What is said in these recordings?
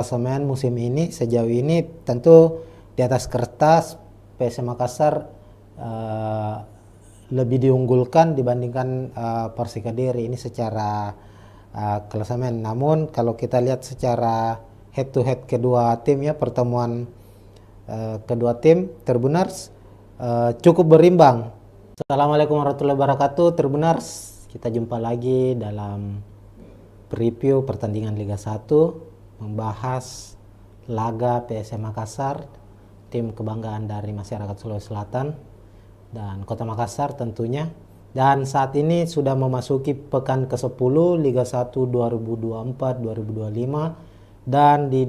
Klasemen musim ini sejauh ini tentu di atas kertas PSM Makassar lebih diunggulkan dibandingkan Persik Kediri ini secara klasemen. Namun kalau kita lihat secara head to head kedua tim ya, pertemuan kedua tim Tribuners cukup berimbang. Assalamualaikum warahmatullahi wabarakatuh Tribuners, kita jumpa lagi dalam preview pertandingan Liga 1 membahas laga PSM Makassar, tim kebanggaan dari masyarakat Sulawesi Selatan dan Kota Makassar tentunya. Dan saat ini sudah memasuki pekan ke-10 Liga 1 2024-2025 dan di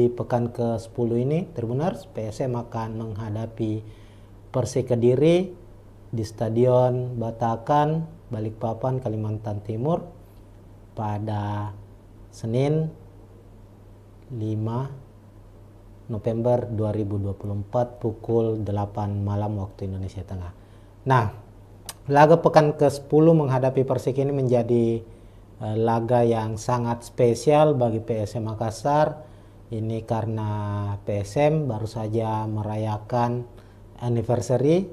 pekan ke-10 ini Tribuners PSM akan menghadapi Persik Kediri di Stadion Batakan, Balikpapan, Kalimantan Timur pada Senin 5 November 2024 pukul 8 malam waktu Indonesia Tengah. Nah, laga pekan ke-10 menghadapi Persik ini menjadi laga yang sangat spesial bagi PSM Makassar. Ini karena PSM baru saja merayakan anniversary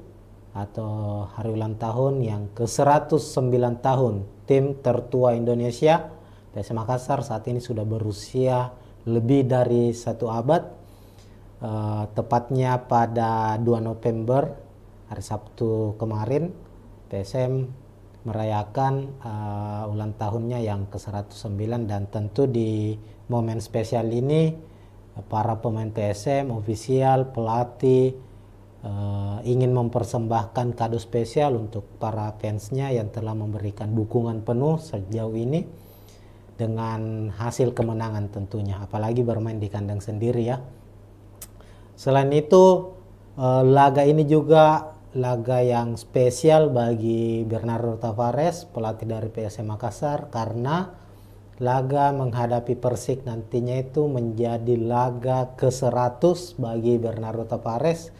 atau hari ulang tahun yang ke-109 tahun tim tertua Indonesia. PSM Makassar saat ini sudah berusia lebih dari 1 abad. Tepatnya pada 2 November hari Sabtu kemarin PSM merayakan ulang tahunnya yang ke-109, dan tentu di momen spesial ini para pemain PSM, ofisial, pelatih ingin mempersembahkan kado spesial untuk para fansnya yang telah memberikan dukungan penuh sejauh ini dengan hasil kemenangan tentunya, apalagi bermain di kandang sendiri ya. Selain itu laga ini juga laga yang spesial bagi Bernardo Tavares, pelatih dari PSM Makassar, karena laga menghadapi Persik nantinya itu menjadi laga ke-100 bagi Bernardo Tavares,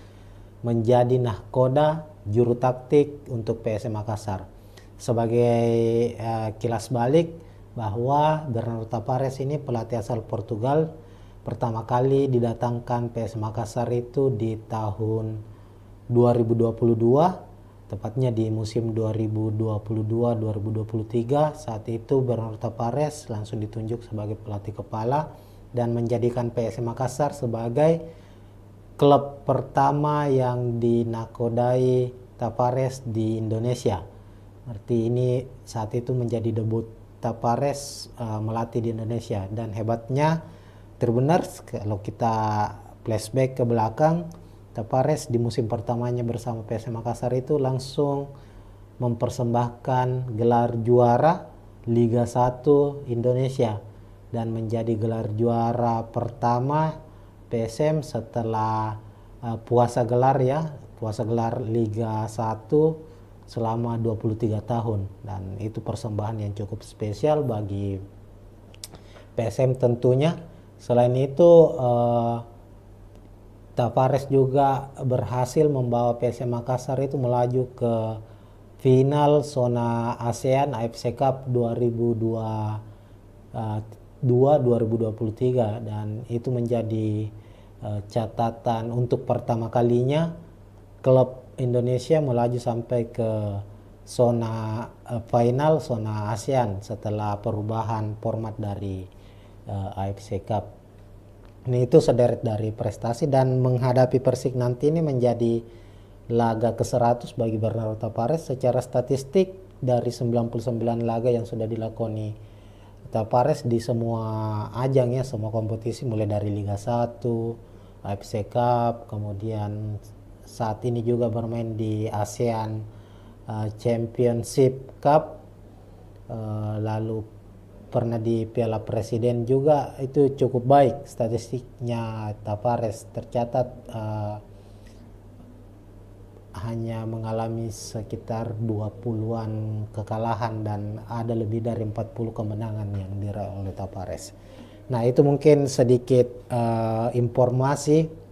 menjadi nahkoda juru taktik untuk PSM Makassar. Sebagai kilas balik bahwa Bernardo Tavares ini pelatih asal Portugal, pertama kali didatangkan PSM Makassar itu di tahun 2022, tepatnya di musim 2022-2023. Saat itu Bernardo Tavares langsung ditunjuk sebagai pelatih kepala dan menjadikan PSM Makassar sebagai klub pertama yang dinakodai Tavares di Indonesia. Arti ini saat itu menjadi debut Tavares melatih di Indonesia. Dan hebatnya Tribuners, kalau kita flashback ke belakang, Tavares di musim pertamanya bersama PSM Makassar itu langsung mempersembahkan gelar juara Liga 1 Indonesia dan menjadi gelar juara pertama PSM setelah puasa gelar Liga 1 selama 23 tahun, dan itu persembahan yang cukup spesial bagi PSM tentunya. Selain itu Tavares juga berhasil membawa PSM Makassar itu melaju ke final zona ASEAN AFC Cup 2023, dan itu menjadi catatan untuk pertama kalinya klub Indonesia melaju sampai ke zona final zona ASEAN setelah perubahan format dari AFC Cup. Ini itu sederet dari prestasi, dan menghadapi Persik nanti ini menjadi laga ke-100 bagi Bernardo Tavares. Secara statistik dari 99 laga yang sudah dilakoni Tavares di semua ajang ya, semua kompetisi mulai dari Liga 1, AFC Cup, kemudian saat ini juga bermain di ASEAN Championship Cup, lalu pernah di Piala Presiden juga. Itu cukup baik statistiknya Tavares, tercatat hanya mengalami sekitar 20-an kekalahan dan ada lebih dari 40 kemenangan yang diraih oleh Tavares. Nah, itu mungkin sedikit informasi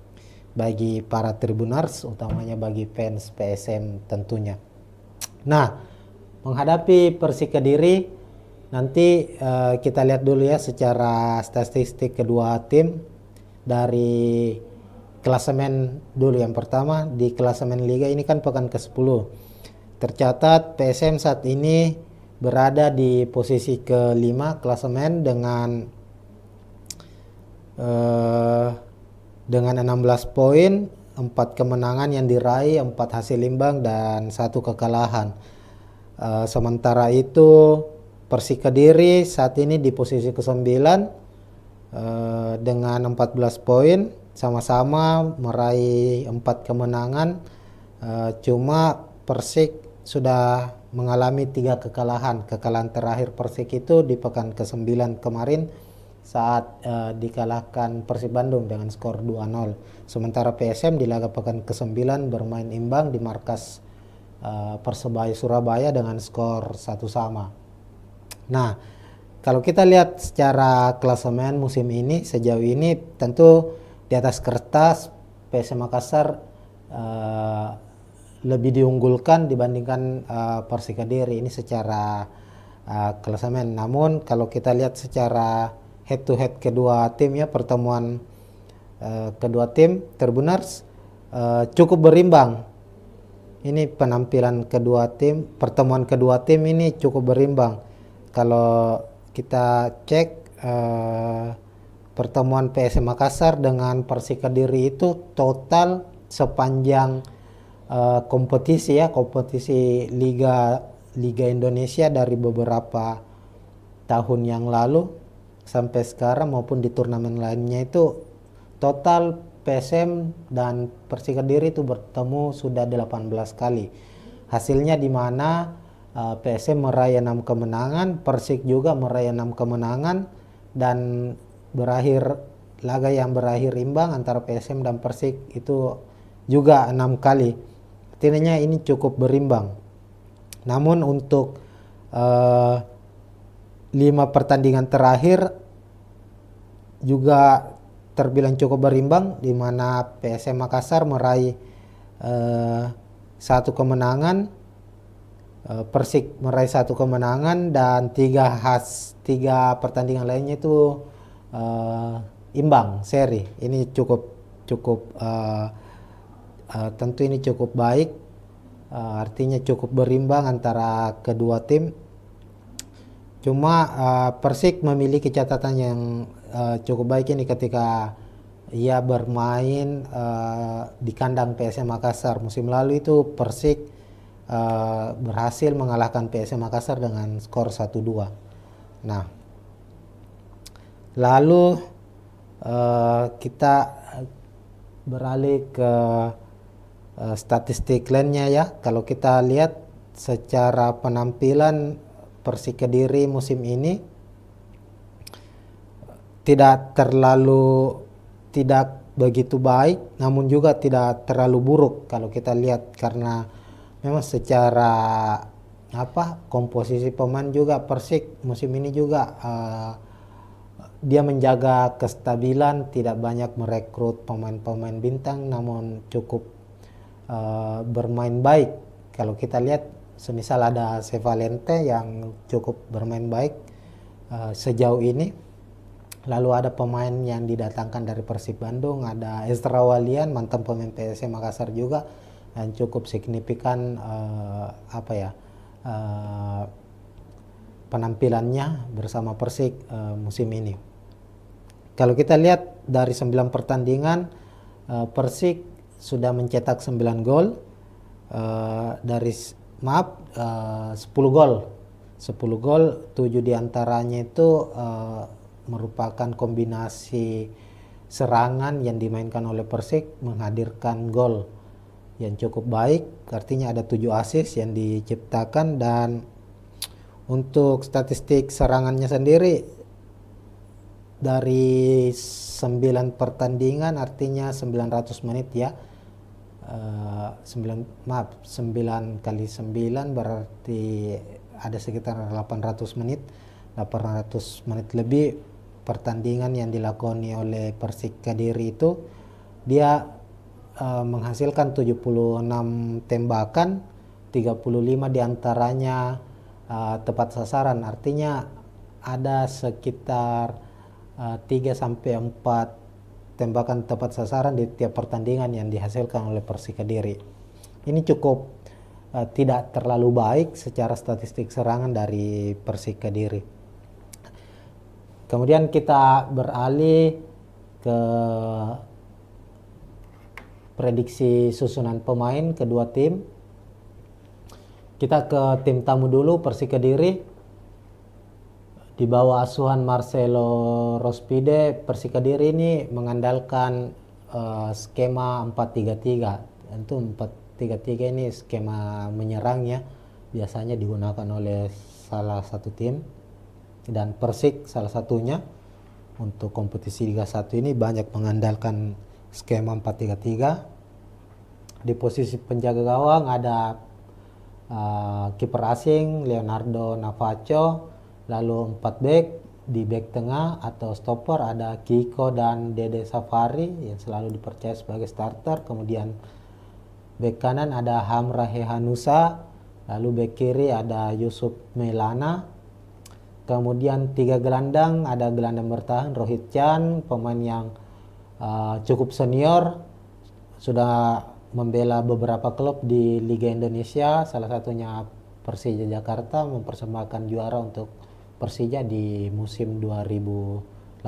bagi para Tribuners, utamanya bagi fans PSM tentunya. Nah, menghadapi Persik Kediri Nanti kita lihat dulu ya secara statistik kedua tim dari klasemen dulu. Yang pertama di klasemen liga ini kan pekan ke-10. Tercatat PSM saat ini berada di posisi ke-5 klasemen dengan 16 poin, 4 kemenangan yang diraih, 4 hasil imbang dan 1 kekalahan. Sementara itu Persik Kediri saat ini di posisi ke-9 dengan 14 poin, sama-sama meraih 4 kemenangan. Cuma Persik sudah mengalami 3 kekalahan. Kekalahan terakhir Persik itu di pekan ke-9 kemarin saat dikalahkan Persib Bandung dengan skor 2-0. Sementara PSM di laga pekan ke-9 bermain imbang di markas Persebaya Surabaya dengan skor 1-1. Nah, kalau kita lihat secara klasemen musim ini, sejauh ini tentu di atas kertas PSM Makassar lebih diunggulkan dibandingkan Persik Kediri ini secara klasemen. Namun kalau kita lihat secara head to head kedua tim ya, pertemuan kedua tim Tribuners cukup berimbang. Ini penampilan kedua tim, pertemuan kedua tim ini cukup berimbang. Kalau kita cek pertemuan PSM Makassar dengan Persik Kediri itu total sepanjang kompetisi Liga Indonesia dari beberapa tahun yang lalu sampai sekarang maupun di turnamen lainnya itu total PSM dan Persik Kediri itu bertemu sudah 18 kali. Hasilnya di mana PSM meraih 6 kemenangan, Persik juga meraih 6 kemenangan, dan laga yang berakhir imbang antara PSM dan Persik itu juga 6 kali. Artinya ini cukup berimbang. Namun untuk 5 pertandingan terakhir juga terbilang cukup berimbang, di mana PSM Makassar meraih 1 kemenangan, Persik meraih 1 kemenangan, dan 3 pertandingan lainnya itu imbang seri. Ini cukup tentu ini cukup baik, artinya cukup berimbang antara kedua tim. Cuma Persik memiliki catatan yang cukup baik ini ketika ia bermain di kandang PSM Makassar. Musim lalu itu Persik berhasil mengalahkan PSM Makassar dengan skor 1-2. Nah, lalu kita beralih ke statistik lainnya ya. Kalau kita lihat secara penampilan Persik Kediri musim ini tidak begitu baik, namun juga tidak terlalu buruk kalau kita lihat, karena memang secara komposisi pemain juga Persik musim ini juga dia menjaga kestabilan, tidak banyak merekrut pemain-pemain bintang, namun cukup bermain baik. Kalau kita lihat semisal ada Sevalente yang cukup bermain baik sejauh ini, lalu ada pemain yang didatangkan dari Persib Bandung, ada Ezra Walian mantan pemain PSM Makassar juga yang cukup signifikan penampilannya bersama Persik musim ini. Kalau kita lihat dari 9 pertandingan Persik sudah mencetak 9 gol, 10 gol, 7 diantaranya itu merupakan kombinasi serangan yang dimainkan oleh Persik menghadirkan gol yang cukup baik, artinya ada 7 assist yang diciptakan. Dan untuk statistik serangannya sendiri dari 9 pertandingan, artinya 900 menit ya, 9 kali 9 berarti ada sekitar 800 menit lebih pertandingan yang dilakoni oleh Persik Kediri itu. Dia menghasilkan 76 tembakan, 35 diantaranya tepat sasaran, artinya ada sekitar 3 sampai 4 tembakan tepat sasaran di tiap pertandingan yang dihasilkan oleh Persik Kediri. Ini cukup tidak terlalu baik secara statistik serangan dari Persik Kediri. Kemudian kita beralih ke prediksi susunan pemain kedua tim. Kita ke tim tamu dulu, Persik Kediri. Di bawah asuhan Marcelo Rospide, Persik Kediri ini mengandalkan skema 4-3-3. Tentu 4-3-3 ini skema menyerangnya biasanya digunakan oleh salah satu tim, dan Persik salah satunya. Untuk kompetisi Liga 1 ini banyak mengandalkan skema 4-3-3. Di posisi penjaga gawang ada kiper asing Leonardo Navacho. Lalu 4 back, di back tengah atau stopper ada Kiko dan Dede Safari yang selalu dipercaya sebagai starter. Kemudian back kanan ada Hamra Hehanusa. Lalu back kiri ada Yusuf Melana. Kemudian 3 gelandang, ada gelandang bertahan Rohit Chan, pemain yang cukup senior, sudah membela beberapa klub di Liga Indonesia, salah satunya Persija Jakarta, mempersembahkan juara untuk Persija di musim 2018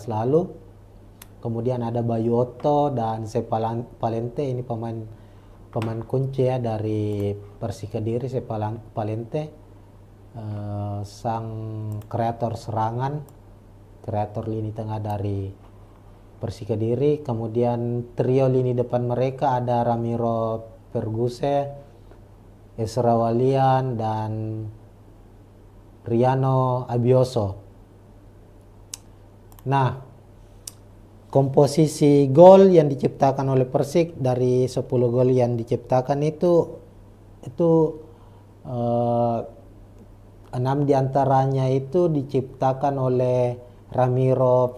lalu. Kemudian ada Bayu Otto dan Sepa Palente, ini pemain kunci ya dari Persik Kediri. Sepa Palente sang kreator serangan, kreator lini tengah dari Persik Kediri. Kemudian trio lini depan mereka ada Ramiro Perguse, Esra Walian, dan Riano Abioso. Nah, komposisi gol yang diciptakan oleh Persik, dari 10 gol yang diciptakan itu 6 diantaranya itu diciptakan oleh Ramiro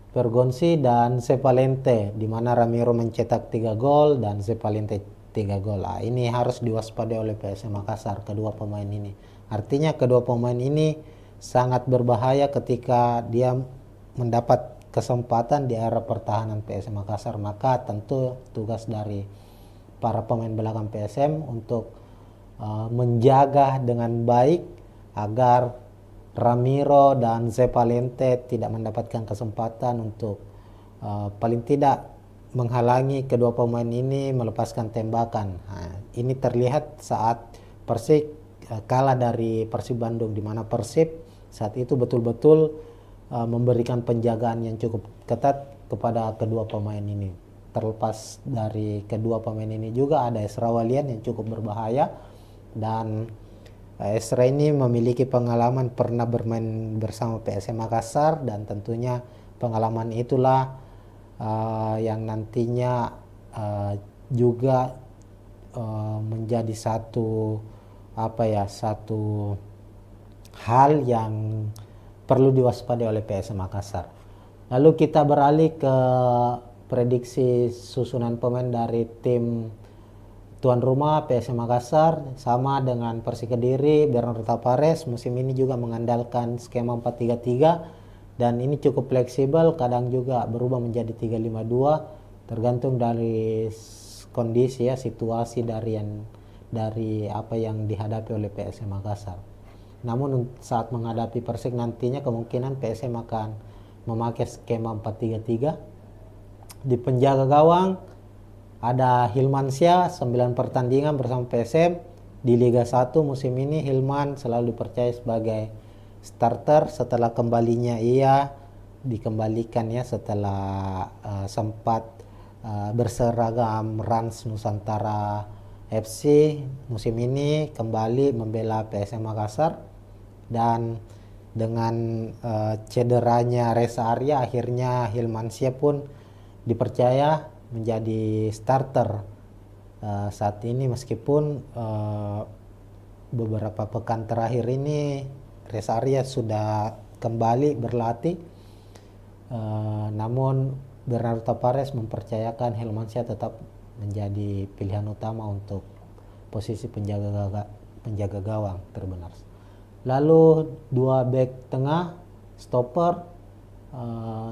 Pergonsi dan Sepalente, di mana Ramiro mencetak 3 gol dan Sepalente 3 gol. Ini harus diwaspadai oleh PSM Makassar, kedua pemain ini. Artinya kedua pemain ini sangat berbahaya ketika dia mendapat kesempatan di area pertahanan PSM Makassar. Maka tentu tugas dari para pemain belakang PSM untuk menjaga dengan baik agar Ramiro dan Sepalente tidak mendapatkan kesempatan untuk paling tidak menghalangi kedua pemain ini melepaskan tembakan. Ini terlihat saat Persik kalah dari Persib Bandung, di mana Persib saat itu betul-betul memberikan penjagaan yang cukup ketat kepada kedua pemain ini. Terlepas dari kedua pemain ini juga ada Esra Walian yang cukup berbahaya, dan Esra ini memiliki pengalaman pernah bermain bersama PSM Makassar, dan tentunya pengalaman itulah yang nantinya juga menjadi satu hal yang perlu diwaspadai oleh PSM Makassar. Lalu kita beralih ke prediksi susunan pemain dari tim tuan rumah PSM Makassar. Sama dengan Persik Kediri, Bernardo Tavares musim ini juga mengandalkan skema 4-3-3. Dan ini cukup fleksibel, kadang juga berubah menjadi 3-5-2, tergantung dari kondisi ya, situasi dari apa yang dihadapi oleh PSM Makassar. Namun saat menghadapi Persik nantinya kemungkinan PSM akan memakai skema 4-3-3. Di penjaga gawang ada Hilmansyah, 9 pertandingan bersama PSM di Liga 1 musim ini. Hilman selalu dipercaya sebagai starter setelah kembalinya ia dikembalikan ya setelah sempat berseragam Rans Nusantara FC. Musim ini kembali membela PSM Makassar, dan dengan cederanya Reza Arya akhirnya Hilmansyah pun dipercaya menjadi starter saat ini, meskipun beberapa pekan terakhir ini Reza Arya sudah kembali berlatih, namun Bernardo Tavares mempercayakan Hilmansyah tetap menjadi pilihan utama untuk posisi penjaga gawang terbenar. Lalu 2 bek tengah stopper,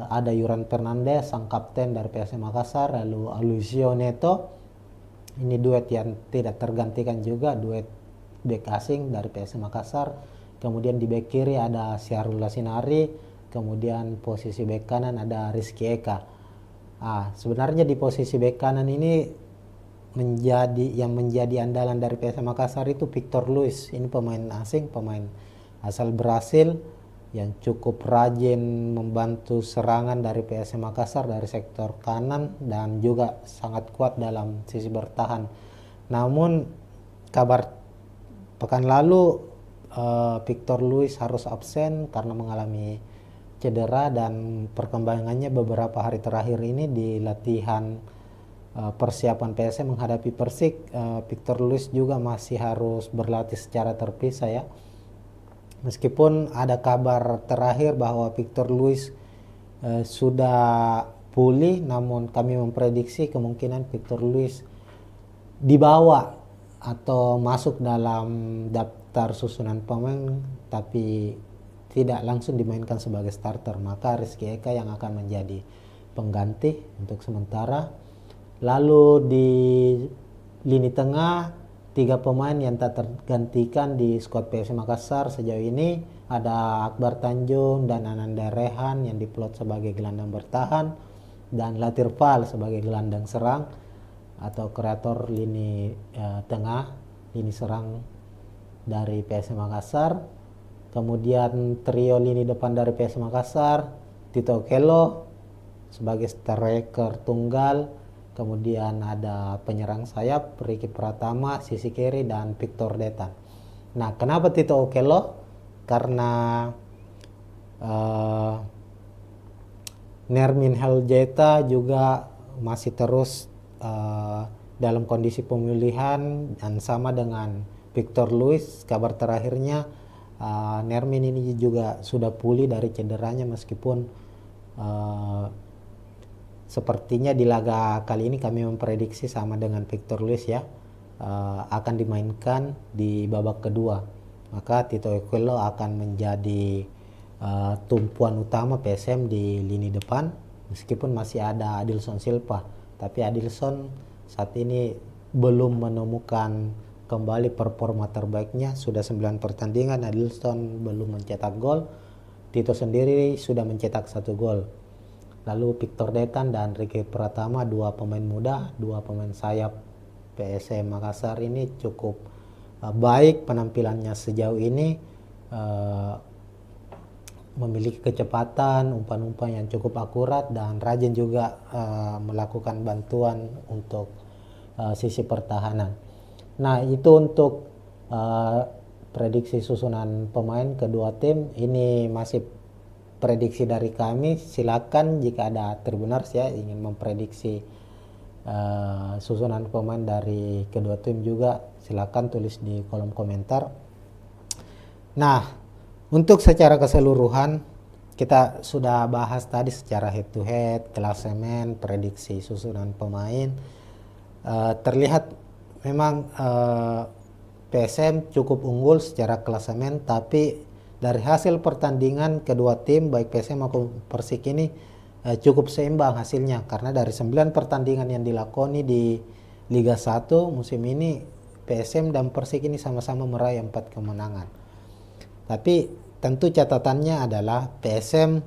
ada Yuran Fernandez sang kapten dari PSM Makassar, lalu Alucio Neto, ini duet yang tidak tergantikan juga, duet bek asing dari PSM Makassar. Kemudian di bek kiri ada Syahrul Lasinari, kemudian posisi bek kanan ada Rizky Eka. Sebenarnya di posisi bek kanan ini menjadi andalan dari PSM Makassar itu Victor Luis. Ini pemain asing, pemain asal Brasil yang cukup rajin membantu serangan dari PSM Makassar dari sektor kanan dan juga sangat kuat dalam sisi bertahan. Namun kabar pekan lalu Victor Luis harus absen karena mengalami cedera, dan perkembangannya beberapa hari terakhir ini di latihan persiapan PSM menghadapi Persik, Victor Luis juga masih harus berlatih secara terpisah ya. Meskipun ada kabar terakhir bahwa Victor Luis sudah pulih, namun kami memprediksi kemungkinan Victor Luis dibawa atau masuk dalam daftar susunan pemain tapi tidak langsung dimainkan sebagai starter. Maka Rizky Eka yang akan menjadi pengganti untuk sementara. Lalu di lini tengah 3 pemain yang tak tergantikan di skuad PSM Makassar sejauh ini ada Akbar Tanjung dan Ananda Rehan yang diplot sebagai gelandang bertahan, dan Latir Fal sebagai gelandang serang atau kreator lini tengah, lini serang dari PSM Makassar. Kemudian trio lini depan dari PSM Makassar, Tito Okello sebagai striker tunggal. Kemudian ada penyerang sayap Ricky Pratama, sisi kiri, dan Victor Detan. Nah, kenapa Tito Okello? Karena Nermin Heljeta juga masih terus dalam kondisi pemulihan, dan sama dengan Victor Luis, kabar terakhirnya Nermin ini juga sudah pulih dari cederanya, meskipun sepertinya di laga kali ini kami memprediksi sama dengan Victor Luis ya, akan dimainkan di babak kedua. Maka Tito Okello akan menjadi tumpuan utama PSM di lini depan, meskipun masih ada Adilson Silva. Tapi Adilson saat ini belum menemukan kembali performa terbaiknya. Sudah 9 pertandingan Adilson belum mencetak gol. Tito sendiri sudah mencetak 1 gol. Lalu Victor Detan dan Ricky Pratama, 2 pemain muda, 2 pemain sayap PSM Makassar ini cukup baik penampilannya sejauh ini, memiliki kecepatan, umpan-umpan yang cukup akurat, dan rajin juga melakukan bantuan untuk sisi pertahanan. Nah, itu untuk prediksi susunan pemain kedua tim. Ini masih prediksi dari kami. Silakan jika ada Tribuners ya ingin memprediksi susunan pemain dari kedua tim juga, silakan tulis di kolom komentar. Nah, untuk secara keseluruhan kita sudah bahas tadi secara head to head, klasemen, prediksi susunan pemain. Terlihat memang PSM cukup unggul secara klasemen, tapi dari hasil pertandingan kedua tim baik PSM maupun Persik ini cukup seimbang hasilnya, karena dari 9 pertandingan yang dilakoni di Liga 1 musim ini PSM dan Persik ini sama-sama meraih 4 kemenangan. Tapi tentu catatannya adalah PSM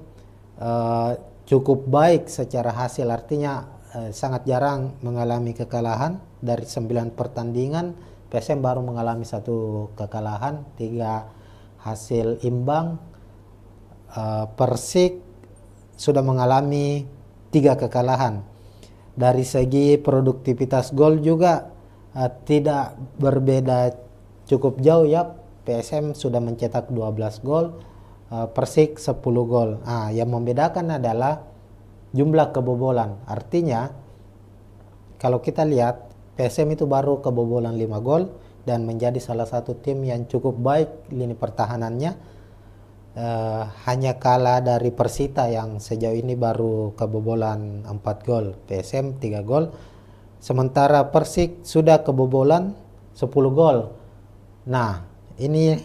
cukup baik secara hasil, artinya sangat jarang mengalami kekalahan. Dari 9 pertandingan PSM baru mengalami 1 kekalahan, 3 hasil imbang. Persik sudah mengalami 3 kekalahan. Dari segi produktivitas gol juga tidak berbeda cukup jauh ya. PSM sudah mencetak 12 gol, Persik 10 gol. Yang membedakan adalah jumlah kebobolan. Artinya kalau kita lihat PSM itu baru kebobolan 5 gol dan menjadi salah satu tim yang cukup baik lini pertahanannya. Hanya kalah dari Persita yang sejauh ini baru kebobolan 4 gol, PSM 3 gol. Sementara Persik sudah kebobolan 10 gol. Nah, ini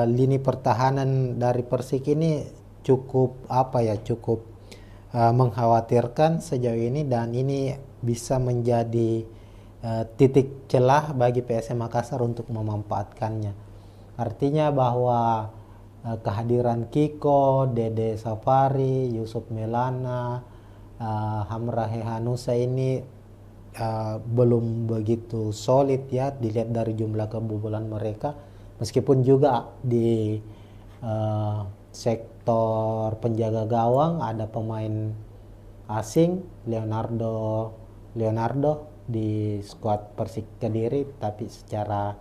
lini pertahanan dari Persik ini cukup cukup mengkhawatirkan sejauh ini, dan ini bisa menjadi titik celah bagi PSM Makassar untuk memanfaatkannya. Artinya bahwa kehadiran Kiko, Dede Safari, Yusuf Melana, Hamra Hehanusa ini belum begitu solid ya dilihat dari jumlah kebobolan mereka, meskipun juga di sektor penjaga gawang ada pemain asing Leonardo di skuad Persik Kediri, tapi secara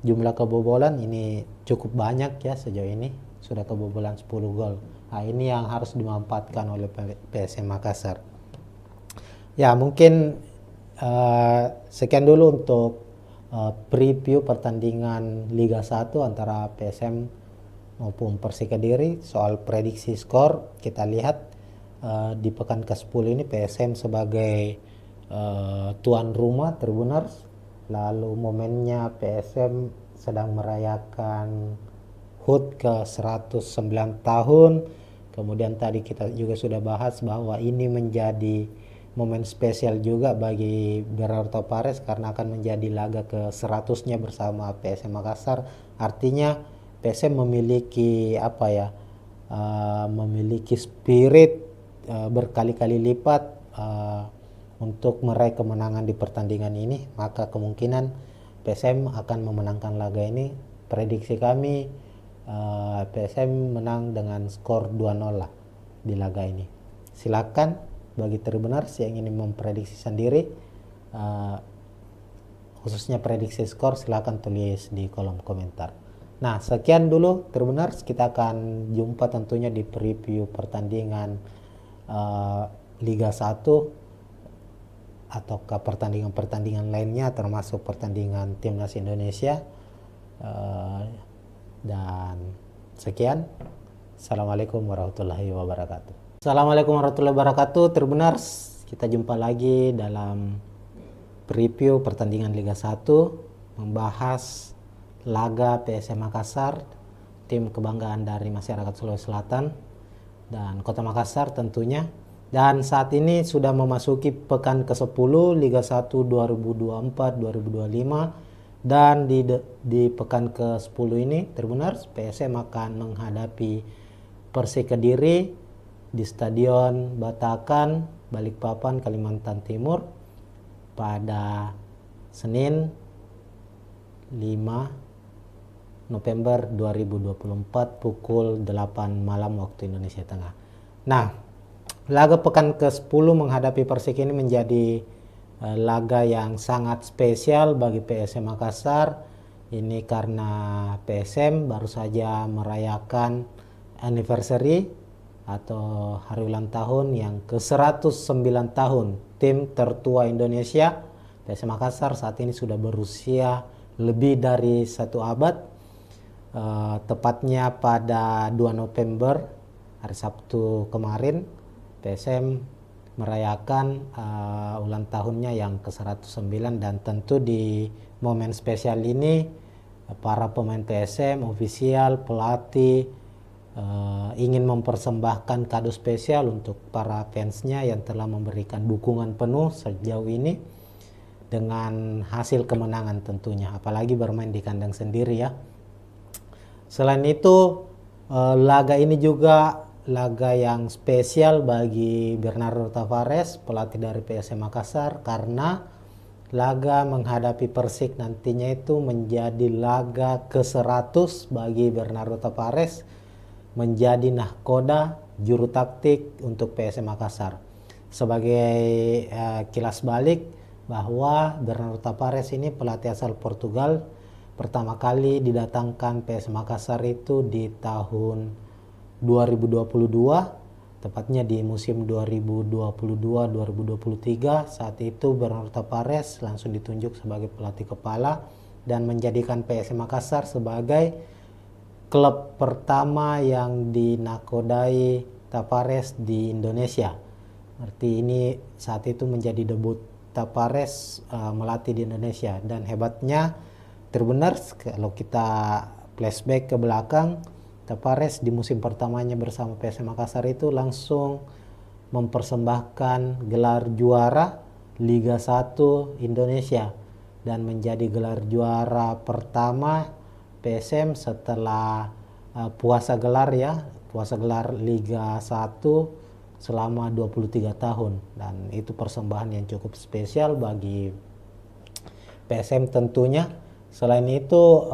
jumlah kebobolan ini cukup banyak ya, sejauh ini sudah kebobolan 10 gol. Nah, ini yang harus dimanfaatkan oleh PSM Makassar. Ya, mungkin sekian dulu untuk preview pertandingan Liga 1 antara PSM maupun Persik Kediri. Soal prediksi skor, kita lihat di pekan ke-10 ini PSM sebagai tuan rumah Tribuners. Lalu momennya PSM sedang merayakan HUT ke 109 tahun. Kemudian tadi kita juga sudah bahas bahwa ini menjadi momen spesial juga bagi Bernardo Tavares karena akan menjadi laga ke 100-nya bersama PSM Makassar. Artinya PSM memiliki memiliki spirit berkali-kali lipat untuk meraih kemenangan di pertandingan ini, maka kemungkinan PSM akan memenangkan laga ini. Prediksi kami PSM menang dengan skor 2-0 lah di laga ini. Silakan bagi Tribuners yang ingin memprediksi sendiri, khususnya prediksi skor, silakan tulis di kolom komentar. Nah, sekian dulu Tribuners, kita akan jumpa tentunya di preview pertandingan Liga 1 ataukah pertandingan-pertandingan lainnya, termasuk pertandingan Timnas Indonesia. Dan sekian, Assalamualaikum warahmatullahi wabarakatuh. Assalamualaikum warahmatullahi wabarakatuh, Tribuners. Kita jumpa lagi dalam preview pertandingan Liga 1, membahas laga PSM Makassar, tim kebanggaan dari masyarakat Sulawesi Selatan dan Kota Makassar tentunya. Dan saat ini sudah memasuki pekan ke-10 Liga 1 2024-2025, dan di pekan ke-10 ini Tribuners, PSM akan menghadapi Persik Kediri di Stadion Batakan, Balikpapan, Kalimantan Timur pada Senin 5 November 2024 pukul 8 malam waktu Indonesia Tengah. Nah, laga pekan ke-10 menghadapi Persik ini menjadi laga yang sangat spesial bagi PSM Makassar. Ini karena PSM baru saja merayakan anniversary atau hari ulang tahun yang ke-109 tahun tim tertua Indonesia. PSM Makassar saat ini sudah berusia lebih dari 1 abad. Tepatnya pada 2 November hari Sabtu kemarin PSM merayakan ulang tahunnya yang ke-109, dan tentu di momen spesial ini para pemain PSM, ofisial, pelatih ingin mempersembahkan kado spesial untuk para fansnya yang telah memberikan dukungan penuh sejauh ini dengan hasil kemenangan tentunya, apalagi bermain di kandang sendiri ya. Selain itu, laga ini juga laga yang spesial bagi Bernardo Tavares, pelatih dari PSM Makassar, karena laga menghadapi Persik nantinya itu menjadi laga ke-100 bagi Bernardo Tavares, menjadi nahkoda juru taktik untuk PSM Makassar. Sebagai kilas balik bahwa Bernardo Tavares ini pelatih asal Portugal, pertama kali didatangkan PSM Makassar itu di tahun 2022, tepatnya di musim 2022-2023. Saat itu Bernardo Tavares langsung ditunjuk sebagai pelatih kepala dan menjadikan PSM Makassar sebagai klub pertama yang dinakodai Tavares di Indonesia. Arti ini saat itu menjadi debut Tavares melatih di Indonesia, dan hebatnya Tribuners, kalau kita flashback ke belakang, Tapares di musim pertamanya bersama PSM Makassar itu langsung mempersembahkan gelar juara Liga 1 Indonesia dan menjadi gelar juara pertama PSM setelah puasa gelar Liga 1 selama 23 tahun, dan itu persembahan yang cukup spesial bagi PSM tentunya. Selain itu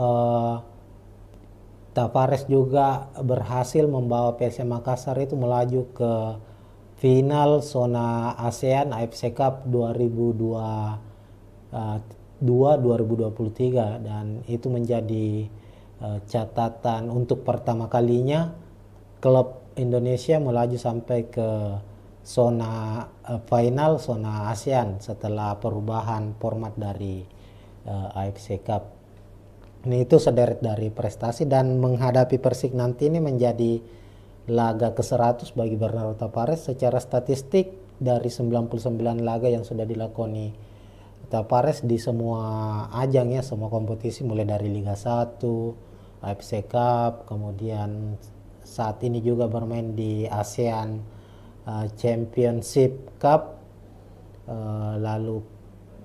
Tapares juga berhasil membawa PSM Makassar itu melaju ke final zona ASEAN AFC Cup 2023, dan itu menjadi catatan untuk pertama kalinya klub Indonesia melaju sampai ke zona final zona ASEAN setelah perubahan format dari AFC Cup. Ini itu sederet dari prestasi, dan menghadapi Persik nanti ini menjadi laga ke-100 bagi Bernardo Tapares. Secara statistik dari 99 laga yang sudah dilakoni Tapares di semua ajang ya, semua kompetisi mulai dari Liga 1, AFC Cup, kemudian saat ini juga bermain di ASEAN Championship Cup, lalu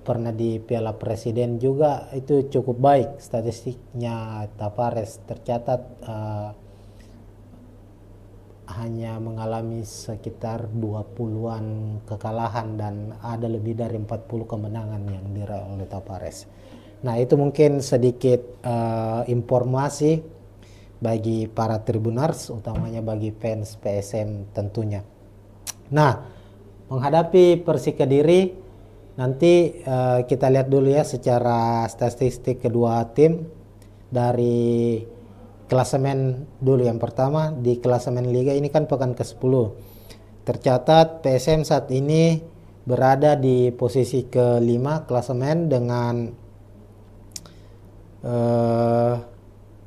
pernah di Piala Presiden juga. Itu cukup baik statistiknya Tapares, tercatat hanya mengalami sekitar 20-an kekalahan dan ada lebih dari 40 kemenangan yang diraih oleh Tapares. Nah, itu mungkin sedikit informasi bagi para Tribuners, utamanya bagi fans PSM tentunya. Nah, menghadapi Persik Kediri nanti kita lihat dulu ya secara statistik kedua tim dari klasemen dulu. Yang pertama di klasemen Liga ini kan pekan ke-10. Tercatat PSM saat ini berada di posisi ke-5 klasemen dengan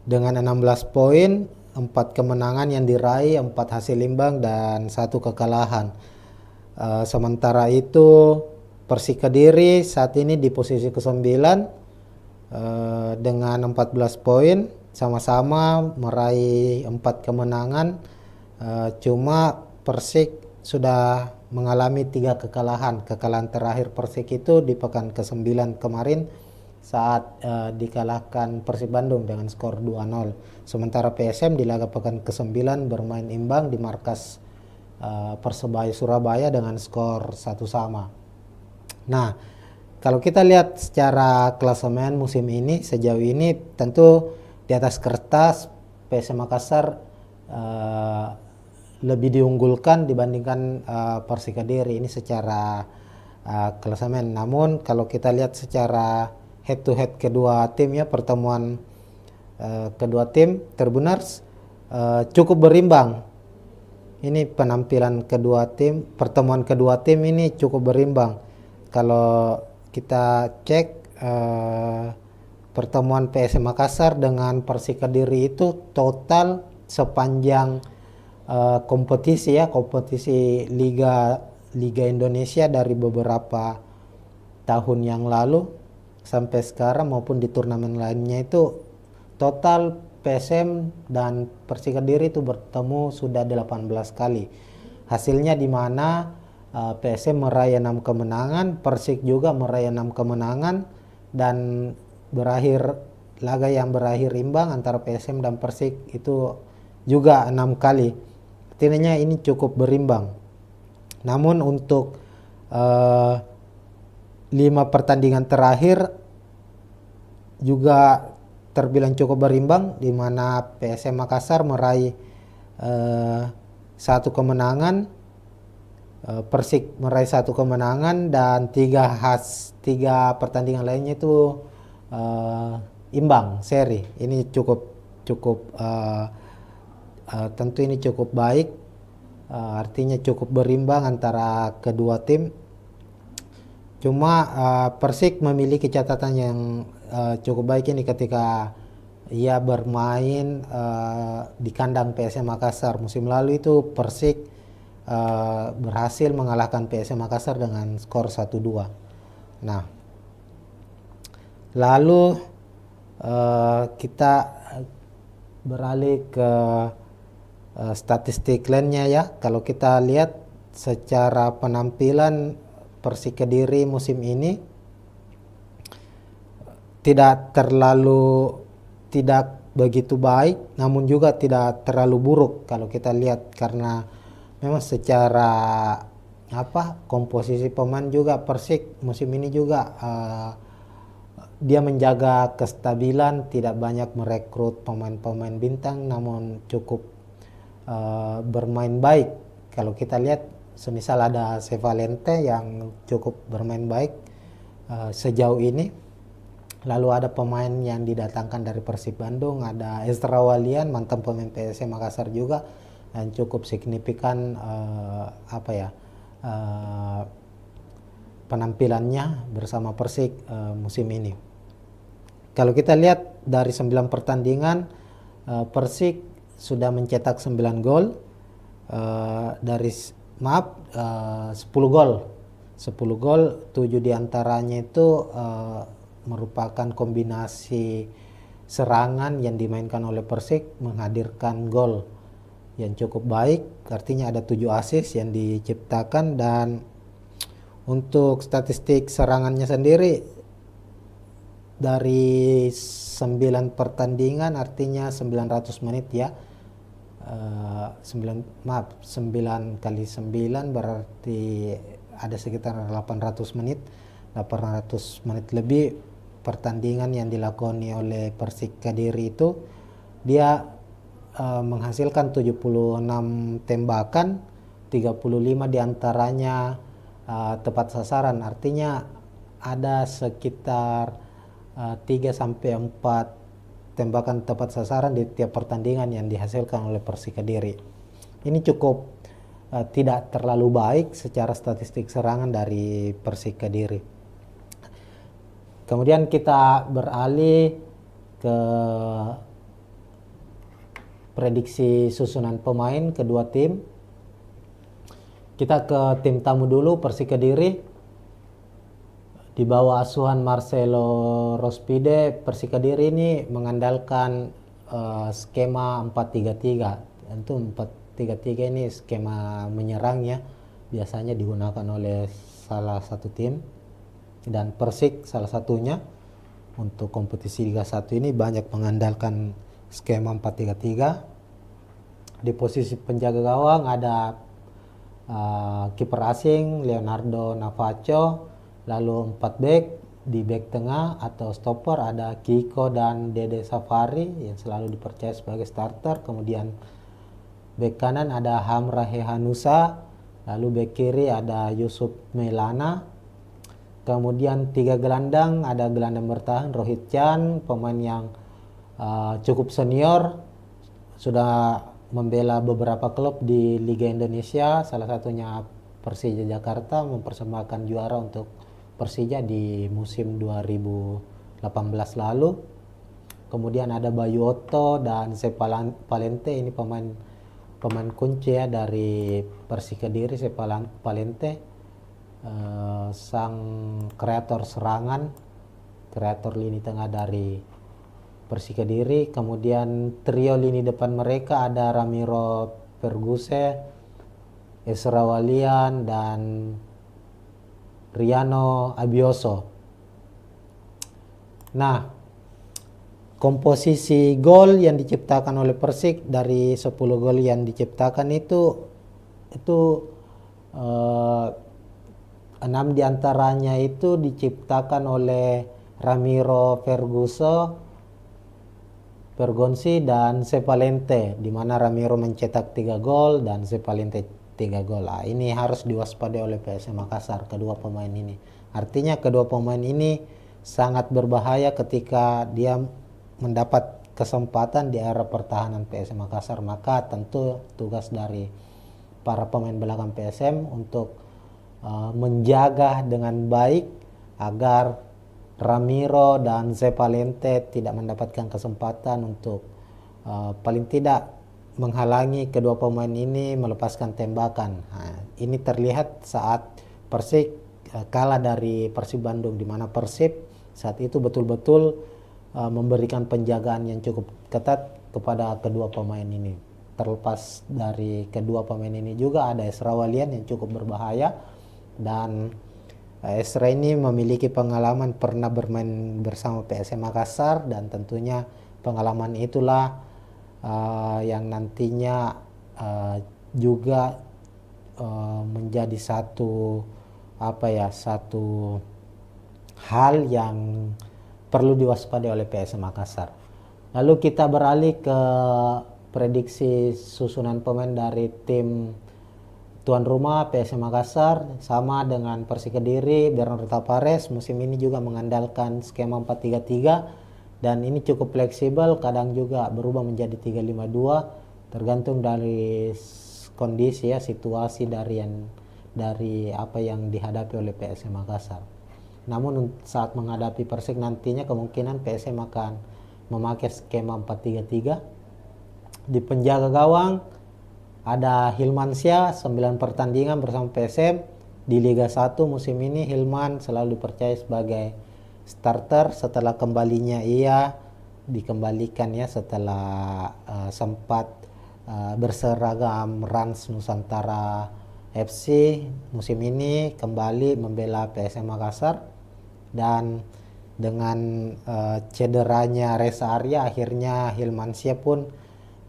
16 poin, 4 kemenangan yang diraih, 4 hasil imbang dan 1 kekalahan. Sementara itu Persik Kediri saat ini di posisi ke-9 dengan 14 poin, sama-sama meraih 4 kemenangan. Cuma Persik sudah mengalami 3 kekalahan. Kekalahan terakhir Persik itu di pekan ke-9 kemarin saat dikalahkan Persib Bandung dengan skor 2-0. Sementara PSM di laga pekan ke-9 bermain imbang di markas Persebaya Surabaya dengan skor 1-1. Nah, kalau kita lihat secara klasemen musim ini, sejauh ini tentu di atas kertas PSM Makassar lebih diunggulkan dibandingkan Persik Kediri ini secara klasemen. Namun kalau kita lihat secara head to head kedua tim ya, pertemuan kedua tim Tribuners cukup berimbang. Ini penampilan kedua tim, pertemuan kedua tim ini cukup berimbang. Kalau kita cek pertemuan PSM Makassar dengan Persik Kediri itu total sepanjang kompetisi Liga Indonesia dari beberapa tahun yang lalu sampai sekarang maupun di turnamen lainnya, itu total PSM dan Persik Kediri itu bertemu sudah 18 kali. Hasilnya di mana PSM meraih 6 kemenangan, Persik juga meraih 6 kemenangan, dan laga yang berakhir imbang antara PSM dan Persik itu juga 6 kali. Artinya ini cukup berimbang. Namun untuk 5 pertandingan terakhir juga terbilang cukup berimbang, di mana PSM Makassar meraih 1 kemenangan, Persik meraih 1 kemenangan, dan 3 pertandingan lainnya itu imbang seri. Ini cukup tentu ini cukup baik, artinya cukup berimbang antara kedua tim. Cuma Persik memiliki catatan yang cukup baik ini ketika ia bermain di kandang PSM Makassar. Musim lalu itu Persik berhasil mengalahkan PSM Makassar dengan skor 1-2. Nah, lalu Kita beralih ke statistik lainnya ya. Kalau kita lihat secara penampilan Persik Kediri musim ini tidak begitu baik, namun juga tidak terlalu buruk kalau kita lihat, karena memang secara komposisi pemain juga Persik musim ini juga dia menjaga kestabilan, tidak banyak merekrut pemain-pemain bintang, namun cukup bermain baik. Kalau kita lihat semisal ada Sevalente yang cukup bermain baik sejauh ini, lalu ada pemain yang didatangkan dari Persib Bandung, ada Ezra Walian mantan pemain PSM Makassar juga yang cukup signifikan penampilannya bersama Persik musim ini. Kalau kita lihat dari 9 pertandingan, Persik sudah mencetak 9 gol, 10 gol. 10 gol, 7 diantaranya itu merupakan kombinasi serangan yang dimainkan oleh Persik menghadirkan gol yang cukup baik, artinya ada 7 assist yang diciptakan. Dan untuk statistik serangannya sendiri, dari 9 pertandingan artinya 900 menit ya, 9 kali 9 berarti ada sekitar 800 menit lebih pertandingan yang dilakoni oleh Persik Kediri itu. Dia menghasilkan 76 tembakan, 35 diantaranya tepat sasaran, artinya ada sekitar 3-4 tembakan tepat sasaran di tiap pertandingan yang dihasilkan oleh Persik Kediri. Ini cukup tidak terlalu baik secara statistik serangan dari Persik Kediri. Kemudian kita beralih ke prediksi susunan pemain kedua tim. Kita ke tim tamu dulu, Persik Kediri. Di bawah asuhan Marcelo Rospide, Persik Kediri ini mengandalkan skema 4-3-3. Tentu 4-3-3 ini skema menyerang ya, biasanya digunakan oleh salah satu tim, dan Persik salah satunya. Untuk kompetisi Liga 1 ini banyak mengandalkan skema 4-3-3. Di posisi penjaga gawang ada kiper asing Leonardo Navacho. Lalu 4 back, di back tengah atau stopper ada Kiko dan Dede Safari yang selalu dipercaya sebagai starter. Kemudian back kanan ada Hamra Hehanusa, lalu back kiri ada Yusuf Melana. Kemudian 3 gelandang, ada gelandang bertahan Rohit Chan, pemain yang cukup senior, sudah membela beberapa klub di Liga Indonesia, salah satunya Persija Jakarta, mempersembahkan juara untuk Persija di musim 2018 lalu. Kemudian ada Bayu Otto dan Sepalente, ini pemain kunci ya dari Persik Kediri. Sepalente sang kreator serangan, kreator lini tengah dari Persik Kediri. Kemudian trio lini depan mereka ada Ramiro Perguse, Ezra Walian dan Riano Abioso. Nah, komposisi gol yang diciptakan oleh Persik, dari 10 gol yang diciptakan itu 6 diantaranya itu diciptakan oleh Ramiro Pergonsi dan Sepalente, di mana Ramiro mencetak 3 gol dan Sepalente 3 gol. Ini harus diwaspadai oleh PSM Makassar, kedua pemain ini. Artinya kedua pemain ini sangat berbahaya ketika dia mendapat kesempatan di area pertahanan PSM Makassar. Maka tentu tugas dari para pemain belakang PSM untuk menjaga dengan baik agar Ramiro dan Sepalente tidak mendapatkan kesempatan untuk paling tidak menghalangi kedua pemain ini melepaskan tembakan. Ini terlihat saat Persik kalah dari Persib Bandung, di mana Persib saat itu betul-betul memberikan penjagaan yang cukup ketat kepada kedua pemain ini. Terlepas dari kedua pemain ini juga ada Ezra Walian yang cukup berbahaya, dan Ezra ini memiliki pengalaman pernah bermain bersama PSM Makassar, dan tentunya pengalaman itulah yang nantinya juga menjadi satu hal yang perlu diwaspadai oleh PSM Makassar. Lalu kita beralih ke prediksi susunan pemain dari tim tuan rumah PSM Makassar. Sama dengan Persik Kediri, Bernardo Tapares musim ini juga mengandalkan skema 4-3-3, dan ini cukup fleksibel, kadang juga berubah menjadi 3-5-2 tergantung dari kondisi situasi dari apa yang dihadapi oleh PSM Makassar. Namun saat menghadapi Persik nantinya kemungkinan PSM akan memakai skema 4-3-3. Di penjaga gawang ada Hilman Syah, 9 pertandingan bersama PSM di Liga 1 musim ini. Hilman selalu dipercaya sebagai starter setelah kembalinya ia dikembalikan setelah sempat berseragam Rans Nusantara FC. Musim ini kembali membela PSM Makassar, dan dengan cederanya Reza Arya akhirnya Hilman Syah pun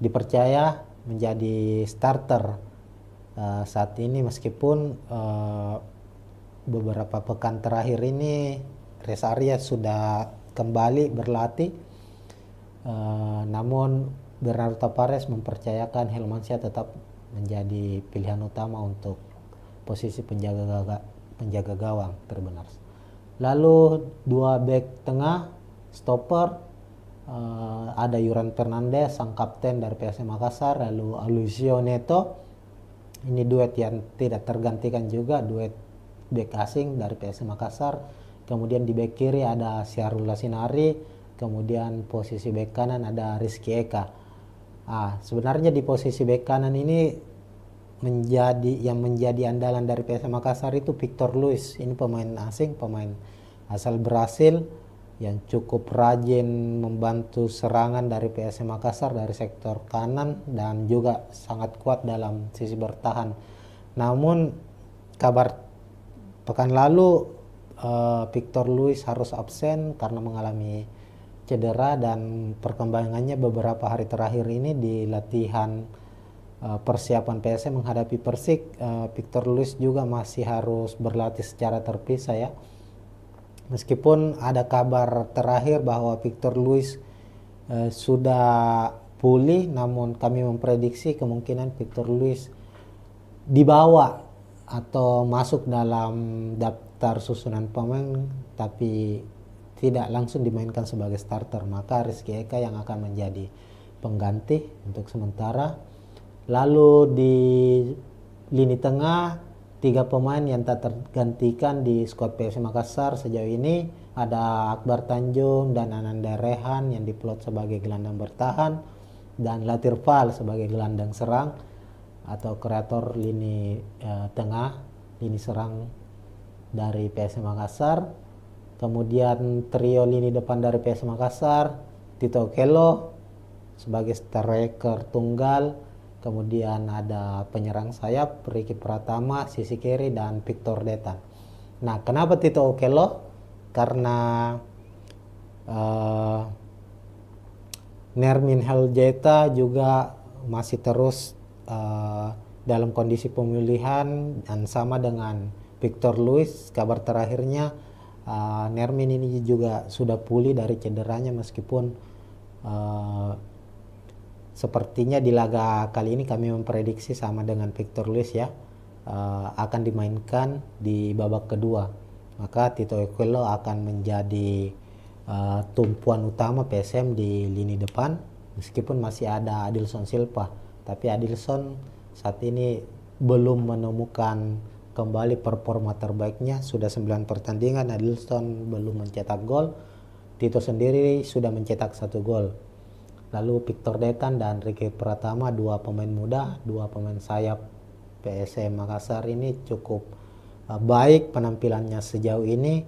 dipercaya menjadi starter saat ini, meskipun beberapa pekan terakhir ini Reza Arya sudah kembali berlatih, namun Bernardo Tapares mempercayakan Hilman Syah tetap menjadi pilihan utama untuk posisi penjaga gawang terbenar. Lalu dua bek tengah stopper, ada Yuran Fernandez sang kapten dari PSM Makassar, lalu Aloisio Neto. Ini duet yang tidak tergantikan juga, duet bek asing dari PSM Makassar. Kemudian di bek kiri ada Syahrul Lasinari, kemudian posisi bek kanan ada Rizky Eka. Sebenarnya di posisi bek kanan ini menjadi andalan dari PSM Makassar itu Victor Luis. Ini pemain asing, pemain asal Brasil yang cukup rajin membantu serangan dari PSM Makassar dari sektor kanan, dan juga sangat kuat dalam sisi bertahan. Namun kabar pekan lalu Victor Luis harus absen karena mengalami cedera, dan perkembangannya beberapa hari terakhir ini di latihan persiapan PSM menghadapi Persik, Victor Luis juga masih harus berlatih secara terpisah Meskipun ada kabar terakhir bahwa Victor Luis sudah pulih, namun kami memprediksi kemungkinan Victor Luis dibawa atau masuk dalam daftar susunan pemain tapi tidak langsung dimainkan sebagai starter. Maka Rizky Eka yang akan menjadi pengganti untuk sementara. Lalu di lini tengah, 3 pemain yang tak tergantikan di skuad PSM Makassar sejauh ini ada Akbar Tanjung dan Ananda Rehan yang diplot sebagai gelandang bertahan, dan Latir Fal sebagai gelandang serang atau kreator lini tengah, lini serang dari PSM Makassar. Kemudian trio lini depan dari PSM Makassar, Tito Okello sebagai striker tunggal. Kemudian ada penyerang sayap Ricky Pratama, sisi kiri, dan Victor Detan. Nah, kenapa Tito Okello? Karena Nermin Heljeta juga masih terus dalam kondisi pemulihan, dan sama dengan Victor Luis. Kabar terakhirnya Nermin ini juga sudah pulih dari cederanya, meskipun sepertinya di laga kali ini kami memprediksi sama dengan Victor Luis akan dimainkan di babak kedua. Maka Tito Okello akan menjadi tumpuan utama PSM di lini depan, meskipun masih ada Adilson Silva. Tapi Adilson saat ini belum menemukan kembali performa terbaiknya. Sudah 9 pertandingan Adilson belum mencetak gol. Tito sendiri sudah mencetak 1 gol. Lalu Victor Detan dan Ricky Pratama, 2 pemain muda, 2 pemain sayap PSM Makassar ini cukup baik penampilannya sejauh ini.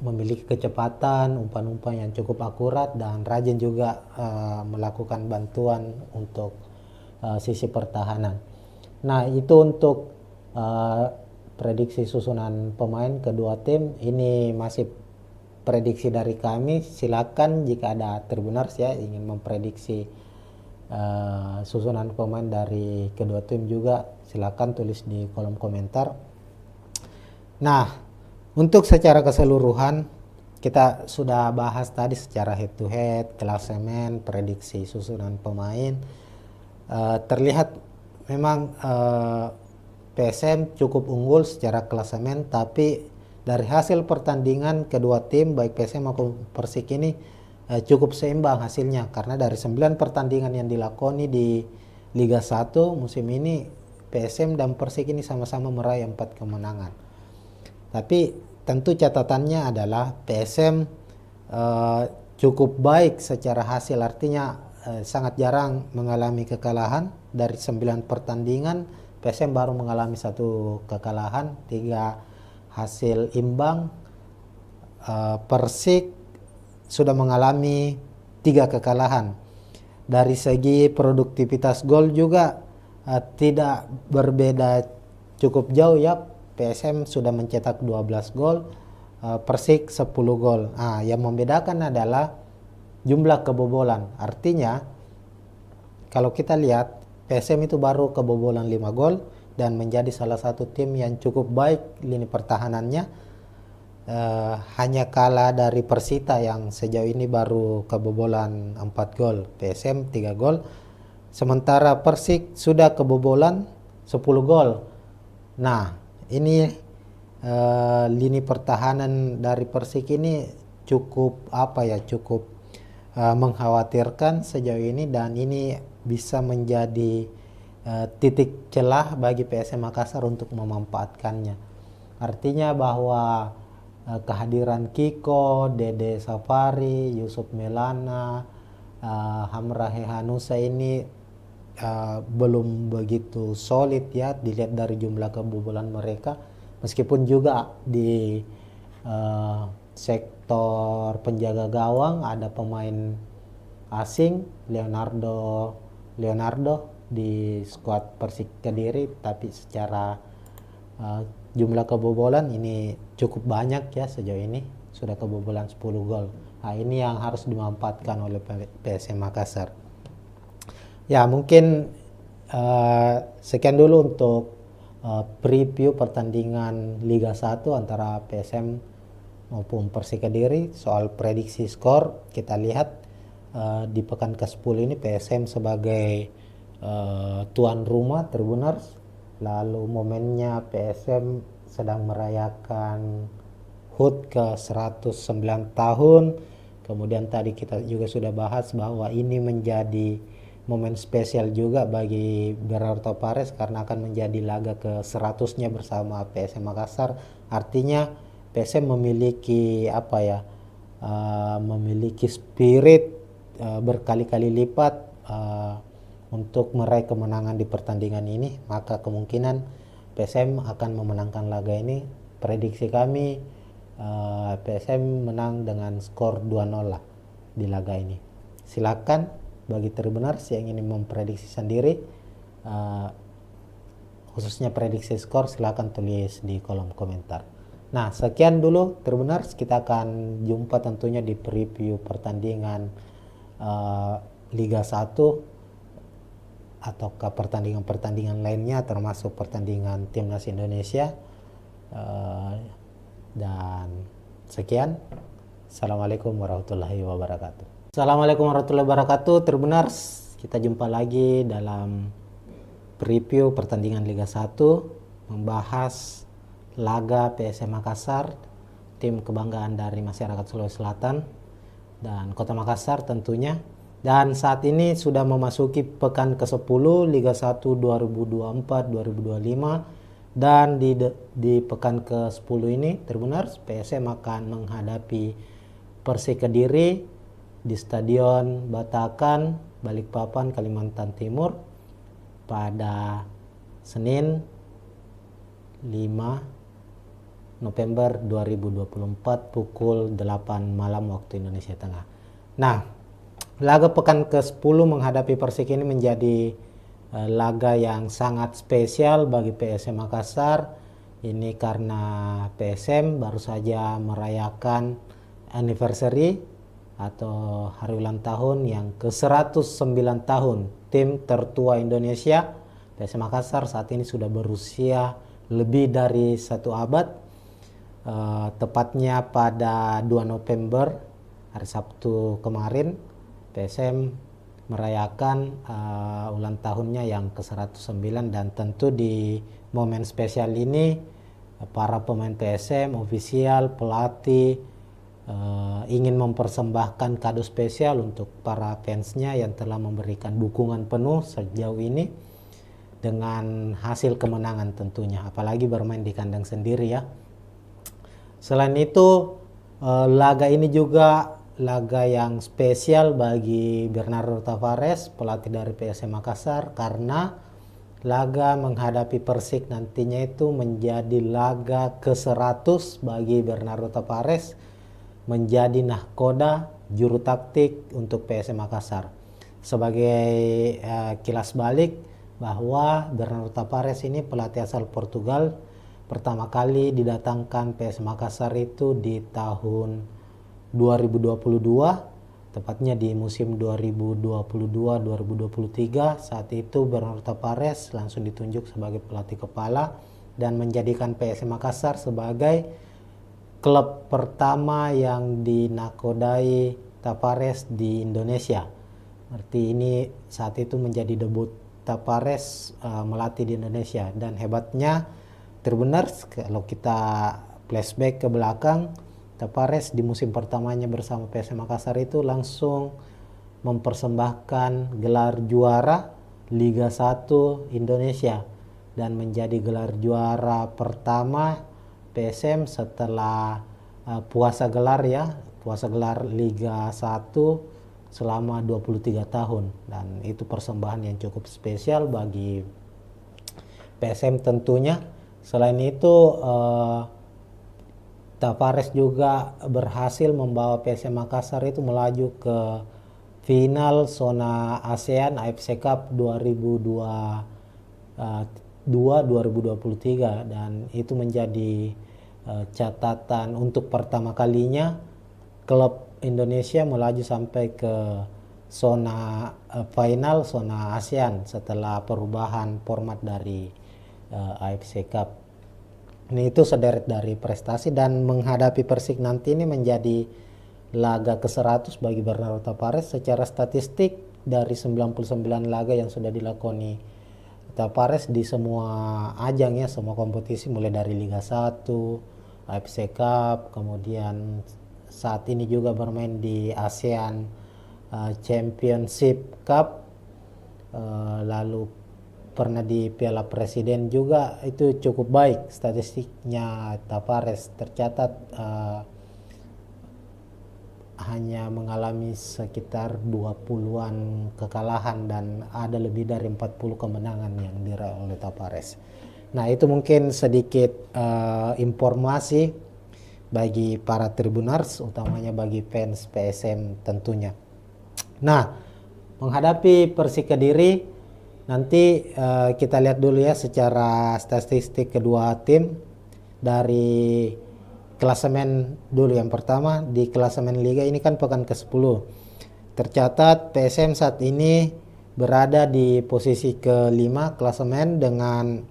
memiliki kecepatan, umpan-umpan yang cukup akurat, dan rajin juga melakukan bantuan untuk sisi pertahanan. Nah, itu untuk prediksi susunan pemain kedua tim. Ini masih prediksi dari kami. Silakan jika ada Tribuners ya ingin memprediksi susunan pemain dari kedua tim juga, silakan tulis di kolom komentar. Nah, untuk secara keseluruhan kita sudah bahas tadi secara head to head, klasemen, prediksi susunan pemain. Terlihat memang PSM cukup unggul secara klasemen, tapi dari hasil pertandingan kedua tim baik PSM maupun Persik ini cukup seimbang hasilnya, karena dari 9 pertandingan yang dilakoni di Liga 1 musim ini PSM dan Persik ini sama-sama meraih 4 kemenangan. Tapi tentu catatannya adalah PSM cukup baik secara hasil, artinya sangat jarang mengalami kekalahan. Dari 9 pertandingan PSM baru mengalami 1 kekalahan, 3 hasil imbang. Persik sudah mengalami 3 kekalahan. Dari segi produktivitas gol juga tidak berbeda cukup jauh ya. PSM sudah mencetak 12 gol, Persik 10 gol. Yang membedakan adalah jumlah kebobolan. Artinya kalau kita lihat PSM itu baru kebobolan 5 gol dan menjadi salah satu tim yang cukup baik lini pertahanannya. Hanya kalah dari Persita yang sejauh ini baru kebobolan 4 gol, PSM 3 gol. Sementara Persik sudah kebobolan 10 gol. Nah, ini lini pertahanan dari Persik ini cukup cukup mengkhawatirkan sejauh ini, dan ini bisa menjadi titik celah bagi PSM Makassar untuk memanfaatkannya. Artinya bahwa kehadiran Kiko, Dede Safari, Yusuf Melana, Hamrahe Hanusa ini belum begitu solid ya dilihat dari jumlah kebobolan mereka, meskipun juga di sektor penjaga gawang ada pemain asing Leonardo di skuad Persik Kediri, tapi secara jumlah kebobolan ini cukup banyak ya, sejauh ini sudah kebobolan 10 gol. Nah, ini yang harus dimanfaatkan oleh PSM Makassar. Ya, mungkin sekian dulu untuk preview pertandingan Liga 1 antara PSM maupun Persik Kediri. Soal prediksi skor, kita lihat di pekan ke-10 ini PSM sebagai tuan rumah Tribuners. Lalu momennya PSM sedang merayakan HUT ke 109 tahun. Kemudian tadi kita juga sudah bahas bahwa ini menjadi momen spesial juga bagi Berarto Pares karena akan menjadi laga ke 100-nya bersama PSM Makassar. Artinya PSM memiliki memiliki spirit berkali-kali lipat untuk meraih kemenangan di pertandingan ini, maka kemungkinan PSM akan memenangkan laga ini. Prediksi kami PSM menang dengan skor 2-0 lah di laga ini. Silakan bagi Tribuners yang ingin memprediksi sendiri, khususnya prediksi skor, silakan tulis di kolom komentar. Nah, sekian dulu Tribuners, kita akan jumpa tentunya di preview pertandingan Liga 1 atau ke pertandingan-pertandingan lainnya, termasuk pertandingan Timnas Indonesia. Dan sekian, Assalamualaikum warahmatullahi wabarakatuh. Assalamualaikum warahmatullahi wabarakatuh Tribuners, kita jumpa lagi dalam preview pertandingan Liga 1, membahas laga PSM Makassar, tim kebanggaan dari masyarakat Sulawesi Selatan dan Kota Makassar tentunya. Dan saat ini sudah memasuki pekan ke-10 Liga 1 2024-2025, dan di pekan ke-10 ini Tribuners, PSM akan menghadapi Persik Kediri di Stadion Batakan, Balikpapan, Kalimantan Timur pada Senin 5 November 2024 pukul 8 malam waktu Indonesia Tengah. Nah, laga pekan ke-10 menghadapi Persik ini menjadi laga yang sangat spesial bagi PSM Makassar. Ini karena PSM baru saja merayakan anniversary atau hari ulang tahun yang ke-109 tahun tim tertua Indonesia. PSM Makassar saat ini sudah berusia lebih dari 1 abad. Tepatnya pada 2 November hari Sabtu kemarin PSM merayakan ulang tahunnya yang ke-109, dan tentu di momen spesial ini para pemain PSM, ofisial, pelatih ingin mempersembahkan kado spesial untuk para fansnya yang telah memberikan dukungan penuh sejauh ini dengan hasil kemenangan tentunya, apalagi bermain di kandang sendiri ya. Selain itu, laga ini juga laga yang spesial bagi Bernardo Tavares, pelatih dari PSM Makassar, karena laga menghadapi Persik nantinya itu menjadi laga ke-100 bagi Bernardo Tavares, menjadi nahkoda juru taktik untuk PSM Makassar. Sebagai kilas balik bahwa Bernardo Tavares ini pelatih asal Portugal, pertama kali didatangkan PSM Makassar itu di tahun 2022, tepatnya di musim 2022-2023. Saat itu Bernardo Tavares langsung ditunjuk sebagai pelatih kepala dan menjadikan PSM Makassar sebagai klub pertama yang dinakodai Tavares di Indonesia. Berarti ini saat itu menjadi debut Tavares melatih di Indonesia. Dan hebatnya Tribuners, kalau kita flashback ke belakang, Tavares di musim pertamanya bersama PSM Makassar itu langsung mempersembahkan gelar juara Liga 1 Indonesia dan menjadi gelar juara pertama PSM setelah puasa gelar Liga 1 selama 23 tahun, dan itu persembahan yang cukup spesial bagi PSM tentunya. Selain itu Tavares juga berhasil membawa PSM Makassar itu melaju ke final zona ASEAN AFC Cup 2023, dan itu menjadi catatan untuk pertama kalinya klub Indonesia melaju sampai ke zona final zona ASEAN setelah perubahan format dari AFC Cup. Ini itu sederet dari prestasi, dan menghadapi Persik nanti ini menjadi laga ke-100 bagi Bernardo Tavares. Secara statistik dari 99 laga yang sudah dilakoni Tavares di semua ajang ya, semua kompetisi mulai dari Liga 1, AFC Cup, kemudian saat ini juga bermain di ASEAN Championship Cup, lalu pernah di Piala Presiden juga, itu cukup baik statistiknya Tavares. Tercatat hanya mengalami sekitar 20-an kekalahan dan ada lebih dari 40 kemenangan yang diraih oleh Tavares. Nah, itu mungkin sedikit informasi bagi para Tribuners, utamanya bagi fans PSM tentunya. Nah, menghadapi Persik Kediri nanti kita lihat dulu ya secara statistik kedua tim. Dari klasemen dulu, yang pertama di klasemen Liga ini kan pekan ke-10. Tercatat PSM saat ini berada di posisi ke-5 klasemen dengan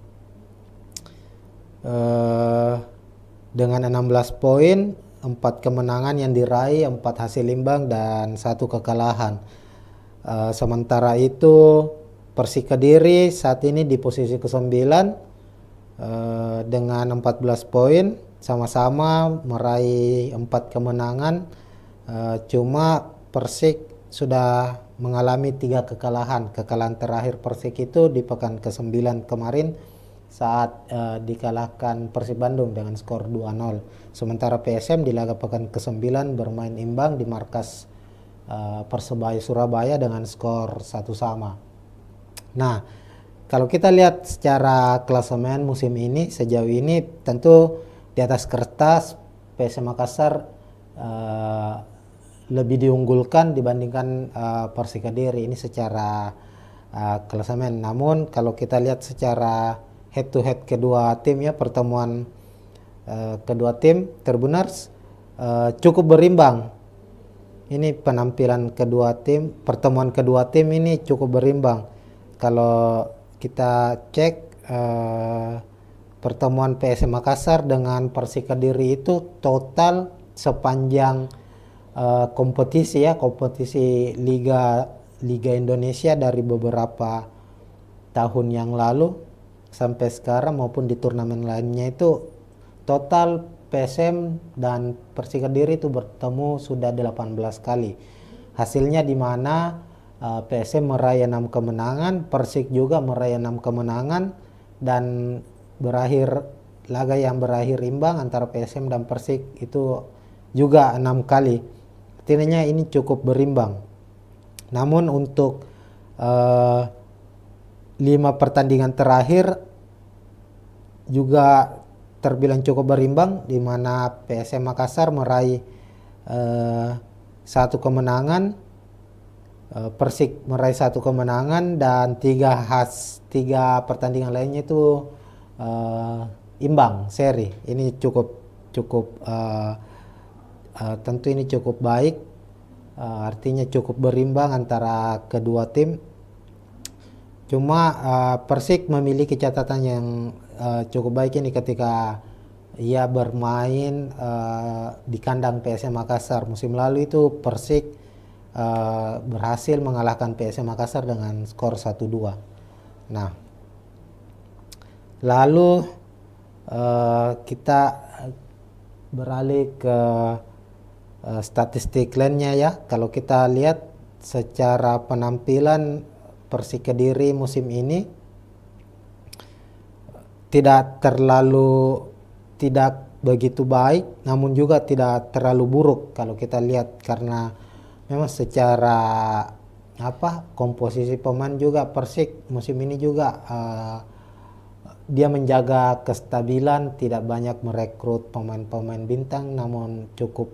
16 poin, 4 kemenangan yang diraih, 4 hasil imbang dan 1 kekalahan. Sementara itu Persik Kediri saat ini di posisi ke-9 dengan 14 poin, sama-sama meraih 4 kemenangan. Cuma Persik sudah mengalami 3 kekalahan. Kekalahan terakhir Persik itu di pekan ke-9 kemarin saat dikalahkan Persib Bandung dengan skor 2-0. Sementara PSM di laga pekan ke-9 bermain imbang di markas Persebaya Surabaya dengan skor 1-1. Nah, kalau kita lihat secara klasemen musim ini, sejauh ini tentu di atas kertas PSM Makassar lebih diunggulkan dibandingkan Persik Kediri ini secara klasemen. Namun kalau kita lihat secara head to head kedua tim ya, pertemuan kedua tim Tribuners cukup berimbang. Ini penampilan kedua tim, pertemuan kedua tim ini cukup berimbang. Kalau kita cek pertemuan PSM Makassar dengan Persik Kediri itu total sepanjang kompetisi ya, kompetisi Liga Indonesia dari beberapa tahun yang lalu sampai sekarang maupun di turnamen lainnya itu total PSM dan Persik Kediri itu bertemu sudah 18 kali. Hasilnya di mana PSM meraih 6 kemenangan, Persik juga meraih 6 kemenangan, dan laga yang berakhir imbang antara PSM dan Persik itu juga 6 kali. Artinya ini cukup berimbang. Namun untuk 5 pertandingan terakhir juga terbilang cukup berimbang, di mana PSM Makassar meraih 1 kemenangan, Persik meraih 1 kemenangan, dan 3 pertandingan lainnya itu imbang seri. Ini cukup tentu ini cukup baik, artinya cukup berimbang antara kedua tim. Cuma Persik memiliki catatan yang cukup baik ini ketika ia bermain di kandang PSM Makassar. Musim lalu itu Persik berhasil mengalahkan PSM Makassar dengan skor 1-2. Nah, lalu kita beralih ke statistik lainnya ya. Kalau kita lihat secara penampilan Persik Kediri musim ini tidak begitu baik, namun juga tidak terlalu buruk kalau kita lihat, karena memang secara komposisi pemain juga Persik musim ini juga dia menjaga kestabilan, tidak banyak merekrut pemain-pemain bintang, namun cukup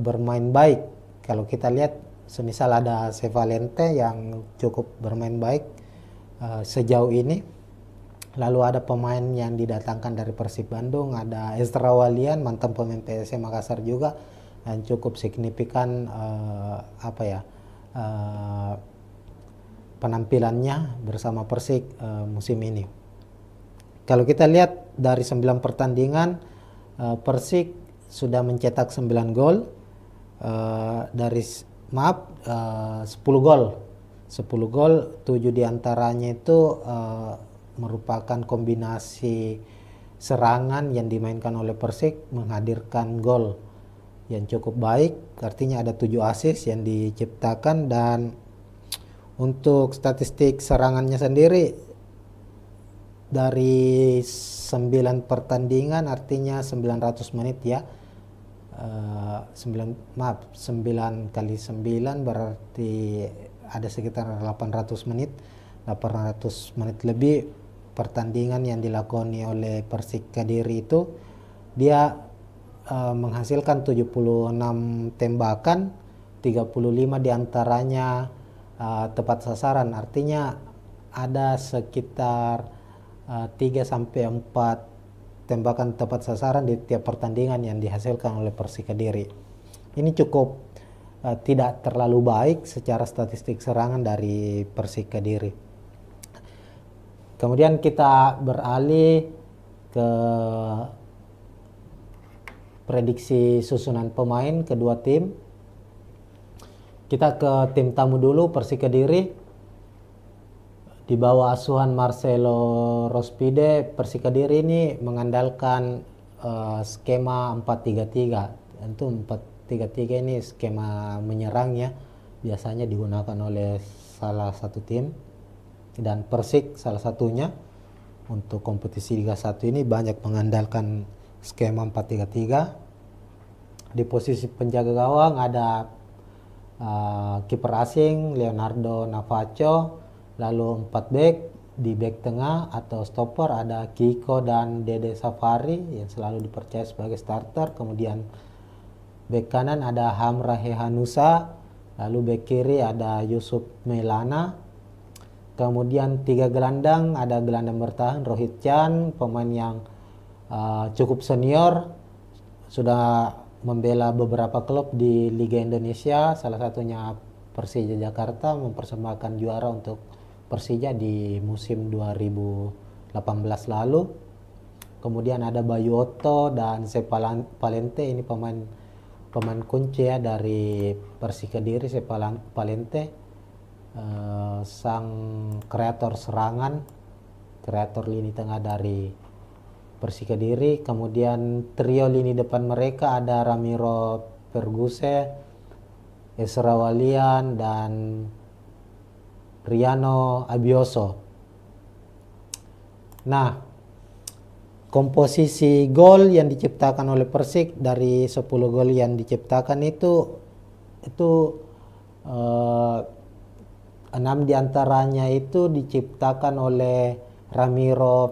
bermain baik. Kalau kita lihat semisal ada Sevalente yang cukup bermain baik sejauh ini. Lalu ada pemain yang didatangkan dari Persib Bandung, ada Ezra Walian, mantan pemain PSM Makassar juga, yang cukup signifikan penampilannya bersama Persik musim ini. Kalau kita lihat dari 9 pertandingan, Persik sudah mencetak 9 gol, 10 gol. 10 gol, 7 diantaranya itu merupakan kombinasi serangan yang dimainkan oleh Persik menghadirkan gol yang cukup baik, artinya ada 7 assist yang diciptakan. Dan untuk statistik serangannya sendiri dari 9 pertandingan, artinya 900 menit ya, 9 kali 9 berarti ada sekitar 800 menit lebih pertandingan yang dilakoni oleh Persik Kediri itu. Dia menghasilkan 76 tembakan, 35 diantaranya tepat sasaran, artinya ada sekitar 3-4 tembakan tepat sasaran di tiap pertandingan yang dihasilkan oleh Persik Kediri. Ini cukup tidak terlalu baik secara statistik serangan dari Persik Kediri. Kemudian kita beralih ke prediksi susunan pemain kedua tim. Kita ke tim tamu dulu, Persik Kediri. Di bawah asuhan Marcelo Rospide, Persik Kediri ini mengandalkan skema 4-3-3. Tentu 4-3-3 ini skema menyerang ya, biasanya digunakan oleh salah satu tim, dan Persik salah satunya. Untuk kompetisi Liga 1 ini banyak mengandalkan skema 4-3-3. Di posisi penjaga gawang ada kiper asing Leonardo Navacho, lalu 4 back di back tengah atau stopper ada Kiko dan Dede Safari yang selalu dipercaya sebagai starter. Kemudian back kanan ada Hamra Hehanusa, lalu back kiri ada Yusuf Mailana. Kemudian 3 gelandang, ada gelandang bertahan Rohit Chan, pemain yang cukup senior, sudah membela beberapa klub di Liga Indonesia, salah satunya Persija Jakarta, mempersembahkan juara untuk Persija di musim 2018 lalu. Kemudian ada Bayu Otto dan Sepa Palente, ini pemain kunci ya dari Persik Kediri. Sepa Palente sang kreator serangan, kreator lini tengah dari Persik Kediri. Kemudian trio lini depan mereka ada Ramiro Perguse, Esra Walian dan Riano Abioso. Nah, komposisi gol yang diciptakan oleh Persik dari 10 gol yang diciptakan itu 6 diantaranya itu diciptakan oleh Ramiro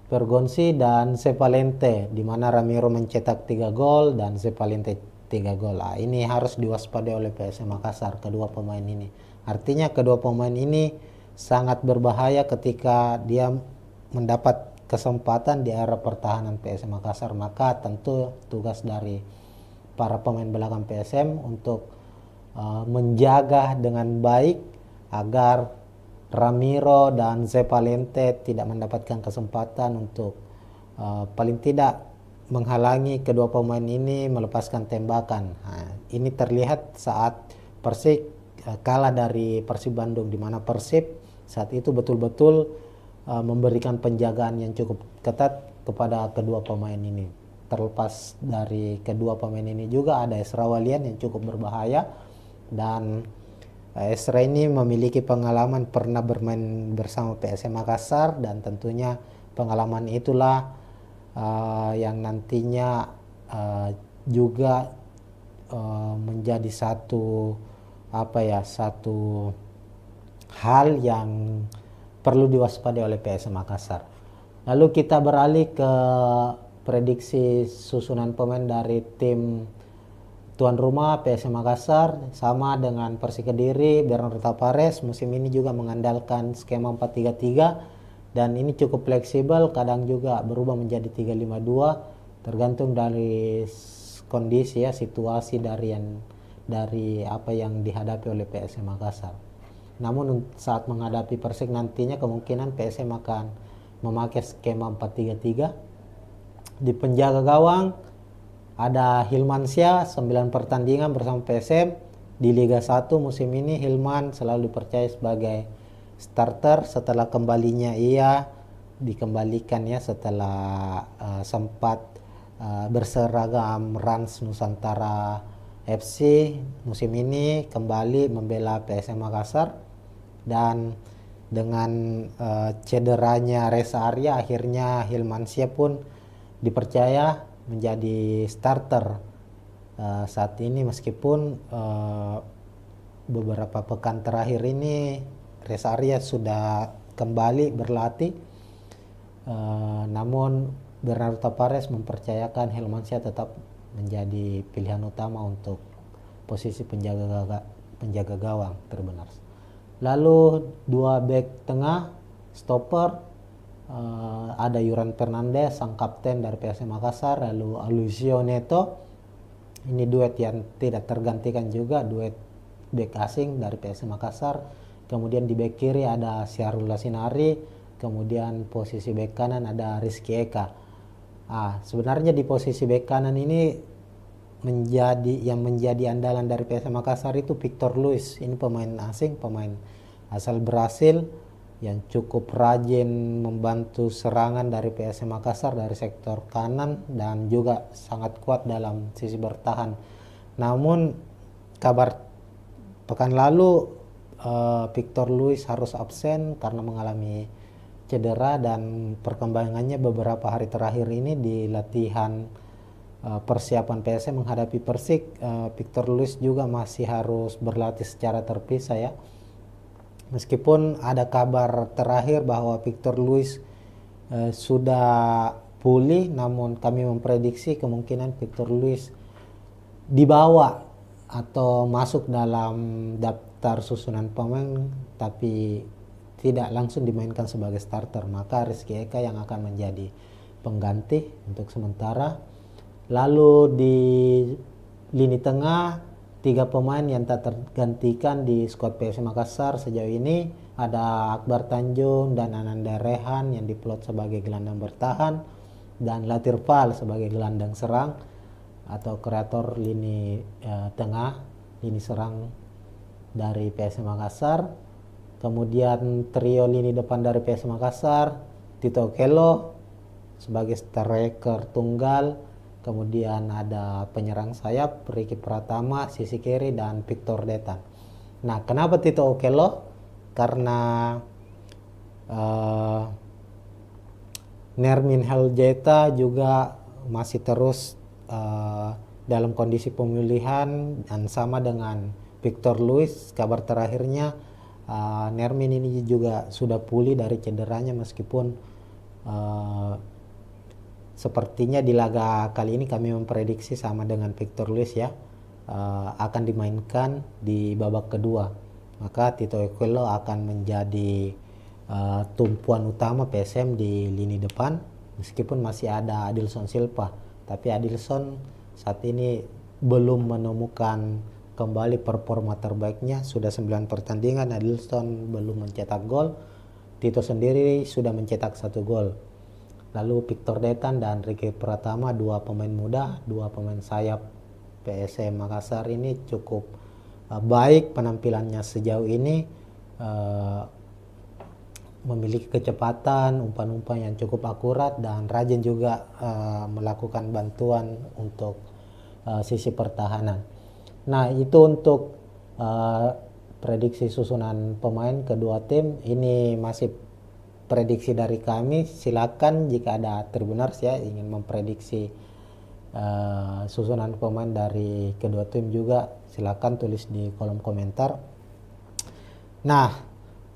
Pergonsi dan Sepalente, di mana Ramiro mencetak 3 gol dan Sepalente 3 gol. Ini harus diwaspadai oleh PSM Makassar, kedua pemain ini. Artinya kedua pemain ini sangat berbahaya ketika dia mendapat kesempatan di area pertahanan PSM Makassar. Maka tentu tugas dari para pemain belakang PSM untuk menjaga dengan baik agar Ramiro dan Sepalente tidak mendapatkan kesempatan untuk paling tidak menghalangi kedua pemain ini melepaskan tembakan. Ini terlihat saat Persik kalah dari Persib Bandung, di mana Persib saat itu betul-betul memberikan penjagaan yang cukup ketat kepada kedua pemain ini. Terlepas dari kedua pemain ini juga ada Esra Walian yang cukup berbahaya, dan Esra ini memiliki pengalaman pernah bermain bersama PSM Makassar, dan tentunya pengalaman itulah yang nantinya juga menjadi satu hal yang perlu diwaspadai oleh PSM Makassar. Lalu kita beralih ke prediksi susunan pemain dari tim tuan rumah PSM Makassar. Sama dengan Persik Kediri, Bernardo Tapares musim ini juga mengandalkan skema 4-3-3, dan ini cukup fleksibel, kadang juga berubah menjadi 3-5-2 tergantung dari kondisi ya, situasi dari apa yang dihadapi oleh PSM Makassar. Namun saat menghadapi Persik nantinya kemungkinan PSM akan memakai skema 4-3-3. Di penjaga gawang ada Hilman Syah, 9 pertandingan bersama PSM di Liga 1 musim ini. Hilman selalu dipercaya sebagai starter setelah kembalinya ia dikembalikan ya setelah sempat berseragam Rans Nusantara FC. Musim ini kembali membela PSM Makassar, dan dengan cederanya Reza Arya akhirnya Hilmansyah pun dipercaya menjadi starter saat ini, meskipun beberapa pekan terakhir ini Reza Arya sudah kembali berlatih, namun Bernardo Tapares mempercayakan Hilmansyah tetap menjadi pilihan utama untuk posisi penjaga gawang terbenar. Lalu 2 back tengah stopper, ada Yuran Fernandez sang kapten dari PSM Makassar, lalu Alucio Neto, ini duet yang tidak tergantikan juga, duet back asing dari PSM Makassar. Kemudian di back kiri ada Syahrul Lasinari, kemudian posisi back kanan ada Rizky Eka. Sebenarnya di posisi back kanan ini menjadi andalan dari PSM Makassar itu Victor Luis. Ini pemain asing, pemain asal Brasil yang cukup rajin membantu serangan dari PSM Makassar dari sektor kanan, dan juga sangat kuat dalam sisi bertahan. Namun kabar pekan lalu Victor Luis harus absen karena mengalami cedera, dan perkembangannya beberapa hari terakhir ini di latihan persiapan PSM menghadapi Persik, Victor Luis juga masih harus berlatih secara terpisah ya. Meskipun ada kabar terakhir bahwa Victor Luis sudah pulih, namun kami memprediksi kemungkinan Victor Luis dibawa atau masuk dalam daftar susunan pemain tapi tidak langsung dimainkan sebagai starter, maka Rizky Eka yang akan menjadi pengganti untuk sementara. Lalu di lini tengah 3 pemain yang tak tergantikan di skuad PSM Makassar sejauh ini ada Akbar Tanjung dan Ananda Rehan yang diplot sebagai gelandang bertahan, dan Latir Fal sebagai gelandang serang atau kreator lini tengah, lini serang dari PSM Makassar. Kemudian trio lini depan dari PSM Makassar, Tito Okello sebagai striker tunggal. Kemudian ada penyerang sayap Ricky Pratama, sisi kiri, dan Victor Detan. Nah, kenapa Tito Okello? Karena Nermin Heljeta juga masih terus dalam kondisi pemulihan, dan sama dengan Victor Luis, kabar terakhirnya Nermin ini juga sudah pulih dari cederanya, meskipun sepertinya di laga kali ini kami memprediksi sama dengan Victor Luis ya, akan dimainkan di babak kedua. Maka Tito Okello akan menjadi tumpuan utama PSM di lini depan, meskipun masih ada Adilson Silva. Tapi Adilson saat ini belum menemukan kembali performa terbaiknya. Sudah 9 pertandingan Adilson belum mencetak gol. Tito sendiri sudah mencetak 1 gol. Lalu Victor Detan dan Ricky Pratama, 2 pemain muda, 2 pemain sayap PSM Makassar ini cukup baik penampilannya sejauh ini, memiliki kecepatan, umpan-umpan yang cukup akurat, dan rajin juga melakukan bantuan untuk sisi pertahanan. Nah, itu untuk prediksi susunan pemain kedua tim. Ini masih prediksi dari kami. Silakan jika ada Tribuners ya ingin memprediksi susunan pemain dari kedua tim juga, silakan tulis di kolom komentar. Nah,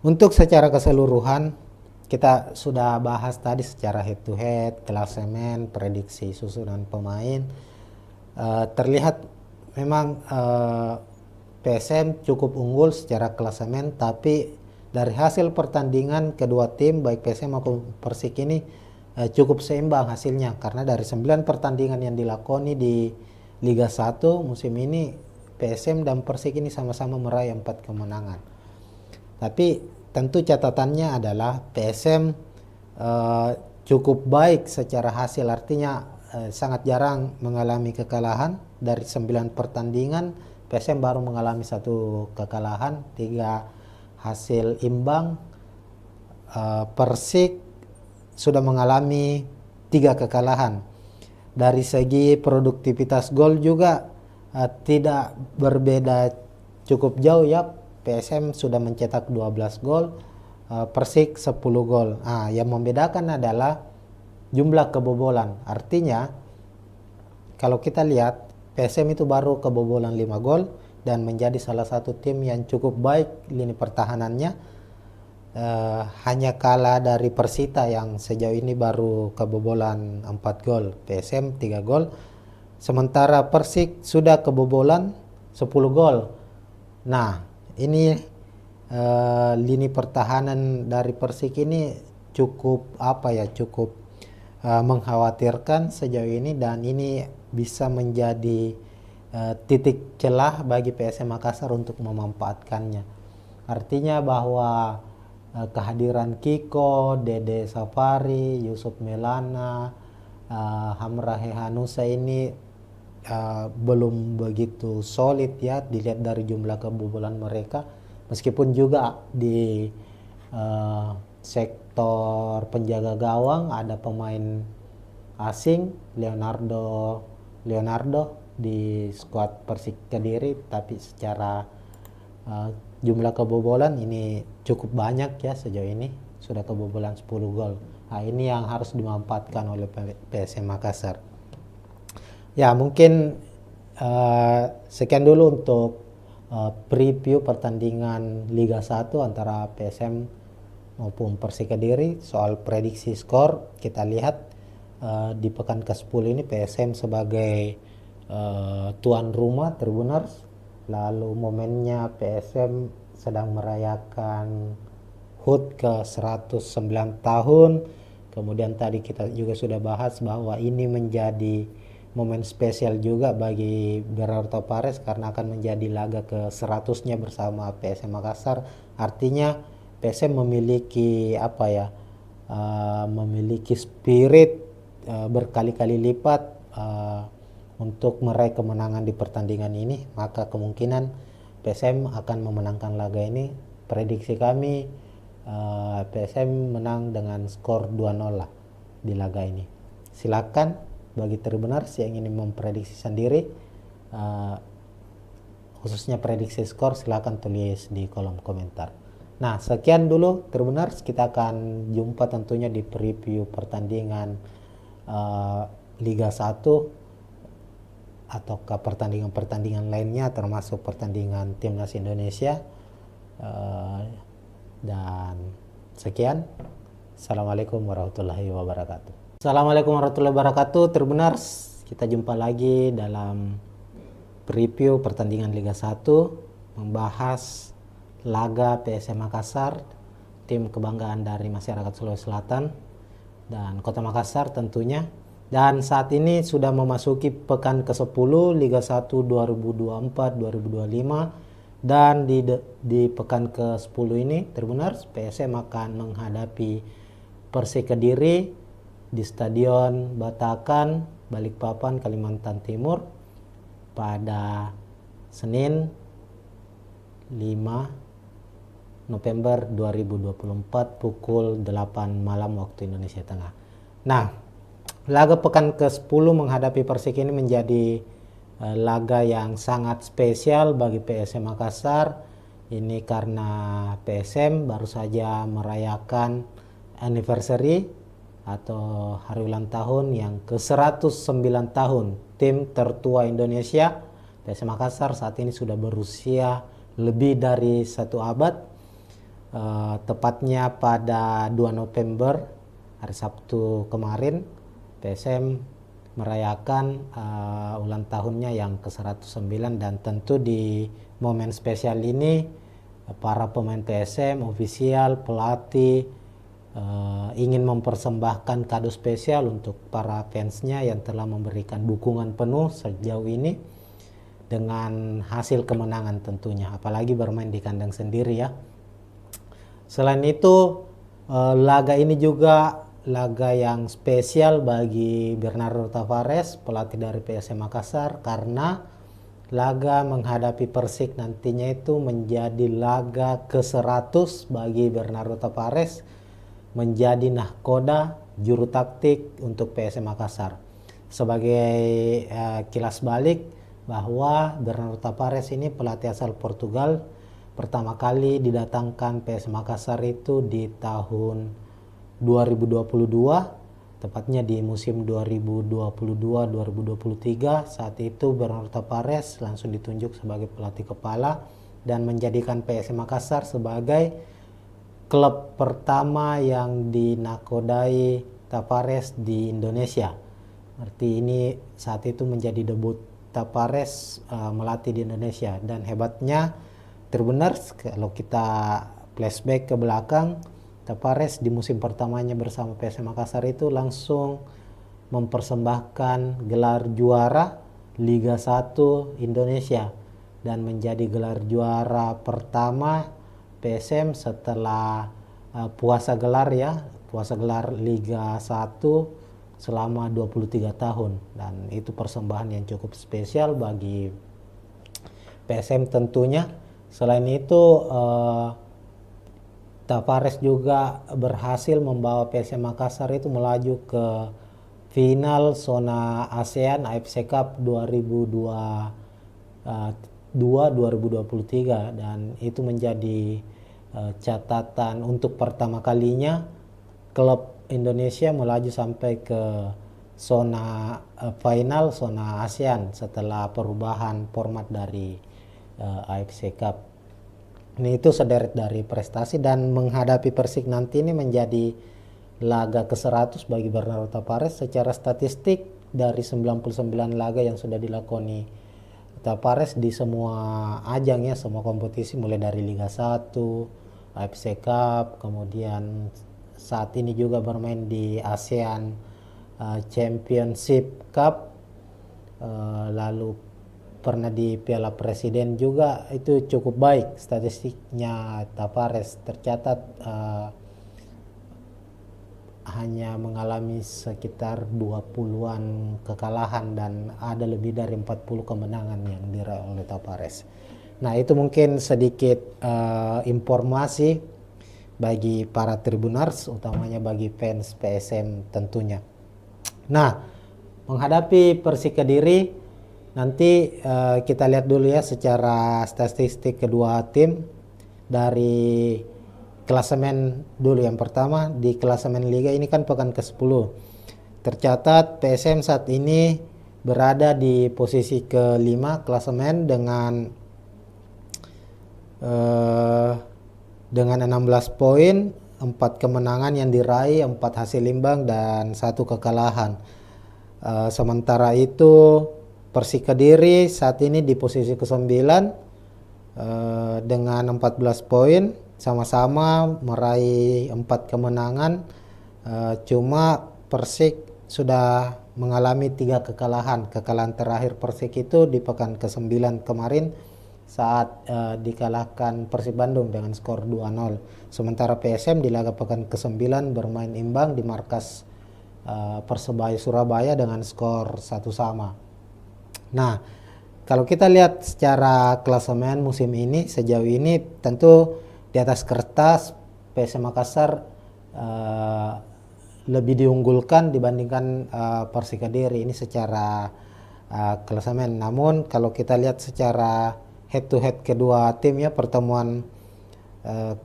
untuk secara keseluruhan kita sudah bahas tadi secara head to head, klasemen, prediksi susunan pemain. Terlihat memang PSM cukup unggul secara klasemen, tapi dari hasil pertandingan kedua tim baik PSM maupun Persik ini cukup seimbang hasilnya, karena dari 9 pertandingan yang dilakoni di Liga 1 musim ini, PSM dan Persik ini sama-sama meraih 4 kemenangan. Tapi tentu catatannya adalah PSM cukup baik secara hasil, artinya sangat jarang mengalami kekalahan. Dari 9 pertandingan PSM baru mengalami 1 kekalahan, 3 hasil imbang. Persik sudah mengalami 3 kekalahan. Dari segi produktivitas gol juga tidak berbeda cukup jauh ya. PSM sudah mencetak 12 gol, Persik 10 gol. Yang membedakan adalah jumlah kebobolan. Artinya kalau kita lihat PSM itu baru kebobolan 5 gol dan menjadi salah satu tim yang cukup baik lini pertahanannya. Hanya kalah dari Persita yang sejauh ini baru kebobolan 4 gol, PSM 3 gol. Sementara Persik sudah kebobolan 10 gol. Nah, ini lini pertahanan dari Persik ini cukup cukup mengkhawatirkan sejauh ini, dan ini bisa menjadi titik celah bagi PSM Makassar untuk memanfaatkannya. Artinya bahwa kehadiran Kiko, Dede Safari, Yusuf Melana, Hamrahe Hanusa ini belum begitu solid ya dilihat dari jumlah kebobolan mereka, meskipun juga di sektor penjaga gawang ada pemain asing Leonardo di skuad Persik Kediri, tapi secara jumlah kebobolan ini cukup banyak ya, sejauh ini sudah kebobolan 10 gol. Nah, ini yang harus dimanfaatkan oleh PSM Makassar. Ya, mungkin sekian dulu untuk preview pertandingan Liga 1 antara PSM maupun Persik Kediri. Soal prediksi skor kita lihat di pekan ke-10 ini PSM sebagai tuan rumah Tribuners, lalu momennya PSM sedang merayakan HUT ke 109 tahun. Kemudian tadi kita juga sudah bahas bahwa ini menjadi momen spesial juga bagi Bernardo Tavares karena akan menjadi laga ke 100-nya bersama PSM Makassar. Artinya PSM memiliki memiliki spirit berkali-kali lipat untuk meraih kemenangan di pertandingan ini, maka kemungkinan PSM akan memenangkan laga ini. Prediksi kami PSM menang dengan skor 2-0 lah di laga ini. Silakan bagi Tribuners yang ingin memprediksi sendiri, khususnya prediksi skor, silakan tulis di kolom komentar. Nah, sekian dulu Tribuners, kita akan jumpa tentunya di preview pertandingan Liga 1 ataukah pertandingan-pertandingan lainnya termasuk pertandingan Timnas Indonesia. Dan sekian. Assalamualaikum warahmatullahi wabarakatuh. Assalamualaikum warahmatullahi wabarakatuh Tribuners. Kita jumpa lagi dalam preview pertandingan Liga 1, membahas laga PSM Makassar, tim kebanggaan dari masyarakat Sulawesi Selatan dan Kota Makassar tentunya. Dan saat ini sudah memasuki pekan ke-10 Liga 1 2024-2025, dan di pekan ke-10 ini Tribuners, PSM akan menghadapi Persik Kediri di Stadion Batakan, Balikpapan, Kalimantan Timur pada Senin 5 November 2024 pukul 8 malam waktu Indonesia Tengah. Nah, laga pekan ke-10 menghadapi Persik ini menjadi laga yang sangat spesial bagi PSM Makassar. Ini karena PSM baru saja merayakan anniversary atau hari ulang tahun yang ke-109 tahun tim tertua Indonesia. PSM Makassar saat ini sudah berusia lebih dari 1 abad. Tepatnya pada 2 November hari Sabtu kemarin PSM merayakan ulang tahunnya yang ke-109, dan tentu di momen spesial ini para pemain PSM, ofisial, pelatih ingin mempersembahkan kado spesial untuk para fansnya yang telah memberikan dukungan penuh sejauh ini dengan hasil kemenangan tentunya, apalagi bermain di kandang sendiri ya. Selain itu, laga ini juga laga yang spesial bagi Bernardo Tavares, pelatih dari PSM Makassar, karena laga menghadapi Persik nantinya itu menjadi laga ke-100 bagi Bernardo Tavares, menjadi nahkoda juru taktik untuk PSM Makassar. Sebagai kilas balik bahwa Bernardo Tavares ini pelatih asal Portugal, pertama kali didatangkan PSM Makassar itu di tahun 2022, tepatnya di musim 2022-2023. Saat itu Bernardo Tavares langsung ditunjuk sebagai pelatih kepala dan menjadikan PSM Makassar sebagai klub pertama yang dinakodai Tavares di Indonesia. Berarti ini saat itu menjadi debut Tavares melatih di Indonesia. Dan hebatnya Tribuners, kalau kita flashback ke belakang, Tavares di musim pertamanya bersama PSM Makassar itu langsung mempersembahkan gelar juara Liga 1 Indonesia dan menjadi gelar juara pertama PSM setelah puasa gelar Liga 1 selama 23 tahun, dan itu persembahan yang cukup spesial bagi PSM tentunya. Selain itu Tavares juga berhasil membawa PSM Makassar itu melaju ke final zona ASEAN AFC Cup 2023, dan itu menjadi catatan untuk pertama kalinya klub Indonesia melaju sampai ke zona final zona ASEAN setelah perubahan format dari AFC Cup. Ini itu sederet dari prestasi, dan menghadapi Persik nanti ini menjadi laga ke-100 bagi Bernardo Tavares. Secara statistik dari 99 laga yang sudah dilakoni Tavares di semua ajang ya, semua kompetisi mulai dari Liga 1, AFC Cup, kemudian saat ini juga bermain di ASEAN Championship Cup, lalu pernah di Piala Presiden juga. Itu cukup baik statistiknya Tavares. Tercatat hanya mengalami sekitar 20-an kekalahan dan ada lebih dari 40 kemenangan yang diraih oleh Tavares. Nah, itu mungkin sedikit informasi bagi para Tribuners, utamanya bagi fans PSM tentunya. Nah, menghadapi Persik Kediri nanti kita lihat dulu ya secara statistik kedua tim. Dari klasemen dulu, yang pertama di klasemen Liga ini kan pekan ke-10. Tercatat PSM saat ini berada di posisi ke-5 klasemen dengan 16 poin, 4 kemenangan yang diraih, 4 hasil imbang dan 1 kekalahan. Sementara itu Persik Kediri saat ini di posisi ke-9 dengan 14 poin, sama-sama meraih 4 kemenangan. Cuma Persik sudah mengalami 3 kekalahan. Kekalahan terakhir Persik itu di pekan ke-9 kemarin saat dikalahkan Persib Bandung dengan skor 2-0. Sementara PSM di laga pekan ke-9 bermain imbang di markas Persebaya Surabaya dengan skor 1-1. Nah, kalau kita lihat secara klasemen musim ini, sejauh ini tentu di atas kertas PSM Makassar lebih diunggulkan dibandingkan Persik Kediri ini secara klasemen. Namun kalau kita lihat secara head to head kedua tim ya, pertemuan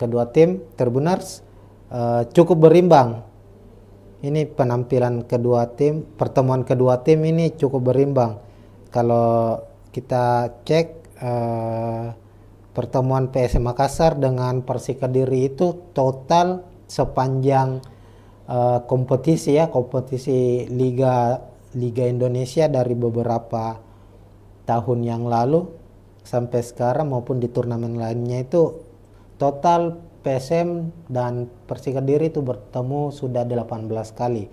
kedua tim Tribuners cukup berimbang. Ini penampilan kedua tim, pertemuan kedua tim ini cukup berimbang. Kalau kita cek pertemuan PSM Makassar dengan Persik Kediri itu total sepanjang kompetisi ya, kompetisi Liga Indonesia dari beberapa tahun yang lalu sampai sekarang maupun di turnamen lainnya, itu total PSM dan Persik Kediri itu bertemu sudah 18 kali.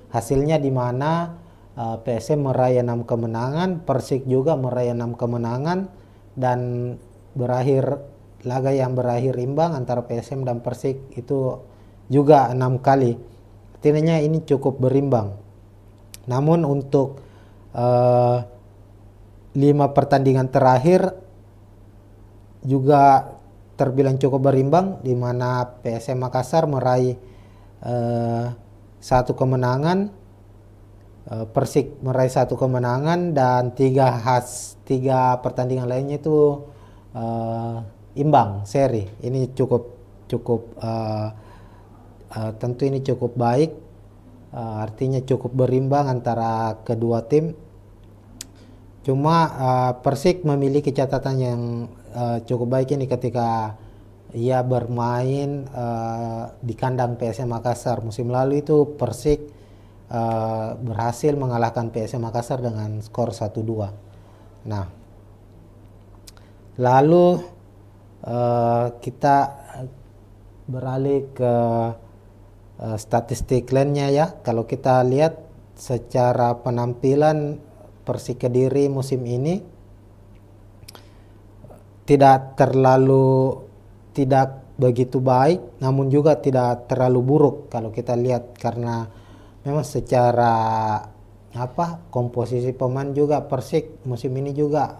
Hasilnya di mana PSM meraih 6 kemenangan, Persik juga meraih 6 kemenangan, dan berakhir laga yang berakhir imbang antara PSM dan Persik itu juga 6 kali. Artinya ini cukup berimbang. Namun untuk 5 pertandingan terakhir juga terbilang cukup berimbang, di mana PSM Makassar meraih 1 kemenangan, Persik meraih 1 kemenangan, dan 3 pertandingan lainnya itu imbang seri. Ini cukup tentu ini cukup baik, artinya cukup berimbang antara kedua tim. Cuma Persik memiliki catatan yang cukup baik ini ketika ia bermain di kandang PSM Makassar. Musim lalu itu Persik berhasil mengalahkan PSM Makassar dengan skor 1-2. Nah, lalu kita beralih ke statistik lainnya ya. Kalau kita lihat secara penampilan Persik Kediri musim ini tidak begitu baik, namun juga tidak terlalu buruk kalau kita lihat, karena memang secara komposisi pemain juga Persik musim ini juga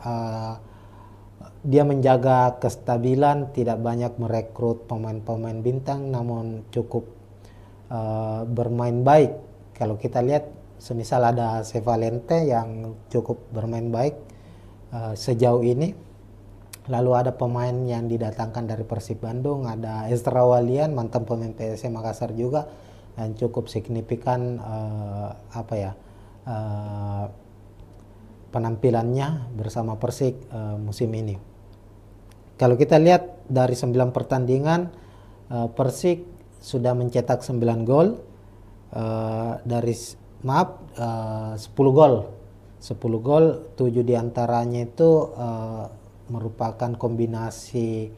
dia menjaga kestabilan, tidak banyak merekrut pemain-pemain bintang, namun cukup bermain baik. Kalau kita lihat semisal ada Sevalente yang cukup bermain baik sejauh ini, lalu ada pemain yang didatangkan dari Persib Bandung, ada Ezra Walian mantan pemain PSM Makassar juga yang cukup signifikan penampilannya bersama Persik musim ini. kalau kita lihat dari 9 pertandingan, Persik sudah mencetak 9 gol, dari 10 gol. 10 gol, 7 diantaranya itu merupakan kombinasi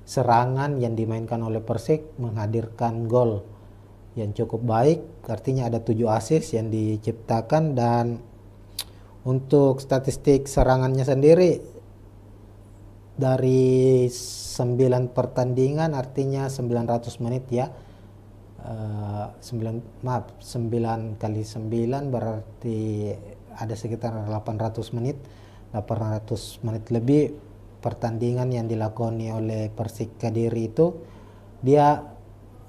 serangan yang dimainkan oleh Persik menghadirkan gol yang cukup baik, artinya ada 7 assist yang diciptakan. Dan untuk statistik serangannya sendiri dari 9 pertandingan, artinya 900 menit ya, 9 kali 9 berarti ada sekitar 800 menit lebih pertandingan yang dilakoni oleh Persik Kediri itu. Dia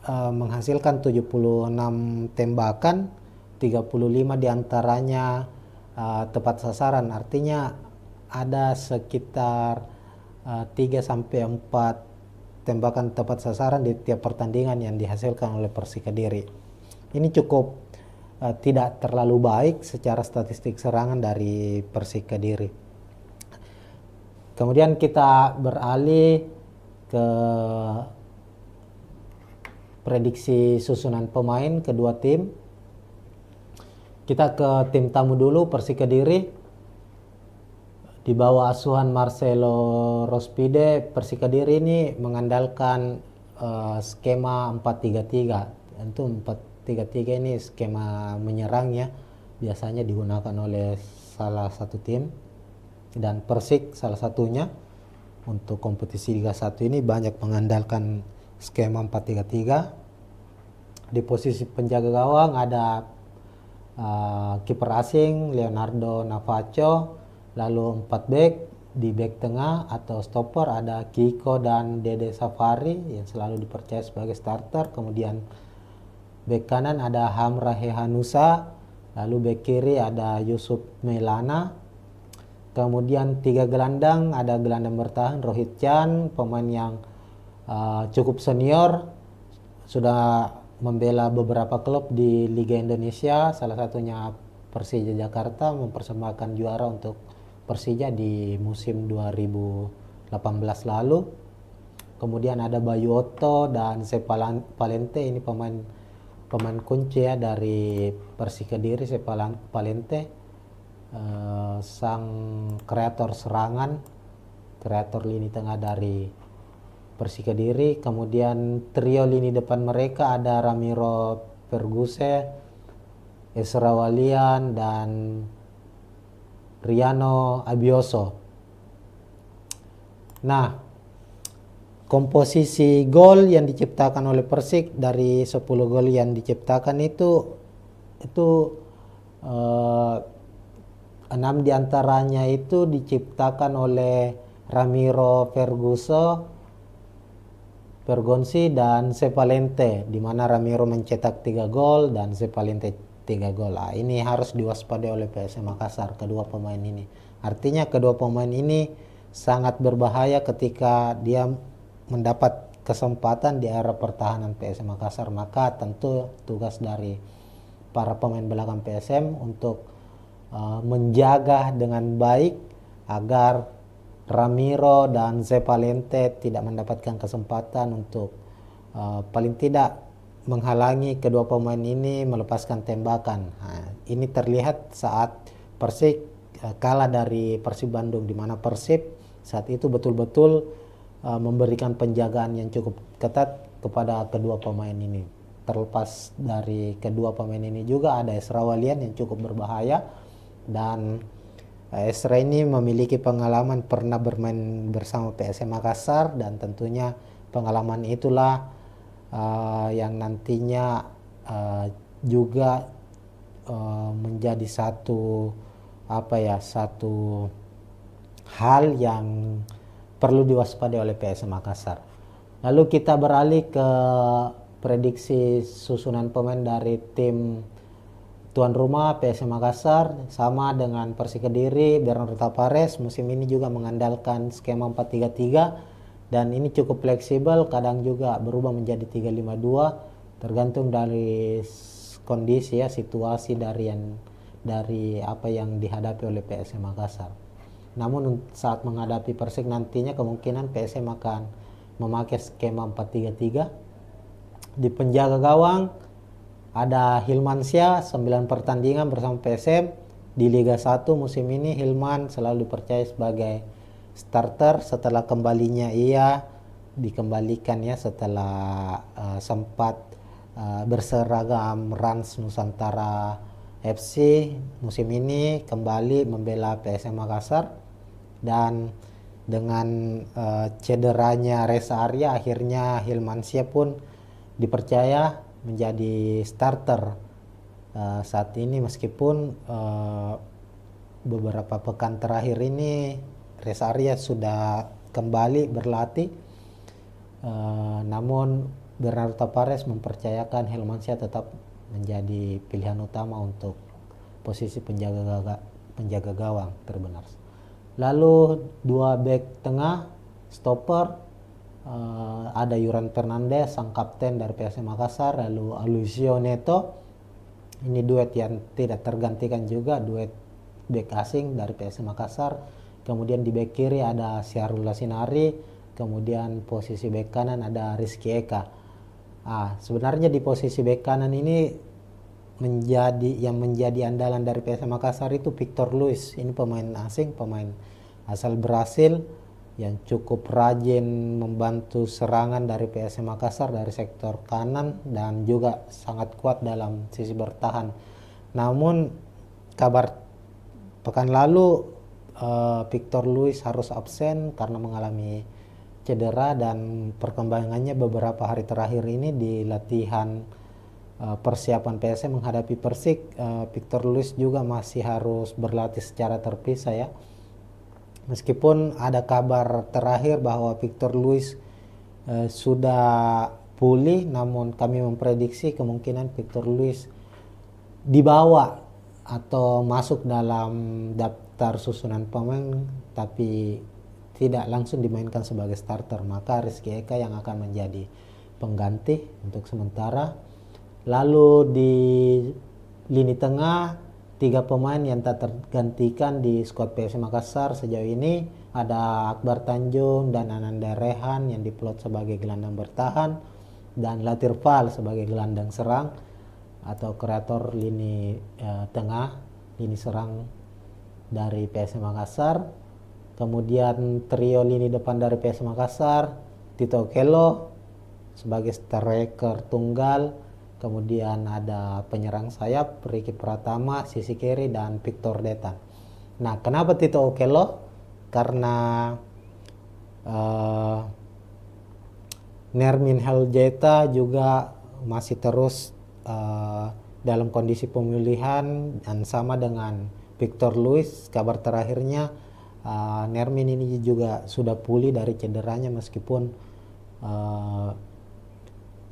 menghasilkan 76 tembakan, 35 diantaranya tepat sasaran, artinya ada sekitar 3-4 tembakan tepat sasaran di tiap pertandingan yang dihasilkan oleh Persik Kediri. Ini cukup tidak terlalu baik secara statistik serangan dari Persik Kediri. Kemudian kita beralih ke prediksi susunan pemain kedua tim. Kita ke tim tamu dulu, Persik Kediri. Di bawah asuhan Marcelo Rospide, Persik Kediri ini mengandalkan skema 4-3-3. Tentu 4-3-3 ini skema menyerang ya, biasanya digunakan oleh salah satu tim, dan Persik salah satunya. Untuk kompetisi Liga 1 ini banyak mengandalkan skema 4-3-3. Di posisi penjaga gawang ada kiper asing Leonardo Navacho. Lalu 4 back, di back tengah atau stopper ada Kiko dan Dede Safari yang selalu dipercaya sebagai starter. Kemudian back kanan ada Hamra Hehanusa, lalu back kiri ada Yusuf Melana. Kemudian 3 gelandang, ada gelandang bertahan Rohit Chan, pemain yang cukup senior, sudah membela beberapa klub di Liga Indonesia, salah satunya Persija Jakarta, mempersembahkan juara untuk Persija di musim 2018 lalu. Kemudian ada Bayu Otto dan Palente, ini pemain kunci ya dari Persik Kediri. Palente sang kreator serangan, kreator lini tengah dari Persik Kediri. Kemudian trio lini depan mereka ada Ramiro Perguse, Esra Walian dan Riano Abioso. Nah, komposisi gol yang diciptakan oleh Persik, dari 10 gol yang diciptakan itu 6 diantaranya itu diciptakan oleh Ramiro Pergonsi dan Sepalente, di mana Ramiro mencetak 3 gol dan Sepalente 3 gol. Ini harus diwaspadai oleh PSM Makassar, kedua pemain ini. Artinya kedua pemain ini sangat berbahaya ketika dia mendapat kesempatan di area pertahanan PSM Makassar. Maka tentu tugas dari para pemain belakang PSM untuk menjaga dengan baik agar Ramiro dan Sepalente tidak mendapatkan kesempatan untuk paling tidak menghalangi kedua pemain ini melepaskan tembakan. Ini terlihat saat Persik kalah dari Persib Bandung, di mana Persib saat itu betul-betul memberikan penjagaan yang cukup ketat kepada kedua pemain ini. Terlepas dari kedua pemain ini juga ada Esra Walian yang cukup berbahaya, dan Esra ini memiliki pengalaman pernah bermain bersama PSM Makassar, dan tentunya pengalaman itulah yang nantinya juga menjadi satu hal yang perlu diwaspadai oleh PSM Makassar. Lalu kita beralih ke prediksi susunan pemain dari tim tuan rumah PSM Makassar. Sama dengan Persik Kediri, Bernardo Tapares musim ini juga mengandalkan skema 4-3-3. Dan ini cukup fleksibel, kadang juga berubah menjadi 3-5-2, tergantung dari kondisi ya, situasi dari apa yang dihadapi oleh PSM Makassar. Namun saat menghadapi Persik nantinya kemungkinan PSM akan memakai skema 4-3-3. Di penjaga gawang ada Hilmansyah, 9 pertandingan bersama PSM. Di Liga 1 musim ini Hilman selalu dipercaya sebagai starter. Setelah kembalinya ia dikembalikan ya setelah sempat berseragam Rans Nusantara FC, musim ini kembali membela PSM Makassar. Dan dengan cederanya Reza Arya, akhirnya Hilmansyah pun dipercaya menjadi starter saat ini, meskipun beberapa pekan terakhir ini Reza Arya sudah kembali berlatih, namun Bernardo Tavares mempercayakan Hilmansyah tetap menjadi pilihan utama untuk posisi penjaga gawang terbenar. Lalu 2 back tengah stopper, ada Yuran Fernandez, sang kapten dari PSM Makassar, lalu Alucio Neto. Ini duet yang tidak tergantikan juga, duet back asing dari PSM Makassar. Kemudian di back kiri ada Syahrul Lasinari, kemudian posisi back kanan ada Rizky Eka. Sebenarnya di posisi back kanan ini menjadi andalan dari PSM Makassar itu Victor Luis. Ini pemain asing, pemain asal Brasil yang cukup rajin membantu serangan dari PSM Makassar dari sektor kanan dan juga sangat kuat dalam sisi bertahan. Namun kabar pekan lalu Victor Luis harus absen karena mengalami cedera, dan perkembangannya beberapa hari terakhir ini di latihan persiapan PSM menghadapi Persik, Victor Luis juga masih harus berlatih secara terpisah ya. Meskipun ada kabar terakhir bahwa Victor Luis sudah pulih, namun kami memprediksi kemungkinan Victor Luis dibawa atau masuk dalam daftar susunan pemain tapi tidak langsung dimainkan sebagai starter. Maka Rizky Eka yang akan menjadi pengganti untuk sementara. Lalu di lini tengah 3 pemain yang tak tergantikan di skuad PSM Makassar sejauh ini ada Akbar Tanjung dan Ananda Rehan yang diplot sebagai gelandang bertahan, dan Latir Fal sebagai gelandang serang atau kreator lini tengah, lini serang dari PSM Makassar. Kemudian trio lini depan dari PSM Makassar, Tito Okello sebagai striker tunggal. Kemudian ada penyerang sayap Ricky Pratama, sisi kiri, dan Victor Detan. Nah, kenapa Tito Okello? Karena Nermin Heljeta juga masih terus dalam kondisi pemulihan, dan sama dengan Victor Luis, kabar terakhirnya Nermin ini juga sudah pulih dari cederanya, meskipun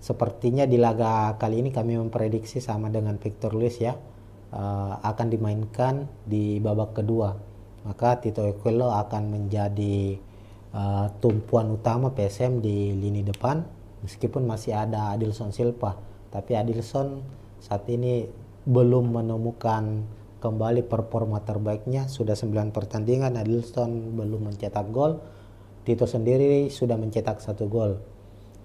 sepertinya di laga kali ini kami memprediksi sama dengan Victor Luis ya, akan dimainkan di babak kedua. Maka Tito Okello akan menjadi tumpuan utama PSM di lini depan, meskipun masih ada Adilson Silva. Tapi Adilson saat ini belum menemukan kembali performa terbaiknya. Sudah 9 pertandingan Adilson belum mencetak gol. Tito sendiri sudah mencetak 1 gol.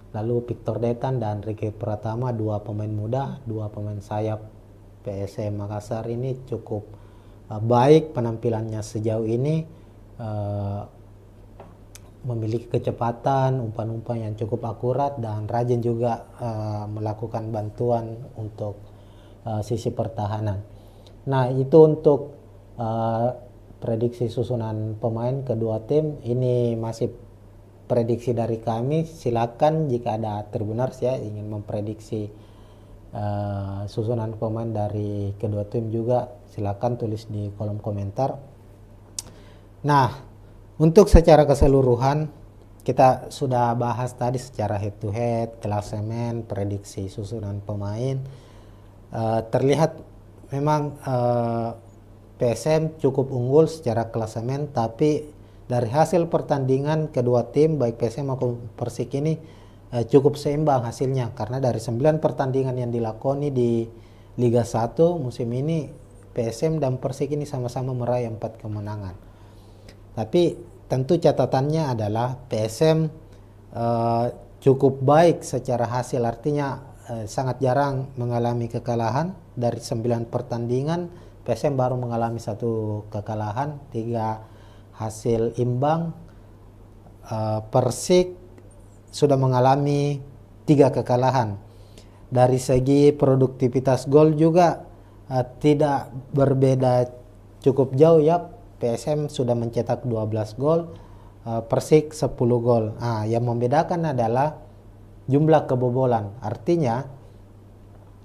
Lalu Victor Detan dan Ricky Pratama, 2 pemain muda, 2 pemain sayap PSM Makassar ini cukup baik penampilannya sejauh ini, memiliki kecepatan, umpan-umpan yang cukup akurat, dan rajin juga melakukan bantuan untuk sisi pertahanan. Nah, itu untuk prediksi susunan pemain kedua tim. Ini masih prediksi dari kami. Silakan jika ada Tribuners ya ingin memprediksi susunan pemain dari kedua tim juga, silakan tulis di kolom komentar. Nah, untuk secara keseluruhan kita sudah bahas tadi secara head to head, klasemen, prediksi susunan pemain. Terlihat memang PSM cukup unggul secara klasemen, tapi dari hasil pertandingan kedua tim baik PSM maupun Persik ini cukup seimbang hasilnya, karena dari 9 pertandingan yang dilakoni di Liga 1 musim ini PSM dan Persik ini sama-sama meraih 4 kemenangan. Tapi tentu catatannya adalah PSM cukup baik secara hasil, artinya sangat jarang mengalami kekalahan. Dari 9 pertandingan PSM baru mengalami 1 kekalahan, 3 hasil imbang. Persik sudah mengalami 3 kekalahan. Dari segi produktivitas gol juga tidak berbeda cukup jauh ya. PSM sudah mencetak 12 gol, Persik 10 gol. Yang membedakan adalah jumlah kebobolan. Artinya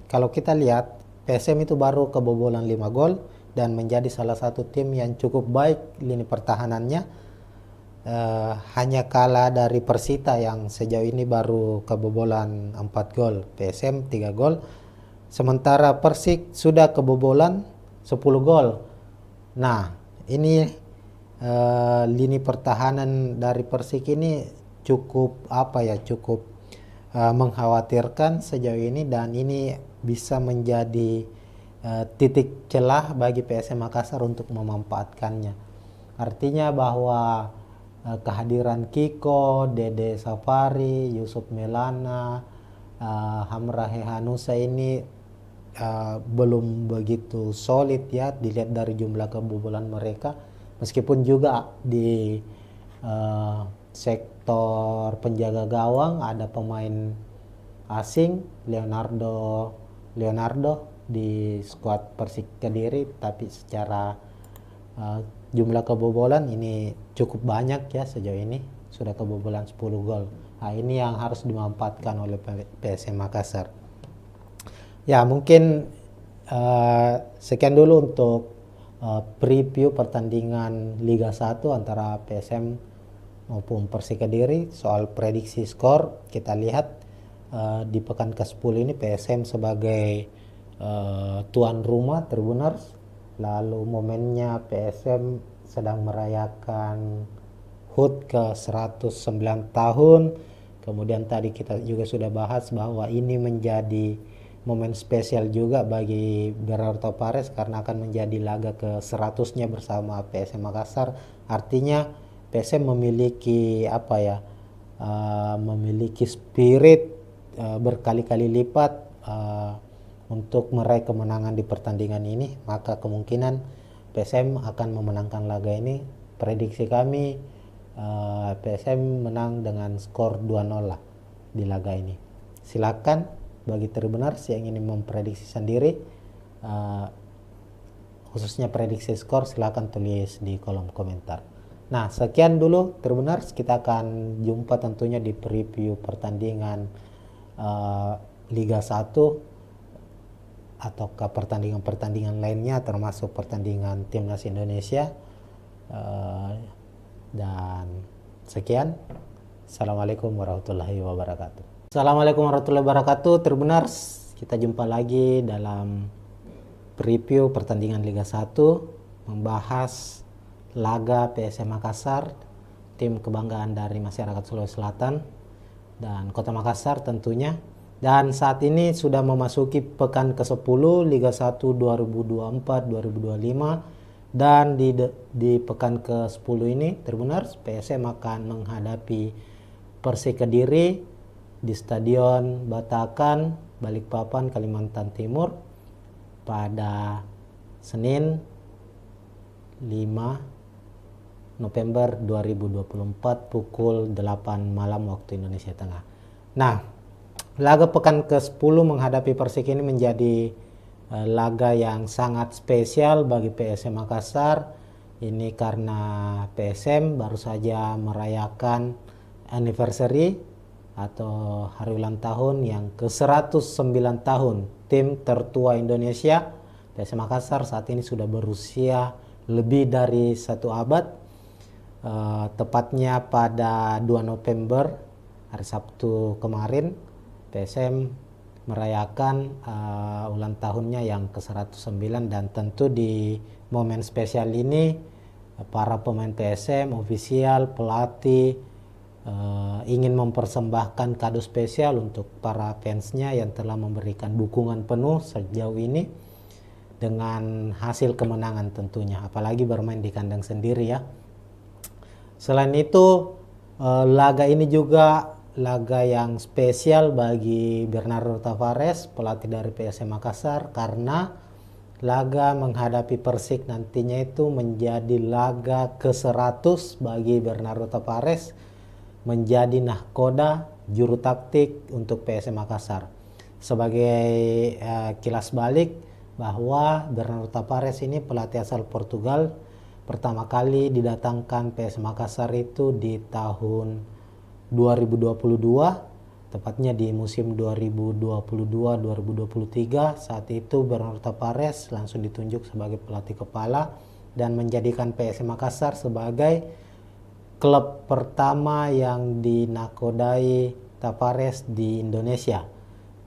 kalau kita lihat PSM itu baru kebobolan 5 gol dan menjadi salah satu tim yang cukup baik lini pertahanannya. Hanya kalah dari Persita yang sejauh ini baru kebobolan 4 gol, PSM 3 gol. Sementara Persik sudah kebobolan 10 gol. Nah, ini lini pertahanan dari Persik ini cukup cukup mengkhawatirkan sejauh ini, dan ini bisa menjadi titik celah bagi PSM Makassar untuk memanfaatkannya. Artinya bahwa kehadiran Kiko, Dede Safari, Yusuf Melana, Hamra Hehanusa ini belum begitu solid ya dilihat dari jumlah kebobolan mereka, meskipun juga di sektor penjaga gawang ada pemain asing Leonardo di skuad Persik Kediri, tapi secara jumlah kebobolan ini cukup banyak ya, sejauh ini sudah kebobolan 10 gol. Ini yang harus dimanfaatkan oleh PSM Makassar. Ya, mungkin sekian dulu untuk preview pertandingan Liga 1 antara PSM maupun Persik Kediri. Soal prediksi skor, kita lihat di pekan ke-10 ini PSM sebagai tuan rumah Tribuners. Lalu momennya PSM sedang merayakan HUT ke 109 tahun. Kemudian tadi kita juga sudah bahas bahwa ini menjadi momen spesial juga bagi Gerardo Pares karena akan menjadi laga ke 100-nya bersama PSM Makassar. Artinya PSM memiliki memiliki spirit berkali-kali lipat untuk meraih kemenangan di pertandingan ini. Maka kemungkinan PSM akan memenangkan laga ini. Prediksi kami PSM menang dengan skor 2-0 lah di laga ini. Silakan bagi Tribuners yang ingin memprediksi sendiri, khususnya prediksi skor, silakan tulis di kolom komentar. Nah, sekian dulu Tribuners, kita akan jumpa tentunya di preview pertandingan Liga 1 ataukah pertandingan-pertandingan lainnya, termasuk pertandingan Timnas Indonesia. Dan sekian, Assalamualaikum warahmatullahi wabarakatuh. Assalamualaikum warahmatullahi wabarakatuh, Tribuners. Kita jumpa lagi dalam preview pertandingan Liga 1, membahas laga PSM Makassar, tim kebanggaan dari masyarakat Sulawesi Selatan dan Kota Makassar tentunya. Dan saat ini sudah memasuki pekan ke-10 Liga 1 2024-2025, dan di pekan ke-10 ini Tribuners, PSM akan menghadapi Persik Kediri di Stadion Batakan, Balikpapan, Kalimantan Timur pada Senin 5 November 2024 pukul 8 malam waktu Indonesia Tengah. Nah, laga pekan ke-10 menghadapi Persik ini menjadi laga yang sangat spesial bagi PSM Makassar. Ini karena PSM baru saja merayakan anniversary atau hari ulang tahun yang ke-109 tahun tim tertua Indonesia. PSM Makassar saat ini sudah berusia lebih dari 1 abad. Tepatnya pada 2 November hari Sabtu kemarin PSM merayakan ulang tahunnya yang ke-109, dan tentu di momen spesial ini para pemain PSM, ofisial, pelatih ingin mempersembahkan kado spesial untuk para fansnya yang telah memberikan dukungan penuh sejauh ini dengan hasil kemenangan tentunya, apalagi bermain di kandang sendiri ya. Selain itu, laga ini juga laga yang spesial bagi Bernardo Tavares, pelatih dari PSM Makassar, karena laga menghadapi Persik nantinya itu menjadi laga ke-100 bagi Bernardo Tavares, menjadi nahkoda juru taktik untuk PSM Makassar. Sebagai kilas balik bahwa Bernardo Tavares ini pelatih asal Portugal, pertama kali didatangkan PSM Makassar itu di tahun 2022, tepatnya di musim 2022-2023. Saat itu Bernardo Tavares langsung ditunjuk sebagai pelatih kepala dan menjadikan PSM Makassar sebagai klub pertama yang dinakodai Tavares di Indonesia.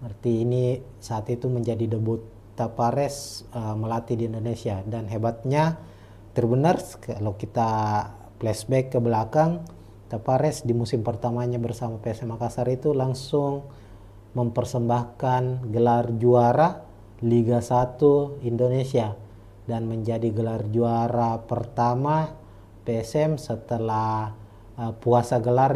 Berarti ini saat itu menjadi debut Tavares melatih di Indonesia. Dan hebatnya Tribuners, kalau kita flashback ke belakang, Tavares di musim pertamanya bersama PSM Makassar itu langsung mempersembahkan gelar juara Liga 1 Indonesia dan menjadi gelar juara pertama PSM setelah puasa gelar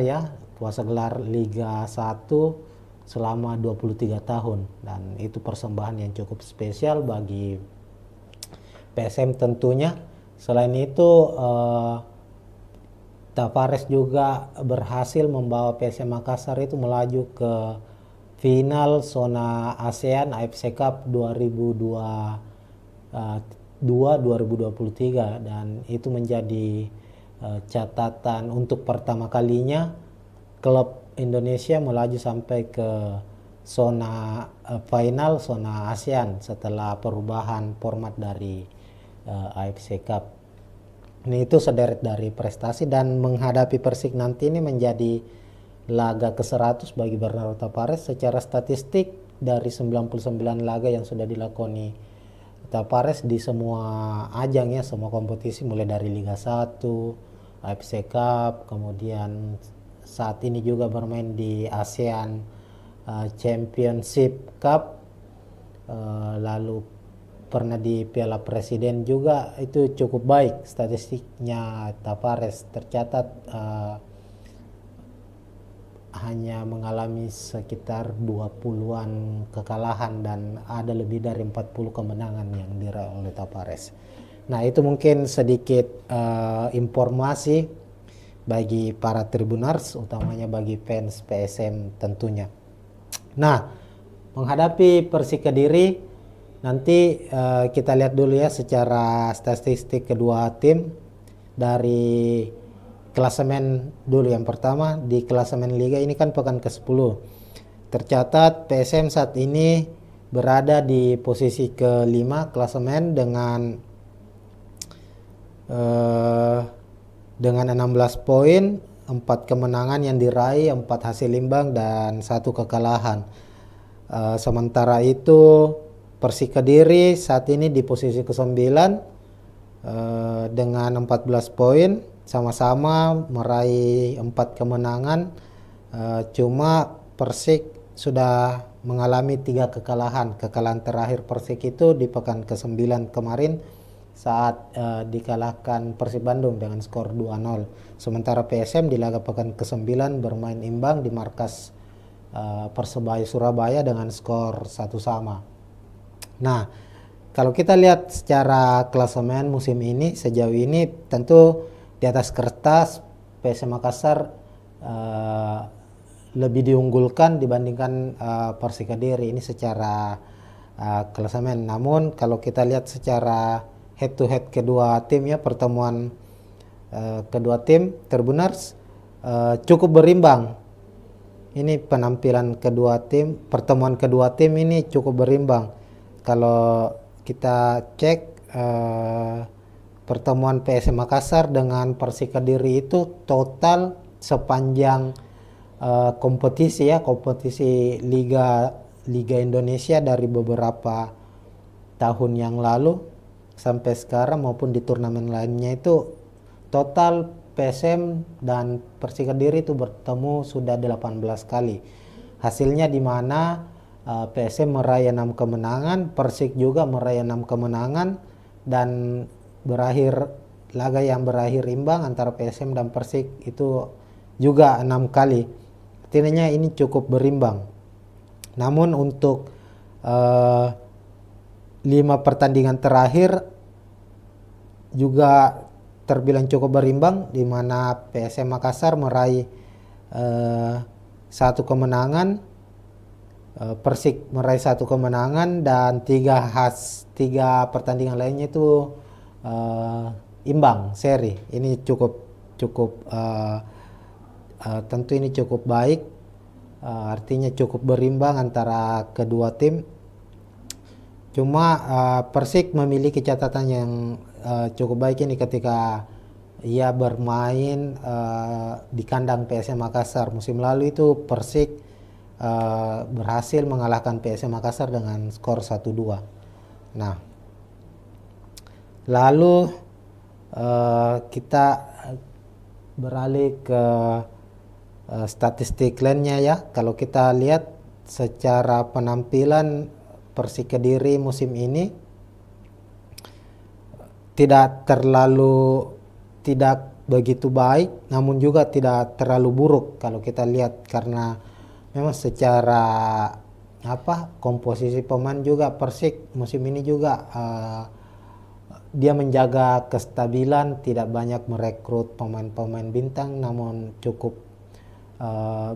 Liga 1 selama 23 tahun. Dan itu persembahan yang cukup spesial bagi PSM tentunya. Selain itu Tavares juga berhasil membawa PSM Makassar itu melaju ke final zona ASEAN AFC Cup 2023 dan itu menjadi catatan untuk pertama kalinya klub Indonesia melaju sampai ke zona final zona ASEAN setelah perubahan format dari AFC Cup. Ini itu sederet dari prestasi, dan menghadapi Persik nanti ini menjadi laga ke-100 bagi Bernardo Tavares. Secara statistik dari 99 laga yang sudah dilakoni Tavares di semua ajang ya, semua kompetisi mulai dari Liga 1, AFC Cup, kemudian saat ini juga bermain di ASEAN Championship Cup, lalu pernah di Piala Presiden juga. Itu cukup baik statistiknya Tavares, tercatat hanya mengalami sekitar 20-an kekalahan dan ada lebih dari 40 kemenangan yang diraih oleh Tavares. Nah, itu mungkin sedikit informasi bagi para Tribuners, utamanya bagi fans PSM tentunya. Nah, menghadapi Persik Kediri nanti kita lihat dulu ya secara statistik kedua tim. Dari klasemen dulu, yang pertama di klasemen Liga ini kan pekan ke-10. Tercatat PSM saat ini berada di posisi ke-5 klasemen dengan 16 poin, 4 kemenangan yang diraih, 4 hasil imbang dan 1 kekalahan. Sementara itu Persik Kediri saat ini di posisi ke-9 dengan 14 poin, sama-sama meraih 4 kemenangan. Cuma Persik sudah mengalami 3 kekalahan. Kekalahan terakhir Persik itu di pekan ke-9 kemarin saat dikalahkan Persib Bandung dengan skor 2-0. Sementara PSM di laga pekan ke-9 bermain imbang di markas Persebaya Surabaya dengan skor 1-1. Nah, kalau kita lihat secara klasemen musim ini, sejauh ini tentu di atas kertas PSM Makassar lebih diunggulkan dibandingkan Persik Kediri ini secara klasemen. Namun kalau kita lihat secara head to head kedua tim ya, pertemuan kedua tim Tribuners cukup berimbang. Ini penampilan kedua tim, pertemuan kedua tim ini cukup berimbang. Kalau kita cek pertemuan PSM Makassar dengan Persik Kediri itu total sepanjang kompetisi Liga Indonesia dari beberapa tahun yang lalu sampai sekarang maupun di turnamen lainnya, itu total PSM dan Persik Kediri itu bertemu sudah 18 kali. Hasilnya di mana PSM meraih 6 kemenangan, Persik juga meraih 6 kemenangan, dan berakhir laga yang berakhir imbang antara PSM dan Persik itu juga 6 kali. Artinya ini cukup berimbang. Namun untuk 5 pertandingan terakhir juga terbilang cukup berimbang, di mana PSM Makassar meraih 1 kemenangan, Persik meraih 1 kemenangan, dan 3 pertandingan lainnya itu imbang seri. Ini cukup tentu ini cukup baik, artinya cukup berimbang antara kedua tim. Cuma Persik memiliki catatan yang cukup baik ini ketika ia bermain di kandang PSM Makassar. Musim lalu itu Persik berhasil mengalahkan PSM Makassar dengan skor 1-2. Nah, lalu kita beralih ke statistik lainnya ya. Kalau kita lihat secara penampilan Persik Kediri musim ini tidak begitu baik, namun juga tidak terlalu buruk kalau kita lihat, karena memang secara komposisi pemain juga Persik musim ini juga dia menjaga kestabilan, tidak banyak merekrut pemain-pemain bintang, namun cukup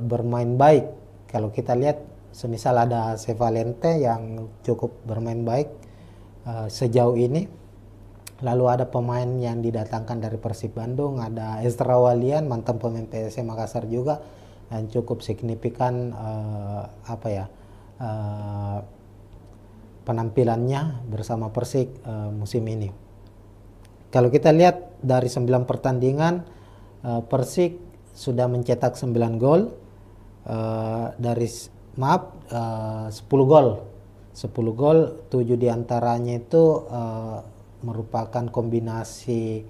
bermain baik. Kalau kita lihat semisal ada Sevalente yang cukup bermain baik sejauh ini. Lalu ada pemain yang didatangkan dari Persib Bandung, ada Ezra Walian, mantan pemain PSM Makassar juga, yang cukup signifikan penampilannya bersama Persik musim ini. Kalau kita lihat dari 9 pertandingan, Persik sudah mencetak 9 gol, 10 gol. 10 gol, 7 diantaranya itu merupakan kombinasi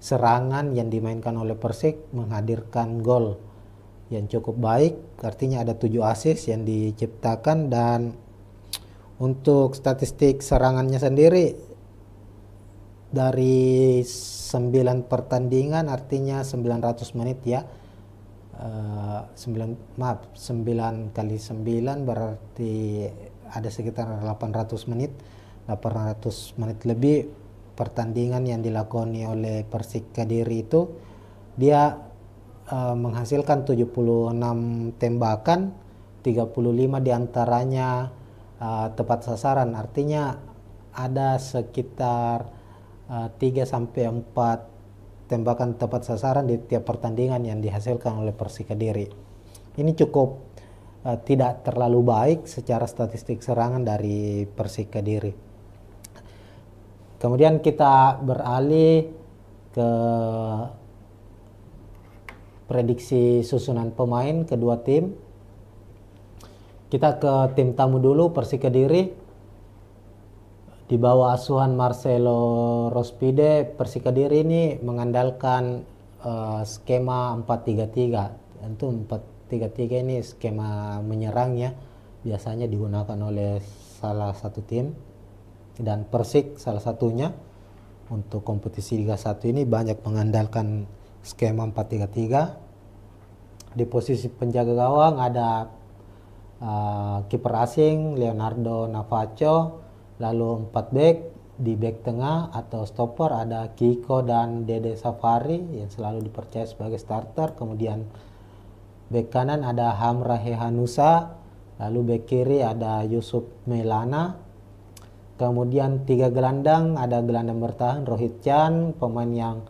serangan yang dimainkan oleh Persik, menghadirkan gol yang cukup baik, artinya ada 7 assist yang diciptakan. Dan untuk statistik serangannya sendiri, dari 9 pertandingan, artinya 900 menit ya, 9 kali 9 berarti ada sekitar 800 menit lebih pertandingan yang dilakoni oleh Persik Kediri itu. Dia menghasilkan 76 tembakan, 35 diantaranya tepat sasaran, artinya ada sekitar 3-4 tembakan tepat sasaran di tiap pertandingan yang dihasilkan oleh Persik Kediri. Ini cukup tidak terlalu baik secara statistik serangan dari Persik Kediri. Kemudian kita beralih ke prediksi susunan pemain kedua tim. Kita ke tim tamu dulu, Persik Kediri. Di bawah asuhan Marcelo Rospide, Persik Kediri ini mengandalkan skema 4-3-3. Tentu 4-3-3 ini skema menyerang ya, biasanya digunakan oleh salah satu tim, dan Persik salah satunya. Untuk kompetisi Liga 1 ini banyak mengandalkan skema 4-3-3. Di posisi penjaga gawang ada kiper asing Leonardo Navacho. Lalu 4 back, di back tengah atau stopper ada Kiko dan Dede Safari yang selalu dipercaya sebagai starter. Kemudian back kanan ada Hamra Hehanusa, lalu back kiri ada Yusuf Melana. Kemudian 3 gelandang, ada gelandang bertahan Rohit Chan, pemain yang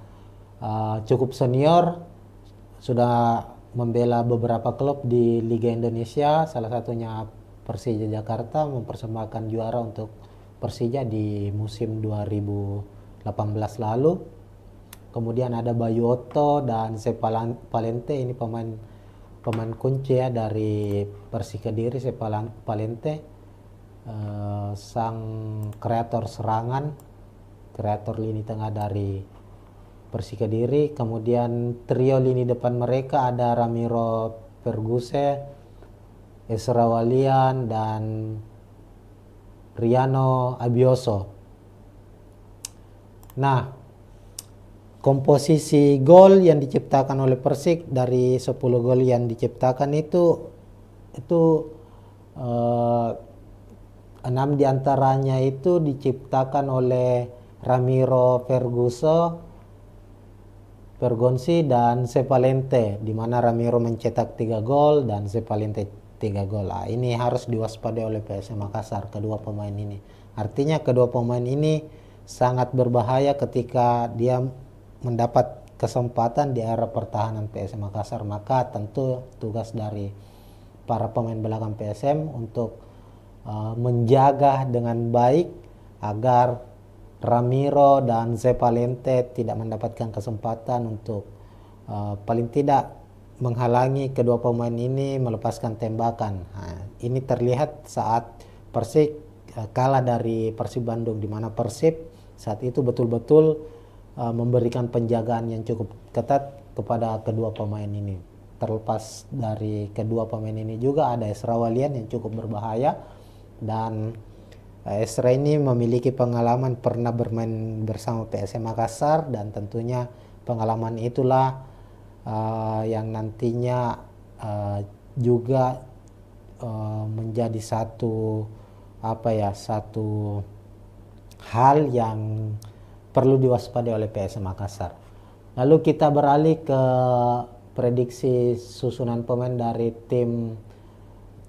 cukup senior, sudah membela beberapa klub di Liga Indonesia, salah satunya Persija Jakarta, mempersembahkan juara untuk Persija di musim 2018 lalu. Kemudian ada Bayu Otto dan Sepalente, ini pemain kunci ya dari Persik Kediri. Sepalente sang kreator serangan, kreator lini tengah dari Persik Kediri. Kemudian trio lini depan mereka ada Ramiro Perguse, Ezra Walian, dan Riano Abioso. Nah, komposisi gol yang diciptakan oleh Persik dari 10 gol yang diciptakan itu 6 diantaranya itu diciptakan oleh Ramiro Vergonzi dan Sepalente, di mana Ramiro mencetak 3 gol dan Sepalente 3 gol. Ini harus diwaspadai oleh PSM Makassar, kedua pemain ini. Artinya kedua pemain ini sangat berbahaya ketika dia mendapat kesempatan di area pertahanan PSM Makassar. Maka tentu tugas dari para pemain belakang PSM untuk menjaga dengan baik agar Ramiro dan Sepalente tidak mendapatkan kesempatan untuk paling tidak menghalangi kedua pemain ini melepaskan tembakan. Ini terlihat saat Persik kalah dari Persib Bandung, di mana Persib saat itu betul-betul memberikan penjagaan yang cukup ketat kepada kedua pemain ini. Terlepas dari kedua pemain ini juga ada Esra Walian yang cukup berbahaya, dan Esra ini memiliki pengalaman pernah bermain bersama PSM Makassar, dan tentunya pengalaman itulah yang nantinya juga menjadi satu hal yang perlu diwaspadai oleh PSM Makassar. Lalu kita beralih ke prediksi susunan pemain dari tim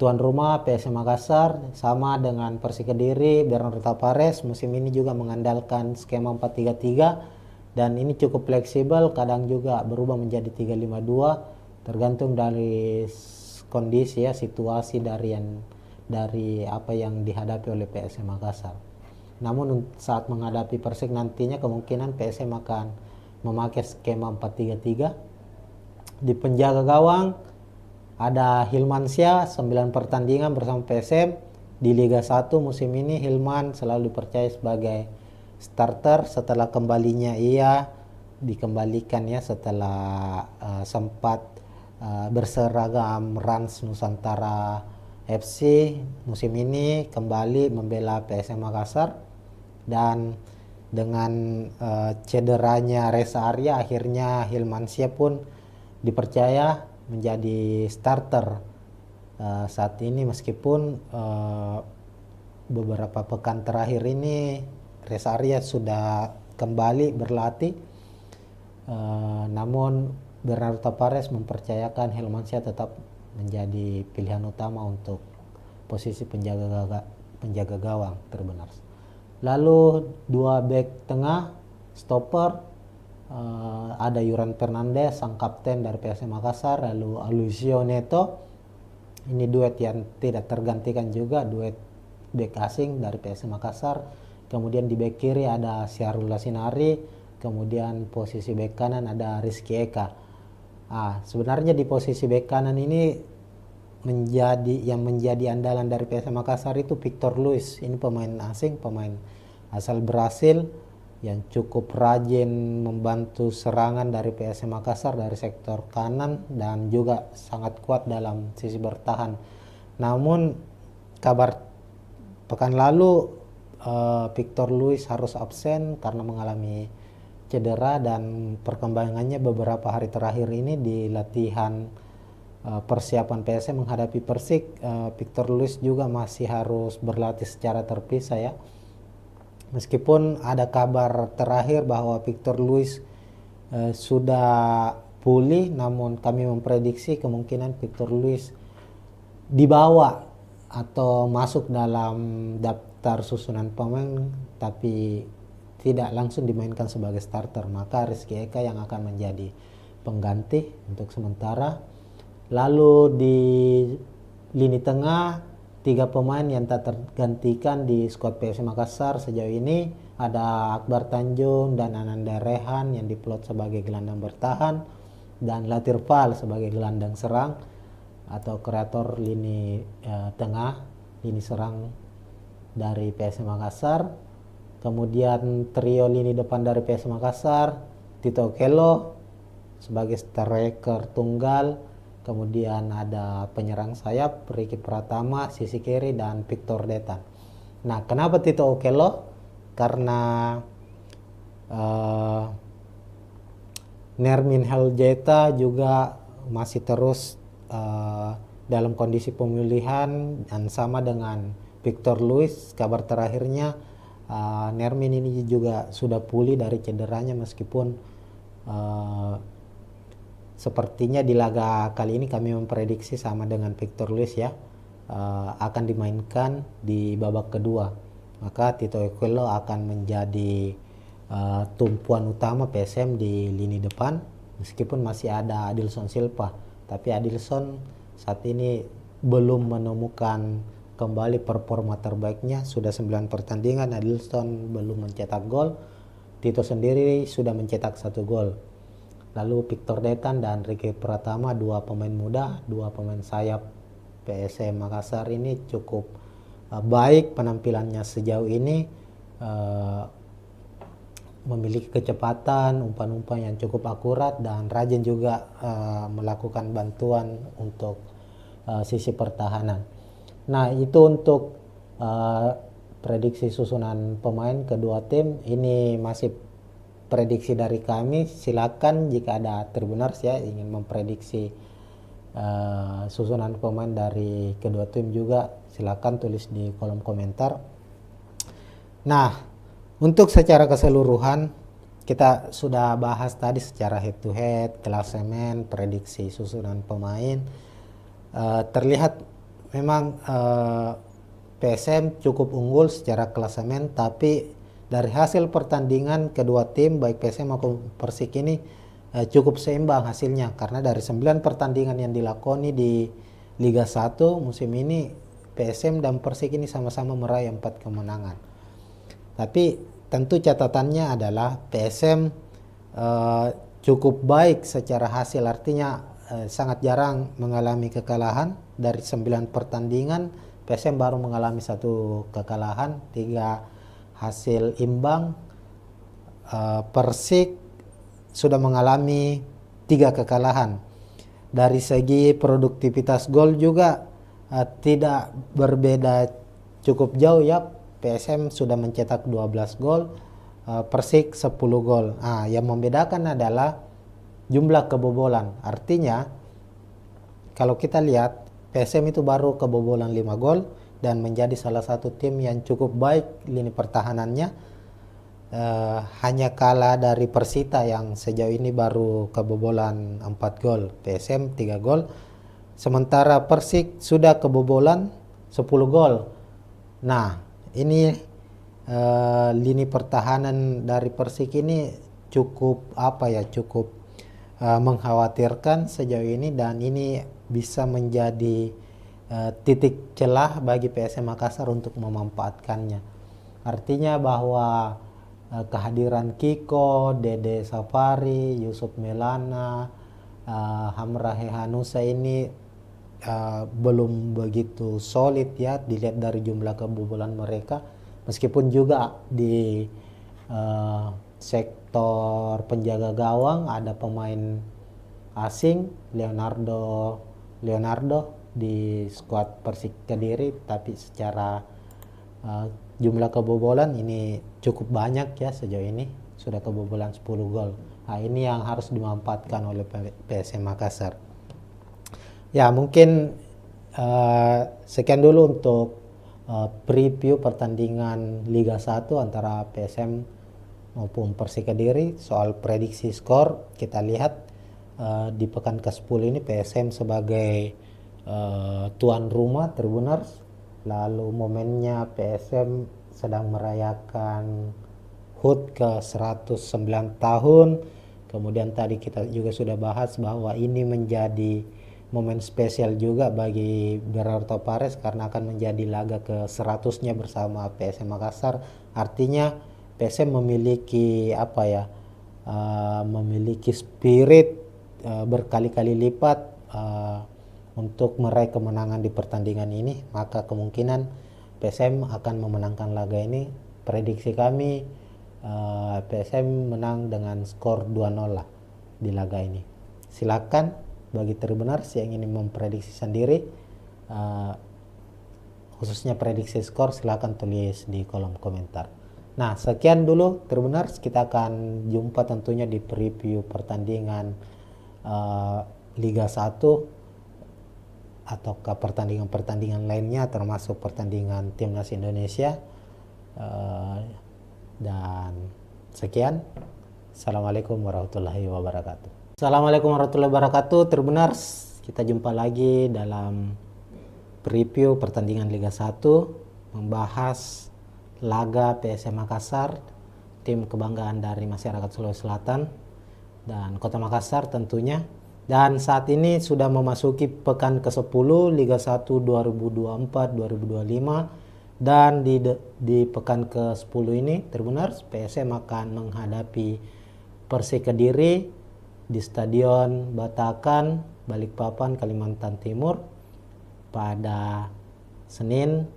tuan rumah PSM Makassar. Sama dengan Persik Kediri, Bernardo Tavares musim ini juga mengandalkan skema 4-3-3, dan ini cukup fleksibel, kadang juga berubah menjadi 3-5-2 tergantung dari kondisi situasi dari apa yang dihadapi oleh PSM Makassar. Namun saat menghadapi Persik nantinya kemungkinan PSM akan memakai skema 4-3-3. Di penjaga gawang ada Hilmansyah, 9 pertandingan bersama PSM di Liga 1 musim ini. Hilman selalu dipercaya sebagai starter setelah kembalinya ia dikembalikan setelah sempat berseragam Rans Nusantara FC. Musim ini kembali membela PSM Makassar, dan dengan cederanya Reza Arya akhirnya Hilmansyah pun dipercaya menjadi starter saat ini, meskipun beberapa pekan terakhir ini Reza Arya sudah kembali berlatih, namun Bernardo Tavares mempercayakan Hilmansyah tetap menjadi pilihan utama untuk posisi penjaga gawang terbenar. Lalu dua bek tengah stopper, ada Yuran Fernandez, sang kapten dari PSM Makassar, lalu Aloisio Neto. Ini duet yang tidak tergantikan juga, duet bek asing dari PSM Makassar. Kemudian di bek kiri ada Syahrul Lasinari, kemudian posisi bek kanan ada Rizky Eka. Sebenarnya di posisi bek kanan ini menjadi andalan dari PSM Makassar itu Victor Luis. Ini pemain asing, pemain asal Brasil yang cukup rajin membantu serangan dari PSM Makassar dari sektor kanan, dan juga sangat kuat dalam sisi bertahan. Namun kabar pekan lalu Victor Luis harus absen karena mengalami cedera, dan perkembangannya beberapa hari terakhir ini di latihan persiapan PSM menghadapi Persik, Victor Luis juga masih harus berlatih secara terpisah Meskipun ada kabar terakhir bahwa Victor Luis sudah pulih, namun kami memprediksi kemungkinan Victor Luis dibawa atau masuk dalam daftar susunan pemain tapi tidak langsung dimainkan sebagai starter. Maka Rizky Eka yang akan menjadi pengganti untuk sementara. Lalu di lini tengah, 3 pemain yang tak tergantikan di skuad PSM Makassar sejauh ini ada Akbar Tanjung dan Ananda Rehan yang diplot sebagai gelandang bertahan, dan Latir Fal sebagai gelandang serang atau kreator lini tengah, lini serang dari PSM Makassar. Kemudian trio lini depan dari PSM Makassar, Tito Okello sebagai striker tunggal. Kemudian ada penyerang sayap Ricky Pratama, sisi kiri, dan Victor Detan. Nah, kenapa Tito Okello? Karena Nermin Heljeta juga masih terus dalam kondisi pemulihan, dan sama dengan Victor Luis. Kabar terakhirnya Nermin ini juga sudah pulih dari cederanya, meskipun sepertinya di laga kali ini kami memprediksi sama dengan Victor Luis ya, akan dimainkan di babak kedua. Maka Tito Okello akan menjadi tumpuan utama PSM di lini depan, meskipun masih ada Adilson Silva. Tapi Adilson saat ini belum menemukan kembali performa terbaiknya. Sudah 9 pertandingan Adilson belum mencetak gol. Tito sendiri sudah mencetak 1 gol. Lalu Victor Detan dan Ricky Pratama, 2 pemain muda, 2 pemain sayap PSM Makassar ini cukup baik penampilannya sejauh ini, memiliki kecepatan, umpan-umpan yang cukup akurat, dan rajin juga melakukan bantuan untuk sisi pertahanan. Nah, itu untuk prediksi susunan pemain kedua tim. Ini masih prediksi dari kami. Silakan jika ada Tribuners ya ingin memprediksi susunan pemain dari kedua tim juga, silakan tulis di kolom komentar. Nah, untuk secara keseluruhan kita sudah bahas tadi secara head to head, klasemen, prediksi susunan pemain. Terlihat memang PSM cukup unggul secara klasemen, tapi dari hasil pertandingan kedua tim baik PSM maupun Persik ini cukup seimbang hasilnya, karena dari 9 pertandingan yang dilakoni di Liga 1 musim ini, PSM dan Persik ini sama-sama meraih 4 kemenangan. Tapi tentu catatannya adalah PSM cukup baik secara hasil, artinya sangat jarang mengalami kekalahan. Dari 9 pertandingan PSM baru mengalami 1 kekalahan, 3 hasil imbang. Persik sudah mengalami 3 kekalahan. Dari segi produktivitas gol juga tidak berbeda cukup jauh ya. PSM sudah mencetak 12 gol, Persik 10 gol. Yang membedakan adalah jumlah kebobolan. Artinya kalau kita lihat PSM itu baru kebobolan 5 gol dan menjadi salah satu tim yang cukup baik lini pertahanannya. Hanya kalah dari Persita yang sejauh ini baru kebobolan 4 gol, PSM 3 gol. Sementara Persik sudah kebobolan 10 gol. Nah, ini lini pertahanan dari Persik ini cukup cukup mengkhawatirkan sejauh ini, dan ini bisa menjadi titik celah bagi PSM Makassar untuk memanfaatkannya. Artinya bahwa kehadiran Kiko, Dede Safari, Yusuf Melana, Hamrahe Hanusa ini belum begitu solid ya, dilihat dari jumlah kebobolan mereka. Meskipun juga di sektor penjaga gawang ada pemain asing, Leonardo di skuad Persik Kediri, tapi secara jumlah kebobolan ini cukup banyak ya, sejauh ini sudah kebobolan 10 gol. Nah, ini yang harus dimanfaatkan oleh PSM Makassar. Ya, mungkin sekian dulu untuk preview pertandingan Liga 1 antara PSM maupun Persik Kediri. Soal prediksi skor, kita lihat di pekan ke-10 ini PSM sebagai tuan rumah Tribuners. Lalu momennya PSM sedang merayakan HUT ke 109 tahun. Kemudian tadi kita juga sudah bahas bahwa ini menjadi momen spesial juga bagi Berarto Pares karena akan menjadi laga ke 100-nya bersama PSM Makassar. Artinya PSM memiliki memiliki spirit berkali-kali lipat untuk meraih kemenangan di pertandingan ini. Maka kemungkinan PSM akan memenangkan laga ini. Prediksi kami PSM menang dengan skor 2-0 lah di laga ini. Silakan bagi Tribuners yang ingin memprediksi sendiri, khususnya prediksi skor, silakan tulis di kolom komentar. Nah, sekian dulu Tribuners, kita akan jumpa tentunya di preview pertandingan Liga 1 ataukah pertandingan-pertandingan lainnya termasuk pertandingan Timnas Indonesia. Dan sekian. Assalamualaikum warahmatullahi wabarakatuh. Assalamualaikum warahmatullahi wabarakatuh Tribuners. Kita jumpa lagi dalam preview pertandingan Liga 1, membahas laga PSM Makassar, tim kebanggaan dari masyarakat Sulawesi Selatan dan Kota Makassar tentunya. Dan saat ini sudah memasuki pekan ke-10 Liga 1 2024-2025, dan di pekan ke-10 ini Tribuners, PSM akan menghadapi Persik Kediri di Stadion Batakan, Balikpapan, Kalimantan Timur pada Senin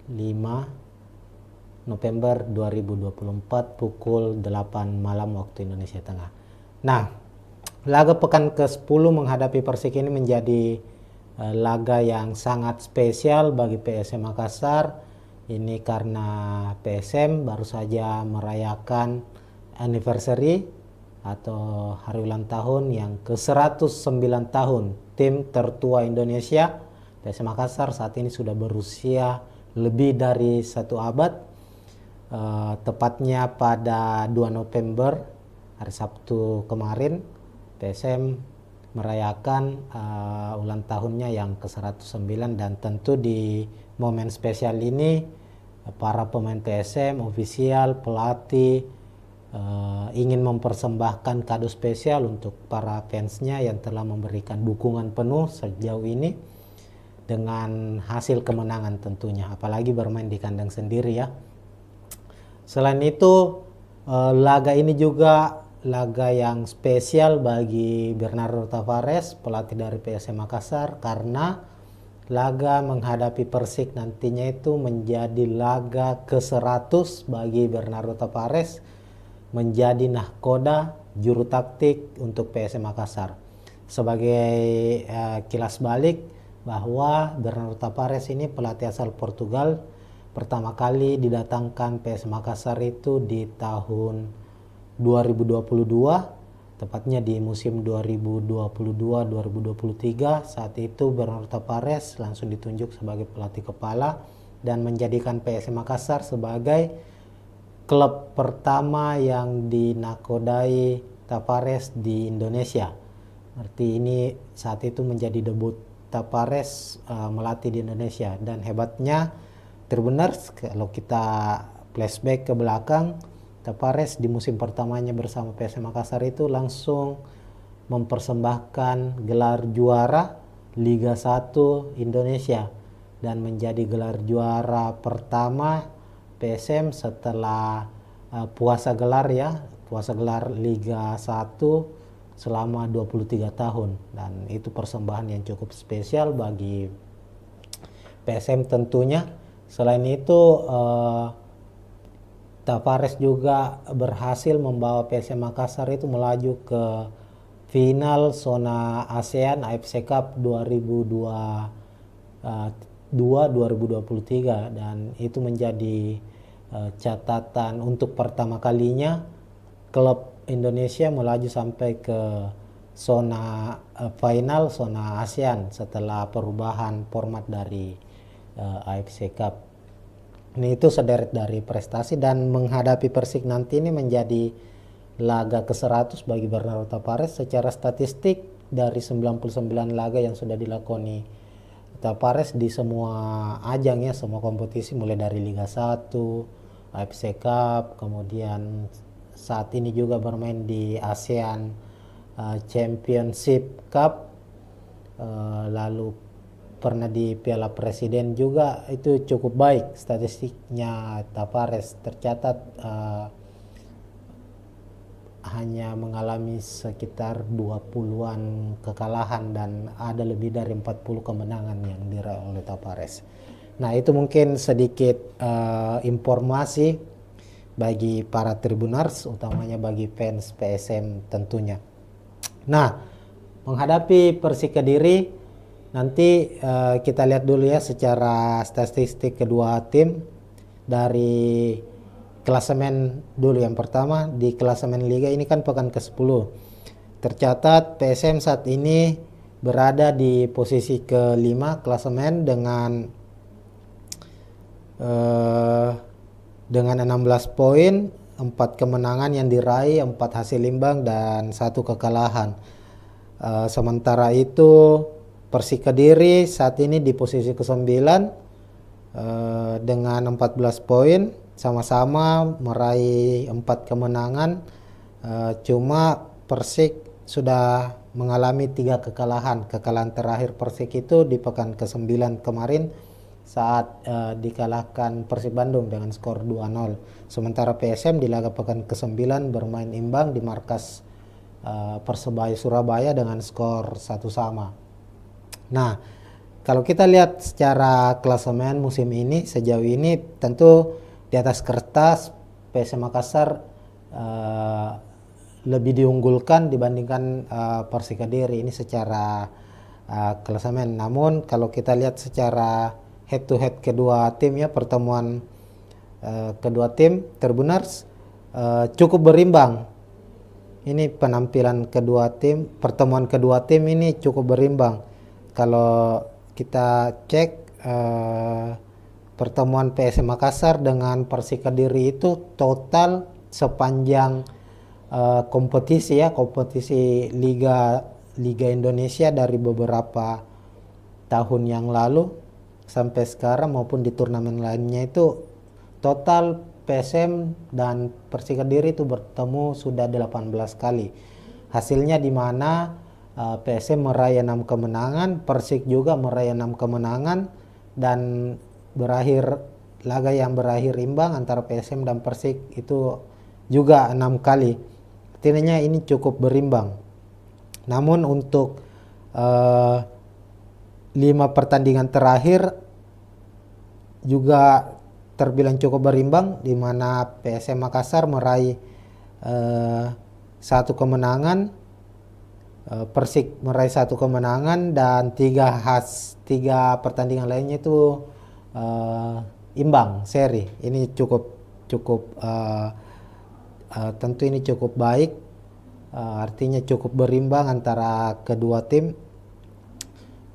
5 November 2024 pukul 8 malam waktu Indonesia Tengah. Nah, laga pekan ke-10 menghadapi Persik ini menjadi laga yang sangat spesial bagi PSM Makassar. Ini karena PSM baru saja merayakan anniversary atau hari ulang tahun yang ke-109 tahun tim tertua Indonesia. PSM Makassar saat ini sudah berusia lebih dari 1 abad. Tepatnya pada 2 November hari Sabtu kemarin, PSM merayakan ulang tahunnya yang ke-109, dan tentu di momen spesial ini para pemain PSM, ofisial, pelatih ingin mempersembahkan kado spesial untuk para fansnya yang telah memberikan dukungan penuh sejauh ini dengan hasil kemenangan tentunya, apalagi bermain di kandang sendiri ya. Selain itu, laga ini juga laga yang spesial bagi Bernardo Tavares, pelatih dari PSM Makassar, karena laga menghadapi Persik nantinya itu menjadi laga ke-100 bagi Bernardo Tavares, menjadi nahkoda juru taktik untuk PSM Makassar. Sebagai kilas balik bahwa Bernardo Tavares ini pelatih asal Portugal, pertama kali didatangkan PSM Makassar itu di tahun 2022, tepatnya di musim 2022-2023. Saat itu Bernardo Tavares langsung ditunjuk sebagai pelatih kepala dan menjadikan PSM Makassar sebagai klub pertama yang dinakodai Tavares di Indonesia. Arti ini saat itu menjadi debut Tavares melatih di Indonesia. Dan hebatnya Tribuners, kalau kita flashback ke belakang, Tavares di musim pertamanya bersama PSM Makassar itu langsung mempersembahkan gelar juara Liga 1 Indonesia dan menjadi gelar juara pertama PSM setelah puasa gelar Liga 1 selama 23 tahun, dan itu persembahan yang cukup spesial bagi PSM tentunya. Selain itu, Tavares juga berhasil membawa PSM Makassar itu melaju ke final zona ASEAN AFC Cup 2023, dan itu menjadi catatan untuk pertama kalinya klub Indonesia melaju sampai ke zona final zona ASEAN setelah perubahan format dari AFC Cup. Ini itu sederet dari prestasi, dan menghadapi Persik nanti ini menjadi laga ke-100 bagi Bernardo Tavares. Secara statistik dari 99 laga yang sudah dilakoni Tavares di semua ajang ya, semua kompetisi mulai dari Liga 1, AFC Cup, kemudian saat ini juga bermain di ASEAN Championship Cup, lalu pernah di Piala Presiden juga, itu cukup baik statistiknya Tavares. Tercatat hanya mengalami sekitar 20-an kekalahan dan ada lebih dari 40 kemenangan yang diraih oleh Tavares. Nah, itu mungkin sedikit informasi bagi para Tribuners, utamanya bagi fans PSM tentunya. Nah, menghadapi Persik Kediri nanti kita lihat dulu ya secara statistik kedua tim. Dari klasemen dulu. Yang pertama di klasemen Liga ini kan pekan ke-10. Tercatat PSM saat ini berada di posisi ke-5 klasemen dengan 16 poin, 4 kemenangan yang diraih, 4 hasil imbang dan 1 kekalahan. Sementara itu Persik Kediri saat ini di posisi ke-9 dengan 14 poin, sama-sama meraih 4 kemenangan. Cuma Persik sudah mengalami 3 kekalahan. Kekalahan terakhir Persik itu di pekan ke-9 kemarin saat dikalahkan Persib Bandung dengan skor 2-0. Sementara PSM di laga pekan ke-9 bermain imbang di markas Persebaya Surabaya dengan skor 1-1. Nah, kalau kita lihat secara klasemen musim ini, sejauh ini tentu di atas kertas PSM Makassar lebih diunggulkan dibandingkan Persik Kediri ini secara klasemen. Namun kalau kita lihat secara head to head kedua tim ya, pertemuan kedua tim Tribuners cukup berimbang. Ini penampilan kedua tim, pertemuan kedua tim ini cukup berimbang. Kalau kita cek pertemuan PSM Makassar dengan Persik Kediri itu total sepanjang kompetisi Liga Indonesia dari beberapa tahun yang lalu sampai sekarang maupun di turnamen lainnya itu total PSM dan Persik Kediri itu bertemu sudah 18 kali. Hasilnya di mana PSM meraih 6 kemenangan, Persik juga meraih 6 kemenangan, dan laga yang berakhir imbang antara PSM dan Persik itu juga 6 kali. Artinya ini cukup berimbang. Namun untuk 5 pertandingan terakhir juga terbilang cukup berimbang, di mana PSM Makassar meraih 1 kemenangan, Persik meraih 1 kemenangan, dan 3 pertandingan lainnya itu imbang seri. Ini cukup tentu ini cukup baik, artinya cukup berimbang antara kedua tim.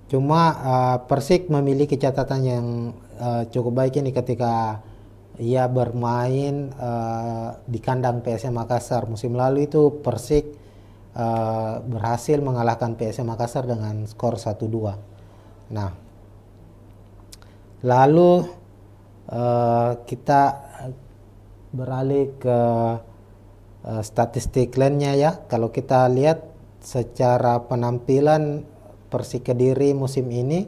Cuma Persik memiliki catatan yang cukup baik ini ketika ia bermain di kandang PSM Makassar. Musim lalu itu Persik berhasil mengalahkan PSM Makassar dengan skor 1-2. Nah, lalu kita beralih ke statistik lainnya ya. Kalau kita lihat secara penampilan Persik Kediri musim ini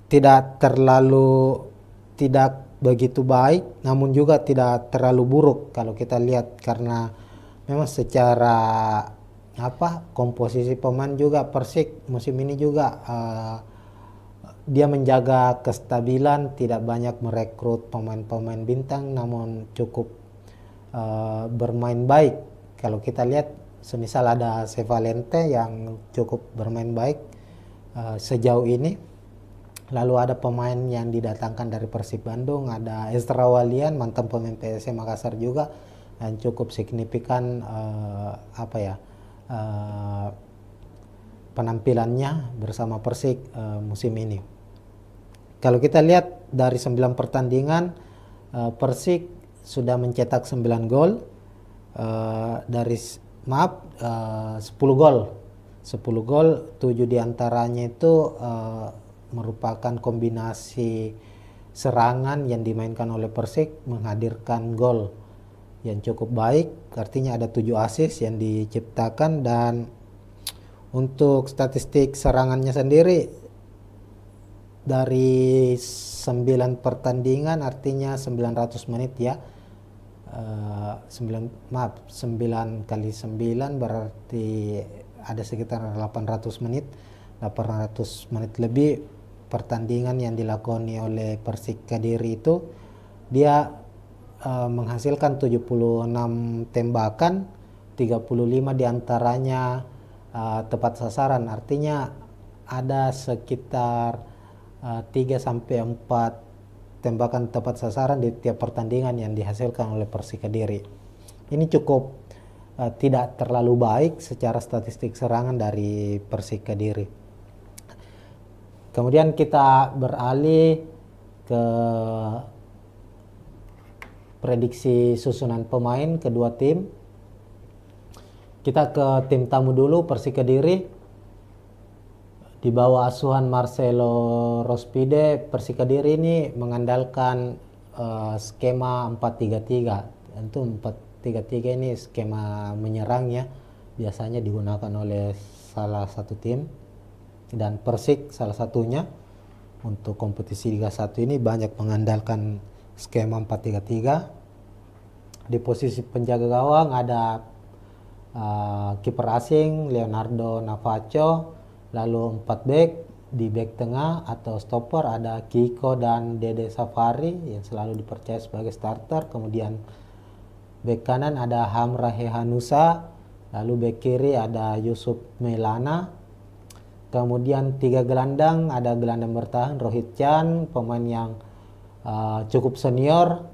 tidak begitu baik, namun juga tidak terlalu buruk kalau kita lihat, karena memang secara komposisi pemain juga Persik musim ini juga dia menjaga kestabilan, tidak banyak merekrut pemain-pemain bintang, namun cukup bermain baik. Kalau kita lihat semisal ada Sevalente yang cukup bermain baik sejauh ini. Lalu ada pemain yang didatangkan dari Persib Bandung, ada Ezra Walian, mantan pemain PSM Makassar juga, yang cukup signifikan penampilannya bersama Persik musim ini. Kalau kita lihat dari 9 pertandingan, Persik sudah mencetak 9 gol, 10 gol, 7 diantaranya itu merupakan kombinasi serangan yang dimainkan oleh Persik menghadirkan gol yang cukup baik, artinya ada 7 assist yang diciptakan. Dan untuk statistik serangannya sendiri dari 9 pertandingan, artinya 900 menit ya, 9 kali 9 berarti ada sekitar 800 menit lebih pertandingan yang dilakoni oleh Persik Kediri itu. Dia menghasilkan 76 tembakan, 35 diantaranya tepat sasaran, artinya ada sekitar 3-4 tembakan tepat sasaran di tiap pertandingan yang dihasilkan oleh Persik Kediri. Ini cukup tidak terlalu baik secara statistik serangan dari Persik Kediri. Kemudian kita beralih ke prediksi susunan pemain kedua tim. Kita ke tim tamu dulu, Persik Kediri. Di bawah asuhan Marcelo Rospide, Persik Kediri ini mengandalkan skema 4-3-3. Tentu 4-3-3 ini skema menyerang ya, biasanya digunakan oleh salah satu tim, dan Persik salah satunya. Untuk kompetisi Liga 1 ini banyak mengandalkan skema 4-3-3. Di posisi penjaga gawang ada kiper asing Leonardo Navacho. Lalu 4 back, di back tengah atau stopper ada Kiko dan Dede Safari yang selalu dipercaya sebagai starter. Kemudian back kanan ada Hamra Hehanusa. Lalu back kiri ada Yusuf Melana. Kemudian 3 gelandang, ada gelandang bertahan Rohit Chan, pemain yang cukup senior,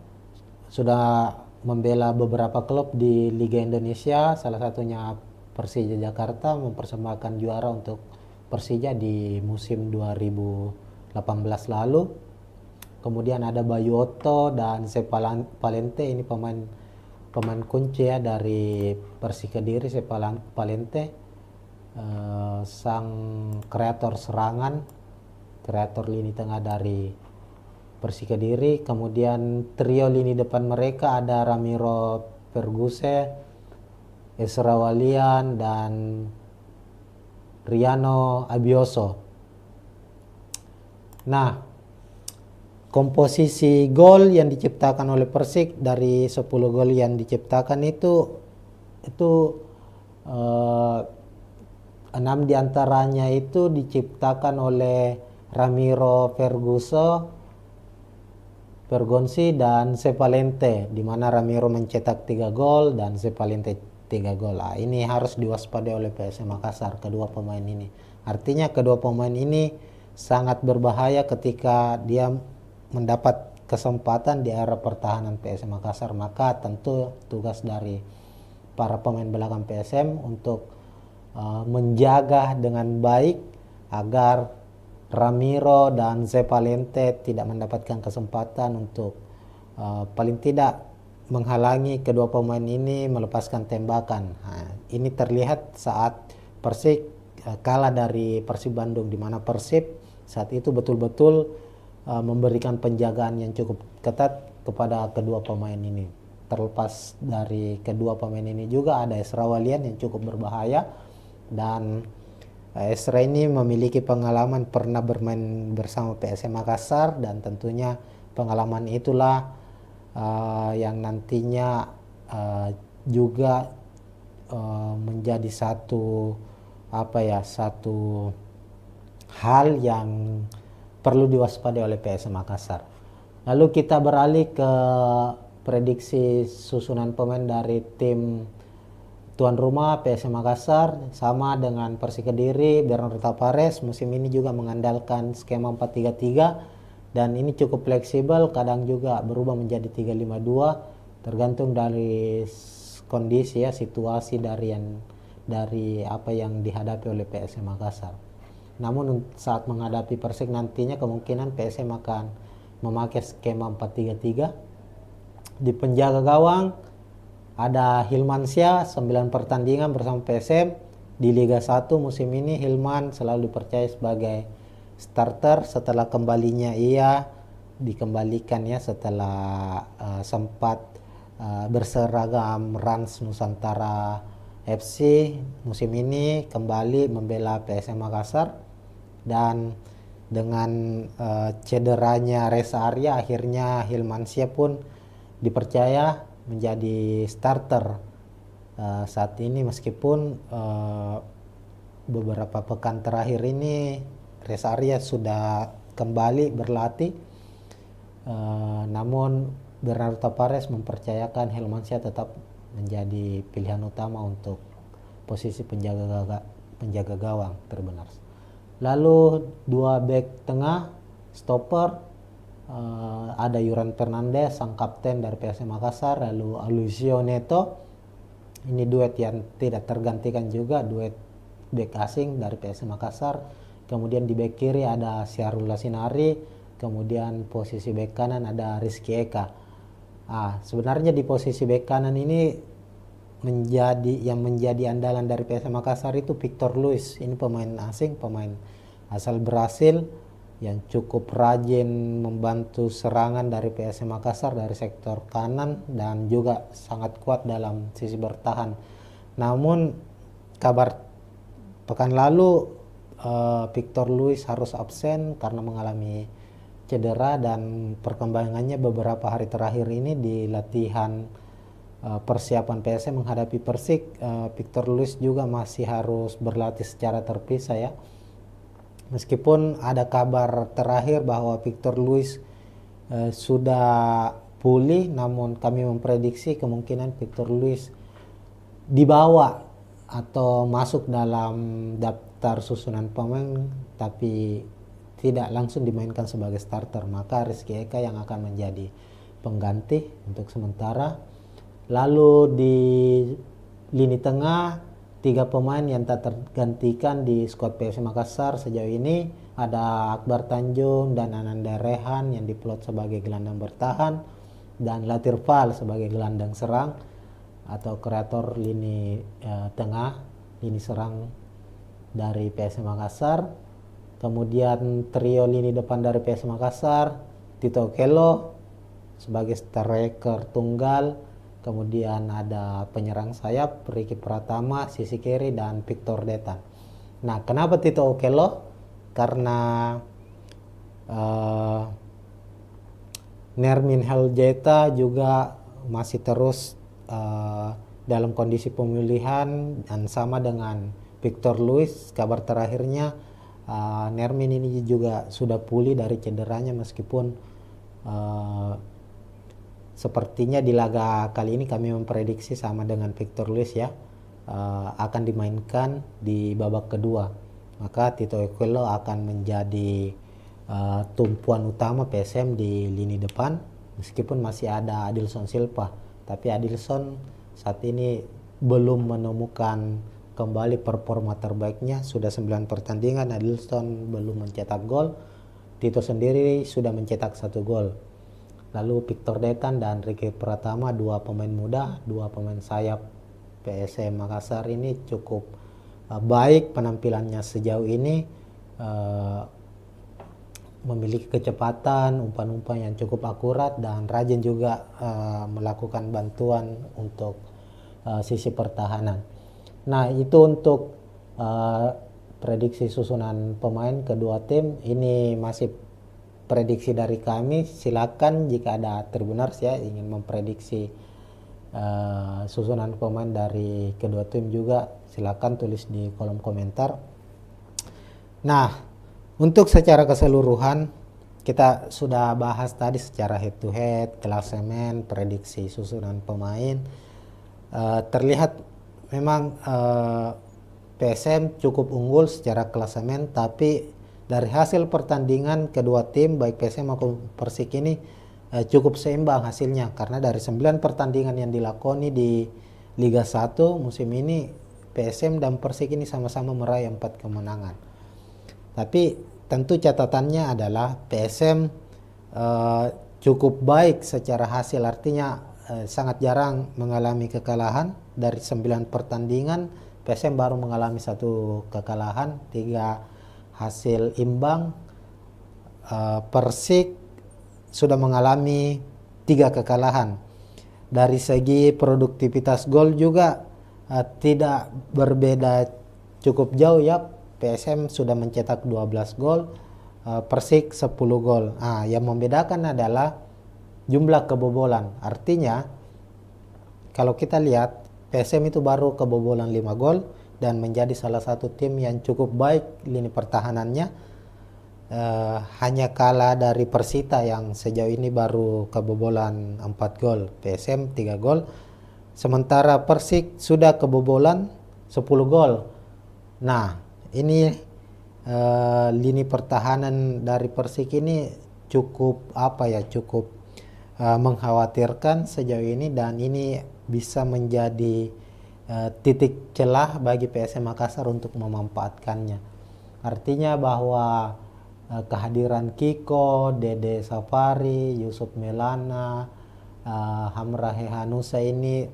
sudah membela beberapa klub di Liga Indonesia, salah satunya Persija Jakarta, mempersembahkan juara untuk Persija di musim 2018 lalu. Kemudian ada Bayu Otto dan Sepa Palente, ini pemain kunci ya dari Persik Kediri. Sepa Palente sang kreator serangan, kreator lini tengah dari Persik Kediri. Kemudian trio lini depan mereka ada Ramiro Perguse, Esra Walian dan Riano Abioso. Nah, komposisi gol yang diciptakan oleh Persik, dari 10 gol yang diciptakan itu 6 diantaranya itu diciptakan oleh Ramiro Pergonsi dan Sepalente, di mana Ramiro mencetak 3 gol dan Sepalente 3 gol. Ini harus diwaspadai oleh PSM Makassar, kedua pemain ini. Artinya kedua pemain ini sangat berbahaya ketika dia mendapat kesempatan di area pertahanan PSM Makassar. Maka tentu tugas dari para pemain belakang PSM untuk menjaga dengan baik agar Ramiro dan Sepalente tidak mendapatkan kesempatan untuk paling tidak menghalangi kedua pemain ini melepaskan tembakan. Ini terlihat saat Persik kalah dari Persib Bandung, di mana Persib saat itu betul-betul memberikan penjagaan yang cukup ketat kepada kedua pemain ini. Terlepas dari kedua pemain ini juga ada Esra Walian yang cukup berbahaya, dan Esra ini memiliki pengalaman pernah bermain bersama PSM Makassar, dan tentunya pengalaman itulah yang nantinya juga menjadi satu hal yang perlu diwaspadai oleh PSM Makassar. Lalu kita beralih ke prediksi susunan pemain dari tim tuan rumah PSM Makassar. Sama dengan Persik Kediri, Bernardo Tavares musim ini juga mengandalkan skema 4-3-3. Dan ini cukup fleksibel, kadang juga berubah menjadi 3-5-2, tergantung dari kondisi ya, situasi dari apa yang dihadapi oleh PSM Makassar. Namun saat menghadapi Persik nantinya kemungkinan PSM akan memakai skema 4-3-3. Di penjaga gawang ada Hilmansyah, 9 pertandingan bersama PSM di Liga 1 musim ini. Hilman selalu dipercaya sebagai starter setelah kembalinya ia dikembalikan ya setelah sempat berseragam Rans Nusantara FC. Musim ini kembali membela PSM Makassar, dan dengan cederanya Reza Arya akhirnya Hilmansyah pun dipercaya menjadi starter saat ini, meskipun beberapa pekan terakhir ini Reza Arya sudah kembali berlatih, namun Bernardo Tavares mempercayakan Hilmansyah tetap menjadi pilihan utama untuk posisi penjaga gawang terbenar. Lalu 2 back tengah stopper ada Yuran Fernandes sang kapten dari PSM Makassar, lalu Alusio Neto, ini duet yang tidak tergantikan juga, duet bek asing dari PSM Makassar. Kemudian di bek kiri ada Syahrul Lasinari, kemudian posisi bek kanan ada Rizky Eka. Sebenarnya di posisi bek kanan ini menjadi andalan dari PSM Makassar itu Victor Luis. Ini pemain asing, pemain asal Brasil yang cukup rajin membantu serangan dari PSM Makassar dari sektor kanan dan juga sangat kuat dalam sisi bertahan. Namun kabar pekan lalu Victor Luis harus absen karena mengalami cedera, dan perkembangannya beberapa hari terakhir ini di latihan persiapan PSM menghadapi Persik, Victor Luis juga masih harus berlatih secara terpisah ya. Meskipun ada kabar terakhir bahwa Victor Luis sudah pulih, namun kami memprediksi kemungkinan Victor Luis dibawa atau masuk dalam daftar susunan pemain tapi tidak langsung dimainkan sebagai starter. Maka Rizky Eka yang akan menjadi pengganti untuk sementara. Lalu di lini tengah, 3 pemain yang tak tergantikan di skuad PSM Makassar sejauh ini ada Akbar Tanjung dan Ananda Rehan yang diplot sebagai gelandang bertahan, dan Latir Fal sebagai gelandang serang atau kreator lini tengah, lini serang dari PSM Makassar. Kemudian trio lini depan dari PSM Makassar, Tito Okello sebagai striker tunggal. Kemudian ada penyerang sayap Ricky Pratama, sisi kiri, dan Victor Detan. Nah, kenapa Tito Okello? Karena Nermin Heljeta juga masih terus dalam kondisi pemulihan, dan sama dengan Victor Luis, kabar terakhirnya Nermin ini juga sudah pulih dari cederanya, meskipun sepertinya di laga kali ini kami memprediksi sama dengan Victor Luis ya, akan dimainkan di babak kedua. Maka Tito Okello akan menjadi tumpuan utama PSM di lini depan, meskipun masih ada Adilson Silva. Tapi Adilson saat ini belum menemukan kembali performa terbaiknya. Sudah 9 pertandingan Adilson belum mencetak gol. Tito sendiri sudah mencetak 1 gol. Lalu Victor Detan dan Ricky Pratama, 2 pemain muda, 2 pemain sayap PSM Makassar ini cukup baik penampilannya sejauh ini, memiliki kecepatan, umpan-umpan yang cukup akurat, dan rajin juga melakukan bantuan untuk sisi pertahanan. Nah, itu untuk prediksi susunan pemain kedua tim. Ini masih prediksi dari kami. Silakan jika ada Tribuners ya ingin memprediksi susunan pemain dari kedua tim juga, silakan tulis di kolom komentar. Nah, untuk secara keseluruhan kita sudah bahas tadi secara head to head, klasemen, prediksi susunan pemain. Terlihat memang PSM cukup unggul secara klasemen, tapi dari hasil pertandingan kedua tim baik PSM maupun Persik ini cukup seimbang hasilnya, karena dari 9 pertandingan yang dilakoni di Liga 1 musim ini, PSM dan Persik ini sama-sama meraih 4 kemenangan. Tapi tentu catatannya adalah PSM cukup baik secara hasil, artinya sangat jarang mengalami kekalahan. Dari 9 pertandingan PSM baru mengalami 1 kekalahan, 3 hasil imbang. Persik sudah mengalami 3 kekalahan. Dari segi produktivitas gol juga tidak berbeda cukup jauh ya. PSM sudah mencetak 12 gol, Persik 10 gol. Yang membedakan adalah jumlah kebobolan. Artinya kalau kita lihat PSM itu baru kebobolan 5 gol dan menjadi salah satu tim yang cukup baik lini pertahanannya. Hanya kalah dari Persita yang sejauh ini baru kebobolan 4 gol, PSM 3 gol. Sementara Persik sudah kebobolan 10 gol. Nah, ini lini pertahanan dari Persik ini cukup mengkhawatirkan sejauh ini, dan ini bisa menjadi titik celah bagi PSM Makassar untuk memanfaatkannya. Artinya bahwa kehadiran Kiko, Dede Safari, Yusuf Melana, Hamra Hehanusa ini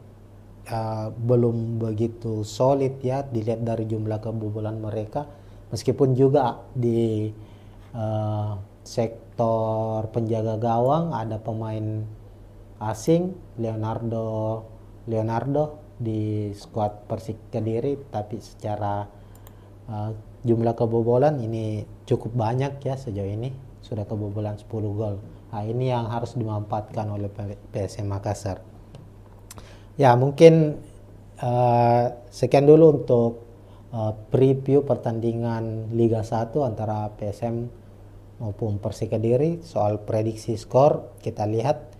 belum begitu solid ya dilihat dari jumlah kebobolan mereka, meskipun juga di sektor penjaga gawang ada pemain asing Leonardo di skuad Persik Kediri, tapi secara jumlah kebobolan ini cukup banyak ya, sejauh ini sudah kebobolan 10 gol. Nah, ini yang harus dimanfaatkan oleh PSM Makassar. Ya, mungkin sekian dulu untuk preview pertandingan Liga 1 antara PSM maupun Persik Kediri. Soal prediksi skor, kita lihat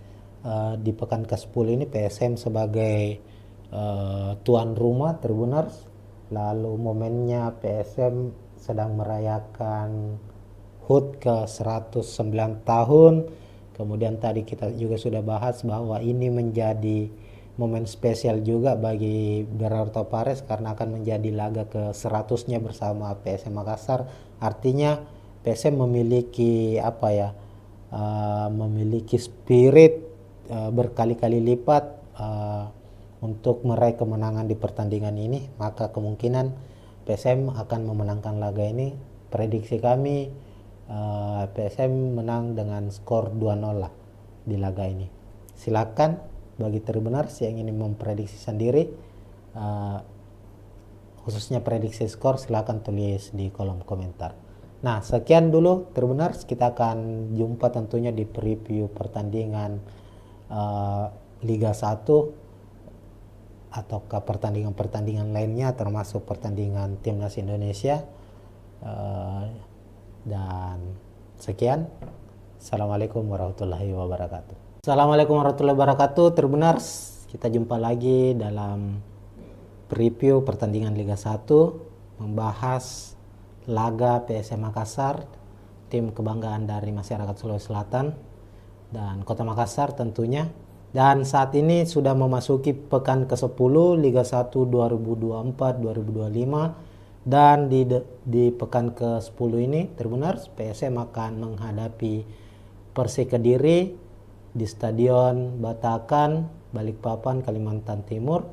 di pekan ke-10 ini PSM sebagai tuan rumah Tribuners. Lalu momennya PSM sedang merayakan HUT ke 109 tahun. Kemudian tadi kita juga sudah bahas bahwa ini menjadi momen spesial juga bagi Bernardo Tavares karena akan menjadi laga ke 100-nya bersama PSM Makassar. Artinya PSM memiliki memiliki spirit berkali-kali lipat untuk meraih kemenangan di pertandingan ini, maka kemungkinan PSM akan memenangkan laga ini. Prediksi kami PSM menang dengan skor 2-0 lah di laga ini. Silakan bagi Tribuners yang ingin memprediksi sendiri, khususnya prediksi skor, silakan tulis di kolom komentar. Nah, sekian dulu Tribuners, kita akan jumpa tentunya di preview pertandingan Liga 1 ataukah pertandingan-pertandingan lainnya, termasuk pertandingan Timnas Indonesia. Dan sekian, Assalamualaikum warahmatullahi wabarakatuh. Assalamualaikum warahmatullahi wabarakatuh, Tribuners. Kita jumpa lagi dalam preview pertandingan Liga 1, membahas laga PSM Makassar, tim kebanggaan dari masyarakat Sulawesi Selatan dan Kota Makassar tentunya. Dan saat ini sudah memasuki pekan ke-10 Liga 1 2024-2025, dan di pekan ke-10 ini Tribuners, PSM akan menghadapi Persik Kediri di Stadion Batakan, Balikpapan, Kalimantan Timur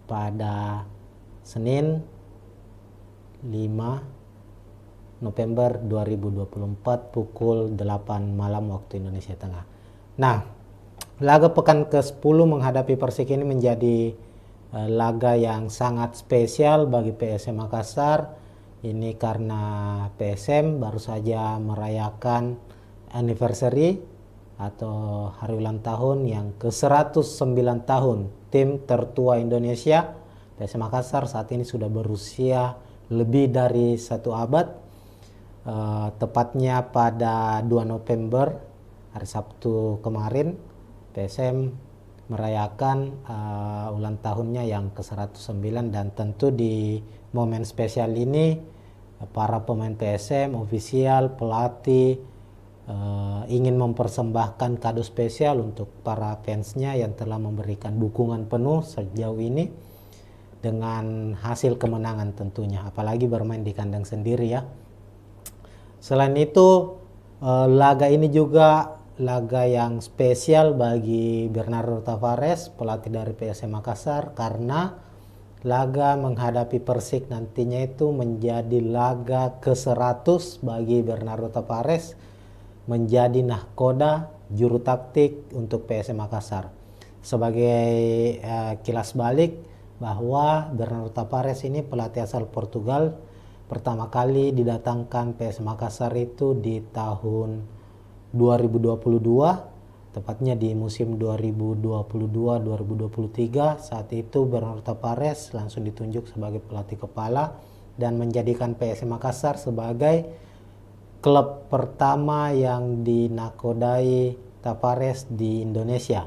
pada Senin 5 November 2024 pukul 8 malam waktu Indonesia Tengah. Nah, laga pekan ke-10 menghadapi Persik ini menjadi laga yang sangat spesial bagi PSM Makassar. Ini karena PSM baru saja merayakan anniversary atau hari ulang tahun yang ke-109 tahun tim tertua Indonesia. PSM Makassar saat ini sudah berusia lebih dari 1 abad. Tepatnya pada 2 November, hari Sabtu kemarin, PSM merayakan ulang tahunnya yang ke-109, dan tentu di momen spesial ini para pemain PSM, ofisial, pelatih ingin mempersembahkan kado spesial untuk para fansnya yang telah memberikan dukungan penuh sejauh ini dengan hasil kemenangan tentunya, apalagi bermain di kandang sendiri ya. Selain itu, laga ini juga laga yang spesial bagi Bernardo Tavares, pelatih dari PSM Makassar, karena laga menghadapi Persik nantinya itu menjadi laga ke-100 bagi Bernardo Tavares, menjadi nahkoda juru taktik untuk PSM Makassar. Sebagai kilas balik, bahwa Bernardo Tavares ini pelatih asal Portugal, pertama kali didatangkan PSM Makassar itu di tahun 2022, tepatnya di musim 2022-2023. Saat itu Bernardo Tavares langsung ditunjuk sebagai pelatih kepala dan menjadikan PSM Makassar sebagai klub pertama yang dinakodai Tavares di Indonesia.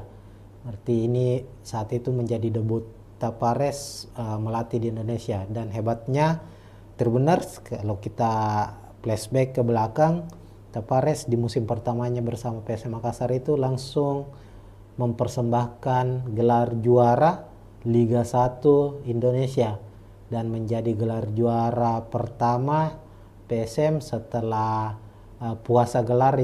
Arti ini saat itu menjadi debut Tavares melatih di Indonesia. Dan hebatnya Tribuners, kalau kita flashback ke belakang, Tapares di musim pertamanya bersama PSM Makassar itu langsung mempersembahkan gelar juara Liga 1 Indonesia dan menjadi gelar juara pertama PSM setelah puasa gelar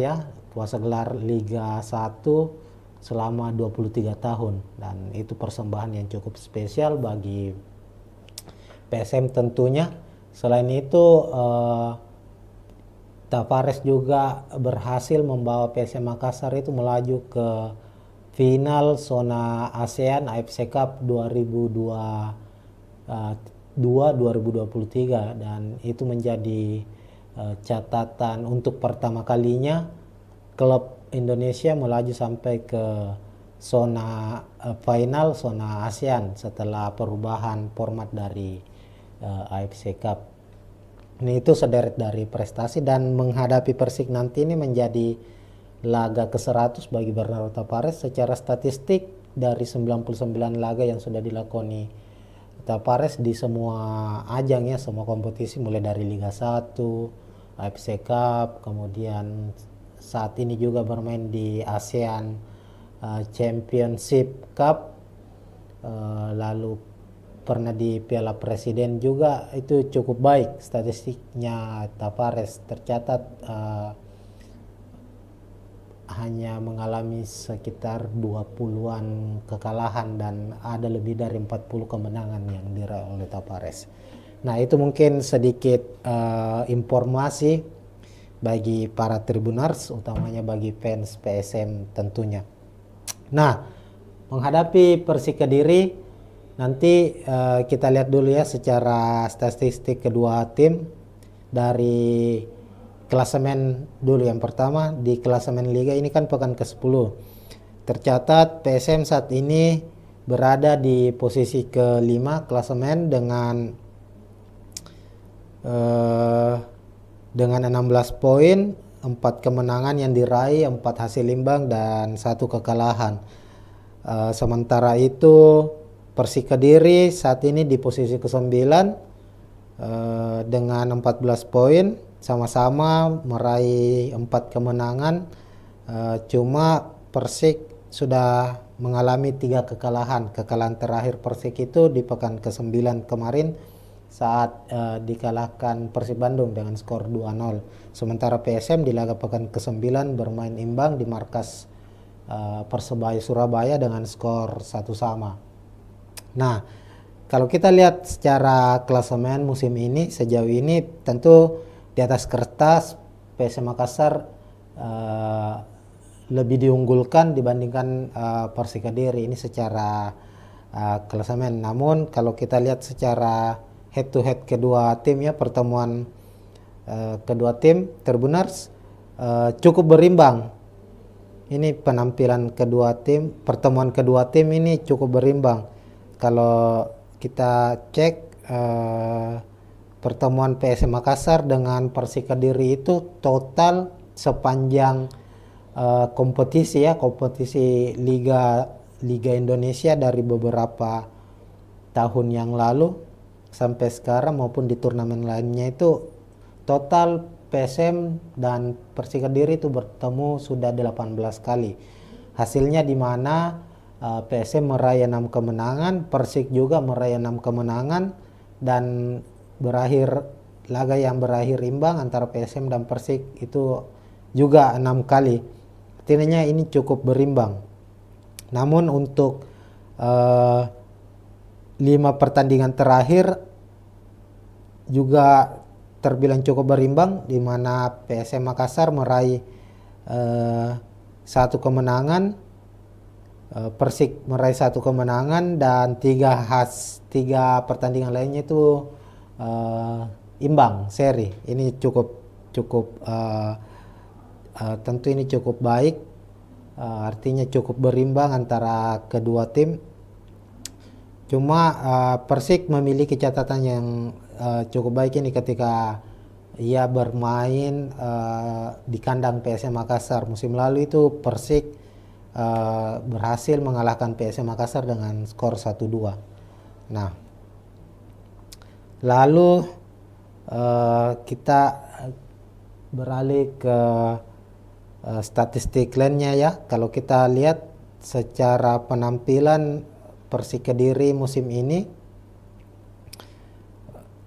Liga 1 selama 23 tahun, dan itu persembahan yang cukup spesial bagi PSM tentunya. Selain itu Tapares juga berhasil membawa PSM Makassar itu melaju ke final zona ASEAN AFC Cup 2023, dan itu menjadi catatan untuk pertama kalinya klub Indonesia melaju sampai ke zona final zona ASEAN setelah perubahan format dari AFC Cup. Ini itu sederet dari prestasi, dan menghadapi Persik nanti ini menjadi laga ke-100 bagi Bernardo Tapares. Secara statistik dari 99 laga yang sudah dilakoni Tapares di semua ajang ya, semua kompetisi mulai dari Liga 1, AFC Cup, kemudian saat ini juga bermain di ASEAN Championship Cup, lalu pernah di Piala Presiden juga, itu cukup baik statistiknya Tapares. Tercatat hanya mengalami sekitar 20-an kekalahan dan ada lebih dari 40 kemenangan yang diraih oleh Tapares. Nah, itu mungkin sedikit informasi bagi para Tribuners, utamanya bagi fans PSM tentunya. Nah, menghadapi Persik Kediri nanti kita lihat dulu ya secara statistik kedua tim dari klasemen dulu. Yang pertama di klasemen liga ini kan pekan ke-10. Tercatat PSM saat ini berada di posisi ke-5 klasemen dengan 16 poin, 4 kemenangan yang diraih, 4 hasil imbang dan 1 kekalahan. Sementara itu Persik Kediri saat ini di posisi ke-9 dengan 14 poin, sama-sama meraih 4 kemenangan. Cuma Persik sudah mengalami 3 kekalahan. Kekalahan terakhir Persik itu di pekan ke-9 kemarin saat dikalahkan Persib Bandung dengan skor 2-0. Sementara PSM di laga pekan ke-9 bermain imbang di markas Persebaya Surabaya dengan skor 1-1. Nah, kalau kita lihat secara klasemen musim ini, sejauh ini tentu di atas kertas PSM Makassar lebih diunggulkan dibandingkan Persik Kediri ini secara klasemen. Namun kalau kita lihat secara head to head kedua tim ya, pertemuan kedua tim Tribuners cukup berimbang. Ini penampilan kedua tim, pertemuan kedua tim ini cukup berimbang. Kalau kita cek pertemuan PSM Makassar dengan Persik Kediri itu total sepanjang kompetisi Liga Indonesia dari beberapa tahun yang lalu sampai sekarang maupun di turnamen lainnya, itu total PSM dan Persik Kediri itu bertemu sudah 18 kali. Hasilnya di mana PSM meraih 6 kemenangan, Persik juga meraih 6 kemenangan, dan laga yang berakhir imbang antara PSM dan Persik itu juga 6 kali. Artinya ini cukup berimbang. Namun untuk 5 pertandingan terakhir juga terbilang cukup berimbang, di mana PSM Makassar meraih 1 kemenangan, Persik meraih 1 kemenangan, dan 3 pertandingan lainnya itu imbang seri. Ini cukup tentu ini cukup baik, artinya cukup berimbang antara kedua tim. Cuma Persik memiliki catatan yang cukup baik ini ketika ia bermain di kandang PSM Makassar. Musim lalu itu Persik berhasil mengalahkan PSM Makassar dengan skor 1-2. Nah, lalu kita beralih ke statistik lainnya ya. Kalau kita lihat secara penampilan Persik Kediri musim ini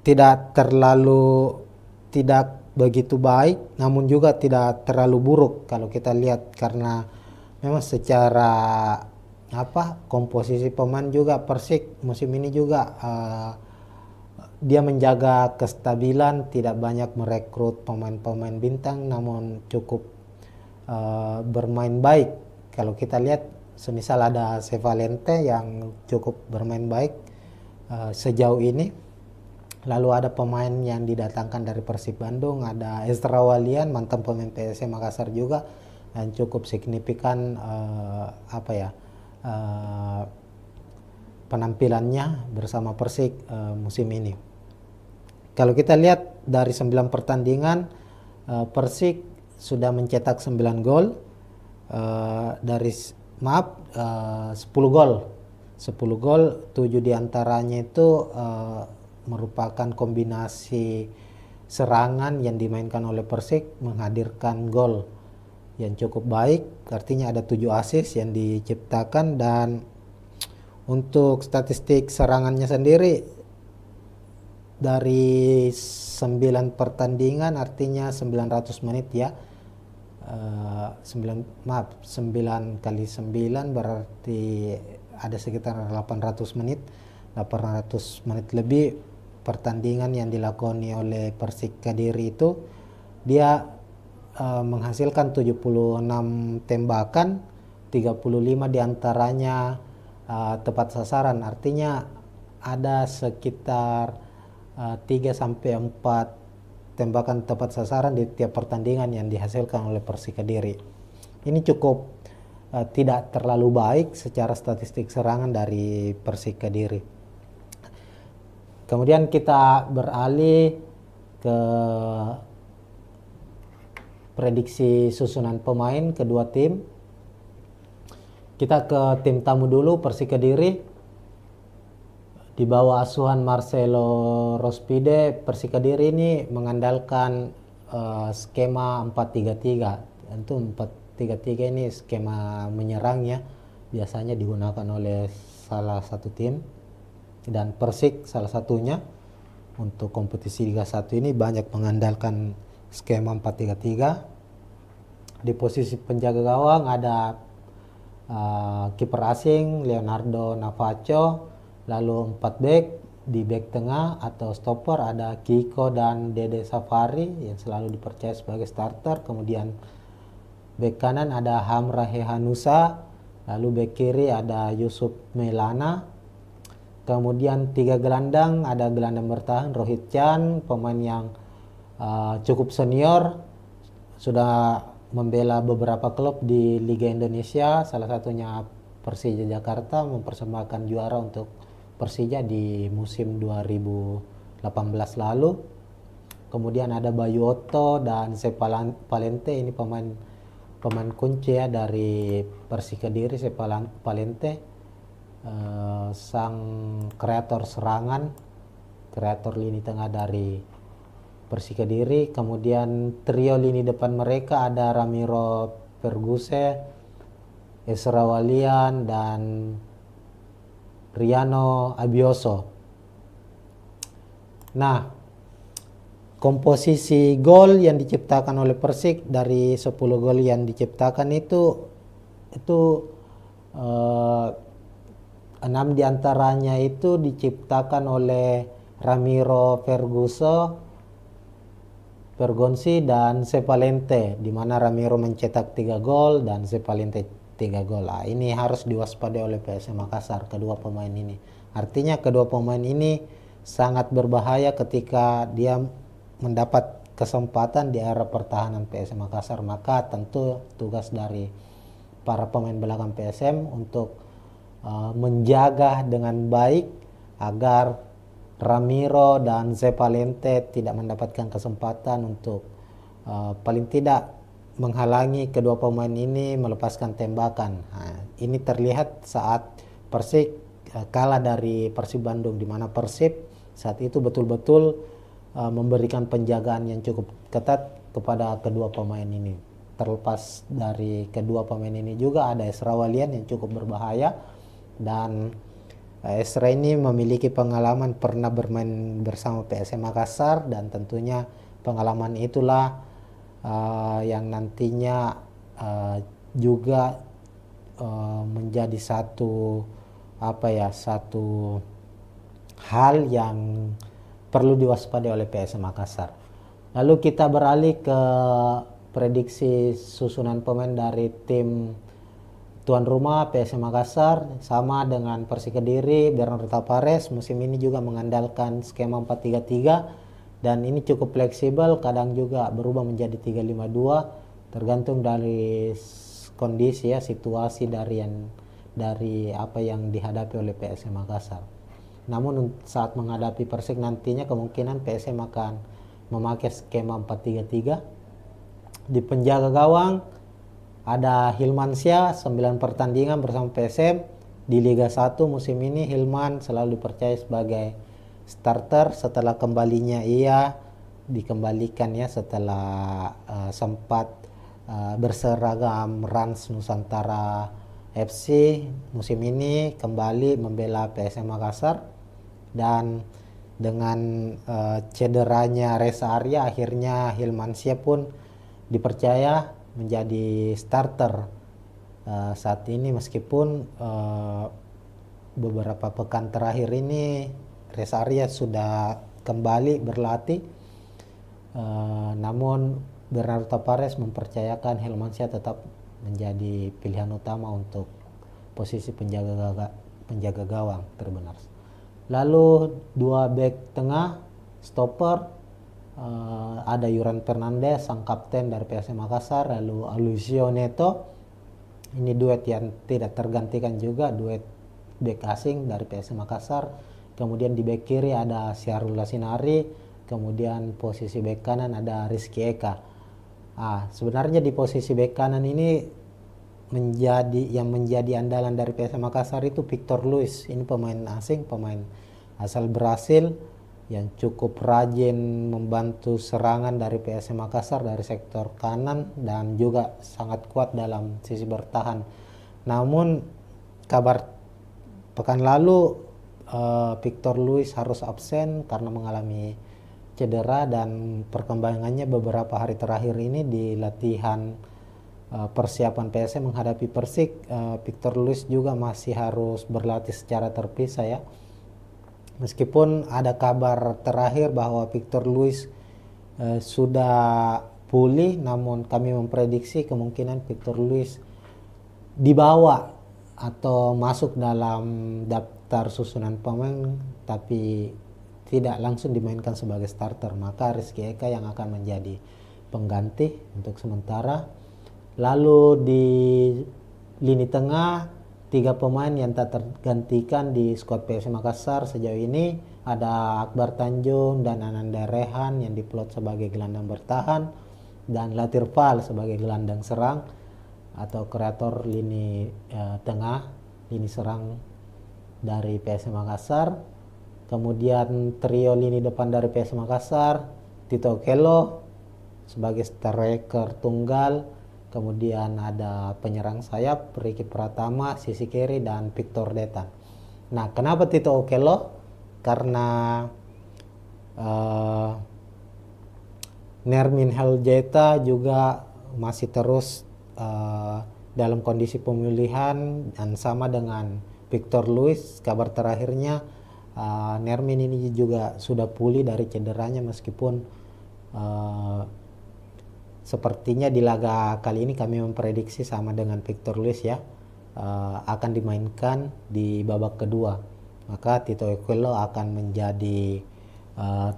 tidak begitu baik, namun juga tidak terlalu buruk kalau kita lihat, karena memang secara komposisi pemain juga Persik musim ini juga dia menjaga kestabilan, tidak banyak merekrut pemain-pemain bintang, namun cukup bermain baik. Kalau kita lihat semisal ada Sevalente yang cukup bermain baik sejauh ini. Lalu ada pemain yang didatangkan dari Persib Bandung, ada Ezra Walian, mantan pemain PSM Makassar juga, yang cukup signifikan penampilannya bersama Persik musim ini. Kalau kita lihat dari 9 pertandingan, Persik sudah mencetak 9 gol, 10 gol. 10 gol, 7 diantaranya itu merupakan kombinasi serangan yang dimainkan oleh Persik menghadirkan gol yang cukup baik, artinya ada 7 assist yang diciptakan. Dan untuk statistik serangannya sendiri dari 9 pertandingan, artinya 900 menit ya, 9 kali 9 berarti ada sekitar 800 menit lebih pertandingan yang dilakoni oleh Persik Kediri itu. Dia menghasilkan 76 tembakan, 35 diantaranya tepat sasaran, artinya ada sekitar 3-4 tembakan tepat sasaran di tiap pertandingan yang dihasilkan oleh Persik Kediri. Ini cukup tidak terlalu baik secara statistik serangan dari Persik Kediri. Kemudian kita beralih ke prediksi susunan pemain kedua tim. Kita ke tim tamu dulu, Persik Kediri. Di bawah asuhan Marcelo Rospide, Persik Kediri ini mengandalkan skema 4-3-3. Tentu 4-3-3 ini skema menyerang ya, biasanya digunakan oleh salah satu tim. Dan Persik salah satunya untuk kompetisi Liga 1 ini banyak mengandalkan skema 4-3-3. Di posisi penjaga gawang ada kiper asing Leonardo Navacho, lalu 4 back. Di back tengah atau stopper ada Kiko dan Dede Safari yang selalu dipercaya sebagai starter. Kemudian back kanan ada Hamra Hehanusa, lalu back kiri ada Yusuf Melana. Kemudian 3 gelandang, ada gelandang bertahan Rohit Chan, pemain yang cukup senior, sudah membela beberapa klub di Liga Indonesia, salah satunya Persija Jakarta, mempersembahkan juara untuk Persija di musim 2018 lalu. Kemudian ada Bayu Otto dan Sepalente, ini pemain kunci ya dari Persik Kediri. Sepalente sang kreator serangan, kreator lini tengah dari Persik Kediri. Kemudian trio lini depan mereka ada Ramiro Perguse, Ezra Walian, dan Riano Abioso. Nah, komposisi gol yang diciptakan oleh Persik, dari 10 gol yang diciptakan itu 6 diantaranya itu diciptakan oleh Ramiro Pergonsi dan Sepalente, di mana Ramiro mencetak 3 gol dan Sepalente 3 gol. Ini harus diwaspadai oleh PSM Makassar, kedua pemain ini. Artinya kedua pemain ini sangat berbahaya ketika dia mendapat kesempatan di area pertahanan PSM Makassar. Maka tentu tugas dari para pemain belakang PSM untuk menjaga dengan baik agar Ramiro dan Sepalente tidak mendapatkan kesempatan untuk paling tidak menghalangi kedua pemain ini melepaskan tembakan. Ini terlihat saat Persik kalah dari Persib Bandung, di mana Persib saat itu betul-betul memberikan penjagaan yang cukup ketat kepada kedua pemain ini. Terlepas dari kedua pemain ini juga ada Ezra Walian yang cukup berbahaya, dan Ezra ini memiliki pengalaman pernah bermain bersama PSM Makassar, dan tentunya pengalaman itulah yang nantinya juga menjadi satu satu hal yang perlu diwaspadai oleh PSM Makassar. Lalu kita beralih ke prediksi susunan pemain dari tim tuan rumah PSM Makassar. Sama dengan Persik Kediri, Bernardo Tavares musim ini juga mengandalkan skema 4-3-3, dan ini cukup fleksibel, kadang juga berubah menjadi 3-5-2 tergantung dari kondisi situasi dari apa yang dihadapi oleh PSM Makassar. Namun saat menghadapi Persik nantinya kemungkinan PSM akan memakai skema 4-3-3. Di penjaga gawang ada Hilmansyah, 9 pertandingan bersama PSM di Liga 1 musim ini. Hilman selalu dipercaya sebagai starter setelah kembalinya ia dikembalikan setelah sempat berseragam Rans Nusantara FC. Musim ini kembali membela PSM Makassar, dan dengan cederanya Reza Arya akhirnya Hilmansyah pun dipercaya menjadi starter saat ini, meskipun beberapa pekan terakhir ini Reza Arya sudah kembali berlatih, namun Bernardo Tavares mempercayakan Hilmansyah tetap menjadi pilihan utama untuk posisi penjaga gawang terbenar. Lalu dua bek tengah stopper, ada Yuran Fernandez sang kapten dari PSM Makassar, lalu Alucio Neto. Ini duet yang tidak tergantikan juga, duet bek asing dari PSM Makassar. Kemudian di bek kiri ada Syahrul Lasinari, kemudian posisi bek kanan ada Rizky Eka. Sebenarnya di posisi bek kanan ini menjadi andalan dari PSM Makassar itu Victor Luis. Ini pemain asing, pemain asal Brasil yang cukup rajin membantu serangan dari PSM Makassar dari sektor kanan, dan juga sangat kuat dalam sisi bertahan. Namun kabar pekan lalu Victor Luis harus absen karena mengalami cedera, dan perkembangannya beberapa hari terakhir ini di latihan persiapan PSM menghadapi Persik, Victor Luis juga masih harus berlatih secara terpisah Meskipun ada kabar terakhir bahwa Victor Luis sudah pulih, namun kami memprediksi kemungkinan Victor Luis dibawa atau masuk dalam daftar susunan pemain tapi tidak langsung dimainkan sebagai starter, maka Rizky Eka yang akan menjadi pengganti untuk sementara. Lalu di lini tengah 3 pemain yang tak tergantikan di skuad PSM Makassar sejauh ini ada Akbar Tanjung dan Ananda Rehan yang diplot sebagai gelandang bertahan, dan Latir Fal sebagai gelandang serang atau kreator lini tengah, lini serang dari PSM Makassar. Kemudian trio lini depan dari PSM Makassar, Tito Okello sebagai striker tunggal, kemudian ada penyerang sayap Ricky Pratama sisi kiri, dan Victor Detan. Nah, kenapa Tito Okello? Karena Nermin Heljeta juga masih terus dalam kondisi pemulihan, dan sama dengan Victor Luis, kabar terakhirnya Nermin ini juga sudah pulih dari cederanya, meskipun sepertinya di laga kali ini kami memprediksi sama dengan Victor Luis akan dimainkan di babak kedua, maka Tito Okello akan menjadi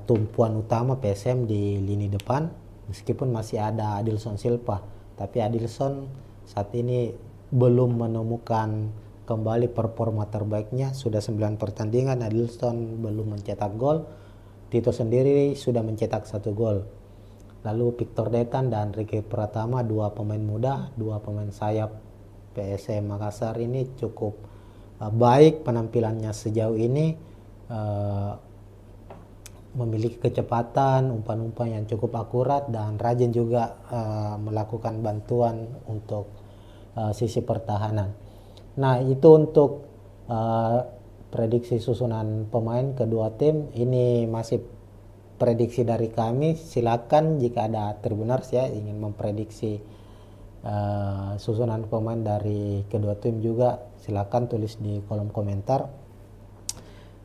tumpuan utama PSM di lini depan, meskipun masih ada Adilson Silva, tapi Adilson saat ini belum menemukan kembali performa terbaiknya. Sudah 9 pertandingan Adilson belum mencetak gol, Tito sendiri sudah mencetak 1 gol. Lalu Victor Detan dan Ricky Pratama, 2 pemain muda, 2 pemain sayap PSM Makassar ini cukup baik penampilannya sejauh ini. memiliki kecepatan, umpan-umpan yang cukup akurat, dan rajin juga melakukan bantuan untuk sisi pertahanan. Nah, itu untuk prediksi susunan pemain kedua tim. Ini masih prediksi dari kami. Silakan jika ada Tribuners ya ingin memprediksi susunan pemain dari kedua tim juga, silakan tulis di kolom komentar.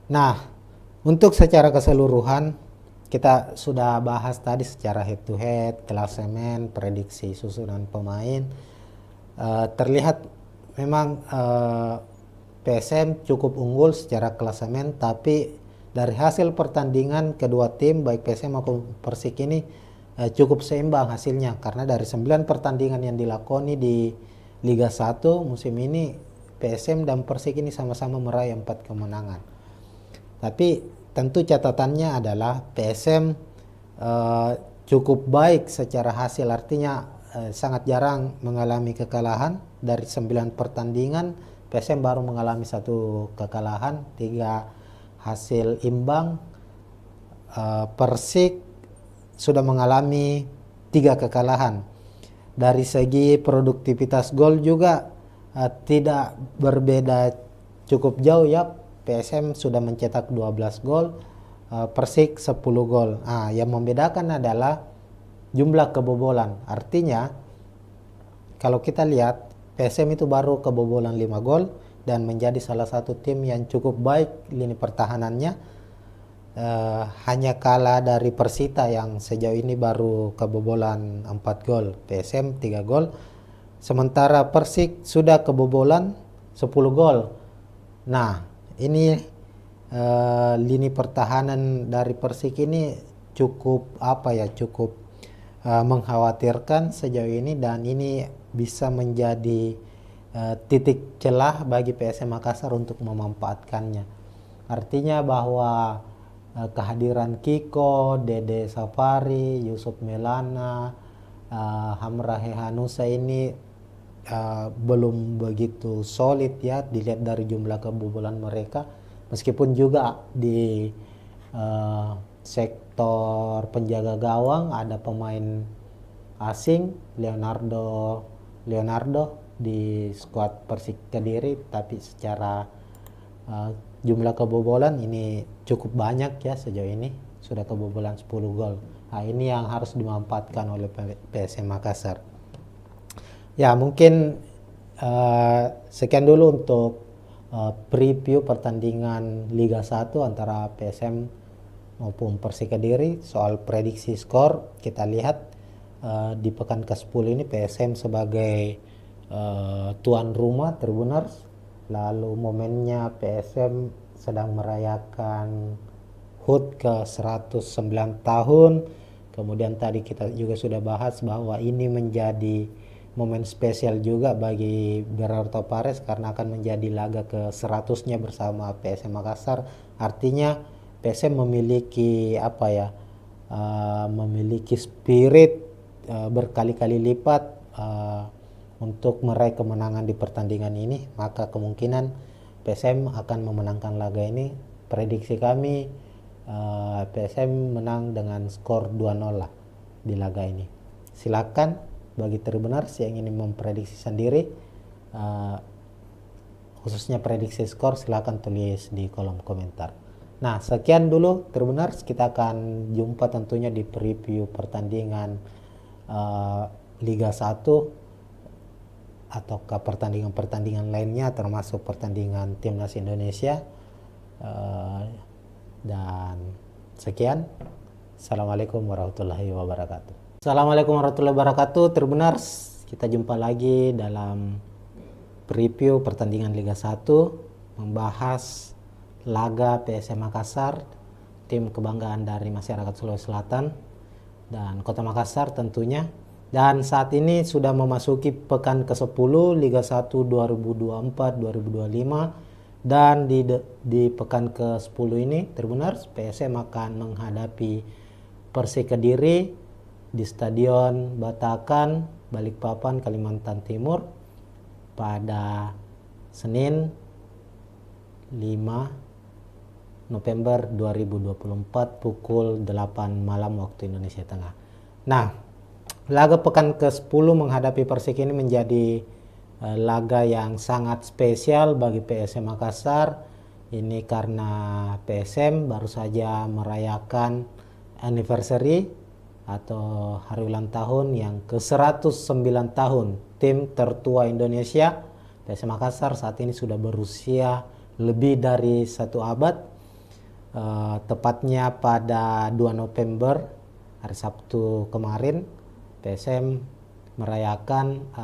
Nah, untuk secara keseluruhan kita sudah bahas tadi secara head to head, klasemen, prediksi susunan pemain. Terlihat memang PSM cukup unggul secara klasemen, tapi dari hasil pertandingan kedua tim baik PSM maupun Persik ini cukup seimbang hasilnya, karena dari 9 pertandingan yang dilakoni di Liga 1 musim ini, PSM dan Persik ini sama-sama meraih 4 kemenangan. Tapi tentu catatannya adalah PSM cukup baik secara hasil, artinya sangat jarang mengalami kekalahan. Dari 9 pertandingan PSM baru mengalami 1 kekalahan, 3 hasil imbang. Persik sudah mengalami 3 kekalahan. Dari segi produktivitas gol juga tidak berbeda cukup jauh ya. PSM sudah mencetak 12 gol, Persik 10 gol. Yang membedakan adalah jumlah kebobolan. Artinya kalau kita lihat PSM itu baru kebobolan 5 gol dan menjadi salah satu tim yang cukup baik lini pertahanannya. Hanya kalah dari Persita yang sejauh ini baru kebobolan 4 gol, PSM 3 gol. Sementara Persik sudah kebobolan 10 gol. Nah, ini lini pertahanan dari Persik ini cukup cukup mengkhawatirkan sejauh ini, dan ini bisa menjadi titik celah bagi PSM Makassar untuk memanfaatkannya. Artinya bahwa kehadiran Kiko, Dede Safari, Yusuf Melana, Hamrahe Hanusa ini belum begitu solid ya dilihat dari jumlah kebobolan mereka, meskipun juga di sektor penjaga gawang ada pemain asing Leonardo di skuad Persik Kediri, tapi secara jumlah kebobolan ini cukup banyak ya, sejauh ini sudah kebobolan 10 gol. Nah, ini yang harus dimanfaatkan oleh PSM Makassar. Ya, mungkin sekian dulu untuk preview pertandingan Liga 1 antara PSM maupun Persik Kediri. Soal prediksi skor, kita lihat di pekan ke-10 ini PSM sebagai tuan rumah Tribuners. Lalu momennya PSM sedang merayakan HUT ke 109 tahun. Kemudian tadi kita juga sudah bahas bahwa ini menjadi momen spesial juga bagi Berarto Pares karena akan menjadi laga ke 100-nya bersama PSM Makassar. Artinya PSM memiliki memiliki spirit berkali-kali lipat untuk meraih kemenangan di pertandingan ini. Maka kemungkinan PSM akan memenangkan laga ini. Prediksi kami PSM menang dengan skor 2-0 lah di laga ini. Silakan bagi Tribuners yang ingin memprediksi sendiri, khususnya prediksi skor, silakan tulis di kolom komentar. Nah, sekian dulu Tribuners, kita akan jumpa tentunya di preview pertandingan Liga 1 atau pertandingan-pertandingan lainnya, termasuk pertandingan Timnas Indonesia. Dan sekian, Assalamualaikum warahmatullahi wabarakatuh. Assalamualaikum warahmatullahi wabarakatuh, Tribuners. Kita jumpa lagi dalam preview pertandingan Liga 1, membahas laga PSM Makassar, tim kebanggaan dari masyarakat Sulawesi Selatan dan Kota Makassar tentunya. Dan saat ini sudah memasuki pekan ke-10 Liga 1 2024-2025, dan di pekan ke-10 ini Tribuners, PSM akan menghadapi Persik Kediri di Stadion Batakan, Balikpapan, Kalimantan Timur pada Senin 5 November 2024 pukul 8 malam waktu Indonesia Tengah. Nah, laga pekan ke-10 menghadapi Persik ini menjadi laga yang sangat spesial bagi PSM Makassar. Ini karena PSM baru saja merayakan anniversary atau hari ulang tahun yang ke-109 tahun tim tertua Indonesia. PSM Makassar saat ini sudah berusia lebih dari 1 abad. Tepatnya pada 2 November hari Sabtu kemarin PSM merayakan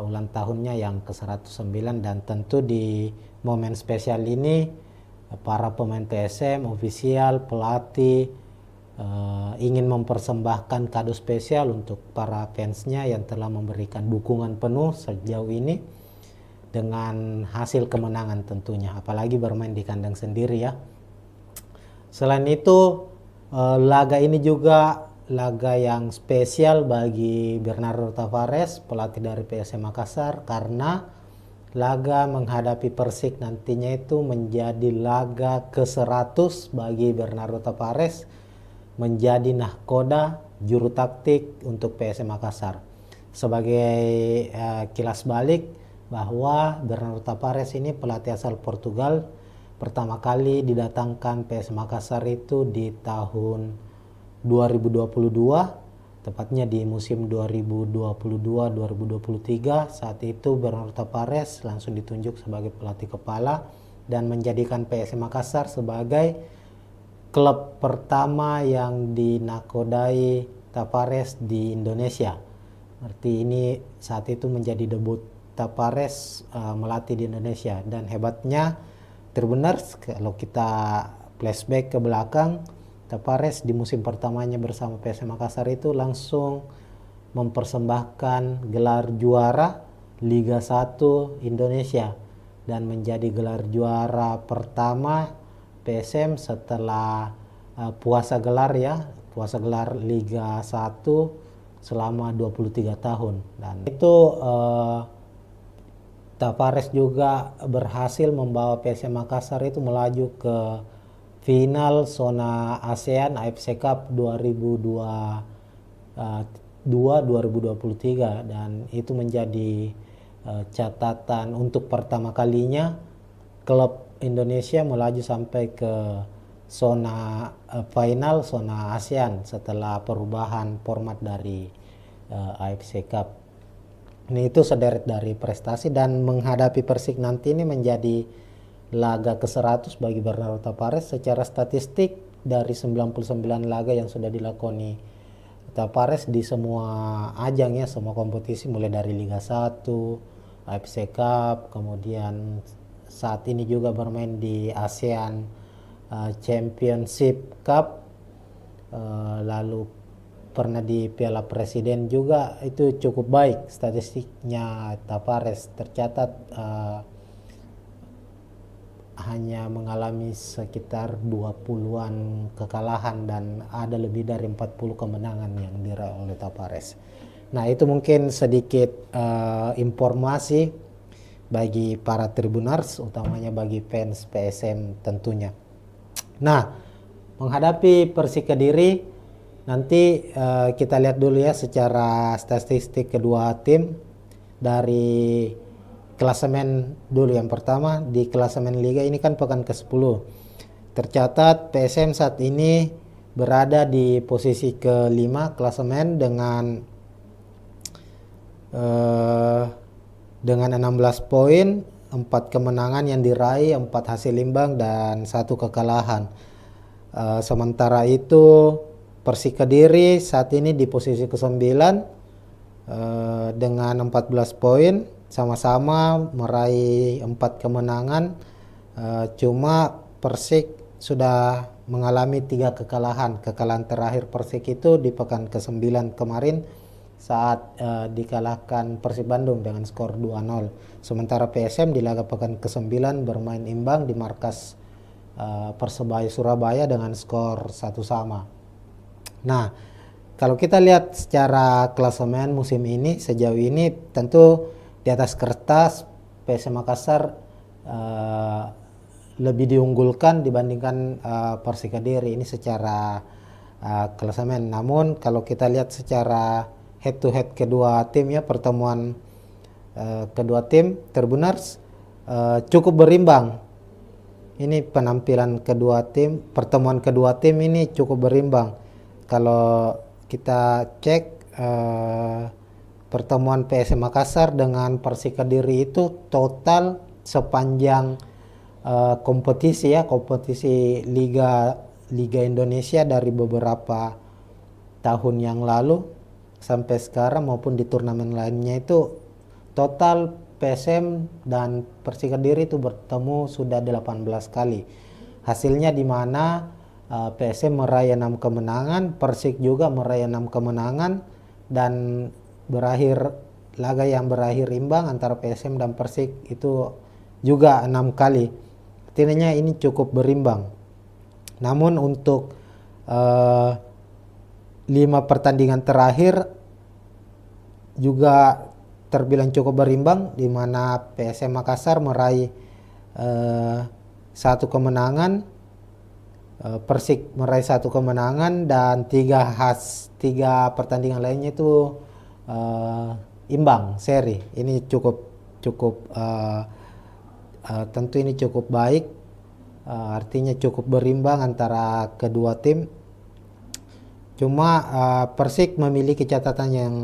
ulang tahunnya yang ke-109, dan tentu di momen spesial ini para pemain PSM, ofisial, pelatih ingin mempersembahkan kado spesial untuk para fansnya yang telah memberikan dukungan penuh sejauh ini dengan hasil kemenangan tentunya, apalagi bermain di kandang sendiri ya. Selain itu, laga ini juga laga yang spesial bagi Bernardo Tavares, pelatih dari PSM Makassar, karena laga menghadapi Persik nantinya itu menjadi laga ke-100 bagi Bernardo Tavares, menjadi nahkoda juru taktik untuk PSM Makassar. Sebagai kilas balik bahwa Bernardo Tavares ini pelatih asal Portugal, pertama kali didatangkan PSM Makassar itu di tahun 2022, tepatnya di musim 2022-2023. Saat itu Bernardo Tavares langsung ditunjuk sebagai pelatih kepala dan menjadikan PSM Makassar sebagai klub pertama yang dinakodai Tavares di Indonesia. Arti ini saat itu menjadi debut Tavares melatih di Indonesia. Dan hebatnya Tribuners, kalau kita flashback ke belakang, Tavares di musim pertamanya bersama PSM Makassar itu langsung mempersembahkan gelar juara Liga 1 Indonesia dan menjadi gelar juara pertama PSM setelah puasa gelar Liga 1 selama 23 tahun. Dan itu Tavares juga berhasil membawa PSM Makassar itu melaju ke final zona ASEAN AFC Cup 2023, dan itu menjadi catatan untuk pertama kalinya klub Indonesia melaju sampai ke zona final zona ASEAN setelah perubahan format dari AFC Cup. Ini itu sederet dari prestasi, dan menghadapi Persik nanti ini menjadi laga ke-100 bagi Bernardo Tavares. Secara statistik dari 99 laga yang sudah dilakoni Tavares di semua ajang ya, semua kompetisi mulai dari Liga 1, AFC Cup, kemudian saat ini juga bermain di ASEAN Championship Cup, lalu pernah di Piala Presiden juga. Itu cukup baik statistiknya Tavares, tercatat hanya mengalami sekitar 20-an kekalahan dan ada lebih dari 40 kemenangan yang diraih oleh Tavares. Nah, itu mungkin sedikit informasi bagi para Tribuners, utamanya bagi fans PSM tentunya. Nah, menghadapi Persik Kediri nanti kita lihat dulu ya secara statistik kedua tim. Dari klasemen dulu, yang pertama di klasemen Liga ini kan pekan ke-10. Tercatat PSM saat ini berada di posisi ke-5 klasemen dengan 16 poin, 4 kemenangan yang diraih, 4 hasil imbang dan 1 kekalahan. Sementara itu Persik Kediri saat ini di posisi ke-9 dengan 14 poin, sama-sama meraih 4 kemenangan. Cuma Persik sudah mengalami 3 kekalahan. Kekalahan terakhir Persik itu di pekan ke-9 kemarin saat dikalahkan Persib Bandung dengan skor 2-0. Sementara PSM di laga pekan ke-9 bermain imbang di markas Persebaya Surabaya dengan skor 1-1. Nah, kalau kita lihat secara klasemen musim ini, sejauh ini tentu di atas kertas PSM Makassar lebih diunggulkan dibandingkan Persik Kediri ini secara klasemen. Namun kalau kita lihat secara head to head kedua tim ya, pertemuan kedua tim Tribuners cukup berimbang. Ini penampilan kedua tim, pertemuan kedua tim ini cukup berimbang. Kalau kita cek pertemuan PSM Makassar dengan Persik Kediri itu total sepanjang kompetisi ya, kompetisi Liga Indonesia dari beberapa tahun yang lalu sampai sekarang maupun di turnamen lainnya itu total PSM dan Persik Kediri itu bertemu sudah 18 kali. Hasilnya di mana PSM meraih 6 kemenangan, Persik juga meraih 6 kemenangan, dan laga yang berakhir imbang antara PSM dan Persik itu juga 6 kali. Artinya ini cukup berimbang. Namun untuk 5 pertandingan terakhir juga terbilang cukup berimbang, di mana PSM Makassar meraih 1 kemenangan, Persik meraih 1 kemenangan, dan 3 pertandingan lainnya itu imbang seri. Ini cukup tentu ini cukup baik, artinya cukup berimbang antara kedua tim. Cuma Persik memiliki catatan yang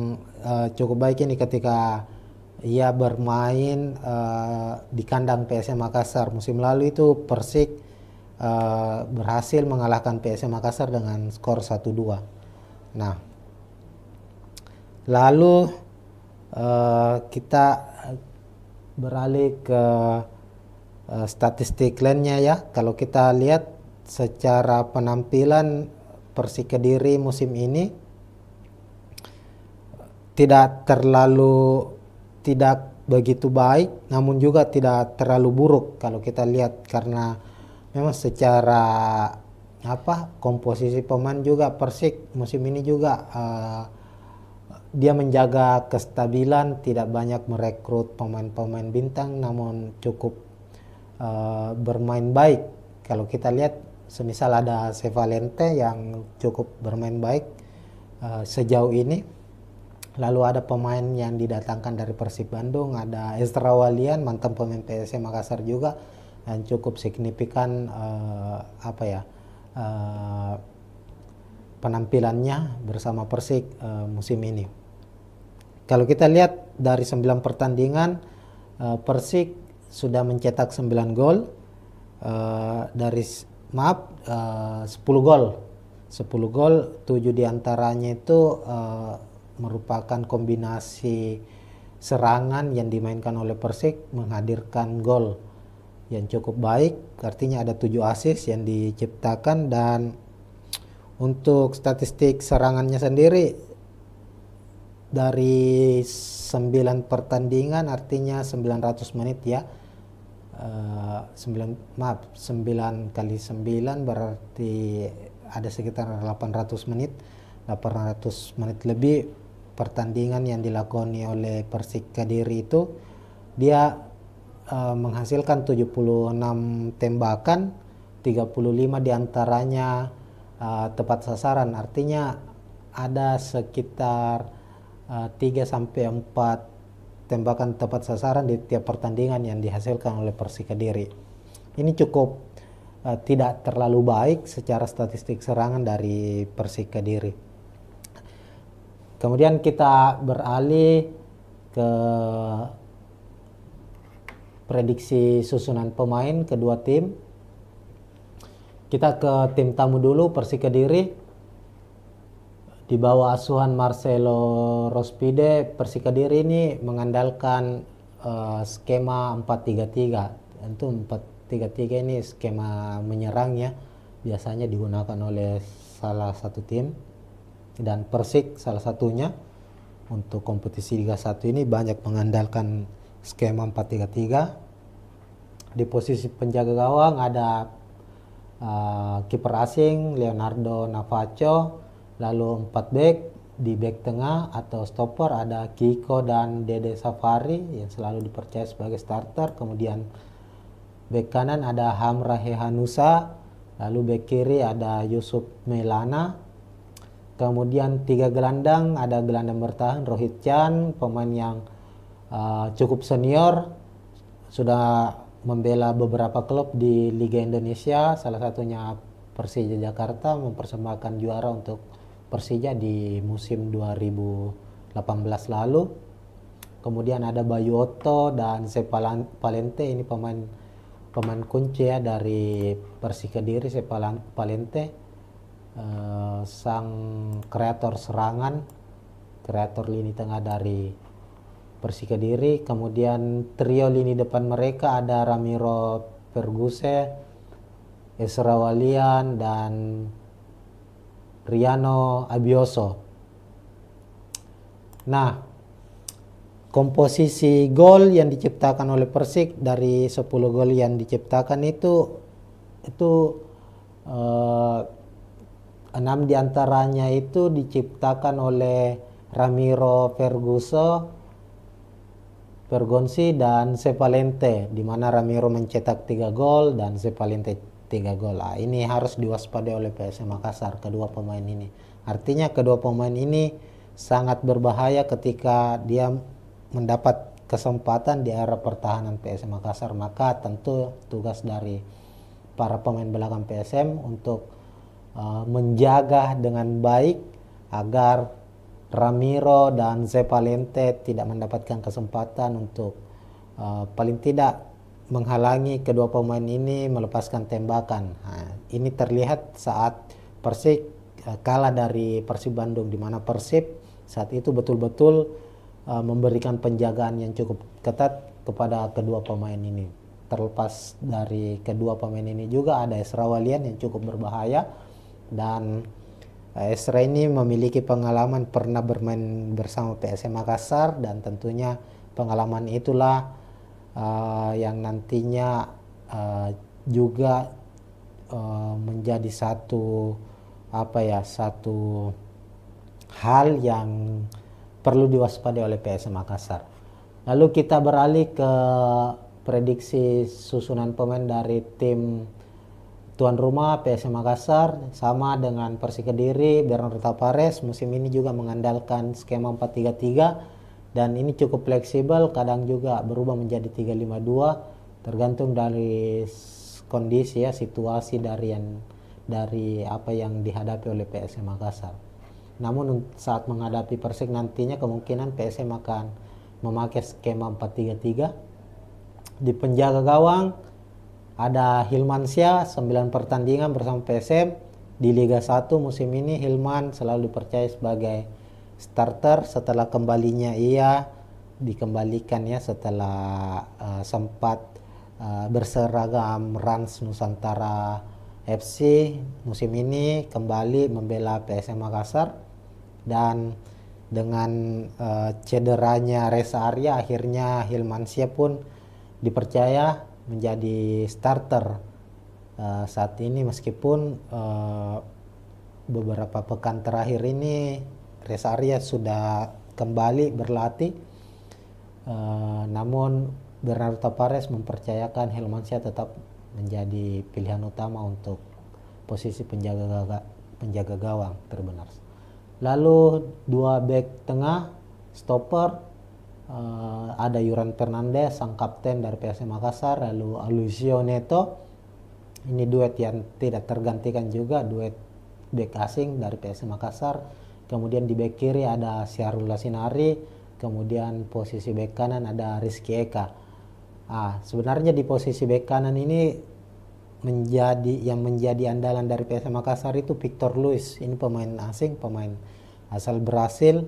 cukup baik ini ketika ia bermain di kandang PSM Makassar. Musim lalu itu Persik berhasil mengalahkan PSM Makassar dengan skor 1-2. Nah, lalu kita beralih ke statistik lainnya ya. Kalau kita lihat secara penampilan Persik Kediri musim ini tidak begitu baik, namun juga tidak terlalu buruk kalau kita lihat, karena memang secara komposisi pemain juga Persik musim ini juga dia menjaga kestabilan, tidak banyak merekrut pemain-pemain bintang, namun cukup bermain baik. Kalau kita lihat semisal ada Sevalente yang cukup bermain baik sejauh ini. Lalu ada pemain yang didatangkan dari Persib Bandung, ada Ezra Walian, mantan pemain PSM Makassar juga, yang cukup signifikan penampilannya bersama Persik musim ini. Kalau kita lihat dari 9 pertandingan, Persik sudah mencetak 9 gol, 10 gol, 7 diantaranya itu merupakan kombinasi serangan yang dimainkan oleh Persik menghadirkan gol yang cukup baik, artinya ada 7 assist yang diciptakan. Dan untuk statistik serangannya sendiri dari 9 pertandingan, artinya 900 menit ya, 9 kali 9 berarti ada sekitar 800 menit lebih pertandingan yang dilakoni oleh Persik Kediri itu. Dia menghasilkan 76 tembakan, 35 diantaranya tepat sasaran, artinya ada sekitar 3-4 tembakan tepat sasaran di tiap pertandingan yang dihasilkan oleh Persik Kediri. Ini cukup tidak terlalu baik secara statistik serangan dari Persik Kediri. Kemudian kita beralih ke prediksi susunan pemain kedua tim. Kita ke tim tamu dulu, Persik Kediri. Di bawah asuhan Marcelo Rospide, Persik Kediri ini mengandalkan skema 4-3-3. Tentu 4-3-3 ini skema menyerang ya, biasanya digunakan oleh salah satu tim. Dan Persik salah satunya untuk kompetisi Liga 1 ini banyak mengandalkan skema 4-3-3. Di posisi penjaga gawang ada kiper asing Leonardo Navacho, lalu 4 back. Di back tengah atau stopper ada Kiko dan Dede Safari yang selalu dipercaya sebagai starter. Kemudian Bek kanan ada Hamra Hehanusa, lalu bek kiri ada Yusuf Melana. Kemudian 3 gelandang, ada gelandang bertahan Rohit Chan, pemain yang cukup senior, sudah membela beberapa klub di Liga Indonesia, salah satunya Persija Jakarta, mempersembahkan juara untuk Persija di musim 2018 lalu. Kemudian ada Bayu Otto dan Palente, ini pemain kunci ya dari Persik Kediri. Palente sang kreator serangan, kreator lini tengah dari Persik Kediri. Kemudian trio lini depan mereka ada Ramiro Perguse, Esra Walian, dan Riano Abioso. Nah, komposisi gol yang diciptakan oleh Persik, dari 10 gol yang diciptakan itu 6 diantaranya itu diciptakan oleh Ramiro Pergonsi dan Sepalente, di mana Ramiro mencetak 3 gol dan Sepalente 3 gol. Ini harus diwaspadai oleh PSM Makassar, kedua pemain ini. Artinya kedua pemain ini sangat berbahaya ketika dia mendapat kesempatan di area pertahanan PSM Makassar. Maka tentu tugas dari para pemain belakang PSM untuk menjaga dengan baik agar Ramiro dan Zepalente tidak mendapatkan kesempatan untuk paling tidak menghalangi kedua pemain ini melepaskan tembakan. Ini terlihat saat Persik kalah dari Persib Bandung, di mana Persib saat itu betul-betul memberikan penjagaan yang cukup ketat kepada kedua pemain ini. Terlepas dari kedua pemain ini juga ada Esra Walian yang cukup berbahaya, dan Esra ini memiliki pengalaman pernah bermain bersama PSM Makassar, dan tentunya pengalaman itulah yang nantinya juga menjadi satu hal yang perlu diwaspadai oleh PSM Makassar. Lalu kita beralih ke prediksi susunan pemain dari tim tuan rumah PSM Makassar. Sama dengan Persik Kediri, Bernardo Tapares musim ini juga mengandalkan skema 4-3-3, dan ini cukup fleksibel, kadang juga berubah menjadi 3-5-2 tergantung dari kondisi ya, situasi dari apa yang dihadapi oleh PSM Makassar. Namun saat menghadapi Persik nantinya kemungkinan PSM akan memakai skema 4-3-3. Di penjaga gawang ada Hilman Syah, 9 pertandingan bersama PSM di Liga 1 musim ini. Hilman selalu dipercaya sebagai starter setelah kembalinya ia dikembalikan ya setelah sempat berseragam Rans Nusantara FC. Musim ini kembali membela PSM Makassar, dan dengan cederanya Reza Arya akhirnya Hilman Syah pun dipercaya menjadi starter saat ini, meskipun beberapa pekan terakhir ini Reza Arya sudah kembali berlatih, namun Bernardo Tapares mempercayakan Hilman Syah tetap menjadi pilihan utama untuk posisi penjaga gawang terbenar. Lalu 2 bek tengah stopper, ada Yuran Fernandez sang kapten dari PSM Makassar, lalu Alucio Neto, ini duet yang tidak tergantikan juga, duet bek asing dari PSM Makassar. Kemudian di bek kiri ada Syahrul Lasinari, kemudian posisi bek kanan ada Rizky Eka. Sebenarnya di posisi bek kanan ini menjadi andalan dari PSM Makassar itu Victor Luis. Ini pemain asing, pemain asal Brasil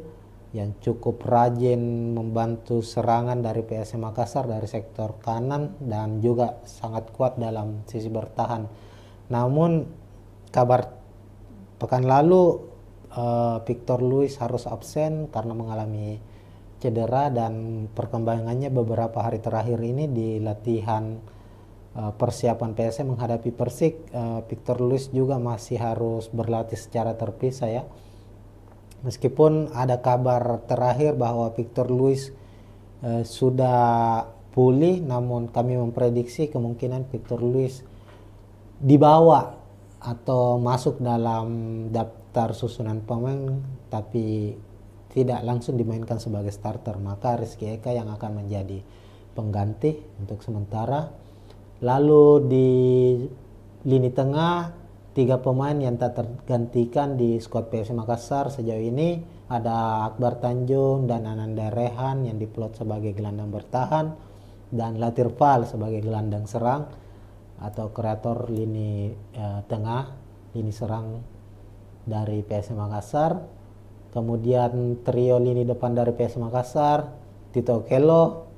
yang cukup rajin membantu serangan dari PSM Makassar dari sektor kanan, dan juga sangat kuat dalam sisi bertahan. Namun kabar pekan lalu Victor Luis harus absen karena mengalami cedera, dan perkembangannya beberapa hari terakhir ini di latihan persiapan PSM menghadapi Persik, Victor Luis juga masih harus berlatih secara terpisah ya. Meskipun ada kabar terakhir bahwa Victor Luis sudah pulih, namun kami memprediksi kemungkinan Victor Luis dibawa atau masuk dalam daftar susunan pemain tapi tidak langsung dimainkan sebagai starter, maka Rizky Eka yang akan menjadi pengganti untuk sementara. Lalu di lini tengah 3 pemain yang tak tergantikan di skuad PSM Makassar sejauh ini ada Akbar Tanjung dan Ananda Rehan yang diplot sebagai gelandang bertahan dan Latir Fal sebagai gelandang serang atau kreator lini tengah, lini serang dari PSM Makassar. Kemudian trio lini depan dari PSM Makassar, Tito Okello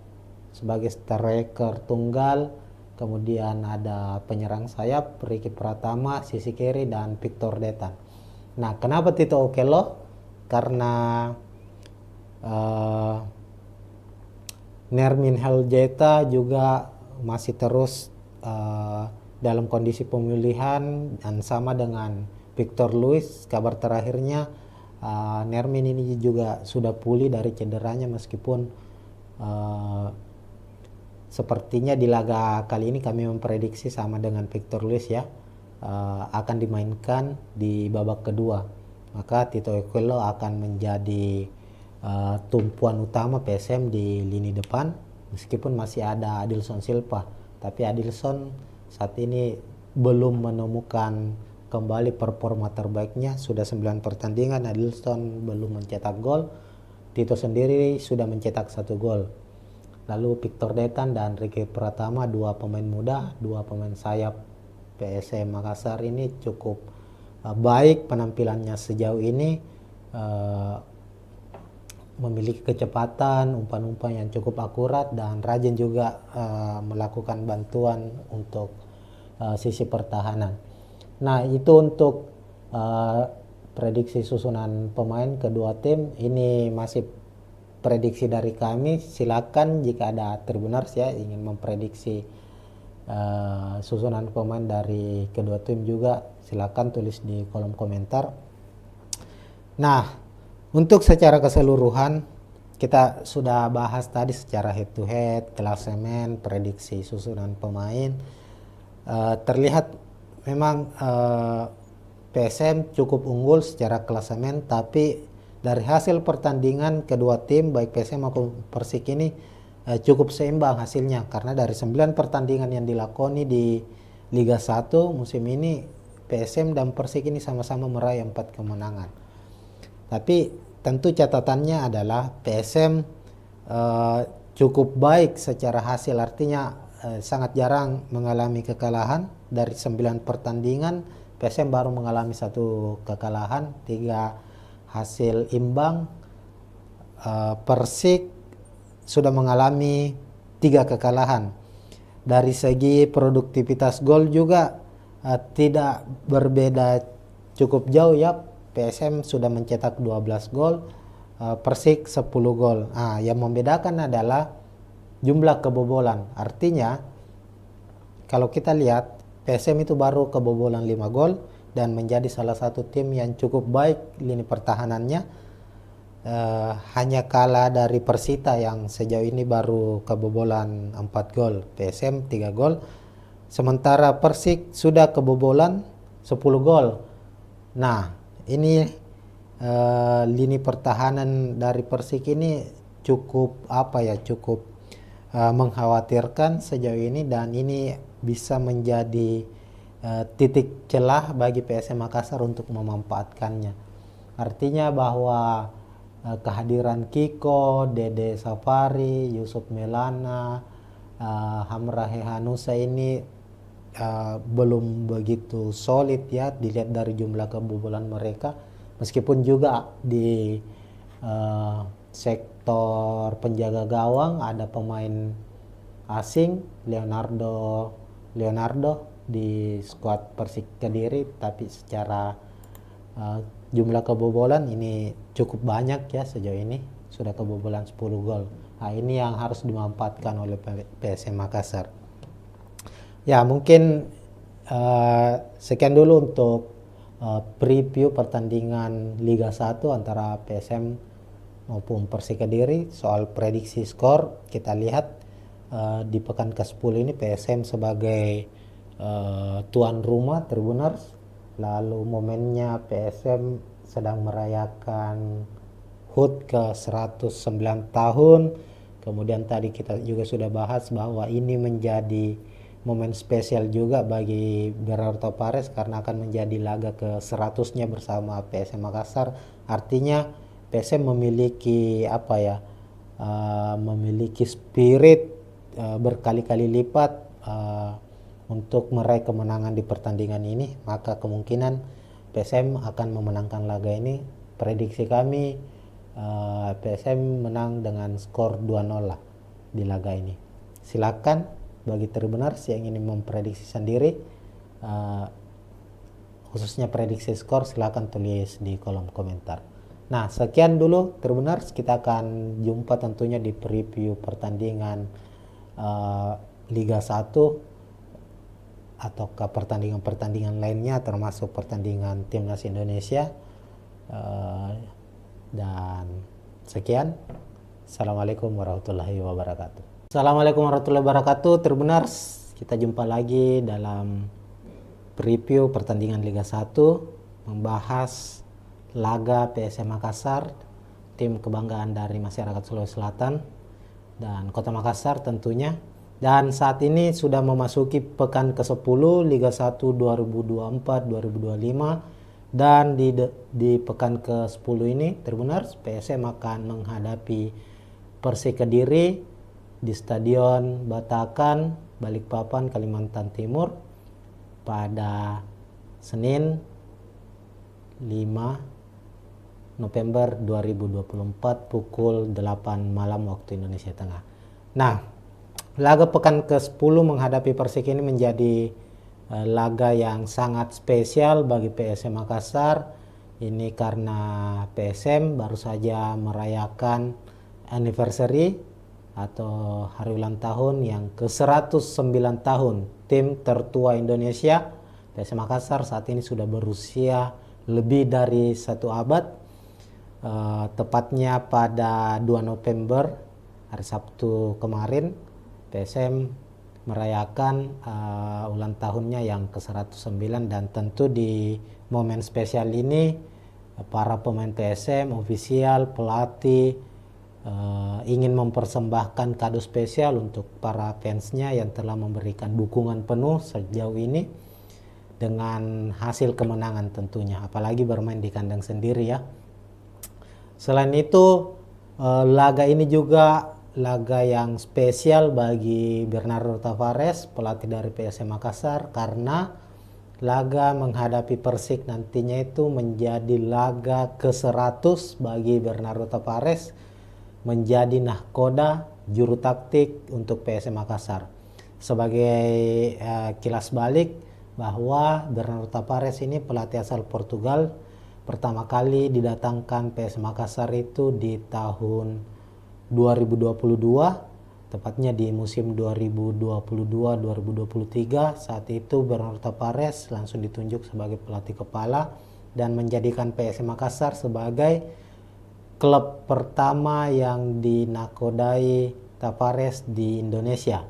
sebagai striker tunggal, kemudian ada penyerang sayap Ricky Pratama, sisi kiri, dan Victor Detan. Nah, kenapa Tito Okello? Karena Nermin Heljeta juga masih terus dalam kondisi pemulihan dan sama dengan Victor Luis. Kabar terakhirnya Nermin ini juga sudah pulih dari cederanya, meskipun sepertinya di laga kali ini kami memprediksi sama dengan Victor Luis ya, akan dimainkan di babak kedua. Maka Tito Okello akan menjadi tumpuan utama PSM di lini depan, meskipun masih ada Adilson Silva. Tapi Adilson saat ini belum menemukan kembali performa terbaiknya. Sudah 9 pertandingan Adilson belum mencetak gol. Tito sendiri sudah mencetak 1 gol. Lalu Victor Detan dan Ricky Pratama, 2 pemain muda, 2 pemain sayap PSM Makassar ini cukup baik penampilannya sejauh ini, memiliki kecepatan, umpan-umpan yang cukup akurat, dan rajin juga melakukan bantuan untuk sisi pertahanan. Nah, itu untuk prediksi susunan pemain kedua tim. Ini masih prediksi dari kami. Silakan jika ada Tribuners ya ingin memprediksi susunan pemain dari kedua tim juga, silakan tulis di kolom komentar. Nah, untuk secara keseluruhan kita sudah bahas tadi secara head to head, klasemen, prediksi susunan pemain. Terlihat memang PSM cukup unggul secara klasemen, tapi dari hasil pertandingan kedua tim baik PSM maupun Persik ini cukup seimbang hasilnya, karena dari 9 pertandingan yang dilakoni di Liga 1 musim ini PSM dan Persik ini sama-sama meraih 4 kemenangan. Tapi tentu catatannya adalah PSM cukup baik secara hasil, artinya sangat jarang mengalami kekalahan. Dari 9 pertandingan PSM baru mengalami 1 kekalahan, 3 hasil imbang. Persik sudah mengalami 3 kekalahan. Dari segi produktivitas gol juga tidak berbeda cukup jauh ya. PSM sudah mencetak 12 gol, Persik 10 gol. Yang membedakan adalah jumlah kebobolan. Artinya kalau kita lihat PSM itu baru kebobolan 5 gol dan menjadi salah satu tim yang cukup baik lini pertahanannya. Hanya kalah dari Persita yang sejauh ini baru kebobolan 4 gol, PSM 3 gol. Sementara Persik sudah kebobolan 10 gol. Nah, ini lini pertahanan dari Persik ini cukup cukup mengkhawatirkan sejauh ini, dan ini bisa menjadi titik celah bagi PSM Makassar untuk memanfaatkannya. Artinya bahwa kehadiran Kiko, Dede Safari, Yusuf Melana, Hamrahe Hanusa ini belum begitu solid ya dilihat dari jumlah kebobolan mereka, meskipun juga di sektor penjaga gawang ada pemain asing Leonardo di skuad Persik Kediri, tapi secara jumlah kebobolan ini cukup banyak ya, sejauh ini sudah kebobolan 10 gol. Nah, ini yang harus dimanfaatkan oleh PSM Makassar. Ya, mungkin sekian dulu untuk preview pertandingan Liga 1 antara PSM maupun Persik Kediri. Soal prediksi skor kita lihat di pekan ke-10 ini PSM sebagai tuan rumah Tribuners. Lalu momennya PSM sedang merayakan HUT ke 109 tahun. Kemudian tadi kita juga sudah bahas bahwa ini menjadi momen spesial juga bagi Bernardo Tavares karena akan menjadi laga ke 100-nya bersama PSM Makassar. Artinya PSM memiliki memiliki spirit berkali-kali lipat untuk meraih kemenangan di pertandingan ini. Maka kemungkinan PSM akan memenangkan laga ini. Prediksi kami PSM menang dengan skor 2-0 lah di laga ini. Silakan bagi Tribuners yang ingin memprediksi sendiri, khususnya prediksi skor, silakan tulis di kolom komentar. Nah, sekian dulu Tribuners, kita akan jumpa tentunya di preview pertandingan Liga 1 atau ke pertandingan-pertandingan lainnya termasuk pertandingan Timnas Indonesia. Dan sekian, assalamualaikum warahmatullahi wabarakatuh. Assalamualaikum warahmatullahi wabarakatuh Tribuners, kita jumpa lagi dalam preview pertandingan Liga 1, membahas laga PSM Makassar, tim kebanggaan dari masyarakat Sulawesi Selatan dan Kota Makassar tentunya. Dan saat ini sudah memasuki pekan ke-10 Liga 1 2024-2025. Dan di pekan ke-10 ini Tribuners, PSM akan menghadapi Persik Kediri di Stadion Batakan, Balikpapan, Kalimantan Timur pada Senin 5 November 2024 pukul 8 malam waktu Indonesia Tengah. Nah, laga pekan ke-10 menghadapi Persik ini menjadi laga yang sangat spesial bagi PSM Makassar. Ini karena PSM baru saja merayakan anniversary atau hari ulang tahun yang ke 109 tahun tim tertua Indonesia. PSM Makassar saat ini sudah berusia lebih dari 1 abad. Tepatnya pada 2 November hari Sabtu kemarin PSM merayakan ulang tahunnya yang ke-109, dan tentu di momen spesial ini para pemain PSM, ofisial, pelatih ingin mempersembahkan kado spesial untuk para fansnya yang telah memberikan dukungan penuh sejauh ini dengan hasil kemenangan tentunya, apalagi bermain di kandang sendiri ya. Selain itu laga ini juga laga yang spesial bagi Bernardo Tavares, pelatih dari PSM Makassar, karena laga menghadapi Persik nantinya itu menjadi laga ke-100 bagi Bernardo Tavares, menjadi nahkoda juru taktik untuk PSM Makassar. Sebagai kilas balik bahwa Bernardo Tavares ini pelatih asal Portugal, pertama kali didatangkan PSM Makassar itu di tahun 2022, tepatnya di musim 2022-2023. Saat itu Bernardo Tavares langsung ditunjuk sebagai pelatih kepala dan menjadikan PSM Makassar sebagai klub pertama yang dinakodai Tavares di Indonesia.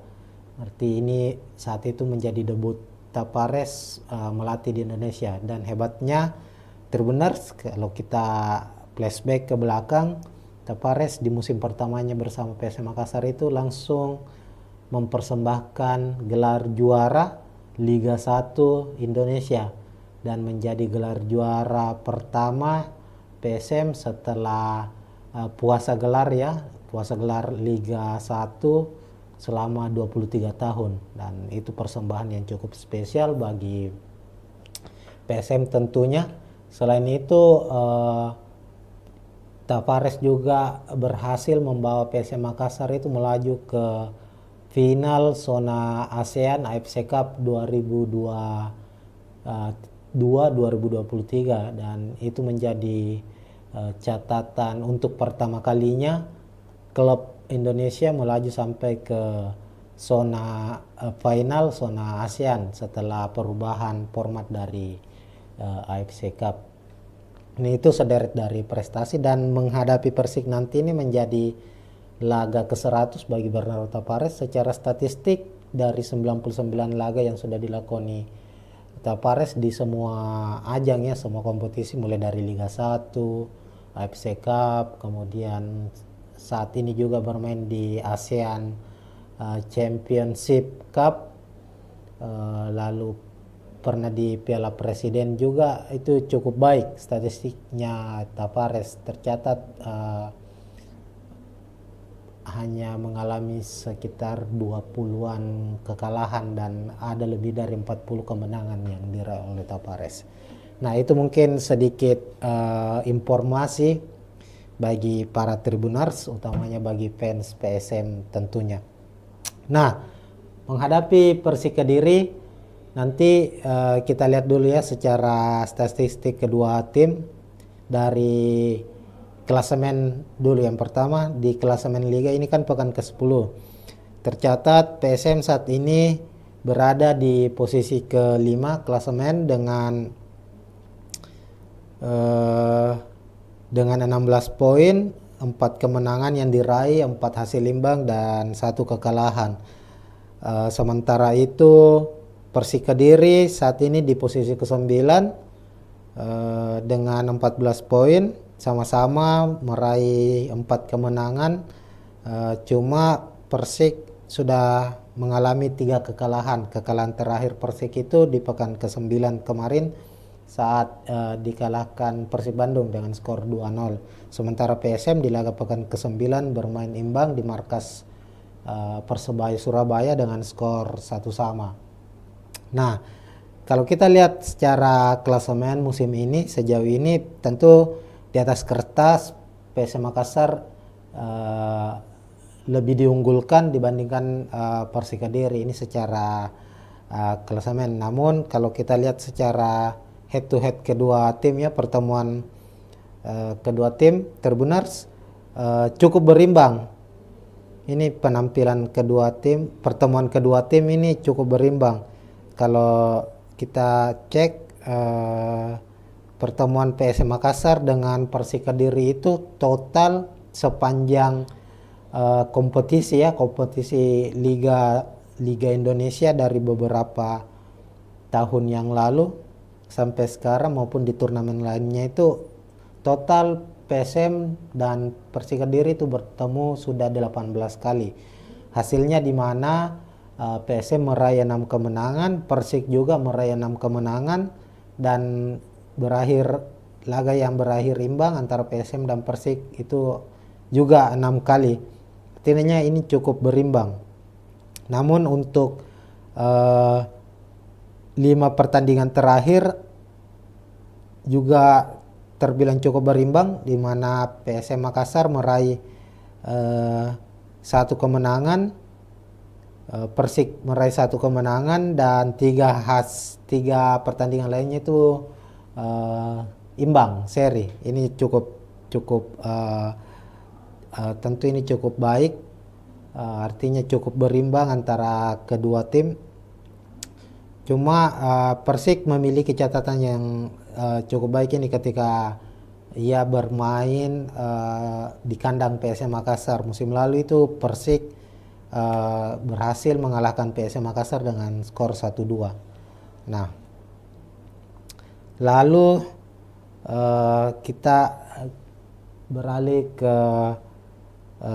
Berarti ini saat itu menjadi debut Tavares melatih di Indonesia. Dan hebatnya Tribuners, kalau kita flashback ke belakang, Tavares di musim pertamanya bersama PSM Makassar itu langsung mempersembahkan gelar juara Liga 1 Indonesia dan menjadi gelar juara pertama PSM setelah puasa gelar Liga 1 selama 23 tahun. Dan itu persembahan yang cukup spesial bagi PSM tentunya. Selain itu Tavares juga berhasil membawa PSM Makassar itu melaju ke final zona ASEAN AFC Cup 2023, dan itu menjadi catatan untuk pertama kalinya klub Indonesia melaju sampai ke zona final zona ASEAN setelah perubahan format dari AFC Cup. Ini itu sederet dari prestasi, dan menghadapi Persik nanti ini menjadi laga ke-100 bagi Bernardo Tavares. Secara statistik dari 99 laga yang sudah dilakoni Tavares di semua ajang ya, semua kompetisi mulai dari Liga 1, AFC Cup, kemudian saat ini juga bermain di ASEAN Championship Cup, lalu pernah di Piala Presiden juga, itu cukup baik statistiknya Tavares. Tercatat hanya mengalami sekitar 20-an kekalahan dan ada lebih dari 40 kemenangan yang diraih oleh Tavares. Nah, itu mungkin sedikit informasi bagi para Tribuners, utamanya bagi fans PSM tentunya. Nah, menghadapi Persik Kediri, nanti kita lihat dulu ya secara statistik kedua tim. Dari klasemen dulu, yang pertama di klasemen Liga ini kan pekan ke-10. Tercatat PSM saat ini berada di posisi ke-5 klasemen dengan 16 poin, 4 kemenangan yang diraih, 4 hasil imbang dan 1 kekalahan. Sementara itu Persik Kediri saat ini di posisi ke-9 dengan 14 poin, sama-sama meraih 4 kemenangan. Cuma Persik sudah mengalami 3 kekalahan. Kekalahan terakhir Persik itu di pekan ke-9 kemarin saat dikalahkan Persib Bandung dengan skor 2-0. Sementara PSM di laga pekan ke-9 bermain imbang di markas Persebaya Surabaya dengan skor 1-1. Nah, kalau kita lihat secara klasemen musim ini, sejauh ini tentu di atas kertas PSM Makassar lebih diunggulkan dibandingkan Persik Kediri ini secara klasemen. Namun kalau kita lihat secara head to head kedua tim ya, pertemuan kedua tim Tribuners cukup berimbang. Ini penampilan kedua tim, pertemuan kedua tim ini cukup berimbang. Kalau kita cek pertemuan PSM Makassar dengan Persik Kediri itu total sepanjang kompetisi ya, kompetisi Liga Indonesia dari beberapa tahun yang lalu sampai sekarang maupun di turnamen lainnya, itu total PSM dan Persik Kediri itu bertemu sudah 18 kali. Hasilnya di mana PSM meraih 6 kemenangan, Persik juga meraih 6 kemenangan, dan berakhir laga yang berakhir imbang antara PSM dan Persik itu juga 6 kali. Artinya ini cukup berimbang. Namun untuk 5 pertandingan terakhir juga terbilang cukup berimbang, di mana PSM Makassar meraih 1 kemenangan, Persik meraih 1 kemenangan, dan 3 pertandingan lainnya itu imbang seri. Ini cukup tentu ini cukup baik, artinya cukup berimbang antara kedua tim. Cuma Persik memiliki catatan yang cukup baik ini ketika ia bermain di kandang PSM Makassar. Musim lalu itu Persik berhasil mengalahkan PSM Makassar dengan skor 1-2. Nah, lalu kita beralih ke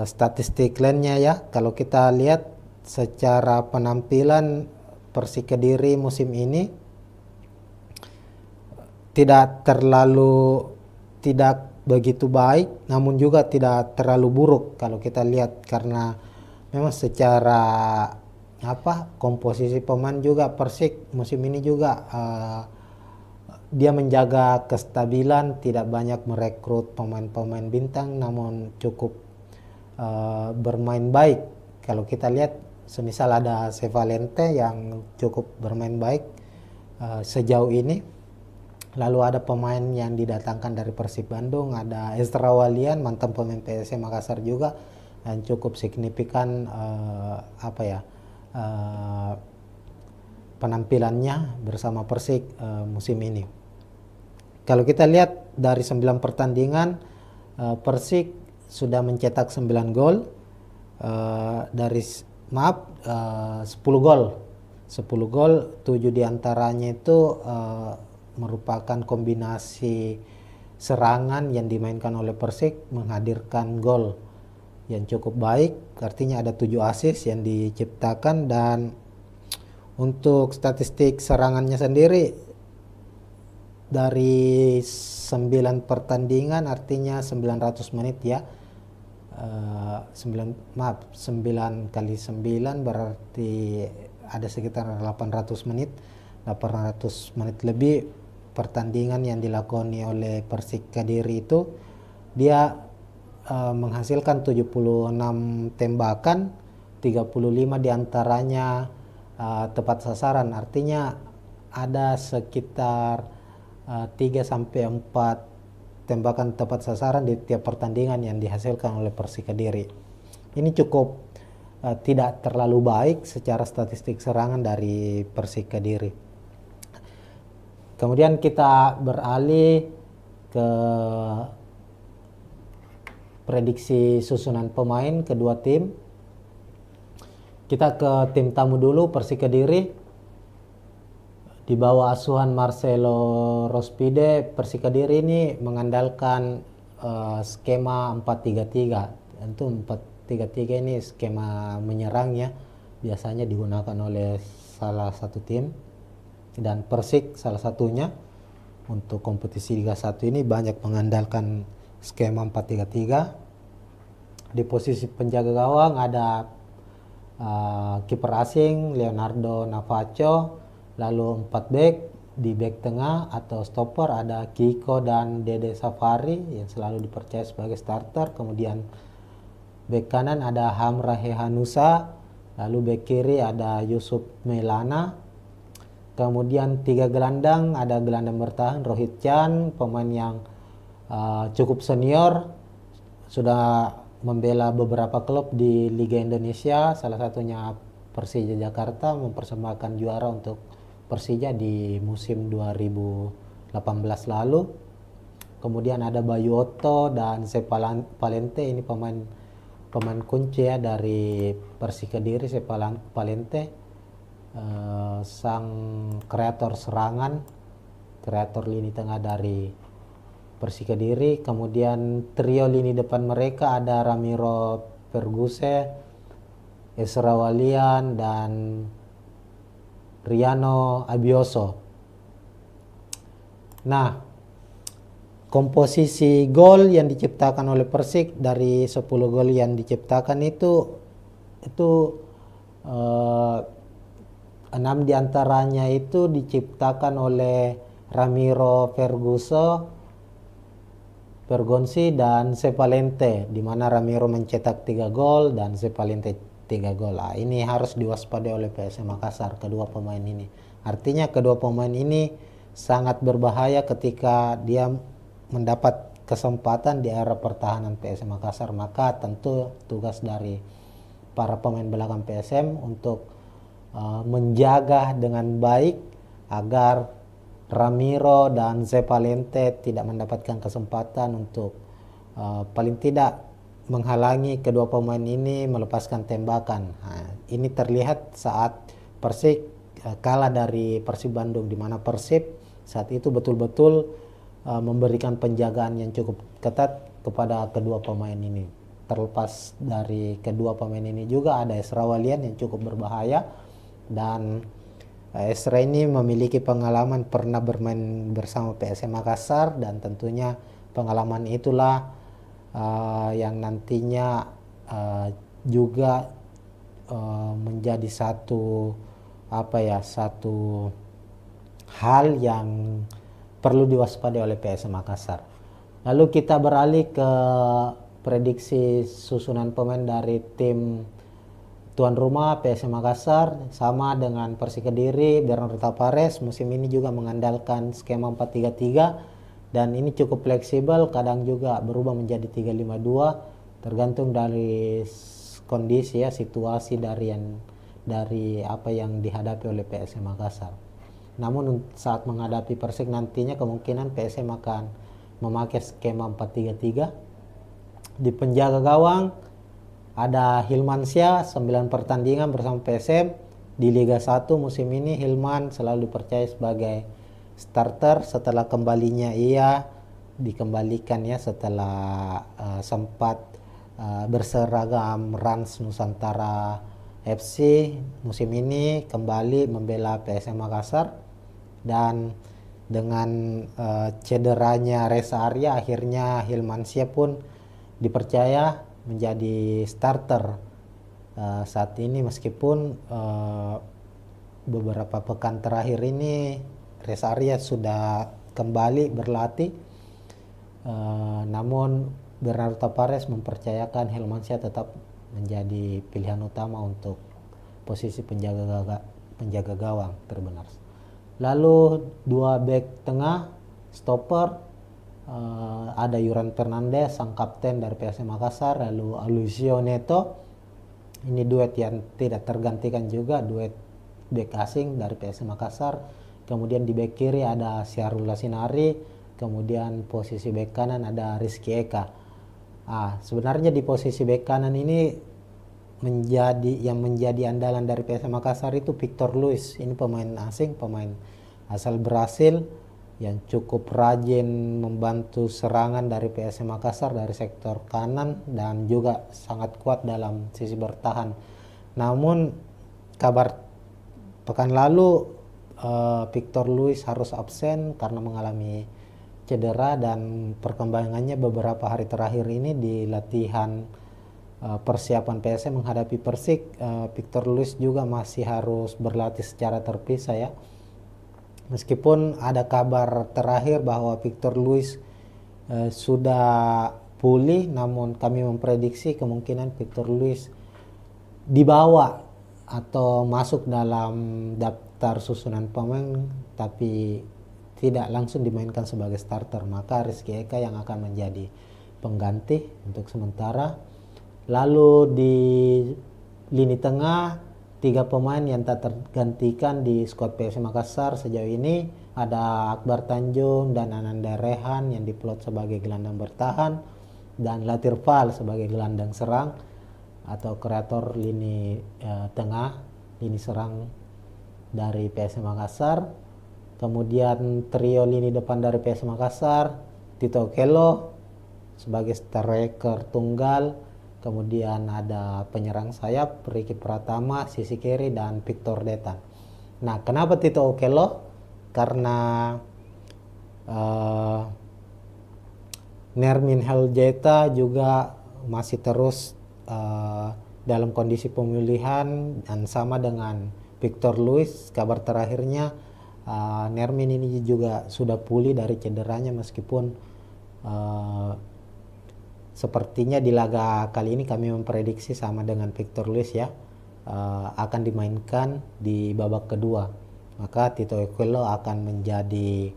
statistik lainnya ya. Kalau kita lihat secara penampilan Persik Kediri musim ini tidak begitu baik, namun juga tidak terlalu buruk kalau kita lihat, karena memang secara komposisi pemain juga Persik musim ini juga dia menjaga kestabilan, tidak banyak merekrut pemain-pemain bintang, namun cukup bermain baik. Kalau kita lihat semisal ada Sevalente yang cukup bermain baik sejauh ini, lalu ada pemain yang didatangkan dari Persib Bandung, ada Ezra Walian mantan pemain PSM Makassar juga yang cukup signifikan penampilannya bersama Persik musim ini. Kalau kita lihat dari 9 pertandingan Persik sudah mencetak 9 gol, dari 10 gol. 10 gol, 7 diantaranya itu merupakan kombinasi serangan yang dimainkan oleh Persik menghadirkan gol yang cukup baik. Artinya ada 7 assist yang diciptakan, dan untuk statistik serangannya sendiri dari 9 pertandingan, artinya 900 menit ya. 9 kali 9 berarti ada sekitar 800 menit lebih pertandingan yang dilakoni oleh Persik Kediri itu. Dia menghasilkan 76 tembakan, 35 diantaranya tepat sasaran. Artinya ada sekitar 3-4 tembakan tepat sasaran di tiap pertandingan yang dihasilkan oleh Persik Kediri. Ini cukup tidak terlalu baik secara statistik serangan dari Persik Kediri. Kemudian kita beralih ke prediksi susunan pemain kedua tim. Kita ke tim tamu dulu, Persik Kediri. Di bawah asuhan Marcelo Rospide, Persik Kediri ini mengandalkan skema 4-3-3. Tentu 4-3-3 ini skema menyerang ya, biasanya digunakan oleh salah satu tim, dan Persik salah satunya. Untuk kompetisi Liga 1 ini banyak mengandalkan skema 4-3-3. Di posisi penjaga gawang ada kiper asing Leonardo Navacho, lalu 4 back. Di back tengah atau stopper ada Kiko dan Dede Safari yang selalu dipercaya sebagai starter. Kemudian back kanan ada Hamra Hehanusa, lalu back kiri ada Yusuf Melana. Kemudian 3 gelandang, ada gelandang bertahan Rohit Chan, pemain yang cukup senior, sudah membela beberapa klub di Liga Indonesia, salah satunya Persija Jakarta, mempersembahkan juara untuk Persija di musim 2018 lalu. Kemudian ada Bayu Otto dan Palente, ini pemain kunci ya dari Persik Kediri. Palente sang kreator serangan, kreator lini tengah dari Persik Kediri. Kemudian trio lini depan mereka ada Ramiro Perguse, Esra Walian, dan Riano Abioso. Nah, komposisi gol yang diciptakan oleh Persik, dari 10 gol yang diciptakan itu 6 diantaranya itu diciptakan oleh Ramiro Pergonsi dan Sepalente, di mana Ramiro mencetak 3 gol dan Sepalente 3 gol. Ini harus diwaspadai oleh PSM Makassar, kedua pemain ini. Artinya kedua pemain ini sangat berbahaya ketika dia mendapat kesempatan di area pertahanan PSM Makassar. Maka tentu tugas dari para pemain belakang PSM untuk menjaga dengan baik agar Ramiro dan Sepalente tidak mendapatkan kesempatan untuk paling tidak menghalangi kedua pemain ini melepaskan tembakan. Ini terlihat saat Persik kalah dari Persib Bandung, di mana Persib saat itu betul-betul memberikan penjagaan yang cukup ketat kepada kedua pemain ini. Terlepas dari kedua pemain ini juga ada Esra Walian yang cukup berbahaya, dan Esra ini memiliki pengalaman pernah bermain bersama PSM Makassar, dan tentunya pengalaman itulah yang nantinya juga menjadi satu hal yang perlu diwaspadai oleh PSM Makassar. Lalu kita beralih ke prediksi susunan pemain dari tim tuan rumah PSM Makassar. Sama dengan Persik Kediri, Bernardo Tapares musim ini juga mengandalkan skema 4-3-3, dan ini cukup fleksibel, kadang juga berubah menjadi 3-5-2, tergantung dari kondisi ya, situasi dari apa yang dihadapi oleh PSM Makassar. Namun saat menghadapi Persik nantinya kemungkinan PSM akan memakai skema 4-3-3. Di penjaga gawang Ada Hilmansyah 9 pertandingan bersama PSM di Liga 1 musim ini. Hilman selalu dipercaya sebagai starter. Setelah kembalinya ia dikembalikan ya setelah sempat berseragam Rans Nusantara FC, musim ini kembali membela PSM Makassar. Dan dengan cederanya Reza Arya, akhirnya Hilmansyah pun dipercaya menjadi starter saat ini, meskipun beberapa pekan terakhir ini Reza Arya sudah kembali berlatih, namun Bernardo Tavares mempercayakan Hilmansyah tetap menjadi pilihan utama untuk posisi penjaga gawang terbenar. Lalu dua back tengah stopper, ada Yuran Fernandez sang kapten dari PSM Makassar, lalu Aloisio Neto. Ini duet yang tidak tergantikan juga, duet back asing dari PSM Makassar. Kemudian di back kiri ada Syahrul Lasinari, kemudian posisi back kanan ada Rizky Eka. Sebenarnya di posisi back kanan ini menjadi andalan dari PSM Makassar itu Victor Luis. Ini pemain asing, pemain asal Brasil yang cukup rajin membantu serangan dari PSM Makassar dari sektor kanan dan juga sangat kuat dalam sisi bertahan. Namun kabar pekan lalu Victor Luis harus absen karena mengalami cedera, dan perkembangannya beberapa hari terakhir ini di latihan persiapan PSM menghadapi Persik, Victor Luis juga masih harus berlatih secara terpisah ya. Meskipun ada kabar terakhir bahwa Victor Luis sudah pulih, namun kami memprediksi kemungkinan Victor Luis dibawa atau masuk dalam daftar susunan pemain tapi tidak langsung dimainkan sebagai starter. Maka Rizky Eka yang akan menjadi pengganti untuk sementara. Lalu di lini tengah, 3 pemain yang tak tergantikan di skuad PSM Makassar sejauh ini ada Akbar Tanjung dan Ananda Rehan yang diplot sebagai gelandang bertahan, dan Latir Fall sebagai gelandang serang atau kreator lini tengah, lini serang dari PSM Makassar. Kemudian trio lini depan dari PSM Makassar, Tito Okello sebagai striker tunggal. Kemudian ada penyerang sayap Ricky Pratama, sisi kiri, dan Victor Detan. Nah, kenapa Tito Okello? Karena Nermin Heljeta juga masih terus dalam kondisi pemulihan, dan sama dengan Victor Luis, kabar terakhirnya Nermin ini juga sudah pulih dari cederanya, meskipun sepertinya di laga kali ini kami memprediksi sama dengan Victor Luis ya, akan dimainkan di babak kedua. Maka Tito Okello akan menjadi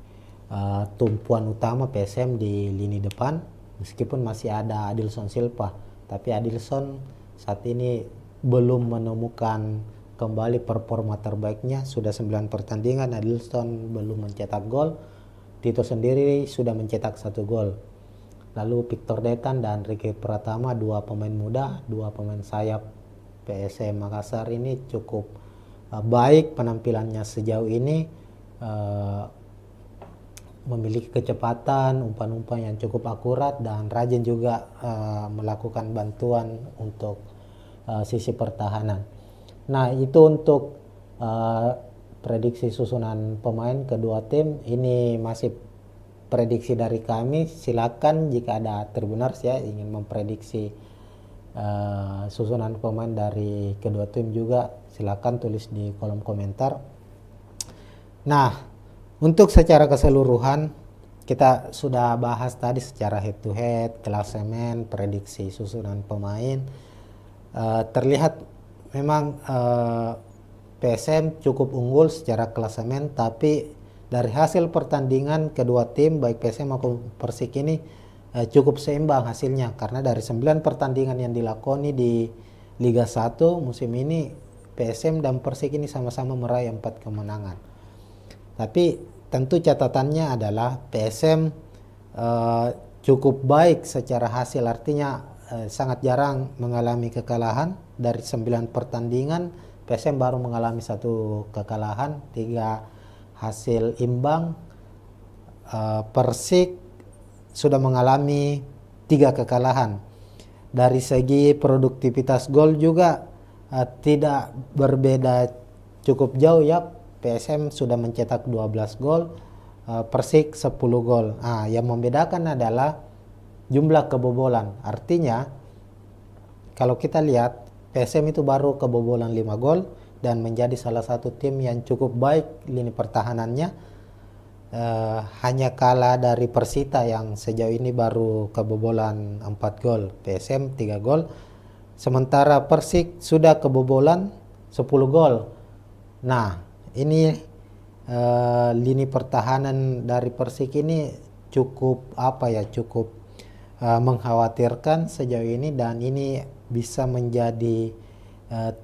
tumpuan utama PSM di lini depan, meskipun masih ada Adilson Silva. Tapi Adilson saat ini belum menemukan kembali performa terbaiknya. Sudah 9 pertandingan Adilson belum mencetak gol. Tito sendiri sudah mencetak 1 gol. Lalu Victor Detan dan Ricky Pratama, 2 pemain muda, 2 pemain sayap PSM Makassar ini cukup baik penampilannya sejauh ini, memiliki kecepatan, umpan-umpan yang cukup akurat, dan rajin juga melakukan bantuan untuk sisi pertahanan. Nah, itu untuk prediksi susunan pemain kedua tim. Ini masih prediksi dari kami. Silakan jika ada Tribuners ya ingin memprediksi susunan pemain dari kedua tim juga, silakan tulis di kolom komentar. Nah, untuk secara keseluruhan kita sudah bahas tadi secara head to head, klasemen, prediksi susunan pemain. Terlihat memang PSM cukup unggul secara klasemen, tapi dari hasil pertandingan kedua tim baik PSM maupun Persik ini cukup seimbang hasilnya, karena dari 9 pertandingan yang dilakoni di Liga 1 musim ini, PSM dan Persik ini sama-sama meraih 4 kemenangan. Tapi tentu catatannya adalah PSM cukup baik secara hasil, artinya sangat jarang mengalami kekalahan. Dari 9 pertandingan PSM baru mengalami 1 kekalahan, 3 hasil imbang. Persik sudah mengalami 3 kekalahan. Dari segi produktivitas gol juga tidak berbeda cukup jauh ya. PSM sudah mencetak 12 gol, Persik 10 gol. Yang membedakan adalah jumlah kebobolan. Artinya kalau kita lihat PSM itu baru kebobolan 5 gol dan menjadi salah satu tim yang cukup baik lini pertahanannya. Hanya kalah dari Persita yang sejauh ini baru kebobolan 4 gol, PSM 3 gol. Sementara Persik sudah kebobolan 10 gol. Nah, ini lini pertahanan dari Persik ini cukup cukup mengkhawatirkan sejauh ini, dan ini bisa menjadi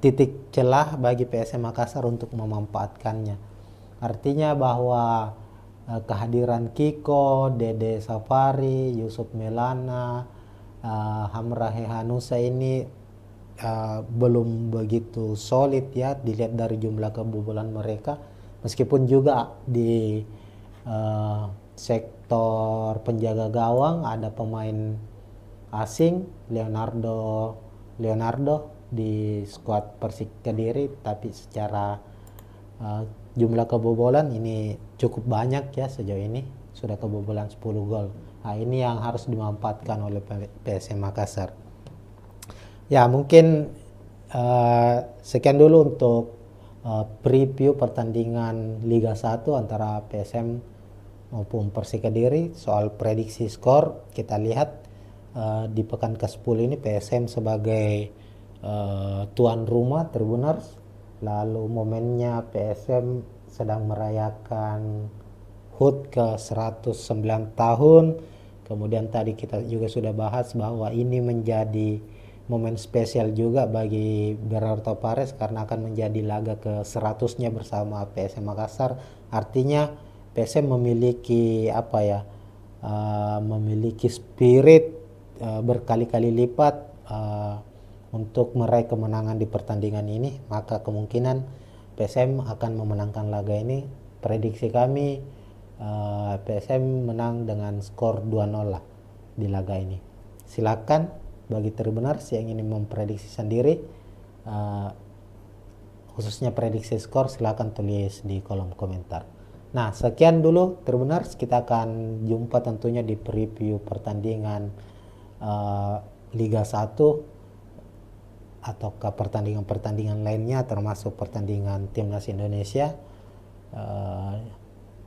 titik celah bagi PSM Makassar untuk memanfaatkannya. Artinya bahwa kehadiran Kiko, Dede Safari, Yusuf Melana, Hamra Hehanusa ini belum begitu solid ya dilihat dari jumlah kebobolan mereka, meskipun juga di sektor penjaga gawang ada pemain asing Leonardo di skuad Persik Kediri, tapi secara jumlah kebobolan ini cukup banyak ya, sejauh ini sudah kebobolan 10 gol. Ini yang harus dimanfaatkan oleh PSM Makassar. Ya, mungkin sekian dulu untuk preview pertandingan Liga 1 antara PSM maupun Persik Kediri. Soal prediksi skor, kita lihat di pekan ke-10 ini PSM sebagai tuan rumah Tribuners. Lalu momennya PSM sedang merayakan HUT ke 109 tahun. Kemudian tadi kita juga sudah bahas bahwa ini menjadi momen spesial juga bagi Berarto Pares karena akan menjadi laga ke 100-nya bersama PSM Makassar. Artinya PSM memiliki memiliki spirit berkali-kali lipat untuk meraih kemenangan di pertandingan ini, maka kemungkinan PSM akan memenangkan laga ini. Prediksi kami PSM menang dengan skor 2-0 lah di laga ini. Silakan bagi Tribuners yang ingin memprediksi sendiri, khususnya prediksi skor, silakan tulis di kolom komentar. Nah, sekian dulu Tribuners, kita akan jumpa tentunya di preview pertandingan Liga 1 atau ke pertandingan-pertandingan lainnya, termasuk pertandingan Timnas Indonesia.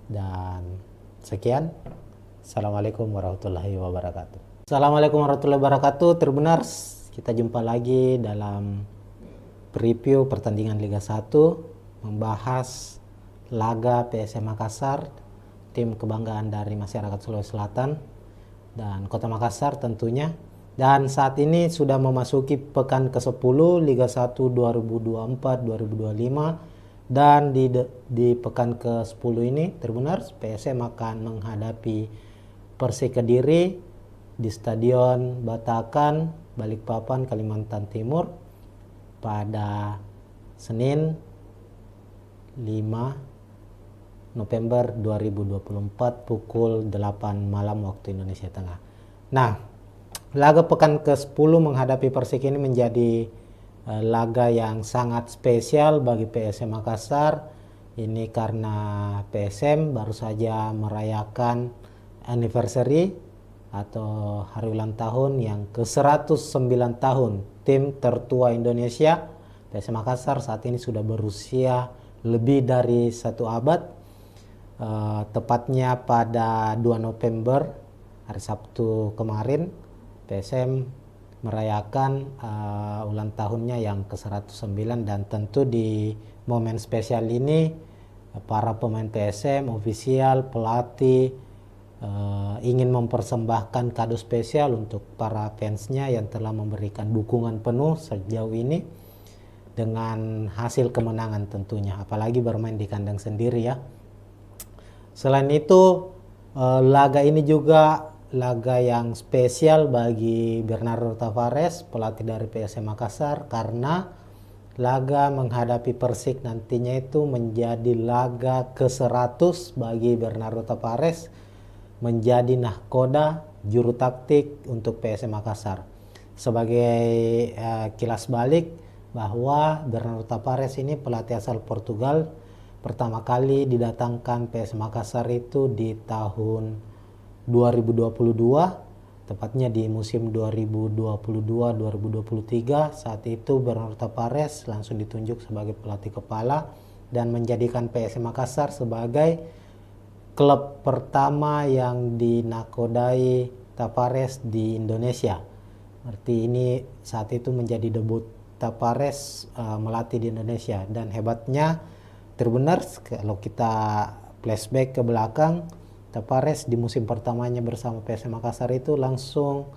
Dan sekian. Assalamualaikum warahmatullahi wabarakatuh. Assalamualaikum warahmatullahi wabarakatuh. Tribuners, kita jumpa lagi dalam preview pertandingan Liga 1, membahas laga PSM Makassar, tim kebanggaan dari masyarakat Sulawesi Selatan dan Kota Makassar tentunya. Dan saat ini sudah memasuki pekan ke-10 Liga 1 2024-2025, dan di pekan ke-10 ini Tribuners, PSM akan menghadapi Persik Kediri di Stadion Batakan, Balikpapan, Kalimantan Timur pada Senin 5 November 2024 pukul 8 malam waktu Indonesia Tengah. Nah, laga pekan ke-10 menghadapi Persik ini menjadi laga yang sangat spesial bagi PSM Makassar. Ini karena PSM baru saja merayakan anniversary atau hari ulang tahun yang ke-109 tahun tim tertua Indonesia. PSM Makassar saat ini sudah berusia lebih dari 1 abad. Tepatnya pada 2 November hari Sabtu kemarin PSM merayakan ulang tahunnya yang ke-109, dan tentu di momen spesial ini para pemain PSM, ofisial, pelatih ingin mempersembahkan kado spesial untuk para fansnya yang telah memberikan dukungan penuh sejauh ini dengan hasil kemenangan tentunya, apalagi bermain di kandang sendiri ya. Selain itu, laga ini juga laga yang spesial bagi Bernardo Tavares, pelatih dari PSM Makassar, karena laga menghadapi Persik nantinya itu menjadi laga ke-100 bagi Bernardo Tavares, menjadi nahkoda juru taktik untuk PSM Makassar. Sebagai kilas balik bahwa Bernardo Tavares ini pelatih asal Portugal, pertama kali didatangkan PSM Makassar itu di tahun 2022, tepatnya di musim 2022-2023. Saat itu Bernardo Tavares langsung ditunjuk sebagai pelatih kepala dan menjadikan PSM Makassar sebagai klub pertama yang dinakodai Tavares di Indonesia. Berarti ini saat itu menjadi debut Tavares melatih di Indonesia. Dan hebatnya Tribuners, kalau kita flashback ke belakang, Tavares di musim pertamanya bersama PSM Makassar itu langsung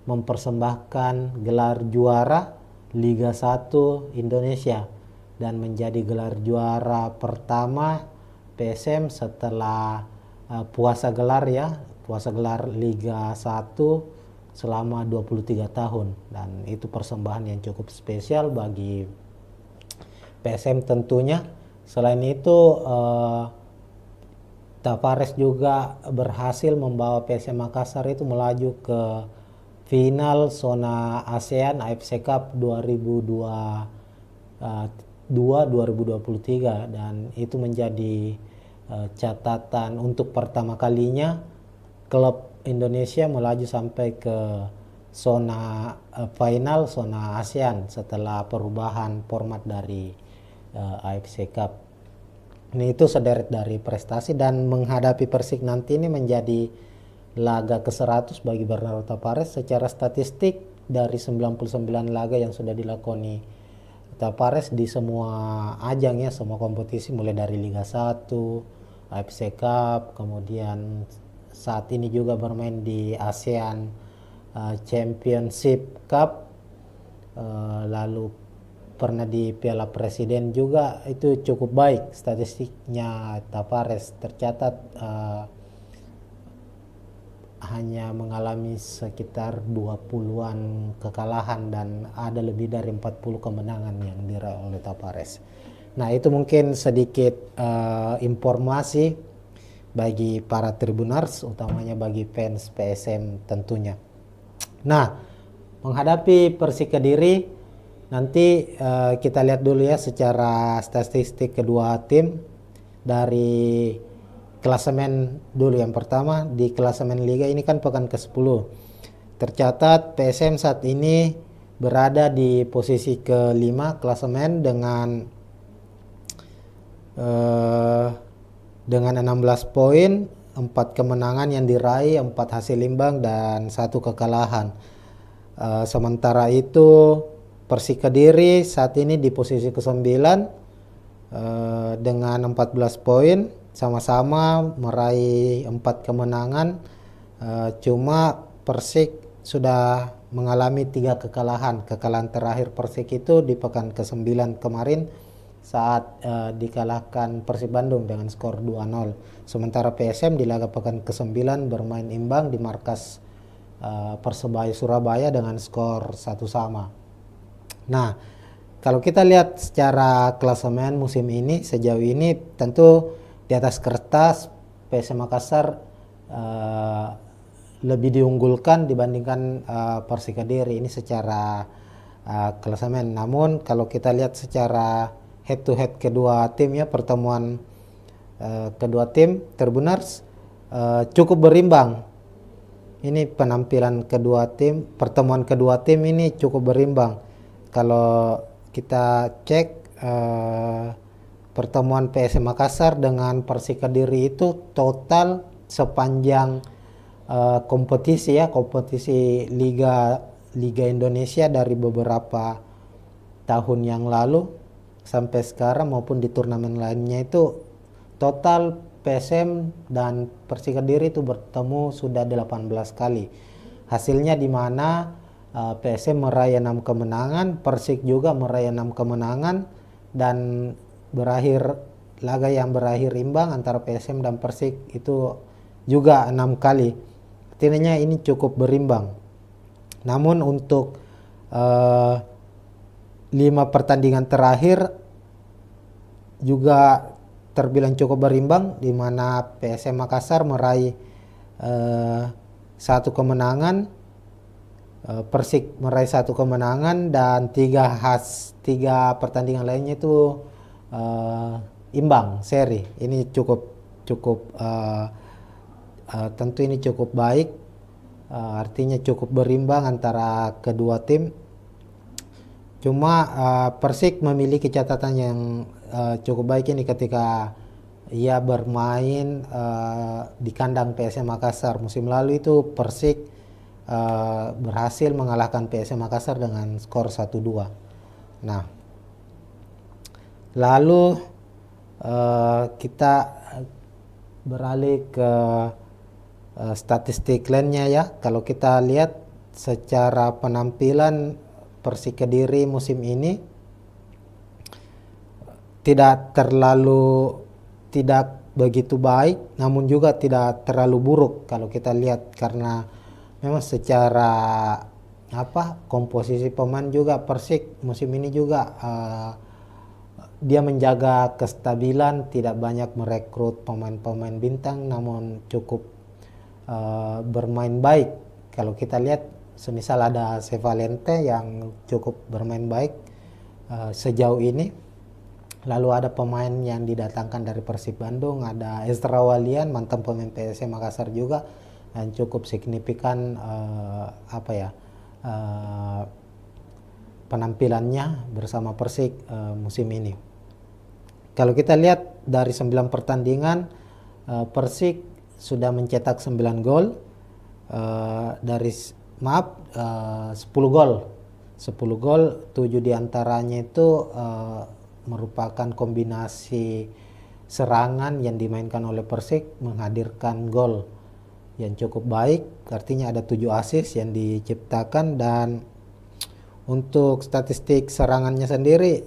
mempersembahkan gelar juara Liga 1 Indonesia dan menjadi gelar juara pertama PSM setelah puasa gelar Liga 1 selama 23 tahun. Dan itu persembahan yang cukup spesial bagi PSM tentunya. Selain itu Tavares juga berhasil membawa PSM Makassar itu melaju ke final zona ASEAN AFC Cup 2023 dan itu menjadi catatan untuk pertama kalinya klub Indonesia melaju sampai ke zona final zona ASEAN setelah perubahan format dari AFC Cup. Ini itu sederet dari prestasi, dan menghadapi Persik nanti ini menjadi laga ke-100 bagi Bernardo Tavares. Secara statistik dari 99 laga yang sudah dilakoni Tavares di semua ajang ya, semua kompetisi mulai dari Liga 1, AFC Cup, kemudian saat ini juga bermain di ASEAN Championship Cup, lalu pernah di Piala Presiden juga. Itu cukup baik statistiknya Tavares, tercatat hanya mengalami sekitar 20-an kekalahan dan ada lebih dari 40 kemenangan yang diraih oleh Tavares. Nah, itu mungkin sedikit informasi bagi para Tribuners, utamanya bagi fans PSM tentunya. Nah, menghadapi Persik Kediri nanti kita lihat dulu ya secara statistik kedua tim. Dari klasemen dulu, yang pertama di klasemen Liga ini kan pekan ke-10. Tercatat PSM saat ini berada di posisi ke-5 klasemen dengan 16 poin, 4 kemenangan yang diraih, 4 hasil imbang dan 1 kekalahan. Sementara itu Persik Kediri saat ini di posisi ke-9 dengan 14 poin, sama-sama meraih 4 kemenangan. Cuma Persik sudah mengalami 3 kekalahan. Kekalahan terakhir Persik itu di pekan ke-9 kemarin saat dikalahkan Persib Bandung dengan skor 2-0. Sementara PSM di laga pekan ke-9 bermain imbang di markas Persebaya Surabaya dengan skor 1-1. Nah, kalau kita lihat secara klasemen musim ini, sejauh ini tentu di atas kertas PSM Makassar lebih diunggulkan dibandingkan Persik Kediri ini secara klasemen. Namun kalau kita lihat secara head to head kedua tim ya, pertemuan kedua tim Tribuners cukup berimbang. Ini penampilan kedua tim, pertemuan kedua tim ini cukup berimbang. Kalau kita cek pertemuan PSM Makassar dengan Persik Kediri itu total sepanjang kompetisi Liga Indonesia dari beberapa tahun yang lalu sampai sekarang maupun di turnamen lainnya, itu total PSM dan Persik Kediri itu bertemu sudah 18 kali. Hasilnya di mana PSM meraih 6 kemenangan, Persik juga meraih 6 kemenangan, dan laga yang berakhir imbang antara PSM dan Persik itu juga 6 kali. artinya ini cukup berimbang. Namun untuk 5 pertandingan terakhir juga terbilang cukup berimbang, di mana PSM Makassar meraih 1 kemenangan, Persik meraih 1 kemenangan, dan 3 pertandingan lainnya itu imbang seri. Ini cukup tentu ini cukup baik, artinya cukup berimbang antara kedua tim. Cuma Persik memiliki catatan yang cukup baik ini ketika ia bermain di kandang PSM Makassar. Musim lalu itu Persik berhasil mengalahkan PSM Makassar dengan skor 1-2. Nah, lalu kita beralih ke statistik lainnya ya. Kalau kita lihat secara penampilan Persik Kediri musim ini tidak begitu baik, namun juga tidak terlalu buruk kalau kita lihat, karena memang secara komposisi pemain juga Persik musim ini juga dia menjaga kestabilan, tidak banyak merekrut pemain-pemain bintang, namun cukup bermain baik. Kalau kita lihat semisal ada Sevalente yang cukup bermain baik sejauh ini. Lalu ada pemain yang didatangkan dari Persib Bandung, ada Ezra Walian, mantan pemain PSM Makassar juga, yang cukup signifikan penampilannya bersama Persik musim ini. Kalau kita lihat dari 9 pertandingan, Persik sudah mencetak 9 gol, 10 gol. 10 gol, 7 diantaranya itu merupakan kombinasi serangan yang dimainkan oleh Persik menghadirkan gol yang cukup baik, artinya ada 7 assist yang diciptakan. Dan untuk statistik serangannya sendiri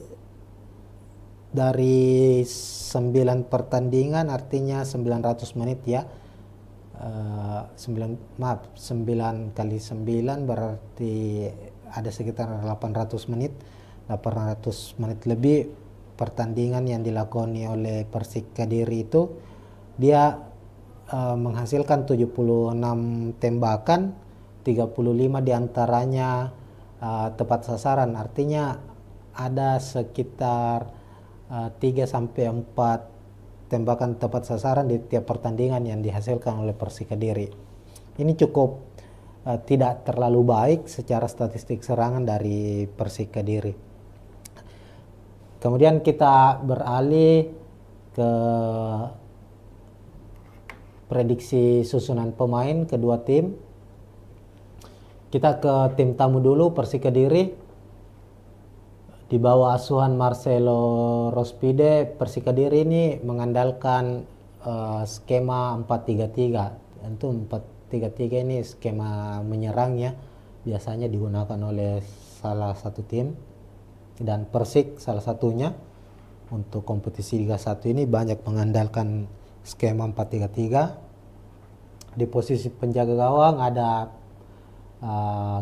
dari 9 pertandingan, artinya 900 menit ya, 9 kali 9 berarti ada sekitar 800 menit lebih pertandingan yang dilakoni oleh Persik Kediri itu. Dia menghasilkan 76 tembakan, 35 diantaranya tepat sasaran, artinya ada sekitar 3-4 tembakan tepat sasaran di tiap pertandingan yang dihasilkan oleh Persik Kediri. Ini cukup tidak terlalu baik secara statistik serangan dari Persik Kediri. Kemudian kita beralih ke prediksi susunan pemain kedua tim. Kita ke tim tamu dulu, Persik Kediri. Di bawah asuhan Marcelo Rospide, Persik Kediri ini mengandalkan skema 4-3-3. Tentu 4-3-3 ini skema menyerang ya, biasanya digunakan oleh salah satu tim, dan Persik salah satunya. Untuk kompetisi Liga 1 ini banyak mengandalkan skema 4-3-3. Di posisi penjaga gawang ada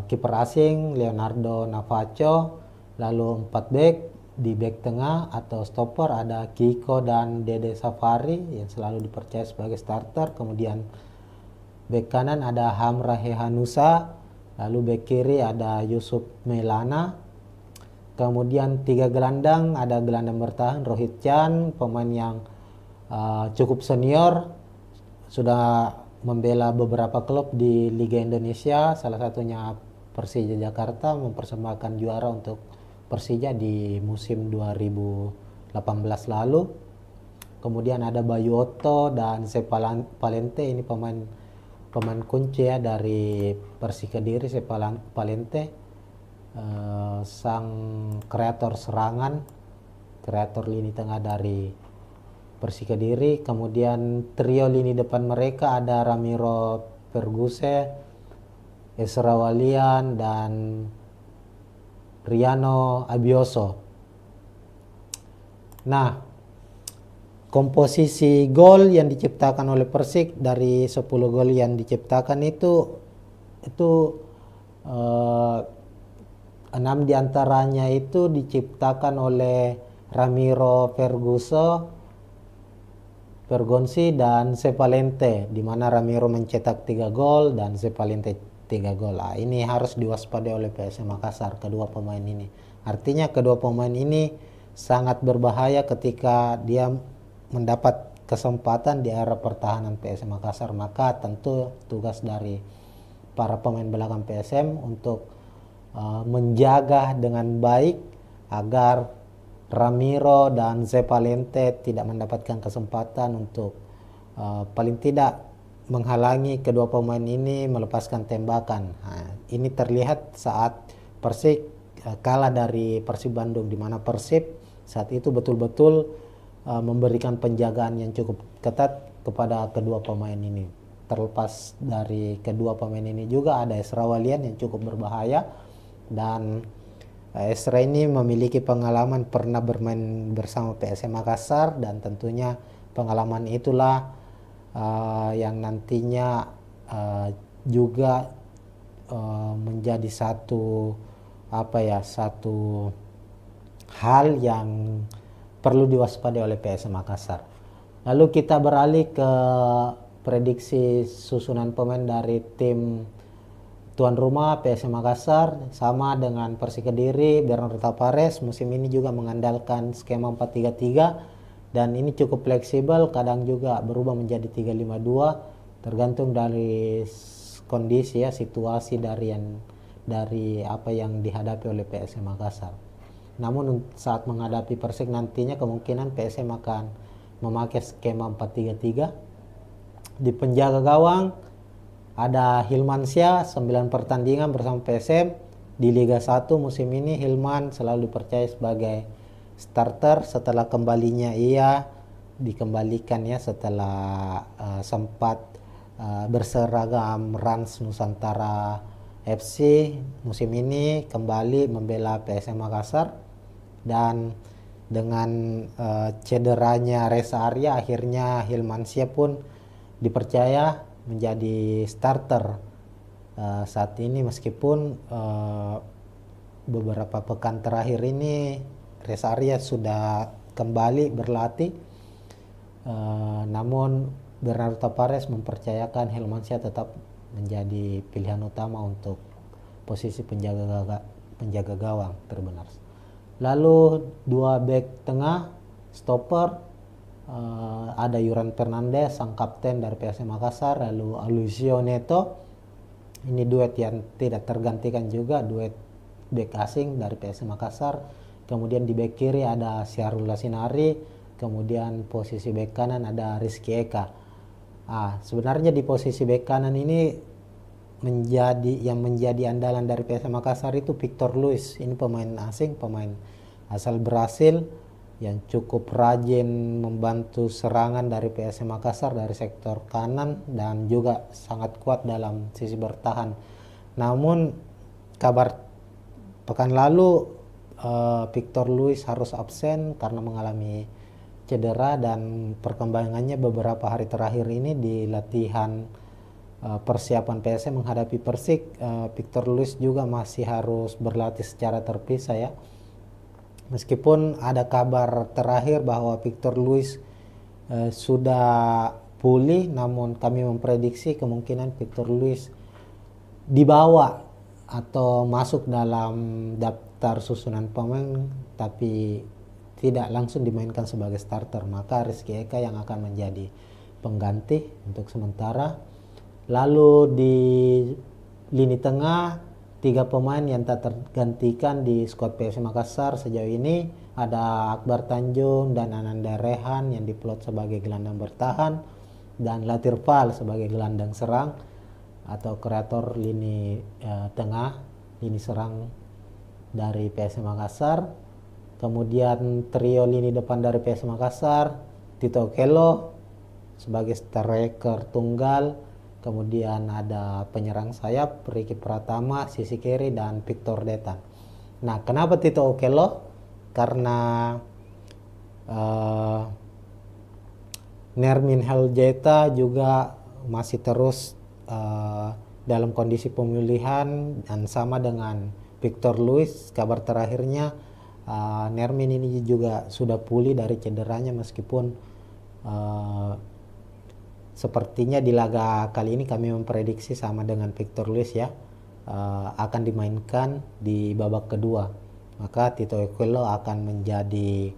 kiper asing Leonardo Navacho, lalu 4 back. Di back tengah atau stopper ada Kiko dan Dede Safari yang selalu dipercaya sebagai starter. Kemudian back kanan ada Hamra Hehanusa, lalu back kiri ada Yusuf Melana. Kemudian 3 gelandang, ada gelandang bertahan Rohit Chan, pemain yang cukup senior, sudah membela beberapa klub di Liga Indonesia, salah satunya Persija Jakarta, mempersembahkan juara untuk Persija di musim 2018 lalu. Kemudian ada Bayu Otto dan Sepalente, ini pemain kunci ya dari Persik Kediri. Sepalente sang kreator serangan, kreator lini tengah dari Persik Kediri. Kemudian trio lini depan mereka ada Ramiro Perguse, Ezra Walian, dan Riano Abioso. Nah, komposisi gol yang diciptakan oleh Persik dari 10 gol yang diciptakan itu 6 diantaranya itu diciptakan oleh Ramiro Vergonzi dan Sepalente, di mana Ramiro mencetak 3 gol dan Sepalente 3 gol. Ini harus diwaspadai oleh PSM Makassar, kedua pemain ini. Artinya kedua pemain ini sangat berbahaya ketika dia mendapat kesempatan di area pertahanan PSM Makassar. Maka tentu tugas dari para pemain belakang PSM untuk menjaga dengan baik agar Ramiro dan Zepalente tidak mendapatkan kesempatan untuk paling tidak menghalangi kedua pemain ini melepaskan tembakan. Ini terlihat saat Persik kalah dari Persib Bandung, di mana Persib saat itu betul-betul memberikan penjagaan yang cukup ketat kepada kedua pemain ini. Terlepas dari kedua pemain ini juga ada Esra Walian yang cukup berbahaya, dan Esra ini memiliki pengalaman pernah bermain bersama PSM Makassar, dan tentunya pengalaman itulah yang nantinya juga menjadi satu hal yang perlu diwaspadai oleh PSM Makassar. Lalu kita beralih ke prediksi susunan pemain dari tim tuan rumah PSM Makassar. Sama dengan Persik Kediri, Bernardo Tapares musim ini juga mengandalkan skema 4-3-3, dan ini cukup fleksibel, kadang juga berubah menjadi 3-5-2 tergantung dari kondisi situasi dari apa yang dihadapi oleh PSM Makassar. Namun saat menghadapi Persik nantinya kemungkinan PSM akan memakai skema 4-3-3. Di penjaga gawang ada Hilmansyah, 9 pertandingan bersama PSM di Liga 1 musim ini. Hilman selalu dipercaya sebagai starter setelah kembalinya ia dikembalikan setelah sempat berseragam Rans Nusantara FC. Musim ini kembali membela PSM Makassar, dan dengan cederanya Reza Arya akhirnya Hilmansyah pun dipercaya menjadi starter saat ini, meskipun beberapa pekan terakhir ini Reza Arya sudah kembali berlatih, namun Bernardo Tapares mempercayakan Hilmansyah tetap menjadi pilihan utama untuk posisi penjaga gawang terbenar. Lalu 2 back tengah stopper, ada Yuran Fernandez, sang kapten dari PSM Makassar, lalu Alucio Neto. Ini duet yang tidak tergantikan juga, duet back asing dari PSM Makassar. Kemudian di back kiri ada Syahrul Lasinari, kemudian posisi back kanan ada Rizky Eka. Sebenarnya di posisi back kanan ini menjadi andalan dari PSM Makassar itu Victor Luis. Ini pemain asing, pemain asal Brasil yang cukup rajin membantu serangan dari PSM Makassar dari sektor kanan, dan juga sangat kuat dalam sisi bertahan. Namun kabar pekan lalu Victor Luis harus absen karena mengalami cedera, dan perkembangannya beberapa hari terakhir ini di latihan persiapan PSM menghadapi Persik, Victor Luis juga masih harus berlatih secara terpisah Meskipun ada kabar terakhir bahwa Victor Luis sudah pulih, namun kami memprediksi kemungkinan Victor Luis dibawa atau masuk dalam daftar susunan pemain tapi tidak langsung dimainkan sebagai starter. Maka Rizky Eka yang akan menjadi pengganti untuk sementara. Lalu di lini tengah 3 pemain yang tak tergantikan di skuad PSM Makassar sejauh ini ada Akbar Tanjung dan Ananda Rehan yang diplot sebagai gelandang bertahan, dan Latir Fal sebagai gelandang serang atau kreator lini tengah, lini serang dari PSM Makassar. Kemudian trio lini depan dari PSM Makassar, Tito Okello sebagai striker tunggal, kemudian ada penyerang sayap Ricky Pratama, sisi kiri, dan Victor Detan. Nah, kenapa Tito Okello? Karena Nermin Heljeta juga masih terus dalam kondisi pemulihan, dan sama dengan Victor Luis. Kabar terakhirnya Nermin ini juga sudah pulih dari cederanya, meskipun sepertinya di laga kali ini kami memprediksi sama dengan Victor Luis ya, akan dimainkan di babak kedua. Maka Tito Okello akan menjadi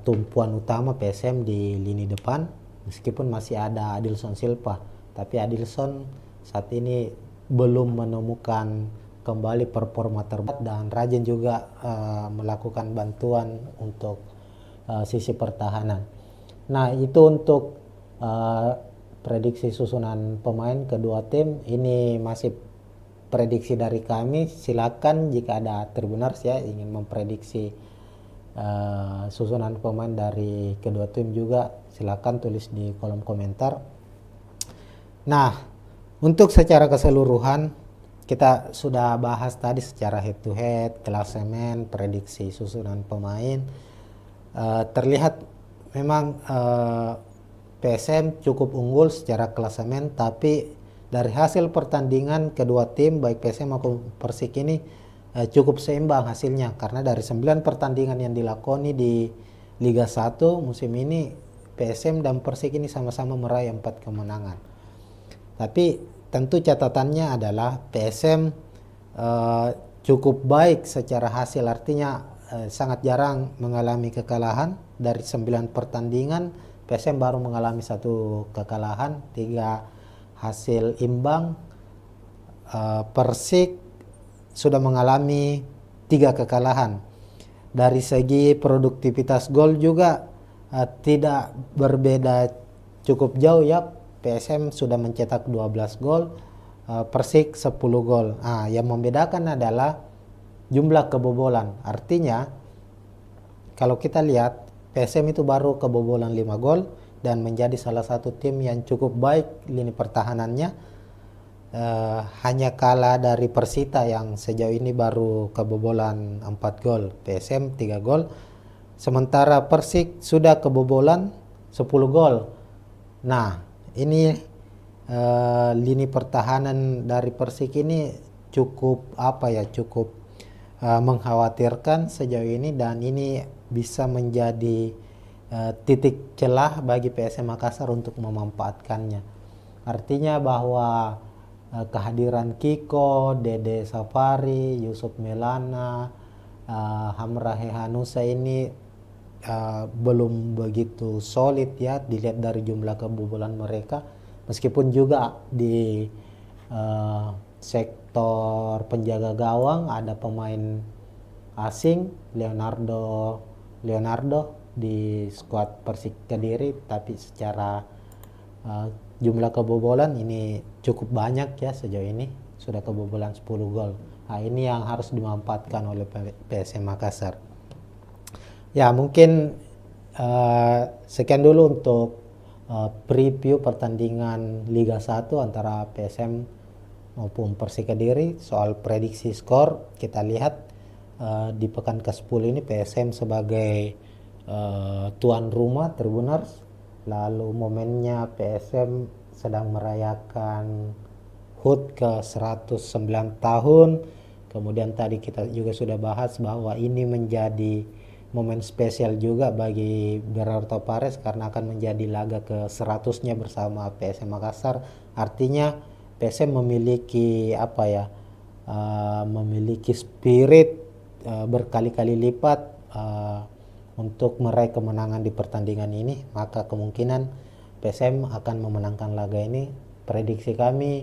tumpuan utama PSM di lini depan, meskipun masih ada Adilson Silva. Tapi Adilson saat ini belum menemukan kembali performa terbaik, dan rajin juga melakukan bantuan untuk sisi pertahanan. Nah, itu untuk prediksi susunan pemain kedua tim. Ini masih prediksi dari kami. Silakan jika ada Tribuners ya ingin memprediksi susunan pemain dari kedua tim juga, silakan tulis di kolom komentar. Nah, untuk secara keseluruhan kita sudah bahas tadi secara head to head, klasemen, prediksi susunan pemain. Terlihat memang PSM cukup unggul secara klasemen, tapi dari hasil pertandingan kedua tim baik PSM maupun Persik ini cukup seimbang hasilnya, karena dari 9 pertandingan yang dilakoni di Liga 1 musim ini, PSM dan Persik ini sama-sama meraih 4 kemenangan. Tapi tentu catatannya adalah PSM cukup baik secara hasil, artinya sangat jarang mengalami kekalahan. Dari 9 pertandingan PSM baru mengalami 1 kekalahan, 3 hasil imbang. Persik sudah mengalami 3 kekalahan. Dari segi produktivitas gol juga tidak berbeda cukup jauh ya. PSM sudah mencetak 12 gol, Persik 10 gol. Yang membedakan adalah jumlah kebobolan. Artinya kalau kita lihat PSM itu baru kebobolan 5 gol dan menjadi salah satu tim yang cukup baik lini pertahanannya. Hanya kalah dari Persita yang sejauh ini baru kebobolan 4 gol, PSM 3 gol. Sementara Persik sudah kebobolan 10 gol. Nah, ini lini pertahanan dari Persik ini cukup cukup mengkhawatirkan sejauh ini, dan ini bisa menjadi titik celah bagi PSM Makassar untuk memanfaatkannya. Artinya bahwa kehadiran Kiko, Dede Safari, Yusuf Melana, Hamra Hehanusa ini belum begitu solid ya dilihat dari jumlah kebobolan mereka, meskipun juga di sektor penjaga gawang ada pemain asing Leonardo di skuad Persik Kediri, tapi secara jumlah kebobolan ini cukup banyak ya, sejauh ini sudah kebobolan 10 gol. Nah, ini yang harus dimanfaatkan oleh PSM Makassar. Ya, mungkin sekian dulu untuk preview pertandingan Liga 1 antara PSM maupun Persik Kediri. Soal prediksi skor, kita lihat di pekan ke-10 ini PSM sebagai tuan rumah Tribuners. Lalu momennya PSM sedang merayakan HUT ke 109 tahun. Kemudian tadi kita juga sudah bahas bahwa ini menjadi momen spesial juga bagi Berarto Pares karena akan menjadi laga ke 100-nya bersama PSM Makassar. Artinya PSM memiliki memiliki spirit berkali-kali lipat untuk meraih kemenangan di pertandingan ini. Maka kemungkinan PSM akan memenangkan laga ini. Prediksi kami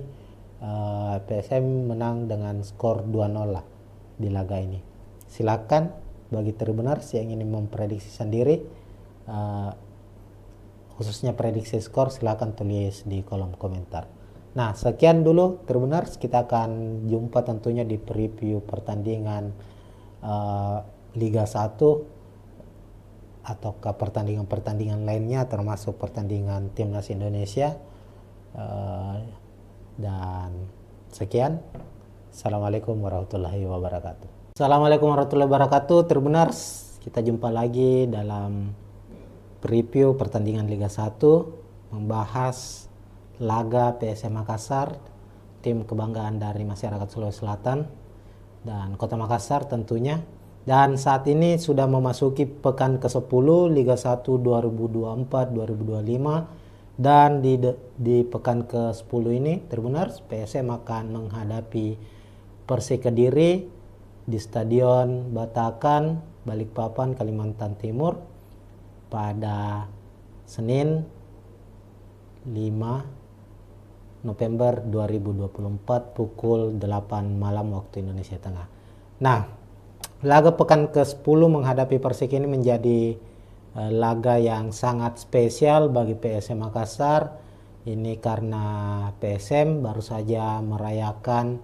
PSM menang dengan skor 2-0 lah di laga ini. Silakan bagi Tribuners yang ingin memprediksi sendiri, khususnya prediksi skor, silakan tulis di kolom komentar. Nah, sekian dulu Tribuners, kita akan jumpa tentunya di preview pertandingan Liga 1 atau ke pertandingan-pertandingan lainnya, termasuk pertandingan Timnas Indonesia. Dan sekian. Assalamualaikum warahmatullahi wabarakatuh. Assalamualaikum warahmatullahi wabarakatuh Tribuners. Kita jumpa lagi dalam preview pertandingan Liga 1, membahas laga PSM Makassar, tim kebanggaan dari masyarakat Sulawesi Selatan dan Kota Makassar tentunya. Dan saat ini sudah memasuki pekan ke-10 Liga 1 2024-2025, dan di pekan ke-10 ini Tribuners, PSM akan menghadapi Persik Kediri di Stadion Batakan, Balikpapan, Kalimantan Timur pada Senin 5 November 2024 pukul 8 malam waktu Indonesia Tengah. Nah, laga pekan ke-10 menghadapi Persik ini menjadi laga yang sangat spesial bagi PSM Makassar. Ini karena PSM baru saja merayakan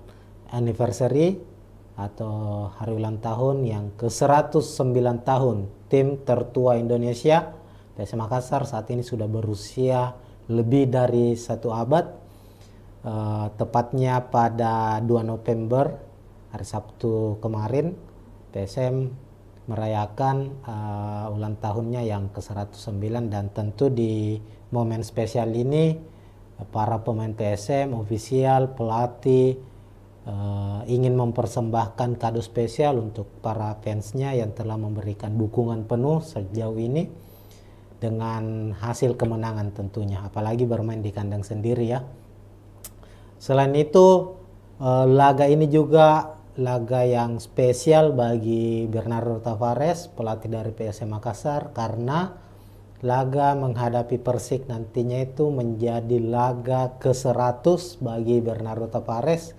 anniversary atau hari ulang tahun yang ke-109 tahun tim tertua Indonesia. PSM Makassar saat ini sudah berusia lebih dari 1 abad. Tepatnya pada 2 November hari Sabtu kemarin PSM merayakan ulang tahunnya yang ke-109, dan tentu di momen spesial ini para pemain PSM, ofisial, pelatih ingin mempersembahkan kado spesial untuk para fansnya yang telah memberikan dukungan penuh sejauh ini dengan hasil kemenangan tentunya, apalagi bermain di kandang sendiri ya. Selain itu, laga ini juga laga yang spesial bagi Bernardo Tavares, pelatih dari PSM Makassar, karena laga menghadapi Persik nantinya itu menjadi laga ke-100 bagi Bernardo Tavares,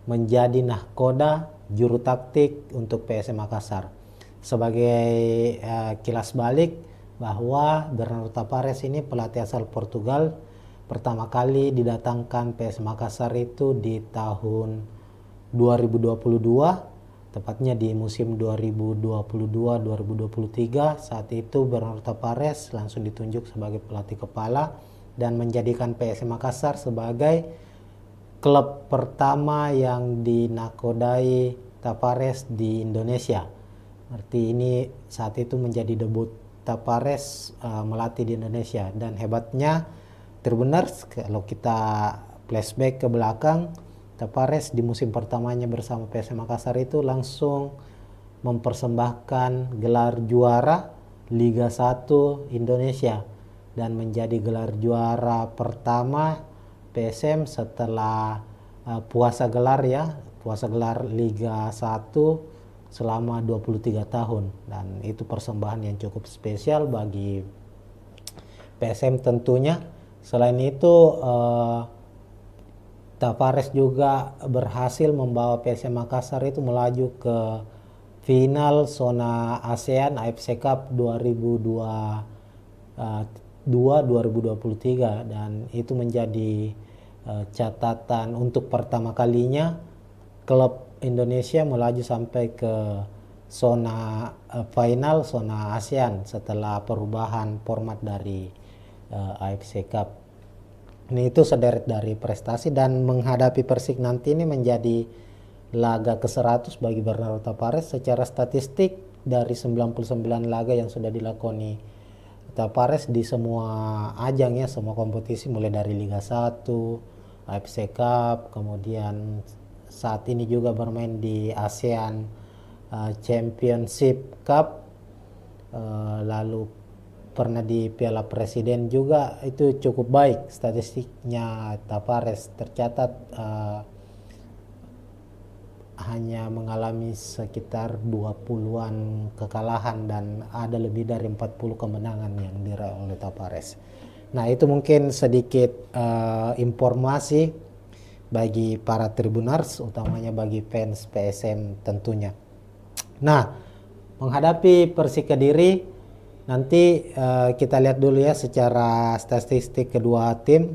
menjadi nahkoda juru taktik untuk PSM Makassar. Sebagai kilas balik bahwa Bernardo Tavares ini pelatih asal Portugal, pertama kali didatangkan PSM Makassar itu di tahun 2022, tepatnya di musim 2022-2023. Saat itu Bernardo Tavares langsung ditunjuk sebagai pelatih kepala dan menjadikan PSM Makassar sebagai klub pertama yang dinakodai Tavares di Indonesia. Berarti ini saat itu menjadi debut Tavares melatih di Indonesia. Dan hebatnya Tribuners, kalau kita flashback ke belakang, Tavares di musim pertamanya bersama PSM Makassar itu langsung mempersembahkan gelar juara Liga 1 Indonesia dan menjadi gelar juara pertama PSM setelah puasa gelar Liga 1 selama 23 tahun, dan itu persembahan yang cukup spesial bagi PSM tentunya. Selain itu, Tavares juga berhasil membawa PSM Makassar itu melaju ke final zona ASEAN AFC Cup 2023, dan itu menjadi catatan untuk pertama kalinya klub Indonesia melaju sampai ke zona final zona ASEAN setelah perubahan format dari AFC Cup. Ini itu sederet dari prestasi, dan menghadapi Persik nanti ini menjadi laga ke-100 bagi Bernardo Tavares. Secara statistik dari 99 laga yang sudah dilakoni Tavares di semua ajang ya, semua kompetisi mulai dari Liga 1, AFC Cup, kemudian saat ini juga bermain di ASEAN Championship Cup, lalu pernah di Piala Presiden juga. Itu cukup baik statistiknya Tavares, tercatat hanya mengalami sekitar 20-an kekalahan dan ada lebih dari 40 kemenangan yang diraih oleh Tavares. Nah, itu mungkin sedikit informasi bagi para Tribuners, utamanya bagi fans PSM tentunya. Nah, menghadapi Persik Kediri nanti kita lihat dulu ya secara statistik kedua tim.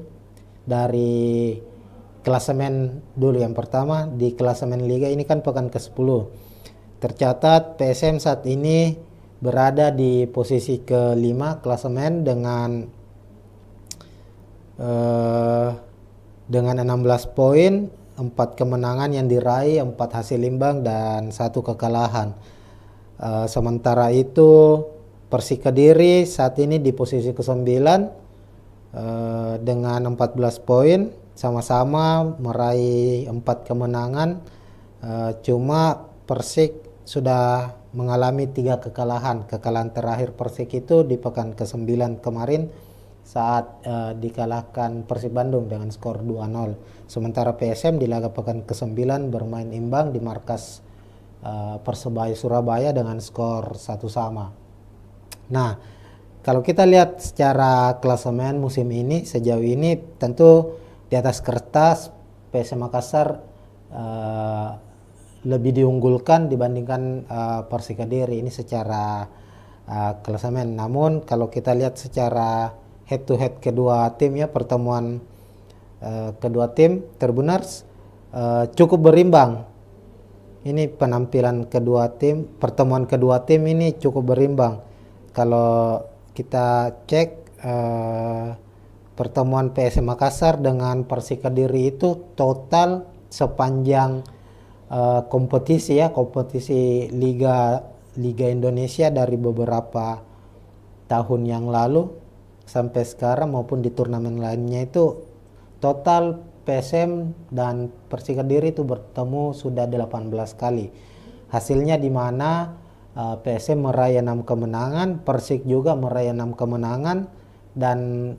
Dari klasemen dulu, yang pertama di klasemen Liga ini kan pekan ke-10. Tercatat PSM saat ini berada di posisi ke-5 klasemen dengan 16 poin, 4 kemenangan yang diraih, 4 hasil imbang dan 1 kekalahan. Sementara itu Persik Kediri saat ini di posisi ke-9 dengan 14 poin, sama-sama meraih 4 kemenangan. Cuma Persik sudah mengalami 3 kekalahan. Kekalahan terakhir Persik itu di pekan ke-9 kemarin saat dikalahkan Persib Bandung dengan skor 2-0. Sementara PSM di laga pekan ke-9 bermain imbang di markas Persebaya Surabaya dengan skor 1-1. Nah, kalau kita lihat secara klasemen musim ini, sejauh ini tentu di atas kertas PSM Makassar lebih diunggulkan dibandingkan Persik Kediri ini secara klasemen. Namun kalau kita lihat secara head to head kedua tim ya, pertemuan kedua tim Tribuners cukup berimbang. Ini penampilan kedua tim, pertemuan kedua tim ini cukup berimbang. Kalau kita cek pertemuan PSM Makassar dengan Persik Kediri itu total sepanjang kompetisi Liga Indonesia dari beberapa tahun yang lalu sampai sekarang maupun di turnamen lainnya itu total PSM dan Persik Kediri itu bertemu sudah 18 kali. Hasilnya di mana PSM meraih 6 kemenangan, Persik juga meraih 6 kemenangan, dan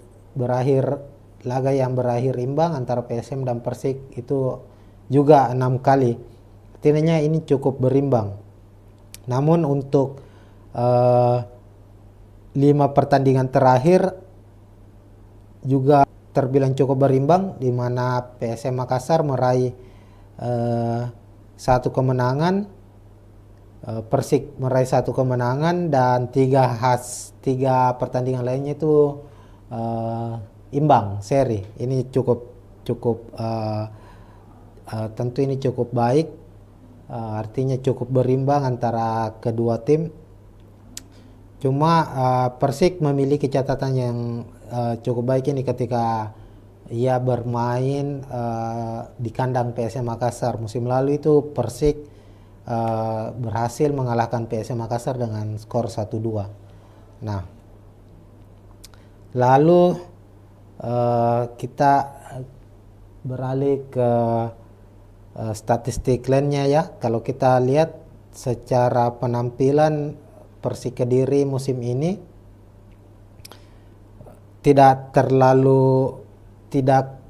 laga yang berakhir imbang antara PSM dan Persik itu juga 6 kali. Artinya ini cukup berimbang. Namun untuk 5 pertandingan terakhir juga terbilang cukup berimbang, di mana PSM Makassar meraih 1 kemenangan, Persik meraih 1 kemenangan, dan 3 pertandingan lainnya itu imbang seri. Ini cukup tentu ini cukup baik, artinya cukup berimbang antara kedua tim. Cuma Persik memiliki catatan yang cukup baik ini ketika ia bermain di kandang PSM Makassar. Musim lalu itu Persik berhasil mengalahkan PSM Makassar dengan skor 1-2. Nah, lalu kita beralih ke statistik lainnya ya. Kalau kita lihat secara penampilan Persik Kediri musim ini tidak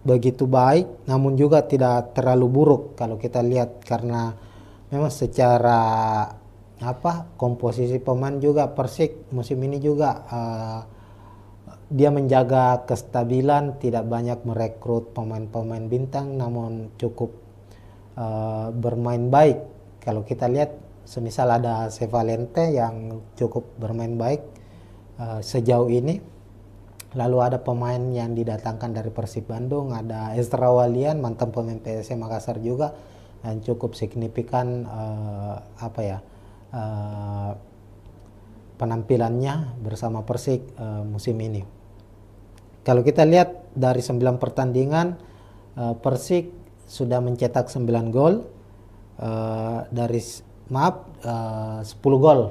begitu baik, namun juga tidak terlalu buruk kalau kita lihat, karena memang secara komposisi pemain juga Persik musim ini juga dia menjaga kestabilan, tidak banyak merekrut pemain-pemain bintang, namun cukup bermain baik. Kalau kita lihat semisal ada Sevalente yang cukup bermain baik sejauh ini. Lalu ada pemain yang didatangkan dari Persib Bandung, ada Ezra Walian, mantan pemain PSM Makassar juga, yang cukup signifikan penampilannya bersama Persik musim ini. Kalau kita lihat dari 9 pertandingan, Persik sudah mencetak 9 gol, 10 gol.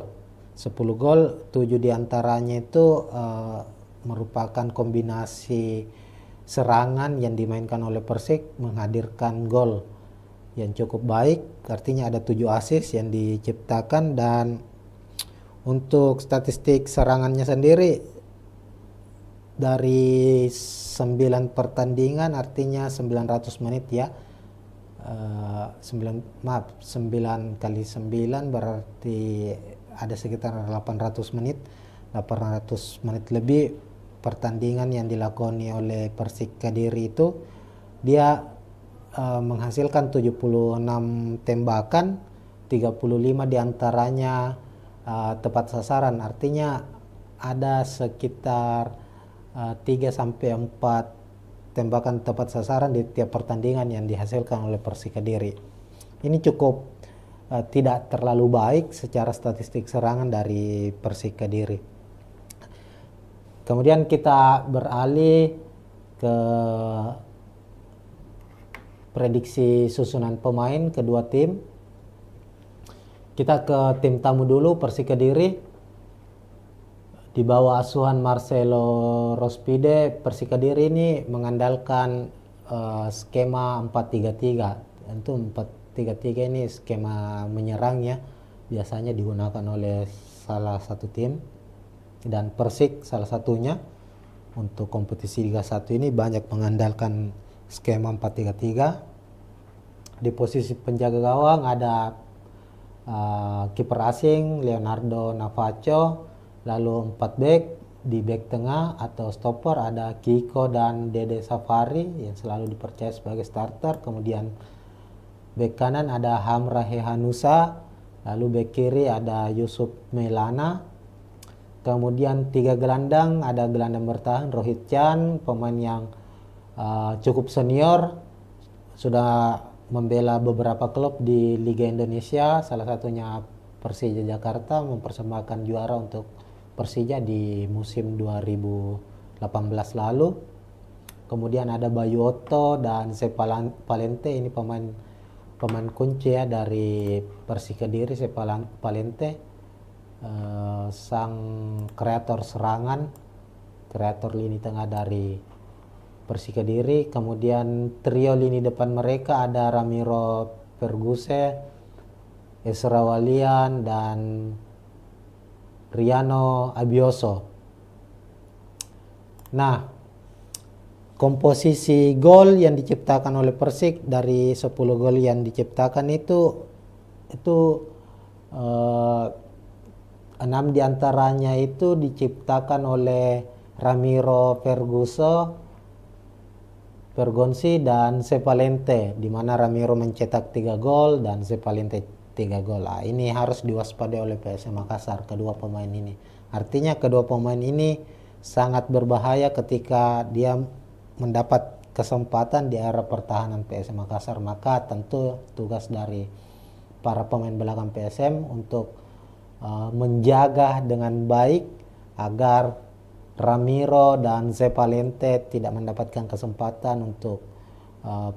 10 gol, 7 diantaranya itu merupakan kombinasi serangan yang dimainkan oleh Persik menghadirkan gol yang cukup baik, artinya ada 7 assist yang diciptakan. Dan untuk statistik serangannya sendiri dari 9 pertandingan, artinya 900 menit ya, 9 kali 9 berarti ada sekitar 800 menit lebih pertandingan yang dilakoni oleh Persik Kediri itu. Dia menghasilkan 76 tembakan, 35 diantaranya tepat sasaran, artinya ada sekitar 3-4 tembakan tepat sasaran di tiap pertandingan yang dihasilkan oleh Persik Kediri. Ini cukup tidak terlalu baik secara statistik serangan dari Persik Kediri. Kemudian kita beralih ke prediksi susunan pemain kedua tim. Kita ke tim tamu dulu, Persik Kediri. Di bawah asuhan Marcelo Rospide, Persik Kediri ini mengandalkan skema 4-3-3. Tentu 4-3-3 ini skema menyerang ya, biasanya digunakan oleh salah satu tim, dan Persik salah satunya. Untuk kompetisi Liga 1 ini banyak mengandalkan skema 4-3-3. Di posisi penjaga gawang ada kiper asing Leonardo Navacho, lalu 4 back. Di back tengah atau stopper ada Kiko dan Dede Safari yang selalu dipercaya sebagai starter. Kemudian back kanan ada Hamra Hehanusa, lalu back kiri ada Yusuf Melana. Kemudian 3 gelandang, ada gelandang bertahan Rohit Chan, pemain yang cukup senior, sudah membela beberapa klub di Liga Indonesia, salah satunya Persija Jakarta, mempersembahkan juara untuk Persija di musim 2018 lalu. Kemudian ada Bayu Otto dan Palente, ini pemain kunci ya dari Persik Kediri. Palente sang kreator serangan, kreator lini tengah dari Persik Kediri. Kemudian trio lini depan mereka ada Ramiro Perguse, Esra Walian, dan Riano Abioso. Nah, komposisi gol yang diciptakan oleh Persik, dari 10 gol yang diciptakan itu 6 diantaranya itu diciptakan oleh Ramiro Pergonsi dan Sepalente, di mana Ramiro mencetak 3 gol dan Sepalente 3 gol. Ini harus diwaspadai oleh PSM Makassar, kedua pemain ini. Artinya kedua pemain ini sangat berbahaya ketika dia mendapat kesempatan di area pertahanan PSM Makassar. Maka tentu tugas dari para pemain belakang PSM untuk menjaga dengan baik agar Ramiro dan Sepalente tidak mendapatkan kesempatan untuk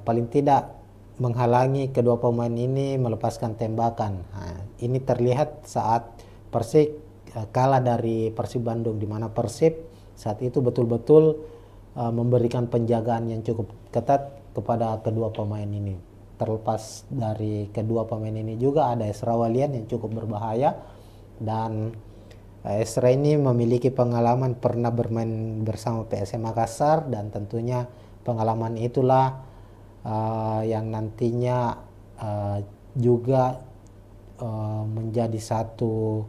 paling tidak menghalangi kedua pemain ini melepaskan tembakan. Ini terlihat saat Persik kalah dari Persib Bandung, di mana Persib saat itu betul-betul memberikan penjagaan yang cukup ketat kepada kedua pemain ini. Terlepas dari kedua pemain ini juga ada Esra Walian yang cukup berbahaya, dan Esra ini memiliki pengalaman pernah bermain bersama PSM Makassar, dan tentunya pengalaman itulah yang nantinya juga menjadi satu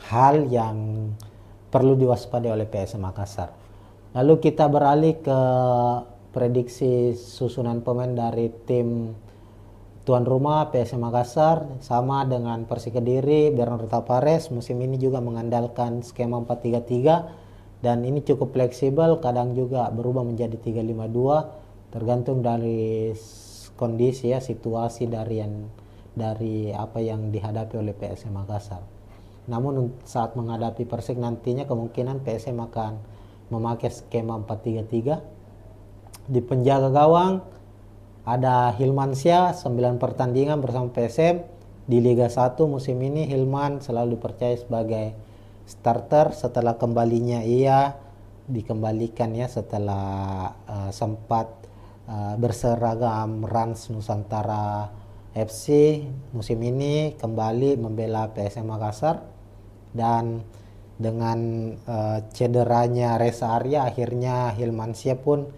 hal yang perlu diwaspadai oleh PSM Makassar. Lalu kita beralih ke prediksi susunan pemain dari tim tuan rumah PSM Makassar. Sama dengan Persik Kediri, Bernardo Tavares musim ini juga mengandalkan skema 4-3-3, dan ini cukup fleksibel, kadang juga berubah menjadi 3-5-2 tergantung dari kondisi ya, situasi dari apa yang dihadapi oleh PSM Makassar. Namun saat menghadapi Persik nantinya kemungkinan PSM akan memakai skema 4-3-3. Di penjaga gawang ada Hilmansyah, 9 pertandingan bersama PSM di Liga 1 musim ini. Hilman selalu dipercaya sebagai starter setelah kembalinya ia dikembalikan ya setelah sempat berseragam Rans Nusantara FC. Musim ini kembali membela PSM Makassar, dan dengan cederanya Reza Arya akhirnya Hilmansyah pun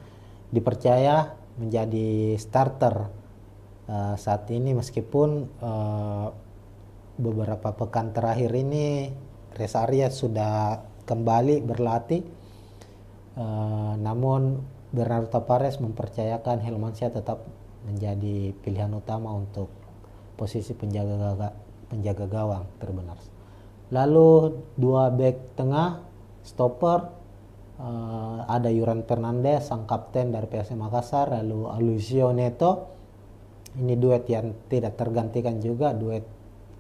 dipercaya menjadi starter saat ini, meskipun beberapa pekan terakhir ini Reza Arya sudah kembali berlatih, namun Bernardo Tavares mempercayakan Hilmansyah tetap menjadi pilihan utama untuk posisi penjaga gawang terbenar. Lalu 2 back tengah stopper, ada Yuran Fernandez, sang kapten dari PSM Makassar, lalu Aloisio Neto. Ini duet yang tidak tergantikan juga, duet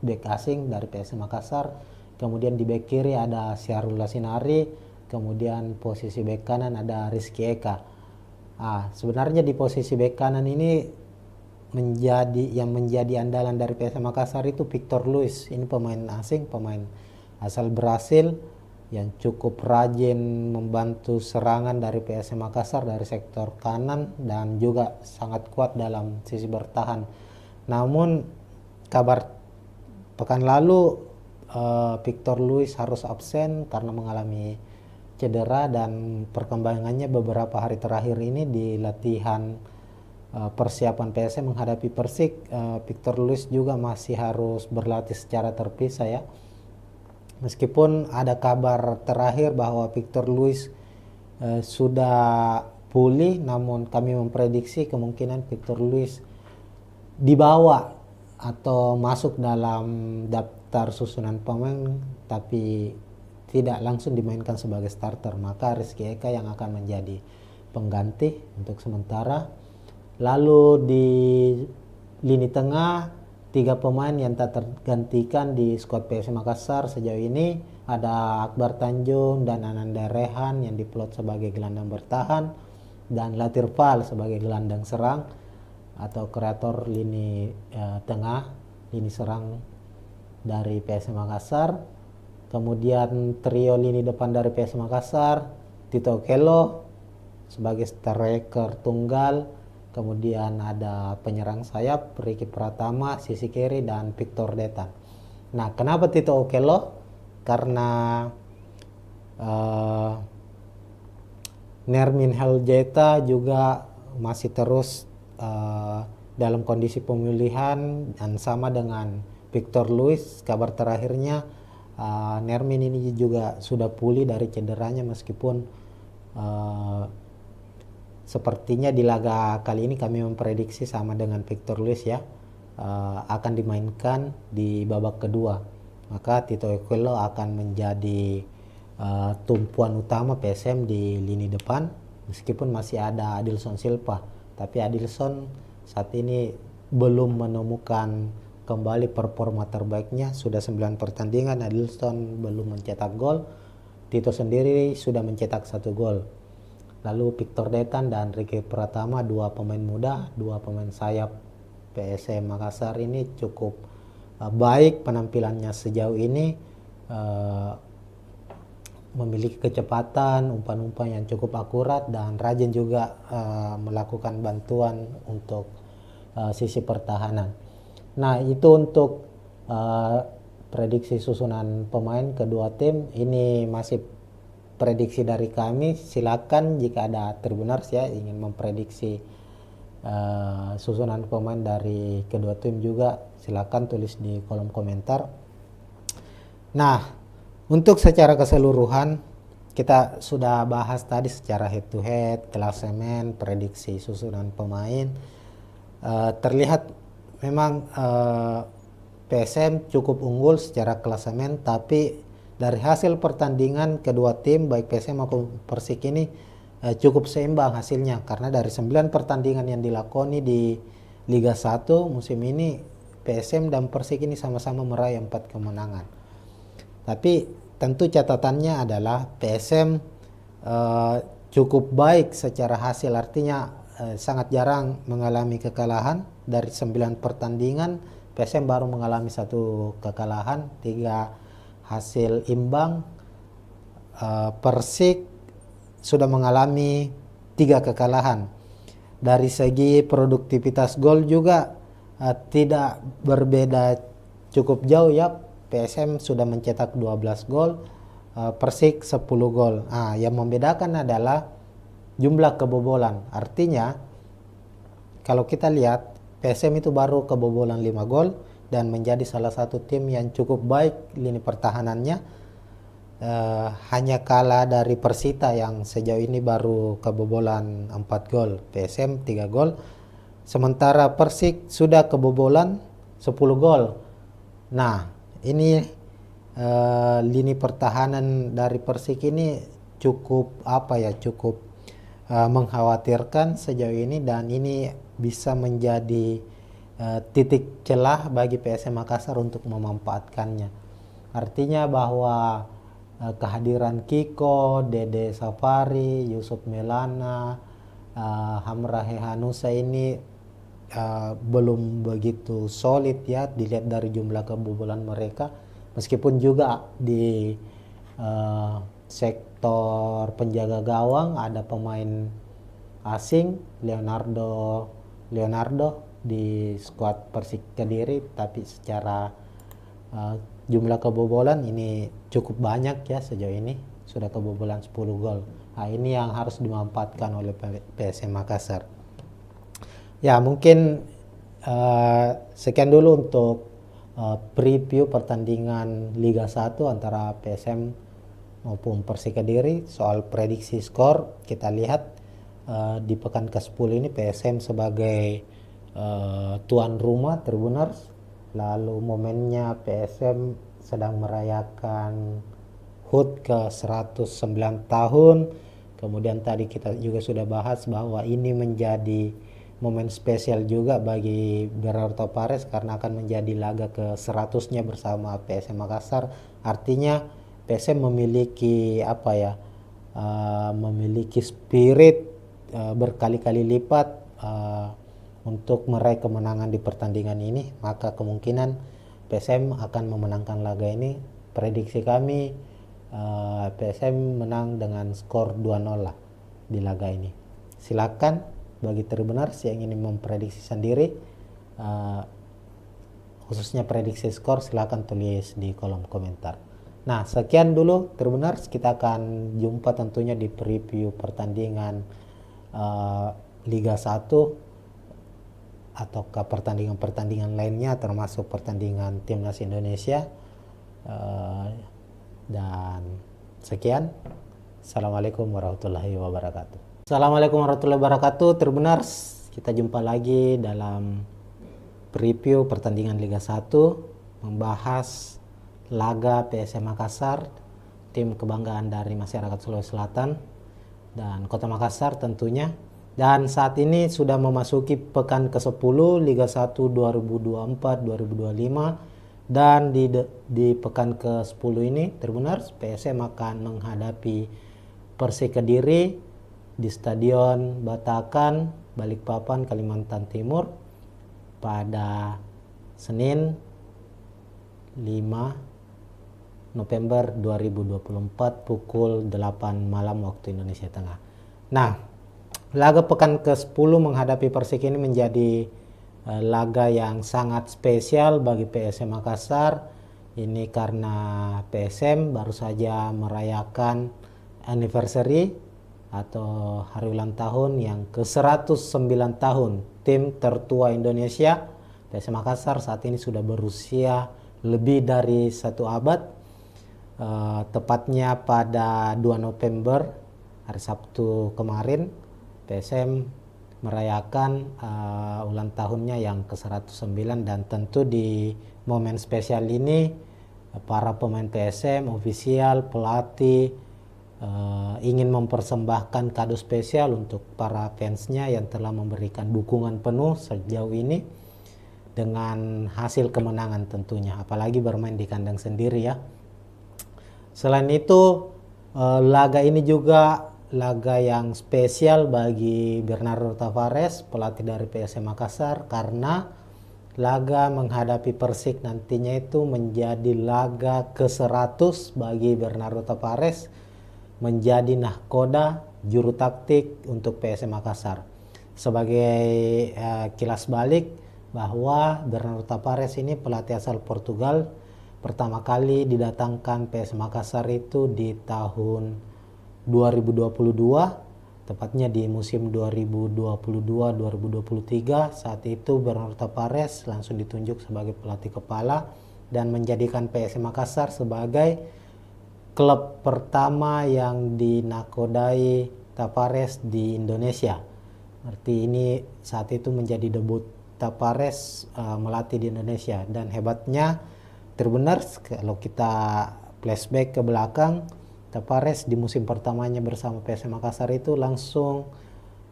back asing dari PSM Makassar. Kemudian di back kiri ada Syahrul Lasinari, kemudian posisi back kanan ada Rizky Eka. Sebenarnya di posisi back kanan ini menjadi andalan dari PSM Makassar itu Victor Luis. Ini pemain asing, pemain asal Brasil yang cukup rajin membantu serangan dari PSM Makassar dari sektor kanan dan juga sangat kuat dalam sisi bertahan. Namun kabar pekan lalu Victor Luis harus absen karena mengalami cedera, dan perkembangannya beberapa hari terakhir ini di latihan persiapan PSM menghadapi Persik, Victor Luis juga masih harus berlatih secara terpisah ya. Meskipun ada kabar terakhir bahwa Victor Luis sudah pulih, namun kami memprediksi kemungkinan Victor Luis dibawa atau masuk dalam daftar susunan pemain tapi tidak langsung dimainkan sebagai starter, maka Rizky Eka yang akan menjadi pengganti untuk sementara. Lalu di lini tengah 3 pemain yang tak tergantikan di skuad PSM Makassar sejauh ini ada Akbar Tanjung dan Ananda Rehan yang diplot sebagai gelandang bertahan, dan Latir Fal sebagai gelandang serang atau kreator lini tengah, lini serang dari PSM Makassar. Kemudian trio lini depan dari PSM Makassar, Tito Okello sebagai striker tunggal. Kemudian ada penyerang sayap Ricky Pratama, sisi kiri, dan Victor Detan. Nah, kenapa Tito Okello? Karena Nermin Heljeta juga masih terus dalam kondisi pemulihan, dan sama dengan Victor Luis, kabar terakhirnya Nermin ini juga sudah pulih dari cederanya, meskipun sepertinya di laga kali ini kami memprediksi sama dengan Victor Luis ya, akan dimainkan di babak kedua. Maka Tito Okello akan menjadi tumpuan utama PSM di lini depan, meskipun masih ada Adilson Silva. Tapi Adilson saat ini belum menemukan kembali performa terbaiknya. Sudah 9 pertandingan Adilson belum mencetak gol. Tito sendiri sudah mencetak 1 gol. Lalu Victor Detan dan Ricky Pratama, 2 pemain muda, 2 pemain sayap PSM Makassar ini cukup baik penampilannya sejauh ini, memiliki kecepatan, umpan-umpan yang cukup akurat, dan rajin juga melakukan bantuan untuk sisi pertahanan. Nah, itu untuk prediksi susunan pemain kedua tim. Ini masih prediksi dari kami. Silakan jika ada Tribuners ya ingin memprediksi susunan pemain dari kedua tim juga, silakan tulis di kolom komentar. Nah, untuk secara keseluruhan kita sudah bahas tadi secara head to head, klasemen, prediksi susunan pemain. Terlihat memang PSM cukup unggul secara klasemen, tapi dari hasil pertandingan kedua tim baik PSM maupun Persik ini cukup seimbang hasilnya, karena dari 9 pertandingan yang dilakoni di Liga 1 musim ini PSM dan Persik ini sama-sama meraih 4 kemenangan. Tapi tentu catatannya adalah PSM cukup baik secara hasil, artinya sangat jarang mengalami kekalahan. Dari 9 pertandingan PSM baru mengalami 1 kekalahan, 3 hasil imbang. Persik sudah mengalami 3 kekalahan. Dari segi produktivitas gol juga tidak berbeda cukup jauh ya. PSM sudah mencetak 12 gol, Persik 10 gol. Yang membedakan adalah jumlah kebobolan. Artinya kalau kita lihat PSM itu baru kebobolan 5 gol dan menjadi salah satu tim yang cukup baik lini pertahanannya. Hanya kalah dari Persita yang sejauh ini baru kebobolan 4 gol, PSM 3 gol. Sementara Persik sudah kebobolan 10 gol. Nah, ini lini pertahanan dari Persik ini cukup cukup mengkhawatirkan sejauh ini, dan ini bisa menjadi titik celah bagi PSM Makassar untuk memanfaatkannya. Artinya bahwa kehadiran Kiko, Dede Safari, Yusuf Melana, Hamra Hehanusa ini belum begitu solid ya, dilihat dari jumlah kebobolan mereka. Meskipun juga di sektor penjaga gawang ada pemain asing Leonardo di skuad Persik Kediri, tapi secara jumlah kebobolan ini cukup banyak ya, sejauh ini sudah kebobolan 10 gol. Nah, ini yang harus dimanfaatkan oleh PSM Makassar. Ya, mungkin sekian dulu untuk preview pertandingan Liga 1 antara PSM maupun Persik Kediri. Soal prediksi skor, kita lihat di pekan ke-10 ini PSM sebagai tuan rumah Tribuners. Lalu momennya PSM sedang merayakan HUT ke 109 tahun. Kemudian tadi kita juga sudah bahas bahwa ini menjadi momen spesial juga bagi Bernardo Tavares karena akan menjadi laga ke 100-nya bersama PSM Makassar. Artinya PSM memiliki memiliki spirit berkali-kali lipat untuk meraih kemenangan di pertandingan ini. Maka kemungkinan PSM akan memenangkan laga ini. Prediksi kami PSM menang dengan skor 2-0 lah di laga ini. Silakan bagi Tribuners yang ingin memprediksi sendiri, khususnya prediksi skor, silakan tulis di kolom komentar. Nah, sekian dulu Tribuners, kita akan jumpa tentunya di preview pertandingan Liga 1 ataukah pertandingan-pertandingan lainnya, termasuk pertandingan Timnas Indonesia. Dan sekian. Assalamualaikum warahmatullahi wabarakatuh. Assalamualaikum warahmatullahi wabarakatuh, Tribuners. Kita jumpa lagi dalam preview pertandingan Liga 1, membahas laga PSM Makassar, tim kebanggaan dari masyarakat Sulawesi Selatan dan Kota Makassar tentunya. Dan saat ini sudah memasuki pekan ke-10 Liga 1 2024-2025. Dan di pekan ke-10 ini Tribuners, PSM akan menghadapi Persik Kediri di Stadion Batakan, Balikpapan, Kalimantan Timur pada Senin 5 November 2024 pukul 8 malam waktu Indonesia Tengah. Nah, laga pekan ke-10 menghadapi Persik ini menjadi laga yang sangat spesial bagi PSM Makassar. Ini karena PSM baru saja merayakan anniversary atau hari ulang tahun yang ke-109 tahun tim tertua Indonesia. PSM Makassar saat ini sudah berusia lebih dari 1 abad. Tepatnya pada 2 November hari Sabtu kemarin PSM merayakan ulang tahunnya yang ke-109, dan tentu di momen spesial ini para pemain PSM, ofisial, pelatih ingin mempersembahkan kado spesial untuk para fansnya yang telah memberikan dukungan penuh sejauh ini dengan hasil kemenangan tentunya, apalagi bermain di kandang sendiri ya. Selain itu, laga ini juga laga yang spesial bagi Bernardo Tavares, pelatih dari PSM Makassar, karena laga menghadapi Persik nantinya itu menjadi laga ke-100 bagi Bernardo Tavares, menjadi nahkoda juru taktik untuk PSM Makassar. Sebagai kilas balik bahwa Bernardo Tavares ini pelatih asal Portugal, pertama kali didatangkan PSM Makassar itu di tahun 2022, tepatnya di musim 2022-2023. Saat itu Bernardo Tavares langsung ditunjuk sebagai pelatih kepala dan menjadikan PSM Makassar sebagai klub pertama yang dinakodai Tavares di Indonesia. Arti ini saat itu menjadi debut Tavares melatih di Indonesia. Dan hebatnya Tribuners, kalau kita flashback ke belakang, Tavares di musim pertamanya bersama PSM Makassar itu langsung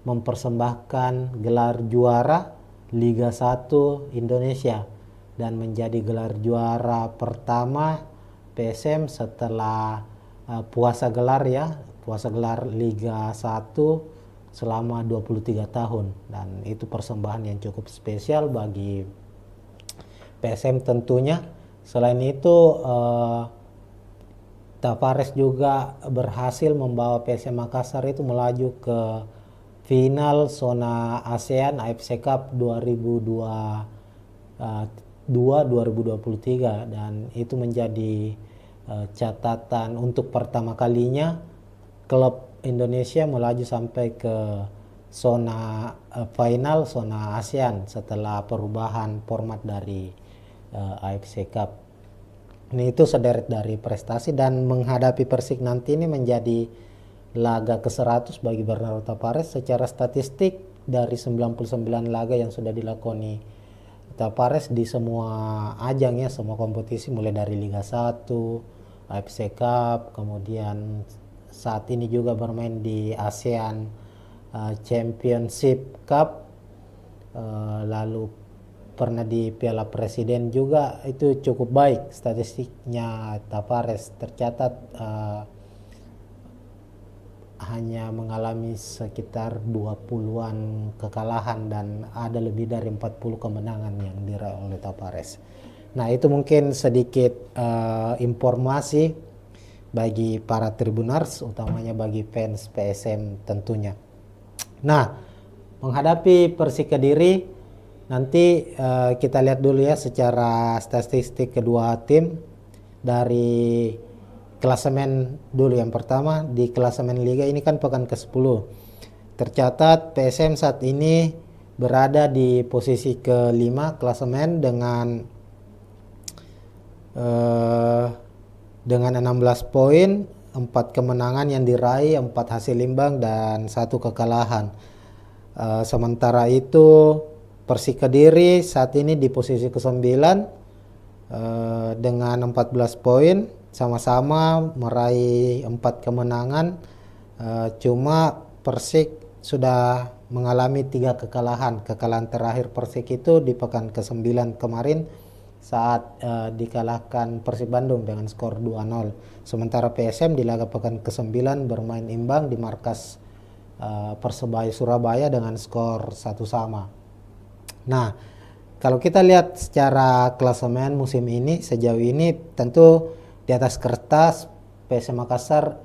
mempersembahkan gelar juara Liga 1 Indonesia dan menjadi gelar juara pertama PSM setelah puasa gelar Liga 1 selama 23 tahun. Dan itu persembahan yang cukup spesial bagi PSM tentunya, Selain itu Tavares juga berhasil membawa PSM Makassar itu melaju ke final zona ASEAN AFC Cup 2023 dan itu menjadi catatan untuk pertama kalinya klub Indonesia melaju sampai ke zona final zona ASEAN setelah perubahan format dari AFC Cup. Ini itu sederet dari prestasi dan menghadapi Persik nanti ini menjadi laga ke-100 bagi Bernardo Tavares. Secara statistik dari 99 laga yang sudah dilakoni Tavares di semua ajang ya, semua kompetisi mulai dari Liga 1, AFC Cup, kemudian saat ini juga bermain di ASEAN Championship Cup, lalu pernah di Piala Presiden juga, itu cukup baik statistiknya Tavares. Tercatat hanya mengalami sekitar 20-an kekalahan dan ada lebih dari 40 kemenangan yang diraih oleh Tavares. Nah, itu mungkin sedikit informasi bagi para Tribuners, utamanya bagi fans PSM tentunya. Nah, menghadapi Persik Kediri nanti kita lihat dulu ya secara statistik kedua tim dari klasemen dulu. Yang pertama di klasemen liga ini kan pekan ke-10. Tercatat PSM saat ini berada di posisi ke-5 klasemen dengan 16 poin, 4 kemenangan yang diraih, 4 hasil imbang dan 1 kekalahan. Sementara itu Persik Kediri saat ini di posisi ke-9 dengan 14 poin, sama-sama meraih 4 kemenangan. Cuma Persik sudah mengalami 3 kekalahan. Kekalahan terakhir Persik itu di pekan ke-9 kemarin saat dikalahkan Persib Bandung dengan skor 2-0. Sementara PSM di laga pekan ke-9 bermain imbang di markas Persebaya Surabaya dengan skor 1-1. Nah, kalau kita lihat secara klasemen musim ini, sejauh ini tentu di atas kertas PSM Makassar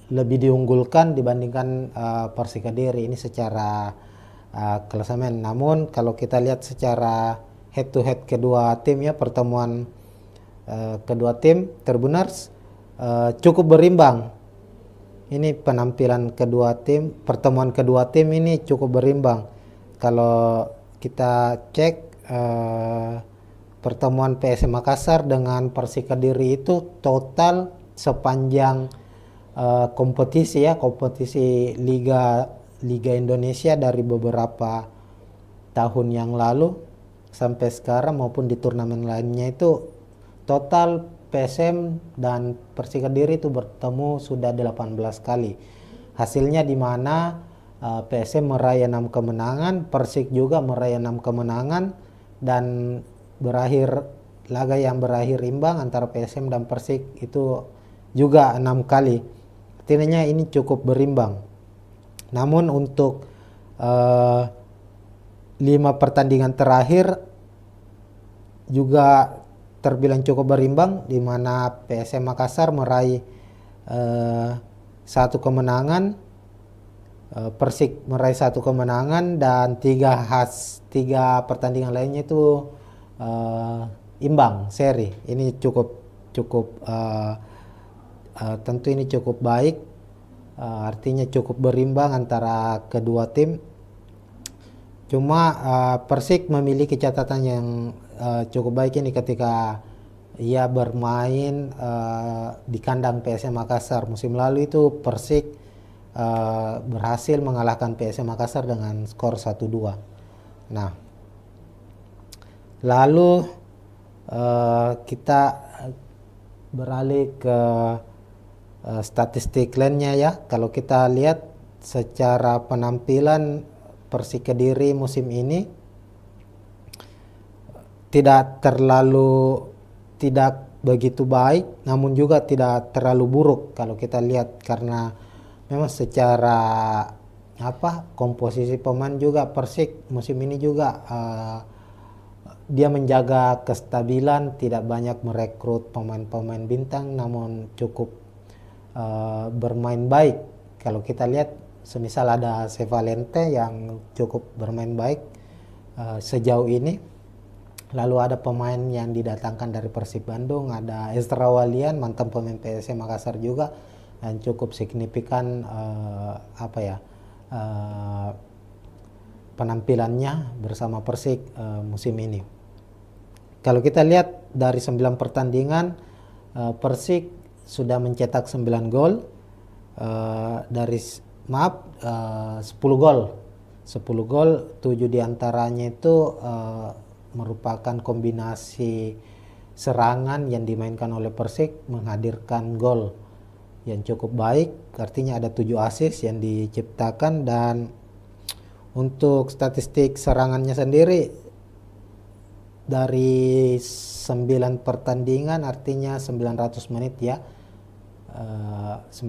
lebih diunggulkan dibandingkan Persik Kediri ini secara klasemen. Namun kalau kita lihat secara head to head kedua tim ya, pertemuan kedua tim Tribuners cukup berimbang. Ini penampilan kedua tim, pertemuan kedua tim ini cukup berimbang. Kalau kita cek pertemuan PSM Makassar dengan Persik Kediri itu total sepanjang kompetisi ya, kompetisi Liga Indonesia dari beberapa tahun yang lalu sampai sekarang maupun di turnamen lainnya, itu total PSM dan Persik Kediri itu bertemu sudah 18 kali. Hasilnya di mana PSM meraih 6 kemenangan, Persik juga meraih 6 kemenangan, dan laga yang berakhir imbang antara PSM dan Persik itu juga 6 kali. Artinya ini cukup berimbang. Namun untuk 5 pertandingan terakhir juga terbilang cukup berimbang, di mana PSM Makassar meraih 1 kemenangan, Persik meraih 1 kemenangan, dan 3 pertandingan lainnya itu imbang seri. Ini cukup tentu ini cukup baik, artinya cukup berimbang antara kedua tim. Cuma Persik memiliki catatan yang cukup baik ini ketika ia bermain di kandang PSM Makassar. Musim lalu itu Persik berhasil mengalahkan PSM Makassar dengan skor 1-2. Nah, lalu kita beralih ke statistik lainnya ya. Kalau kita lihat secara penampilan Persik Kediri musim ini tidak begitu baik, namun juga tidak terlalu buruk kalau kita lihat, karena memang secara komposisi pemain juga Persik musim ini juga dia menjaga kestabilan, tidak banyak merekrut pemain-pemain bintang, namun cukup bermain baik. Kalau kita lihat, semisal ada Valente yang cukup bermain baik sejauh ini. Lalu ada pemain yang didatangkan dari Persib Bandung, ada Ezra Walian, mantan pemain PSM Makassar juga, dan cukup signifikan penampilannya bersama Persik musim ini. Kalau kita lihat dari 9 pertandingan, Persik sudah mencetak 9 gol, 10 gol. 10 gol, 7 diantaranya itu merupakan kombinasi serangan yang dimainkan oleh Persik menghadirkan gol yang cukup baik, artinya ada 7 assist yang diciptakan. Dan untuk statistik serangannya sendiri dari 9 pertandingan, artinya 900 menit ya, 9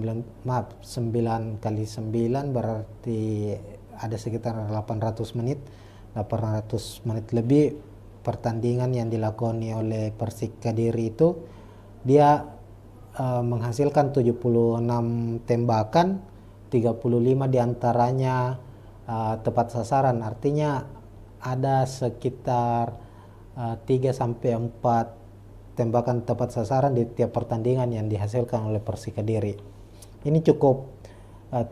kali 9 berarti ada sekitar 800 menit lebih pertandingan yang dilakoni oleh Persik Kediri itu. Dia menghasilkan 76 tembakan, 35 diantaranya tepat sasaran, artinya ada sekitar 3-4 tembakan tepat sasaran di tiap pertandingan yang dihasilkan oleh Persik Kediri. Ini cukup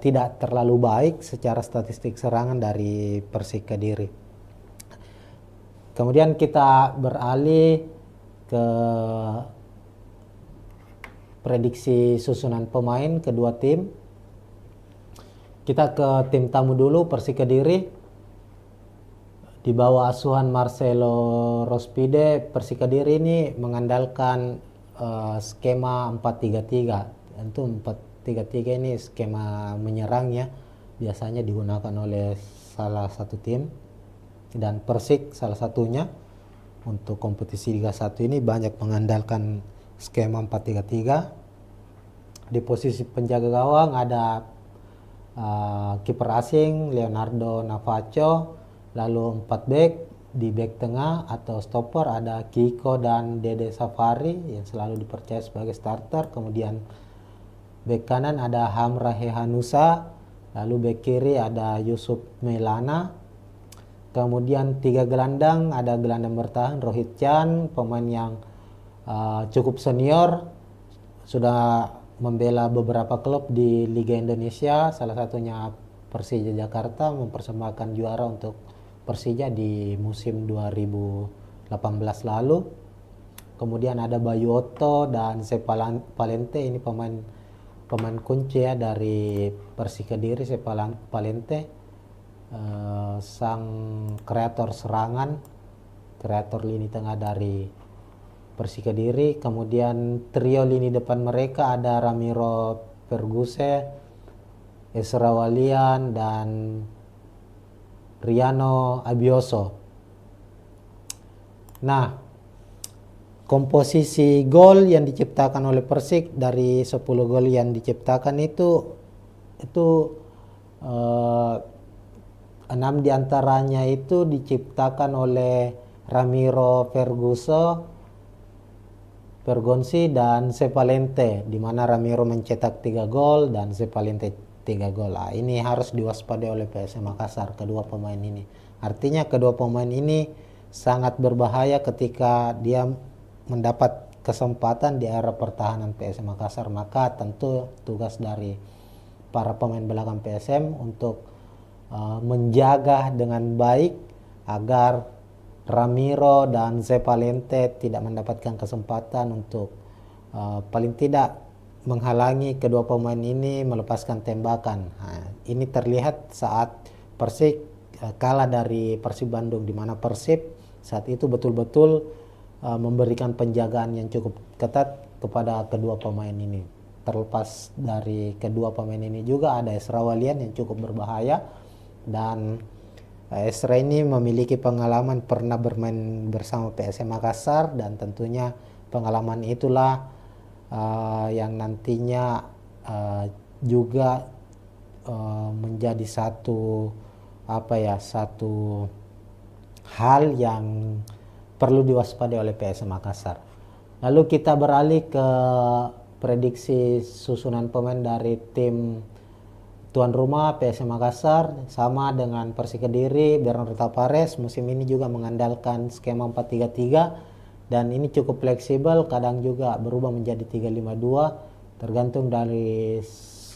tidak terlalu baik secara statistik serangan dari Persik Kediri. Kemudian kita beralih ke prediksi susunan pemain kedua tim. Kita ke tim tamu dulu, Persik Kediri. Di bawah asuhan Marcelo Rospide, Persik Kediri ini mengandalkan skema 4-3-3. Tentu 4-3-3 ini skema menyerang ya, biasanya digunakan oleh salah satu tim, dan Persik salah satunya. Untuk kompetisi Liga 1 ini banyak mengandalkan skema 4-3-3. Di posisi penjaga gawang ada kiper asing Leonardo Navacho, lalu 4 back. Di back tengah atau stopper ada Kiko dan Dede Safari yang selalu dipercaya sebagai starter. Kemudian back kanan ada Hamra Hehanusa, lalu back kiri ada Yusuf Melana. Kemudian 3 gelandang, ada gelandang bertahan Rohit Chan, pemain yang cukup senior, sudah membela beberapa klub di Liga Indonesia, salah satunya Persija Jakarta, mempersembahkan juara untuk Persija di musim 2018 lalu. Kemudian ada Bayu Otto dan Valente, ini pemain kunci ya dari Persik Kediri. Valente sang kreator serangan, kreator lini tengah dari Persik Kediri. Kemudian trio lini depan mereka ada Ramiro Perguse, Ezra Walian, dan Riano Abioso. Nah, komposisi gol yang diciptakan oleh Persik, dari 10 gol yang diciptakan itu 6 diantaranya itu diciptakan oleh Ramiro Pergonsi dan Valente, di mana Ramiro mencetak 3 gol dan Valente 3 gol. Ini harus diwaspadai oleh PSM Makassar, kedua pemain ini. Artinya kedua pemain ini sangat berbahaya ketika dia mendapat kesempatan di area pertahanan PSM Makassar. Maka tentu tugas dari para pemain belakang PSM untuk menjaga dengan baik agar Ramiro dan Valente tidak mendapatkan kesempatan untuk paling tidak menghalangi kedua pemain ini melepaskan tembakan. Ini terlihat saat Persik kalah dari Persib Bandung, di mana Persib saat itu betul-betul memberikan penjagaan yang cukup ketat kepada kedua pemain ini. Terlepas dari kedua pemain ini juga ada Ezra Walian yang cukup berbahaya, dan Ezra ini memiliki pengalaman pernah bermain bersama PSM Makassar, dan tentunya pengalaman itulah yang nantinya juga menjadi satu hal yang perlu diwaspadai oleh PSM Makassar. Lalu kita beralih ke prediksi susunan pemain dari tim tuan rumah PSM Makassar. Sama dengan Persik Kediri, Bernardo Tavares musim ini juga mengandalkan skema 4-3-3 dan ini cukup fleksibel, kadang juga berubah menjadi 3-5-2 tergantung dari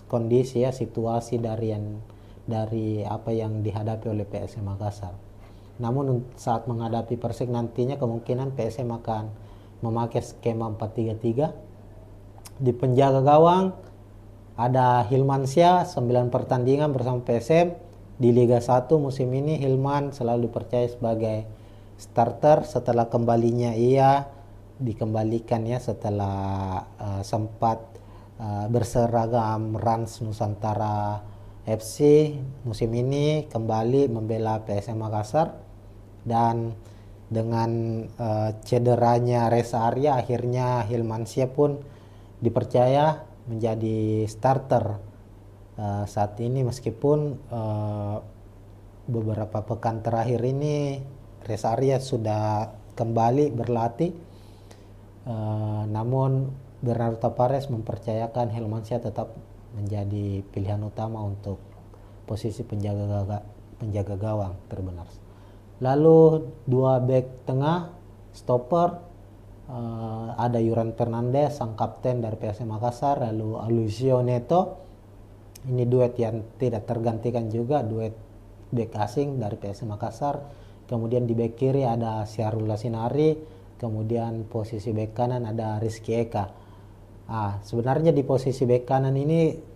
kondisi ya, situasi dari apa yang dihadapi oleh PSM Makassar. Namun saat menghadapi Persik nantinya kemungkinan PSM akan memakai skema 4-3-3. Di penjaga gawang ada Hilmansyah, 9 pertandingan bersama PSM di Liga 1 musim ini. Hilman selalu dipercaya sebagai starter setelah kembalinya ia dikembalikan ya setelah sempat berseragam Rans Nusantara FC. Musim ini kembali membela PSM Makassar dan dengan cederanya Reza Arya akhirnya Hilmansyah pun dipercaya menjadi starter saat ini, meskipun beberapa pekan terakhir ini Reza Arya sudah kembali berlatih, namun Bernardo Tavares mempercayakan Hilmansyah tetap menjadi pilihan utama untuk posisi penjaga gawang terbenar. Lalu dua back tengah stopper, ada Yuran Fernandez sang kapten dari PSM Makassar, lalu Aloisio Neto. Ini duet yang tidak tergantikan juga, duet back asing dari PSM Makassar. Kemudian di back kiri ada Syahrul Lasinari, kemudian posisi back kanan ada Rizky Eka. Sebenarnya di posisi back kanan ini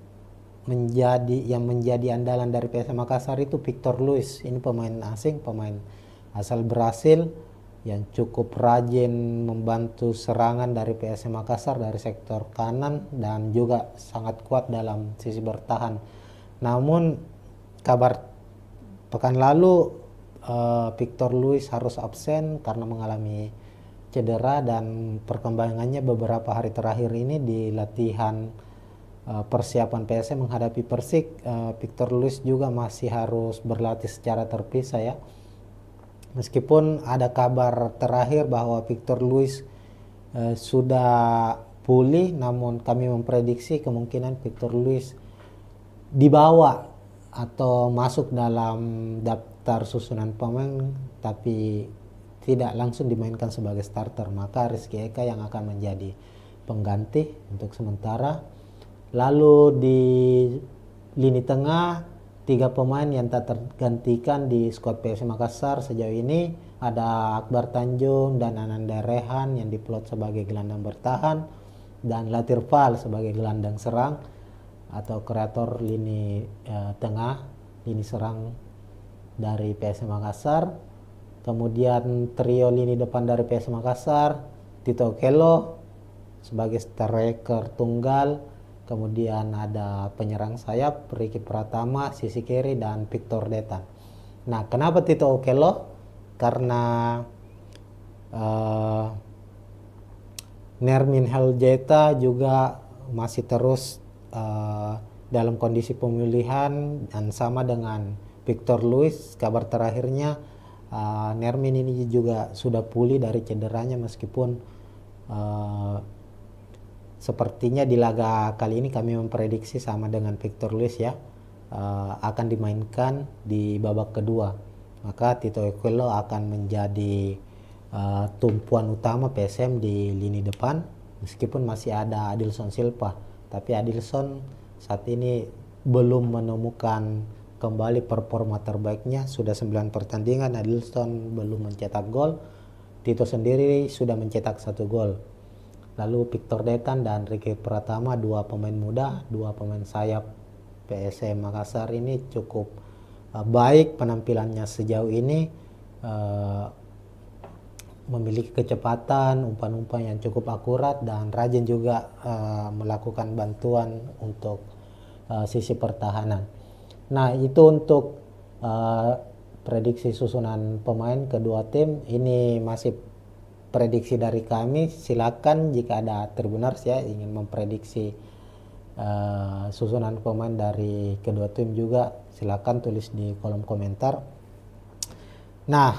menjadi andalan dari PSM Makassar itu Victor Luis. Ini pemain asing, pemain asal Brasil yang cukup rajin membantu serangan dari PSM Makassar dari sektor kanan dan juga sangat kuat dalam sisi bertahan. Namun kabar pekan lalu Victor Luis harus absen karena mengalami cedera, dan perkembangannya beberapa hari terakhir ini di latihan persiapan PSM menghadapi Persik, Victor Luis juga masih harus berlatih secara terpisah ya. Meskipun ada kabar terakhir bahwa Victor Luis sudah pulih, namun kami memprediksi kemungkinan Victor Luis dibawa atau masuk dalam daftar susunan pemain tapi tidak langsung dimainkan sebagai starter, maka Rizky Eka yang akan menjadi pengganti untuk sementara. Lalu di lini tengah 3 pemain yang tak tergantikan di skuad PSM Makassar sejauh ini ada Akbar Tanjung dan Ananda Rehan yang diplot sebagai gelandang bertahan, dan Latir Fal sebagai gelandang serang atau kreator lini tengah, lini serang dari PSM Makassar. Kemudian trio lini depan dari PSM Makassar, Tito Okello sebagai striker tunggal. Kemudian ada penyerang sayap Ricky Pratama, sisi kiri, dan Victor Detan. Nah, kenapa Tito Okello? Karena Nermin Heljeta juga masih terus dalam kondisi pemulihan, dan sama dengan Victor Luis, kabar terakhirnya Nermin ini juga sudah pulih dari cederanya, meskipun sepertinya di laga kali ini kami memprediksi sama dengan Victor Luis ya, akan dimainkan di babak kedua. Maka Tito Okello akan menjadi tumpuan utama PSM di lini depan, meskipun masih ada Adilson Silva. Tapi Adilson saat ini belum menemukan kembali performa terbaiknya. Sudah 9 pertandingan Adilson belum mencetak gol. Tito sendiri sudah mencetak 1 gol. Lalu Victor Detan dan Ricky Pratama, 2 pemain muda, 2 pemain sayap PSM Makassar ini cukup baik penampilannya sejauh ini, memiliki kecepatan, umpan-umpan yang cukup akurat, dan rajin juga melakukan bantuan untuk sisi pertahanan. Nah, itu untuk prediksi susunan pemain kedua tim. Ini masih prediksi dari kami. Silakan jika ada Tribuners ya ingin memprediksi susunan pemain dari kedua tim juga, silakan tulis di kolom komentar. Nah,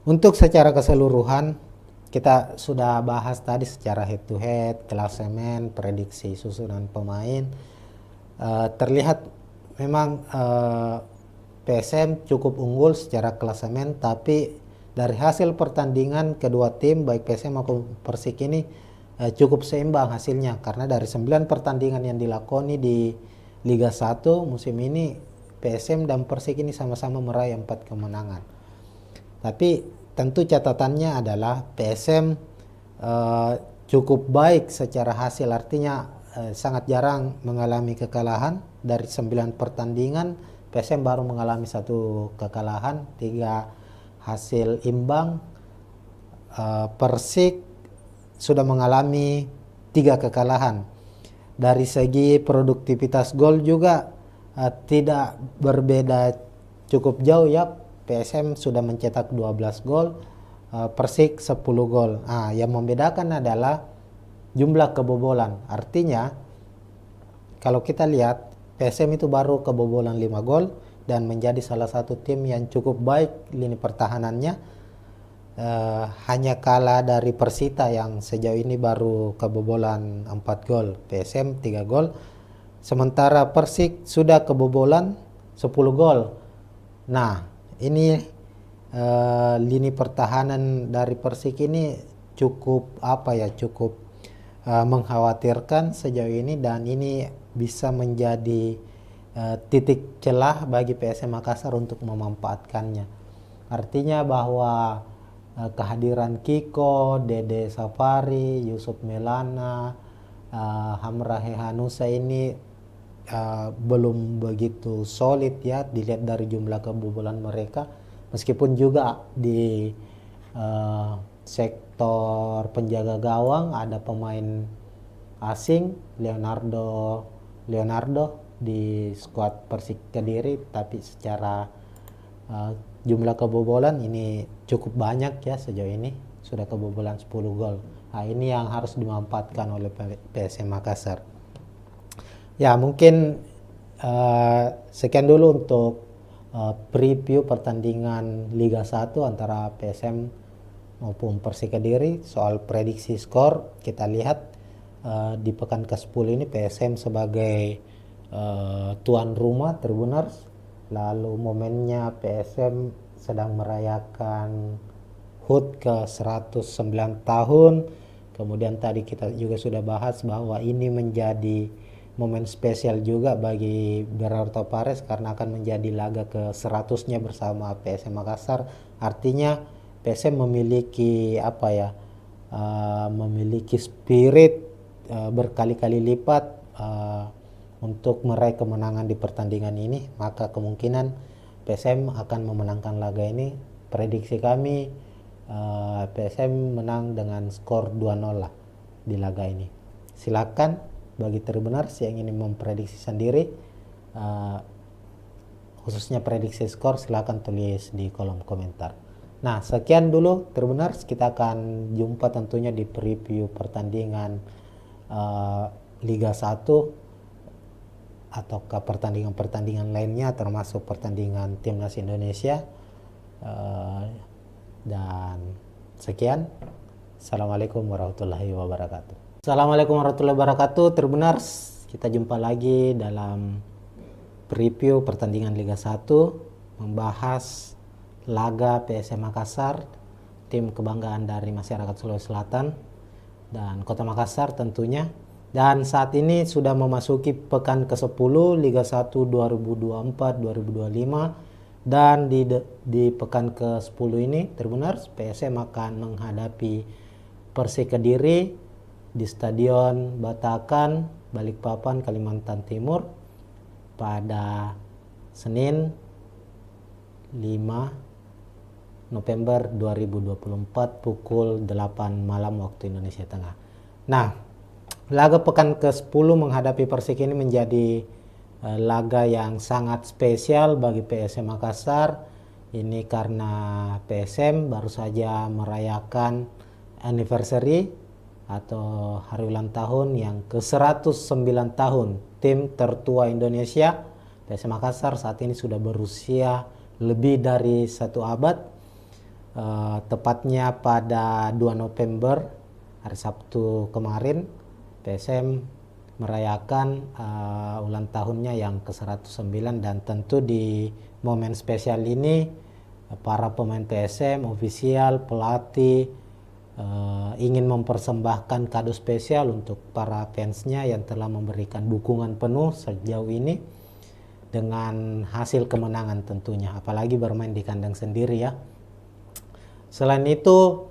Untuk secara keseluruhan kita sudah bahas tadi secara head to head, klasemen, prediksi susunan pemain. Terlihat memang PSM cukup unggul secara klasemen, tapi dari hasil pertandingan kedua tim baik PSM maupun Persik ini cukup seimbang hasilnya, karena dari 9 pertandingan yang dilakoni di Liga 1 musim ini PSM dan Persik ini sama-sama meraih 4 kemenangan. Tapi tentu catatannya adalah PSM cukup baik secara hasil, artinya sangat jarang mengalami kekalahan. Dari 9 pertandingan PSM baru mengalami 1 kekalahan, 3 hasil imbang. Persik sudah mengalami 3 kekalahan. Dari segi produktivitas gol juga tidak berbeda cukup jauh ya. PSM sudah mencetak 12 gol, Persik 10 gol. Yang membedakan adalah jumlah kebobolan. Artinya kalau kita lihat PSM itu baru kebobolan 5 gol dan menjadi salah satu tim yang cukup baik lini pertahanannya. Hanya kalah dari Persita yang sejauh ini baru kebobolan 4 gol, PSM 3 gol. Sementara Persik sudah kebobolan 10 gol. Nah, ini lini pertahanan dari Persik ini cukup cukup mengkhawatirkan sejauh ini, dan ini bisa menjadi titik celah bagi PSM Makassar untuk memanfaatkannya. Artinya bahwa kehadiran Kiko, Dede Safari, Yusuf Melana, Hamrahe Hanusa ini belum begitu solid ya dilihat dari jumlah kebobolan mereka, meskipun juga di sektor penjaga gawang ada pemain asing Leonardo di skuad Persik Kediri, tapi secara jumlah kebobolan ini cukup banyak ya, sejauh ini sudah kebobolan 10 gol. Ini yang harus dimanfaatkan oleh PSM Makassar. Ya, mungkin sekian dulu untuk preview pertandingan Liga 1 antara PSM maupun Persik Kediri. Soal prediksi skor, kita lihat di pekan ke-10 ini PSM sebagai tuan rumah Tribuners. Lalu momennya PSM sedang merayakan HUT ke 109 tahun. Kemudian tadi kita juga sudah bahas bahwa ini menjadi momen spesial juga bagi Berarto Pares karena akan menjadi laga ke-100-nya bersama PSM Makassar. Artinya PSM memiliki memiliki spirit berkali-kali lipat untuk meraih kemenangan di pertandingan ini, maka kemungkinan PSM akan memenangkan laga ini. Prediksi kami PSM menang dengan skor 2-0 lah di laga ini. Silakan bagi Tribuners yang ingin memprediksi sendiri, khususnya prediksi skor, silakan tulis di kolom komentar. Nah, sekian dulu Tribuners, kita akan jumpa tentunya di preview pertandingan Liga 1 atau ke pertandingan-pertandingan lainnya, termasuk pertandingan Timnas Indonesia. Dan sekian, Assalamualaikum warahmatullahi wabarakatuh. Assalamualaikum warahmatullahi wabarakatuh, Tribuners. Kita jumpa lagi dalam preview pertandingan Liga 1, membahas laga PSM Makassar, tim kebanggaan dari masyarakat Sulawesi Selatan dan Kota Makassar tentunya. Dan saat ini sudah memasuki pekan ke-10 Liga 1 2024-2025, dan di pekan ke-10 ini Tribuners, PSM akan menghadapi Persik Kediri di Stadion Batakan, Balikpapan, Kalimantan Timur pada Senin 5 November 2024 pukul 8 malam waktu Indonesia Tengah. Nah, laga pekan ke-10 menghadapi Persik ini menjadi laga yang sangat spesial bagi PSM Makassar. Ini karena PSM baru saja merayakan anniversary atau hari ulang tahun yang ke-109 tahun. Tim tertua Indonesia, PSM Makassar, saat ini sudah berusia lebih dari 1 abad. Tepatnya pada 2 November hari Sabtu kemarin PSM merayakan ulang tahunnya yang ke-109, dan tentu di momen spesial ini para pemain PSM, ofisial, pelatih ingin mempersembahkan kado spesial untuk para fansnya yang telah memberikan dukungan penuh sejauh ini dengan hasil kemenangan tentunya, apalagi bermain di kandang sendiri ya. Selain itu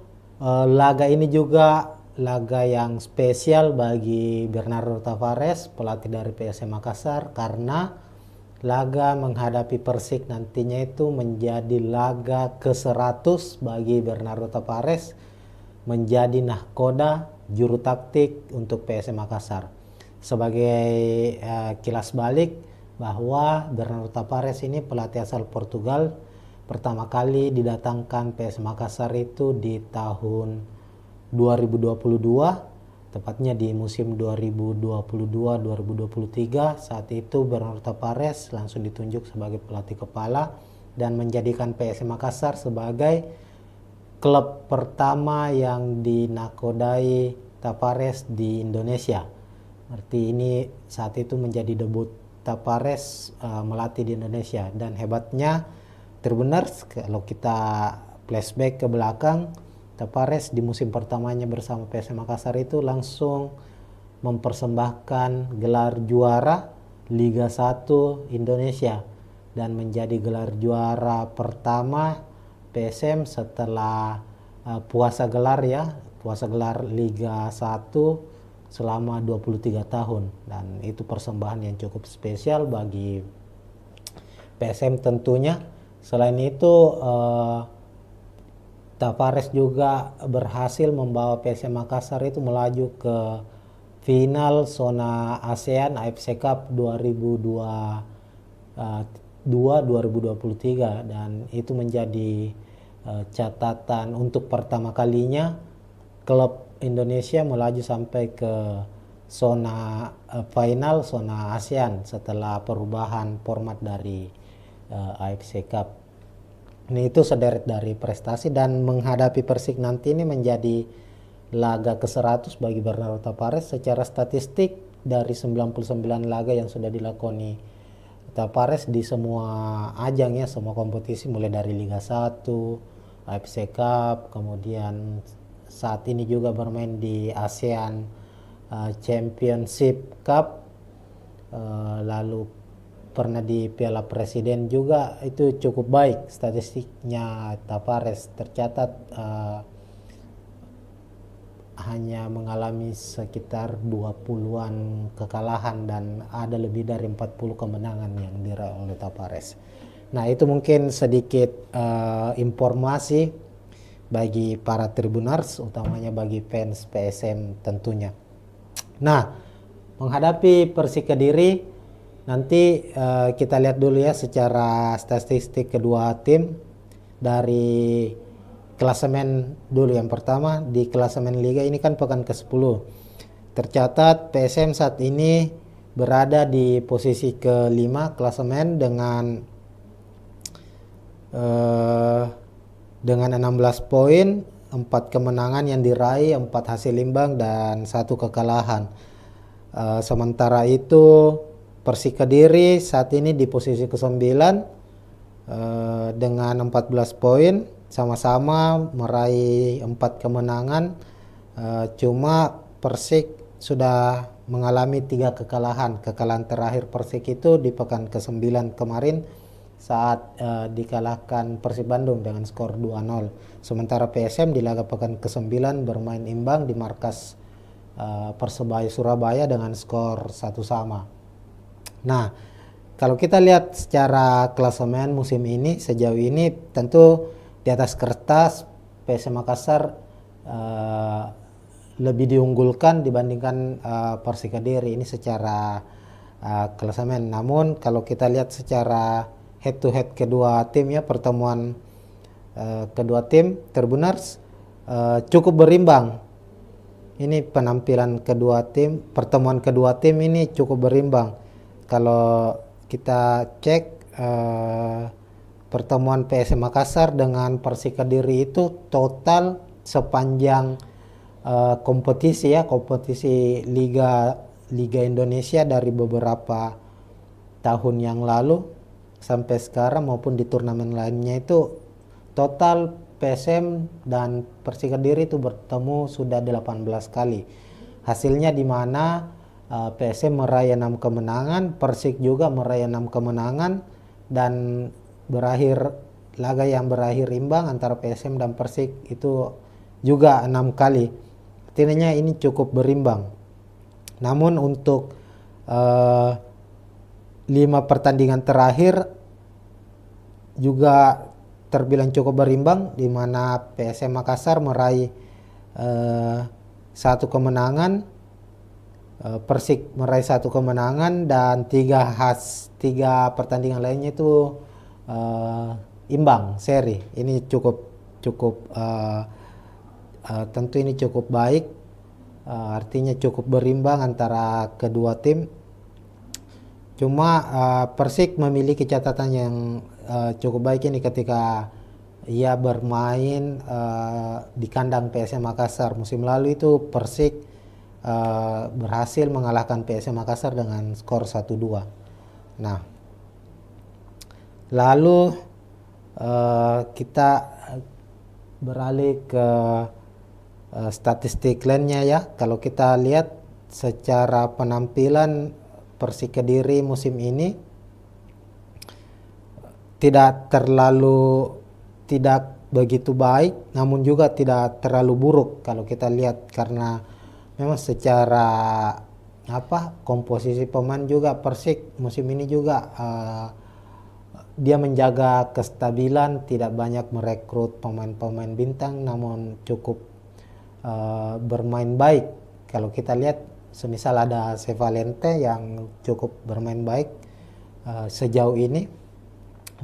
laga ini juga laga yang spesial bagi Bernardo Tavares, pelatih dari PSM Makassar, karena laga menghadapi Persik nantinya itu menjadi laga ke-100 bagi Bernardo Tavares, menjadi nahkoda juru taktik untuk PSM Makassar. Sebagai kilas balik bahwa Bernardo Tavares ini pelatih asal Portugal, pertama kali didatangkan PSM Makassar itu di tahun 2022, tepatnya di musim 2022-2023. Saat itu Bernardo Tavares langsung ditunjuk sebagai pelatih kepala dan menjadikan PSM Makassar sebagai klub pertama yang dinakodai Tavares di Indonesia. Berarti ini saat itu menjadi debut Tavares melatih di Indonesia. Dan hebatnya Tribuners, kalau kita flashback ke belakang, Tavares di musim pertamanya bersama PSM Makassar itu langsung mempersembahkan gelar juara Liga 1 Indonesia dan menjadi gelar juara pertama PSM setelah puasa gelar Liga 1 selama 23 tahun, dan itu persembahan yang cukup spesial bagi PSM tentunya. Selain itu Tavares juga berhasil membawa PSM Makassar itu melaju ke final zona ASEAN AFC Cup 2023, dan itu menjadi catatan untuk pertama kalinya klub Indonesia melaju sampai ke zona final zona ASEAN setelah perubahan format dari AFC Cup. Ini itu sederet dari prestasi, dan menghadapi Persik nanti ini menjadi laga ke-100 bagi Bernardo Tavares. Secara statistik dari 99 laga yang sudah dilakoni Tavares di semua ajang ya, semua kompetisi mulai dari Liga 1, AFC Cup, kemudian saat ini juga bermain di ASEAN Championship Cup, lalu pernah di Piala Presiden juga, itu cukup baik statistiknya Tavares. Tercatat hanya mengalami sekitar 20-an kekalahan dan ada lebih dari 40 kemenangan yang diraih oleh Tavares. Nah, itu mungkin sedikit informasi bagi para Tribuners, utamanya bagi fans PSM tentunya. Nah, menghadapi Persik Kediri nanti kita lihat dulu ya secara statistik kedua tim dari klasemen dulu. Yang pertama di klasemen liga ini kan pekan ke-10. Tercatat PSM saat ini berada di posisi ke-5 klasemen dengan 16 poin, 4 kemenangan yang diraih, 4 hasil imbang dan 1 kekalahan. Sementara itu Persik Kediri saat ini di posisi ke-9 dengan 14 poin, sama-sama meraih 4 kemenangan. Cuma Persik sudah mengalami 3 kekalahan. Kekalahan terakhir Persik itu di pekan ke-9 kemarin saat dikalahkan Persib Bandung dengan skor 2-0. Sementara PSM di laga pekan ke-9 bermain imbang di markas Persebaya Surabaya dengan skor 1-1. Nah, kalau kita lihat secara klasemen musim ini sejauh ini, tentu di atas kertas PSM Makassar lebih diunggulkan dibandingkan Persik Kediri ini secara klasemen. Namun kalau kita lihat secara head to head kedua tim ya, pertemuan kedua tim Tribuners cukup berimbang. Ini penampilan kedua tim, pertemuan kedua tim ini cukup berimbang. Kalau kita cek pertemuan PSM Makassar dengan Persik Kediri itu total sepanjang kompetisi Liga Indonesia dari beberapa tahun yang lalu sampai sekarang maupun di turnamen lainnya itu total PSM dan Persik Kediri itu bertemu sudah 18 kali. Hasilnya di mana PSM meraih 6 kemenangan, Persik juga meraih 6 kemenangan, dan laga yang berakhir imbang antara PSM dan Persik itu juga 6 kali. Artinya ini cukup berimbang. Namun untuk 5 pertandingan terakhir juga terbilang cukup berimbang, di mana PSM Makassar meraih 1 kemenangan, Persik meraih 1 kemenangan, dan 3 pertandingan lainnya itu imbang seri. Ini cukup tentu ini cukup baik, artinya cukup berimbang antara kedua tim. Cuma Persik memiliki catatan yang cukup baik ini ketika ia bermain di kandang PSM Makassar. Musim lalu itu Persik berhasil mengalahkan PSM Makassar dengan skor 1-2. Nah, lalu kita beralih ke statistik lainnya ya. Kalau kita lihat secara penampilan Persik Kediri musim ini tidak begitu baik, namun juga tidak terlalu buruk kalau kita lihat, karena memang secara komposisi pemain juga Persik musim ini juga dia menjaga kestabilan, tidak banyak merekrut pemain-pemain bintang, namun cukup bermain baik. Kalau kita lihat semisal ada Sevalente yang cukup bermain baik sejauh ini,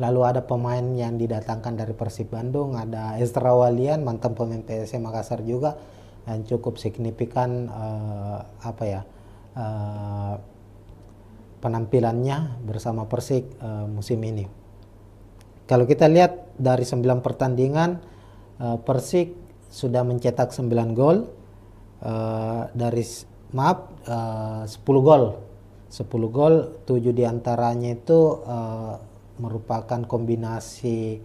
lalu ada pemain yang didatangkan dari Persib Bandung, ada Ezra Walian mantan pemain PSM Makassar juga yang cukup signifikan penampilannya bersama Persik musim ini. Kalau kita lihat dari 9 pertandingan, Persik sudah mencetak 9 gol, 10 gol. 10 gol, 7 diantaranya itu merupakan kombinasi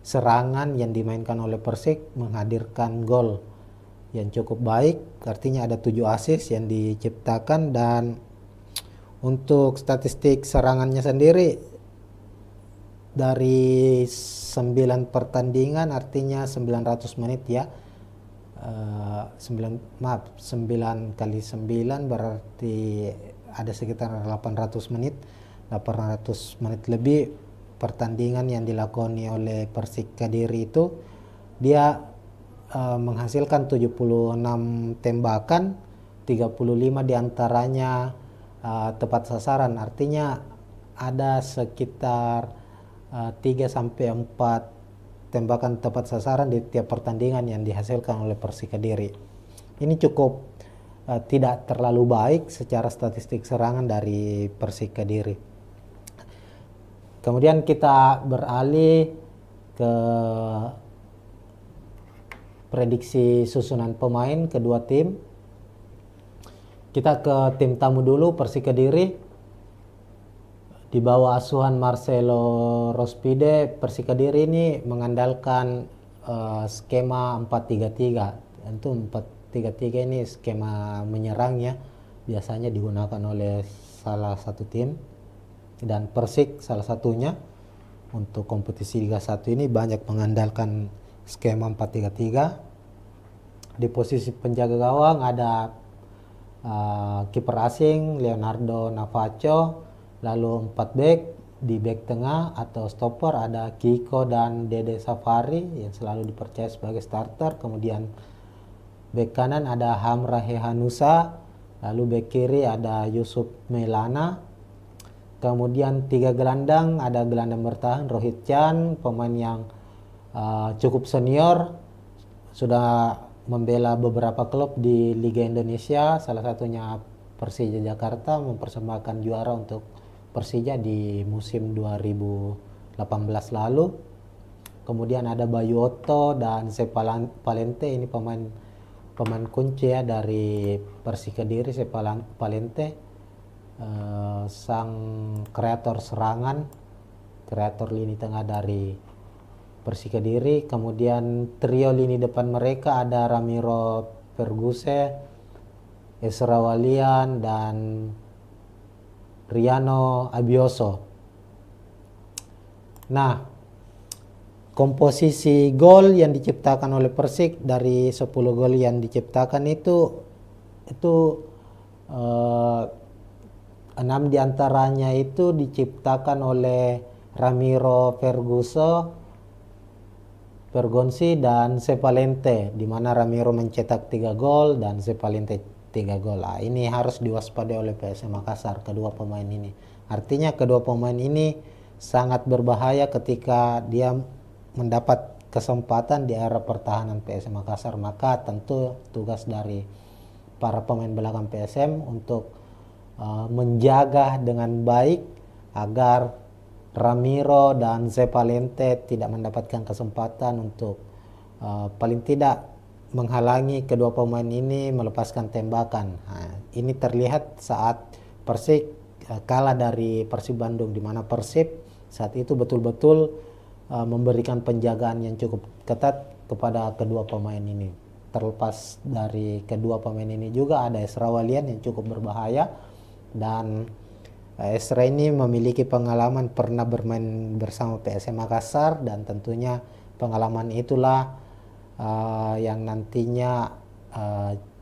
serangan yang dimainkan oleh Persik menghadirkan gol yang cukup baik, artinya ada 7 assist yang diciptakan. Dan untuk statistik serangannya sendiri dari 9 pertandingan, artinya 900 menit ya, 9 kali 9 berarti ada sekitar 800 menit lebih pertandingan yang dilakoni oleh Persik Kediri itu. Dia menghasilkan 76 tembakan, 35 diantaranya tepat sasaran, artinya ada sekitar 3-4 tembakan tepat sasaran di tiap pertandingan yang dihasilkan oleh Persik Kediri. Ini cukup tidak terlalu baik secara statistik serangan dari Persik Kediri. Kemudian kita beralih ke prediksi susunan pemain kedua tim. Kita ke tim tamu dulu, Persik Kediri. Di bawah asuhan Marcelo Rospide, Persik Kediri ini mengandalkan skema 4-3-3. Tentu 4-3-3 ini skema menyerang ya, biasanya digunakan oleh salah satu tim, dan Persik salah satunya. Untuk kompetisi Liga 1 ini banyak mengandalkan skema 4-3-3. Di posisi penjaga gawang ada kiper asing Leonardo Navacho, lalu 4 back. Di back tengah atau stopper ada Kiko dan Dede Safari yang selalu dipercaya sebagai starter. Kemudian back kanan ada Hamra Hehanusa, lalu back kiri ada Yusuf Melana. Kemudian 3 gelandang, ada gelandang bertahan Rohit Chan, pemain yang cukup senior, sudah membela beberapa klub di Liga Indonesia, salah satunya Persija Jakarta, mempersembahkan juara untuk Persija di musim 2015 18 lalu. Kemudian ada Bayu Otto dan Palente, ini pemain kunci ya dari Persik Kediri. Palente sang kreator serangan, kreator lini tengah dari Persik Kediri. Kemudian trio lini depan mereka ada Ramiro Perguse, Ezra Walian, dan Riano Abioso. Nah, komposisi gol yang diciptakan oleh Persik dari 10 gol yang diciptakan itu 6 diantaranya itu diciptakan oleh Ramiro Pergonsi dan Sepalente, di mana Ramiro mencetak 3 gol dan Sepalente 3 gol. Ini harus diwaspadai oleh PSM Makassar, kedua pemain ini. Artinya kedua pemain ini sangat berbahaya ketika dia mendapat kesempatan di area pertahanan PSM Makassar. Maka tentu tugas dari para pemain belakang PSM untuk menjaga dengan baik agar Ramiro dan Sepalente tidak mendapatkan kesempatan untuk paling tidak menghalangi kedua pemain ini melepaskan tembakan. Ini terlihat saat Persik kalah dari Persib Bandung, di mana Persib saat itu betul-betul memberikan penjagaan yang cukup ketat kepada kedua pemain ini. Terlepas dari kedua pemain ini juga ada Ezra Walian yang cukup berbahaya, dan Ezra ini memiliki pengalaman pernah bermain bersama PSM Makassar, dan tentunya pengalaman itulah yang nantinya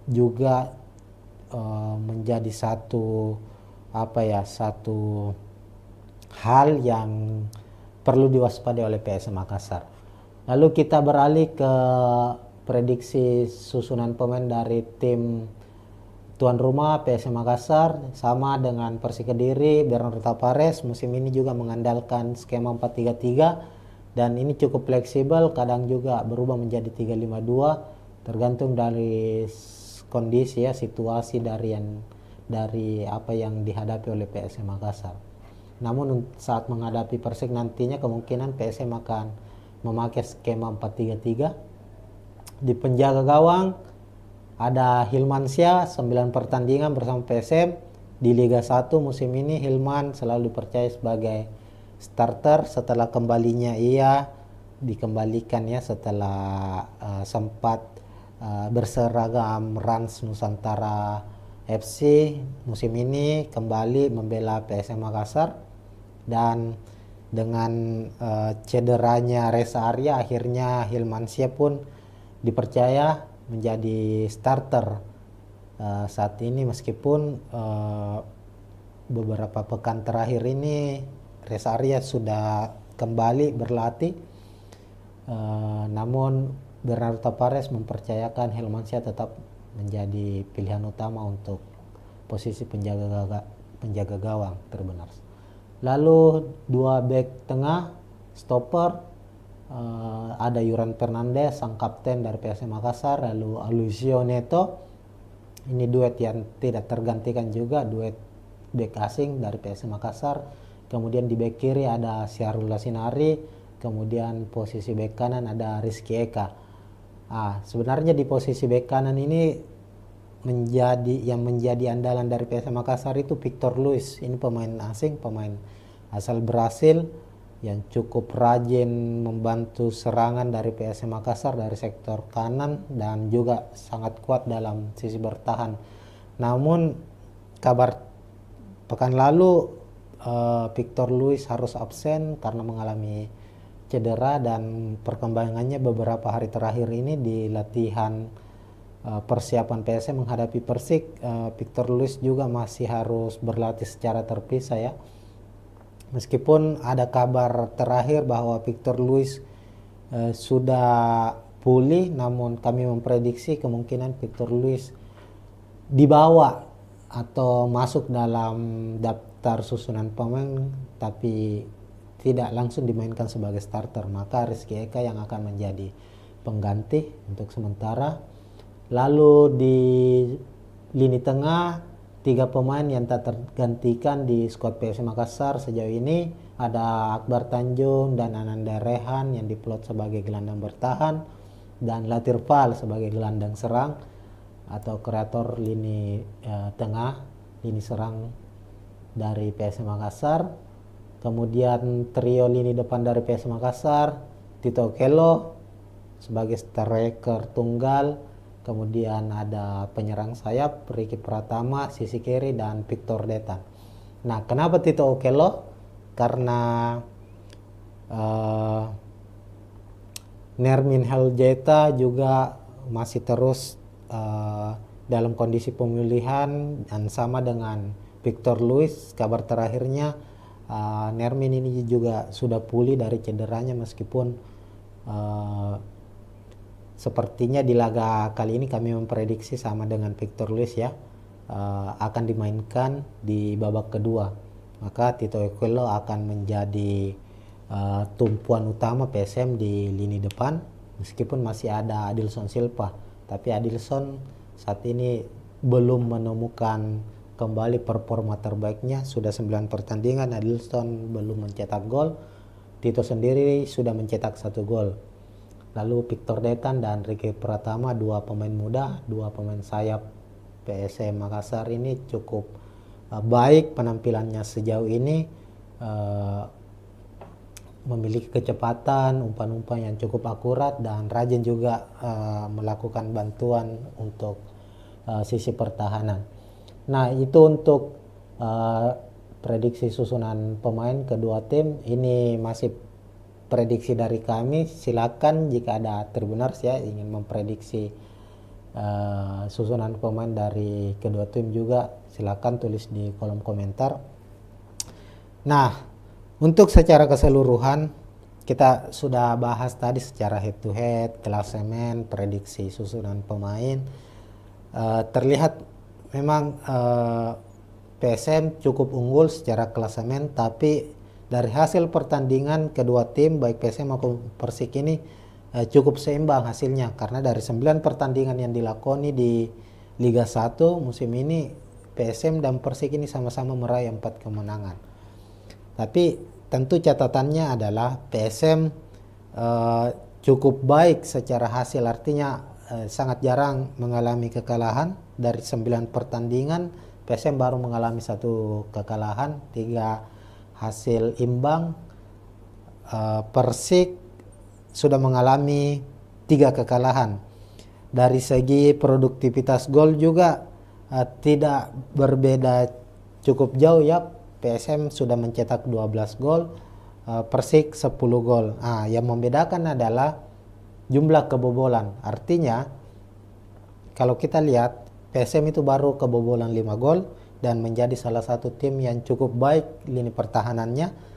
juga menjadi satu hal yang perlu diwaspadai oleh PSM Makassar. Lalu kita beralih ke prediksi susunan pemain dari tim tuan rumah PSM Makassar. Sama dengan Persik Kediri, Bernardo Tavares musim ini juga mengandalkan skema 4-3-3, dan ini cukup fleksibel, kadang juga berubah menjadi 3-5-2 tergantung dari kondisi ya, situasi dari apa yang dihadapi oleh PSM Makassar. Namun saat menghadapi Persik nantinya kemungkinan PSM akan memakai skema 4-3-3. Di penjaga gawang ada Hilmansyah, 9 pertandingan bersama PSM di Liga 1 musim ini. Hilman selalu dipercaya sebagai starter setelah kembalinya ia dikembalikan ya setelah sempat berseragam Rans Nusantara FC. Musim ini kembali membela PSM Makassar, dan dengan cederanya Reza Arya akhirnya Hilmansyah pun dipercaya menjadi starter saat ini, meskipun beberapa pekan terakhir ini Reza Arya sudah kembali berlatih, namun Bernardo Tavares mempercayakan Hilmansyah tetap menjadi pilihan utama untuk posisi penjaga gawang terbenar. Lalu 2 bek tengah stopper, ada Yuran Fernandez, sang kapten dari PSM Makassar, lalu Alucio Neto. Ini duet yang tidak tergantikan juga, duet bek asing dari PSM Makassar. Kemudian di bek kiri ada Syahrul Lasinari, kemudian posisi bek kanan ada Rizky Eka. Sebenarnya di posisi bek kanan ini menjadi andalan dari PSM Makassar itu Victor Luis. Ini pemain asing, pemain asal Brasil yang cukup rajin membantu serangan dari PSM Makassar dari sektor kanan, dan juga sangat kuat dalam sisi bertahan. Namun kabar pekan lalu Victor Luis harus absen karena mengalami cedera, dan perkembangannya beberapa hari terakhir ini di latihan persiapan PSM menghadapi Persik, Victor Luis juga masih harus berlatih secara terpisah ya. Meskipun ada kabar terakhir bahwa Victor Luis sudah pulih, namun kami memprediksi kemungkinan Victor Luis dibawa atau masuk dalam daftar susunan pemain tapi tidak langsung dimainkan sebagai starter. Maka Rizky Eka yang akan menjadi pengganti untuk sementara. Lalu di lini tengah 3 pemain yang tak tergantikan di skuad PSM Makassar sejauh ini ada Akbar Tanjung dan Ananda Rehan yang diplot sebagai gelandang bertahan, dan Latir Fal sebagai gelandang serang atau kreator lini tengah, lini serang dari PSM Makassar. Kemudian trio lini depan dari PSM Makassar, Tito Okello sebagai striker tunggal, kemudian ada penyerang sayap Ricky Pratama, sisi kiri, dan Victor Detan. Nah, kenapa Tito Okello? Karena Nermin Heljeta juga masih terus dalam kondisi pemulihan, dan sama dengan Victor Luis, kabar terakhirnya Nermin ini juga sudah pulih dari cederanya, meskipun sepertinya di laga kali ini kami memprediksi sama dengan Victor Luis ya, akan dimainkan di babak kedua. Maka Tito Okello akan menjadi tumpuan utama PSM di lini depan, meskipun masih ada Adilson Silva. Tapi Adilson saat ini belum menemukan kembali performa terbaiknya. Sudah 9 pertandingan Adilson belum mencetak gol. Tito sendiri sudah mencetak 1 gol. Lalu Victor Detan dan Ricky Pratama, 2 pemain muda, 2 pemain sayap PSM Makassar ini cukup baik penampilannya sejauh ini, memiliki kecepatan, umpan-umpan yang cukup akurat, dan rajin juga melakukan bantuan untuk sisi pertahanan. Nah, itu untuk prediksi susunan pemain kedua tim. Ini masih prediksi dari kami. Silakan jika ada Tribuners ya ingin memprediksi susunan pemain dari kedua tim juga, silakan tulis di kolom komentar. Nah, untuk secara keseluruhan kita sudah bahas tadi secara head to head, klasemen, prediksi susunan pemain. Terlihat memang PSM cukup unggul secara klasemen, tapi dari hasil pertandingan kedua tim baik PSM maupun Persik ini cukup seimbang hasilnya, karena dari 9 pertandingan yang dilakoni di Liga 1 musim ini, PSM dan Persik ini sama-sama meraih 4 kemenangan. Tapi tentu catatannya adalah PSM cukup baik secara hasil, artinya sangat jarang mengalami kekalahan. Dari 9 pertandingan PSM baru mengalami 1 kekalahan, 3 hasil imbang. Persik sudah mengalami 3 kekalahan. Dari segi produktivitas gol juga tidak berbeda cukup jauh ya. PSM sudah mencetak 12 gol, Persik 10 gol. Yang membedakan adalah jumlah kebobolan. Artinya kalau kita lihat PSM itu baru kebobolan 5 gol dan menjadi salah satu tim yang cukup baik lini pertahanannya.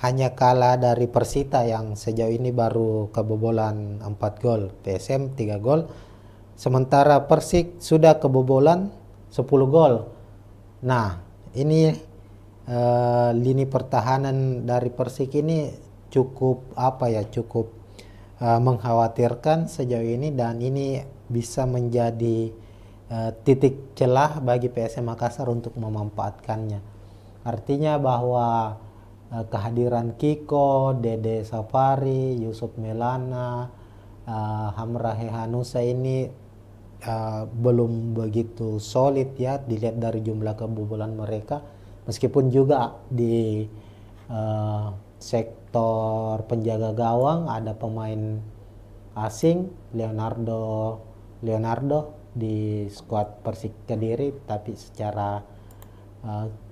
Hanya kalah dari Persita yang sejauh ini baru kebobolan 4 gol, PSM 3 gol. Sementara Persik sudah kebobolan 10 gol. Nah, ini lini pertahanan dari Persik ini cukup cukup mengkhawatirkan sejauh ini, dan ini bisa menjadi titik celah bagi PSM Makassar untuk memanfaatkannya. Artinya bahwa kehadiran Kiko, Dede Safari, Yusuf Melana, Hamrahe Hanusa ini belum begitu solid ya dilihat dari jumlah kebobolan mereka, meskipun juga di sektor penjaga gawang ada pemain asing Leonardo di skuad Persik Kediri, tapi secara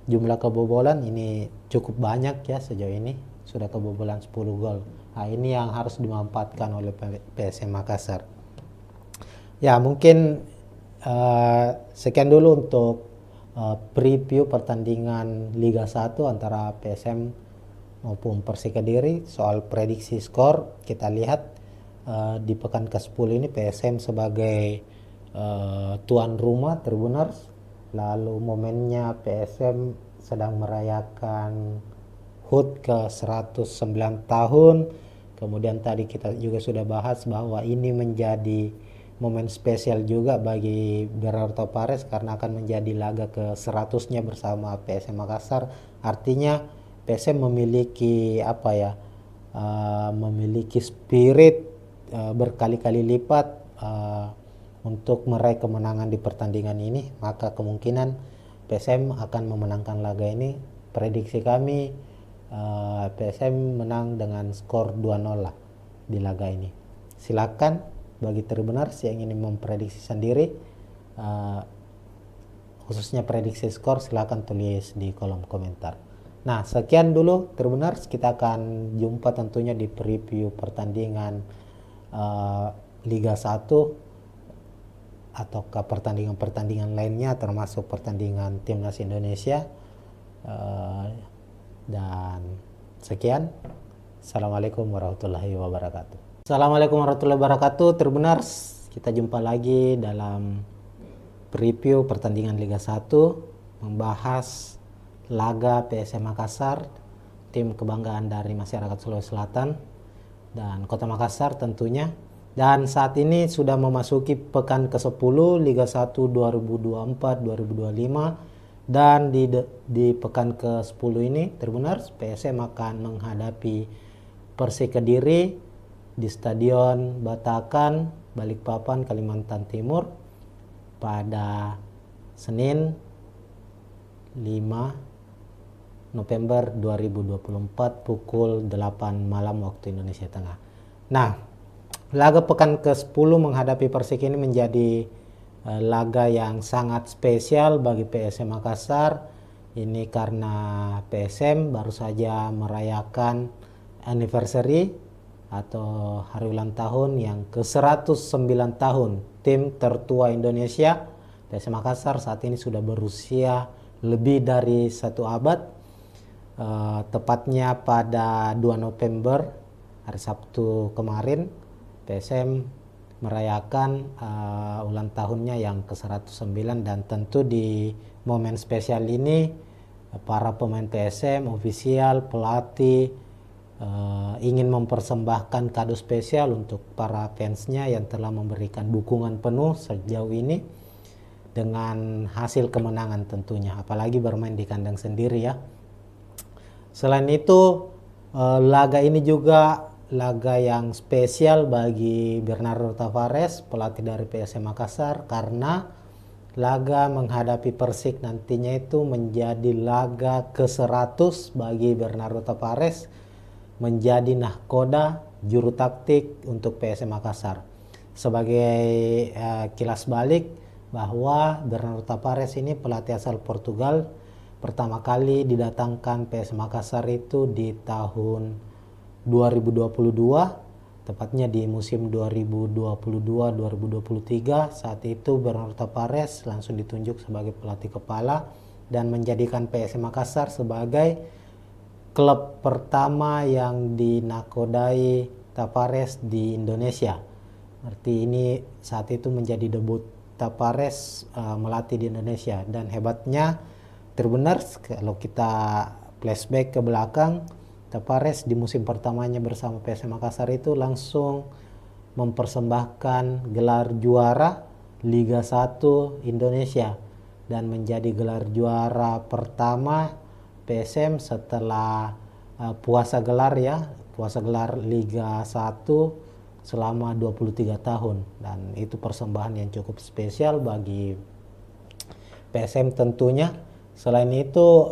jumlah kebobolan ini cukup banyak ya, sejauh ini sudah kebobolan 10 gol. Nah, ini yang harus dimanfaatkan oleh PSM Makassar. Ya, mungkin sekian dulu untuk preview pertandingan Liga 1 antara PSM maupun Persik Kediri. Soal prediksi skor, kita lihat di pekan ke-10 ini PSM sebagai tuan rumah Tribuners. Lalu momennya PSM sedang merayakan HUT ke-109 tahun. Kemudian tadi kita juga sudah bahas bahwa ini menjadi momen spesial juga bagi Berarto Pares karena akan menjadi laga ke-100-nya bersama PSM Makassar. Artinya PSM memiliki memiliki spirit berkali-kali lipat untuk meraih kemenangan di pertandingan ini, maka kemungkinan PSM akan memenangkan laga ini. Prediksi kami PSM menang dengan skor 2-0 lah di laga ini. Silakan bagi Tribuners yang ingin memprediksi sendiri, khususnya prediksi skor, silakan tulis di kolom komentar. Nah, sekian dulu Tribuners, kita akan jumpa tentunya di preview pertandingan Liga 1 ataukah pertandingan-pertandingan lainnya, termasuk pertandingan Timnas Indonesia. Dan sekian. Assalamualaikum warahmatullahi wabarakatuh. Assalamualaikum warahmatullahi wabarakatuh, Tribuners. Kita jumpa lagi dalam preview pertandingan Liga 1, membahas laga PSM Makassar, tim kebanggaan dari masyarakat Sulawesi Selatan dan Kota Makassar tentunya. Dan saat ini sudah memasuki pekan ke-10 Liga 1 2024-2025. Dan di pekan ke-10 ini, Tribuners, PSM akan menghadapi Persik Kediri di Stadion Batakan, Balikpapan, Kalimantan Timur pada Senin 5 November 2024 pukul 8 malam waktu Indonesia Tengah. Nah, laga pekan ke-10 menghadapi Persik ini menjadi laga yang sangat spesial bagi PSM Makassar. Ini karena PSM baru saja merayakan anniversary atau hari ulang tahun yang ke-109 tahun tim tertua Indonesia. PSM Makassar saat ini sudah berusia lebih dari 1 abad. Tepatnya pada 2 November hari Sabtu kemarin, PSM merayakan ulang tahunnya yang ke-109, dan tentu di momen spesial ini para pemain PSM, ofisial, pelatih ingin mempersembahkan kado spesial untuk para fansnya yang telah memberikan dukungan penuh sejauh ini dengan hasil kemenangan tentunya, apalagi bermain di kandang sendiri ya. Selain itu, laga ini juga laga yang spesial bagi Bernardo Tavares, pelatih dari PSM Makassar, karena laga menghadapi Persik nantinya itu menjadi laga ke-100 bagi Bernardo Tavares, menjadi nahkoda juru taktik untuk PSM Makassar. Sebagai kilas balik bahwa Bernardo Tavares ini pelatih asal Portugal, pertama kali didatangkan PSM Makassar itu di tahun 2022, tepatnya di musim 2022-2023. Saat itu Bernardo Tavares langsung ditunjuk sebagai pelatih kepala dan menjadikan PSM Makassar sebagai klub pertama yang dinakodai Tavares di Indonesia. Berarti ini saat itu menjadi debut Tavares melatih di Indonesia. Dan hebatnya Tribuners, kalau kita flashback ke belakang, Tavares di musim pertamanya bersama PSM Makassar itu langsung mempersembahkan gelar juara Liga 1 Indonesia dan menjadi gelar juara pertama PSM setelah puasa gelar Liga 1 selama 23 tahun, dan itu persembahan yang cukup spesial bagi PSM tentunya. Selain itu,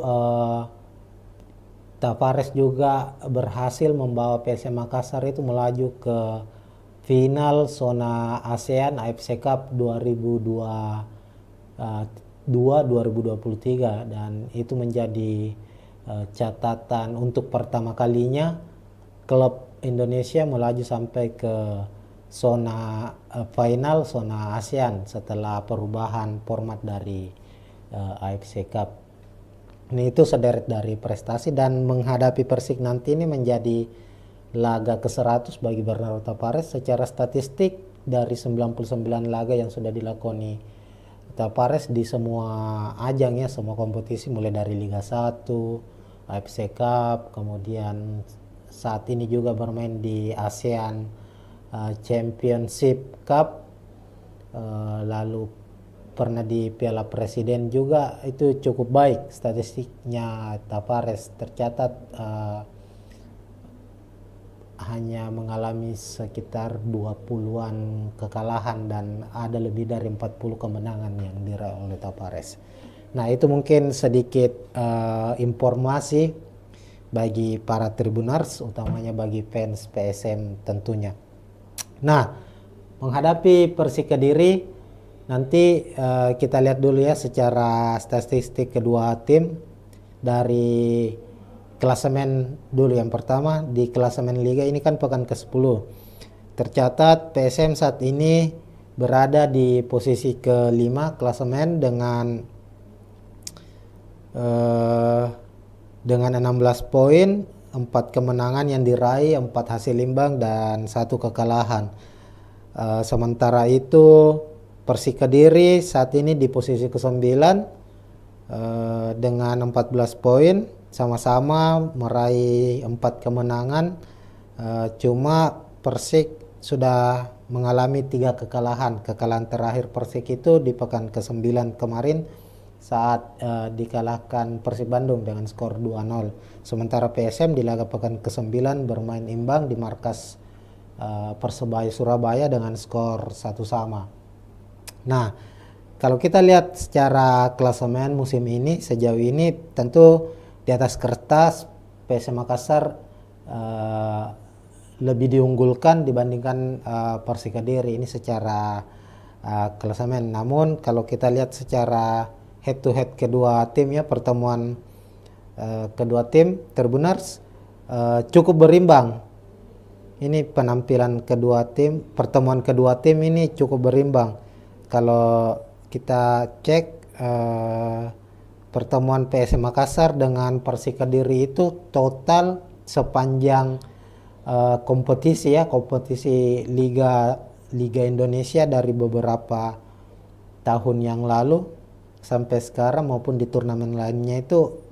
Tavares juga berhasil membawa PSM Makassar itu melaju ke final zona ASEAN AFC Cup 2023, dan itu menjadi catatan untuk pertama kalinya klub Indonesia melaju sampai ke zona final zona ASEAN setelah perubahan format dari AFC Cup. Ini itu sederet dari prestasi, dan menghadapi Persik nanti ini menjadi laga ke-100 bagi Bernardo Tavares. Secara statistik dari 99 laga yang sudah dilakoni Tavares di semua ajang ya, semua kompetisi mulai dari Liga 1, AFC Cup, kemudian saat ini juga bermain di ASEAN Championship Cup, lalu pernah di Piala Presiden juga itu cukup baik statistiknya. Tavares tercatat hanya mengalami sekitar 20-an kekalahan dan ada lebih dari 40 kemenangan yang diraih oleh Tavares. Nah, itu mungkin sedikit informasi bagi para Tribuners, utamanya bagi fans PSM tentunya. Nah, menghadapi Persik Kediri, nanti kita lihat dulu ya secara statistik kedua tim. Dari klasemen dulu yang pertama, di klasemen Liga ini kan pekan ke-10. Tercatat PSM saat ini berada di posisi ke-5 klasemen dengan 16 poin, 4 kemenangan yang diraih, 4 hasil imbang dan 1 kekalahan. Sementara itu Persik Kediri saat ini di posisi ke-9 dengan 14 poin, sama-sama meraih 4 kemenangan. Cuma Persik sudah mengalami 3 kekalahan. Kekalahan terakhir Persik itu di pekan ke-9 kemarin saat dikalahkan Persib Bandung dengan skor 2-0. Sementara PSM di laga pekan ke-9 bermain imbang di markas Persebaya Surabaya dengan skor 1-1. Nah, kalau kita lihat secara klasemen musim ini, sejauh ini tentu di atas kertas PSM Makassar lebih diunggulkan dibandingkan Persik Kediri ini secara klasemen. Namun kalau kita lihat secara head to head kedua tim ya, pertemuan kedua tim Tribuners cukup berimbang. Ini penampilan kedua tim, pertemuan kedua tim ini cukup berimbang. Kalau kita cek pertemuan PSM Makassar dengan Persik Kediri itu total sepanjang kompetisi Liga Indonesia dari beberapa tahun yang lalu sampai sekarang maupun di turnamen lainnya itu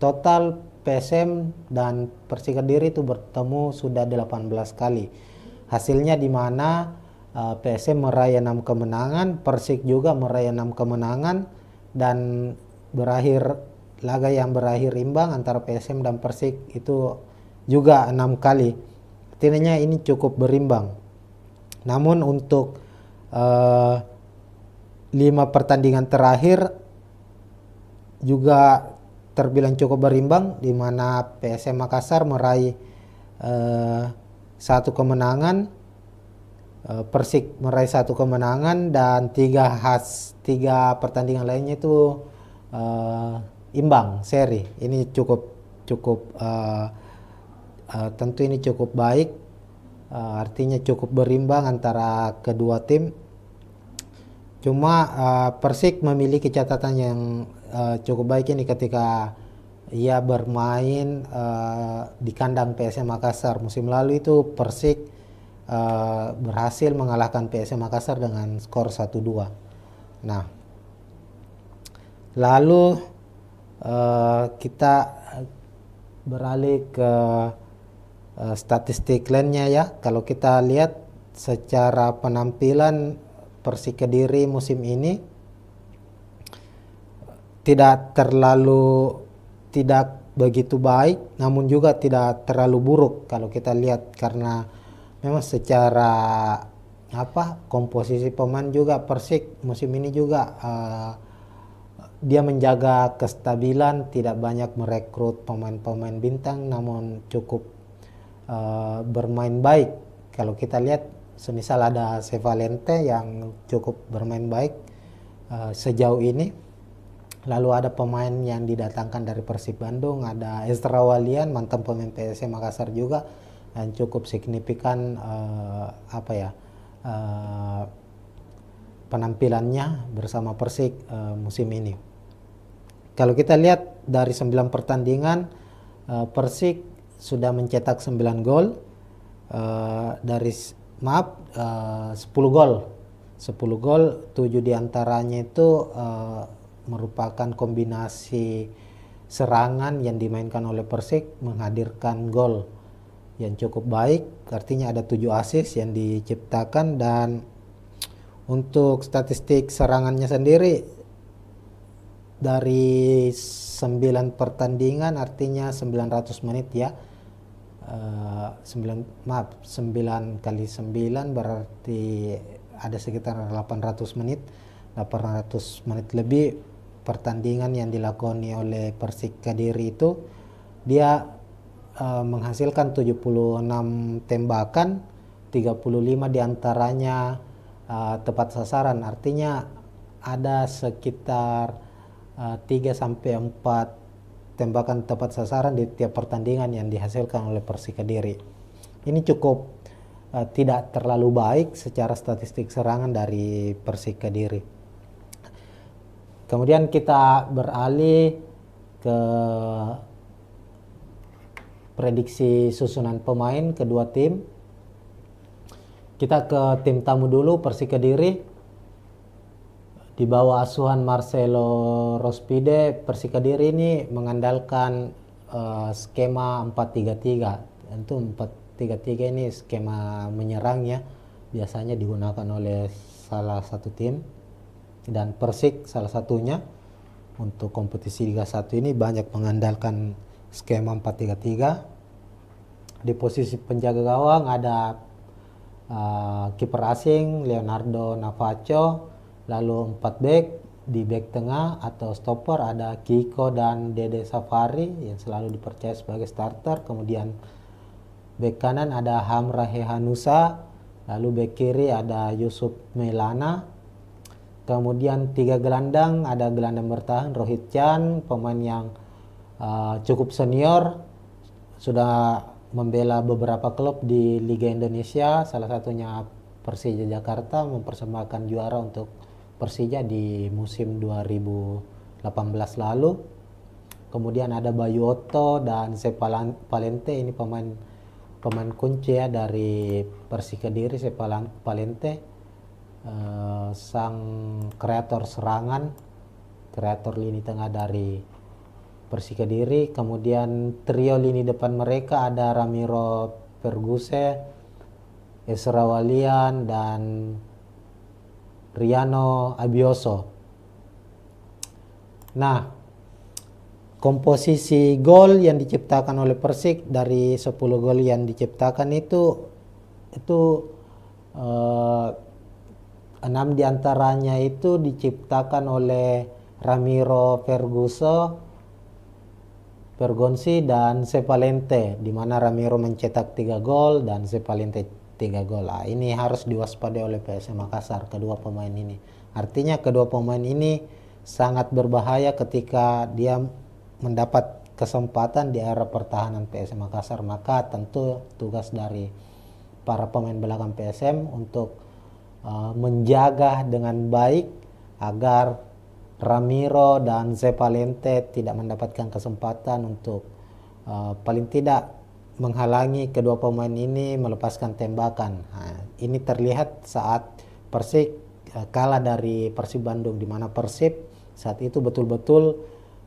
total PSM dan Persik Kediri itu bertemu sudah 18 kali. Hasilnya di mana PSM meraih 6 kemenangan, Persik juga meraih 6 kemenangan, dan laga yang berakhir imbang antara PSM dan Persik itu juga 6 kali. Artinya ini cukup berimbang. Namun untuk 5 pertandingan terakhir juga terbilang cukup berimbang, di mana PSM Makassar meraih 1 kemenangan, Persik meraih 1 kemenangan, dan 3 pertandingan lainnya itu imbang seri. Ini cukup tentu ini cukup baik, artinya cukup berimbang antara kedua tim. Cuma Persik memiliki catatan yang cukup baik ini ketika ia bermain di kandang PSM Makassar. Musim lalu itu Persik berhasil mengalahkan PSM Makassar dengan skor 1-2. Nah, lalu kita beralih ke statistik lainnya ya. Kalau kita lihat secara penampilan Persik Kediri musim ini tidak begitu baik, namun juga tidak terlalu buruk kalau kita lihat, karena memang secara komposisi pemain juga Persik musim ini juga dia menjaga kestabilan, tidak banyak merekrut pemain-pemain bintang, namun cukup bermain baik. Kalau kita lihat semisal ada Sevalente yang cukup bermain baik sejauh ini, lalu ada pemain yang didatangkan dari Persib Bandung, ada Ezra Walian mantan pemain PSM Makassar juga yang cukup signifikan penampilannya bersama Persik musim ini. Kalau kita lihat dari 9 pertandingan Persik sudah mencetak 9 gol, 10 gol, 7 diantaranya itu merupakan kombinasi serangan yang dimainkan oleh Persik menghadirkan gol yang cukup baik, artinya ada 7 assist yang diciptakan. Dan Untuk statistik serangannya sendiri dari 9 pertandingan, artinya 900 menit ya. 9 kali 9 berarti ada sekitar 800 menit. 800 menit lebih pertandingan yang dilakoni oleh Persik Kediri itu. Dia menghasilkan 76 tembakan, 35 diantaranya tepat sasaran. Artinya ada sekitar 3-4 tembakan tepat sasaran di tiap pertandingan yang dihasilkan oleh Persik Kediri. Ini cukup tidak terlalu baik secara statistik serangan dari Persik Kediri. Kemudian kita beralih ke prediksi susunan pemain kedua tim. Kita ke tim tamu dulu, Persik Kediri. Di bawah asuhan Marcelo Rospide, Persik Kediri ini mengandalkan skema 4-3-3. Tentu 4-3-3 ini skema menyerang ya, biasanya digunakan oleh salah satu tim, dan Persik salah satunya. Untuk kompetisi Liga 1 ini banyak mengandalkan skema 4-3-3. Di posisi penjaga gawang ada kiper asing Leonardo Navacho. Lalu 4 back, di back tengah atau stopper ada Kiko dan Dede Safari yang selalu dipercaya sebagai starter. Kemudian back kanan ada Hamra Hehanusa. Lalu back kiri ada Yusuf Melana. Kemudian 3 gelandang, ada gelandang bertahan Rohit Chan, pemain yang cukup senior, sudah membela beberapa klub di Liga Indonesia, salah satunya Persija Jakarta, mempersembahkan juara untuk Persija di musim 2018 lalu. Kemudian ada Bayu Otto dan Sepa Palente, ini pemain kunci ya dari Persik Kediri. Sepa Palente sang kreator serangan, kreator lini tengah dari Persik Kediri. Kemudian trio lini depan mereka ada Ramiro Perguse, Esra Walian dan Riano Abioso. Nah, komposisi gol yang diciptakan oleh Persik, dari 10 gol yang diciptakan itu 6 diantaranya itu diciptakan oleh Ramiro Pergonsi dan Sepalente, di mana Ramiro mencetak 3 gol dan Sepalente 3 gol. Ini harus diwaspadai oleh PSM Makassar, kedua pemain ini. Artinya kedua pemain ini sangat berbahaya ketika dia mendapat kesempatan di area pertahanan PSM Makassar. Maka tentu tugas dari para pemain belakang PSM untuk menjaga dengan baik agar Ramiro dan Sepalente tidak mendapatkan kesempatan untuk paling tidak menghalangi kedua pemain ini melepaskan tembakan. Ini terlihat saat Persik kalah dari Persib Bandung, di mana Persib saat itu betul-betul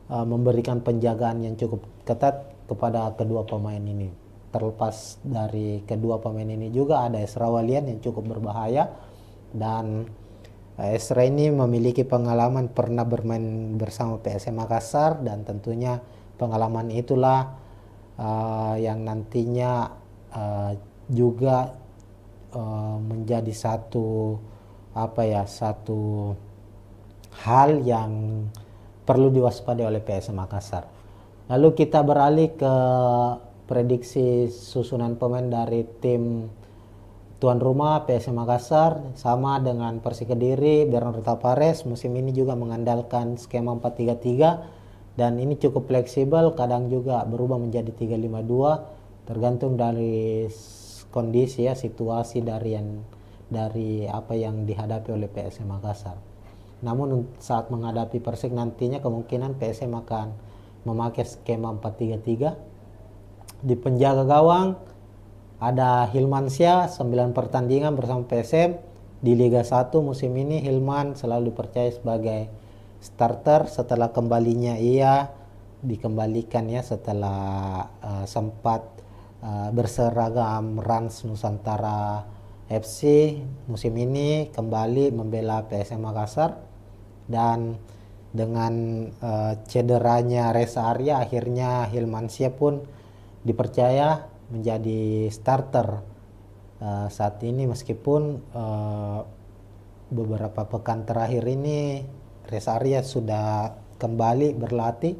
memberikan penjagaan yang cukup ketat kepada kedua pemain ini. Terlepas dari kedua pemain ini juga ada Esra Walian yang cukup berbahaya, dan Esra ini memiliki pengalaman pernah bermain bersama PSM Makassar, dan tentunya pengalaman itulah yang nantinya juga menjadi satu hal yang perlu diwaspadai oleh PSM Makassar. Lalu kita beralih ke prediksi susunan pemain dari tim tuan rumah PSM Makassar. Sama dengan Persik Kediri, Bernardo Tapares musim ini juga mengandalkan skema 4-3-3. Dan ini cukup fleksibel, kadang juga berubah menjadi 3-5-2, tergantung dari kondisi ya, situasi dari apa yang dihadapi oleh PSM Makassar. Namun saat menghadapi Persik nantinya kemungkinan PSM akan memakai skema 4-3-3. Di penjaga gawang ada Hilmansyah, 9 pertandingan bersama PSM di Liga 1 musim ini. Hilman selalu dipercaya sebagai starter setelah kembalinya ia dikembalikan ya setelah sempat berseragam Rans Nusantara FC musim ini kembali membela PSM Makassar, dan dengan cederanya Reza Arya akhirnya Hilmansyah pun dipercaya menjadi starter saat ini, meskipun beberapa pekan terakhir ini Reza Arya sudah kembali berlatih,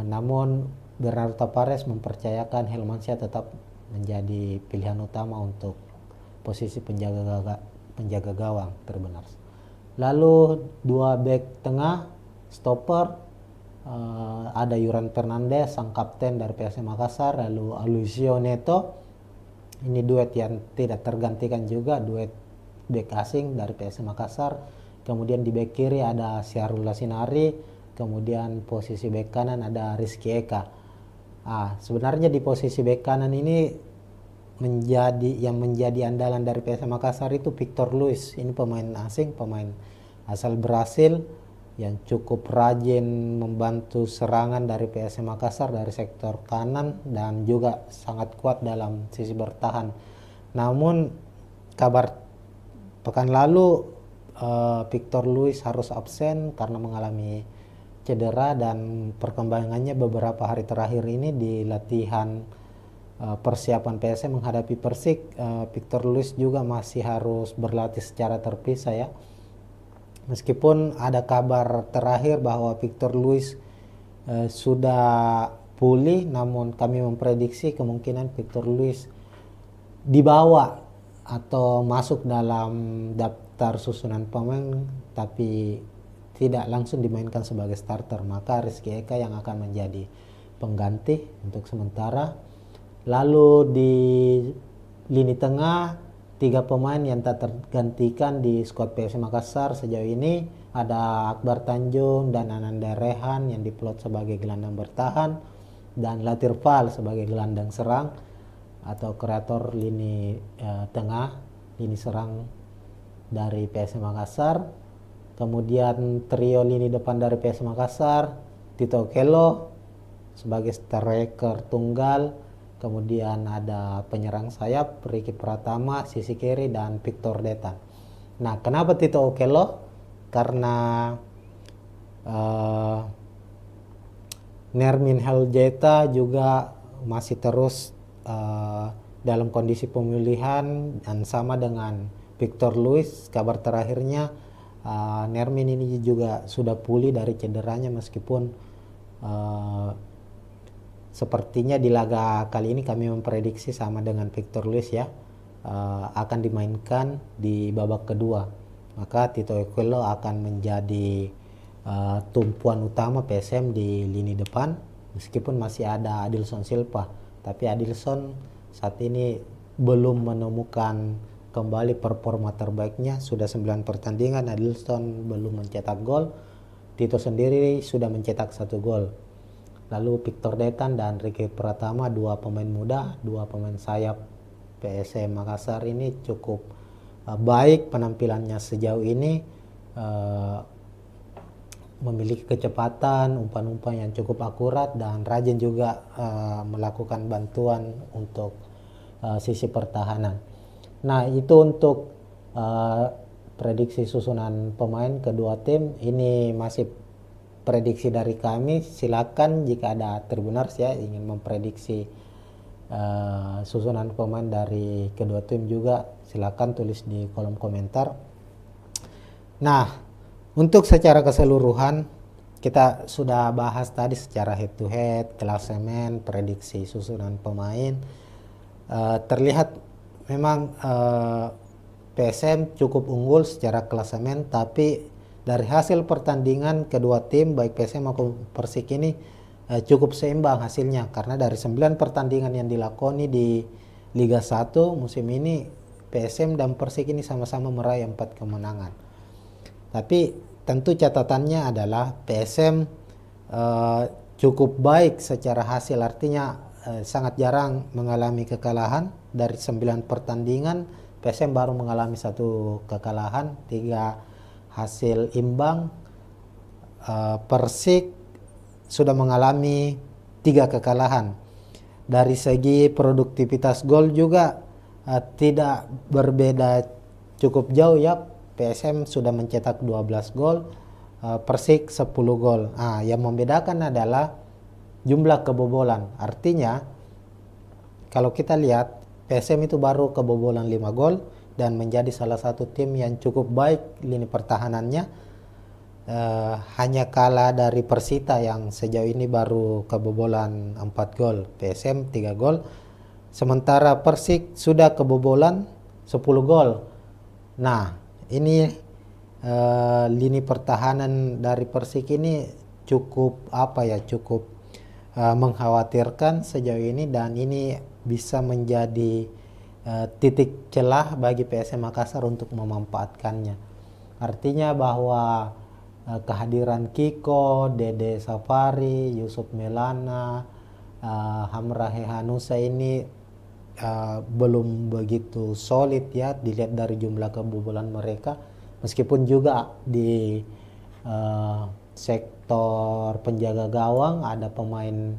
namun Bernardo Tavares mempercayakan Hilmansyah tetap menjadi pilihan utama untuk posisi penjaga gawang terbenar. Lalu dua back tengah stopper, ada Yuran Fernandez sang kapten dari PSM Makassar, lalu Aloisio Neto. Ini duet yang tidak tergantikan juga, duet back asing dari PSM Makassar. Kemudian di back kiri ada Syahrul Lasinari, kemudian posisi back kanan ada Rizky Eka. Sebenarnya di posisi back kanan ini menjadi andalan dari PSM Makassar itu Victor Luis. Ini pemain asing, pemain asal Brasil yang cukup rajin membantu serangan dari PSM Makassar dari sektor kanan dan juga sangat kuat dalam sisi bertahan. Namun kabar pekan lalu Victor Luis harus absen karena mengalami cedera, dan perkembangannya beberapa hari terakhir ini di latihan persiapan PSM menghadapi Persik, Victor Luis juga masih harus berlatih secara terpisah ya. Meskipun ada kabar terakhir bahwa Victor Luis sudah pulih, namun kami memprediksi kemungkinan Victor Luis dibawa atau masuk dalam daftar susunan pemain tapi tidak langsung dimainkan sebagai starter, maka Rizky Eka yang akan menjadi pengganti untuk sementara. Lalu di lini tengah, 3 pemain yang tak tergantikan di skuad PSM Makassar sejauh ini ada Akbar Tanjung dan Ananda Rehan yang diplot sebagai gelandang bertahan, dan Latir Fall sebagai gelandang serang atau kreator lini tengah, lini serang dari PSM Makassar. Kemudian trio lini depan dari PSM Makassar, Tito Okello sebagai striker tunggal, kemudian ada penyerang sayap Ricky Pratama sisi kiri dan Victor Detan. Nah, kenapa Tito Okello? Karena Nermin Heljeta juga masih terus dalam kondisi pemulihan, dan sama dengan Victor Luis, kabar terakhirnya Nermin ini juga sudah pulih dari cederanya, meskipun sepertinya di laga kali ini kami memprediksi sama dengan Victor Luis ya, akan dimainkan di babak kedua. Maka Tito Okello akan menjadi tumpuan utama PSM di lini depan, meskipun masih ada Adilson Silva, tapi Adilson saat ini belum menemukan kembali performa terbaiknya. Sudah 9 pertandingan Adilson belum mencetak gol. Tito sendiri sudah mencetak 1 gol. Lalu Victor Detan dan Ricky Pratama, 2 pemain muda, 2 pemain sayap PSM Makassar ini cukup baik penampilannya sejauh ini, memiliki kecepatan, umpan-umpan yang cukup akurat, dan rajin juga melakukan bantuan untuk sisi pertahanan. Nah, itu untuk prediksi susunan pemain kedua tim. Ini masih prediksi dari kami. Silakan jika ada Tribuners ya ingin memprediksi susunan pemain dari kedua tim juga, silakan tulis di kolom komentar. Nah, untuk secara keseluruhan kita sudah bahas tadi secara head to head, klasemen, prediksi susunan pemain. Terlihat memang PSM cukup unggul secara klasemen, tapi dari hasil pertandingan kedua tim baik PSM maupun Persik ini cukup seimbang hasilnya, karena dari 9 pertandingan yang dilakoni di Liga 1 musim ini PSM dan Persik ini sama-sama meraih 4 kemenangan. Tapi tentu catatannya adalah PSM cukup baik secara hasil, artinya sangat jarang mengalami kekalahan. Dari 9 pertandingan PSM baru mengalami 1 kekalahan, 3 hasil imbang. Persik sudah mengalami 3 kekalahan. Dari segi produktivitas gol juga tidak berbeda cukup jauh ya. PSM sudah mencetak 12 gol, Persik 10 gol. Yang membedakan adalah jumlah kebobolan. Artinya kalau kita lihat PSM itu baru kebobolan 5 gol dan menjadi salah satu tim yang cukup baik lini pertahanannya. Hanya kalah dari Persita yang sejauh ini baru kebobolan 4 gol, PSM 3 gol. Sementara Persik sudah kebobolan 10 gol. Nah, ini lini pertahanan dari Persik ini cukup cukup mengkhawatirkan sejauh ini, dan ini bisa menjadi titik celah bagi PSM Makassar untuk memanfaatkannya. Artinya bahwa kehadiran Kiko, Dede Safari, Yusuf Melana, Hamrahe Hanusa ini belum begitu solid ya dilihat dari jumlah kebobolan mereka, meskipun juga di sektor penjaga gawang ada pemain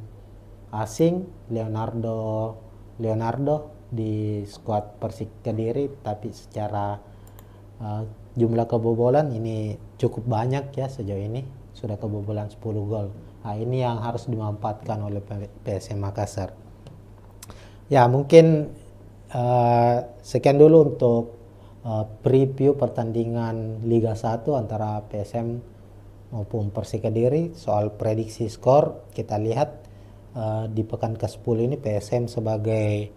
asing Leonardo di skuad Persik Kediri, tapi secara jumlah kebobolan ini cukup banyak ya, sejauh ini sudah kebobolan 10 gol. Ini yang harus dimanfaatkan oleh PSM Makassar. Ya, mungkin sekian dulu untuk preview pertandingan Liga 1 antara PSM maupun Persik Kediri. Soal prediksi skor, kita lihat di pekan ke-10 ini PSM sebagai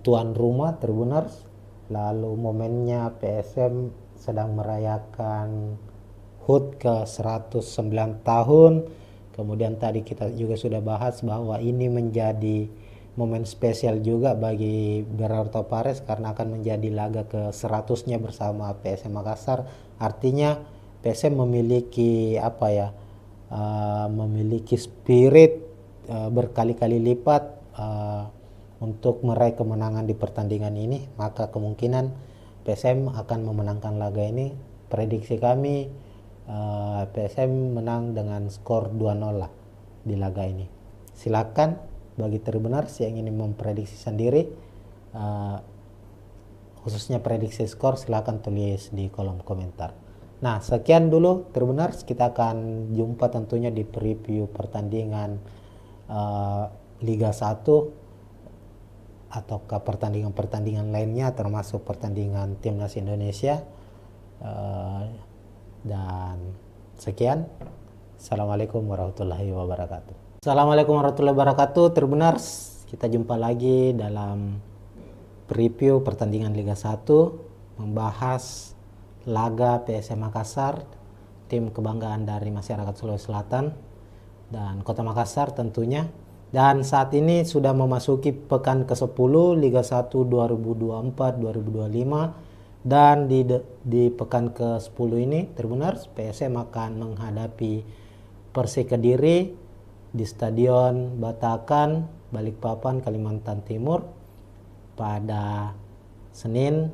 tuan rumah Tribuners. Lalu momennya PSM sedang merayakan HUT ke 109 tahun. Kemudian tadi kita juga sudah bahas bahwa ini menjadi momen spesial juga bagi Bernardo Tavares karena akan menjadi laga ke 100-nya bersama PSM Makassar. Artinya PSM memiliki memiliki spirit berkali-kali lipat untuk meraih kemenangan di pertandingan ini, maka kemungkinan PSM akan memenangkan laga ini. Prediksi kami PSM menang dengan skor 2-0 lah di laga ini. Silakan bagi Tribuners yang ingin memprediksi sendiri, khususnya prediksi skor, silakan tulis di kolom komentar. Nah, sekian dulu Tribuners, kita akan jumpa tentunya di preview pertandingan Liga 1 atau ke pertandingan-pertandingan lainnya, termasuk pertandingan Timnas Indonesia. Dan sekian, Assalamualaikum warahmatullahi wabarakatuh. Assalamualaikum warahmatullahi wabarakatuh, Tribuners. Kita jumpa lagi dalam preview pertandingan Liga 1, membahas laga PSM Makassar, tim kebanggaan dari masyarakat Sulawesi Selatan dan Kota Makassar tentunya. Dan saat ini sudah memasuki pekan ke-10 Liga 1 2024-2025, dan di pekan ke-10 ini Tribuners, PSM akan menghadapi Persik Kediri di Stadion Batakan, Balikpapan, Kalimantan Timur pada Senin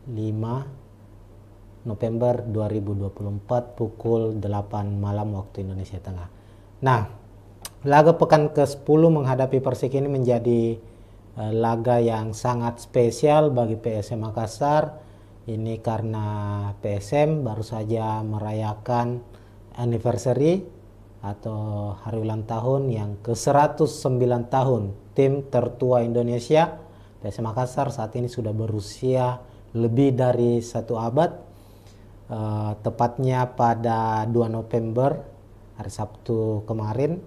5 November 2024 pukul 8 malam waktu Indonesia Tengah. Nah, laga pekan ke-10 menghadapi Persik ini menjadi laga yang sangat spesial bagi PSM Makassar. Ini karena PSM baru saja merayakan anniversary atau hari ulang tahun yang ke-109 tahun tim tertua Indonesia. PSM Makassar saat ini sudah berusia lebih dari 1 abad. Tepatnya pada 2 November hari Sabtu kemarin,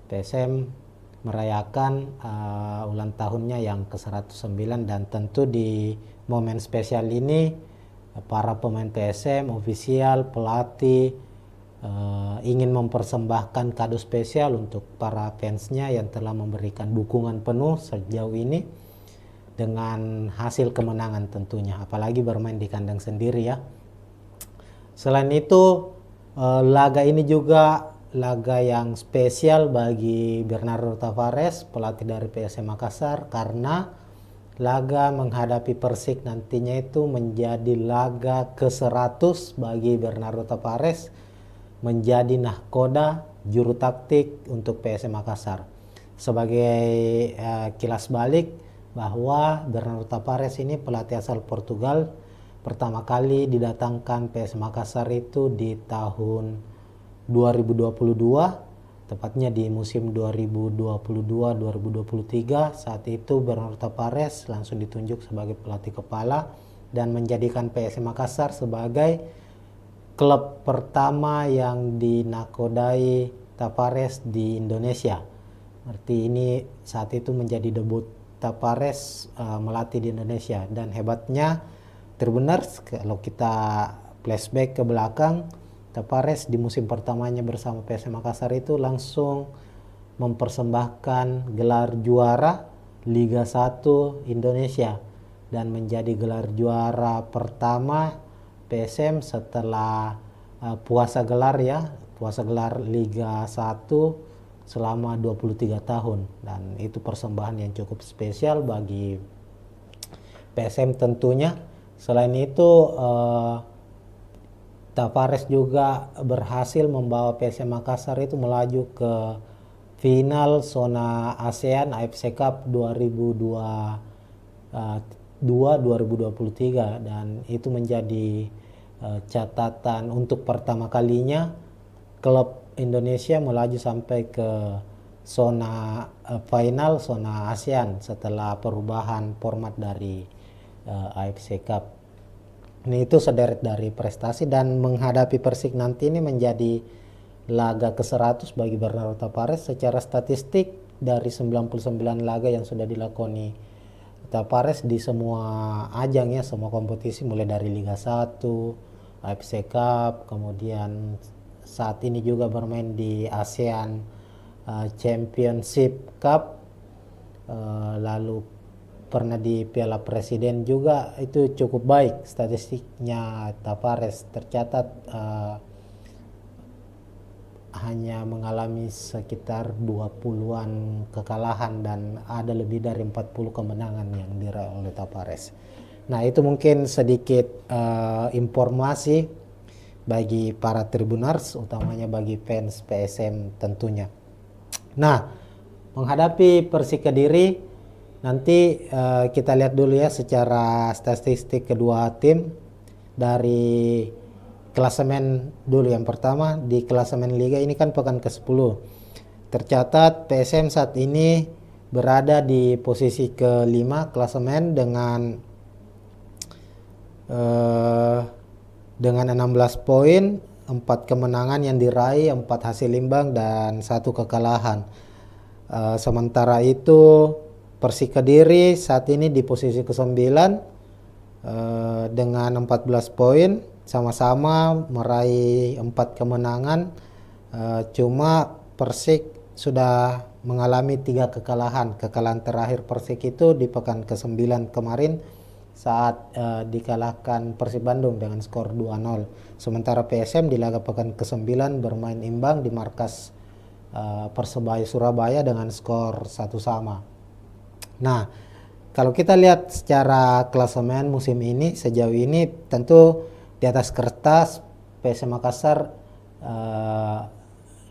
PSM merayakan ulang tahunnya yang ke-109, dan tentu di momen spesial ini para pemain PSM, ofisial, pelatih ingin mempersembahkan kado spesial untuk para fansnya yang telah memberikan dukungan penuh sejauh ini dengan hasil kemenangan tentunya, apalagi bermain di kandang sendiri ya. Selain itu, laga ini juga laga yang spesial bagi Bernardo Tavares, pelatih dari PSM Makassar, karena laga menghadapi Persik nantinya itu menjadi laga ke-100 bagi Bernardo Tavares, menjadi nahkoda juru taktik untuk PSM Makassar. Sebagai kilas balik, bahwa Bernardo Tavares ini pelatih asal Portugal, pertama kali didatangkan PS Makassar itu di tahun 2022, tepatnya di musim 2022-2023. Saat itu Bernardo Tavares langsung ditunjuk sebagai pelatih kepala dan menjadikan PS Makassar sebagai klub pertama yang dinakodai Tavares di Indonesia. Berarti ini saat itu menjadi debut Tavares melatih di Indonesia. Dan hebatnya Tribuners, kalau kita flashback ke belakang, Tavares di musim pertamanya bersama PS Makassar itu langsung mempersembahkan gelar juara Liga 1 Indonesia dan menjadi gelar juara pertama PSM setelah puasa gelar Liga 1 selama 23 tahun. Dan itu persembahan yang cukup spesial bagi PSM tentunya. Selain itu Tavares juga berhasil membawa PSM Makassar itu melaju ke final zona ASEAN AFC Cup 2023 dan itu menjadi catatan untuk pertama kalinya klub Indonesia melaju sampai ke zona final zona ASEAN setelah perubahan format dari AFC Cup. Ini itu sederet dari prestasi, dan menghadapi Persik nanti ini menjadi laga ke-100 bagi Bernardo Tavares. Secara statistik dari 99 laga yang sudah dilakoni Tavares di semua ajang ya, semua kompetisi mulai dari Liga 1, AFC Cup, kemudian saat ini juga bermain di ASEAN Championship Cup, lalu pernah di Piala Presiden juga. Itu cukup baik statistiknya Tavares, tercatat hanya mengalami sekitar 20-an kekalahan dan ada lebih dari 40 kemenangan yang diraih oleh Tavares. Nah, itu mungkin sedikit informasi bagi para Tribuners, utamanya bagi fans PSM tentunya. Nah, menghadapi Persik Kediri nanti kita lihat dulu ya secara statistik kedua tim. Dari klasemen dulu, yang pertama di klasemen Liga ini kan pekan ke-10. Tercatat PSM saat ini berada di posisi ke-5 klasemen dengan 16 poin, 4 kemenangan yang diraih, 4 hasil imbang dan 1 kekalahan. Sementara itu Persik Kediri saat ini di posisi ke-9 dengan 14 poin, sama-sama meraih 4 kemenangan. Cuma Persik sudah mengalami 3 kekalahan. Kekalahan terakhir Persik itu di pekan ke-9 kemarin saat dikalahkan Persib Bandung dengan skor 2-0. Sementara PSM di laga pekan ke-9 bermain imbang di markas Persebaya Surabaya dengan skor 1-1. Nah, kalau kita lihat secara klasemen musim ini, sejauh ini tentu di atas kertas PSM Makassar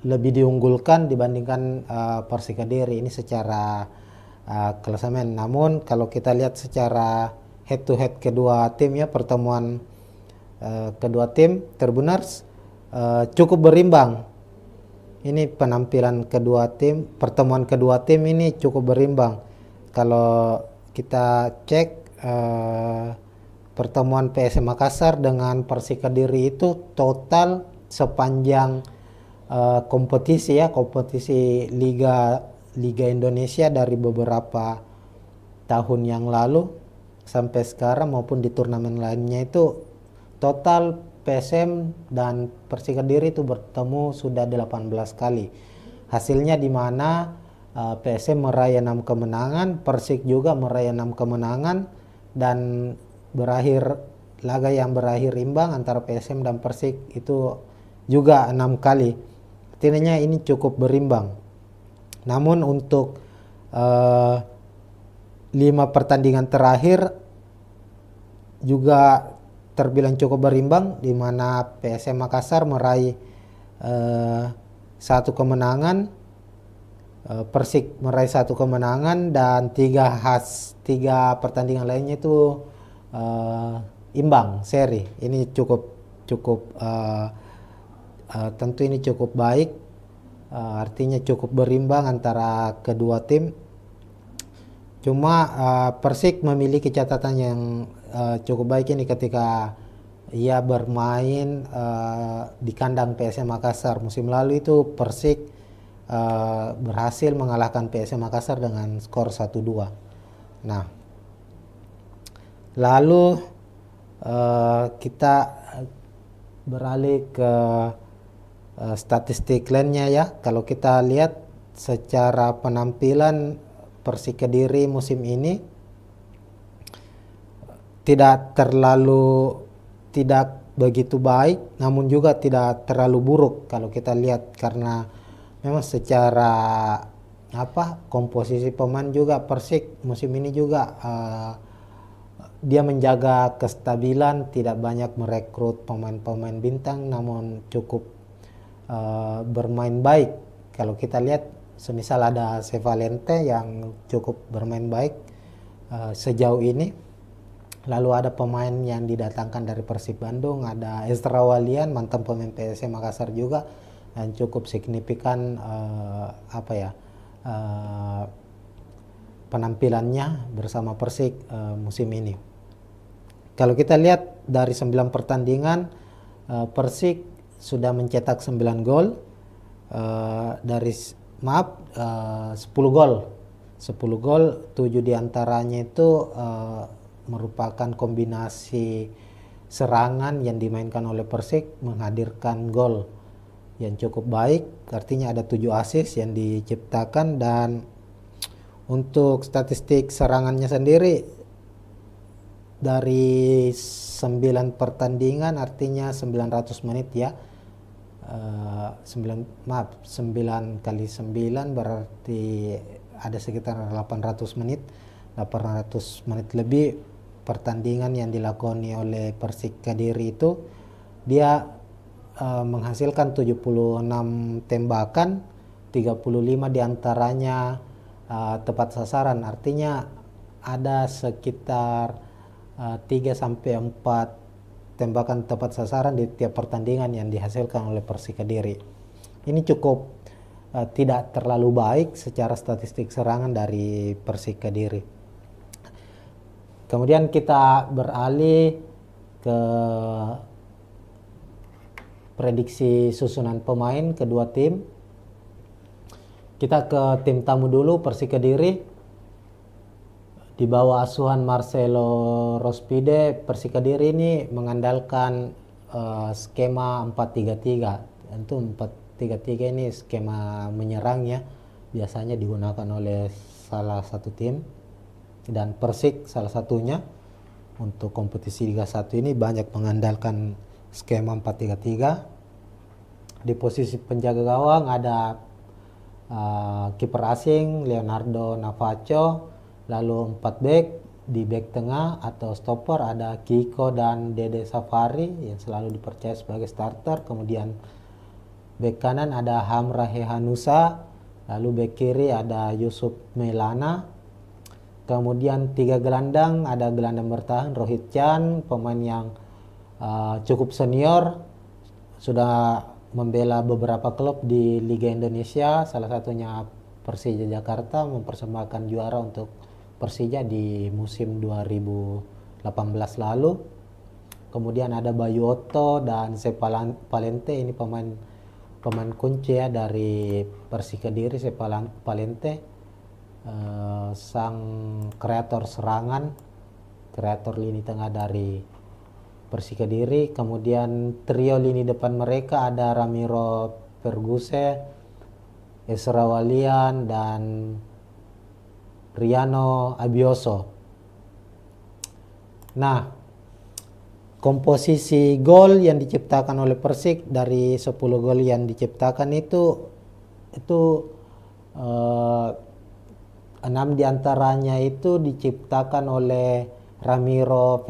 lebih diunggulkan dibandingkan Persik Kediri ini secara klasemen. Namun kalau kita lihat secara head to head kedua tim ya, pertemuan kedua tim Tribuners cukup berimbang. Ini penampilan kedua tim, pertemuan kedua tim ini cukup berimbang. Kalau kita cek pertemuan PSM Makassar dengan Persik Kediri itu total sepanjang kompetisi Liga Indonesia dari beberapa tahun yang lalu sampai sekarang maupun di turnamen lainnya, itu total PSM dan Persik Kediri itu bertemu sudah 18 kali. Hasilnya di mana PSM meraih 6 kemenangan, Persik juga meraih 6 kemenangan, dan laga yang berakhir imbang antara PSM dan Persik itu juga 6 kali. Artinya ini cukup berimbang. Namun untuk 5 pertandingan terakhir juga terbilang cukup berimbang, di mana PSM Makassar meraih 1 kemenangan, Persik meraih 1 kemenangan dan 3 pertandingan lainnya itu imbang seri. Ini cukup tentu ini cukup baik, artinya cukup berimbang antara kedua tim. Cuma Persik memiliki catatan yang cukup baik ini ketika ia bermain di kandang PSM Makassar. Musim lalu itu Persik berhasil mengalahkan PSM Makassar dengan skor 1-2. Nah, lalu kita beralih ke statistik lainnya ya. Kalau kita lihat secara penampilan Persik Kediri musim ini tidak begitu baik, namun juga tidak terlalu buruk kalau kita lihat, karena memang secara komposisi pemain juga Persik musim ini juga dia menjaga kestabilan, tidak banyak merekrut pemain-pemain bintang, namun cukup bermain baik. Kalau kita lihat semisal ada Sevalente yang cukup bermain baik sejauh ini. Lalu ada pemain yang didatangkan dari Persib Bandung, ada Ezra Walian, mantan pemain PSM Makassar juga, dan cukup signifikan penampilannya bersama Persik musim ini. Kalau kita lihat dari 9 pertandingan, Persik sudah mencetak 9 gol, 10 gol, 7 diantaranya itu merupakan kombinasi serangan yang dimainkan oleh Persik menghadirkan gol yang cukup baik, artinya ada 7 assist yang diciptakan. Dan untuk statistik serangannya sendiri dari 9 pertandingan, artinya 900 menit ya, 9 kali 9 berarti ada sekitar 800 menit lebih pertandingan yang dilakoni oleh Persik Kediri itu. Dia menghasilkan 76 tembakan, 35 diantaranya tepat sasaran, artinya ada sekitar 3-4 tembakan tepat sasaran di tiap pertandingan yang dihasilkan oleh Persik Kediri. Ini cukup tidak terlalu baik secara statistik serangan dari Persik Kediri. Kemudian kita beralih ke prediksi susunan pemain kedua tim. Kita ke tim tamu dulu, Persik Kediri. Di bawah asuhan Marcelo Rospide, Persik Kediri ini mengandalkan skema 4-3-3. Tentu 4-3-3 ini skema menyerang ya, biasanya digunakan oleh salah satu tim, dan Persik salah satunya. Untuk kompetisi Liga 1 ini banyak mengandalkan skema 4-3-3. Di posisi penjaga gawang ada kiper asing Leonardo Navacho, lalu 4 back. Di back tengah atau stopper ada Kiko dan Dede Safari yang selalu dipercaya sebagai starter. Kemudian back kanan ada Hamra Hehanusa, lalu back kiri ada Yusuf Melana. Kemudian 3 gelandang, ada gelandang bertahan Rohit Chan, pemain yang cukup senior, sudah membela beberapa klub di Liga Indonesia, salah satunya Persija Jakarta, mempersembahkan juara untuk Persija di musim 2018 lalu. Kemudian ada Bayu Otto dan Sepalente, ini pemain kunci ya dari Persik Kediri. Sepalente sang kreator serangan, kreator lini tengah dari Persik Kediri. Kemudian trio lini depan mereka ada Ramiro Perguse, Ezra Walian, dan Riano Abioso. Nah, komposisi gol yang diciptakan oleh Persik, dari 10 gol yang diciptakan itu 6 diantaranya itu diciptakan oleh Ramiro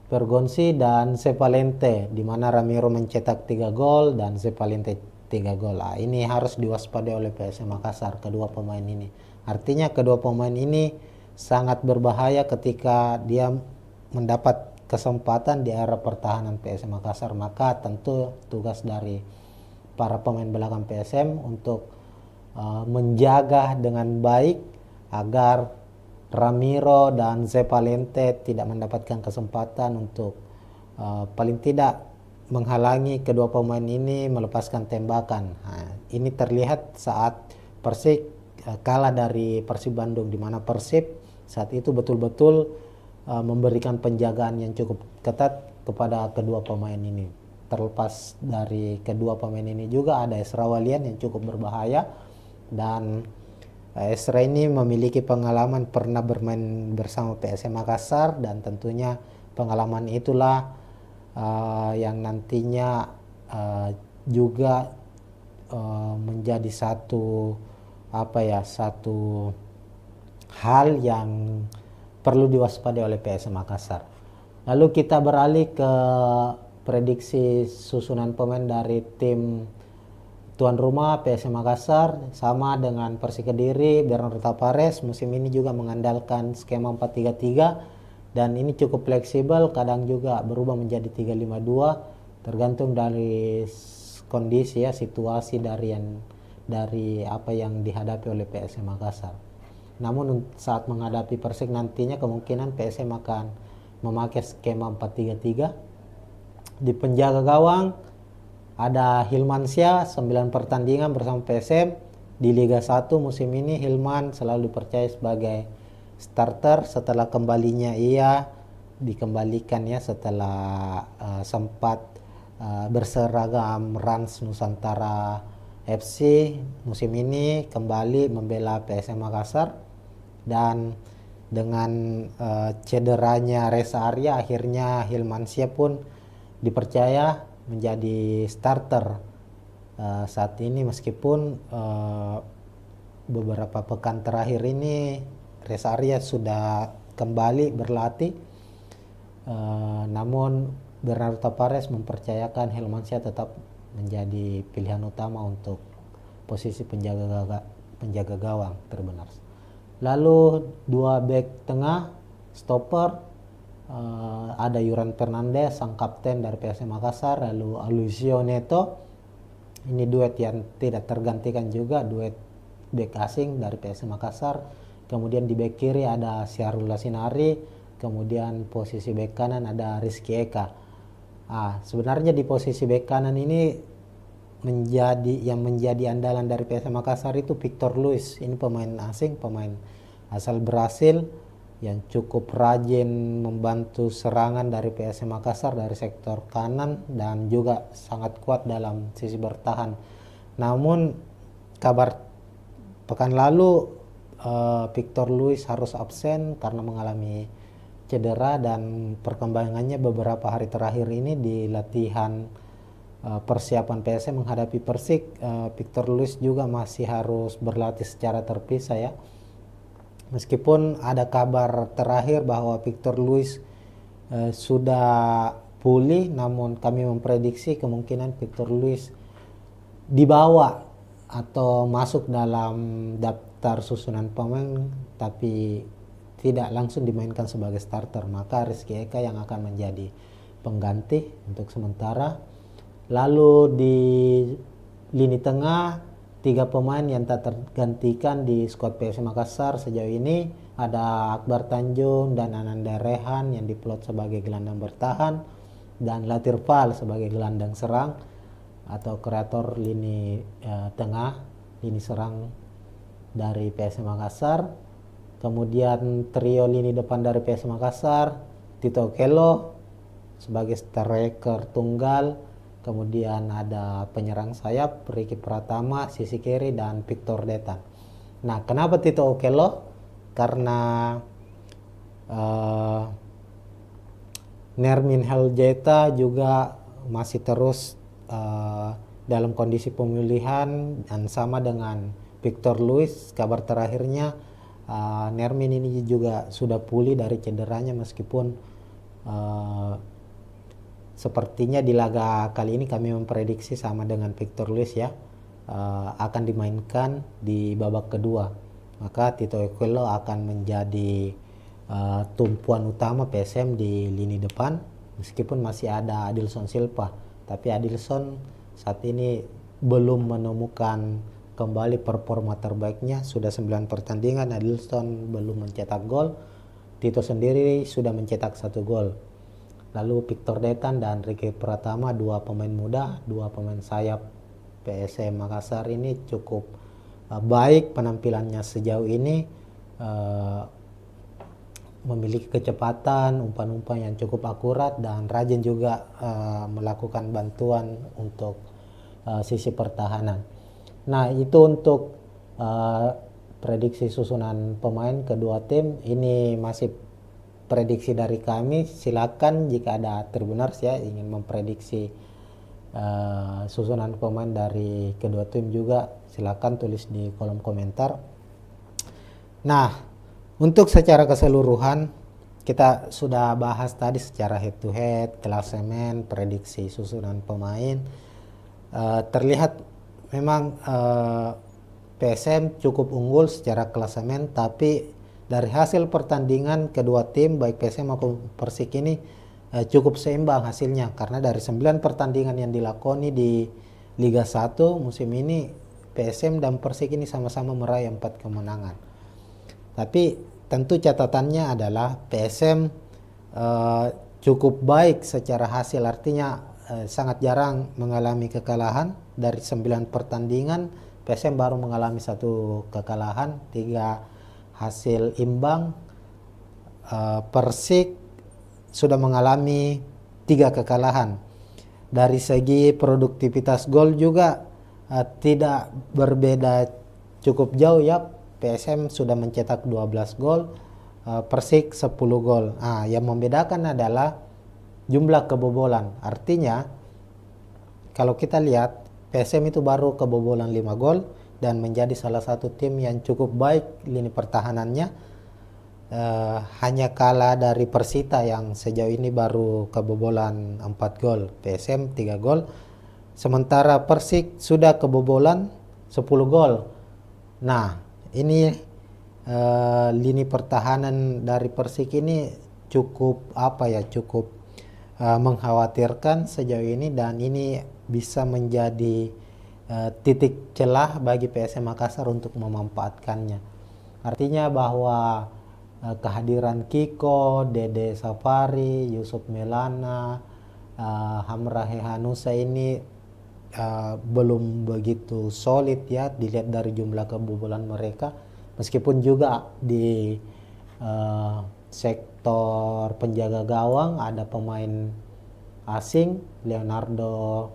Pergonsi dan Sepalente, di mana Ramiro mencetak 3 gol dan Sepalente 3 gol. Ini harus diwaspadai oleh PSM Makassar, kedua pemain ini. Artinya kedua pemain ini sangat berbahaya ketika dia mendapat kesempatan di area pertahanan PSM Makassar. Maka tentu tugas dari para pemain belakang PSM untuk menjaga dengan baik agar Ramiro dan Zepalente tidak mendapatkan kesempatan untuk paling tidak menghalangi kedua pemain ini melepaskan tembakan. Ini terlihat saat Persik kalah dari Persib Bandung, di mana Persib saat itu betul-betul memberikan penjagaan yang cukup ketat kepada kedua pemain ini. Terlepas dari kedua pemain ini juga ada Esra Walian yang cukup berbahaya, dan Esra ini memiliki pengalaman pernah bermain bersama PSM Makassar, dan tentunya pengalaman itulah yang nantinya juga menjadi satu hal yang perlu diwaspadai oleh PSM Makassar. Lalu kita beralih ke prediksi susunan pemain dari tim tuan rumah PSM Makassar. Sama dengan Persik Kediri, Bernardo Tavares musim ini juga mengandalkan skema 4-3-3, dan ini cukup fleksibel, kadang juga berubah menjadi 3-5-2 tergantung dari kondisi situasi dari apa yang dihadapi oleh PSM Makassar. Namun saat menghadapi Persik nantinya kemungkinan PSM akan memakai skema 4-3-3. Di penjaga gawang ada Hilmansyah, 9 pertandingan bersama PSM di Liga 1 musim ini. Hilman selalu dipercaya sebagai starter setelah kembalinya ia dikembalikan setelah sempat berseragam Rans Nusantara FC. Musim ini kembali membela PSM Makassar, dan dengan cederanya Reza Arya akhirnya Hilmansyah pun dipercaya menjadi starter saat ini, meskipun beberapa pekan terakhir ini Reza Arya sudah kembali berlatih, namun Bernardo Tavares mempercayakan Hilmansyah tetap menjadi pilihan utama untuk posisi penjaga gawang terbenar. Lalu dua bek tengah stopper, ada Yuran Fernandez sang kapten dari PSM Makassar, lalu Aloisio Neto. Ini duet yang tidak tergantikan juga, duet bek asing dari PSM Makassar. Kemudian di bek kiri ada Syahrul Lasinari, kemudian posisi bek kanan ada Rizky Eka. Sebenarnya di posisi bek kanan ini menjadi andalan dari PSM Makassar itu Victor Luis. Ini pemain asing, pemain asal Brasil yang cukup rajin membantu serangan dari PSM Makassar dari sektor kanan, dan juga sangat kuat dalam sisi bertahan. Namun kabar pekan lalu Victor Luis harus absen karena mengalami cedera, dan perkembangannya beberapa hari terakhir ini di latihan persiapan PSM menghadapi Persik, Victor Luis juga masih harus berlatih secara terpisah Meskipun ada kabar terakhir bahwa Victor Luis sudah pulih, namun kami memprediksi kemungkinan Victor Luis dibawa atau masuk dalam daftar susunan pemain tapi tidak langsung dimainkan sebagai starter. Maka Rizky Eka yang akan menjadi pengganti untuk sementara. Lalu di lini tengah, 3 pemain yang tak tergantikan di skuad PSM Makassar sejauh ini ada Akbar Tanjung dan Ananda Rehan yang diplot sebagai gelandang bertahan, dan Latir Fal sebagai gelandang serang atau kreator lini tengah, lini serang dari PSM Makassar. Kemudian trio lini depan dari PSM Makassar, Tito Okello sebagai striker tunggal. Kemudian ada penyerang sayap Ricky Pratama, sisi kiri, dan Victor Detan. Nah, kenapa Tito Okello? Karena Nermin Heljeta juga masih terus dalam kondisi pemulihan, dan sama dengan Victor Luis. Kabar terakhirnya Nermin ini juga sudah pulih dari cederanya, meskipun sepertinya di laga kali ini kami memprediksi sama dengan Victor Luis akan dimainkan di babak kedua. Maka Tito Okello akan menjadi tumpuan utama PSM di lini depan, meskipun masih ada Adilson Silva. Tapi Adilson saat ini belum menemukan kembali performa terbaiknya. Sudah 9 pertandingan Adilson belum mencetak gol. Tito sendiri sudah mencetak 1 gol. Lalu Victor Detan dan Ricky Pratama, 2 pemain muda, 2 pemain sayap PSM Makassar ini cukup baik penampilannya sejauh ini, memiliki kecepatan, umpan-umpan yang cukup akurat, dan rajin juga melakukan bantuan untuk sisi pertahanan. Nah, itu untuk prediksi susunan pemain kedua tim. Ini masih prediksi dari kami. Silakan jika ada Tribuners ya ingin memprediksi susunan pemain dari kedua tim juga, silakan tulis di kolom komentar. Nah, untuk secara keseluruhan kita sudah bahas tadi secara head to head, klasemen, prediksi susunan pemain. Terlihat memang PSM cukup unggul secara klasemen, tapi dari hasil pertandingan kedua tim baik PSM maupun Persik ini cukup seimbang hasilnya, karena dari 9 pertandingan yang dilakoni di Liga 1 musim ini, PSM dan Persik ini sama-sama meraih 4 kemenangan. Tapi tentu catatannya adalah PSM cukup baik secara hasil, artinya sangat jarang mengalami kekalahan. Dari 9 pertandingan PSM baru mengalami 1 kekalahan, 3 hasil imbang. Persik sudah mengalami 3 kekalahan. Dari segi produktivitas gol juga tidak berbeda cukup jauh ya. PSM sudah mencetak 12 gol, Persik 10 gol. Yang membedakan adalah jumlah kebobolan. Artinya kalau kita lihat PSM itu baru kebobolan 5 gol dan menjadi salah satu tim yang cukup baik lini pertahanannya. Hanya kalah dari Persita yang sejauh ini baru kebobolan 4 gol, PSM 3 gol. Sementara Persik sudah kebobolan 10 gol. Nah, ini lini pertahanan dari Persik ini cukup cukup mengkhawatirkan sejauh ini, dan ini bisa menjadi titik celah bagi PSM Makassar untuk memanfaatkannya. Artinya bahwa kehadiran Kiko, Dede Safari, Yusuf Melana, Hamra Hehanusa ini belum begitu solid ya dilihat dari jumlah kebobolan mereka, meskipun juga di sektor penjaga gawang ada pemain asing Leonardo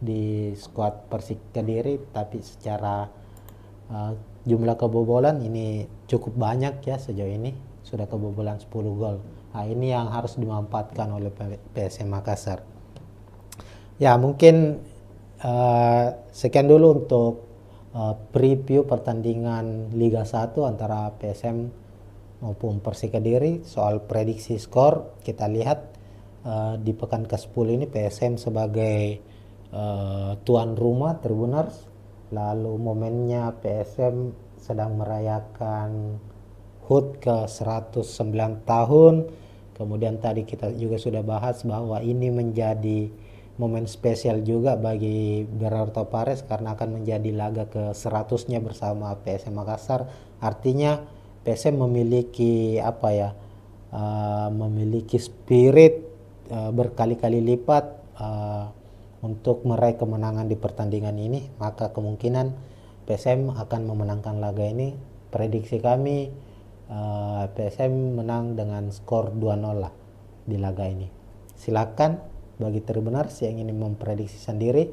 di skuad Persik Kediri, tapi secara jumlah kebobolan ini cukup banyak ya, sejauh ini sudah kebobolan 10 gol. Nah, ini yang harus dimanfaatkan oleh PSM Makassar. Ya, mungkin sekian dulu untuk preview pertandingan Liga 1 antara PSM maupun Persik Kediri. Soal prediksi skor, kita lihat di pekan ke-10 ini PSM sebagai tuan rumah Tribuners. Lalu momennya PSM sedang merayakan HUT ke 109 tahun. Kemudian tadi kita juga sudah bahas bahwa ini menjadi momen spesial juga bagi Berarto Pares karena akan menjadi laga ke 100-nya bersama PSM Makassar. Artinya PSM memiliki memiliki spirit berkali-kali lipat untuk meraih kemenangan di pertandingan ini. Maka kemungkinan PSM akan memenangkan laga ini. Prediksi kami PSM menang dengan skor 2-0 lah di laga ini. Silakan bagi Tribuners yang ingin memprediksi sendiri,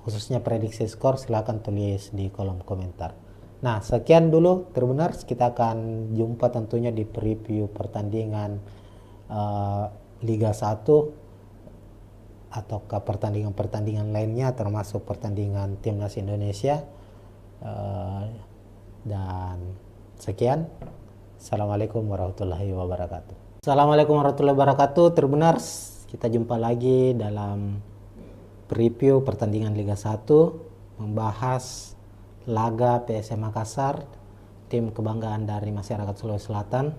khususnya prediksi skor, silakan tulis di kolom komentar. Nah, sekian dulu Tribuners, kita akan jumpa tentunya di preview pertandingan Liga 1 ataukah pertandingan-pertandingan lainnya, termasuk pertandingan Timnas Indonesia. Dan sekian, Assalamualaikum warahmatullahi wabarakatuh. Assalamualaikum warahmatullahi wabarakatuh Tribuners, kita jumpa lagi dalam preview pertandingan Liga 1, membahas laga PSM Makassar, tim kebanggaan dari masyarakat Sulawesi Selatan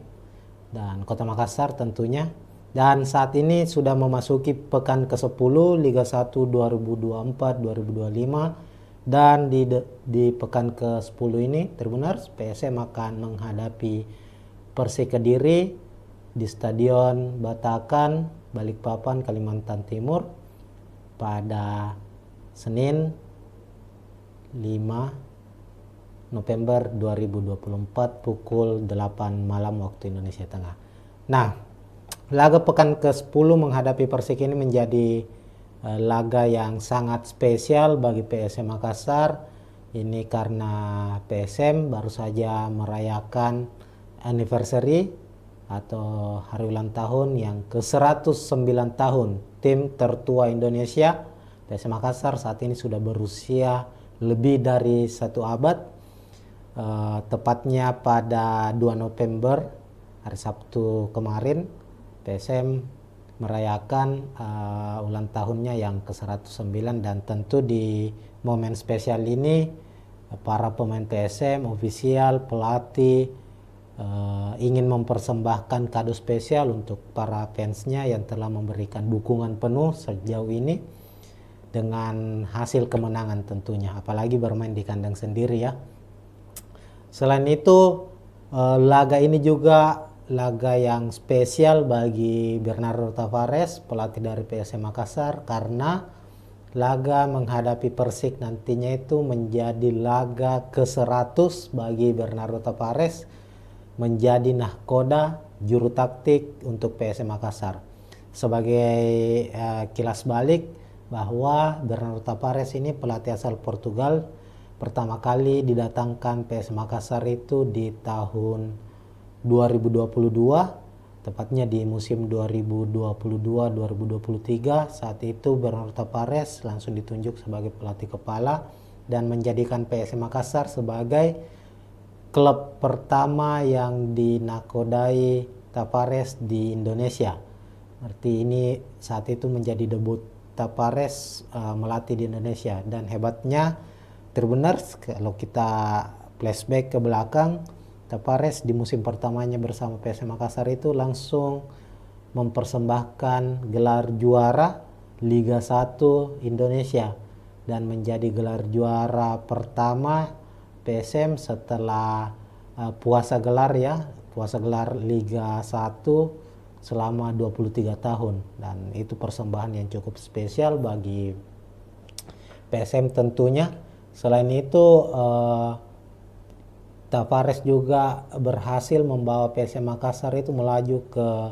dan Kota Makassar tentunya. Dan saat ini sudah memasuki pekan ke-10 Liga 1 2024-2025, dan di pekan ke-10 ini Tribuners, PSM akan menghadapi Persik Kediri di Stadion Batakan, Balikpapan, Kalimantan Timur pada Senin 5 November 2024 pukul 8 malam waktu Indonesia Tengah. Nah, laga pekan ke-10 menghadapi Persik ini menjadi laga yang sangat spesial bagi PSM Makassar. Ini karena PSM baru saja merayakan anniversary atau hari ulang tahun yang ke-109 tahun tim tertua Indonesia. PSM Makassar saat ini sudah berusia lebih dari 1 abad. Tepatnya pada 2 November hari Sabtu kemarin PSM merayakan ulang tahunnya yang ke-109, dan tentu di momen spesial ini para pemain PSM, ofisial, pelatih ingin mempersembahkan kado spesial untuk para fansnya yang telah memberikan dukungan penuh sejauh ini dengan hasil kemenangan tentunya, apalagi bermain di kandang sendiri ya. Selain itu, laga ini juga laga yang spesial bagi Bernardo Tavares, pelatih dari PSM Makassar, karena laga menghadapi Persik nantinya itu menjadi laga ke-100 bagi Bernardo Tavares, menjadi nahkoda juru taktik untuk PSM Makassar. Sebagai kilas balik bahwa Bernardo Tavares ini pelatih asal Portugal, pertama kali didatangkan PSM Makassar itu di tahun 2022, tepatnya di musim 2022-2023. Saat itu Bernardo Tavares langsung ditunjuk sebagai pelatih kepala dan menjadikan PSM Makassar sebagai klub pertama yang dinakodai Tavares di Indonesia. Arti ini saat itu menjadi debut Tavares melatih di Indonesia. Dan hebatnya Tribuners, kalau kita flashback ke belakang, Tavares di musim pertamanya bersama PSM Makassar itu langsung mempersembahkan gelar juara Liga 1 Indonesia dan menjadi gelar juara pertama PSM setelah puasa gelar Liga 1 selama 23 tahun, dan itu persembahan yang cukup spesial bagi PSM tentunya. Selain itu Tavares juga berhasil membawa PSM Makassar itu melaju ke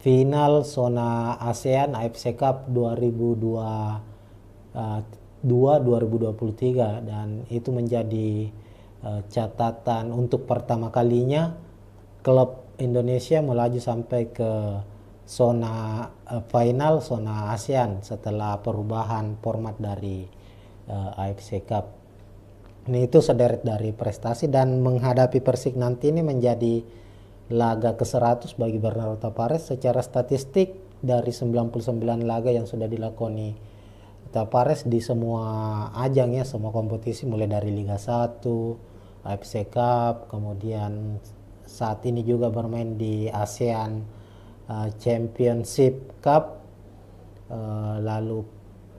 final zona ASEAN AFC Cup 2023, dan itu menjadi catatan untuk pertama kalinya klub Indonesia melaju sampai ke zona final zona ASEAN setelah perubahan format dari AFC Cup. Ini itu sederet dari prestasi, dan menghadapi Persik nanti ini menjadi laga ke-100 bagi Bernardo Tavares. Secara statistik dari 99 laga yang sudah dilakoni Tavares di semua ajang ya, semua kompetisi mulai dari Liga 1, AFC Cup, kemudian saat ini juga bermain di ASEAN Championship Cup, lalu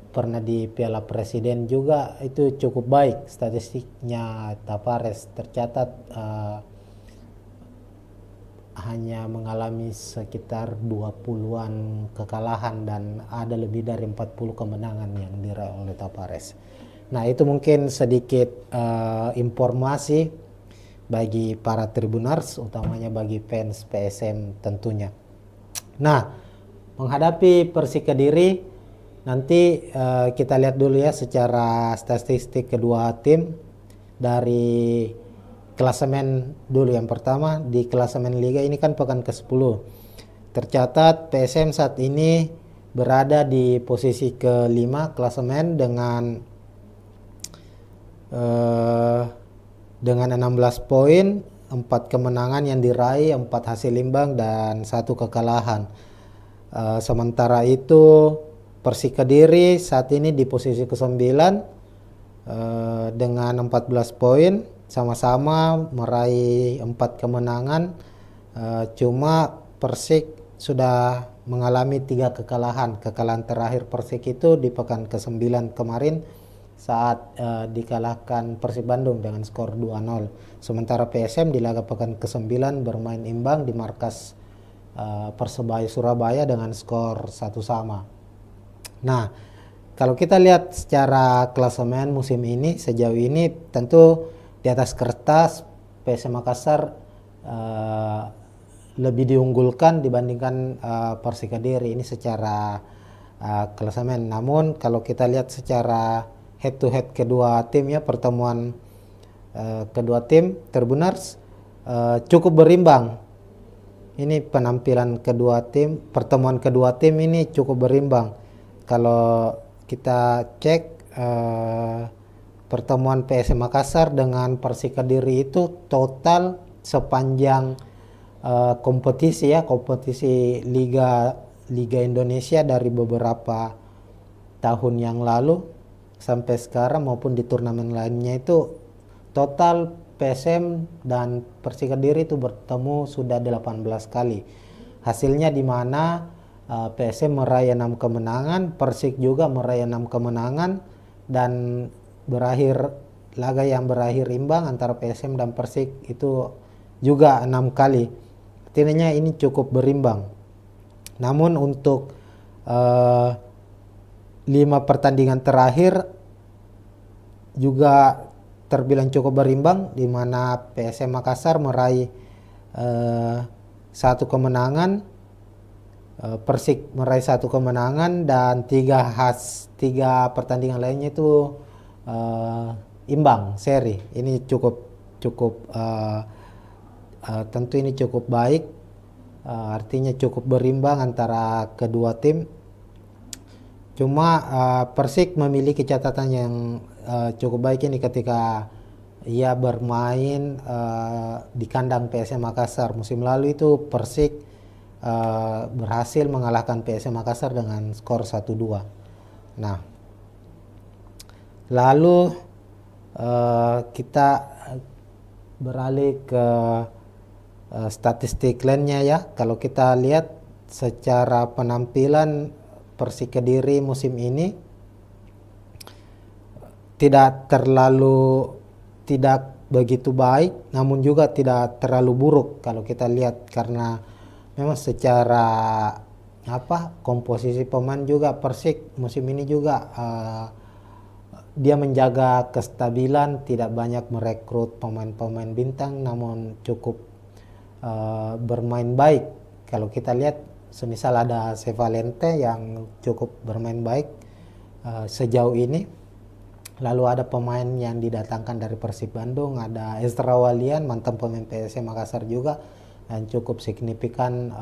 pernah di Piala Presiden juga, itu cukup baik statistiknya Tavares. Tercatat hanya mengalami sekitar 20-an kekalahan dan ada lebih dari 40 kemenangan yang diraih oleh Tavares. Nah, itu mungkin sedikit informasi bagi para Tribuners, utamanya bagi fans PSM tentunya. Nah, menghadapi Persik Kediri nanti kita lihat dulu ya secara statistik kedua tim. Dari klasemen dulu, yang pertama di klasemen Liga ini kan pekan ke-10. Tercatat PSM saat ini berada di posisi ke-5 klasemen dengan 16 poin, 4 kemenangan yang diraih, 4 hasil imbang dan 1 kekalahan. Sementara itu Persik Kediri saat ini di posisi ke-9 dengan 14 poin, sama-sama meraih 4 kemenangan. Cuma Persik sudah mengalami 3 kekalahan. Kekalahan terakhir Persik itu di pekan ke-9 kemarin saat dikalahkan Persib Bandung dengan skor 2-0. Sementara PSM di laga pekan ke-9 bermain imbang di markas Persebaya Surabaya dengan skor 1-1. Nah, kalau kita lihat secara klasemen musim ini, sejauh ini tentu di atas kertas PSM Makassar lebih diunggulkan dibandingkan Persik Kediri ini secara klasemen. Namun kalau kita lihat secara head to head kedua tim ya, pertemuan kedua tim Tribuners cukup berimbang. Ini penampilan kedua tim, pertemuan kedua tim ini cukup berimbang. Kalau kita cek pertemuan PSM Makassar dengan Persik Kediri itu total sepanjang kompetisi Liga Indonesia dari beberapa tahun yang lalu sampai sekarang maupun di turnamen lainnya itu total PSM dan Persik Kediri itu bertemu sudah 18 kali. Hasilnya di mana PSM meraih 6 kemenangan, Persik juga meraih 6 kemenangan, dan laga yang berakhir imbang antara PSM dan Persik itu juga 6 kali. Artinya ini cukup berimbang. Namun untuk 5 pertandingan terakhir juga terbilang cukup berimbang, di mana PSM Makassar meraih 1 kemenangan, Persik meraih 1 kemenangan, dan 3 pertandingan lainnya itu imbang seri. Ini cukup tentu ini cukup baik, artinya cukup berimbang antara kedua tim. Cuma Persik memiliki catatan yang cukup baik ini ketika ia bermain di kandang PSM Makassar. Musim lalu itu Persik berhasil mengalahkan PSM Makassar dengan skor 1-2. Nah, lalu kita beralih ke statistik lainnya ya. Kalau kita lihat secara penampilan Persik Kediri musim ini tidak begitu baik, namun juga tidak terlalu buruk kalau kita lihat, karena memang secara komposisi pemain juga Persik musim ini juga dia menjaga kestabilan, tidak banyak merekrut pemain-pemain bintang, namun cukup bermain baik. Kalau kita lihat semisal ada Sevalente yang cukup bermain baik sejauh ini. Lalu ada pemain yang didatangkan dari Persib Bandung, ada Ezra Walian, mantan pemain PSM Makassar juga, yang cukup signifikan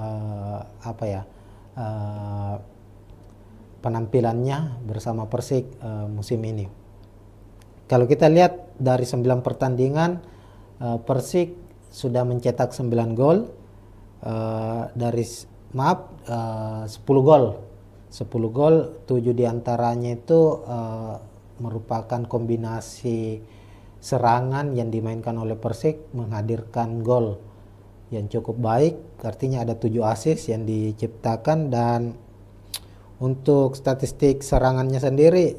penampilannya bersama Persik musim ini. Kalau kita lihat dari 9 pertandingan, Persik sudah mencetak 9 gol, 10 gol. 10 gol, 7 diantaranya itu merupakan kombinasi serangan yang dimainkan oleh Persik menghadirkan gol yang cukup baik, artinya ada 7 assist yang diciptakan. Dan untuk statistik serangannya sendiri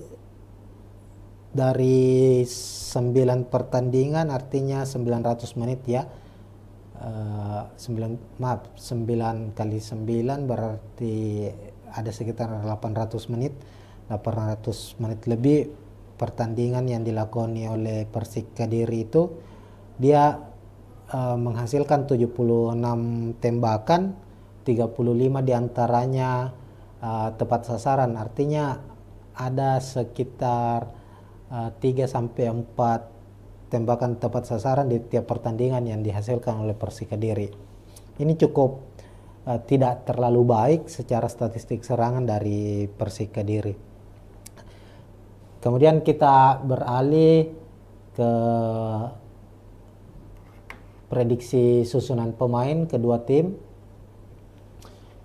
dari 9 pertandingan, artinya 900 menit ya, 9 kali 9 berarti ada sekitar 800 menit lebih pertandingan yang dilakoni oleh Persik Kediri itu. Dia menghasilkan 76 tembakan, 35 diantaranya tepat sasaran, artinya ada sekitar 3-4 tembakan tepat sasaran di tiap pertandingan yang dihasilkan oleh Persik Kediri. Ini cukup tidak terlalu baik secara statistik serangan dari Persik Kediri. Kemudian kita beralih ke prediksi susunan pemain kedua tim.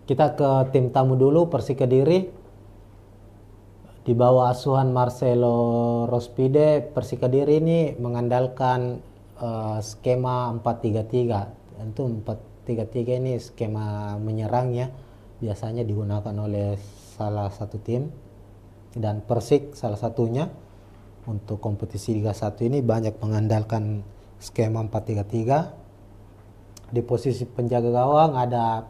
Kita ke tim tamu dulu, Persik Kediri. Di bawah asuhan Marcelo Rospide, Persik Kediri ini mengandalkan skema 4-3-3. Tentu 4-3-3 ini skema menyerang ya, biasanya digunakan oleh salah satu tim, dan Persik salah satunya. Untuk kompetisi Liga 1 ini banyak mengandalkan skema 4-3-3. Di posisi penjaga gawang ada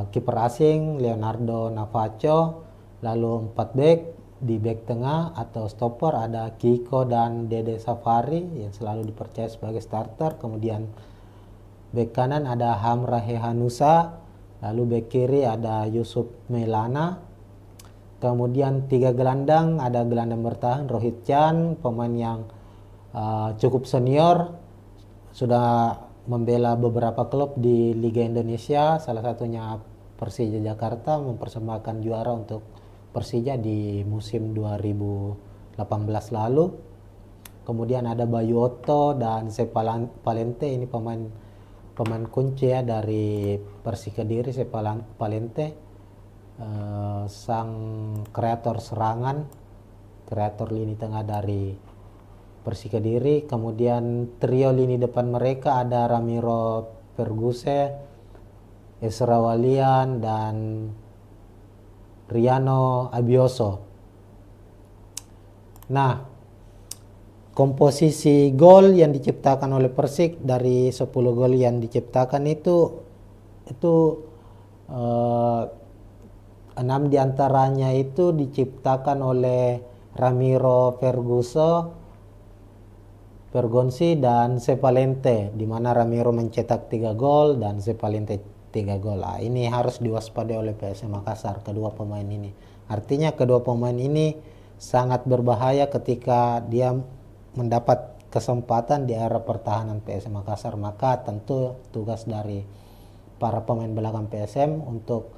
kiper asing Leonardo Navacho, lalu 4 back. Di back tengah atau stopper ada Kiko dan Dede Safari yang selalu dipercaya sebagai starter. Kemudian back kanan ada Hamra Hehanusa, lalu back kiri ada Yusuf Melana. Kemudian 3 gelandang, ada gelandang bertahan Rohit Chan, pemain yang cukup senior, sudah membela beberapa klub di Liga Indonesia, salah satunya Persija Jakarta, mempersembahkan juara untuk Persija di musim 2018 lalu. Kemudian ada Bayu Otto dan Sepa Palente, ini pemain kunci ya dari Persik Kediri. Sepa Palente sang kreator serangan, kreator lini tengah dari Persik Kediri. Kemudian trio lini depan mereka ada Ramiro Perguse, Esra Walian, dan Riano Abioso. Nah, komposisi gol yang diciptakan oleh Persik, dari 10 gol yang diciptakan itu 6 diantaranya itu diciptakan oleh Ramiro Pergonsi dan Sepalente, di mana Ramiro mencetak 3 gol dan Sepalente 3 gol. Ini harus diwaspadai oleh PSM Makassar, kedua pemain ini. Artinya kedua pemain ini sangat berbahaya ketika dia mendapat kesempatan di area pertahanan PSM Makassar. Maka tentu tugas dari para pemain belakang PSM untuk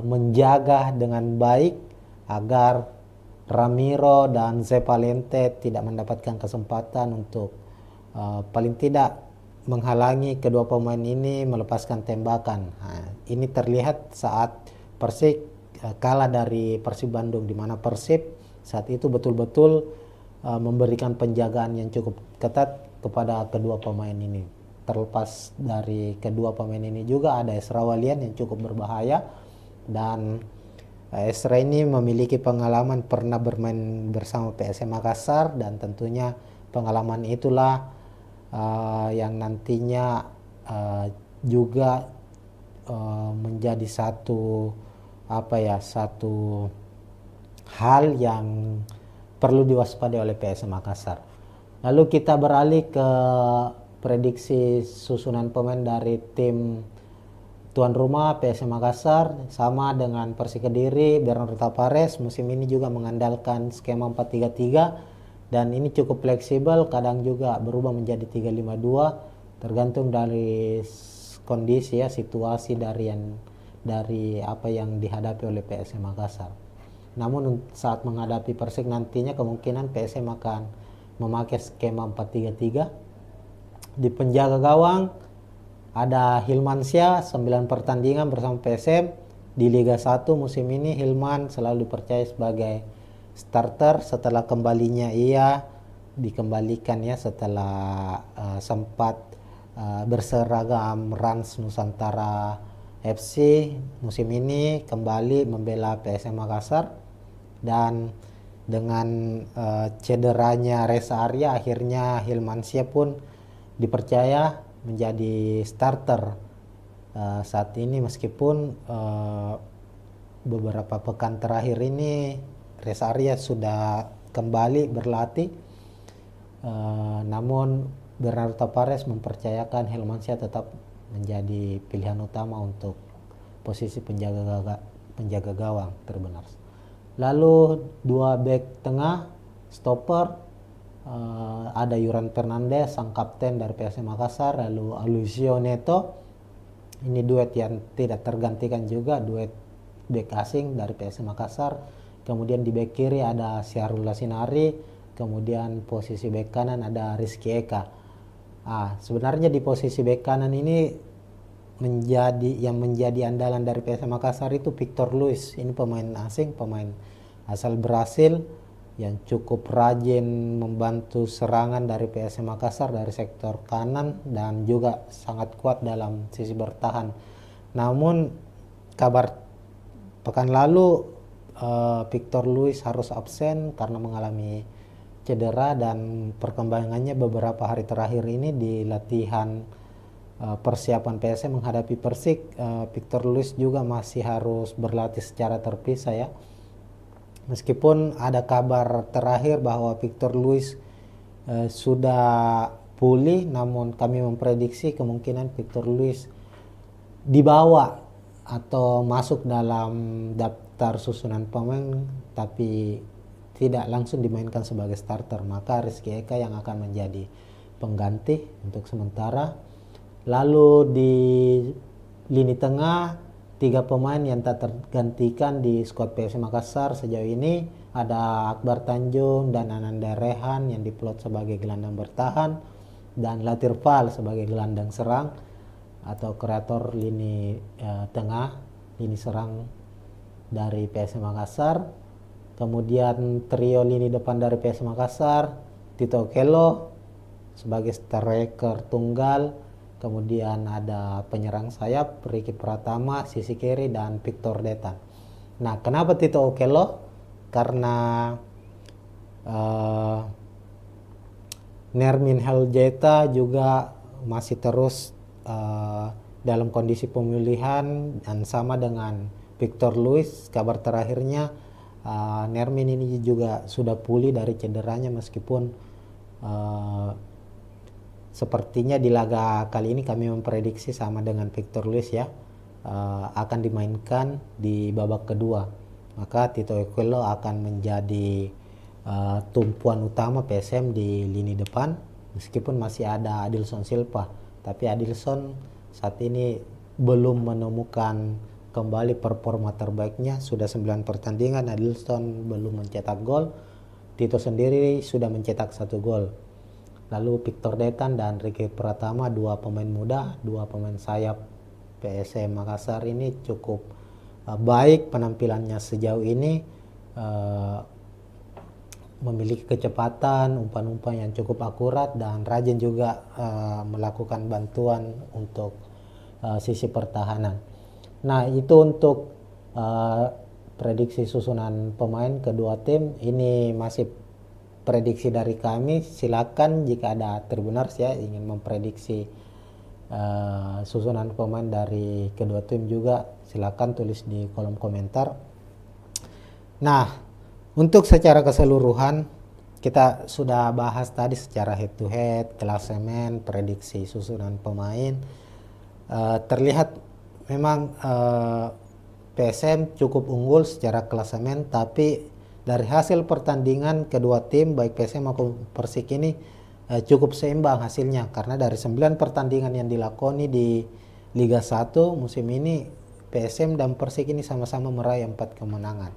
menjaga dengan baik agar Ramiro dan Sepalente tidak mendapatkan kesempatan untuk paling tidak menghalangi kedua pemain ini melepaskan tembakan. Ini terlihat saat Persik kalah dari Persib Bandung, di mana Persib saat itu betul-betul memberikan penjagaan yang cukup ketat kepada kedua pemain ini. Terlepas dari kedua pemain ini juga ada Esra Walian yang cukup berbahaya, dan Esra ini memiliki pengalaman pernah bermain bersama PSM Makassar, dan tentunya pengalaman itulah yang nantinya juga menjadi satu hal yang perlu diwaspadai oleh PSM Makassar. Lalu kita beralih ke prediksi susunan pemain dari tim tuan rumah PSM Makassar. Sama dengan Persik Kediri, Bernardo Tavares musim ini juga mengandalkan skema 4-3-3, dan ini cukup fleksibel, kadang juga berubah menjadi 3-5-2, tergantung dari kondisi ya, situasi dari apa yang dihadapi oleh PSM Makassar. Namun saat menghadapi Persik nantinya kemungkinan PSM akan memakai skema 4-3-3. Di penjaga gawang ada Hilman Syah, 9 pertandingan bersama PSM di Liga 1 musim ini. Hilman selalu dipercaya sebagai starter setelah kembalinya ia dikembalikan ya setelah sempat berseragam Rans Nusantara FC. Musim ini kembali membela PSM Makassar, dan dengan cederanya Reza Arya, akhirnya Hilmansyah pun dipercaya menjadi starter saat ini, meskipun beberapa pekan terakhir ini Reza Arya sudah kembali berlatih, namun Bernardo Tavares mempercayakan Hilmansyah tetap menjadi pilihan utama untuk posisi penjaga gawang terbenar. Lalu 2 back tengah stopper, ada Yuran Fernandez sang kapten dari PSM Makassar, lalu Alucio Neto, ini duet yang tidak tergantikan juga, duet back asing dari PSM Makassar. Kemudian di back kiri ada Syahrul Lasinari, kemudian posisi back kanan ada Rizky Eka. Sebenarnya di posisi back kanan ini menjadi andalan dari PSM Makassar itu Victor Luis. Ini pemain asing, pemain asal Brasil yang cukup rajin membantu serangan dari PSM Makassar dari sektor kanan dan juga sangat kuat dalam sisi bertahan. Namun kabar pekan lalu Victor Luis harus absen karena mengalami cedera, dan perkembangannya beberapa hari terakhir ini di latihan persiapan PSM menghadapi Persik, Victor Luis juga masih harus berlatih secara terpisah ya. Meskipun ada kabar terakhir bahwa Victor Luis sudah pulih, namun kami memprediksi kemungkinan Victor Luis dibawa atau masuk dalam daftar susunan pemain tapi tidak langsung dimainkan sebagai starter. Maka Rizky Eka yang akan menjadi pengganti untuk sementara. Lalu di lini tengah, 3 pemain yang tak tergantikan di skuad PSM Makassar sejauh ini ada Akbar Tanjung dan Ananda Rehan yang diplot sebagai gelandang bertahan, dan Latir Fal sebagai gelandang serang atau kreator lini tengah, lini serang dari PSM Makassar. Kemudian trio lini depan dari PSM Makassar, Tito Okello sebagai striker tunggal. Kemudian ada penyerang sayap Ricky Pratama, sisi kiri, dan Victor Detan. Nah, kenapa Tito Okello? Karena Nermin Heljeta juga masih terus dalam kondisi pemulihan, dan sama dengan Victor Luis, kabar terakhirnya Nermin ini juga sudah pulih dari cederanya, meskipun sepertinya di laga kali ini kami memprediksi sama dengan Victor Luis ya, akan dimainkan di babak kedua. Maka Tito Okello akan menjadi tumpuan utama PSM di lini depan, meskipun masih ada Adilson Silva. Tapi Adilson saat ini belum menemukan kembali performa terbaiknya. Sudah 9 pertandingan Adilson belum mencetak gol. Tito sendiri sudah mencetak 1 gol. Lalu Victor Detan dan Ricky Pratama, 2 pemain muda, 2 pemain sayap PSM Makassar ini cukup baik penampilannya sejauh ini, memiliki kecepatan, umpan-umpan yang cukup akurat, dan rajin juga melakukan bantuan untuk sisi pertahanan. Nah, itu untuk prediksi susunan pemain kedua tim. Ini masih prediksi dari kami. Silakan jika ada Tribuners ya ingin memprediksi susunan pemain dari kedua tim juga, silakan tulis di kolom komentar. Nah, untuk secara keseluruhan kita sudah bahas tadi secara head to head, klasemen, prediksi susunan pemain. Terlihat memang PSM cukup unggul secara klasemen, tapi dari hasil pertandingan kedua tim baik PSM maupun Persik ini cukup seimbang hasilnya, karena dari 9 pertandingan yang dilakoni di Liga 1 musim ini, PSM dan Persik ini sama-sama meraih 4 kemenangan.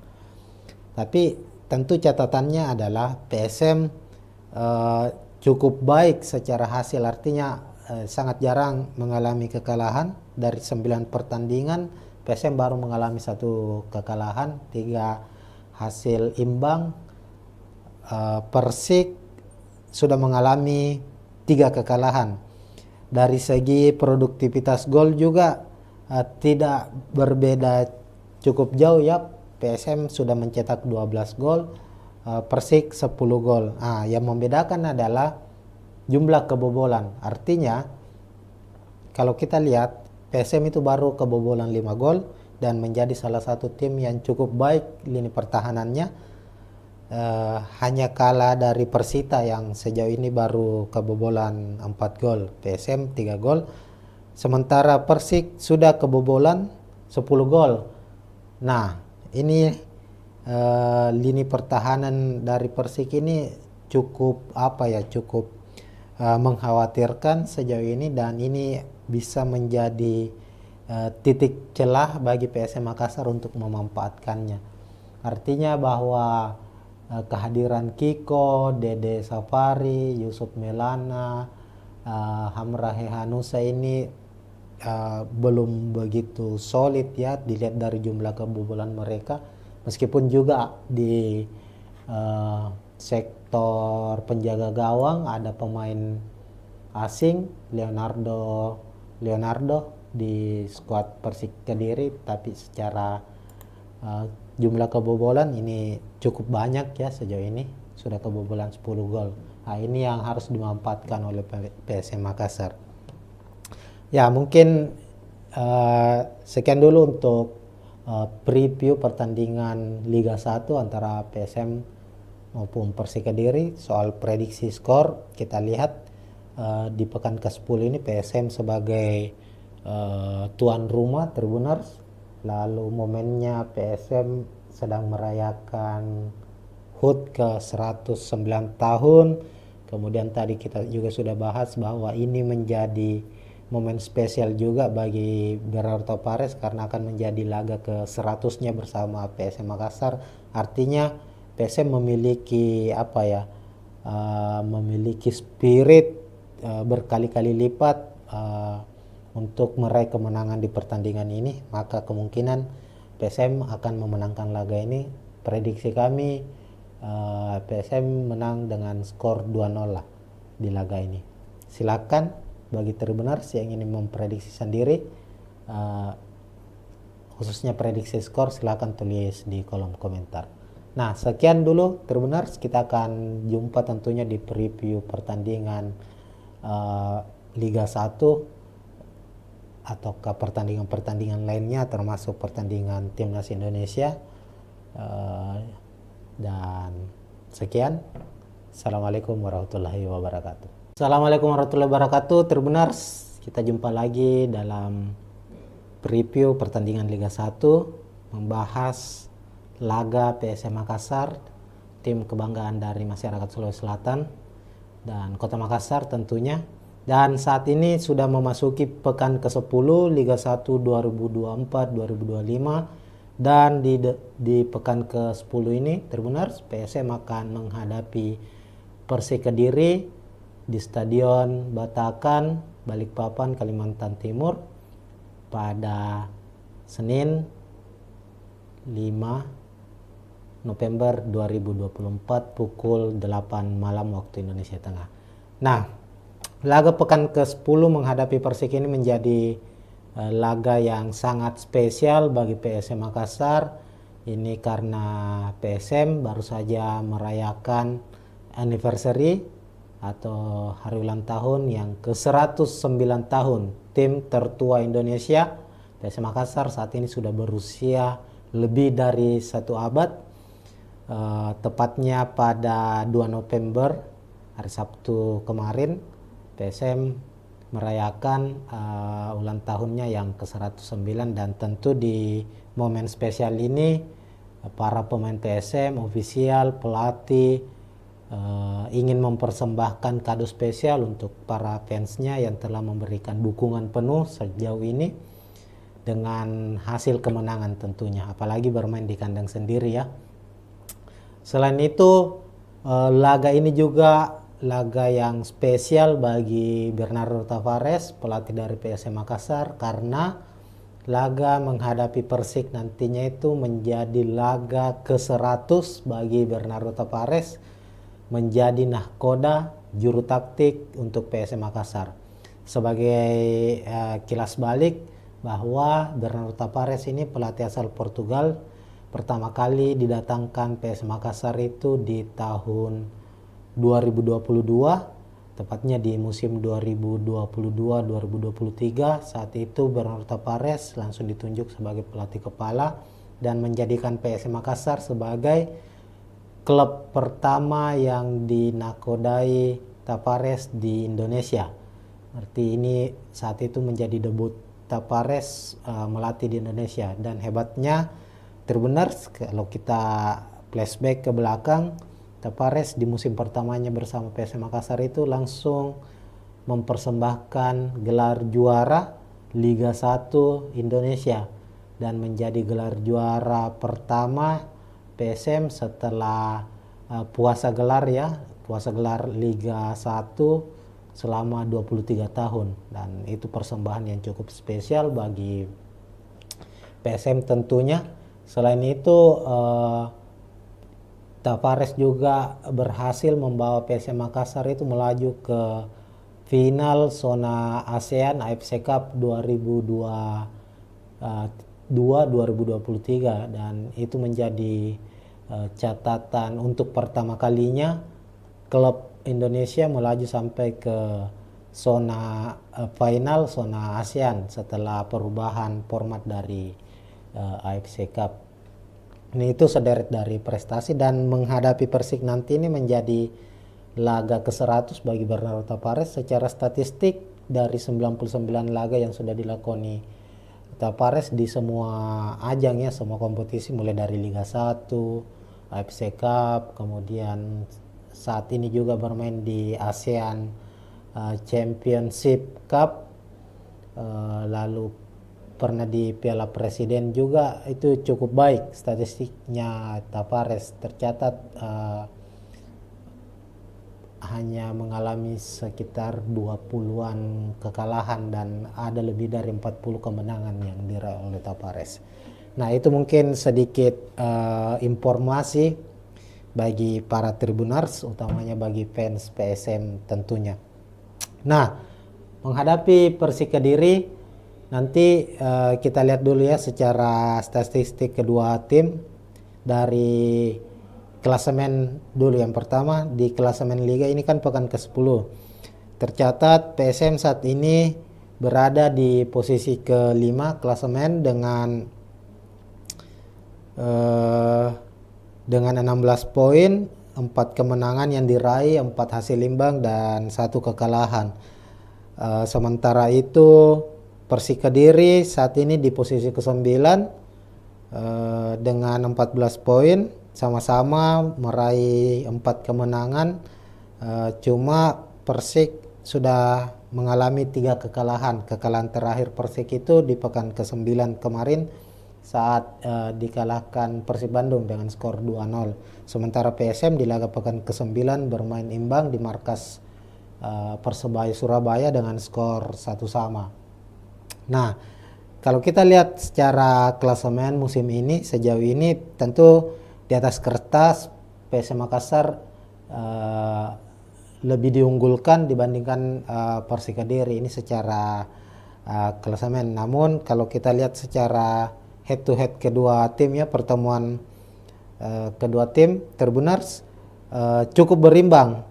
Tapi tentu catatannya adalah PSM cukup baik secara hasil, artinya sangat jarang mengalami kekalahan. Dari 9 pertandingan PSM baru mengalami 1 kekalahan, 3 hasil imbang. Persik sudah mengalami 3 kekalahan. Dari segi produktivitas gol juga tidak berbeda cukup jauh ya. PSM sudah mencetak 12 gol, Persik 10 gol. Yang membedakan adalah jumlah kebobolan. Artinya kalau kita lihat PSM itu baru kebobolan 5 gol dan menjadi salah satu tim yang cukup baik lini pertahanannya. Hanya kalah dari Persita yang sejauh ini baru kebobolan 4 gol, PSM 3 gol. Sementara Persik sudah kebobolan 10 gol. Nah, ini lini pertahanan dari Persik ini cukup cukup mengkhawatirkan sejauh ini, dan ini bisa menjadi titik celah bagi PSM Makassar untuk memanfaatkannya. Artinya bahwa kehadiran Kiko, Dede Safari, Yusuf Melana, Hamrahe Hanusa ini belum begitu solid ya dilihat dari jumlah kebobolan mereka. Meskipun juga di sektor penjaga gawang ada pemain asing Leonardo di skuad Persik Kediri, tapi secara jumlah kebobolan ini cukup banyak ya, sejauh ini sudah kebobolan 10 gol. Nah, ini yang harus dimanfaatkan oleh PSM Makassar. Ya, mungkin sekian dulu untuk preview pertandingan Liga 1 antara PSM maupun Persik Kediri. Soal prediksi skor, kita lihat di pekan ke-10 ini PSM sebagai tuan rumah Tribuners. Lalu momennya PSM sedang merayakan HUT ke 109 tahun. Kemudian tadi kita juga sudah bahas bahwa ini menjadi momen spesial juga bagi Bernardo Tavares karena akan menjadi laga ke 100-nya bersama PSM Makassar. Artinya PSM memiliki memiliki spirit berkali-kali lipat untuk meraih kemenangan di pertandingan ini. Maka kemungkinan PSM akan memenangkan laga ini. Prediksi kami PSM menang dengan skor 2-0 lah di laga ini. Silakan bagi Tribuners yang ingin memprediksi sendiri, khususnya prediksi skor, silakan tulis di kolom komentar. Nah, sekian dulu Tribuners, kita akan jumpa tentunya di preview pertandingan Liga 1 atau ke pertandingan-pertandingan lainnya, termasuk pertandingan Timnas Indonesia. Dan sekian. Assalamualaikum warahmatullahi wabarakatuh. Assalamualaikum warahmatullahi wabarakatuh, Tribuners. Kita jumpa lagi dalam preview pertandingan Liga 1, membahas laga PSM Makassar, tim kebanggaan dari masyarakat Sulawesi Selatan dan Kota Makassar tentunya. Dan saat ini sudah memasuki pekan ke-10 Liga 1 2024-2025. Dan di pekan ke-10 ini Tribuners, PSM akan menghadapi Persik Kediri di Stadion Batakan, Balikpapan, Kalimantan Timur pada Senin 5 November 2024 pukul 8 malam waktu Indonesia Tengah. Nah, laga pekan ke-10 menghadapi Persik ini menjadi laga yang sangat spesial bagi PSM Makassar. Ini karena PSM baru saja merayakan anniversary atau hari ulang tahun yang ke-109 tahun tim tertua Indonesia. PSM Makassar saat ini sudah berusia lebih dari 1 abad. Tepatnya pada 2 November hari Sabtu kemarin PSM merayakan ulang tahunnya yang ke-109, dan tentu di momen spesial ini para pemain PSM, ofisial, pelatih ingin mempersembahkan kado spesial untuk para fansnya yang telah memberikan dukungan penuh sejauh ini dengan hasil kemenangan tentunya, apalagi bermain di kandang sendiri ya. Selain itu, laga ini juga laga yang spesial bagi Bernardo Tavares, pelatih dari PSM Makassar, karena laga menghadapi Persik nantinya itu menjadi laga ke-100 bagi Bernardo Tavares, menjadi nahkoda juru taktik untuk PSM Makassar. Sebagai kilas balik bahwa Bernardo Tavares ini pelatih asal Portugal, pertama kali didatangkan PSM Makassar itu di tahun 2022, tepatnya di musim 2022-2023. Saat itu Bernardo Tavares langsung ditunjuk sebagai pelatih kepala dan menjadikan PSM Makassar sebagai klub pertama yang dinakodai Tavares di Indonesia. Berarti ini saat itu menjadi debut Tavares melatih di Indonesia. Dan hebatnya Tribuners, kalau kita flashback ke belakang, Tavares di musim pertamanya bersama PSM Makassar itu langsung mempersembahkan gelar juara Liga 1 Indonesia dan menjadi gelar juara pertama PSM setelah puasa gelar Liga 1 selama 23 tahun. Dan itu persembahan yang cukup spesial bagi PSM tentunya. Selain itu Tavares juga berhasil membawa PSM Makassar itu melaju ke final zona ASEAN AFC Cup 2023 dan itu menjadi catatan untuk pertama kalinya klub Indonesia melaju sampai ke zona final zona ASEAN setelah perubahan format dari AFC Cup. Ini itu sederet dari prestasi dan menghadapi Persik nanti ini menjadi laga ke-100 bagi Bernardo Tavares. Secara statistik dari 99 laga yang sudah dilakoni Tavares di semua ajang ya, semua kompetisi mulai dari Liga 1, AFC Cup, kemudian saat ini juga bermain di ASEAN Championship Cup, lalu pernah di Piala Presiden juga, itu cukup baik statistiknya Tavares. Tercatat hanya mengalami sekitar 20-an kekalahan dan ada lebih dari 40 kemenangan yang diraih oleh Tavares. Nah, itu mungkin sedikit informasi bagi para Tribuners, utamanya bagi fans PSM tentunya. Nah, menghadapi Persik Kediri nanti kita lihat dulu ya secara statistik kedua tim dari klasemen dulu. Yang pertama di klasemen liga ini kan pekan ke-10. Tercatat PSM saat ini berada di posisi ke-5 klasemen dengan 16 poin, 4 kemenangan yang diraih, 4 hasil imbang dan 1 kekalahan. Sementara itu Persik Kediri saat ini di posisi ke-9 dengan 14 poin, sama-sama meraih 4 kemenangan. Cuma Persik sudah mengalami 3 kekalahan. Kekalahan terakhir Persik itu di pekan ke-9 kemarin saat dikalahkan Persib Bandung dengan skor 2-0. Sementara PSM di laga pekan ke-9 bermain imbang di markas Persebaya Surabaya dengan skor 1-1. Nah, kalau kita lihat secara klasemen musim ini, sejauh ini tentu di atas kertas PSM Makassar lebih diunggulkan dibandingkan Persik Kediri ini secara klasemen. Namun kalau kita lihat secara head to head kedua tim ya, pertemuan kedua tim Tribuners cukup berimbang.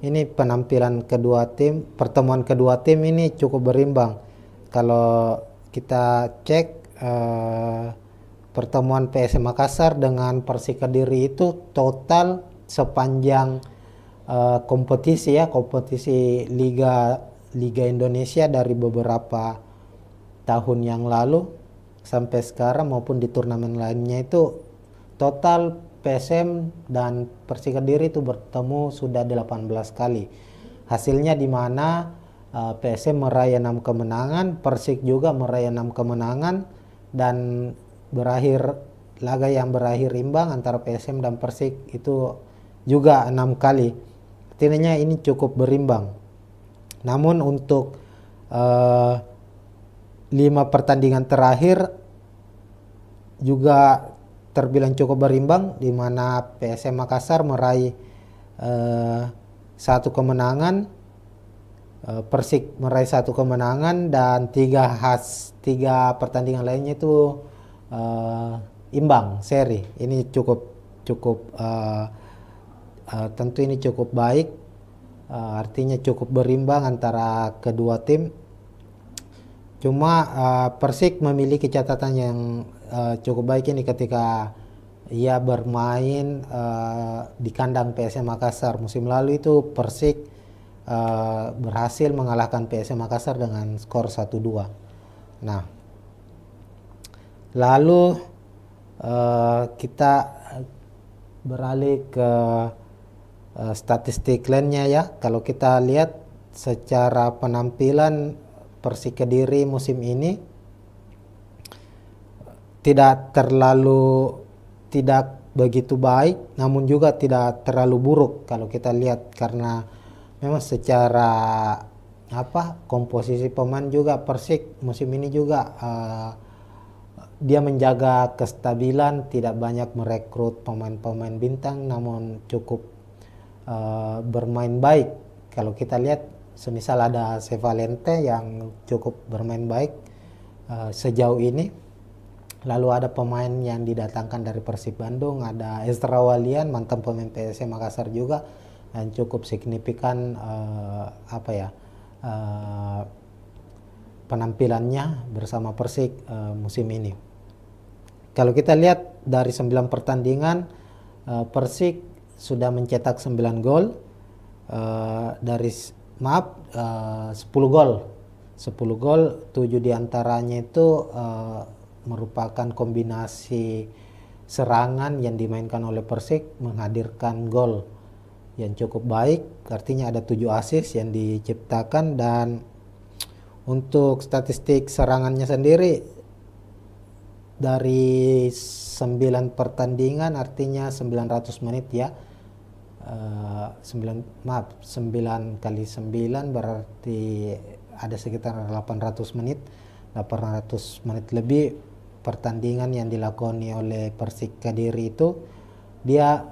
Ini penampilan kedua tim, pertemuan kedua tim ini cukup berimbang. Kalau kita cek pertemuan PSM Makassar dengan Persik Kediri itu total sepanjang kompetisi ya, kompetisi Liga Indonesia dari beberapa tahun yang lalu sampai sekarang maupun di turnamen lainnya, itu total PSM dan Persik Kediri itu bertemu sudah 18 kali. Hasilnya di mana PSM meraih 6 kemenangan, Persik juga meraih 6 kemenangan, dan berakhir laga yang berakhir imbang antara PSM dan Persik itu juga 6 kali. Artinya ini cukup berimbang. Namun untuk 5 pertandingan terakhir juga terbilang cukup berimbang, di mana PSM Makassar meraih 1 kemenangan, Persik meraih 1 kemenangan, dan 3 pertandingan lainnya itu imbang seri. Ini cukup tentu ini cukup baik, artinya cukup berimbang antara kedua tim. Cuma Persik memiliki catatan yang cukup baik ini ketika ia bermain di kandang PSM Makassar. Musim lalu itu Persik berhasil mengalahkan PSM Makassar dengan skor 1-2. Nah, lalu kita beralih ke statistik lainnya ya. Kalau kita lihat secara penampilan Persik Kediri musim ini tidak begitu baik, namun juga tidak terlalu buruk kalau kita lihat, karena memang secara komposisi pemain juga Persik musim ini juga dia menjaga kestabilan, tidak banyak merekrut pemain-pemain bintang, namun cukup bermain baik. Kalau kita lihat, semisal ada Sevalente yang cukup bermain baik sejauh ini. Lalu ada pemain yang didatangkan dari Persib Bandung, ada Ezra Walian, mantan pemain PSM Makassar juga, yang cukup signifikan penampilannya bersama Persik musim ini. Kalau kita lihat dari 9 pertandingan, Persik sudah mencetak 9 gol, 10 gol. 10 gol, 7 diantaranya itu merupakan kombinasi serangan yang dimainkan oleh Persik menghadirkan gol yang cukup baik, artinya ada 7 assist yang diciptakan. Dan untuk statistik serangannya sendiri, dari 9 pertandingan, artinya 900 menit ya, 9 kali 9 berarti ada sekitar 800 menit lebih pertandingan yang dilakoni oleh Persik Kediri itu. Dia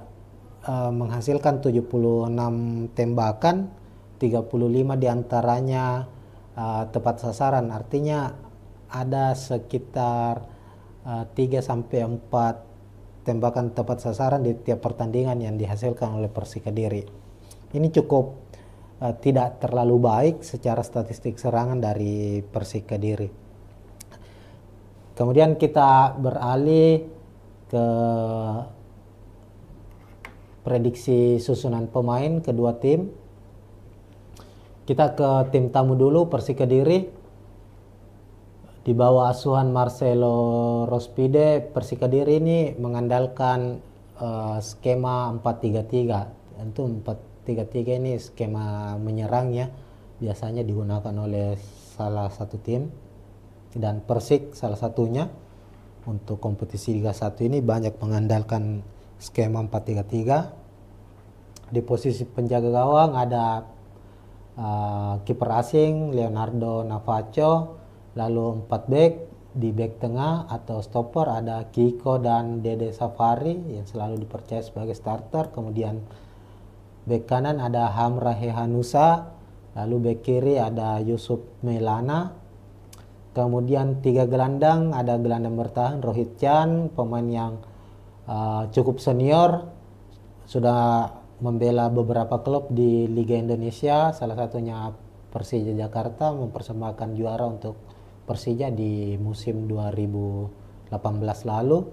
menghasilkan 76 tembakan, 35 diantaranya tepat sasaran, artinya ada sekitar 3-4 tembakan tepat sasaran di tiap pertandingan yang dihasilkan oleh Persik Kediri. Ini cukup tidak terlalu baik secara statistik serangan dari Persik Kediri. Kemudian kita beralih ke prediksi susunan pemain kedua tim. Kita ke tim tamu dulu, Persik Kediri. Di bawah asuhan Marcelo Rospide, Persik Kediri ini mengandalkan skema 4-3-3. Tentu 4-3-3 ini skema menyerang ya, biasanya digunakan oleh salah satu tim, dan Persik salah satunya. Untuk kompetisi Liga 1 ini banyak mengandalkan skema 4-3-3. Di posisi penjaga gawang ada kiper asing Leonardo Navacho. Lalu 4 back, di back tengah atau stopper ada Kiko dan Dede Safari yang selalu dipercaya sebagai starter. Kemudian back kanan ada Hamra Hehanusa, lalu back kiri ada Yusuf Melana. Kemudian 3 gelandang, ada gelandang bertahan Rohit Chan, pemain yang cukup senior, sudah membela beberapa klub di Liga Indonesia, salah satunya Persija Jakarta, mempersembahkan juara untuk Persija di musim 2018 lalu.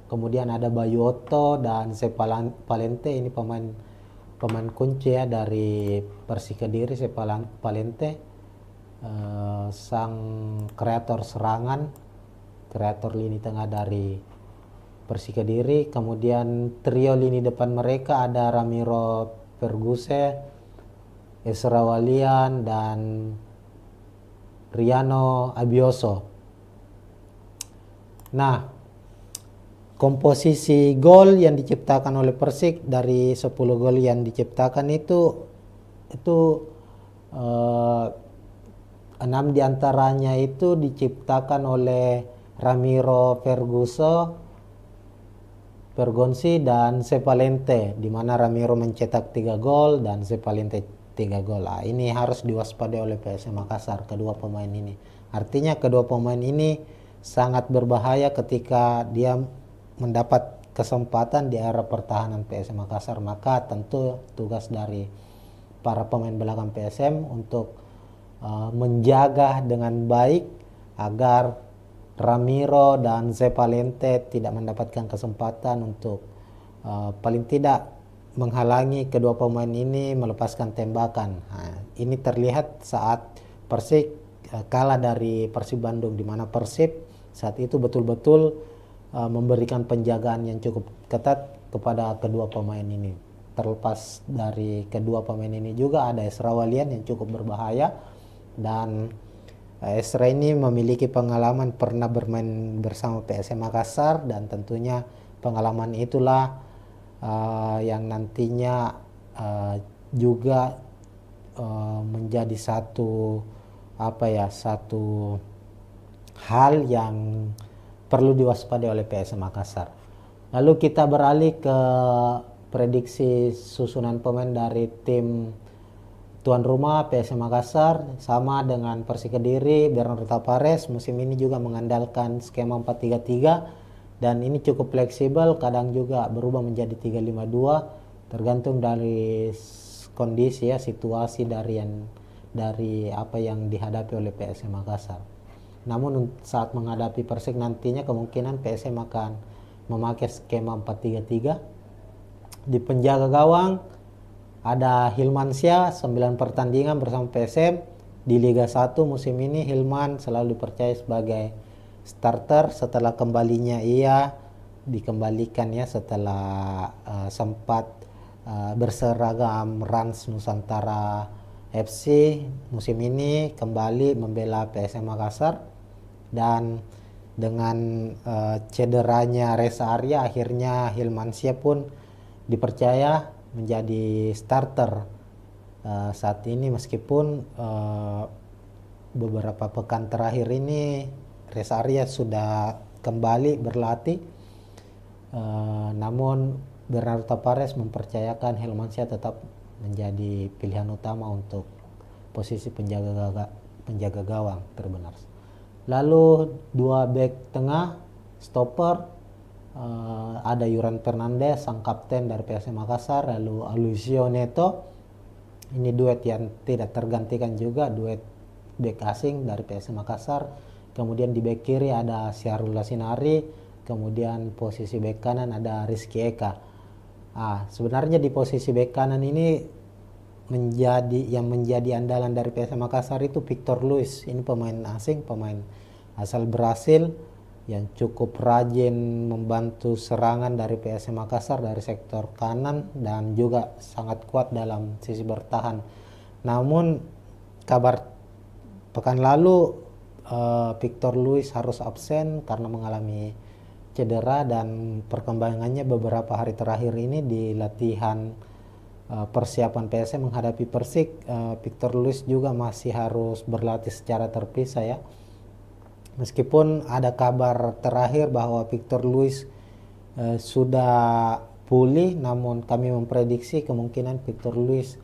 Kemudian ada Bayu Otto dan Sepalente, ini pemain kunci ya dari Persik Kediri. Sepalente sang kreator serangan, kreator lini tengah dari Persik Kediri. Kemudian trio lini depan mereka ada Ramiro Perguse, Ezra Walian, dan Riano Abioso. Nah, komposisi gol yang diciptakan oleh Persik, dari 10 gol yang diciptakan itu 6 diantaranya itu diciptakan oleh Ramiro Pergonsi dan Sepalente, di mana Ramiro mencetak 3 gol dan Sepalente 3 gol. Ini harus diwaspadai oleh PSM Makassar, kedua pemain ini. Artinya kedua pemain ini sangat berbahaya ketika dia mendapat kesempatan di area pertahanan PSM Makassar. Maka tentu tugas dari para pemain belakang PSM untuk menjaga dengan baik agar Ramiro dan Sepalente tidak mendapatkan kesempatan untuk paling tidak menghalangi kedua pemain ini melepaskan tembakan. Ini terlihat saat Persik kalah dari Persib Bandung, di mana Persib saat itu betul-betul memberikan penjagaan yang cukup ketat kepada kedua pemain ini. Terlepas dari kedua pemain ini juga ada Ezra Walian yang cukup berbahaya, dan Ezra ini memiliki pengalaman pernah bermain bersama PSM Makassar, dan tentunya pengalaman itulah yang nantinya juga menjadi satu hal yang perlu diwaspadai oleh PSM Makassar. Lalu kita beralih ke prediksi susunan pemain dari tim tuan rumah PSM Makassar. Sama dengan Persik Kediri, Bernardo Tapares musim ini juga mengandalkan skema 4-3-3 dan ini cukup fleksibel, kadang juga berubah menjadi 3-5-2 tergantung dari kondisi ya, situasi dari apa yang dihadapi oleh PSM Makassar. Namun saat menghadapi Persik nantinya kemungkinan PSM akan memakai skema 4-3-3. Di penjaga gawang ada Hilmansyah, 9 pertandingan bersama PSM di Liga 1 musim ini. Hilman selalu dipercaya sebagai starter setelah kembalinya ia dikembalikan ya setelah sempat berseragam Rans Nusantara FC. Musim ini kembali membela PSM Makassar dan dengan cederanya Reza Arya akhirnya Hilmansyah pun dipercaya menjadi starter saat ini, meskipun beberapa pekan terakhir ini Reza Arya sudah kembali berlatih, namun Bernardo Tapares mempercayakan Hilmansyah tetap menjadi pilihan utama untuk posisi penjaga gawang terbenar. Lalu dua bek tengah stopper, ada Yuran Fernandez sang kapten dari PSM Makassar, lalu Aloisio Neto, ini duet yang tidak tergantikan juga, duet bek asing dari PSM Makassar. Kemudian di bek kiri ada Syahrul Lasinari, kemudian posisi bek kanan ada Rizky Eka. Sebenarnya di posisi bek kanan ini menjadi andalan dari PSM Makassar itu Victor Luis. Ini pemain asing, pemain asal Brasil yang cukup rajin membantu serangan dari PSM Makassar dari sektor kanan dan juga sangat kuat dalam sisi bertahan. Namun kabar pekan lalu Victor Luis harus absen karena mengalami cedera, dan perkembangannya beberapa hari terakhir ini di latihan persiapan PSM menghadapi Persik, Victor Luis juga masih harus berlatih secara terpisah ya. Meskipun ada kabar terakhir bahwa Victor Luis sudah pulih, namun kami memprediksi kemungkinan Victor Luis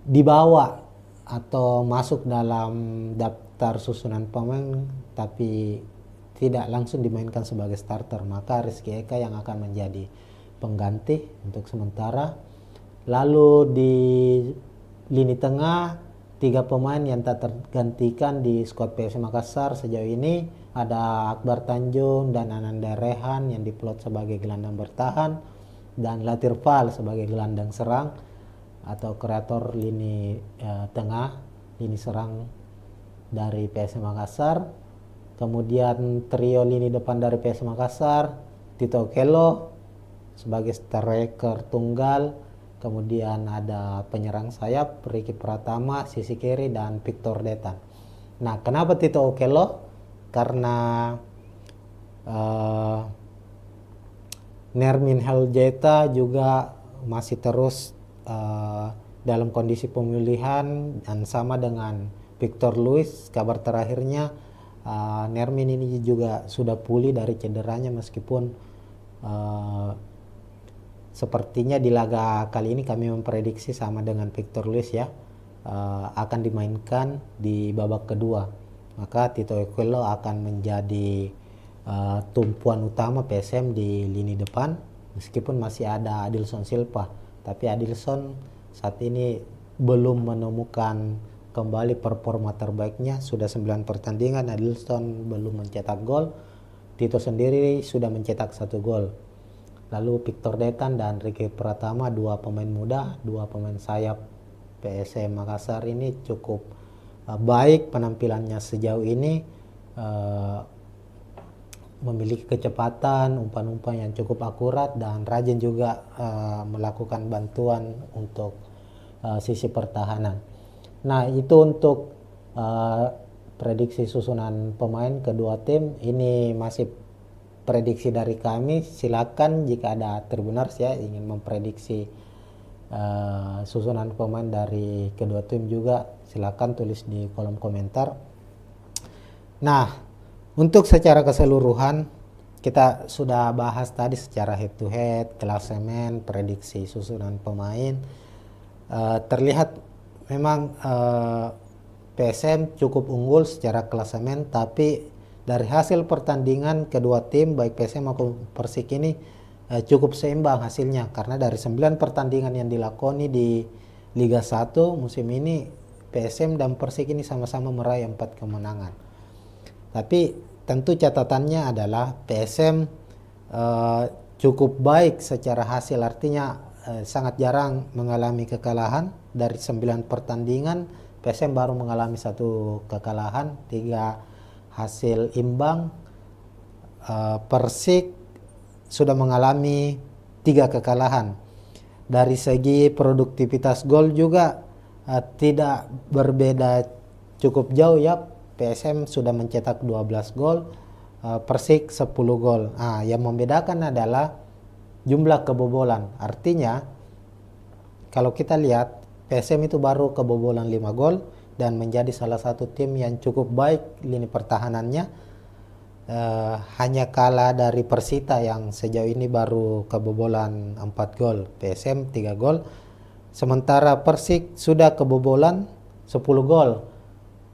dibawa atau masuk dalam daftar susunan pemain tapi tidak langsung dimainkan sebagai starter, maka Rizky Eka yang akan menjadi pengganti untuk sementara. Lalu di lini tengah 3 pemain yang tak tergantikan di skuad PSM Makassar sejauh ini ada Akbar Tanjung dan Ananda Rehan yang diplot sebagai gelandang bertahan, dan Latir Fal sebagai gelandang serang atau kreator lini tengah, lini serang dari PSM Makassar. Kemudian trio lini depan dari PSM Makassar, Tito Okello sebagai striker tunggal, kemudian ada penyerang sayap Ricky Pratama sisi kiri dan Victor Detan. Nah, kenapa Tito Okello? Karena Nermin Heljeta juga masih terus dalam kondisi pemulihan, dan sama dengan Victor Luis, kabar terakhirnya Nermin ini juga sudah pulih dari cederanya, meskipun sepertinya di laga kali ini kami memprediksi sama dengan Victor Luis ya, akan dimainkan di babak kedua. Maka Tito Okello akan menjadi tumpuan utama PSM di lini depan, meskipun masih ada Adilson Silva, tapi Adilson saat ini belum menemukan kembali performa terbaiknya. Sudah 9 pertandingan Adilson belum mencetak gol. Tito sendiri sudah mencetak 1 gol. Lalu Victor Detan dan Ricky Pratama, 2 pemain muda, 2 pemain sayap PSM Makassar ini cukup baik penampilannya sejauh ini, memiliki kecepatan, umpan-umpan yang cukup akurat, dan rajin juga melakukan bantuan untuk sisi pertahanan. Nah, itu untuk prediksi susunan pemain kedua tim. Ini masih prediksi dari kami. Silakan jika ada Tribuners ya ingin memprediksi susunan pemain dari kedua tim juga, silakan tulis di kolom komentar. Nah, Untuk secara keseluruhan kita sudah bahas tadi secara head to head, klasemen, prediksi susunan pemain. Terlihat memang PSM cukup unggul secara klasemen, tapi dari hasil pertandingan kedua tim baik PSM maupun Persik ini cukup seimbang hasilnya, karena dari 9 pertandingan yang dilakoni di Liga 1 musim ini PSM dan Persik ini sama-sama meraih 4 kemenangan. Tapi tentu catatannya adalah PSM cukup baik secara hasil, artinya sangat jarang mengalami kekalahan. Dari 9 pertandingan PSM baru mengalami 1 kekalahan, 3 hasil imbang. Persik sudah mengalami 3 kekalahan. Dari segi produktivitas gol juga tidak berbeda cukup jauh ya. PSM sudah mencetak 12 gol, Persik 10 gol. Yang membedakan adalah jumlah kebobolan. Artinya kalau kita lihat PSM itu baru kebobolan 5 gol dan menjadi salah satu tim yang cukup baik lini pertahanannya. Hanya kalah dari Persita yang sejauh ini baru kebobolan 4 gol, PSM 3 gol. Sementara Persik sudah kebobolan 10 gol.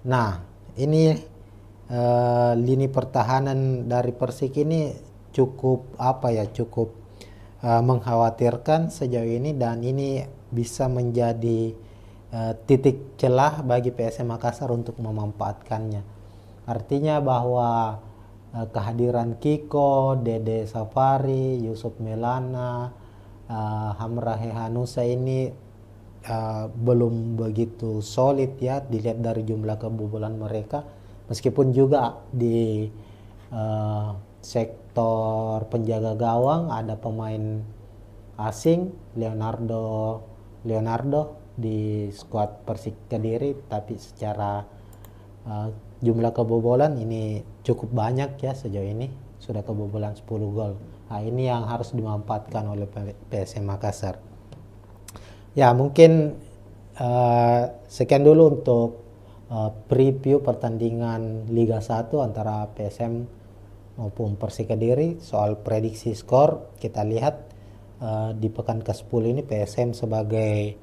Nah, ini lini pertahanan dari Persik ini cukup cukup mengkhawatirkan sejauh ini, dan ini bisa menjadi titik celah bagi PSM Makassar untuk memanfaatkannya. Artinya bahwa kehadiran Kiko, Dede Safari, Yusuf Melana, Hamra Hehanusa ini belum begitu solid ya dilihat dari jumlah kebobolan mereka, meskipun juga di sektor penjaga gawang ada pemain asing Leonardo di skuad Persik Kediri, tapi secara jumlah kebobolan ini cukup banyak ya, sejauh ini sudah kebobolan 10 gol. Ini yang harus dimanfaatkan oleh PSM Makassar. Ya, mungkin sekian dulu untuk preview pertandingan Liga 1 antara PSM maupun Persik Kediri. Soal prediksi skor, kita lihat di pekan ke-10 ini PSM sebagai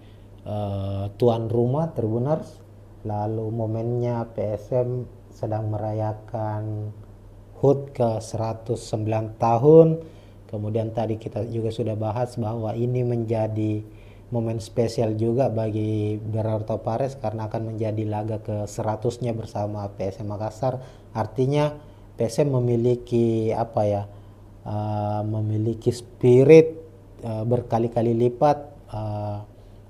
tuan rumah Tribuners. Lalu momennya PSM sedang merayakan HUT ke 109 tahun. Kemudian tadi kita juga sudah bahas bahwa ini menjadi momen spesial juga bagi Berarto Pares karena akan menjadi laga ke 100-nya bersama PSM Makassar. Artinya PSM memiliki memiliki spirit berkali-kali lipat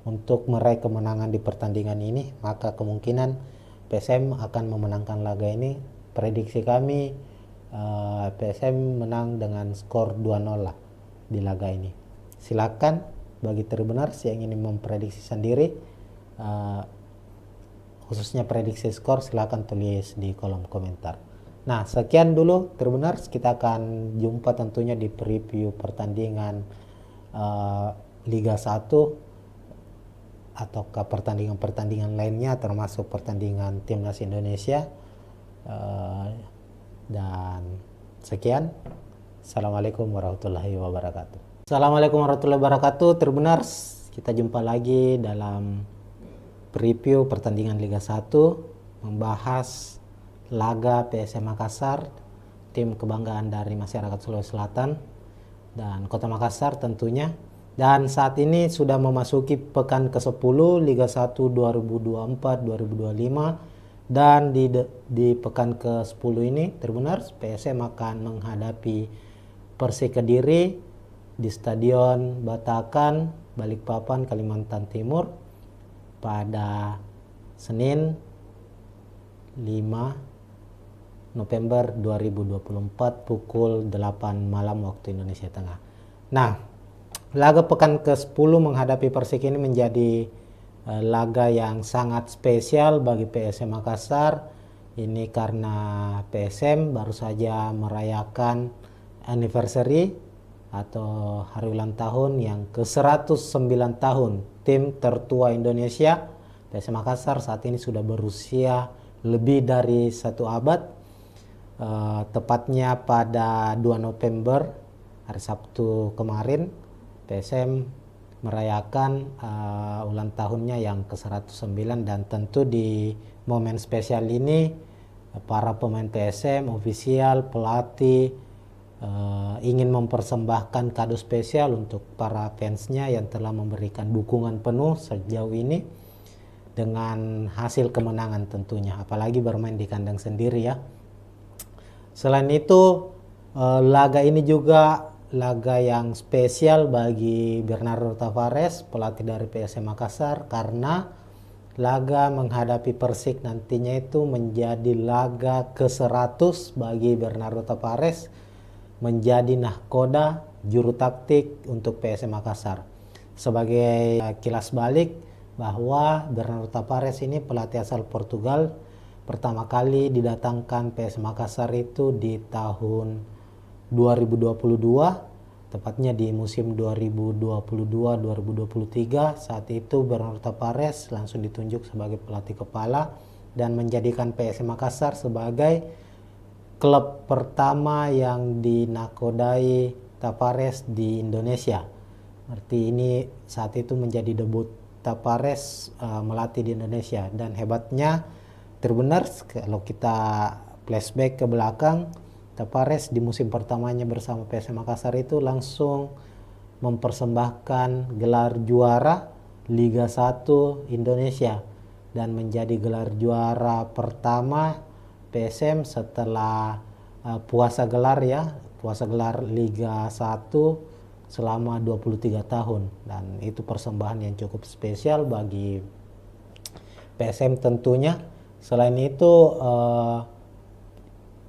untuk meraih kemenangan di pertandingan ini, maka kemungkinan PSM akan memenangkan laga ini. Prediksi kami PSM menang dengan skor 2-0 lah di laga ini. Silakan bagi Tribuners yang ingin memprediksi sendiri, khususnya prediksi skor, silakan tulis di kolom komentar. Nah, sekian dulu Tribuners, kita akan jumpa tentunya di preview pertandingan Liga 1 atau ke pertandingan-pertandingan lainnya, termasuk pertandingan Timnas Indonesia. Dan sekian, Assalamualaikum warahmatullahi wabarakatuh. Assalamualaikum warahmatullahi wabarakatuh, Tribuners. Kita jumpa lagi dalam preview pertandingan Liga 1, membahas laga PSM Makassar, tim kebanggaan dari masyarakat Sulawesi Selatan dan Kota Makassar tentunya. Dan saat ini sudah memasuki pekan ke-10 Liga 1 2024-2025, dan di pekan ke-10 ini Tribuners, PSM akan menghadapi Persik Kediri di Stadion Batakan, Balikpapan, Kalimantan Timur pada Senin 5 November 2024 pukul 8 malam waktu Indonesia Tengah. Nah, laga pekan ke-10 menghadapi Persik ini menjadi laga yang sangat spesial bagi PSM Makassar. Ini karena PSM baru saja merayakan anniversary atau hari ulang tahun yang ke-109 tahun tim tertua Indonesia. PSM Makassar saat ini sudah berusia lebih dari 1 abad. Tepatnya pada 2 November hari Sabtu kemarin PSM merayakan ulang tahunnya yang ke-109, dan tentu di momen spesial ini para pemain PSM, ofisial, pelatih ingin mempersembahkan kado spesial untuk para fansnya yang telah memberikan dukungan penuh sejauh ini dengan hasil kemenangan tentunya, apalagi bermain di kandang sendiri ya. Selain itu, laga ini juga laga yang spesial bagi Bernardo Tavares, pelatih dari PSM Makassar, karena laga menghadapi Persik nantinya itu menjadi laga ke-100 bagi Bernardo Tavares, menjadi nahkoda juru taktik untuk PSM Makassar. Sebagai kilas balik bahwa Bernardo Tavares ini pelatih asal Portugal, pertama kali didatangkan PSM Makassar itu di tahun 2022, tepatnya di musim 2022-2023. Saat itu Bernardo Tavares langsung ditunjuk sebagai pelatih kepala dan menjadikan PSM Makassar sebagai klub pertama yang dinakodai Tavares di Indonesia. Arti ini saat itu menjadi debut Tavares melatih di Indonesia. Dan hebatnya Tribuners, kalau kita flashback ke belakang, Tavares di musim pertamanya bersama PSM Makassar itu langsung mempersembahkan gelar juara Liga 1 Indonesia dan menjadi gelar juara pertama PSM setelah puasa gelar Liga 1 selama 23 tahun, dan itu persembahan yang cukup spesial bagi PSM tentunya. Selain itu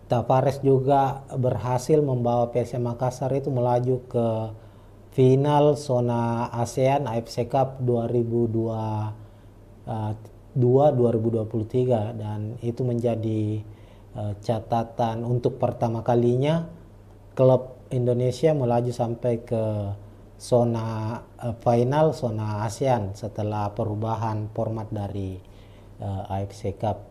Tavares juga berhasil membawa PSM Makassar itu melaju ke final zona ASEAN AFC Cup 2023, dan itu menjadi catatan untuk pertama kalinya klub Indonesia melaju sampai ke zona final zona ASEAN setelah perubahan format dari AFC Cup.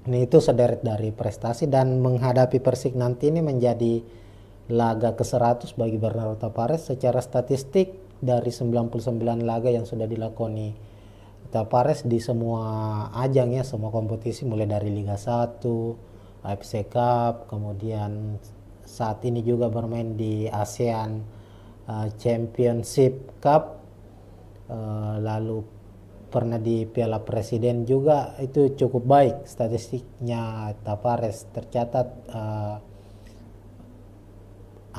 Ini itu sederet dari prestasi, dan menghadapi Persik nanti ini menjadi laga ke-100 bagi Bernardo Tavares. Secara statistik dari 99 laga yang sudah dilakoni Tavares di semua ajang ya, semua kompetisi mulai dari Liga 1, AFC Cup, kemudian saat ini juga bermain di ASEAN Championship Cup, lalu pernah di Piala Presiden juga, itu cukup baik statistiknya Tavares. Tercatat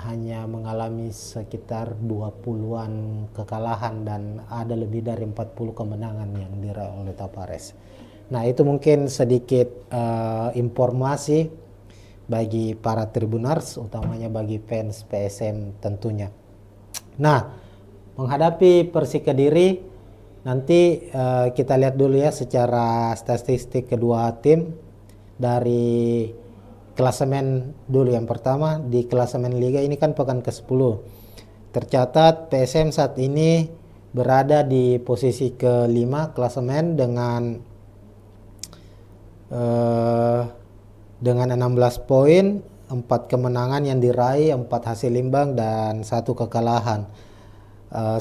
hanya mengalami sekitar 20-an kekalahan dan ada lebih dari 40 kemenangan yang diraih oleh Tavares. Nah, itu mungkin sedikit informasi bagi para Tribuners, utamanya bagi fans PSM tentunya. Nah, menghadapi Persik Kediri nanti kita lihat dulu ya secara statistik kedua tim. Dari klasemen dulu, yang pertama di klasemen Liga ini kan pekan ke-10. Tercatat PSM saat ini berada di posisi ke-5 klasemen dengan 16 poin, 4 kemenangan yang diraih, 4 hasil imbang dan 1 kekalahan.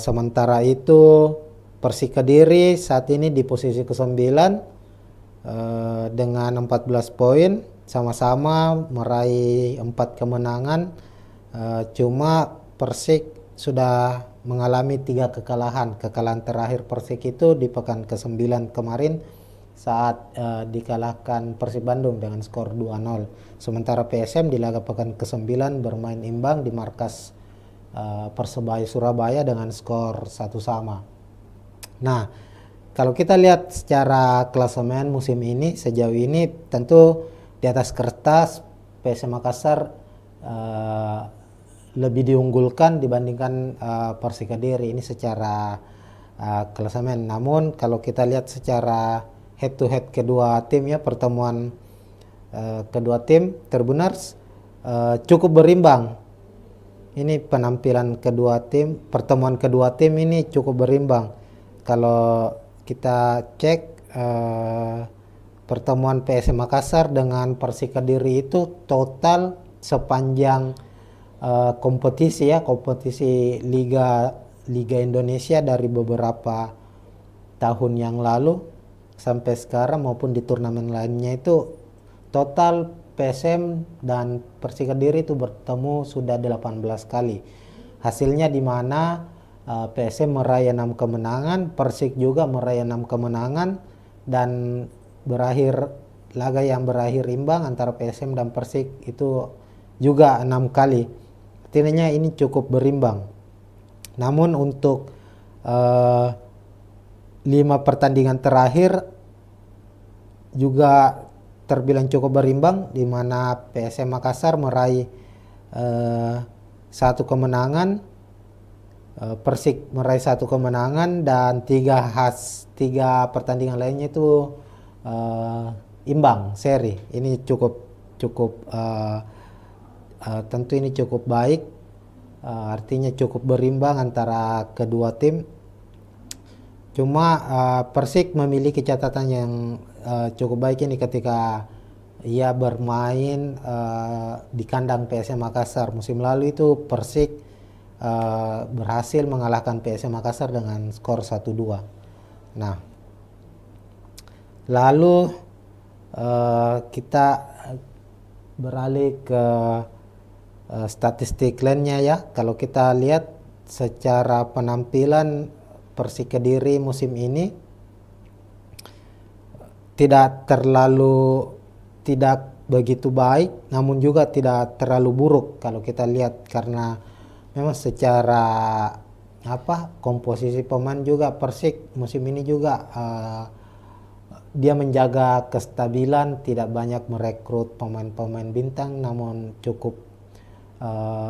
Sementara itu Persik Kediri saat ini di posisi ke-9 dengan 14 poin, sama-sama meraih 4 kemenangan. Cuma Persik sudah mengalami 3 kekalahan. Kekalahan terakhir Persik itu di pekan ke-9 kemarin saat dikalahkan Persib Bandung dengan skor 2-0. Sementara PSM di laga pekan ke-9 bermain imbang di markas Persebaya Surabaya dengan skor 1-1. Nah, kalau kita lihat secara klasemen musim ini, sejauh ini tentu di atas kertas PSM Makassar lebih diunggulkan dibandingkan Persik Kediri ini secara klasemen. Namun kalau kita lihat secara head to head kedua tim ya, pertemuan kedua tim Tribuners cukup berimbang. Ini penampilan kedua tim, pertemuan kedua tim ini cukup berimbang. Kalau kita cek pertemuan PSM Makassar dengan Persik Kediri itu total sepanjang kompetisi Liga Indonesia dari beberapa tahun yang lalu sampai sekarang maupun di turnamen lainnya itu total PSM dan Persik Kediri itu bertemu sudah 18 kali. Hasilnya di mana PSM meraih 6 kemenangan, Persik juga meraih 6 kemenangan, dan laga yang berakhir imbang antara PSM dan Persik itu juga 6 kali. Artinya ini cukup berimbang. Namun untuk 5 pertandingan terakhir juga terbilang cukup berimbang, di mana PSM Makassar meraih 1 kemenangan, Persik meraih 1 kemenangan, dan 3 pertandingan lainnya itu imbang seri. Ini cukup tentu ini cukup baik, artinya cukup berimbang antara kedua tim. Cuma Persik memiliki catatan yang cukup baik ini ketika ia bermain di kandang PSM Makassar. Musim lalu itu Persik berhasil mengalahkan PSM Makassar dengan skor 1-2. Nah, lalu kita beralih ke statistik lainnya ya. Kalau kita lihat secara penampilan Persik Kediri musim ini tidak begitu baik, namun juga tidak terlalu buruk kalau kita lihat, karena memang secara komposisi pemain juga Persik musim ini juga dia menjaga kestabilan, tidak banyak merekrut pemain-pemain bintang, namun cukup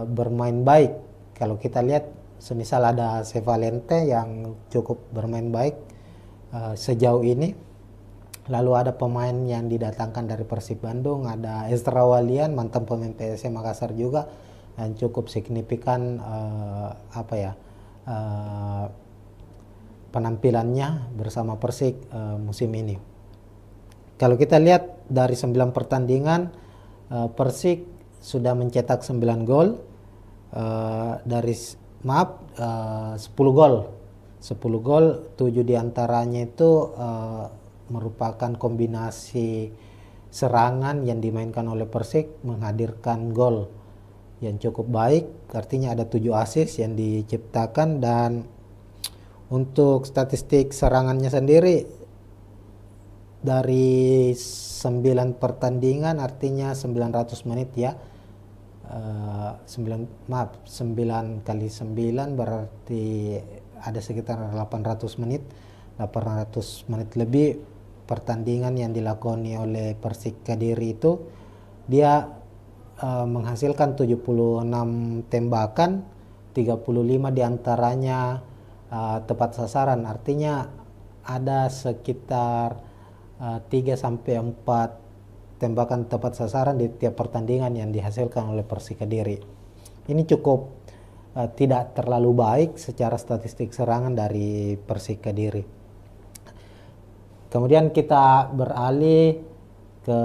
bermain baik. Kalau kita lihat semisal ada Sevalente yang cukup bermain baik sejauh ini, lalu ada pemain yang didatangkan dari Persib Bandung, ada Ezra Walian mantan pemain PSM Makassar juga yang cukup signifikan penampilannya bersama Persik musim ini. Kalau kita lihat dari 9 pertandingan, Persik sudah mencetak 9 gol, 10 gol, 7 diantaranya itu merupakan kombinasi serangan yang dimainkan oleh Persik menghadirkan gol yang cukup baik, artinya ada 7 assist yang diciptakan. Dan untuk statistik serangannya sendiri dari 9 pertandingan, artinya 900 menit ya, 9 kali 9 berarti ada sekitar 800 menit lebih pertandingan yang dilakoni oleh Persik Kediri itu. Dia menghasilkan 76 tembakan, 35 diantaranya tepat sasaran, artinya ada sekitar 3-4 tembakan tepat sasaran di tiap pertandingan yang dihasilkan oleh Persik Kediri. Ini cukup tidak terlalu baik secara statistik serangan dari Persik Kediri. Kemudian kita beralih ke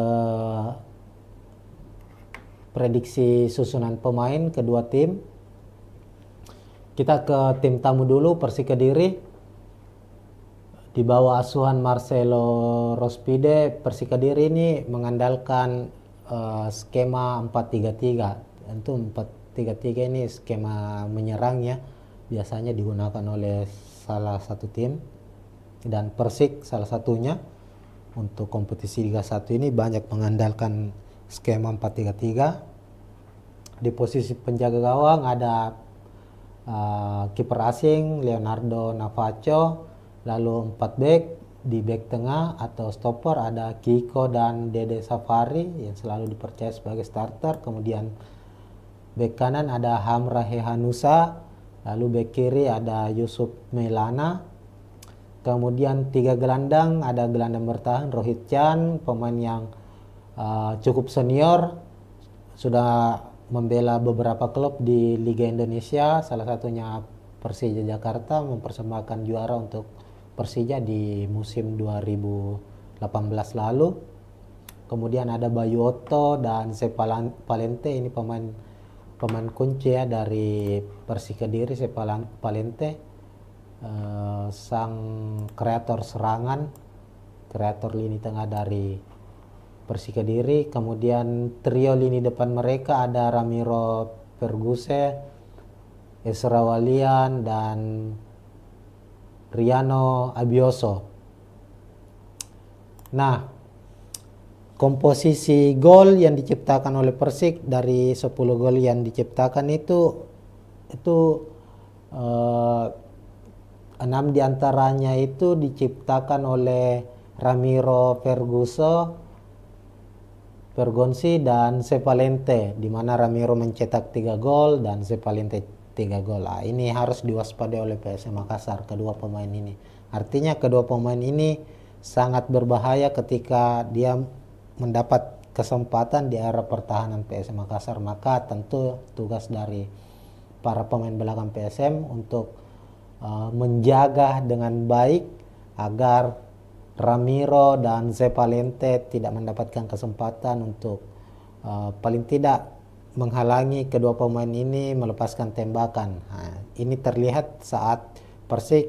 prediksi susunan pemain kedua tim. Kita ke tim tamu dulu, Persik Kediri. Di bawah asuhan Marcelo Rospide, Persik Kediri ini mengandalkan skema 4-3-3. Tentu 4-3-3 ini skema menyerang ya, biasanya digunakan oleh salah satu tim, dan Persik salah satunya. Untuk kompetisi Liga 1 ini banyak mengandalkan skema 4-3-3. Di posisi penjaga gawang ada kiper asing Leonardo Navacho. Lalu 4 back, di back tengah atau stopper ada Kiko dan Dede Safari yang selalu dipercaya sebagai starter. Kemudian back kanan ada Hamra Hehanusa, lalu back kiri ada Yusuf Melana. Kemudian 3 gelandang, ada gelandang bertahan Rohit Chan, pemain yang cukup senior, sudah membela beberapa klub di Liga Indonesia, salah satunya Persija Jakarta, mempersembahkan juara untuk Persija di musim 2015 18 lalu. Kemudian ada Bayu Otto dan Sepalente, ini pemain kunci ya dari Persik Kediri. Sepalente sang kreator serangan, kreator lini tengah dari Persik Kediri. Kemudian trio lini depan mereka ada Ramiro Perguse, Ezra Walian, dan Riano Abioso. Nah, komposisi gol yang diciptakan oleh Persik dari 10 gol yang diciptakan itu 6 diantaranya itu diciptakan oleh Ramiro Pergonsi dan Sepalente, di mana Ramiro mencetak 3 gol dan Sepalente 3 gol. Ini harus diwaspadai oleh PSM Makassar, kedua pemain ini. Artinya kedua pemain ini sangat berbahaya ketika dia mendapat kesempatan di area pertahanan PSM Makassar. Maka tentu tugas dari para pemain belakang PSM untuk menjaga dengan baik agar Ramiro dan Sepalente tidak mendapatkan kesempatan untuk paling tidak menghalangi kedua pemain ini melepaskan tembakan. Ini terlihat saat Persik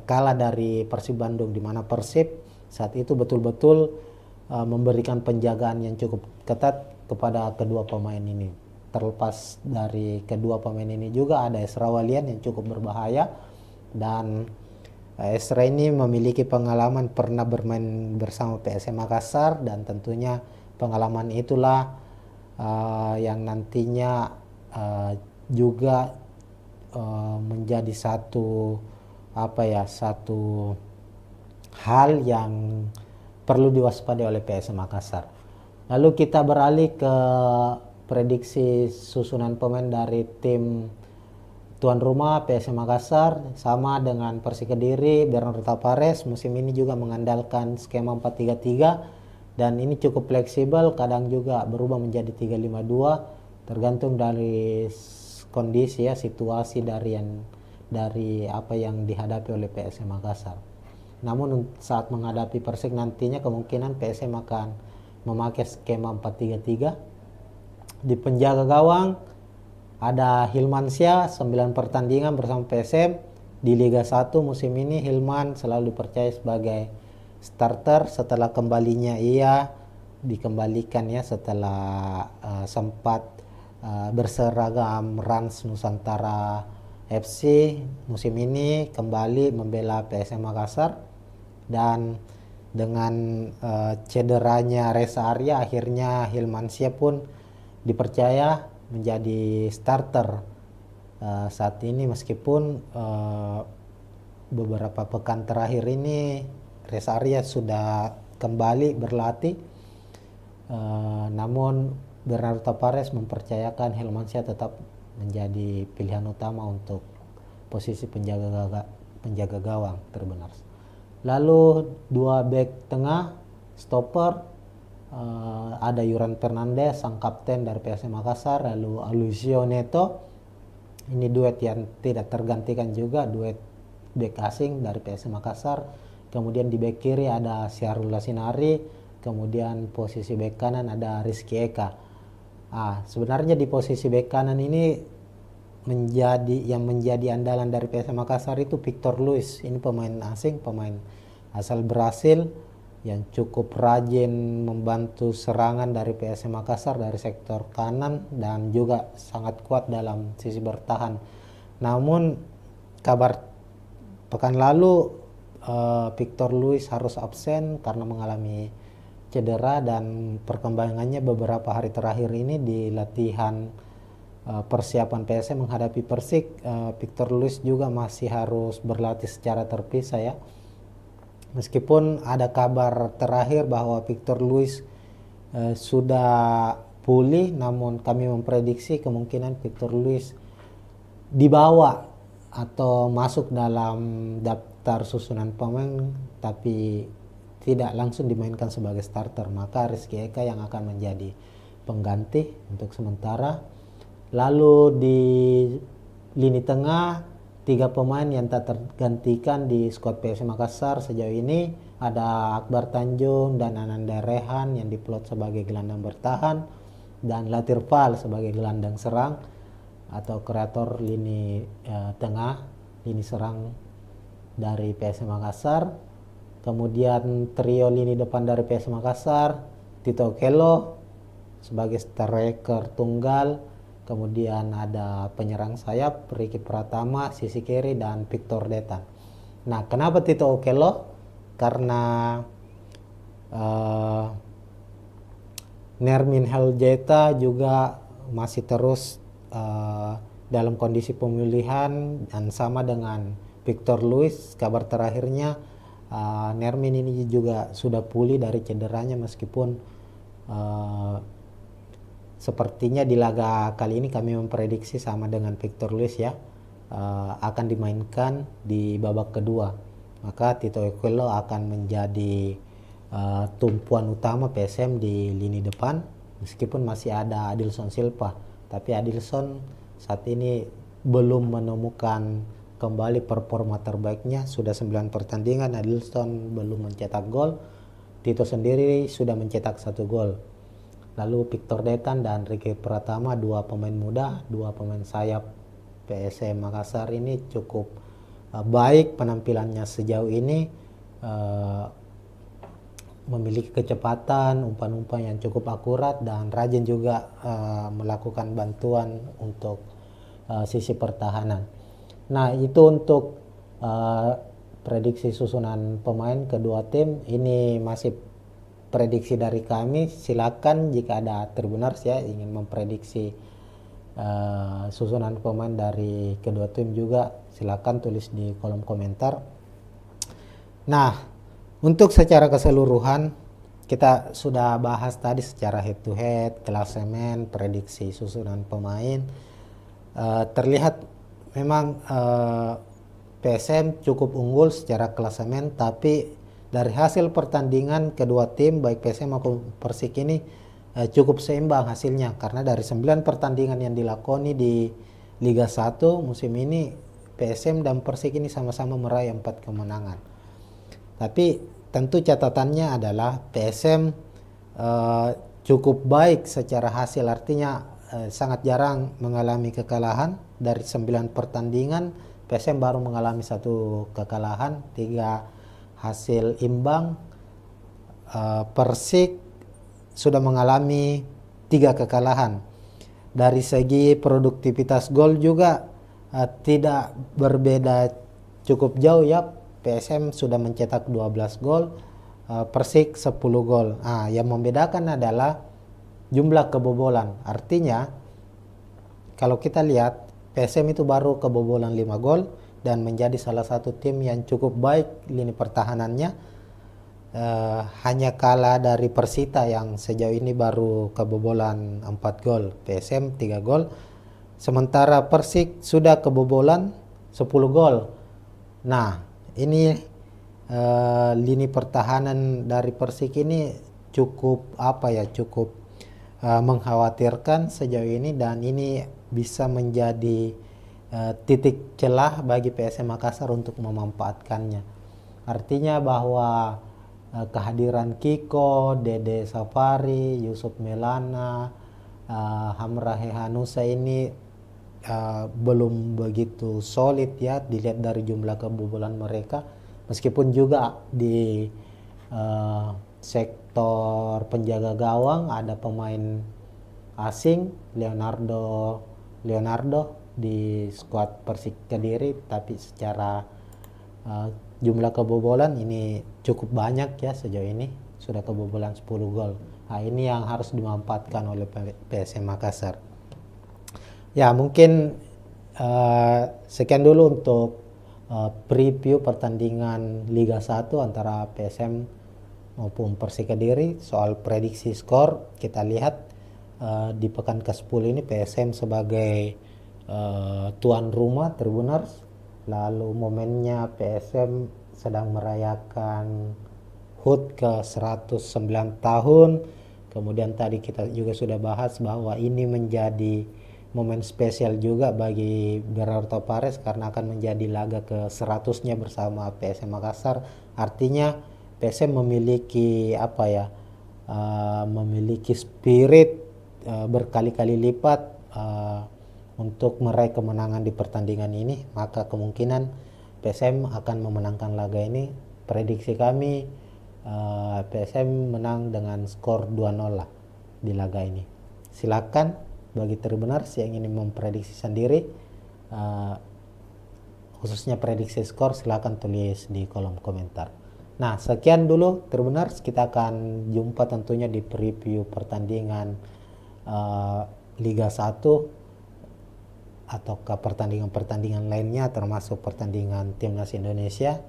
kalah dari Persib Bandung, di mana Persib saat itu betul-betul memberikan penjagaan yang cukup ketat kepada kedua pemain ini. Terlepas dari kedua pemain ini juga ada Ezra Walian yang cukup berbahaya, dan Ezra ini memiliki pengalaman pernah bermain bersama PSM Makassar, dan tentunya pengalaman itulah yang nantinya juga menjadi satu hal yang perlu diwaspadai oleh PSM Makassar. Lalu kita beralih ke prediksi susunan pemain dari tim tuan rumah PSM Makassar. Sama dengan Persik Kediri, Bernardo Tavares musim ini juga mengandalkan skema 4-3-3, dan ini cukup fleksibel, kadang juga berubah menjadi 3-5-2 tergantung dari kondisi ya, situasi dari apa yang dihadapi oleh PSM Makassar. Namun saat menghadapi Persik nantinya kemungkinan PSM akan memakai skema 4-3-3. Di penjaga gawang ada Hilmansyah, 9 pertandingan bersama PSM di Liga 1 musim ini. Hilman selalu dipercaya sebagai starter setelah kembalinya ia dikembalikan ya setelah sempat berseragam Rans Nusantara FC. Musim ini kembali membela PSM Makassar, dan dengan cederanya Reza Arya akhirnya Hilmansyah pun dipercaya menjadi starter saat ini, meskipun beberapa pekan terakhir ini Reza Arya sudah kembali berlatih, namun Bernardo Tavares mempercayakan Hilmansyah tetap menjadi pilihan utama untuk posisi penjaga gawang terbenar. Lalu dua bek tengah stopper, ada Yuran Fernandez sang kapten dari PSM Makassar, lalu Alucio Neto, ini duet yang tidak tergantikan juga, duet bek asing dari PSM Makassar. Kemudian di bek kiri ada Syahrul Lasinari, kemudian posisi bek kanan ada Rizky Eka. Sebenarnya di posisi bek kanan ini menjadi andalan dari PSM Makassar itu Victor Luis. Ini pemain asing, pemain asal Brasil yang cukup rajin membantu serangan dari PSM Makassar dari sektor kanan, dan juga sangat kuat dalam sisi bertahan. Namun kabar pekan lalu Victor Luis harus absen karena mengalami cedera, dan perkembangannya beberapa hari terakhir ini di latihan persiapan PSM menghadapi Persik, Victor Luis juga masih harus berlatih secara terpisah ya. Meskipun ada kabar terakhir bahwa Victor Luis sudah pulih, namun kami memprediksi kemungkinan Victor Luis dibawa atau masuk dalam daftar susunan pemain tapi tidak langsung dimainkan sebagai starter. Maka Rizky Eka yang akan menjadi pengganti untuk sementara. Lalu di lini tengah 3 pemain yang tak tergantikan di skuad PSM Makassar sejauh ini. Ada Akbar Tanjung dan Ananda Rehan yang diplot sebagai gelandang bertahan, dan Latir Fal sebagai gelandang serang atau kreator lini tengah, lini serang dari PSM Makassar. Kemudian trio lini depan dari PSM Makassar, Tito Okello sebagai striker tunggal. Kemudian ada penyerang sayap Ricky Pratama, sisi kiri, dan Victor Detan. Nah, kenapa Tito Okello? Karena Nermin Heljeta juga masih terus dalam kondisi pemulihan, dan sama dengan Victor Luis. Kabar terakhirnya Nermin ini juga sudah pulih dari cederanya, meskipun sepertinya di laga kali ini kami memprediksi sama dengan Victor Luis ya, akan dimainkan di babak kedua. Maka Tito Okello akan menjadi tumpuan utama PSM di lini depan, meskipun masih ada Adilson Silva. Tapi Adilson saat ini belum menemukan kembali performa terbaiknya. Sudah 9 pertandingan Adilson belum mencetak gol. Tito sendiri sudah mencetak 1 gol. Lalu Victor Detan dan Ricky Pratama, 2 pemain muda, 2 pemain sayap PSM Makassar ini cukup baik penampilannya sejauh ini, memiliki kecepatan, umpan-umpan yang cukup akurat, dan rajin juga melakukan bantuan untuk sisi pertahanan. Nah, itu untuk prediksi susunan pemain kedua tim. Ini masih prediksi dari kami. Silakan jika ada Tribuners ya ingin memprediksi susunan pemain dari kedua tim juga, silakan tulis di kolom komentar. Nah, untuk secara keseluruhan kita sudah bahas tadi secara head to head, klasemen, prediksi susunan pemain. Terlihat memang PSM cukup unggul secara klasemen, tapi dari hasil pertandingan kedua tim baik PSM maupun Persik ini cukup seimbang hasilnya, karena dari 9 pertandingan yang dilakoni di Liga 1 musim ini, PSM dan Persik ini sama-sama meraih 4 kemenangan. Tapi tentu catatannya adalah PSM cukup baik secara hasil, artinya sangat jarang mengalami kekalahan. Dari 9 pertandingan PSM baru mengalami 1 kekalahan, 3 hasil imbang. Persik sudah mengalami 3 kekalahan. Dari segi produktivitas gol juga tidak berbeda cukup jauh ya. PSM sudah mencetak 12 gol, Persik 10 gol. Yang membedakan adalah jumlah kebobolan. Artinya kalau kita lihat PSM itu baru kebobolan 5 gol dan menjadi salah satu tim yang cukup baik lini pertahanannya. Hanya kalah dari Persita yang sejauh ini baru kebobolan 4 gol, PSM 3 gol. Sementara Persik sudah kebobolan 10 gol. Nah, ini lini pertahanan dari Persik ini cukup cukup mengkhawatirkan sejauh ini, dan ini bisa menjadi titik celah bagi PSM Makassar untuk memanfaatkannya. Artinya bahwa kehadiran Kiko, Dede Safari, Yusuf Melana, Hamrahe Hanusa ini belum begitu solid ya dilihat dari jumlah kebobolan mereka, meskipun juga di sektor penjaga gawang ada pemain asing Leonardo di skuad Persik Kediri, tapi secara jumlah kebobolan ini cukup banyak ya, sejauh ini sudah kebobolan 10 gol. Nah, ini yang harus dimanfaatkan oleh PSM Makassar. Ya, mungkin sekian dulu untuk preview pertandingan Liga 1 antara PSM maupun Persik Kediri. Soal prediksi skor, kita lihat di pekan ke-10 ini PSM sebagai tuan rumah Tribuners. Lalu momennya PSM sedang merayakan HUT ke 109 tahun. Kemudian tadi kita juga sudah bahas bahwa ini menjadi momen spesial juga bagi Bernardo Tavares karena akan menjadi laga ke-100-nya bersama PSM Makassar. Artinya PSM memiliki memiliki spirit berkali-kali lipat untuk meraih kemenangan di pertandingan ini, maka kemungkinan PSM akan memenangkan laga ini. Prediksi kami PSM menang dengan skor 2-0 lah di laga ini. Silakan bagi Tribuners yang ingin memprediksi sendiri, khususnya prediksi skor, silakan tulis di kolom komentar. Nah, sekian dulu Tribuners, kita akan jumpa tentunya di preview pertandingan Liga 1 ataukah pertandingan-pertandingan lainnya termasuk pertandingan Timnas Indonesia.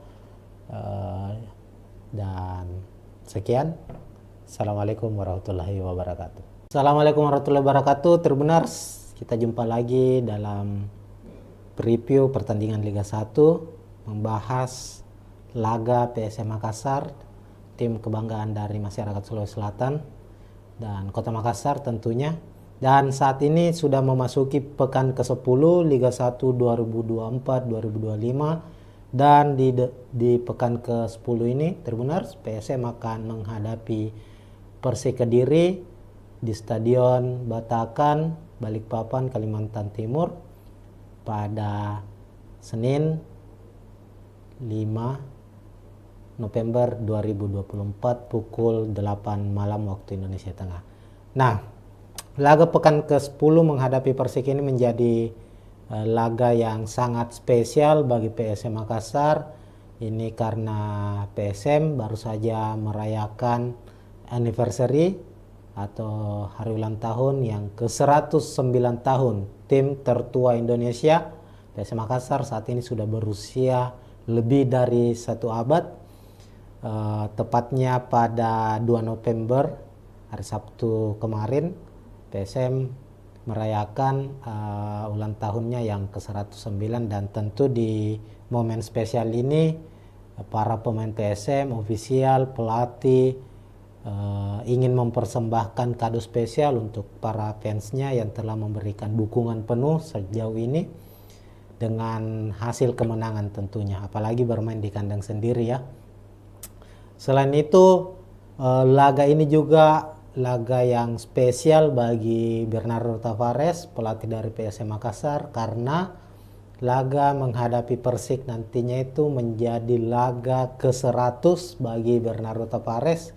Dan sekian. Assalamualaikum warahmatullahi wabarakatuh. Assalamualaikum warahmatullahi wabarakatuh. Tribuners, kita jumpa lagi dalam preview pertandingan Liga 1, membahas laga PSM Makassar, tim kebanggaan dari masyarakat Sulawesi Selatan dan Kota Makassar tentunya. Dan saat ini sudah memasuki pekan ke-10 Liga 1 2024-2025, dan di pekan ke-10 ini Tribuners, PSM akan menghadapi Persik Kediri di Stadion Batakan, Balikpapan, Kalimantan Timur pada Senin 5 November 2024 pukul 8 malam waktu Indonesia Tengah. Nah, laga pekan ke-10 menghadapi Persik ini menjadi laga yang sangat spesial bagi PSM Makassar. Ini karena PSM baru saja merayakan anniversary atau hari ulang tahun yang ke-109 tahun tim tertua Indonesia. PSM Makassar saat ini sudah berusia lebih dari 1 abad. Tepatnya pada 2 November hari Sabtu kemarin, PSM merayakan ulang tahunnya yang ke-109, dan tentu di momen spesial ini para pemain PSM, ofisial, pelatih ingin mempersembahkan kado spesial untuk para fansnya yang telah memberikan dukungan penuh sejauh ini dengan hasil kemenangan tentunya, apalagi bermain di kandang sendiri ya. Selain itu, laga ini juga laga yang spesial bagi Bernardo Tavares, pelatih dari PSM Makassar, karena laga menghadapi Persik nantinya itu menjadi laga ke-100 bagi Bernardo Tavares,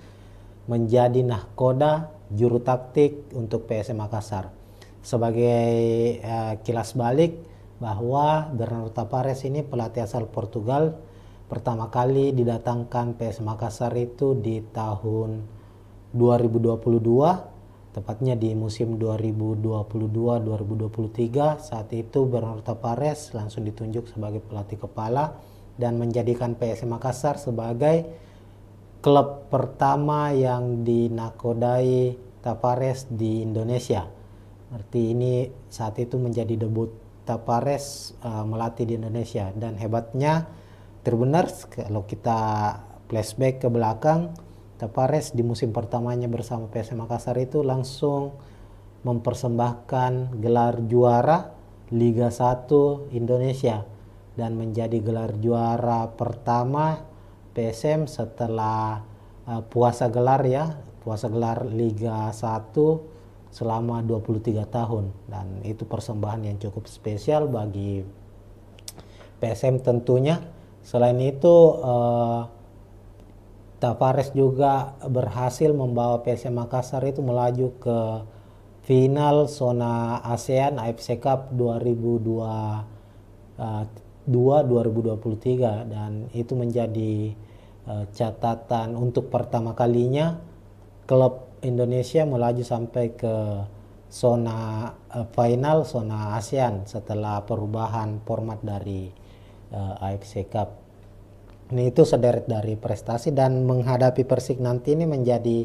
menjadi nahkoda juru taktik untuk PSM Makassar. Sebagai kilas balik bahwa Bernardo Tavares ini pelatih asal Portugal, pertama kali didatangkan PSM Makassar itu di tahun 2022, tepatnya di musim 2022-2023. Saat itu Bernardo Tavares langsung ditunjuk sebagai pelatih kepala dan menjadikan PSM Makassar sebagai klub pertama yang dinakodai Tavares di Indonesia. Arti ini saat itu menjadi debut Tavares melatih di Indonesia. Dan hebatnya Tribuners, kalau kita flashback ke belakang, Tavares di musim pertamanya bersama PSM Makassar itu langsung mempersembahkan gelar juara Liga 1 Indonesia dan menjadi gelar juara pertama PSM setelah puasa gelar Liga 1 selama 23 tahun, dan itu persembahan yang cukup spesial bagi PSM tentunya. Selain itu Tavares juga berhasil membawa PSM Makassar itu melaju ke final zona ASEAN AFC Cup 2023, dan itu menjadi catatan untuk pertama kalinya klub Indonesia melaju sampai ke zona final zona ASEAN setelah perubahan format dari AFC Cup. Ini itu sederet dari prestasi, dan menghadapi Persik nanti ini menjadi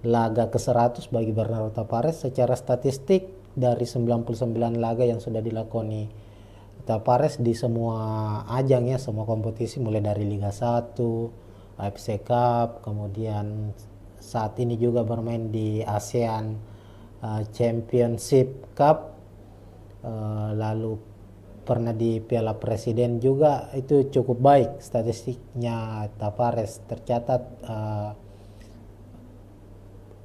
laga ke-100 bagi Bernardo Tavares. Secara statistik dari 99 laga yang sudah dilakoni Tavares di semua ajang ya, semua kompetisi mulai dari Liga 1, AFC Cup, kemudian saat ini juga bermain di ASEAN Championship Cup, lalu pernah di Piala Presiden juga, itu cukup baik statistiknya Tavares. Tercatat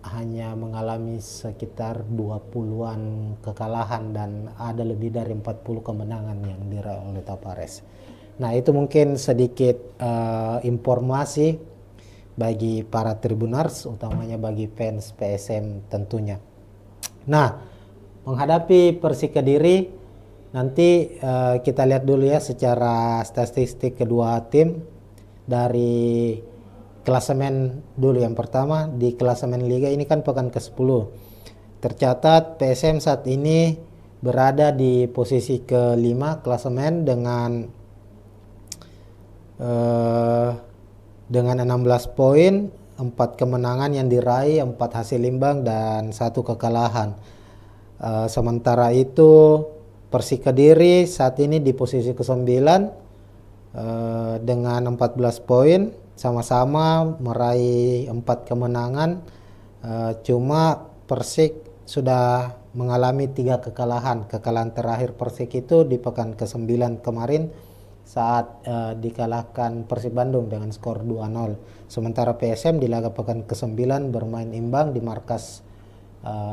hanya mengalami sekitar 20-an kekalahan dan ada lebih dari 40 kemenangan yang diraih oleh Tavares. Nah, itu mungkin sedikit informasi bagi para Tribuners, utamanya bagi fans PSM tentunya. Nah, menghadapi Persik Kediri, nanti kita lihat dulu ya secara statistik kedua tim. Dari klasemen dulu, yang pertama di klasemen Liga ini kan pekan ke-10. Tercatat PSM saat ini berada di posisi ke-5 klasemen dengan 16 poin, 4 kemenangan yang diraih, 4 hasil imbang dan 1 kekalahan. Sementara itu Persik Kediri saat ini di posisi ke-9 dengan 14 poin, sama-sama meraih 4 kemenangan. Cuma Persik sudah mengalami 3 kekalahan. Kekalahan terakhir Persik itu di pekan ke-9 kemarin saat dikalahkan Persib Bandung dengan skor 2-0. Sementara PSM di laga pekan ke-9 bermain imbang di markas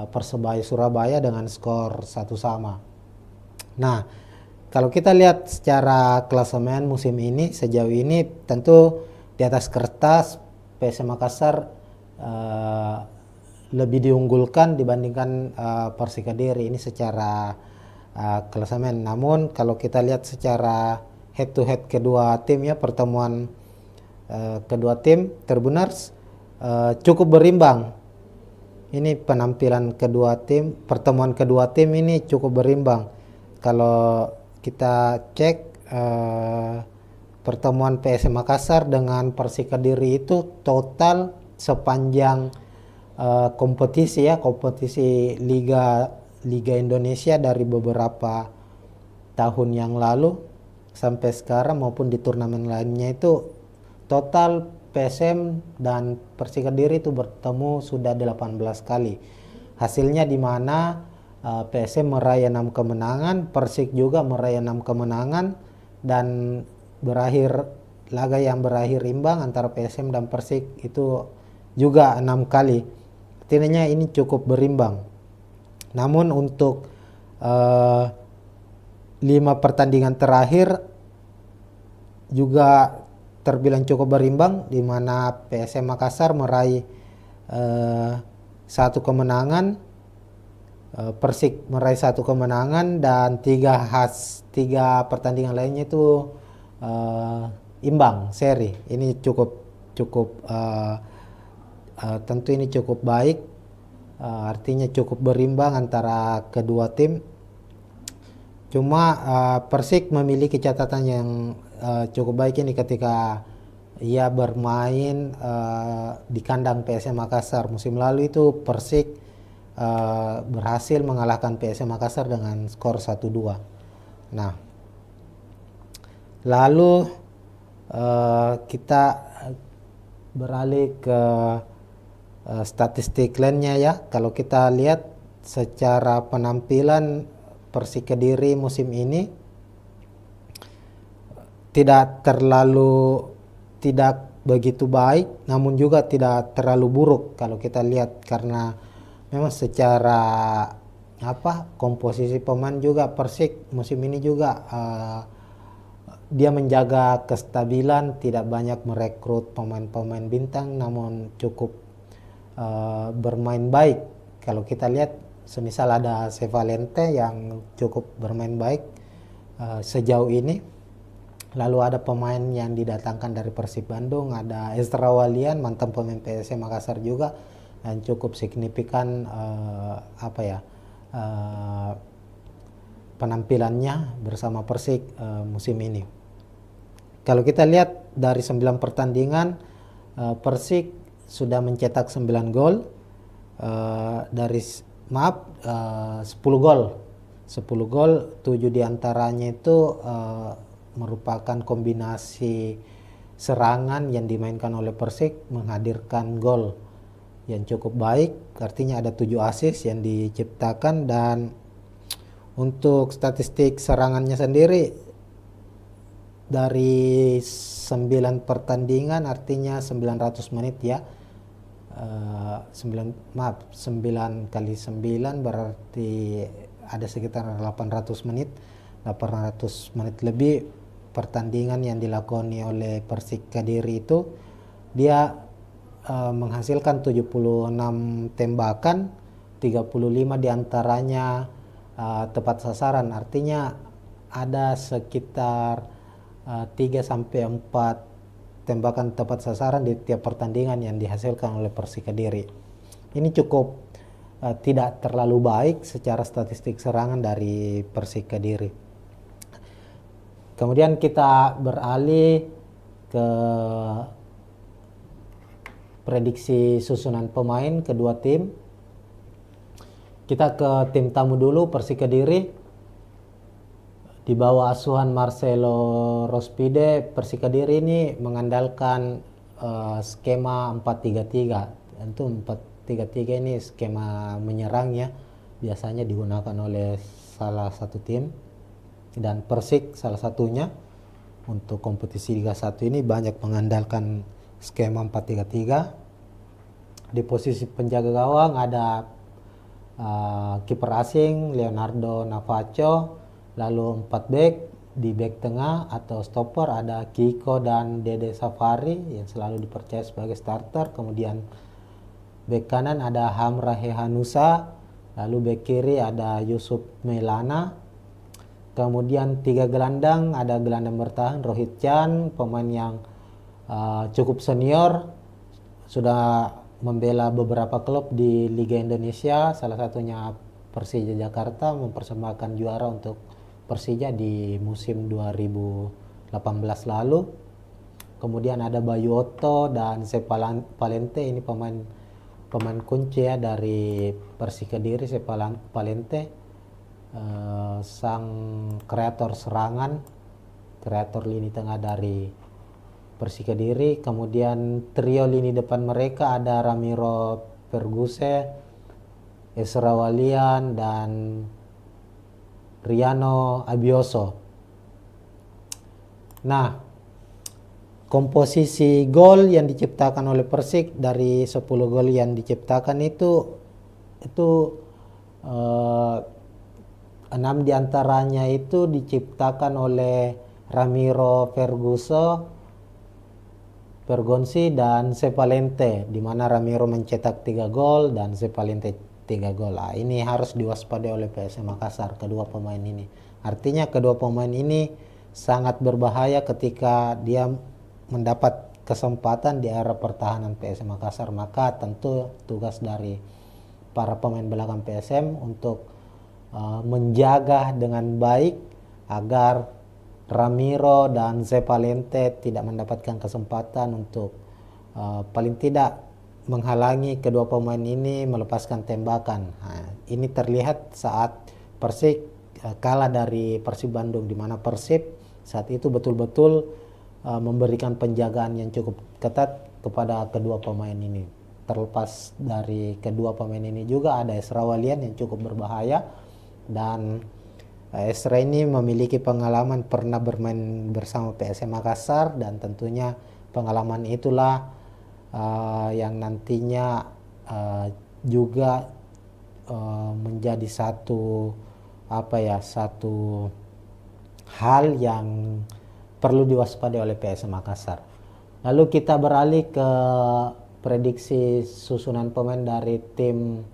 Persebaya Surabaya dengan skor 1-1. Nah, kalau kita lihat secara klasemen musim ini, sejauh ini tentu di atas kertas PSM Makassar lebih diunggulkan dibandingkan Persik Kediri ini secara klasemen. Namun kalau kita lihat secara head to head kedua tim ya, pertemuan kedua tim Tribuners cukup berimbang. Ini penampilan kedua tim, pertemuan kedua tim ini cukup berimbang. Kalau kita cek pertemuan PSM Makassar dengan Persik Kediri itu total sepanjang kompetisi Liga Indonesia dari beberapa tahun yang lalu sampai sekarang maupun di turnamen lainnya, itu total PSM dan Persik Kediri itu bertemu sudah 18 kali. Hasilnya di mana PSM meraih 6 kemenangan, Persik juga meraih 6 kemenangan, dan laga yang berakhir imbang antara PSM dan Persik itu juga 6 kali. Artinya ini cukup berimbang. Namun untuk 5 pertandingan terakhir juga terbilang cukup berimbang, di mana PSM Makassar meraih 1 kemenangan, Persik meraih 1 kemenangan, dan 3 pertandingan lainnya itu imbang seri. Ini cukup tentu ini cukup baik, artinya cukup berimbang antara kedua tim. Cuma Persik memiliki catatan yang cukup baik ini ketika ia bermain di kandang PSM Makassar. Musim lalu itu Persik berhasil mengalahkan PSM Makassar dengan skor 1-2. Nah, lalu kita beralih ke statistik lainnya ya. Kalau kita lihat secara penampilan Persik Kediri musim ini tidak begitu baik, namun juga tidak terlalu buruk kalau kita lihat, karena memang secara komposisi pemain juga Persik musim ini juga dia menjaga kestabilan, tidak banyak merekrut pemain-pemain bintang, namun cukup bermain baik. Kalau kita lihat semisal ada Sevalente yang cukup bermain baik sejauh ini. Lalu ada pemain yang didatangkan dari Persib Bandung, ada Ezra Walian, mantan pemain PSM Makassar juga, dan cukup signifikan penampilannya bersama Persik musim ini. Kalau kita lihat dari 9 pertandingan, Persik sudah mencetak 9 gol, 10 gol, 7 diantaranya itu merupakan kombinasi serangan yang dimainkan oleh Persik menghadirkan gol yang cukup baik, artinya ada 7 assist yang diciptakan. Dan Untuk statistik serangannya sendiri dari 9 pertandingan artinya 900 menit ya. 9 kali 9 berarti ada sekitar 800 menit. 800 menit lebih pertandingan yang dilakoni oleh Persik Kediri itu, dia menghasilkan 76 tembakan, 35 diantaranya tepat sasaran. Artinya ada sekitar 3-4 tembakan tepat sasaran di tiap pertandingan yang dihasilkan oleh Persik Kediri. Ini cukup tidak terlalu baik secara statistik serangan dari Persik Kediri. Kemudian kita beralih ke prediksi susunan pemain kedua tim. Kita ke tim tamu dulu, Persik Kediri. Di bawah asuhan Marcelo Rospide, Persik Kediri ini mengandalkan skema 4-3-3. Tentu 4-3-3 ini skema menyerang ya, biasanya digunakan oleh salah satu tim, dan Persik salah satunya. Untuk kompetisi Liga 1 ini banyak mengandalkan skema 4-3-3. Di posisi penjaga gawang ada kiper asing Leonardo Navacho. Lalu 4 back, di back tengah atau stopper ada Kiko dan Dede Safari yang selalu dipercaya sebagai starter. Kemudian back kanan ada Hamra Hehanusa, lalu back kiri ada Yusuf Melana. Kemudian 3 gelandang, ada gelandang bertahan Rohit Chan, pemain yang cukup senior, sudah membela beberapa klub di Liga Indonesia, salah satunya Persija Jakarta, mempersembahkan juara untuk Persija di musim 2018 lalu. Kemudian ada Bayu Otto dan Sepa Palente, ini pemain kunci ya dari Persik Kediri. Sepa Palente sang kreator serangan, kreator lini tengah dari Persik Kediri. Kemudian trio lini depan mereka ada Ramiro Perguse, Esra Walian dan Riano Abioso. Nah, komposisi gol yang diciptakan oleh Persik, dari 10 gol yang diciptakan itu 6 diantaranya itu diciptakan oleh Ramiro Pergonsi dan Sepalente, di mana Ramiro mencetak 3 gol dan Sepalente 3 gol. Ini harus diwaspadai oleh PSM Makassar, kedua pemain ini. Artinya kedua pemain ini sangat berbahaya ketika dia mendapat kesempatan di area pertahanan PSM Makassar. Maka tentu tugas dari para pemain belakang PSM untuk menjaga dengan baik agar Ramiro dan Sepalente tidak mendapatkan kesempatan untuk paling tidak menghalangi kedua pemain ini melepaskan tembakan. Ini terlihat saat Persik kalah dari Persib Bandung, di mana Persib saat itu betul-betul memberikan penjagaan yang cukup ketat kepada kedua pemain ini. Terlepas dari kedua pemain ini juga ada Esra Walian yang cukup berbahaya, dan Esra ini memiliki pengalaman pernah bermain bersama PSM Makassar, dan tentunya pengalaman itulah yang nantinya juga menjadi satu hal yang perlu diwaspadai oleh PSM Makassar. Lalu kita beralih ke prediksi susunan pemain dari tim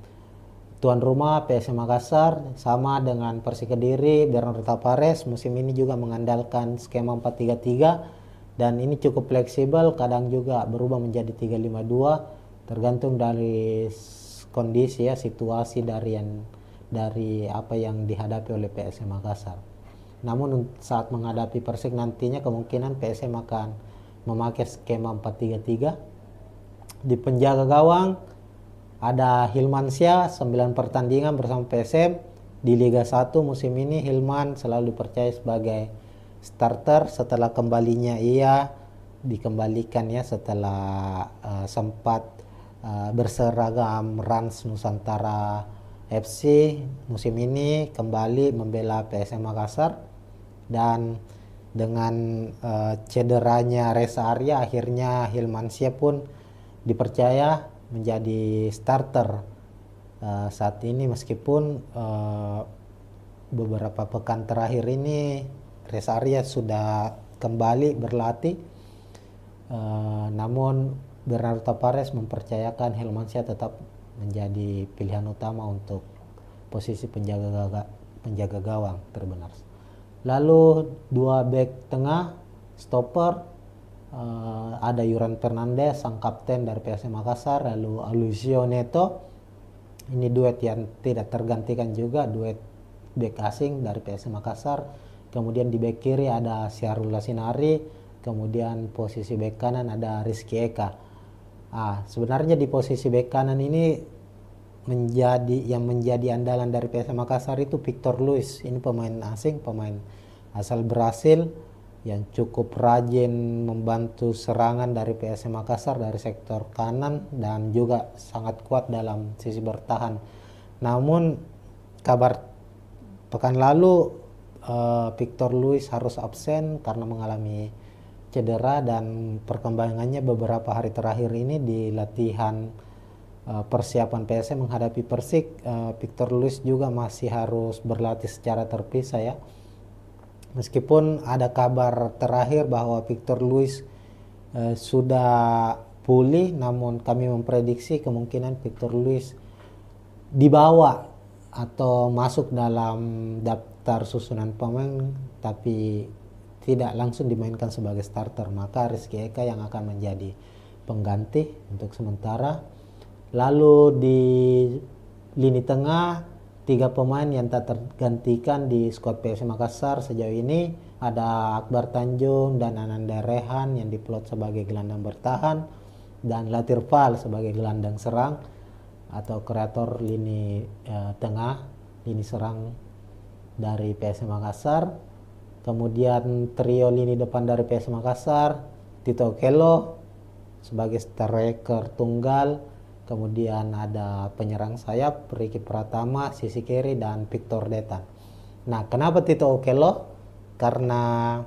tuan rumah PSM Makassar. Sama dengan Persik Kediri, Bernardo Tapares musim ini juga mengandalkan skema 4-3-3. Dan ini cukup fleksibel, kadang juga berubah menjadi 3-5-2, tergantung dari kondisi ya, situasi dari apa yang dihadapi oleh PSM Makassar. Namun saat menghadapi Persik nantinya kemungkinan PSM akan memakai skema 4-3-3. Di penjaga gawang ada Hilman Syah, 9 pertandingan bersama PSM di Liga 1 musim ini. Hilman selalu dipercaya sebagai starter setelah kembalinya ia dikembalikan ya setelah sempat berseragam Rans Nusantara FC musim ini kembali membela PSM Makassar, dan dengan cederanya Reza Arya akhirnya Hilmansyah pun dipercaya menjadi starter saat ini, meskipun beberapa pekan terakhir ini Reza Arya sudah kembali berlatih, namun Bernardo Tavares mempercayakan Hilmansyah tetap menjadi pilihan utama untuk posisi penjaga gawang terbenar. Lalu dua back tengah stopper, ada Yuran Fernandez sang kapten dari PSM Makassar, lalu Alucio Neto. Ini duet yang tidak tergantikan juga, duet back asing dari PSM Makassar. Kemudian di back kiri ada Syahrul Lasinari, kemudian posisi back kanan ada Rizky Eka. Sebenarnya di posisi bek kanan ini menjadi andalan dari PSM Makassar itu Victor Luis. Ini pemain asing, pemain asal Brasil yang cukup rajin membantu serangan dari PSM Makassar dari sektor kanan dan juga sangat kuat dalam sisi bertahan. Namun kabar pekan lalu Victor Luis harus absen karena mengalami cedera, dan perkembangannya beberapa hari terakhir ini di latihan persiapan PSM menghadapi Persik, Victor Luis juga masih harus berlatih secara terpisah ya. Meskipun ada kabar terakhir bahwa Victor Luis sudah pulih, namun kami memprediksi kemungkinan Victor Luis dibawa atau masuk dalam daftar susunan pemain tapi tidak langsung dimainkan sebagai starter, maka Rizky Eka yang akan menjadi pengganti untuk sementara. Lalu di lini tengah, 3 pemain yang tak tergantikan di skuad PSM Makassar sejauh ini ada Akbar Tanjung dan Ananda Rehan yang diplot sebagai gelandang bertahan, dan Latir Fal sebagai gelandang serang atau kreator lini tengah, lini serang dari PSM Makassar. Kemudian trio lini depan dari PSM Makassar, Tito Okello sebagai striker tunggal, kemudian ada penyerang sayap Ricky Pratama, sisi kiri, dan Victor Detan. Nah, kenapa Tito Okello? Karena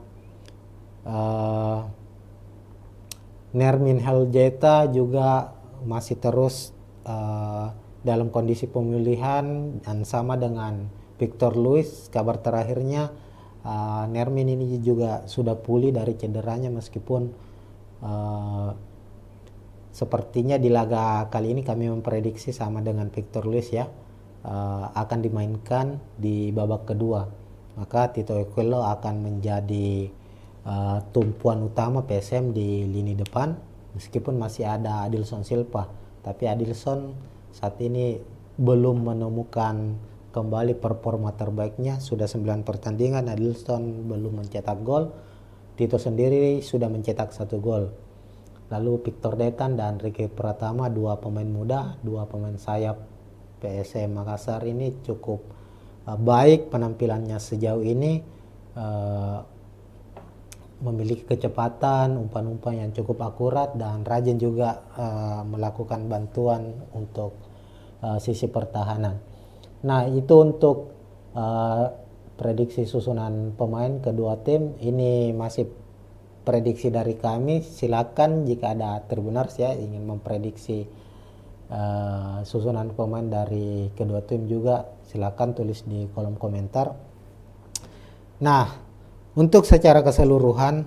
Nermin Heljeta juga masih terus dalam kondisi pemulihan, dan sama dengan Victor Luis, kabar terakhirnya Nermin ini juga sudah pulih dari cederanya, meskipun sepertinya di laga kali ini kami memprediksi sama dengan Victor Luis ya, akan dimainkan di babak kedua. Maka Tito Okello akan menjadi tumpuan utama PSM di lini depan, meskipun masih ada Adilson Silva, tapi Adilson saat ini belum menemukan kembali performa terbaiknya. Sudah 9 pertandingan Adilson belum mencetak gol. Tito sendiri sudah mencetak 1 gol. Lalu Victor Detan dan Ricky Pratama, 2 pemain muda, 2 pemain sayap PSM Makassar ini cukup baik penampilannya sejauh ini, memiliki kecepatan, umpan-umpan yang cukup akurat, dan rajin juga melakukan bantuan untuk sisi pertahanan. Nah, itu untuk prediksi susunan pemain kedua tim. Ini masih prediksi dari kami. Silakan jika ada Tribuners ya ingin memprediksi susunan pemain dari kedua tim juga, silakan tulis di kolom komentar. Nah, untuk secara keseluruhan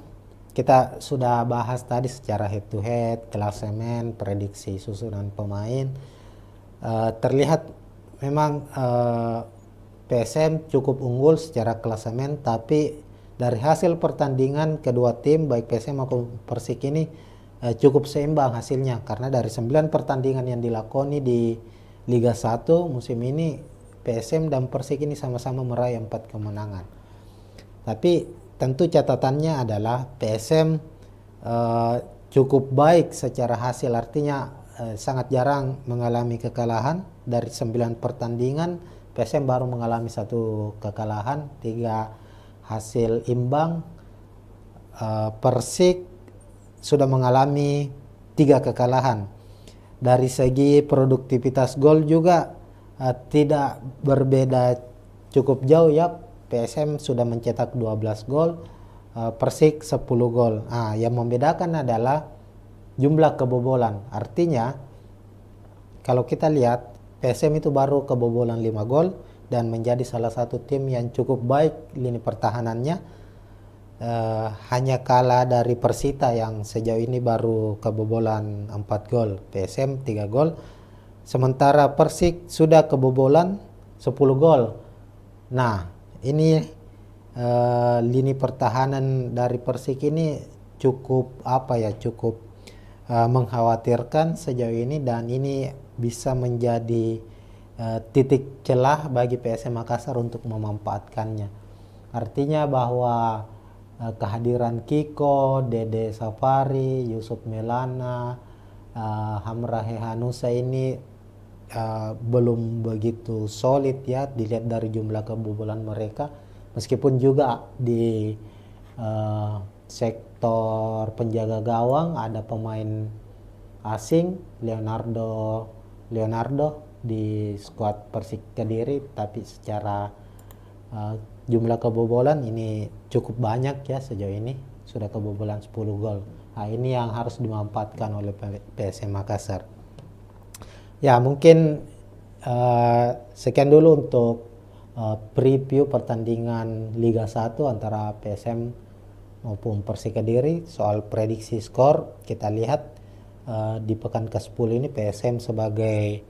kita sudah bahas tadi secara head to head, klasemen, prediksi susunan pemain. Terlihat memang PSM cukup unggul secara klasemen, tapi dari hasil pertandingan kedua tim baik PSM maupun Persik ini cukup seimbang hasilnya, karena dari 9 pertandingan yang dilakoni di Liga 1 musim ini PSM dan Persik ini sama-sama meraih 4 kemenangan. Tapi tentu catatannya adalah PSM cukup baik secara hasil, artinya sangat jarang mengalami kekalahan. Dari 9 pertandingan PSM baru mengalami 1 kekalahan, 3 hasil imbang. Persik sudah mengalami 3 kekalahan. Dari segi produktivitas gol juga tidak berbeda cukup jauh ya. PSM sudah mencetak 12 gol, Persik 10 gol. Yang membedakan adalah jumlah kebobolan. Artinya kalau kita lihat PSM itu baru kebobolan 5 gol dan menjadi salah satu tim yang cukup baik lini pertahanannya. Hanya kalah dari Persita yang sejauh ini baru kebobolan 4 gol, PSM 3 gol. Sementara Persik sudah kebobolan 10 gol. Nah, ini lini pertahanan dari Persik ini cukup cukup mengkhawatirkan sejauh ini, dan ini bisa menjadi titik celah bagi PSM Makassar untuk memanfaatkannya. Artinya bahwa kehadiran Kiko, Dede Safari, Yusuf Melana, Hamrahe Hanusa ini belum begitu solid ya dilihat dari jumlah kebobolan mereka, meskipun juga di sektor penjaga gawang ada pemain asing Leonardo di skuad Persik Kediri, tapi secara jumlah kebobolan ini cukup banyak ya, sejauh ini sudah kebobolan 10 gol. Ini yang harus dimanfaatkan oleh PSM Makassar. Ya, mungkin sekian dulu untuk preview pertandingan Liga 1 antara PSM maupun Persik Kediri. Soal prediksi skor, kita lihat di pekan ke-10 ini PSM sebagai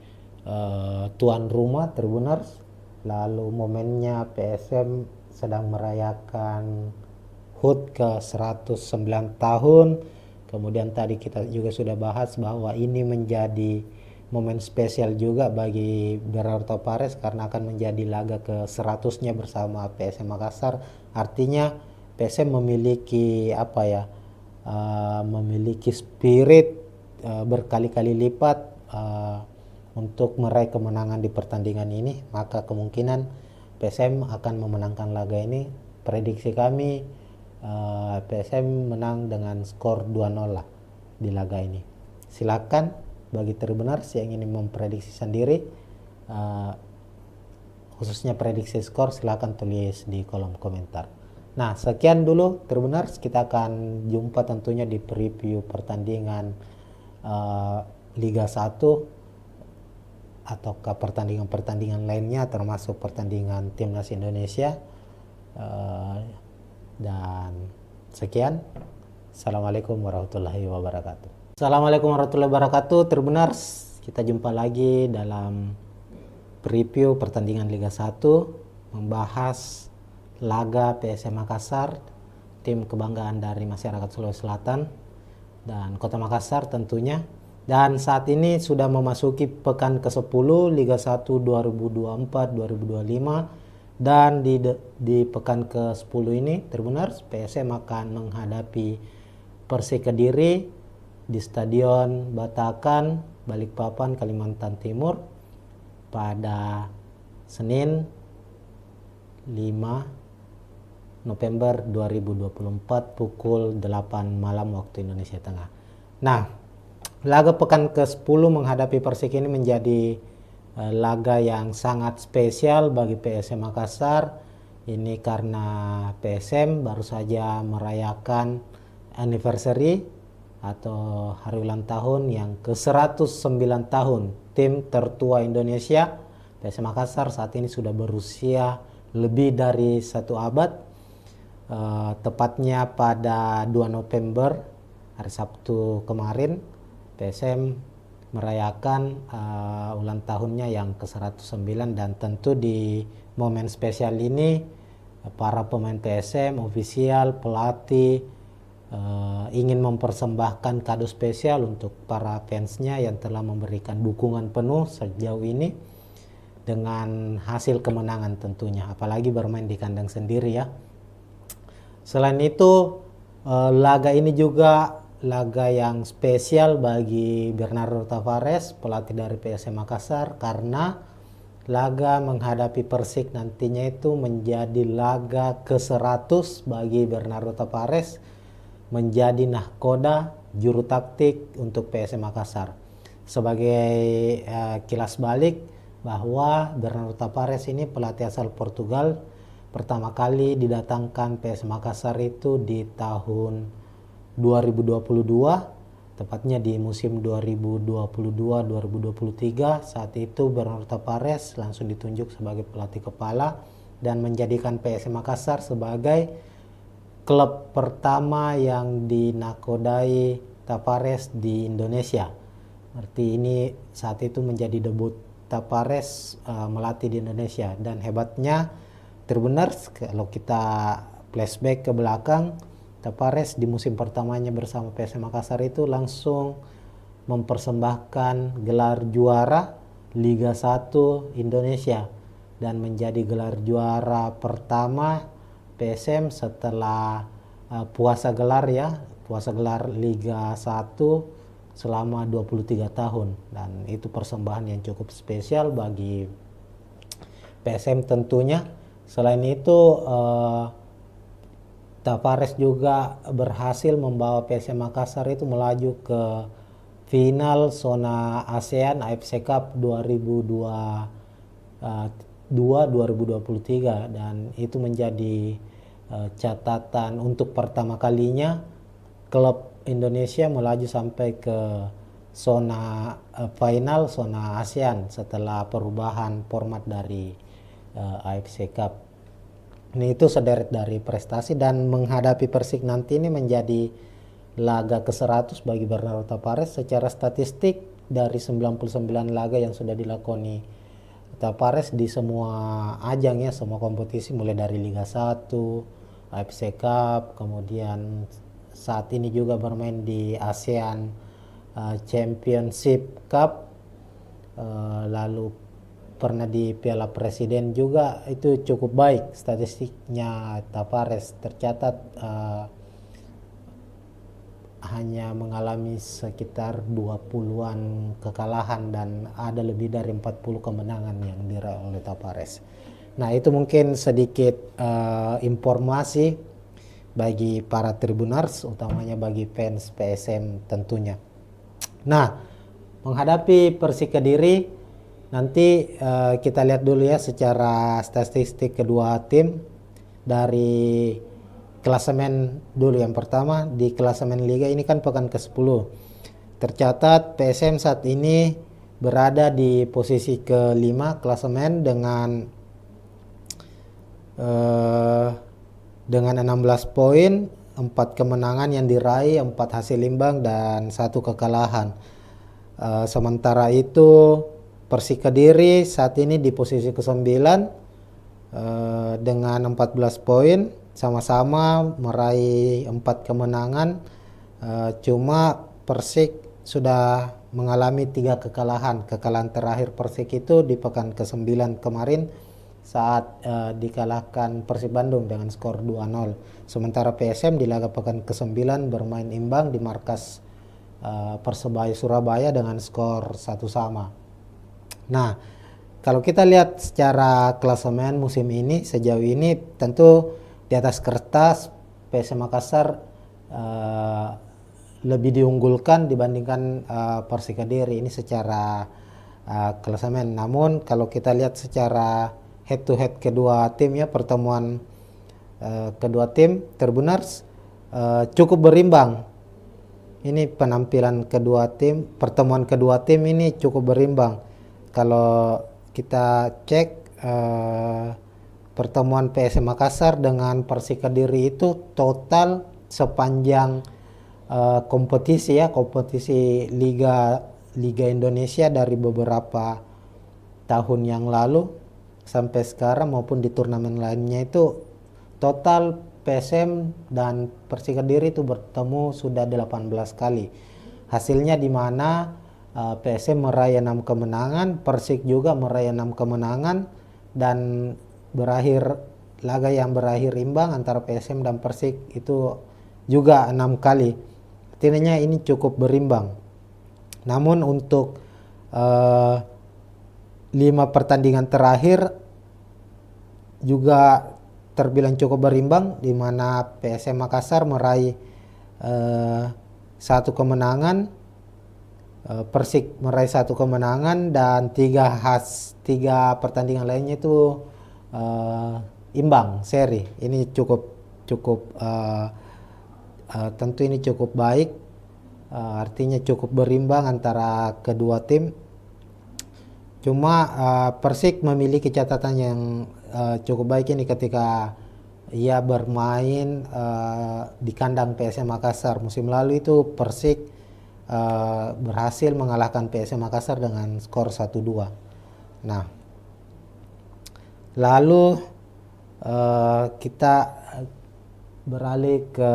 tuan rumah Tribuners. Lalu momennya PSM sedang merayakan HUT ke 109 tahun. Kemudian tadi kita juga sudah bahas bahwa ini menjadi momen spesial juga bagi Bernardo Tavares karena akan menjadi laga ke 100-nya bersama PSM Makassar. Artinya PSM memiliki memiliki spirit berkali-kali lipat untuk meraih kemenangan di pertandingan ini, maka kemungkinan PSM akan memenangkan laga ini. Prediksi kami PSM menang dengan skor 2-0 lah di laga ini. Silakan bagi Tribuners yang ingin memprediksi sendiri, khususnya prediksi skor, silakan tulis di kolom komentar. Nah, sekian dulu Tribuners, kita akan jumpa tentunya di preview pertandingan Liga 1 atau ke pertandingan-pertandingan lainnya, termasuk pertandingan Timnas Indonesia. Dan sekian, Assalamualaikum warahmatullahi wabarakatuh. Assalamualaikum warahmatullahi wabarakatuh, Tribuners. Kita jumpa lagi dalam preview pertandingan Liga 1, membahas laga PSM Makassar, tim kebanggaan dari masyarakat Sulawesi Selatan dan Kota Makassar tentunya. Dan saat ini sudah memasuki pekan ke-10 Liga 1 2024-2025, dan di pekan ke-10 ini Tribuners, PSM akan menghadapi Persik Kediri di Stadion Batakan, Balikpapan, Kalimantan Timur pada Senin 5 November 2024 pukul 8 malam waktu Indonesia Tengah. Nah, laga pekan ke-10 menghadapi Persik ini menjadi laga yang sangat spesial bagi PSM Makassar. Ini karena PSM baru saja merayakan anniversary atau hari ulang tahun yang ke-109 tahun tim tertua Indonesia. PSM Makassar saat ini sudah berusia lebih dari 1 abad. Tepatnya pada 2 November hari Sabtu kemarin, PSM merayakan ulang tahunnya yang ke-109, dan tentu di momen spesial ini para pemain PSM, ofisial, pelatih ingin mempersembahkan kado spesial untuk para fansnya yang telah memberikan dukungan penuh sejauh ini dengan hasil kemenangan tentunya, apalagi bermain di kandang sendiri ya. Selain itu, laga ini juga laga yang spesial bagi Bernardo Tavares, pelatih dari PSM Makassar, karena laga menghadapi Persik nantinya itu menjadi laga ke-100 bagi Bernardo Tavares, menjadi nahkoda juru taktik untuk PSM Makassar. Sebagai kilas balik, bahwa Bernardo Tavares ini pelatih asal Portugal, pertama kali didatangkan PS Makassar itu di tahun 2022, tepatnya di musim 2022-2023. Saat itu Bernardo Tavares langsung ditunjuk sebagai pelatih kepala dan menjadikan PS Makassar sebagai klub pertama yang dinakodai Tavares di Indonesia. Berarti ini saat itu menjadi debut Tavares melatih di Indonesia. Dan hebatnya Tribuners, kalau kita flashback ke belakang, Tavares di musim pertamanya bersama PS Makassar itu langsung mempersembahkan gelar juara Liga 1 Indonesia dan menjadi gelar juara pertama PSM setelah puasa gelar Liga 1 selama 23 tahun. Dan itu persembahan yang cukup spesial bagi PSM tentunya. Selain itu Tavares juga berhasil membawa PSM Makassar itu melaju ke final zona ASEAN AFC Cup 2023 dan itu menjadi catatan untuk pertama kalinya klub Indonesia melaju sampai ke zona final zona ASEAN setelah perubahan format dari AFC Cup. Ini itu sederet dari prestasi, dan menghadapi Persik nanti ini menjadi laga ke-100 bagi Bernardo Tavares. Secara statistik dari 99 laga yang sudah dilakoni Tavares di semua ajang ya, semua kompetisi mulai dari Liga 1, AFC Cup, kemudian saat ini juga bermain di ASEAN Championship Cup, lalu pernah di Piala Presiden juga, itu cukup baik statistiknya Tavares. Tercatat hanya mengalami sekitar 20-an kekalahan dan ada lebih dari 40 kemenangan yang diraih oleh Tavares. Nah, itu mungkin sedikit informasi bagi para Tribuners, utamanya bagi fans PSM tentunya. Nah, menghadapi Persik Kediri nanti kita lihat dulu ya secara statistik kedua tim. Dari klasemen dulu, yang pertama di klasemen Liga ini kan pekan ke-10. Tercatat PSM saat ini berada di posisi ke-5 klasemen dengan 16 poin, 4 kemenangan yang diraih, 4 hasil imbang dan 1 kekalahan. Sementara itu Persik Kediri saat ini di posisi ke-9 dengan 14 poin, sama-sama meraih 4 kemenangan. Cuma Persik sudah mengalami 3 kekalahan. Kekalahan terakhir Persik itu di pekan ke-9 kemarin saat dikalahkan Persib Bandung dengan skor 2-0. Sementara PSM di laga pekan ke-9 bermain imbang di markas Persebaya Surabaya dengan skor 1-1. Nah, kalau kita lihat secara klasemen musim ini, sejauh ini tentu di atas kertas PSM Makassar lebih diunggulkan dibandingkan Persik Kediri ini secara klasemen. Namun kalau kita lihat secara head to head kedua tim ya, pertemuan kedua tim Tribuners cukup berimbang. Ini penampilan kedua tim, pertemuan kedua tim ini cukup berimbang. Kalau kita cek pertemuan PSM Makassar dengan Persik Kediri itu total sepanjang kompetisi Liga Indonesia dari beberapa tahun yang lalu sampai sekarang maupun di turnamen lainnya, itu total PSM dan Persik Kediri itu bertemu sudah 18 kali. Hasilnya di mana PSM meraih 6 kemenangan, Persik juga meraih 6 kemenangan, dan laga yang berakhir imbang antara PSM dan Persik itu juga 6 kali. Artinya ini cukup berimbang. Namun untuk 5 pertandingan terakhir juga terbilang cukup berimbang, di mana PSM Makassar meraih 1 kemenangan, Persik meraih 1 kemenangan dan 3 pertandingan lainnya itu imbang seri. Ini cukup tentu ini cukup baik, artinya cukup berimbang antara kedua tim. Cuma Persik memiliki catatan yang cukup baik ini ketika ia bermain di kandang PSM Makassar. Musim lalu itu Persik berhasil mengalahkan PSM Makassar dengan skor 1-2. Nah, lalu kita beralih ke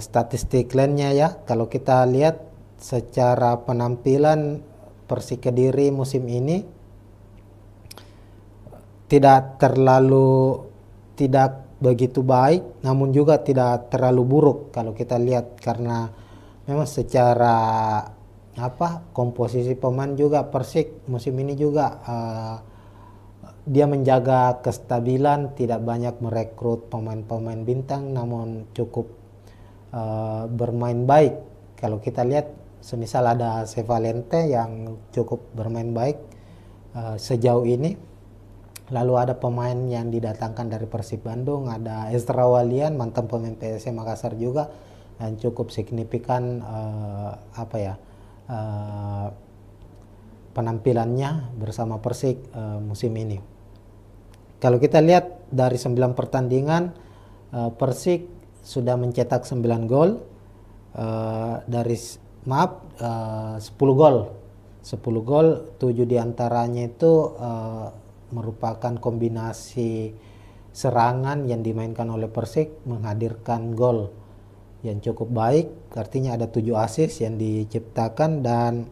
statistik lainnya ya. Kalau kita lihat secara penampilan Persik Kediri musim ini tidak begitu baik, namun juga tidak terlalu buruk kalau kita lihat, karena memang secara komposisi pemain juga Persik musim ini juga dia menjaga kestabilan, tidak banyak merekrut pemain-pemain bintang, namun cukup bermain baik. Kalau kita lihat semisal ada Sevalente yang cukup bermain baik sejauh ini. Lalu ada pemain yang didatangkan dari Persib Bandung, ada Ezra Walian, mantan pemain PSM Makassar juga, yang cukup signifikan penampilannya bersama Persik musim ini. Kalau kita lihat dari 9 pertandingan, Persik sudah mencetak 9 gol, 10 gol. 10 gol, 7 diantaranya itu merupakan kombinasi serangan yang dimainkan oleh Persik menghadirkan gol yang cukup baik, artinya ada 7 assist yang diciptakan. Dan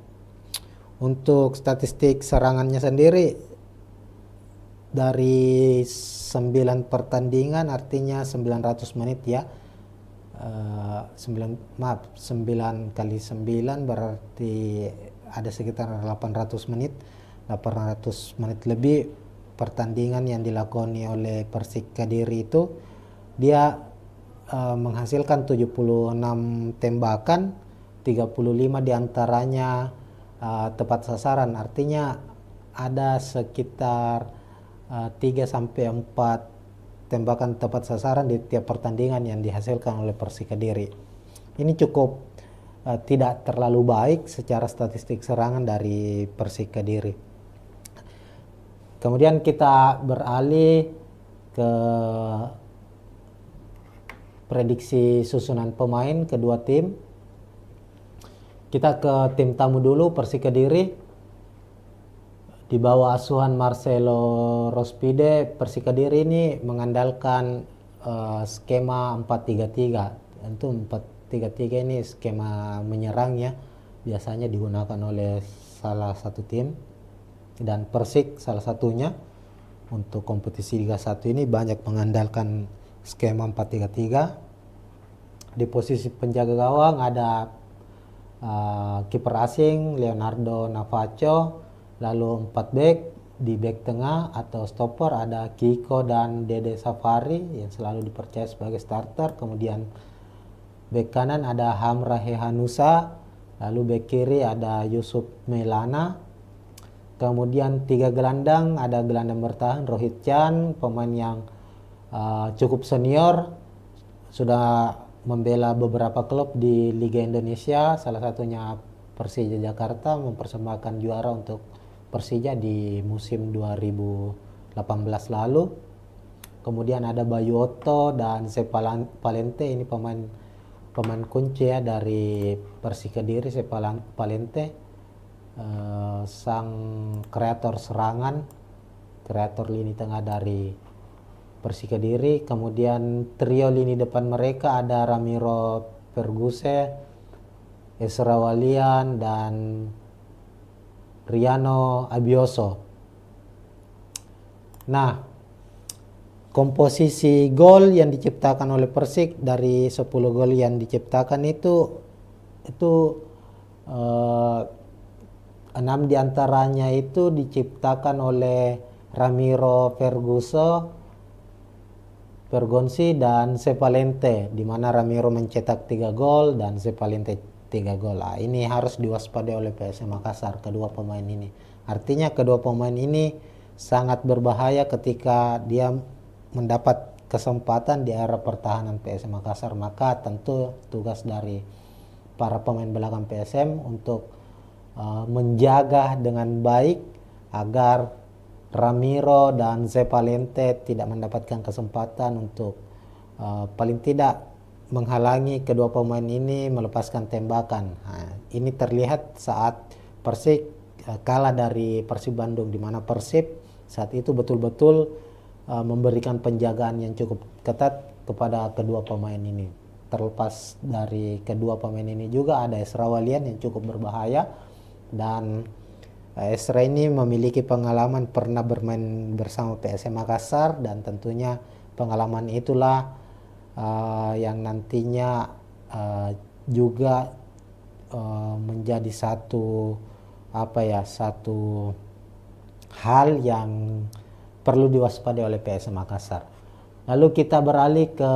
untuk statistik serangannya sendiri dari 9 pertandingan, artinya 900 menit ya, 9 kali 9 berarti ada sekitar 800 menit lebih pertandingan yang dilakoni oleh Persik Kediri itu. Dia menghasilkan 76 tembakan, 35 diantaranya tepat sasaran, artinya ada sekitar 3-4 tembakan tepat sasaran di tiap pertandingan yang dihasilkan oleh Persik Kediri. Ini cukup tidak terlalu baik secara statistik serangan dari Persik Kediri. Kemudian kita beralih ke prediksi susunan pemain kedua tim. Kita ke tim tamu dulu, Persik Kediri. Di bawah asuhan Marcelo Rospide, Persik Kediri ini mengandalkan skema 4-3-3. Tentu 4-3-3 ini skema menyerang ya, biasanya digunakan oleh salah satu tim, dan Persik salah satunya. Untuk kompetisi Liga 1 ini banyak mengandalkan skema 4-3-3. Di posisi penjaga gawang ada kiper asing Leonardo Navacho, lalu 4 back. Di back tengah atau stopper ada Kiko dan Dede Safari yang selalu dipercaya sebagai starter. Kemudian back kanan ada Hamra Hehanusa, lalu back kiri ada Yusuf Melana. Kemudian 3 gelandang, ada gelandang bertahan Rohit Chan, pemain yang cukup senior, sudah membela beberapa klub di Liga Indonesia, salah satunya Persija Jakarta, mempersembahkan juara untuk Persija di musim 2018 lalu. Kemudian ada Bayu Otto dan Sepalente, ini pemain kunci ya dari Persik Kediri. Sepalente sang kreator serangan, kreator lini tengah dari Persik Kediri. Kemudian trio lini depan mereka ada Ramiro Perguse, Ezra Walian, dan Riano Abioso. Nah, komposisi gol yang diciptakan oleh Persik, dari 10 gol yang diciptakan itu 6 diantaranya itu diciptakan oleh Ramiro Pergonsi dan Sepalente, di mana Ramiro mencetak 3 gol dan Sepalente 3 gol. Ini harus diwaspadai oleh PSM Makassar, kedua pemain ini. Artinya kedua pemain ini sangat berbahaya ketika dia mendapat kesempatan di area pertahanan PSM Makassar. Maka tentu tugas dari para pemain belakang PSM untuk menjaga dengan baik agar Ramiro dan Zepalente tidak mendapatkan kesempatan untuk paling tidak menghalangi kedua pemain ini melepaskan tembakan. Ini terlihat saat Persik kalah dari Persib Bandung, di mana Persib saat itu betul-betul memberikan penjagaan yang cukup ketat kepada kedua pemain ini. Terlepas dari kedua pemain ini juga ada Esra Walian yang cukup berbahaya, dan Esra ini memiliki pengalaman pernah bermain bersama PSM Makassar, dan tentunya pengalaman itulah yang nantinya juga menjadi satu hal yang perlu diwaspadai oleh PSM Makassar. Lalu kita beralih ke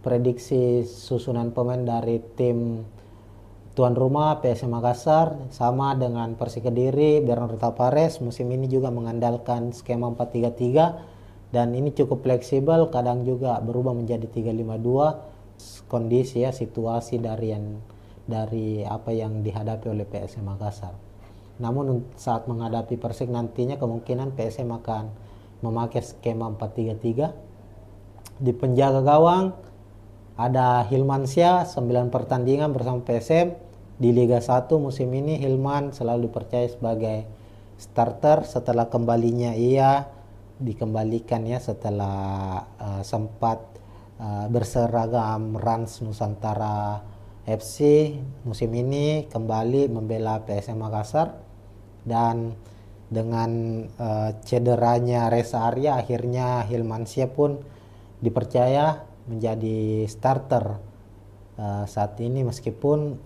prediksi susunan pemain dari tim tuan rumah PSM Makassar. Sama dengan Persik Kediri, Bernardo Tavares musim ini juga mengandalkan skema 4-3-3, dan ini cukup fleksibel, kadang juga berubah menjadi 3-5-2 kondisi situasi dari apa yang dihadapi oleh PSM Makassar. Namun saat menghadapi Persik nantinya kemungkinan PSM akan memakai skema 4-3-3. Di penjaga gawang ada Hilmansyah, 9 pertandingan bersama PSM di Liga 1 musim ini. Hilman selalu dipercaya sebagai starter setelah kembalinya ia dikembalikan setelah sempat berseragam Rans Nusantara FC. Musim ini kembali membela PSM Makassar, dan dengan cederanya Reza Arya akhirnya Hilmansyah pun dipercaya menjadi starter saat ini, meskipun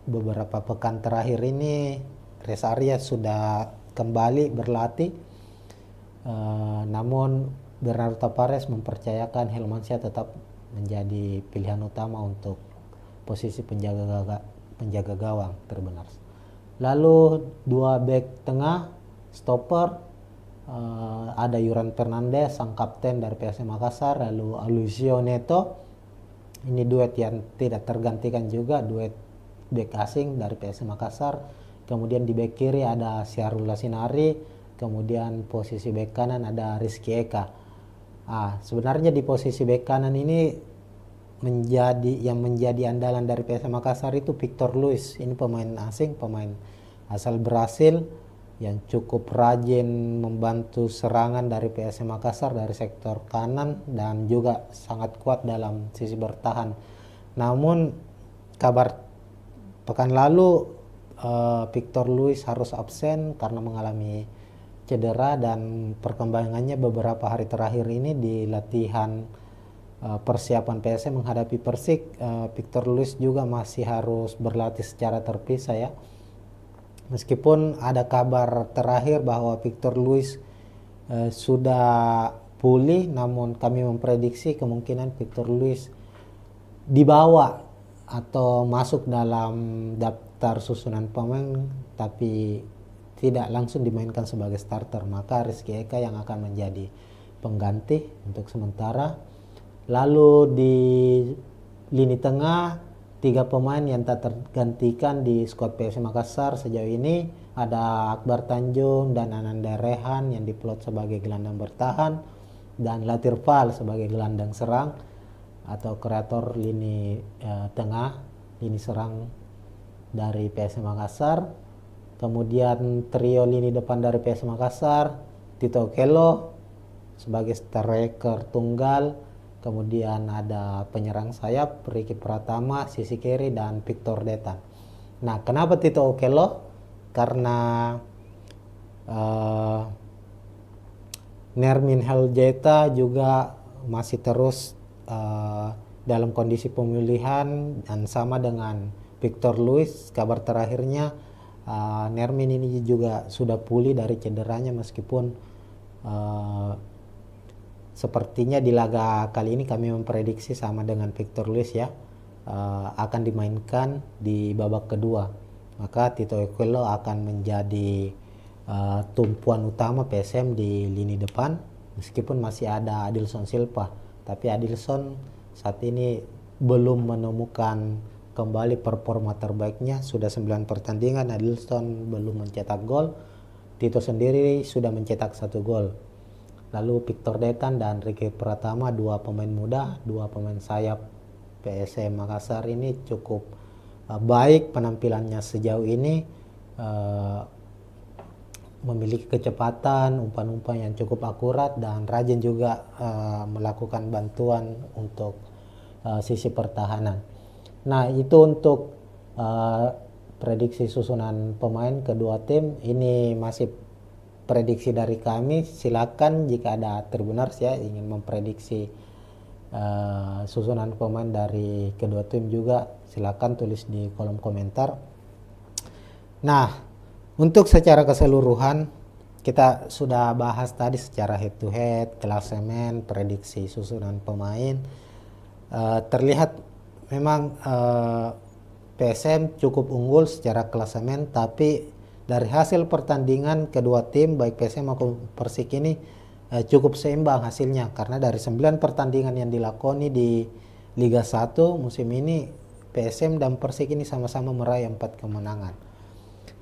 beberapa pekan terakhir ini Reza Arya sudah kembali berlatih, namun Bernardo Tavares mempercayakan Hilmansyah tetap menjadi pilihan utama untuk posisi penjaga gawang terbenar. Lalu dua bek tengah stopper, ada Yuran Fernandez sang kapten dari PSM Makassar, lalu Alucio Neto. Ini duet yang tidak tergantikan juga, duet bek asing dari PSM Makassar. Kemudian di bek kiri ada Syahrul Lasinari, kemudian posisi bek kanan ada Rizky Eka. Sebenarnya di posisi bek kanan ini menjadi andalan dari PSM Makassar itu Victor Luis. Ini pemain asing, pemain asal Brasil yang cukup rajin membantu serangan dari PSM Makassar dari sektor kanan, dan juga sangat kuat dalam sisi bertahan. Namun kabar pekan lalu Victor Luis harus absen karena mengalami cedera, dan perkembangannya beberapa hari terakhir ini di latihan persiapan PSM menghadapi Persik, Victor Luis juga masih harus berlatih secara terpisah Meskipun ada kabar terakhir bahwa Victor Luis sudah pulih, namun kami memprediksi kemungkinan Victor Luis dibawa atau masuk dalam daftar susunan pemain tapi tidak langsung dimainkan sebagai starter. Maka Rizky Eka yang akan menjadi pengganti untuk sementara. Lalu di lini tengah 3 pemain yang tak tergantikan di skuad PSM Makassar sejauh ini ada Akbar Tanjung dan Ananda Rehan yang diplot sebagai gelandang bertahan, dan Latir Fal sebagai gelandang serang atau kreator lini tengah, lini serang dari PSM Makassar. Kemudian trio lini depan dari PSM Makassar, Tito Okello sebagai striker tunggal. Kemudian ada penyerang sayap Ricky Pratama, sisi kiri, dan Victor Detan. Nah, kenapa Tito Okello? Karena Nermin Heljeta juga masih terus dalam kondisi pemulihan, dan sama dengan Victor Luis. Kabar terakhirnya Nermin ini juga sudah pulih dari cederanya, meskipun sepertinya di laga kali ini kami memprediksi sama dengan Victor Luis akan dimainkan di babak kedua. Maka Tito Okello akan menjadi tumpuan utama PSM di lini depan, meskipun masih ada Adilson Silva. Tapi Adilson saat ini belum menemukan kembali performa terbaiknya. Sudah 9 pertandingan Adilson belum mencetak gol. Tito sendiri sudah mencetak 1 gol. Lalu Victor Dekan dan Ricky Pratama, 2 pemain muda, 2 pemain sayap PSM Makassar ini cukup baik penampilannya sejauh ini, memiliki kecepatan, umpan-umpan yang cukup akurat, dan rajin juga melakukan bantuan untuk sisi pertahanan. Nah, itu untuk prediksi susunan pemain kedua tim. Ini masih prediksi dari kami. Silakan jika ada Tribuners ya ingin memprediksi susunan pemain dari kedua tim juga, silakan tulis di kolom komentar. Nah, untuk secara keseluruhan kita sudah bahas tadi secara head to head, klasemen, prediksi susunan pemain. Terlihat memang PSM cukup unggul secara klasemen, tapi dari hasil pertandingan kedua tim baik PSM maupun Persik ini cukup seimbang hasilnya, karena dari 9 pertandingan yang dilakoni di Liga 1 musim ini, PSM dan Persik ini sama-sama meraih 4 kemenangan.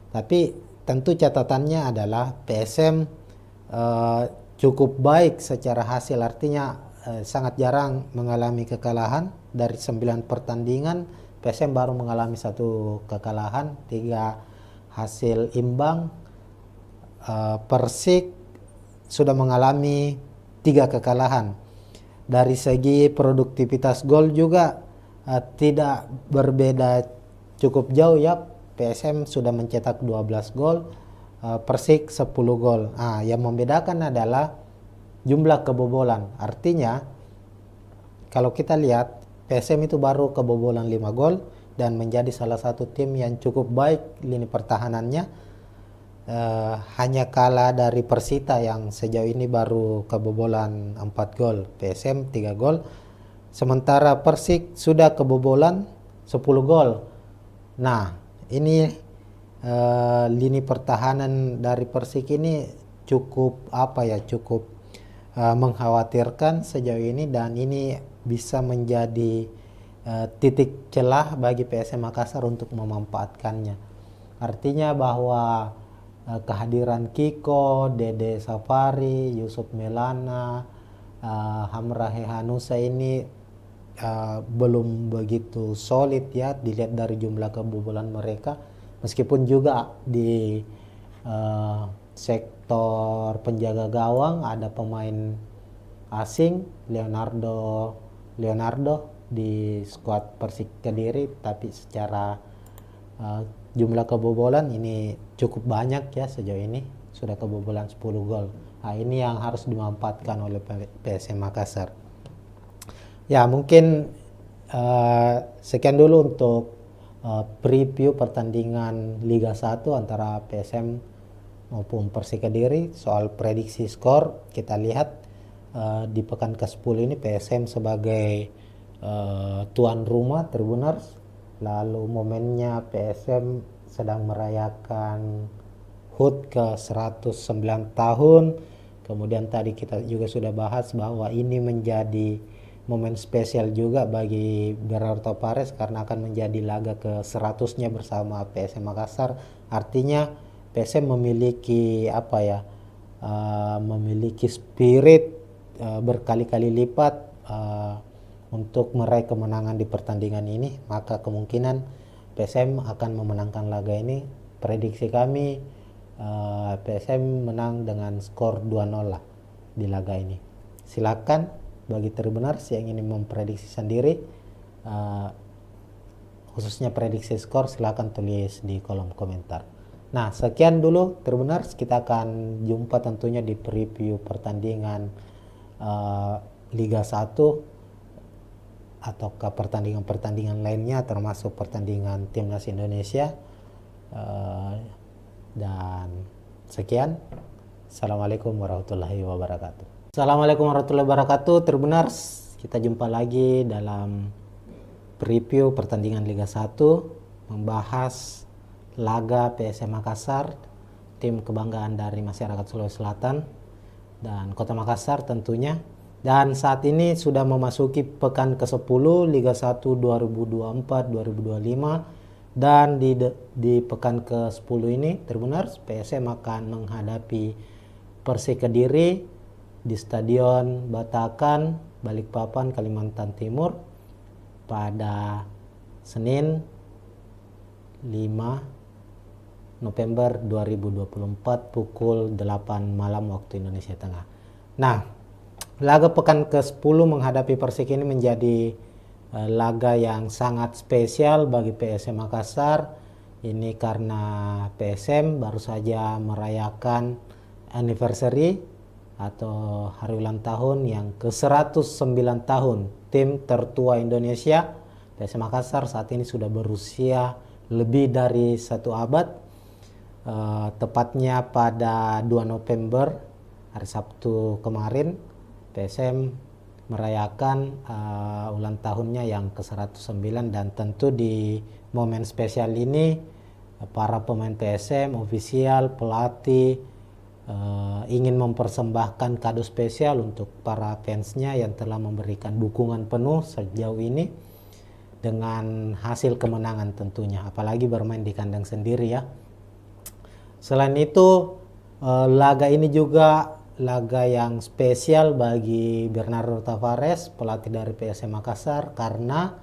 Tapi tentu catatannya adalah PSM cukup baik secara hasil, artinya sangat jarang mengalami kekalahan. Dari 9 pertandingan PSM baru mengalami 1 kekalahan, 3 hasil imbang. Persik sudah mengalami 3 kekalahan. Dari segi produktivitas gol juga tidak berbeda cukup jauh ya. PSM sudah mencetak 12 gol, Persik 10 gol. Yang membedakan adalah jumlah kebobolan. Artinya kalau kita lihat PSM itu baru kebobolan 5 gol dan menjadi salah satu tim yang cukup baik lini pertahanannya. Hanya kalah dari Persita yang sejauh ini baru kebobolan 4 gol, PSM 3 gol. Sementara Persik sudah kebobolan 10 gol. Nah, ini lini pertahanan dari Persik ini cukup cukup mengkhawatirkan sejauh ini, dan ini bisa menjadi titik celah bagi PSM Makassar untuk memanfaatkannya. Artinya bahwa kehadiran Kiko, Dede Safari, Yusuf Melana, Hamrahe Hanusa ini belum begitu solid ya dilihat dari jumlah kebobolan mereka, meskipun juga di sektor penjaga gawang ada pemain asing Leonardo di skuad Persik Kediri, tapi secara jumlah kebobolan ini cukup banyak ya, sejauh ini sudah kebobolan 10 gol. Nah, ini yang harus dimanfaatkan oleh PSM Makassar. Ya, mungkin sekian dulu untuk preview pertandingan Liga 1 antara PSM maupun Persik Kediri. Soal prediksi skor, kita lihat di pekan ke-10 ini PSM sebagai tuan rumah Tribuners. Lalu momennya PSM sedang merayakan HUT ke 109 tahun. Kemudian tadi kita juga sudah bahas bahwa ini menjadi momen spesial juga bagi Berarto Pares karena akan menjadi laga ke 100-nya bersama PSM Makassar. Artinya PSM memiliki memiliki spirit berkali-kali lipat untuk meraih kemenangan di pertandingan ini. Maka kemungkinan PSM akan memenangkan laga ini. Prediksi kami PSM menang dengan skor 2-0 lah di laga ini. Silakan bagi Tribuners yang ingin memprediksi sendiri, khususnya prediksi skor, silakan tulis di kolom komentar. Nah, sekian dulu Tribuners, kita akan jumpa tentunya di preview pertandingan Liga 1 atau ke pertandingan-pertandingan lainnya, termasuk pertandingan Timnas Indonesia. Dan sekian. Assalamualaikum warahmatullahi wabarakatuh. Assalamualaikum warahmatullahi wabarakatuh Tribuners. Kita jumpa lagi dalam preview pertandingan Liga 1, membahas laga PSM Makassar, tim kebanggaan dari masyarakat Sulawesi Selatan dan Kota Makassar tentunya. Dan saat ini sudah memasuki pekan ke-10 Liga 1 2024-2025, dan di pekan ke-10 ini Tribuners, PSM akan menghadapi Persik Kediri di Stadion Batakan, Balikpapan, Kalimantan Timur pada Senin 5 November 2024 pukul 8 malam waktu Indonesia Tengah. Nah, laga pekan ke-10 menghadapi Persik ini menjadi laga yang sangat spesial bagi PSM Makassar. Ini karena PSM baru saja merayakan anniversary atau hari ulang tahun yang ke-109 tahun tim tertua Indonesia. PSM Makassar saat ini sudah berusia lebih dari 1 abad. Tepatnya pada 2 November hari Sabtu kemarin PSM merayakan ulang tahunnya yang ke-109, dan tentu di momen spesial ini para pemain PSM, ofisial, pelatih ingin mempersembahkan kado spesial untuk para fansnya yang telah memberikan dukungan penuh sejauh ini dengan hasil kemenangan tentunya, apalagi bermain di kandang sendiri ya. Selain itu, laga ini juga laga yang spesial bagi Bernardo Tavares, pelatih dari PSM Makassar, karena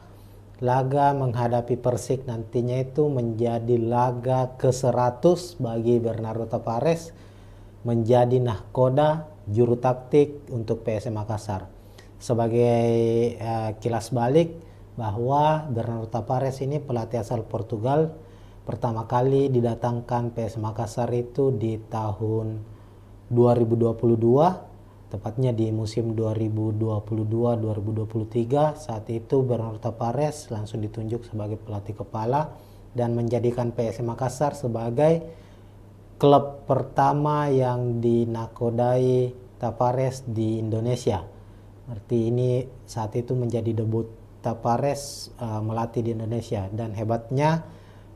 laga menghadapi Persik nantinya itu menjadi laga ke-100 bagi Bernardo Tavares, menjadi nahkoda juru taktik untuk PSM Makassar. Sebagai kilas balik bahwa Bernardo Tavares ini pelatih asal Portugal, pertama kali didatangkan PSM Makassar itu di tahun 2022, tepatnya di musim 2022-2023. Saat itu Bernardo Tavares langsung ditunjuk sebagai pelatih kepala dan menjadikan PSM Makassar sebagai klub pertama yang dinakodai Tavares di Indonesia. Berarti ini saat itu menjadi debut Tavares melatih di Indonesia. Dan hebatnya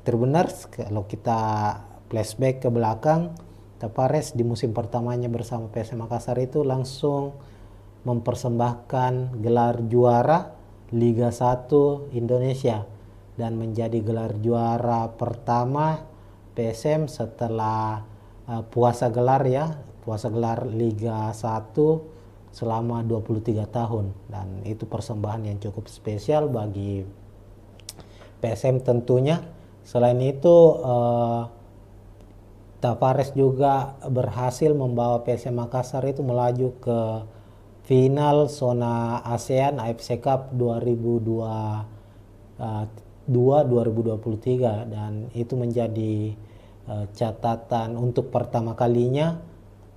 Tribuners, kalau kita flashback ke belakang, Tavares di musim pertamanya bersama PSM Makassar itu langsung mempersembahkan gelar juara Liga 1 Indonesia dan menjadi gelar juara pertama PSM setelah puasa gelar Liga 1 selama 23 tahun, dan itu persembahan yang cukup spesial bagi PSM tentunya. Selain itu Tavares juga berhasil membawa PSM Makassar itu melaju ke final zona ASEAN AFC Cup 2023, dan itu menjadi catatan untuk pertama kalinya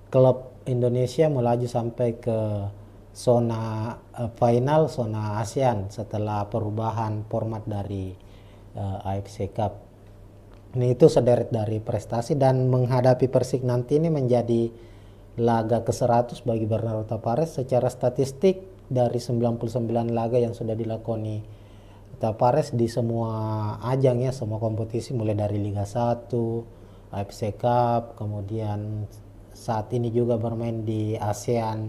klub Indonesia melaju sampai ke zona final zona ASEAN setelah perubahan format dari AFC Cup. Ini itu sederet dari prestasi, dan menghadapi Persik nanti ini menjadi laga ke-100 bagi Bernardo Tavares. Secara statistik dari 99 laga yang sudah dilakoni Tavares di semua ajang ya, semua kompetisi mulai dari Liga 1, AFC Cup, kemudian saat ini juga bermain di ASEAN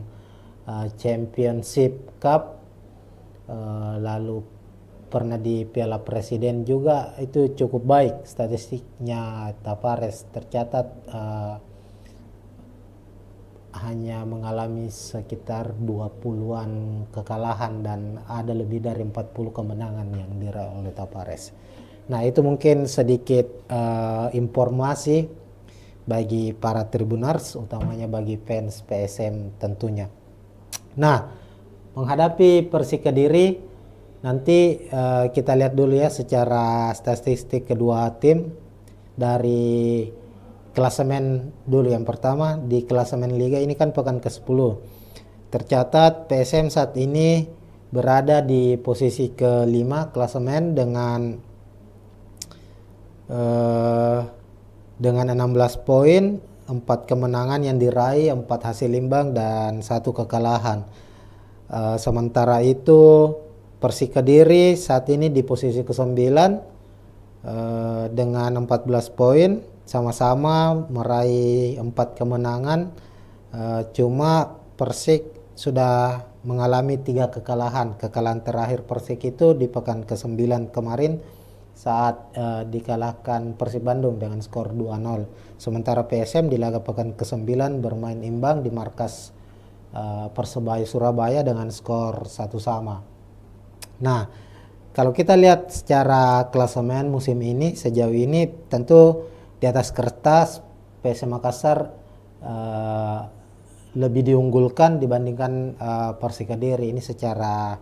Championship Cup, lalu pernah di Piala Presiden juga, itu cukup baik statistiknya Tavares. Tercatat hanya mengalami sekitar 20-an kekalahan dan ada lebih dari 40 kemenangan yang diraih oleh Tavares. Nah, itu mungkin sedikit informasi bagi para Tribuners, utamanya bagi fans PSM tentunya. Nah, menghadapi Persik Kediri nanti kita lihat dulu ya secara statistik kedua tim. Dari klasemen dulu, yang pertama di klasemen Liga ini kan pekan ke-10. Tercatat PSM saat ini berada di posisi ke-5 klasemen dengan 16 poin, 4 kemenangan yang diraih, 4 hasil imbang dan 1 kekalahan. Sementara itu Persik Kediri saat ini di posisi ke-9 dengan 14 poin, sama-sama meraih 4 kemenangan. Cuma Persik sudah mengalami 3 kekalahan. Kekalahan terakhir Persik itu di pekan ke-9 kemarin saat dikalahkan Persib Bandung dengan skor 2-0. Sementara PSM di laga pekan ke-9 bermain imbang di markas Persebaya Surabaya dengan skor 1-1. Nah, kalau kita lihat secara klasemen musim ini, sejauh ini tentu di atas kertas PSM Makassar lebih diunggulkan dibandingkan Persik Kediri ini secara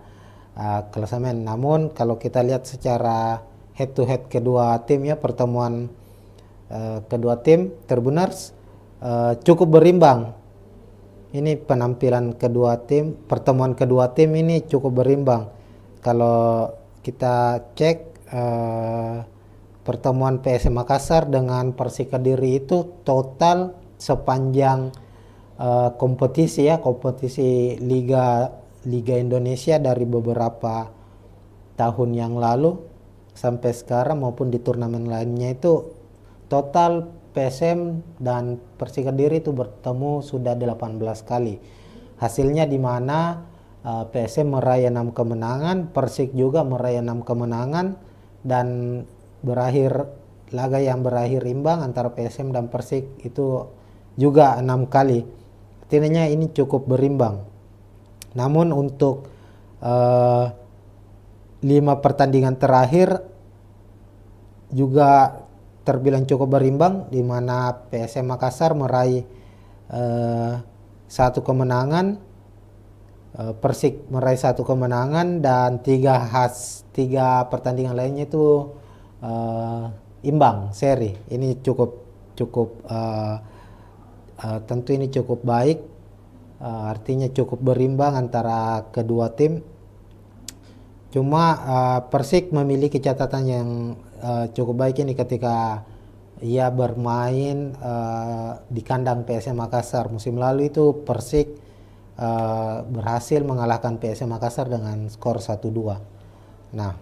klasemen. Namun kalau kita lihat secara head to head kedua tim ya, pertemuan kedua tim Tribuners cukup berimbang. Ini penampilan kedua tim, pertemuan kedua tim ini cukup berimbang. Kalau kita cek pertemuan PSM Makassar dengan Persik Kediri itu total sepanjang kompetisi Liga Indonesia dari beberapa tahun yang lalu sampai sekarang maupun di turnamen lainnya itu total PSM dan Persik Kediri itu bertemu sudah 18 kali. Hasilnya di mana PSM meraih 6 kemenangan, Persik juga meraih 6 kemenangan, dan laga yang berakhir imbang antara PSM dan Persik itu juga 6 kali. Artinya ini cukup berimbang. Namun untuk 5 pertandingan terakhir juga terbilang cukup berimbang, di mana PSM Makassar meraih 1 kemenangan, Persik meraih 1 kemenangan, dan 3 pertandingan lainnya itu imbang seri. Ini cukup tentu ini cukup baik, artinya cukup berimbang antara kedua tim. Cuma Persik memiliki catatan yang cukup baik ini ketika ia bermain di kandang PSM Makassar. Musim lalu itu Persik berhasil mengalahkan PSM Makassar dengan skor 1-2. Nah,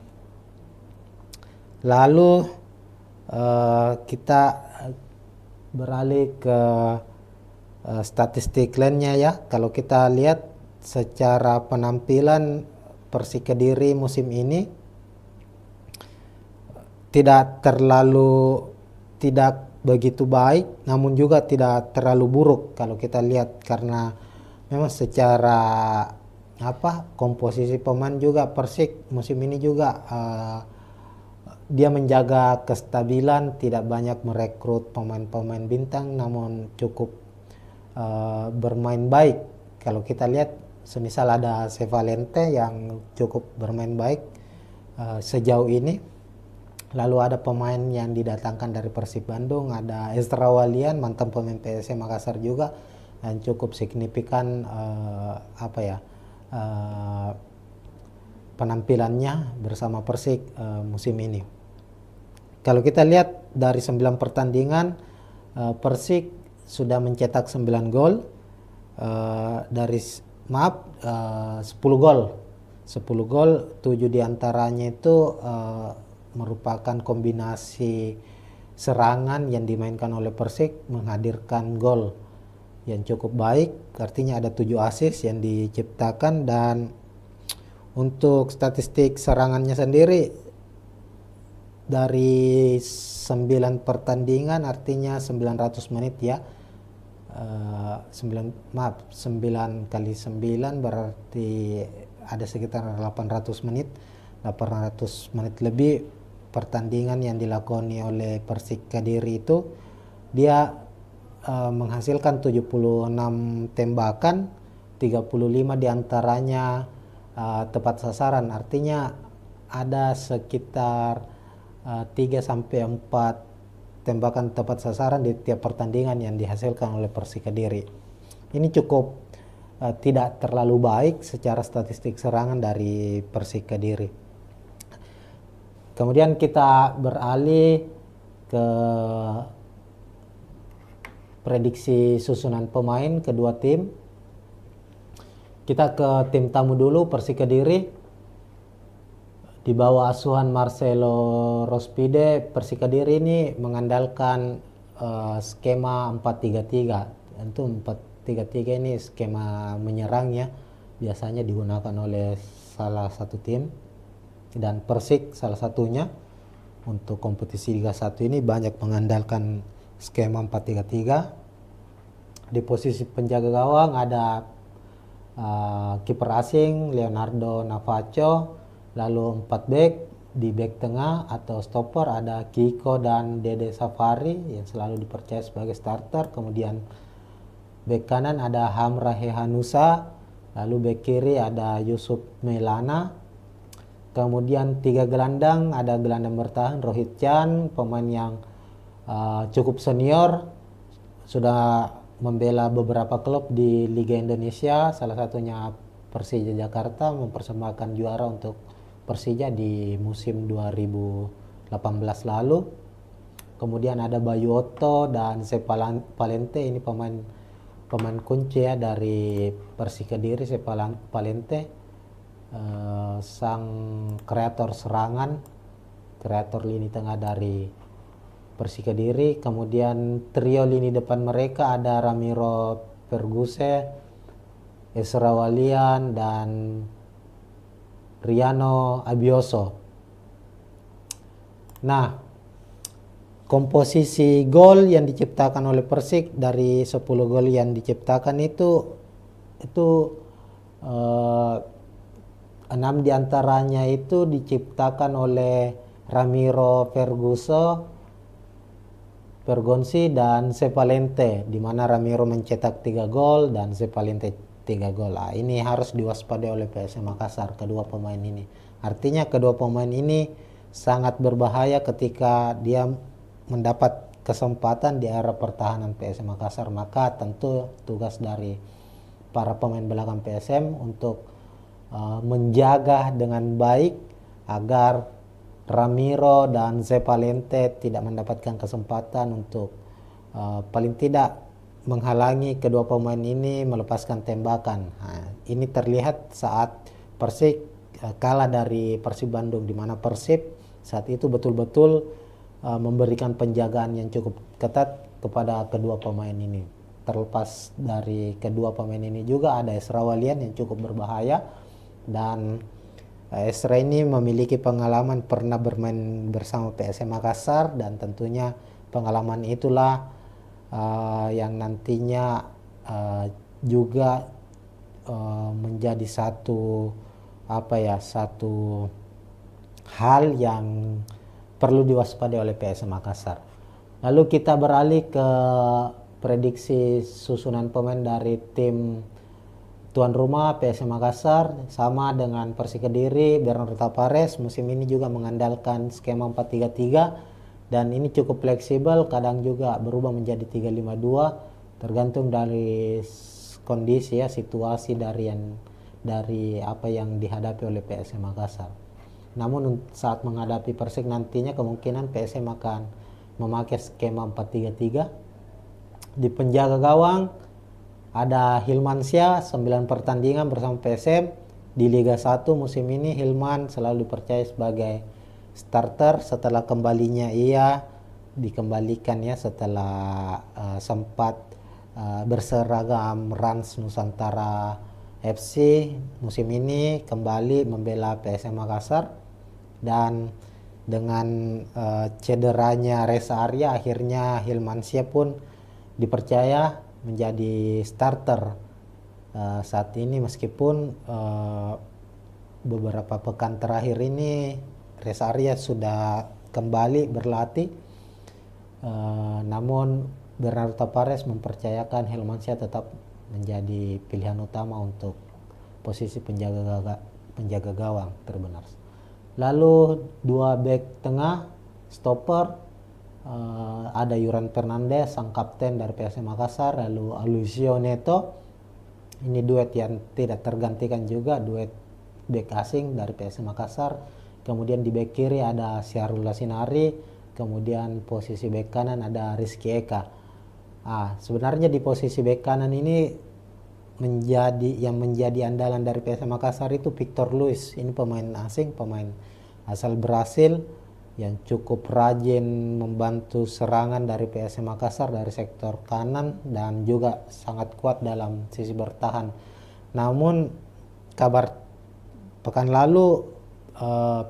lalu kita beralih ke statistik lainnya ya. Kalau kita lihat secara penampilan Persik Kediri musim ini tidak begitu baik, namun juga tidak terlalu buruk kalau kita lihat, karena memang secara komposisi pemain juga Persik musim ini juga dia menjaga kestabilan, tidak banyak merekrut pemain-pemain bintang, namun cukup bermain baik. Kalau kita lihat semisal ada Sevalente yang cukup bermain baik sejauh ini. Lalu ada pemain yang didatangkan dari Persib Bandung, ada Ezra Walian, mantan pemain PSM Makassar juga, yang cukup signifikan penampilannya bersama Persik musim ini. Kalau kita lihat dari 9 pertandingan, Persik sudah mencetak 9 gol, 10 gol, 7 diantaranya itu merupakan kombinasi serangan yang dimainkan oleh Persik menghadirkan gol yang cukup baik, artinya ada 7 assist yang diciptakan. Dan untuk statistik serangannya sendiri dari 9 pertandingan, artinya 900 menit ya, 9 kali 9 berarti ada sekitar 800 menit lebih pertandingan yang dilakoni oleh Persik Kediri itu. Dia menghasilkan 76 tembakan, 35 diantaranya tepat sasaran, artinya ada sekitar 3-4 tembakan tepat sasaran di tiap pertandingan yang dihasilkan oleh Persik Kediri. Ini cukup tidak terlalu baik secara statistik serangan dari Persik Kediri. Kemudian kita beralih ke prediksi susunan pemain kedua tim. Kita ke tim tamu dulu, Persik Kediri. Di bawah asuhan Marcelo Rospide, Persik Kediri ini mengandalkan skema 4-3-3. Tentu 4-3-3 ini skema menyerangnya biasanya digunakan oleh salah satu tim, dan Persik salah satunya. Untuk kompetisi Liga 1 ini banyak mengandalkan skema 4-3-3. Di posisi penjaga gawang ada kiper asing Leonardo Navacho, lalu 4 back. Di back tengah atau stopper ada Kiko dan Dede Safari yang selalu dipercaya sebagai starter. Kemudian back kanan ada Hamra Hehanusa, lalu back kiri ada Yusuf Melana. Kemudian 3 gelandang, ada gelandang bertahan Rohit Chan, pemain yang cukup senior, sudah membela beberapa klub di Liga Indonesia, salah satunya Persija Jakarta, mempersembahkan juara untuk Persija di musim 2018 lalu. Kemudian ada Bayu Otto dan Sepa Palente, ini pemain kunci ya dari Persik Kediri. Sepa Palente sang kreator serangan, kreator lini tengah dari Persik Kediri. Kemudian trio lini depan mereka ada Ramiro Perguse, Esra Walian, dan Riano Abioso. Nah, komposisi gol yang diciptakan oleh Persik, dari 10 gol yang diciptakan itu 6 diantaranya itu diciptakan oleh Ramiro Pergonsi dan Sepalente, di mana Ramiro mencetak 3 gol dan Sepalente 3 gol. Ini harus diwaspadai oleh PSM Makassar, kedua pemain ini. Artinya kedua pemain ini sangat berbahaya ketika dia mendapat kesempatan di area pertahanan PSM Makassar. Maka tentu tugas dari para pemain belakang PSM untuk menjaga dengan baik agar Ramiro dan Zepalente tidak mendapatkan kesempatan untuk paling tidak menghalangi kedua pemain ini melepaskan tembakan. Ini terlihat saat Persik kalah dari Persib Bandung, di mana Persib saat itu betul-betul memberikan penjagaan yang cukup ketat kepada kedua pemain ini. Terlepas dari kedua pemain ini juga ada Esra Walian yang cukup berbahaya, dan Esra ini memiliki pengalaman pernah bermain bersama PSM Makassar, dan tentunya pengalaman itulah yang nantinya juga menjadi satu hal yang perlu diwaspadai oleh PSM Makassar. Lalu kita beralih ke prediksi susunan pemain dari tim tuan rumah PSM Makassar. Sama dengan Persik Kediri, Bernardo Tapares musim ini juga mengandalkan skema 4-3-3, dan ini cukup fleksibel, kadang juga berubah menjadi 3-5-2 tergantung dari kondisi ya, situasi dari apa yang dihadapi oleh PSM Makassar. Namun saat menghadapi Persik nantinya kemungkinan PSM akan memakai skema 4-3-3. Di penjaga gawang ada Hilman Syah, 9 pertandingan bersama PSM di Liga 1 musim ini. Hilman selalu dipercaya sebagai starter setelah kembalinya ia dikembalikan ya setelah sempat berseragam Rans Nusantara FC. Musim ini kembali membela PSM Makassar, dan dengan cederanya Reza Arya akhirnya Hilman Syah pun dipercaya menjadi starter saat ini, meskipun beberapa pekan terakhir ini Reza Arya sudah kembali berlatih, namun Bernardo Tapares mempercayakan Hilman Syah tetap menjadi pilihan utama untuk posisi penjaga gawang terbenar. Lalu 2 back tengah stopper, ada Yuran Fernandez, sang kapten dari PSM Makassar, lalu Alucio Neto. Ini duet yang tidak tergantikan juga, duet back asing dari PSM Makassar. Kemudian di back kiri ada Syahrul Lasinari, kemudian posisi back kanan ada Rizky Eka. Sebenarnya di posisi back kanan ini menjadi andalan dari PSM Makassar itu Victor Luis. Ini pemain asing, pemain asal Brasil yang cukup rajin membantu serangan dari PSM Makassar dari sektor kanan dan juga sangat kuat dalam sisi bertahan. Namun kabar pekan lalu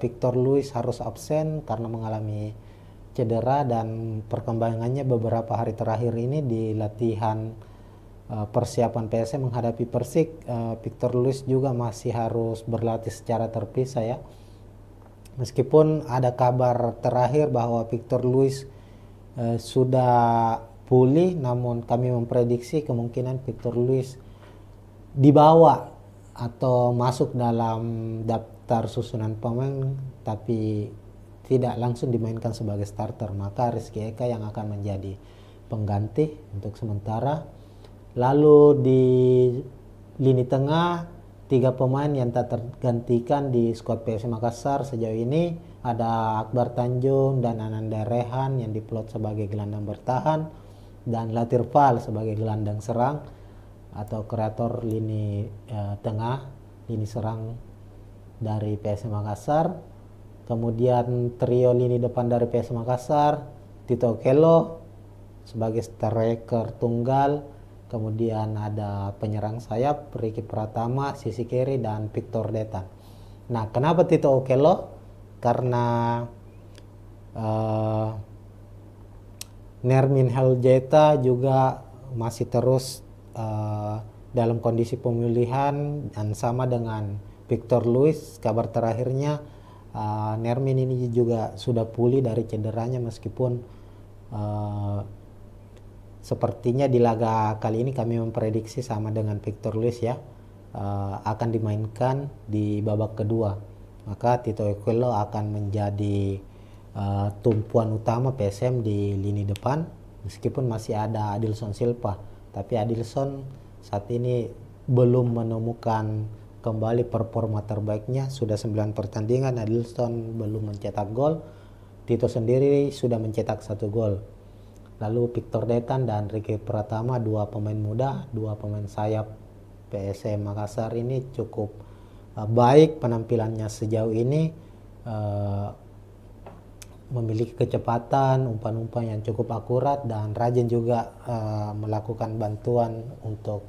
Victor Luis harus absen karena mengalami cedera, dan perkembangannya beberapa hari terakhir ini di latihan persiapan PSM menghadapi Persik, Victor Luis juga masih harus berlatih secara terpisah ya. Meskipun ada kabar terakhir bahwa Victor Luis sudah pulih, namun kami memprediksi kemungkinan Victor Luis dibawa atau masuk dalam daftar susunan pemain tapi tidak langsung dimainkan sebagai starter, maka Rizky Eka yang akan menjadi pengganti untuk sementara. Lalu di lini tengah 3 pemain yang tak tergantikan di skuad PSM Makassar sejauh ini ada Akbar Tanjung dan Ananda Rehan yang diplot sebagai gelandang bertahan, dan Latir Fal sebagai gelandang serang atau kreator lini tengah, lini serang dari PSM Makassar. Kemudian trio lini depan dari PSM Makassar, Tito Okello sebagai striker tunggal. Kemudian ada penyerang sayap Ricky Pratama, sisi kiri, dan Victor Detan. Nah, kenapa Tito Okello? Karena Nermin Heljeta juga masih terus dalam kondisi pemulihan, dan sama dengan Victor Luis, kabar terakhirnya Nermin ini juga sudah pulih dari cederanya, meskipun sepertinya di laga kali ini kami memprediksi sama dengan Victor Luis ya, akan dimainkan di babak kedua. Maka Tito Okello akan menjadi tumpuan utama PSM di lini depan, meskipun masih ada Adilson Silva. Tapi Adilson saat ini belum menemukan kembali performa terbaiknya. Sudah 9 pertandingan Adilson belum mencetak gol. Tito sendiri sudah mencetak 1 gol. Lalu Victor Detan dan Ricky Pratama, 2 pemain muda, 2 pemain sayap PSM Makassar ini cukup baik penampilannya sejauh ini, memiliki kecepatan, umpan-umpan yang cukup akurat, dan rajin juga melakukan bantuan untuk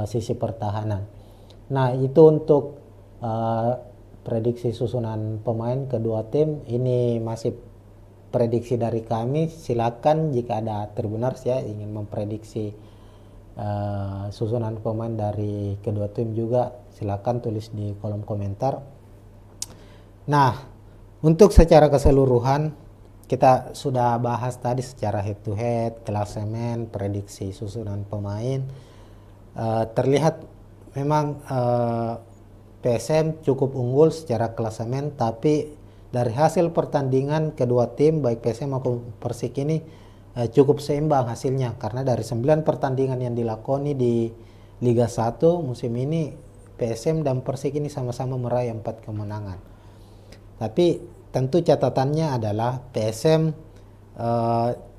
sisi pertahanan. Nah, itu untuk prediksi susunan pemain kedua tim. Ini masih prediksi dari kami. Silakan jika ada Tribuners ya ingin memprediksi susunan pemain dari kedua tim juga, silakan tulis di kolom komentar. Nah, untuk secara keseluruhan kita sudah bahas tadi secara head to head, klasemen, prediksi susunan pemain. Terlihat memang PSM cukup unggul secara klasemen, tapi dari hasil pertandingan kedua tim baik PSM maupun Persik ini cukup seimbang hasilnya, karena dari 9 pertandingan yang dilakoni di Liga 1 musim ini PSM dan Persik ini sama-sama meraih 4 kemenangan. Tapi tentu catatannya adalah PSM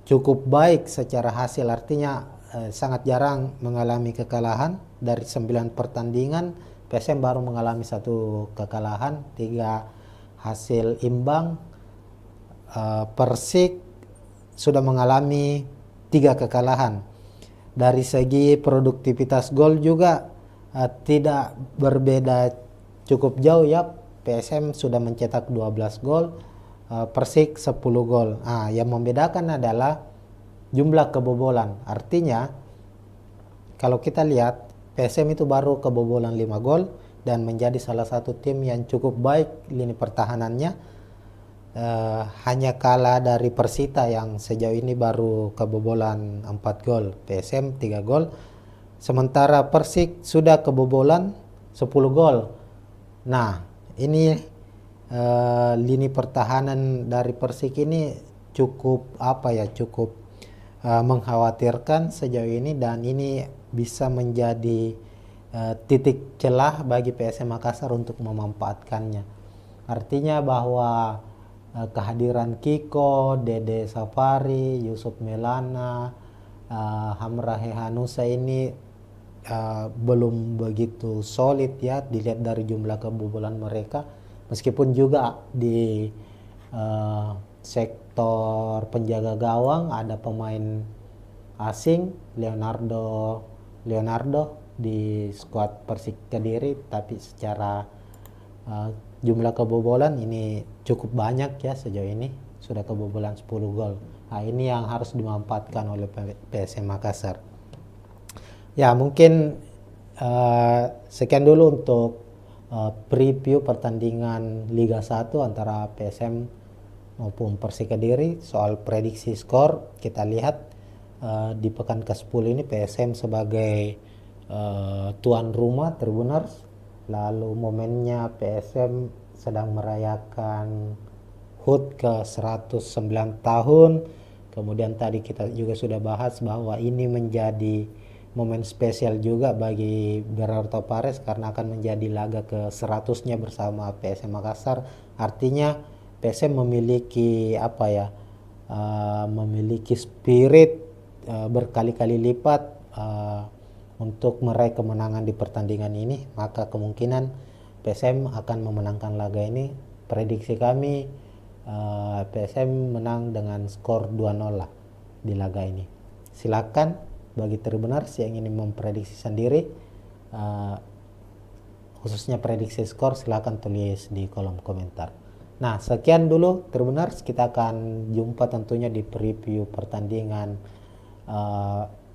cukup baik secara hasil, artinya sangat jarang mengalami kekalahan. Dari 9 pertandingan PSM baru mengalami 1 kekalahan, 3 hasil imbang. Persik sudah mengalami 3 kekalahan. Dari segi produktivitas gol juga tidak berbeda cukup jauh ya. PSM sudah mencetak 12 gol, Persik 10 gol. Yang membedakan adalah jumlah kebobolan. Artinya kalau kita lihat PSM itu baru kebobolan 5 gol dan menjadi salah satu tim yang cukup baik lini pertahanannya. Hanya kalah dari Persita yang sejauh ini baru kebobolan 4 gol, PSM 3 gol. Sementara Persik sudah kebobolan 10 gol. Nah, ini lini pertahanan dari Persik ini cukup cukup mengkhawatirkan sejauh ini, dan ini bisa menjadi titik celah bagi PSM Makassar untuk memanfaatkannya. Artinya bahwa kehadiran Kiko, Dede Safari, Yusuf Melana, Hamrahe Hanusa ini belum begitu solid ya dilihat dari jumlah kebobolan mereka. Meskipun juga di sektor penjaga gawang ada pemain asing Leonardo di skuad Persik Kediri, tapi secara jumlah kebobolan ini cukup banyak ya, sejauh ini sudah kebobolan 10 gol. Nah, ini yang harus dimanfaatkan oleh PSM Makassar. Ya, mungkin sekian dulu untuk preview pertandingan Liga 1 antara PSM maupun Persik Kediri. Soal prediksi skor, kita lihat di pekan ke-10 ini PSM sebagai tuan rumah Tribuners. Lalu momennya PSM sedang merayakan HUT ke 109 tahun. Kemudian tadi kita juga sudah bahas bahwa ini menjadi momen spesial juga bagi Bernardo Tavares karena akan menjadi laga ke 100-nya bersama PSM Makassar. Artinya PSM memiliki memiliki spirit berkali-kali lipat untuk meraih kemenangan di pertandingan ini. Maka kemungkinan PSM akan memenangkan laga ini. Prediksi kami PSM menang dengan skor 2-0 lah di laga ini. Silakan bagi Tribuners yang ingin memprediksi sendiri, khususnya prediksi skor, silakan tulis di kolom komentar. Nah, sekian dulu Tribuners, kita akan jumpa tentunya di preview pertandingan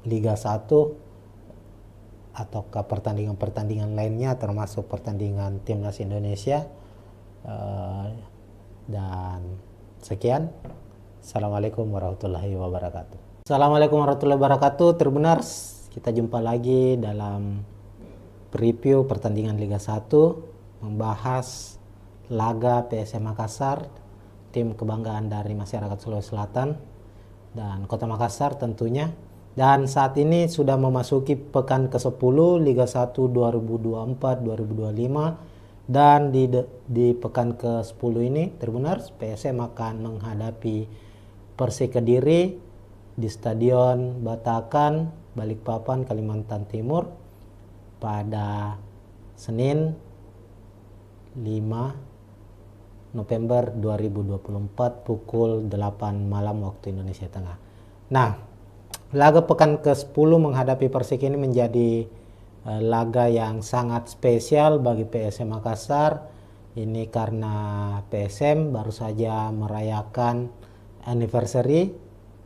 Liga 1 atau ke pertandingan-pertandingan lainnya, termasuk pertandingan Timnas Indonesia. Dan sekian, Assalamualaikum warahmatullahi wabarakatuh. Assalamualaikum warahmatullahi wabarakatuh, Tribuners. Kita jumpa lagi dalam preview pertandingan Liga 1, membahas laga PSM Makassar, tim kebanggaan dari masyarakat Sulawesi Selatan dan Kota Makassar tentunya. Dan saat ini sudah memasuki pekan ke-10 Liga 1 2024-2025, dan di pekan ke-10 ini Tribuners, PSM akan menghadapi Persik Kediri di Stadion Batakan, Balikpapan, Kalimantan Timur pada Senin 5 November 2024 pukul 8 malam waktu Indonesia Tengah. Nah, laga pekan ke-10 menghadapi Persik ini menjadi laga yang sangat spesial bagi PSM Makassar. Ini karena PSM baru saja merayakan anniversary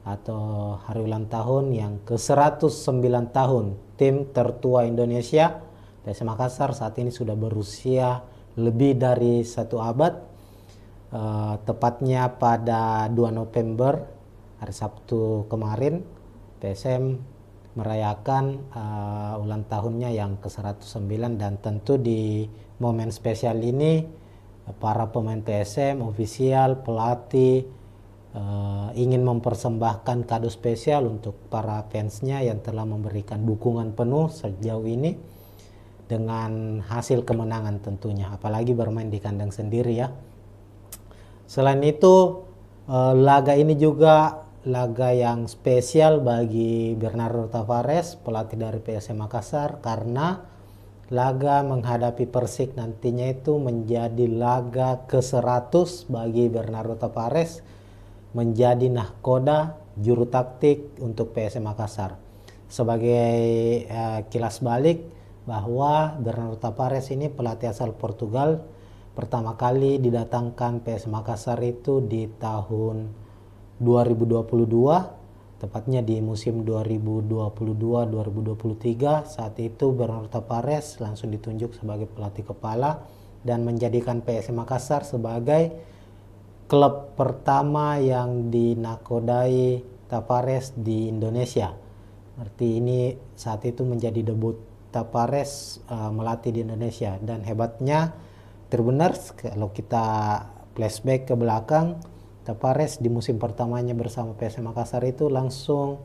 atau hari ulang tahun yang ke-109 tahun tim tertua Indonesia. PSM Makassar saat ini sudah berusia lebih dari 1 abad. Tepatnya pada 2 November hari Sabtu kemarin PSM merayakan ulang tahunnya yang ke-109, dan tentu di momen spesial ini para pemain PSM, ofisial, pelatih ingin mempersembahkan kado spesial untuk para fansnya yang telah memberikan dukungan penuh sejauh ini dengan hasil kemenangan tentunya, apalagi bermain di kandang sendiri ya. Selain itu, laga ini juga laga yang spesial bagi Bernardo Tavares, pelatih dari PSM Makassar, karena laga menghadapi Persik nantinya itu menjadi laga ke-100 bagi Bernardo Tavares, menjadi nahkoda juru taktik untuk PSM Makassar. Sebagai kilas balik bahwa Bernardo Tavares ini pelatih asal Portugal, pertama kali didatangkan PSM Makassar itu di tahun 2022, tepatnya di musim 2022-2023. Saat itu Bernardo Tavares langsung ditunjuk sebagai pelatih kepala dan menjadikan PSM Makassar sebagai klub pertama yang dinakodai Tavares di Indonesia. Berarti ini saat itu menjadi debut Tavares melatih di Indonesia. Dan hebatnya Tribuners, kalau kita flashback ke belakang, Tavares di musim pertamanya bersama PSM Makassar itu langsung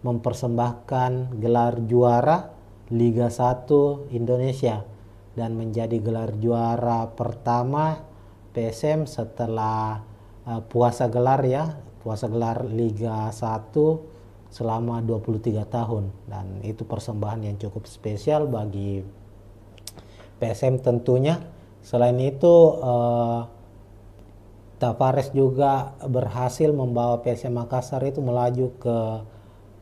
mempersembahkan gelar juara Liga 1 Indonesia dan menjadi gelar juara pertama PSM setelah puasa gelar Liga 1 selama 23 tahun, dan itu persembahan yang cukup spesial bagi PSM tentunya. Selain itu Tavares juga berhasil membawa PSM Makassar itu melaju ke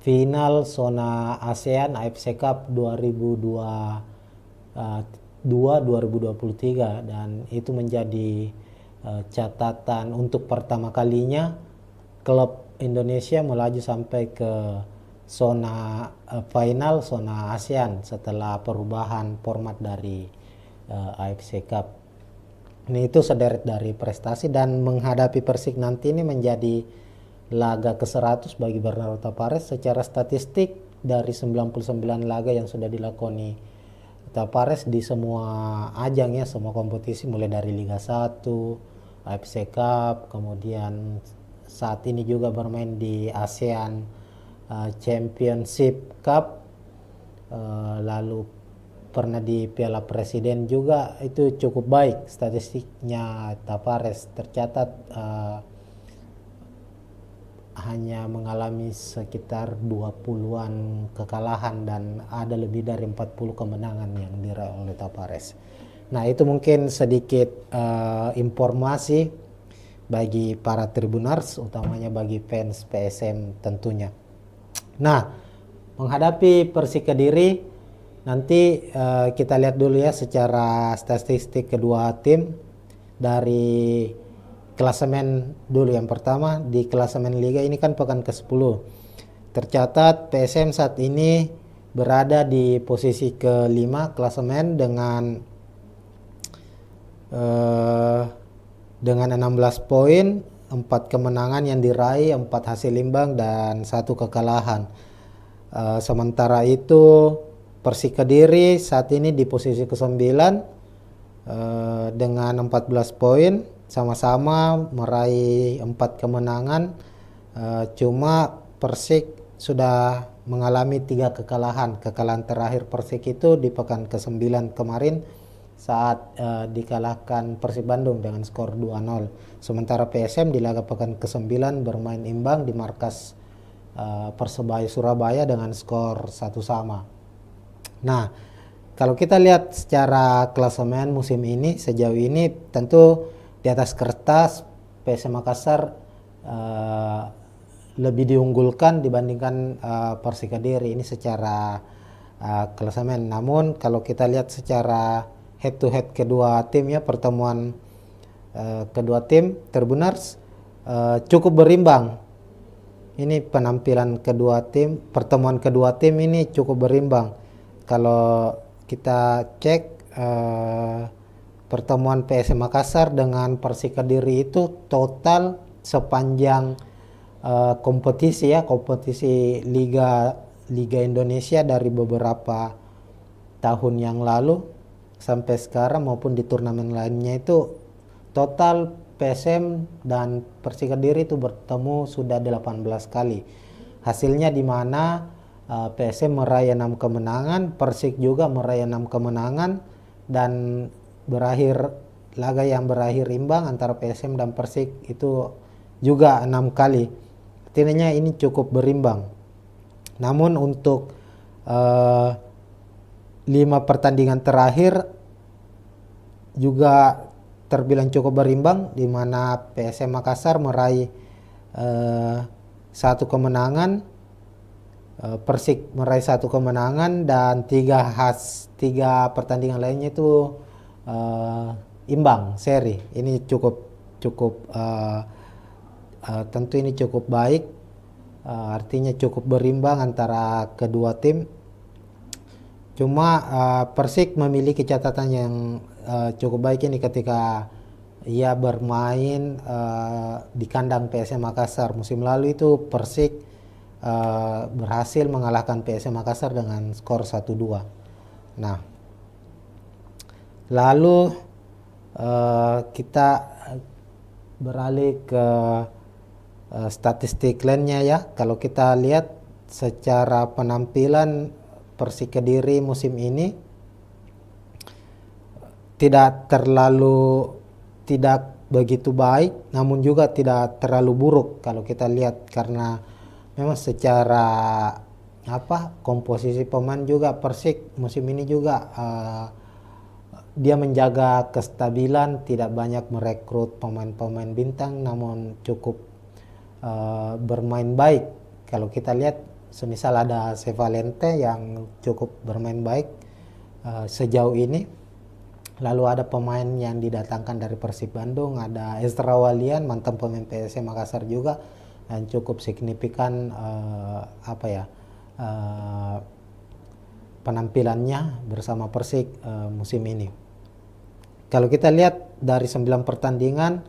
final zona ASEAN AFC Cup 2023 dan itu menjadi catatan untuk pertama kalinya klub Indonesia melaju sampai ke zona final zona ASEAN setelah perubahan format dari AFC Cup. Ini itu sederet dari prestasi, dan menghadapi Persik nanti ini menjadi laga ke-100 bagi Bernardo Tavares. Secara statistik dari 99 laga yang sudah dilakoni Tavares di semua ajang ya, semua kompetisi mulai dari Liga 1, AFC Cup, kemudian saat ini juga bermain di ASEAN Championship Cup, lalu pernah di Piala Presiden juga, itu cukup baik statistiknya Tavares. Tercatat hanya mengalami sekitar 20-an kekalahan dan ada lebih dari 40 kemenangan yang diraih oleh Tavares. Nah, itu mungkin sedikit informasi bagi para Tribuners, utamanya bagi fans PSM tentunya. Nah, menghadapi Persik Kediri nanti kita lihat dulu ya secara statistik kedua tim. Dari klasemen dulu, yang pertama di klasemen Liga ini kan pekan ke-10. Tercatat PSM saat ini berada di posisi ke-5 klasemen dengan 16 poin, 4 kemenangan yang diraih, 4 hasil imbang dan 1 kekalahan. Sementara itu Persik Kediri saat ini di posisi ke-9 dengan 14 poin, sama-sama meraih 4 kemenangan. Cuma Persik sudah mengalami 3 kekalahan. Kekalahan terakhir Persik itu di pekan ke-9 kemarin saat dikalahkan Persib Bandung dengan skor 2-0. Sementara PSM di laga pekan ke-9 bermain imbang di markas Persebaya Surabaya dengan skor 1-1. Nah, kalau kita lihat secara klasemen musim ini, sejauh ini tentu di atas kertas PSM Makassar lebih diunggulkan dibandingkan Persik Kediri ini secara klasemen. Namun kalau kita lihat secara head to head kedua tim ya, pertemuan kedua tim Tribuners cukup berimbang. Ini penampilan kedua tim, pertemuan kedua tim ini cukup berimbang. Kalau kita cek pertemuan PSM Makassar dengan Persik Kediri itu total sepanjang kompetisi ya, kompetisi Liga Indonesia dari beberapa tahun yang lalu sampai sekarang maupun di turnamen lainnya, itu total PSM dan Persik Kediri itu bertemu sudah 18 kali. Hasilnya di mana PSM meraih 6 kemenangan, Persik juga meraih 6 kemenangan, dan berakhir laga yang berakhir imbang antara PSM dan Persik itu juga 6 kali. Artinya ini cukup berimbang. Namun untuk 5 pertandingan terakhir juga terbilang cukup berimbang, di mana PSM Makassar meraih 1 kemenangan, Persik meraih 1 kemenangan, dan 3 pertandingan lainnya itu imbang seri. Ini cukup tentu ini cukup baik, artinya cukup berimbang antara kedua tim. Cuma Persik memiliki catatan yang cukup baik ini ketika ia bermain di kandang PSM Makassar. Musim lalu itu Persik berhasil mengalahkan PSM Makassar dengan skor 1-2. Nah, lalu kita beralih ke statistik lainnya ya. Kalau kita lihat secara penampilan Persik Kediri musim ini tidak begitu baik, namun juga tidak terlalu buruk kalau kita lihat, karena memang secara komposisi pemain juga Persik musim ini juga dia menjaga kestabilan, tidak banyak merekrut pemain-pemain bintang, namun cukup bermain baik. Kalau kita lihat, semisal ada Sevalente yang cukup bermain baik sejauh ini. Lalu ada pemain yang didatangkan dari Persib Bandung, ada Ezra Walian, mantan pemain PSM Makassar juga, yang cukup signifikan penampilannya bersama Persik musim ini. Kalau kita lihat dari 9 pertandingan,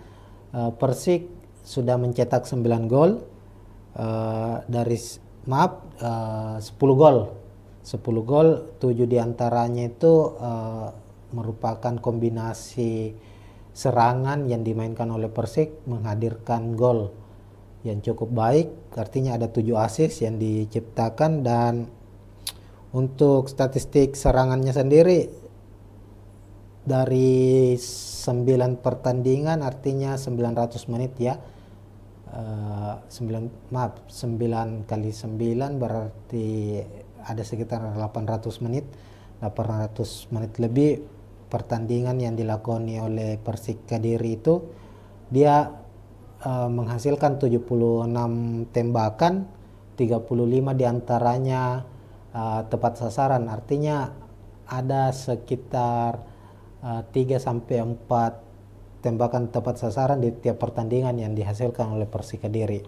Persik sudah mencetak 9 gol, 10 gol. 10 gol, 7 diantaranya itu merupakan kombinasi serangan yang dimainkan oleh Persik menghadirkan gol yang cukup baik, artinya ada 7 assist yang diciptakan. Dan untuk statistik serangannya sendiri, dari 9 pertandingan, artinya 900 menit ya, 9 kali 9 berarti ada sekitar 800 menit lebih pertandingan yang dilakoni oleh Persik Kediri itu. Dia menghasilkan 76 tembakan, 35 diantaranya tepat sasaran, artinya ada sekitar 3-4 tembakan tepat sasaran di tiap pertandingan yang dihasilkan oleh Persik Kediri.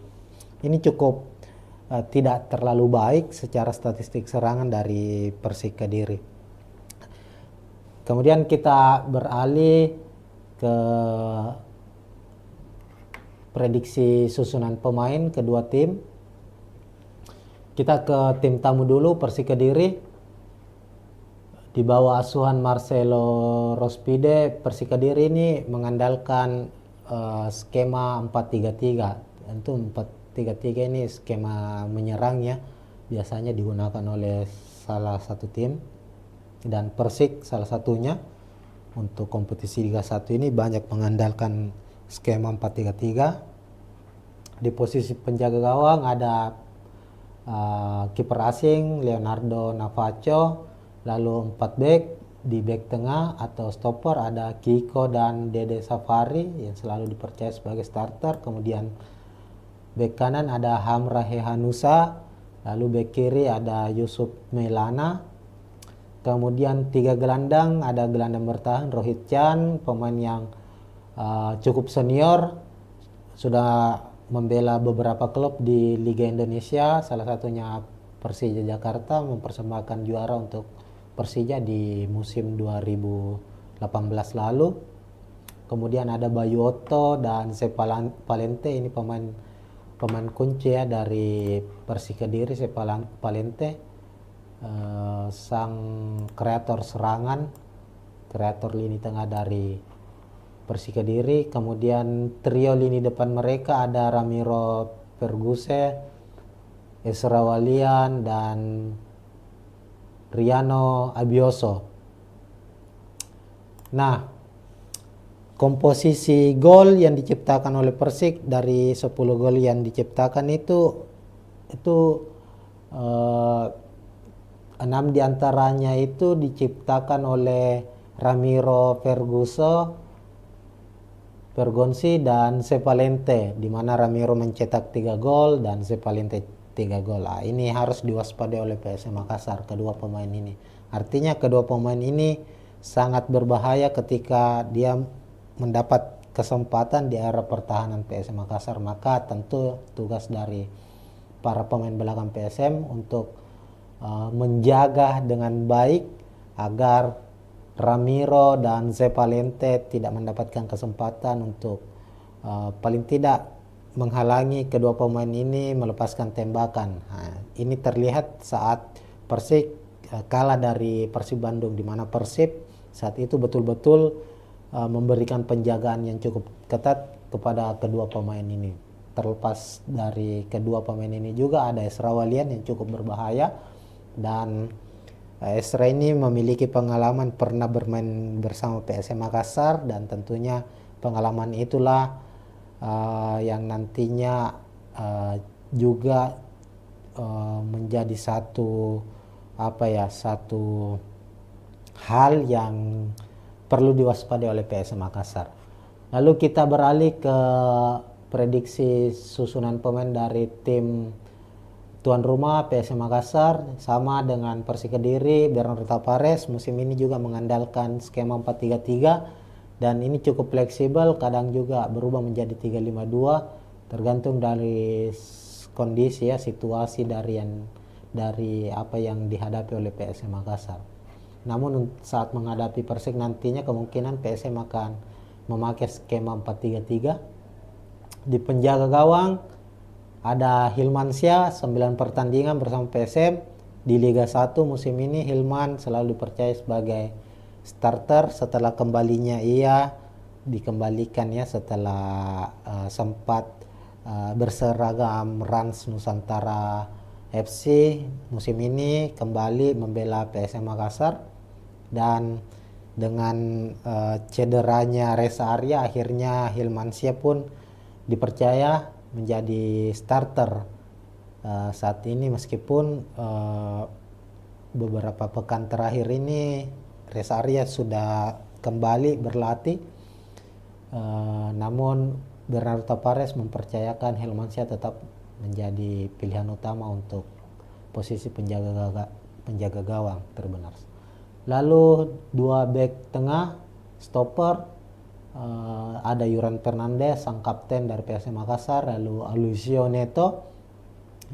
Ini cukup tidak terlalu baik secara statistik serangan dari Persik Kediri. Kemudian kita beralih ke prediksi susunan pemain kedua tim. Kita ke tim tamu dulu, Persik Kediri. Di bawah asuhan Marcelo Rospide, Persik Kediri ini mengandalkan skema 4-3-3. Tentu 4-3-3 ini skema menyerang ya, biasanya digunakan oleh salah satu tim, dan Persik salah satunya. Untuk kompetisi Liga 1 ini banyak mengandalkan skema 4-3-3. Di posisi penjaga gawang ada kiper asing Leonardo Navacho, lalu 4 back. Di back tengah atau stopper ada Kiko dan Dede Safari yang selalu dipercaya sebagai starter. Kemudian back kanan ada Hamra Hehanusa, lalu back kiri ada Yusuf Melana. Kemudian 3 gelandang, ada gelandang bertahan Rohit Chan, pemain yang cukup senior, sudah membela beberapa klub di Liga Indonesia, salah satunya Persija Jakarta, mempersembahkan juara untuk Persija di musim 2018 lalu. Kemudian ada Bayu Otto dan Sepalente, ini pemain kunci ya dari Persik Kediri. Sepalente sang kreator serangan, kreator lini tengah dari Persik Kediri. Kemudian trio lini depan mereka ada Ramiro Perguse, Ezra Walian, dan Riano Abioso. Nah, komposisi gol yang diciptakan oleh Persik, dari 10 gol yang diciptakan itu 6 diantaranya itu diciptakan oleh Ramiro Pergonsi dan Sepalente, di mana Ramiro mencetak 3 gol dan Sepalente 3 gol. Ini harus diwaspadai oleh PSM Makassar, kedua pemain ini. Artinya kedua pemain ini sangat berbahaya ketika dia mendapat kesempatan di area pertahanan PSM Makassar. Maka tentu tugas dari para pemain belakang PSM untuk menjaga dengan baik agar Ramiro dan Sepalente tidak mendapatkan kesempatan untuk paling tidak menghalangi kedua pemain ini melepaskan tembakan. Ini terlihat saat Persik kalah dari Persib Bandung, di mana Persib saat itu betul-betul memberikan penjagaan yang cukup ketat kepada kedua pemain ini. Terlepas dari kedua pemain ini juga ada Ezra Walian yang cukup berbahaya, dan Ezra ini memiliki pengalaman pernah bermain bersama PSM Makassar, dan tentunya pengalaman itulah yang nantinya juga menjadi satu hal yang perlu diwaspadai oleh PSM Makassar. Lalu kita beralih ke prediksi susunan pemain dari tim tuan rumah PSM Makassar. Sama dengan Persik Kediri, Bernardo Tavares musim ini juga mengandalkan skema 4-3-3 dan ini cukup fleksibel, kadang juga berubah menjadi 3-5-2 tergantung dari kondisi ya, situasi dari apa yang dihadapi oleh PSM Makassar. Namun saat menghadapi Persik nantinya kemungkinan PSM akan memakai skema 4-3-3. Di penjaga gawang ada Hilmansyah, 9 pertandingan bersama PSM di Liga 1 musim ini. Hilman selalu dipercaya sebagai starter setelah kembalinya ia dikembalikan ya setelah sempat berseragam Rans Nusantara FC. Musim ini kembali membela PSM Makassar dan dengan cederanya Reza Arya akhirnya Hilmansyah pun dipercaya menjadi starter saat ini, meskipun beberapa pekan terakhir ini Reza Arya sudah kembali berlatih, namun Bernardo Tavares mempercayakan Hilmansyah tetap menjadi pilihan utama untuk posisi penjaga gawang terbenar. Lalu dua back tengah stopper, ada Yuran Fernandez sang kapten dari PSM Makassar, lalu Aloisio Neto,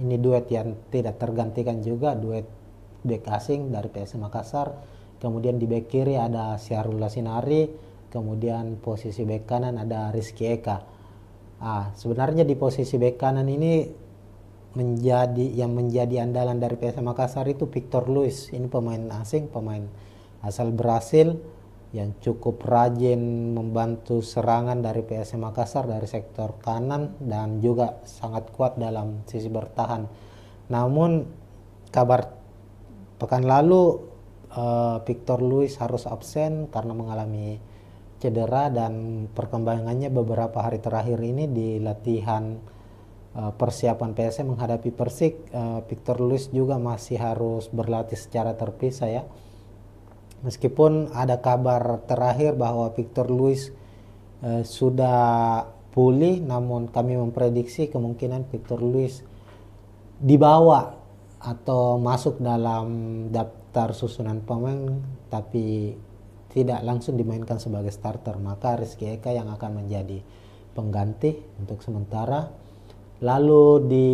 ini duet yang tidak tergantikan juga, duet back asing dari PSM Makassar. Kemudian di back kiri ada Syahrul Lasinari, kemudian posisi back kanan ada Rizky Eka. Sebenarnya di posisi back kanan ini menjadi andalan dari PSM Makassar itu Victor Luis. Ini pemain asing, pemain asal Brasil yang cukup rajin membantu serangan dari PSM Makassar dari sektor kanan dan juga sangat kuat dalam sisi bertahan. Namun kabar pekan lalu Victor Luis harus absen karena mengalami cedera, dan perkembangannya beberapa hari terakhir ini di latihan persiapan PSM menghadapi Persik, Victor Luis juga masih harus berlatih secara terpisah ya. Meskipun ada kabar terakhir bahwa Victor Luis sudah pulih, namun kami memprediksi kemungkinan Victor Luis dibawa atau masuk dalam daftar susunan pemain tapi tidak langsung dimainkan sebagai starter, maka Rizky Eka yang akan menjadi pengganti untuk sementara. Lalu di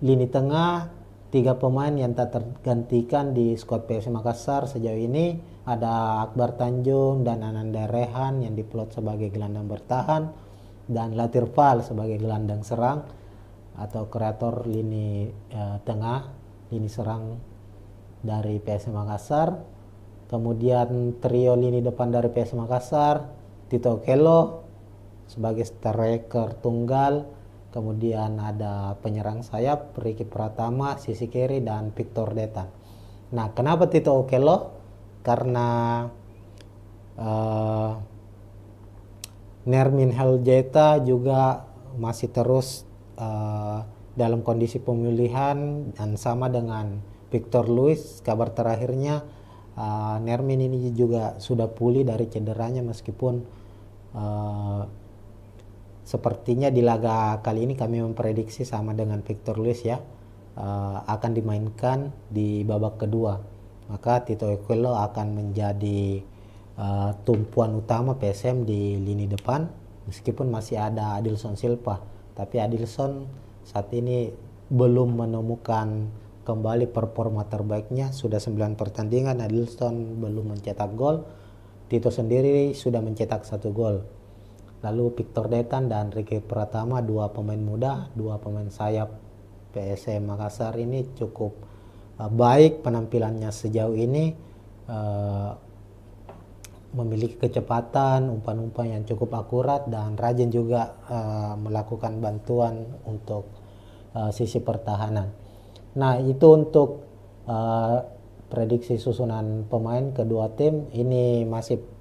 lini tengah 3 pemain yang tak tergantikan di skuad PSM Makassar sejauh ini ada Akbar Tanjung dan Ananda Rehan yang diplot sebagai gelandang bertahan, dan Latir Fal sebagai gelandang serang atau kreator lini tengah, lini serang dari PSM Makassar. Kemudian trio lini depan dari PSM Makassar, Tito Okello sebagai striker tunggal. Kemudian ada penyerang sayap Ricky Pratama, sisi kiri, dan Victor Detan. Nah, kenapa Tito Okello? Karena Nermin Heljeta juga masih terus dalam kondisi pemulihan, dan sama dengan Victor Luis, kabar terakhirnya Nermin ini juga sudah pulih dari cederanya, meskipun sepertinya di laga kali ini kami memprediksi sama dengan Victor Luis ya, akan dimainkan di babak kedua. Maka Tito Okello akan menjadi tumpuan utama PSM di lini depan, meskipun masih ada Adilson Silva. Tapi Adilson saat ini belum menemukan kembali performa terbaiknya. Sudah 9 pertandingan Adilson belum mencetak gol. Tito sendiri sudah mencetak 1 gol. Lalu Victor Detan dan Ricky Pratama, 2 pemain muda, 2 pemain sayap PSM Makassar ini cukup baik penampilannya sejauh ini, memiliki kecepatan, umpan-umpan yang cukup akurat, dan rajin juga melakukan bantuan untuk sisi pertahanan. Nah, itu untuk prediksi susunan pemain kedua tim. Ini masih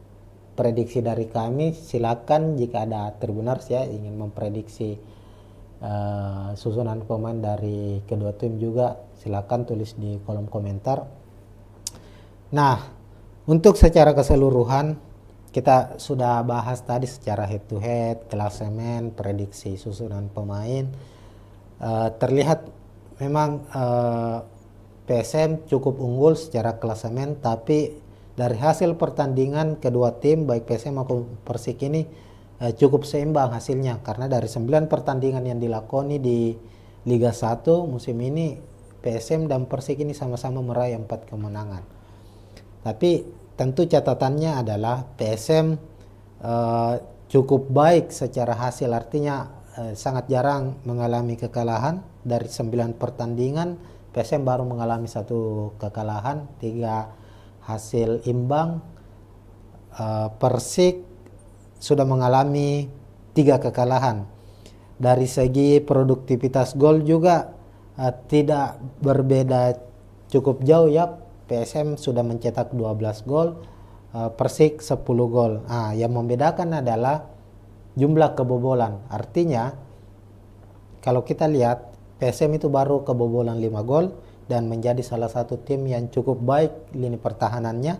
prediksi dari kami. Silakan jika ada Tribuners ya ingin memprediksi susunan pemain dari kedua tim juga, silakan tulis di kolom komentar. Nah, untuk secara keseluruhan kita sudah bahas tadi secara head to head, klasemen, prediksi susunan pemain. Terlihat memang PSM cukup unggul secara klasemen, tapi dari hasil pertandingan kedua tim baik PSM maupun Persik ini cukup seimbang hasilnya, karena dari 9 pertandingan yang dilakoni di Liga 1 musim ini PSM dan Persik ini sama-sama meraih 4 kemenangan. Tapi tentu catatannya adalah PSM cukup baik secara hasil, artinya sangat jarang mengalami kekalahan. Dari 9 pertandingan PSM baru mengalami 1 kekalahan, 3 hasil imbang. Persik sudah mengalami 3 kekalahan. Dari segi produktivitas gol juga tidak berbeda cukup jauh ya. PSM sudah mencetak 12 gol, Persik 10 gol. Yang membedakan adalah jumlah kebobolan. Artinya kalau kita lihat PSM itu baru kebobolan 5 gol dan menjadi salah satu tim yang cukup baik lini pertahanannya.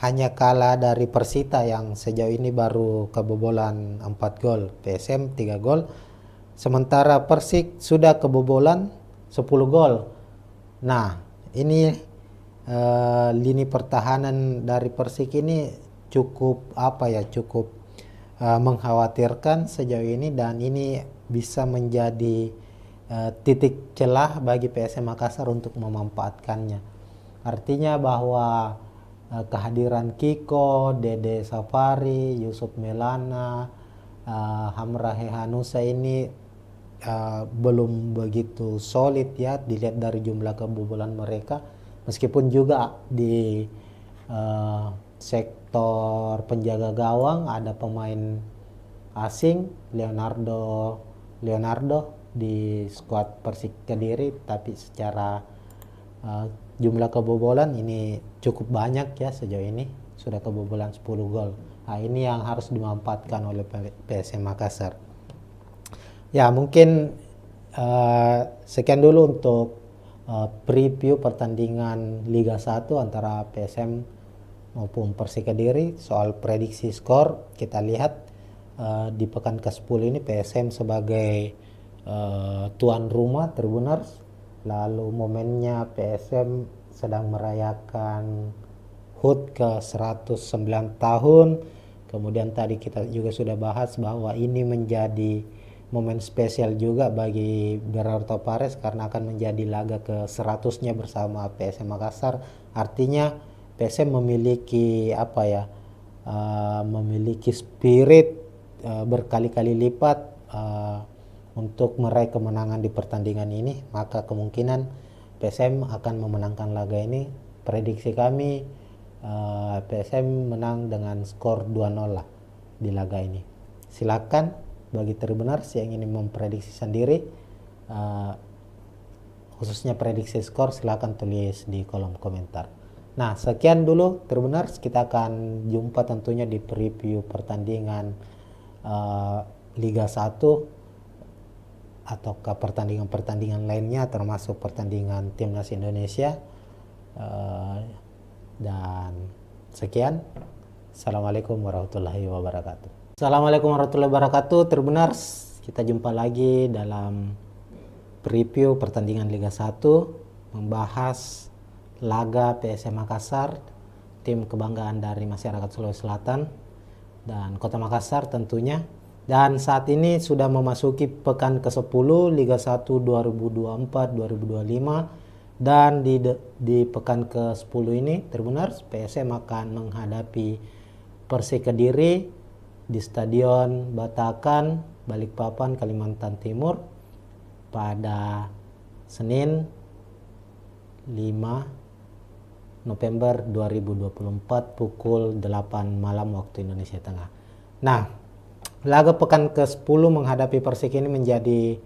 Hanya kalah dari Persita yang sejauh ini baru kebobolan 4 gol, PSM 3 gol. Sementara Persik sudah kebobolan 10 gol. Nah, ini lini pertahanan dari Persik ini cukup cukup mengkhawatirkan sejauh ini, dan ini bisa menjadi titik celah bagi PSM Makassar untuk memanfaatkannya. Artinya bahwa kehadiran Kiko, Dede Safari, Yusuf Melana, Hamra Hehanusa ini belum begitu solid ya dilihat dari jumlah kebobolan mereka, meskipun juga di sektor penjaga gawang ada pemain asing Leonardo di skuad Persik Kediri, tapi secara jumlah kebobolan ini cukup banyak ya, sejauh ini sudah kebobolan 10 gol. Ini yang harus dimanfaatkan oleh PSM Makassar. Ya, mungkin sekian dulu untuk preview pertandingan Liga 1 antara PSM maupun Persik Kediri. Soal prediksi skor, kita lihat di pekan ke-10 ini PSM sebagai tuan rumah Tribuners. Lalu momennya PSM sedang merayakan HUT ke 109 tahun. Kemudian tadi kita juga sudah bahas bahwa ini menjadi momen spesial juga bagi Gerardo Pares karena akan menjadi laga ke 100-nya bersama PSM Makassar. Artinya PSM memiliki memiliki spirit berkali-kali lipat untuk meraih kemenangan di pertandingan ini. Maka kemungkinan PSM akan memenangkan laga ini. Prediksi kami PSM menang dengan skor 2-0 lah di laga ini. Silakan bagi Tribuners yang ingin memprediksi sendiri, khususnya prediksi skor, silakan tulis di kolom komentar. Nah, sekian dulu Tribuners, kita akan jumpa tentunya di preview pertandingan Liga 1 ataukah pertandingan-pertandingan lainnya, termasuk pertandingan Timnas Indonesia. Dan sekian, Assalamualaikum warahmatullahi wabarakatuh. Assalamualaikum warahmatullahi wabarakatuh, Tribuners. Kita jumpa lagi dalam preview pertandingan Liga 1, membahas laga PSM Makassar, tim kebanggaan dari masyarakat Sulawesi Selatan dan Kota Makassar tentunya. Dan saat ini sudah memasuki pekan ke-10 Liga 1 2024-2025, dan di pekan ke-10 ini Tribuners, PSM akan menghadapi Persik Kediri di Stadion Batakan, Balikpapan, Kalimantan Timur pada Senin 5 November 2024 pukul 8 malam waktu Indonesia Tengah. Nah, laga pekan ke-10 menghadapi Persik ini menjadi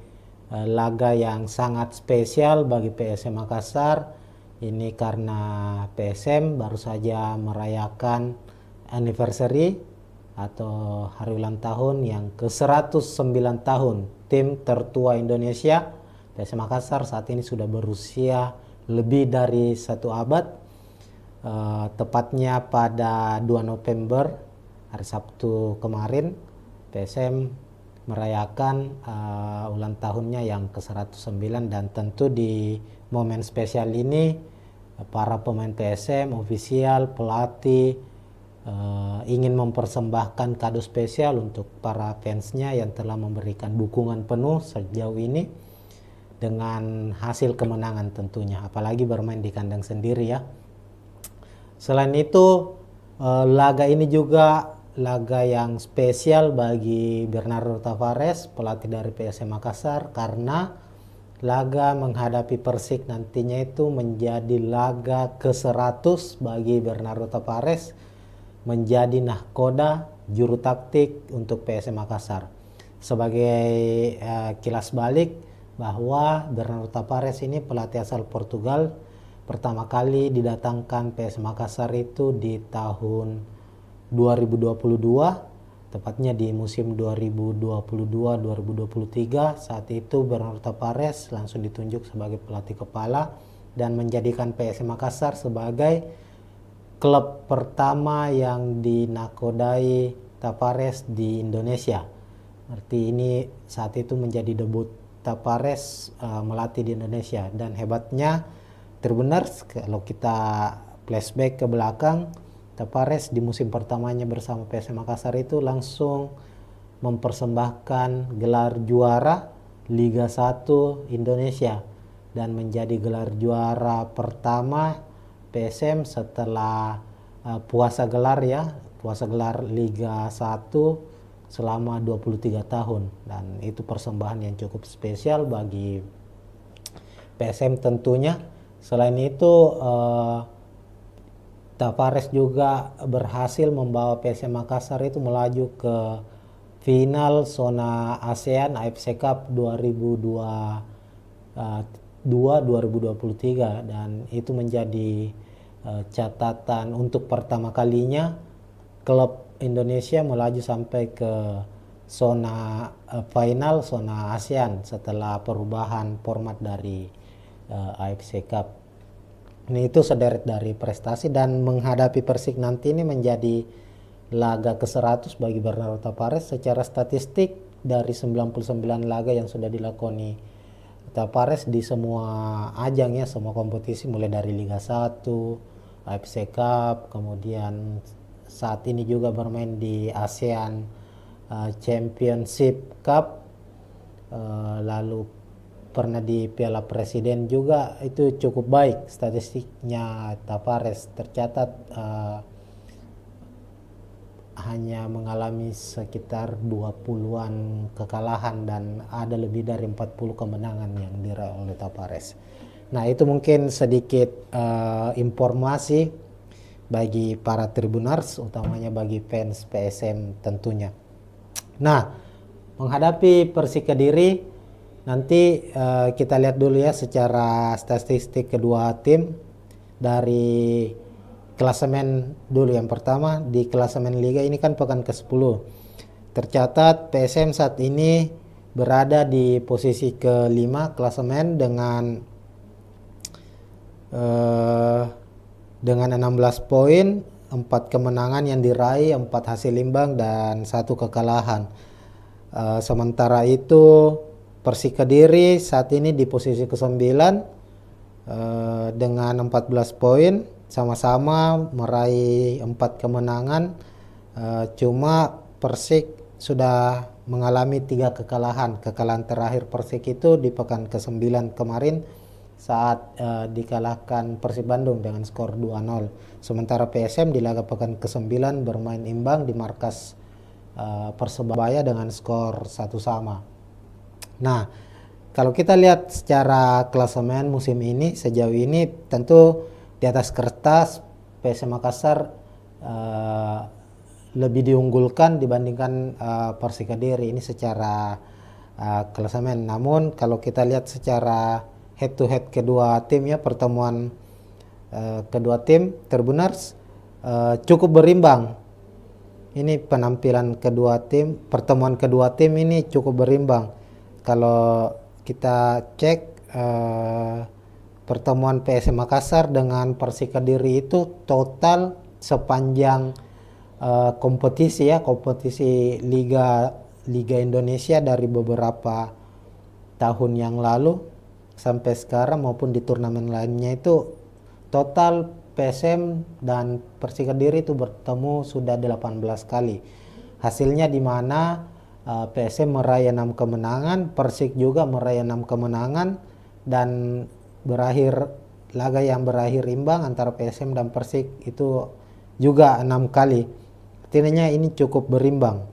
laga yang sangat spesial bagi PSM Makassar. Ini karena PSM baru saja merayakan anniversary atau hari ulang tahun yang ke-109 tahun tim tertua Indonesia. PSM Makassar saat ini sudah berusia lebih dari 1 abad. Tepatnya pada 2 November hari Sabtu kemarin PSM merayakan ulang tahunnya yang ke-109, dan tentu di momen spesial ini para pemain PSM, ofisial, pelatih ingin mempersembahkan kado spesial untuk para fansnya yang telah memberikan dukungan penuh sejauh ini dengan hasil kemenangan tentunya, apalagi bermain di kandang sendiri ya. Selain itu laga ini juga laga yang spesial bagi Bernardo Tavares, pelatih dari PSM Makassar, karena laga menghadapi Persik nantinya itu menjadi laga ke-100 bagi Bernardo Tavares, menjadi nahkoda juru taktik untuk PSM Makassar. Sebagai kilas balik bahwa Bernardo Tavares ini pelatih asal Portugal, pertama kali didatangkan PSM Makassar itu di tahun 2022, tepatnya di musim 2022-2023. Saat itu Bernardo Tavares langsung ditunjuk sebagai pelatih kepala dan menjadikan PSM Makassar sebagai klub pertama yang dinakodai Tavares di Indonesia. Berarti ini saat itu menjadi debut Tavares melatih di Indonesia. Dan hebatnya Tribuners, kalau kita flashback ke belakang, Tavares di musim pertamanya bersama PSM Makassar itu langsung mempersembahkan gelar juara Liga 1 Indonesia dan menjadi gelar juara pertama PSM setelah puasa gelar Liga 1 selama 23 tahun, dan itu persembahan yang cukup spesial bagi PSM tentunya. Selain itu Tavares juga berhasil membawa PSM Makassar itu melaju ke final zona ASEAN AFC Cup 2023, dan itu menjadi catatan untuk pertama kalinya klub Indonesia melaju sampai ke zona final zona ASEAN setelah perubahan format dari AFC Cup. Ini itu sederet dari prestasi, dan menghadapi Persik nanti ini menjadi laga ke-100 bagi Bernardo Tavares. Secara statistik dari 99 laga yang sudah dilakoni Tavares di semua ajang ya, semua kompetisi mulai dari Liga 1, AFC Cup, kemudian saat ini juga bermain di ASEAN Championship Cup, lalu pernah di Piala Presiden juga. Itu cukup baik statistiknya Tavares, tercatat hanya mengalami sekitar 20-an kekalahan dan ada lebih dari 40 kemenangan yang diraih oleh Tavares. Nah, itu mungkin sedikit informasi bagi para Tribuners, utamanya bagi fans PSM tentunya. Nah, menghadapi Persik Kediri nanti kita lihat dulu ya secara statistik kedua tim. Dari klasemen dulu, yang pertama di klasemen Liga ini kan pekan ke-10. Tercatat PSM saat ini berada di posisi ke-5 klasemen dengan 16 poin, 4 kemenangan yang diraih, 4 hasil imbang dan 1 kekalahan. Sementara itu Persik Kediri saat ini di posisi ke-9 dengan 14 poin, sama-sama meraih 4 kemenangan. Cuma Persik sudah mengalami 3 kekalahan. Kekalahan terakhir Persik itu di pekan ke-9 kemarin saat dikalahkan Persib Bandung dengan skor 2-0. Sementara PSM di laga pekan ke-9 bermain imbang di markas Persebaya dengan skor 1-1. Nah, kalau kita lihat secara klasemen musim ini, sejauh ini tentu di atas kertas PSM Makassar lebih diunggulkan dibandingkan Persik Kediri ini secara klasemen. Namun kalau kita lihat secara head to head kedua tim ya, pertemuan kedua tim Tribuners cukup berimbang. Ini penampilan kedua tim, pertemuan kedua tim ini cukup berimbang. Kalau kita cek pertemuan PSM Makassar dengan Persik Kediri itu total sepanjang kompetisi Liga Indonesia dari beberapa tahun yang lalu sampai sekarang maupun di turnamen lainnya itu total PSM dan Persik Kediri itu bertemu sudah 18 kali. Hasilnya di mana PSM meraih 6 kemenangan, Persik juga meraih 6 kemenangan, dan laga yang berakhir imbang antara PSM dan Persik itu juga 6 kali. Artinya ini cukup berimbang.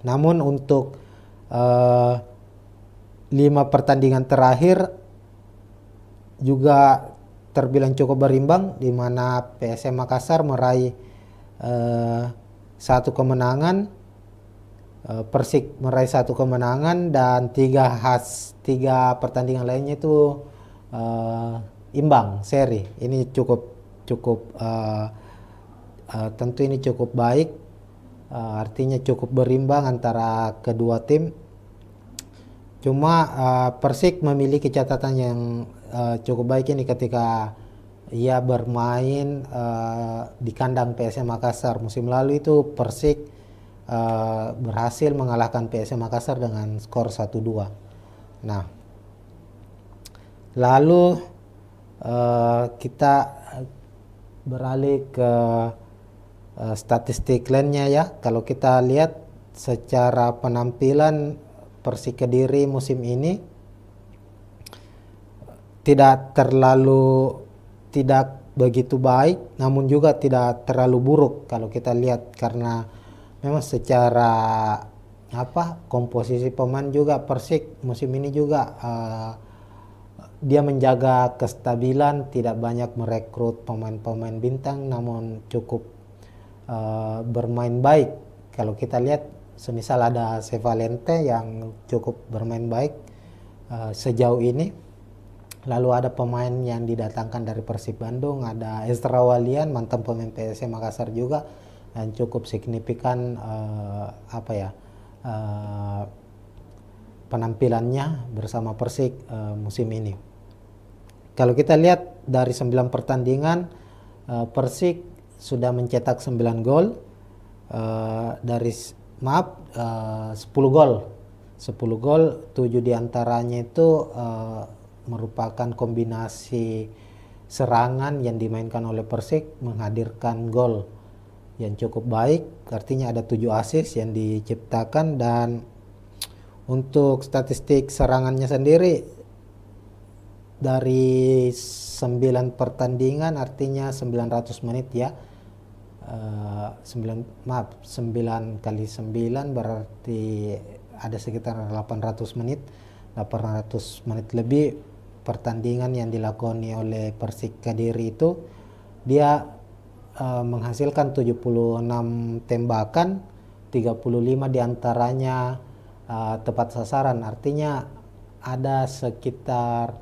Namun untuk 5 pertandingan terakhir juga terbilang cukup berimbang, di mana PSM Makassar meraih 1 kemenangan, Persik meraih 1 kemenangan, dan 3 pertandingan lainnya itu imbang seri. Ini cukup tentu ini cukup baik, artinya cukup berimbang antara kedua tim. Cuma Persik memiliki catatan yang cukup baik ini ketika ia bermain di kandang PSM Makassar. Musim lalu itu Persik berhasil mengalahkan PSM Makassar dengan skor 1-2. Nah, lalu kita beralih ke statistik lainnya ya. Kalau kita lihat secara penampilan Persik Kediri musim ini tidak begitu baik, namun juga tidak terlalu buruk kalau kita lihat, karena memang secara komposisi pemain juga Persik musim ini juga dia menjaga kestabilan, tidak banyak merekrut pemain-pemain bintang, namun cukup bermain baik. Kalau kita lihat semisal ada Sevalente yang cukup bermain baik sejauh ini. Lalu ada pemain yang didatangkan dari Persib Bandung, ada Ezra Walian, mantan pemain PSM Makassar juga, dan cukup signifikan penampilannya bersama Persik musim ini. Kalau kita lihat dari 9 pertandingan, Persik sudah mencetak 9 gol, 10 gol, 7 diantaranya itu merupakan kombinasi serangan yang dimainkan oleh Persik menghadirkan gol yang cukup baik, artinya ada 7 assist yang diciptakan. Dan untuk statistik serangannya sendiri dari 9 pertandingan, artinya 900 menit ya, 9 kali 9 berarti ada sekitar 800 menit lebih pertandingan yang dilakoni oleh Persik Kediri itu. Dia menghasilkan 76 tembakan, 35 diantaranya tepat sasaran, artinya ada sekitar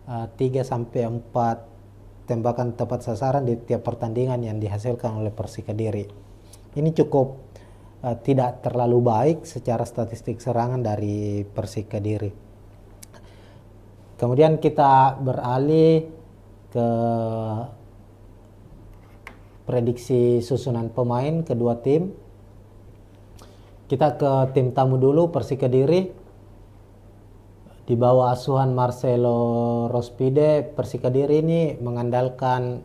3-4 tembakan tepat sasaran di tiap pertandingan yang dihasilkan oleh Persik Kediri. Ini cukup tidak terlalu baik secara statistik serangan dari Persik Kediri. Kemudian kita beralih ke prediksi susunan pemain kedua tim. Kita ke tim tamu dulu, Persik Kediri. Di bawah asuhan Marcelo Rospide, Persik Kediri ini mengandalkan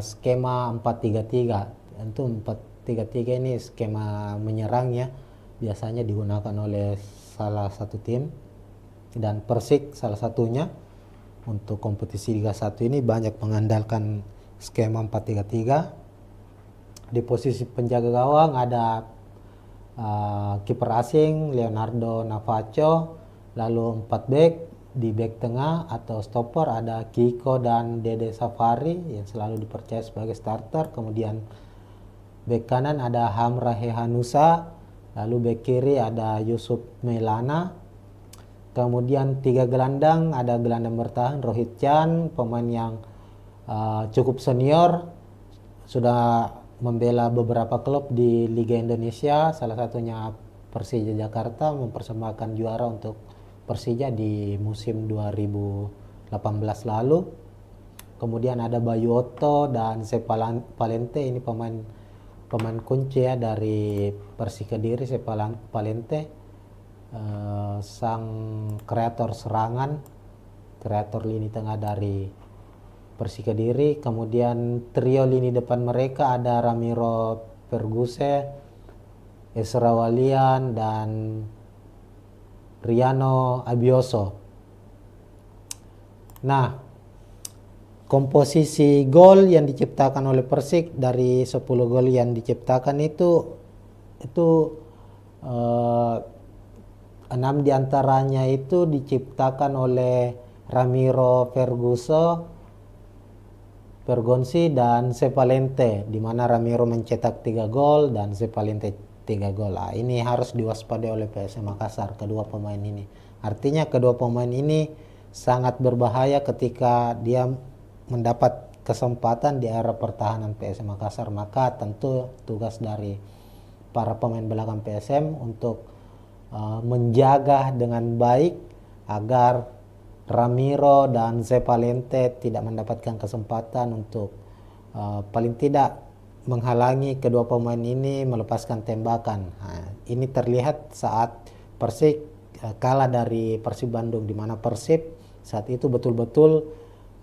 skema 4-3-3. Tentu 4-3-3 ini skema menyerang ya, biasanya digunakan oleh salah satu tim, dan Persik salah satunya. Untuk kompetisi Liga 1 ini banyak mengandalkan skema 4-3-3. Di posisi penjaga gawang ada kiper asing Leonardo Navacho, lalu 4 back. Di back tengah atau stopper ada Kiko dan Dede Safari yang selalu dipercaya sebagai starter. Kemudian back kanan ada Hamra Hehanusa, lalu back kiri ada Yusuf Melana. Kemudian 3 gelandang, ada gelandang bertahan Rohit Chan, pemain yang cukup senior, sudah membela beberapa klub di Liga Indonesia, salah satunya Persija Jakarta, mempersembahkan juara untuk Persija di musim 2015 18 lalu. Kemudian ada Bayu Otto dan Palente, ini pemain kunci ya dari Persik Kediri. Palente sang kreator serangan, kreator lini tengah dari Persik Kediri. Kemudian trio lini depan mereka ada Ramiro Perguse, Esra Walian, dan Riano Abioso. Nah, komposisi gol yang diciptakan oleh Persik dari 10 gol yang diciptakan itu 6 diantaranya itu diciptakan oleh Ramiro Pergonsi dan Sepalente, di mana Ramiro mencetak 3 gol dan Sepalente 3 gol. Ini harus diwaspadai oleh PSM Makassar, kedua pemain ini. Artinya kedua pemain ini sangat berbahaya ketika dia mendapat kesempatan di area pertahanan PSM Makassar. Maka tentu tugas dari para pemain belakang PSM untuk menjaga dengan baik agar Ramiro dan Sepalente tidak mendapatkan kesempatan untuk paling tidak menghalangi kedua pemain ini melepaskan tembakan. Ini terlihat saat Persik kalah dari Persib Bandung, di mana Persib saat itu betul-betul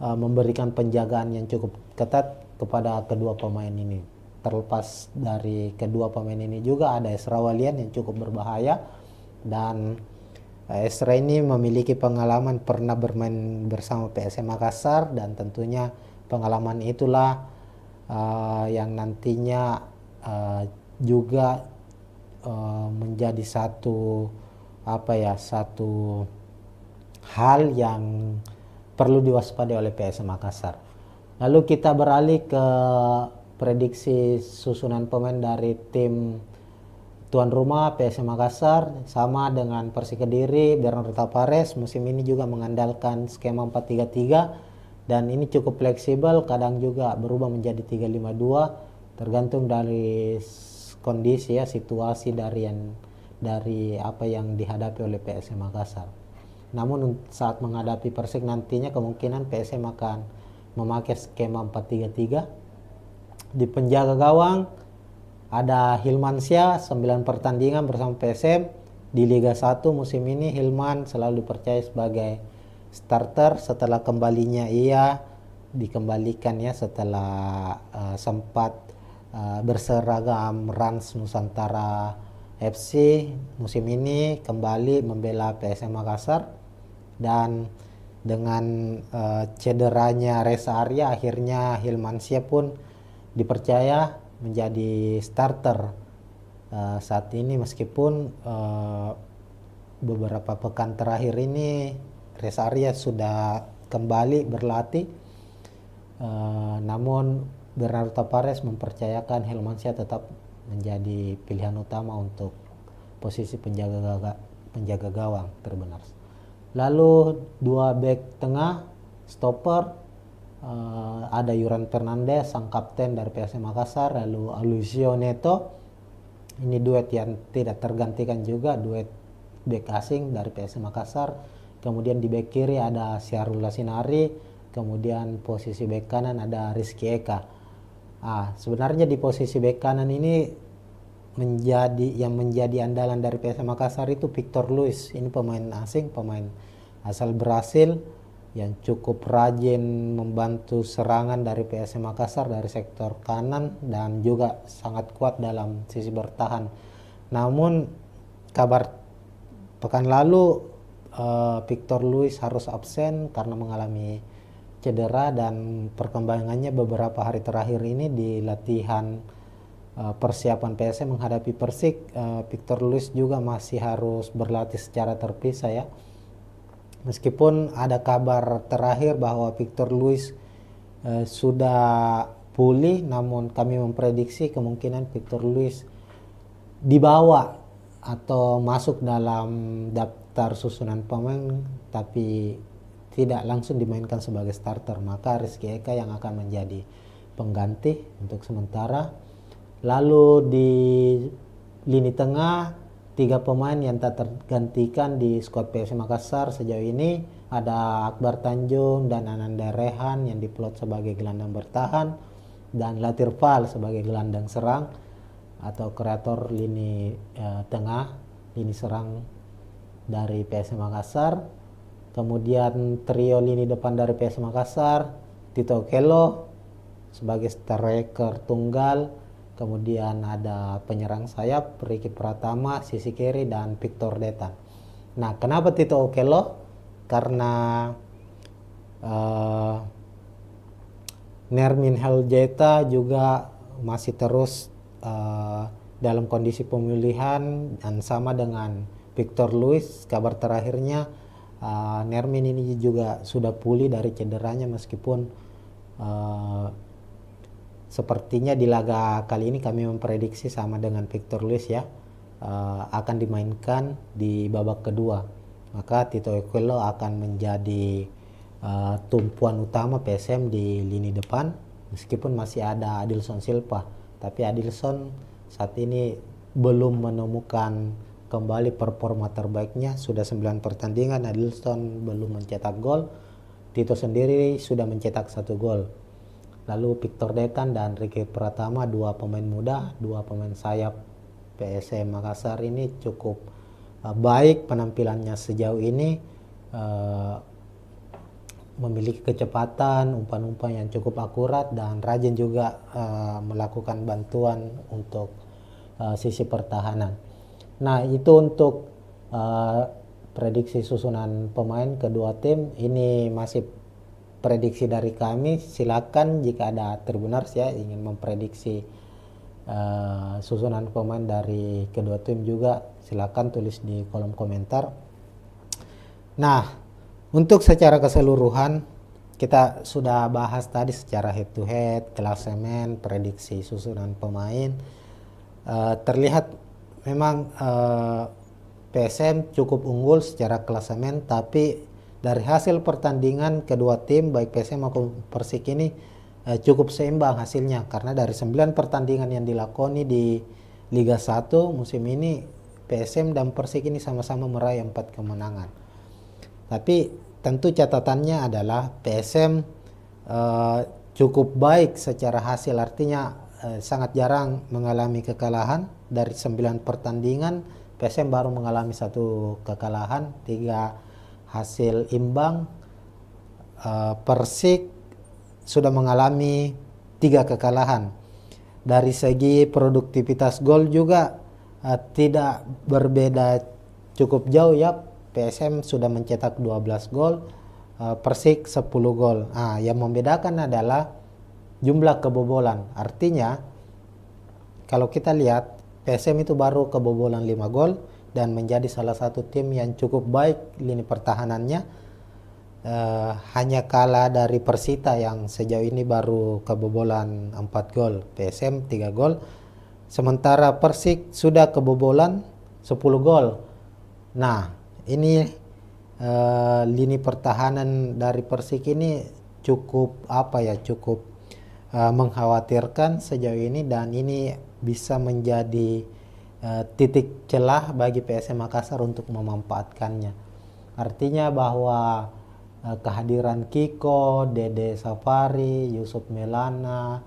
memberikan penjagaan yang cukup ketat kepada kedua pemain ini. Terlepas dari kedua pemain ini juga ada Esra Walian yang cukup berbahaya, dan Esra ini memiliki pengalaman pernah bermain bersama PSM Makassar, dan tentunya pengalaman itulah yang nantinya juga menjadi satu hal yang perlu diwaspadai oleh PSM Makassar. Lalu kita beralih ke prediksi susunan pemain dari tim tuan rumah PSM Makassar. Sama dengan Persik Kediri, Bernardo Tavares musim ini juga mengandalkan skema 4-3-3, dan ini cukup fleksibel, kadang juga berubah menjadi 3-5-2 tergantung dari kondisi ya, situasi dari apa yang dihadapi oleh PSM Makassar. Namun saat menghadapi Persik nantinya kemungkinan PSM akan memakai skema 4-3-3. Di penjaga gawang ada Hilmansyah, 9 pertandingan bersama PSM di Liga 1 musim ini. Hilman selalu dipercaya sebagai starter setelah kembalinya ia dikembalikan ya setelah sempat berseragam Rans Nusantara FC. Musim ini kembali membela PSM Makassar, dan dengan cederanya Reza Arya akhirnya Hilmansyah pun dipercaya menjadi starter saat ini, meskipun beberapa pekan terakhir ini Reza Arya sudah kembali berlatih, namun Bernardo Tavares mempercayakan Hilmansyah tetap menjadi pilihan utama untuk posisi penjaga gawang terbenar. Lalu 2 bek tengah stopper, ada Yuran Fernandez, sang kapten dari PSM Makassar, lalu Alucio Neto. Ini duet yang tidak tergantikan juga, duet bek asing dari PSM Makassar. Kemudian di bek kiri ada Syahrul Lasinari, kemudian posisi bek kanan ada Rizky Eka. Sebenarnya di posisi bek kanan ini menjadi andalan dari PSM Makassar itu Victor Luis. Ini pemain asing, pemain asal Brasil yang cukup rajin membantu serangan dari PSM Makassar dari sektor kanan, dan juga sangat kuat dalam sisi bertahan. Namun kabar pekan lalu Victor Luis harus absen karena mengalami cedera, dan perkembangannya beberapa hari terakhir ini di latihan persiapan PSM menghadapi Persik, Victor Luis juga masih harus berlatih secara terpisah ya. Meskipun ada kabar terakhir bahwa Victor Luis sudah pulih, namun kami memprediksi kemungkinan Victor Luis dibawa atau masuk dalam daftar susunan pemain tapi tidak langsung dimainkan sebagai starter. Maka Rizky Eka yang akan menjadi pengganti untuk sementara. Lalu di lini tengah 3 pemain yang tak tergantikan di skuad PSM Makassar sejauh ini Ada Akbar Tanjung dan Ananda Rehan yang diplot sebagai gelandang bertahan, dan Latir Fal sebagai gelandang serang atau kreator lini tengah, lini serang dari PSM Makassar. Kemudian trio lini depan dari PSM Makassar, Tito Okello sebagai striker tunggal. Kemudian ada penyerang sayap Ricky Pratama, sisi kiri, dan Victor Detan. Nah, kenapa Tito Okello? Karena Nermin Heljeta juga masih terus dalam kondisi pemulihan, dan sama dengan Victor Luis, kabar terakhirnya Nermin ini juga sudah pulih dari cederanya, meskipun sepertinya di laga kali ini kami memprediksi sama dengan Victor Luis ya, akan dimainkan di babak kedua. Maka Tito Okello akan menjadi tumpuan utama PSM di lini depan, meskipun masih ada Adilson Silva. Tapi Adilson saat ini belum menemukan kembali performa terbaiknya. Sudah 9 pertandingan Adilson belum mencetak gol. Tito sendiri sudah mencetak 1 gol. Lalu Victor Detan dan Ricky Pratama, 2 pemain muda, 2 pemain sayap PSM Makassar ini cukup baik penampilannya sejauh ini, memiliki kecepatan, umpan-umpan yang cukup akurat, dan rajin juga melakukan bantuan untuk sisi pertahanan. Nah, itu untuk prediksi susunan pemain kedua tim. Ini masih prediksi dari kami. Silakan jika ada Tribuners ya ingin memprediksi susunan pemain dari kedua tim juga, silakan tulis di kolom komentar. Nah, untuk secara keseluruhan kita sudah bahas tadi secara head to head, klasemen, prediksi susunan pemain. Terlihat memang PSM cukup unggul secara klasemen, tapi dari hasil pertandingan kedua tim baik PSM maupun Persik ini cukup seimbang hasilnya, karena dari 9 pertandingan yang dilakoni di Liga 1 musim ini, PSM dan Persik ini sama-sama meraih 4 kemenangan. Tapi tentu catatannya adalah PSM cukup baik secara hasil, artinya sangat jarang mengalami kekalahan. Dari 9 pertandingan PSM baru mengalami 1 kekalahan, 3 hasil imbang. Persik sudah mengalami 3 kekalahan. Dari segi produktivitas gol juga tidak berbeda cukup jauh ya. PSM sudah mencetak 12 gol, Persik 10 gol. Yang membedakan adalah jumlah kebobolan. Artinya kalau kita lihat PSM itu baru kebobolan 5 gol dan menjadi salah satu tim yang cukup baik lini pertahanannya. Hanya kalah dari Persita yang sejauh ini baru kebobolan 4 gol, PSM 3 gol. Sementara Persik sudah kebobolan 10 gol. Nah, ini lini pertahanan dari Persik ini cukup cukup mengkhawatirkan sejauh ini, dan ini bisa menjadi titik celah bagi PSM Makassar untuk memanfaatkannya. Artinya bahwa kehadiran Kiko, Dede Safari, Yusuf Melana,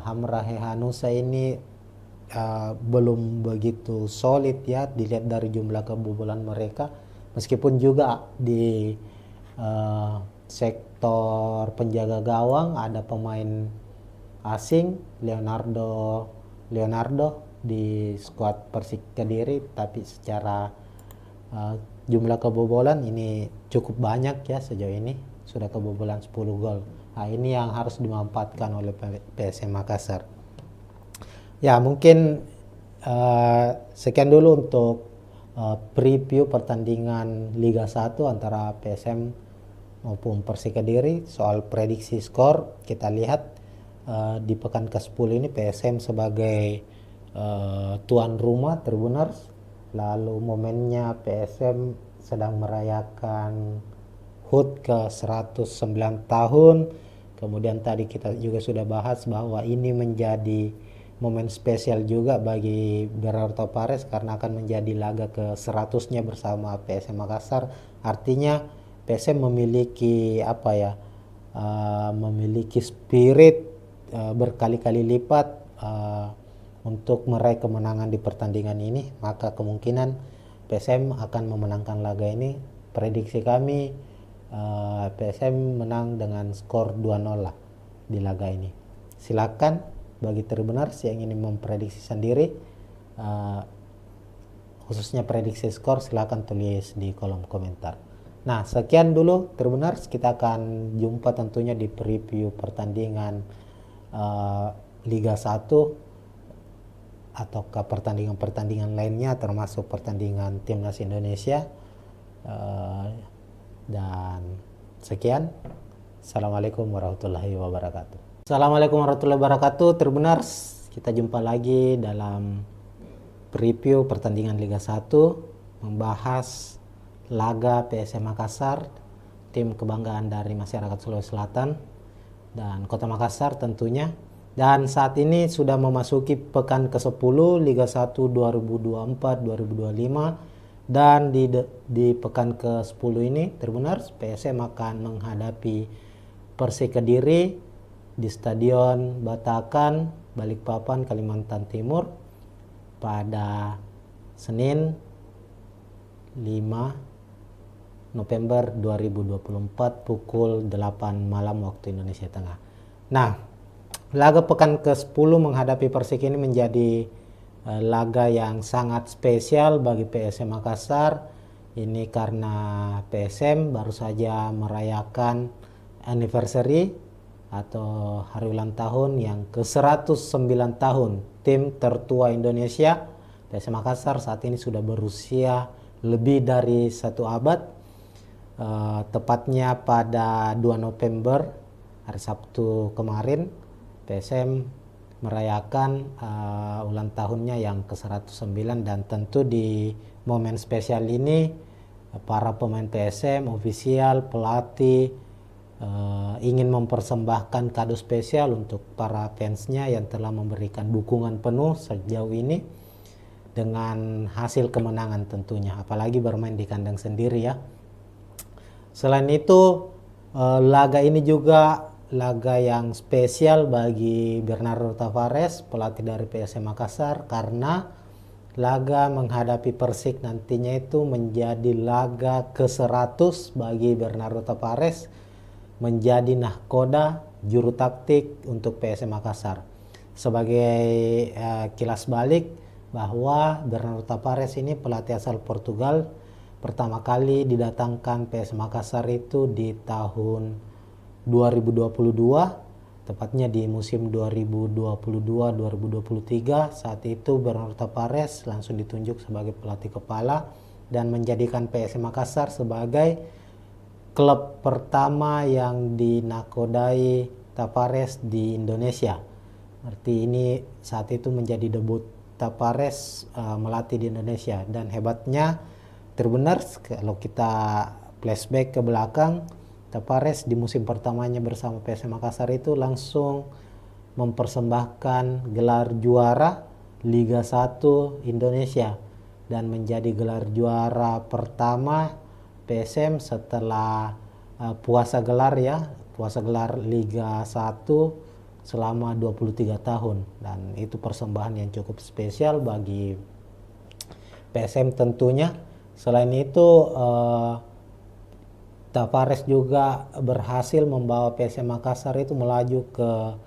Hamrahe Hanusa ini belum begitu solid ya dilihat dari jumlah kebobolan mereka, meskipun juga di sektor penjaga gawang ada pemain asing Leonardo di skuad Persik Kediri, tapi secara jumlah kebobolan ini cukup banyak ya, sejauh ini sudah kebobolan 10 gol. Nah, ini yang harus dimanfaatkan oleh PSM Makassar. Ya, mungkin sekian dulu untuk preview pertandingan Liga 1 antara PSM maupun Persik Kediri. Soal prediksi skor, kita lihat di pekan ke-10 ini PSM sebagai tuan rumah Tribuners. Lalu momennya PSM sedang merayakan HUT ke 109 tahun. Kemudian tadi kita juga sudah bahas bahwa ini menjadi momen spesial juga bagi Berarto Pares karena akan menjadi laga ke 100-nya bersama PSM Makassar. Artinya PSM memiliki memiliki spirit berkali-kali lipat untuk meraih kemenangan di pertandingan ini, maka kemungkinan PSM akan memenangkan laga ini. Prediksi kami PSM menang dengan skor 2-0 lah di laga ini. Silakan bagi Tribuners yang ingin memprediksi sendiri, khususnya prediksi skor, silakan tulis di kolom komentar. Nah, sekian dulu Tribuners, kita akan jumpa tentunya di preview pertandingan Liga 1 ataukah pertandingan-pertandingan lainnya, termasuk pertandingan Timnas Indonesia. Dan sekian. Assalamualaikum warahmatullahi wabarakatuh. Assalamualaikum warahmatullahi wabarakatuh Tribuners, kita jumpa lagi dalam preview pertandingan Liga 1, membahas laga PSM Makassar, tim kebanggaan dari masyarakat Sulawesi Selatan dan Kota Makassar tentunya. Dan saat ini sudah memasuki pekan ke-10 Liga 1 2024-2025, dan di pekan ke-10 ini Tribuners, PSM akan menghadapi Persik Kediri di Stadion Batakan, Balikpapan, Kalimantan Timur pada Senin 5 November 2024 pukul 8 malam waktu Indonesia Tengah. Nah, laga pekan ke-10 menghadapi Persik ini menjadi laga yang sangat spesial bagi PSM Makassar. Ini karena PSM baru saja merayakan anniversary atau hari ulang tahun yang ke-109 tahun tim tertua Indonesia. PSM Makassar saat ini sudah berusia lebih dari 1 abad. Tepatnya pada 2 November hari Sabtu kemarin PSM merayakan ulang tahunnya yang ke-109, dan tentu di momen spesial ini para pemain PSM, ofisial, pelatih ingin mempersembahkan kado spesial untuk para fansnya yang telah memberikan dukungan penuh sejauh ini dengan hasil kemenangan tentunya, apalagi bermain di kandang sendiri ya. Selain itu, laga ini juga laga yang spesial bagi Bernardo Tavares, pelatih dari PSM Makassar, karena laga menghadapi Persik nantinya itu menjadi laga ke-100 bagi Bernardo Tavares, menjadi nahkoda juru taktik untuk PSM Makassar. Sebagai kilas balik bahwa Bernardo Tavares ini pelatih asal Portugal, pertama kali didatangkan PSM Makassar itu di tahun 2022, tepatnya di musim 2022-2023. Saat itu Bernardo Tavares langsung ditunjuk sebagai pelatih kepala dan menjadikan PSM Makassar sebagai klub pertama yang dinakodai Tavares di Indonesia. Arti ini saat itu menjadi debut Tavares melatih di Indonesia. Dan hebatnya Tribuners, kalau kita flashback ke belakang, Tavares di musim pertamanya bersama PSM Makassar itu langsung mempersembahkan gelar juara Liga 1 Indonesia dan menjadi gelar juara pertama PSM setelah puasa gelar Liga 1 selama 23 tahun, dan itu persembahan yang cukup spesial bagi PSM tentunya. Selain itu, Tavares juga berhasil membawa PSM Makassar itu melaju ke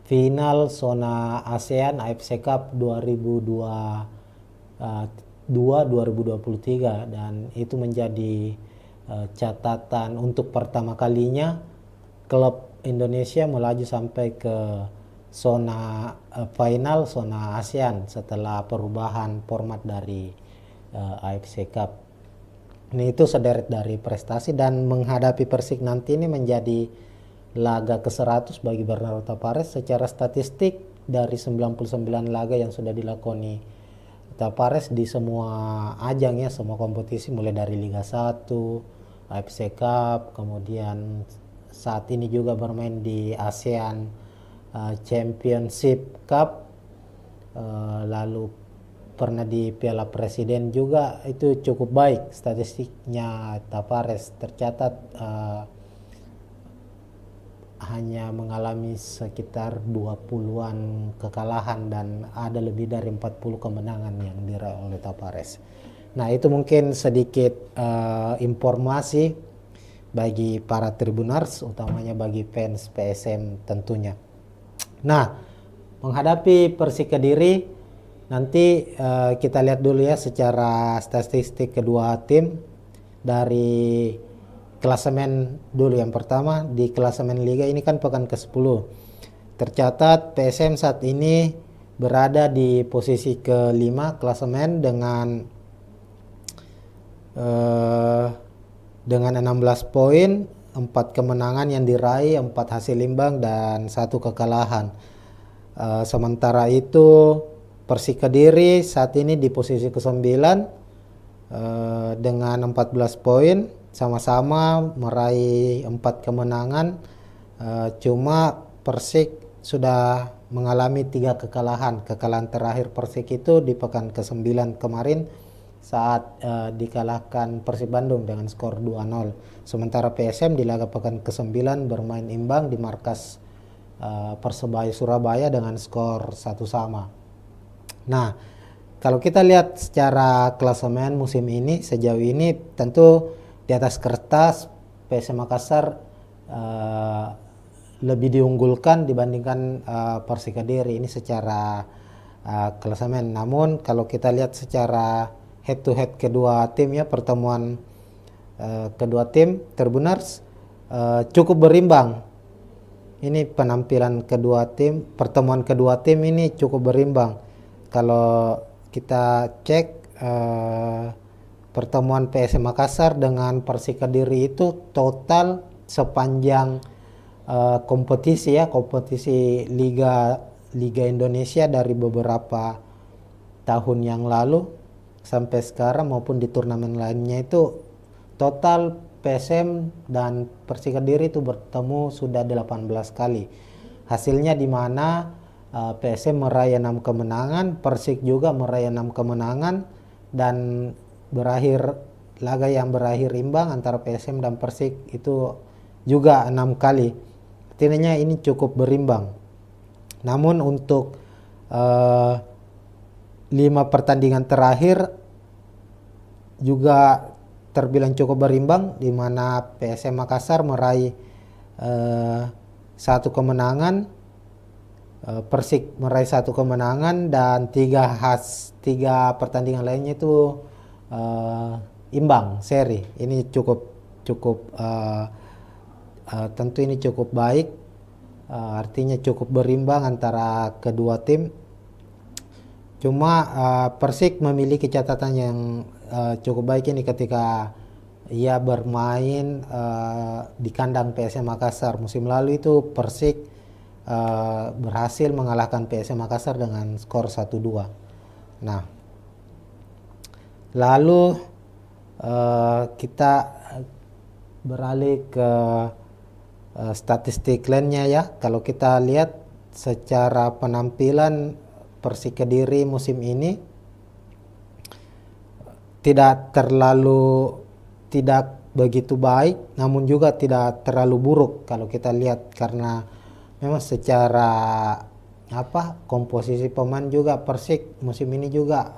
final zona ASEAN AFC Cup 2023, dan itu menjadi catatan untuk pertama kalinya klub Indonesia melaju sampai ke zona final zona ASEAN setelah perubahan format dari AFC Cup. Ini itu sederet dari prestasi, dan menghadapi Persik nanti ini menjadi laga ke-100 bagi Bernardo Tavares. Secara statistik dari 99 laga yang sudah dilakoni Tavares di semua ajang ya, semua kompetisi mulai dari Liga 1, AFC Cup, kemudian saat ini juga bermain di ASEAN Championship Cup, lalu pernah di Piala Presiden juga itu cukup baik statistiknya. Tavares tercatat hanya mengalami sekitar 20-an kekalahan dan ada lebih dari 40 kemenangan yang diraih oleh Tavares. Nah, itu mungkin sedikit informasi bagi para Tribuners, utamanya bagi fans PSM tentunya. Nah, menghadapi Persik Kediri, nanti kita lihat dulu ya secara statistik kedua tim. Dari klasemen dulu yang pertama, di klasemen Liga ini kan pekan ke-10. Tercatat PSM saat ini berada di posisi ke-5 klasemen dengan 16 poin, 4 kemenangan yang diraih, 4 hasil imbang dan 1 kekalahan. Sementara itu Persik Kediri saat ini di posisi ke-9 dengan 14 poin, sama-sama meraih 4 kemenangan. Cuma Persik sudah mengalami 3 kekalahan. Kekalahan terakhir Persik itu di pekan ke-9 kemarin saat dikalahkan Persib Bandung dengan skor 2-0. Sementara PSM di laga pekan ke-9 bermain imbang di markas Persebaya Surabaya dengan skor 1-1. Nah, kalau kita lihat secara klasemen musim ini, sejauh ini tentu di atas kertas PSM Makassar lebih diunggulkan dibandingkan Persik Kediri ini secara klasemen. Namun kalau kita lihat secara head to head kedua tim ya, pertemuan kedua tim Tribuners cukup berimbang. Ini penampilan kedua tim, pertemuan kedua tim ini cukup berimbang. Kalau kita cek pertemuan PSM Makassar dengan Persik Kediri itu total sepanjang kompetisi Liga Indonesia dari beberapa tahun yang lalu sampai sekarang maupun di turnamen lainnya itu total PSM dan Persik Kediri itu bertemu sudah 18 kali. Hasilnya di mana PSM meraih 6 kemenangan, Persik juga meraih 6 kemenangan, dan laga yang berakhir imbang antara PSM dan Persik itu juga 6 kali. Artinya ini cukup berimbang. Namun untuk 5 pertandingan terakhir juga terbilang cukup berimbang, di mana PSM Makassar meraih 1 kemenangan, Persik meraih 1 kemenangan, dan 3 pertandingan lainnya itu imbang seri. Ini cukup tentu ini cukup baik, artinya cukup berimbang antara kedua tim. Cuma Persik memiliki catatan yang cukup baik ini ketika ia bermain di kandang PSM Makassar. Musim lalu itu Persik berhasil mengalahkan PSM Makassar dengan skor 1-2. Nah, lalu kita beralih ke statistik lainnya ya. Kalau kita lihat secara penampilan Persik Kediri musim ini tidak begitu baik, namun juga tidak terlalu buruk kalau kita lihat, karena memang secara komposisi pemain juga Persik musim ini juga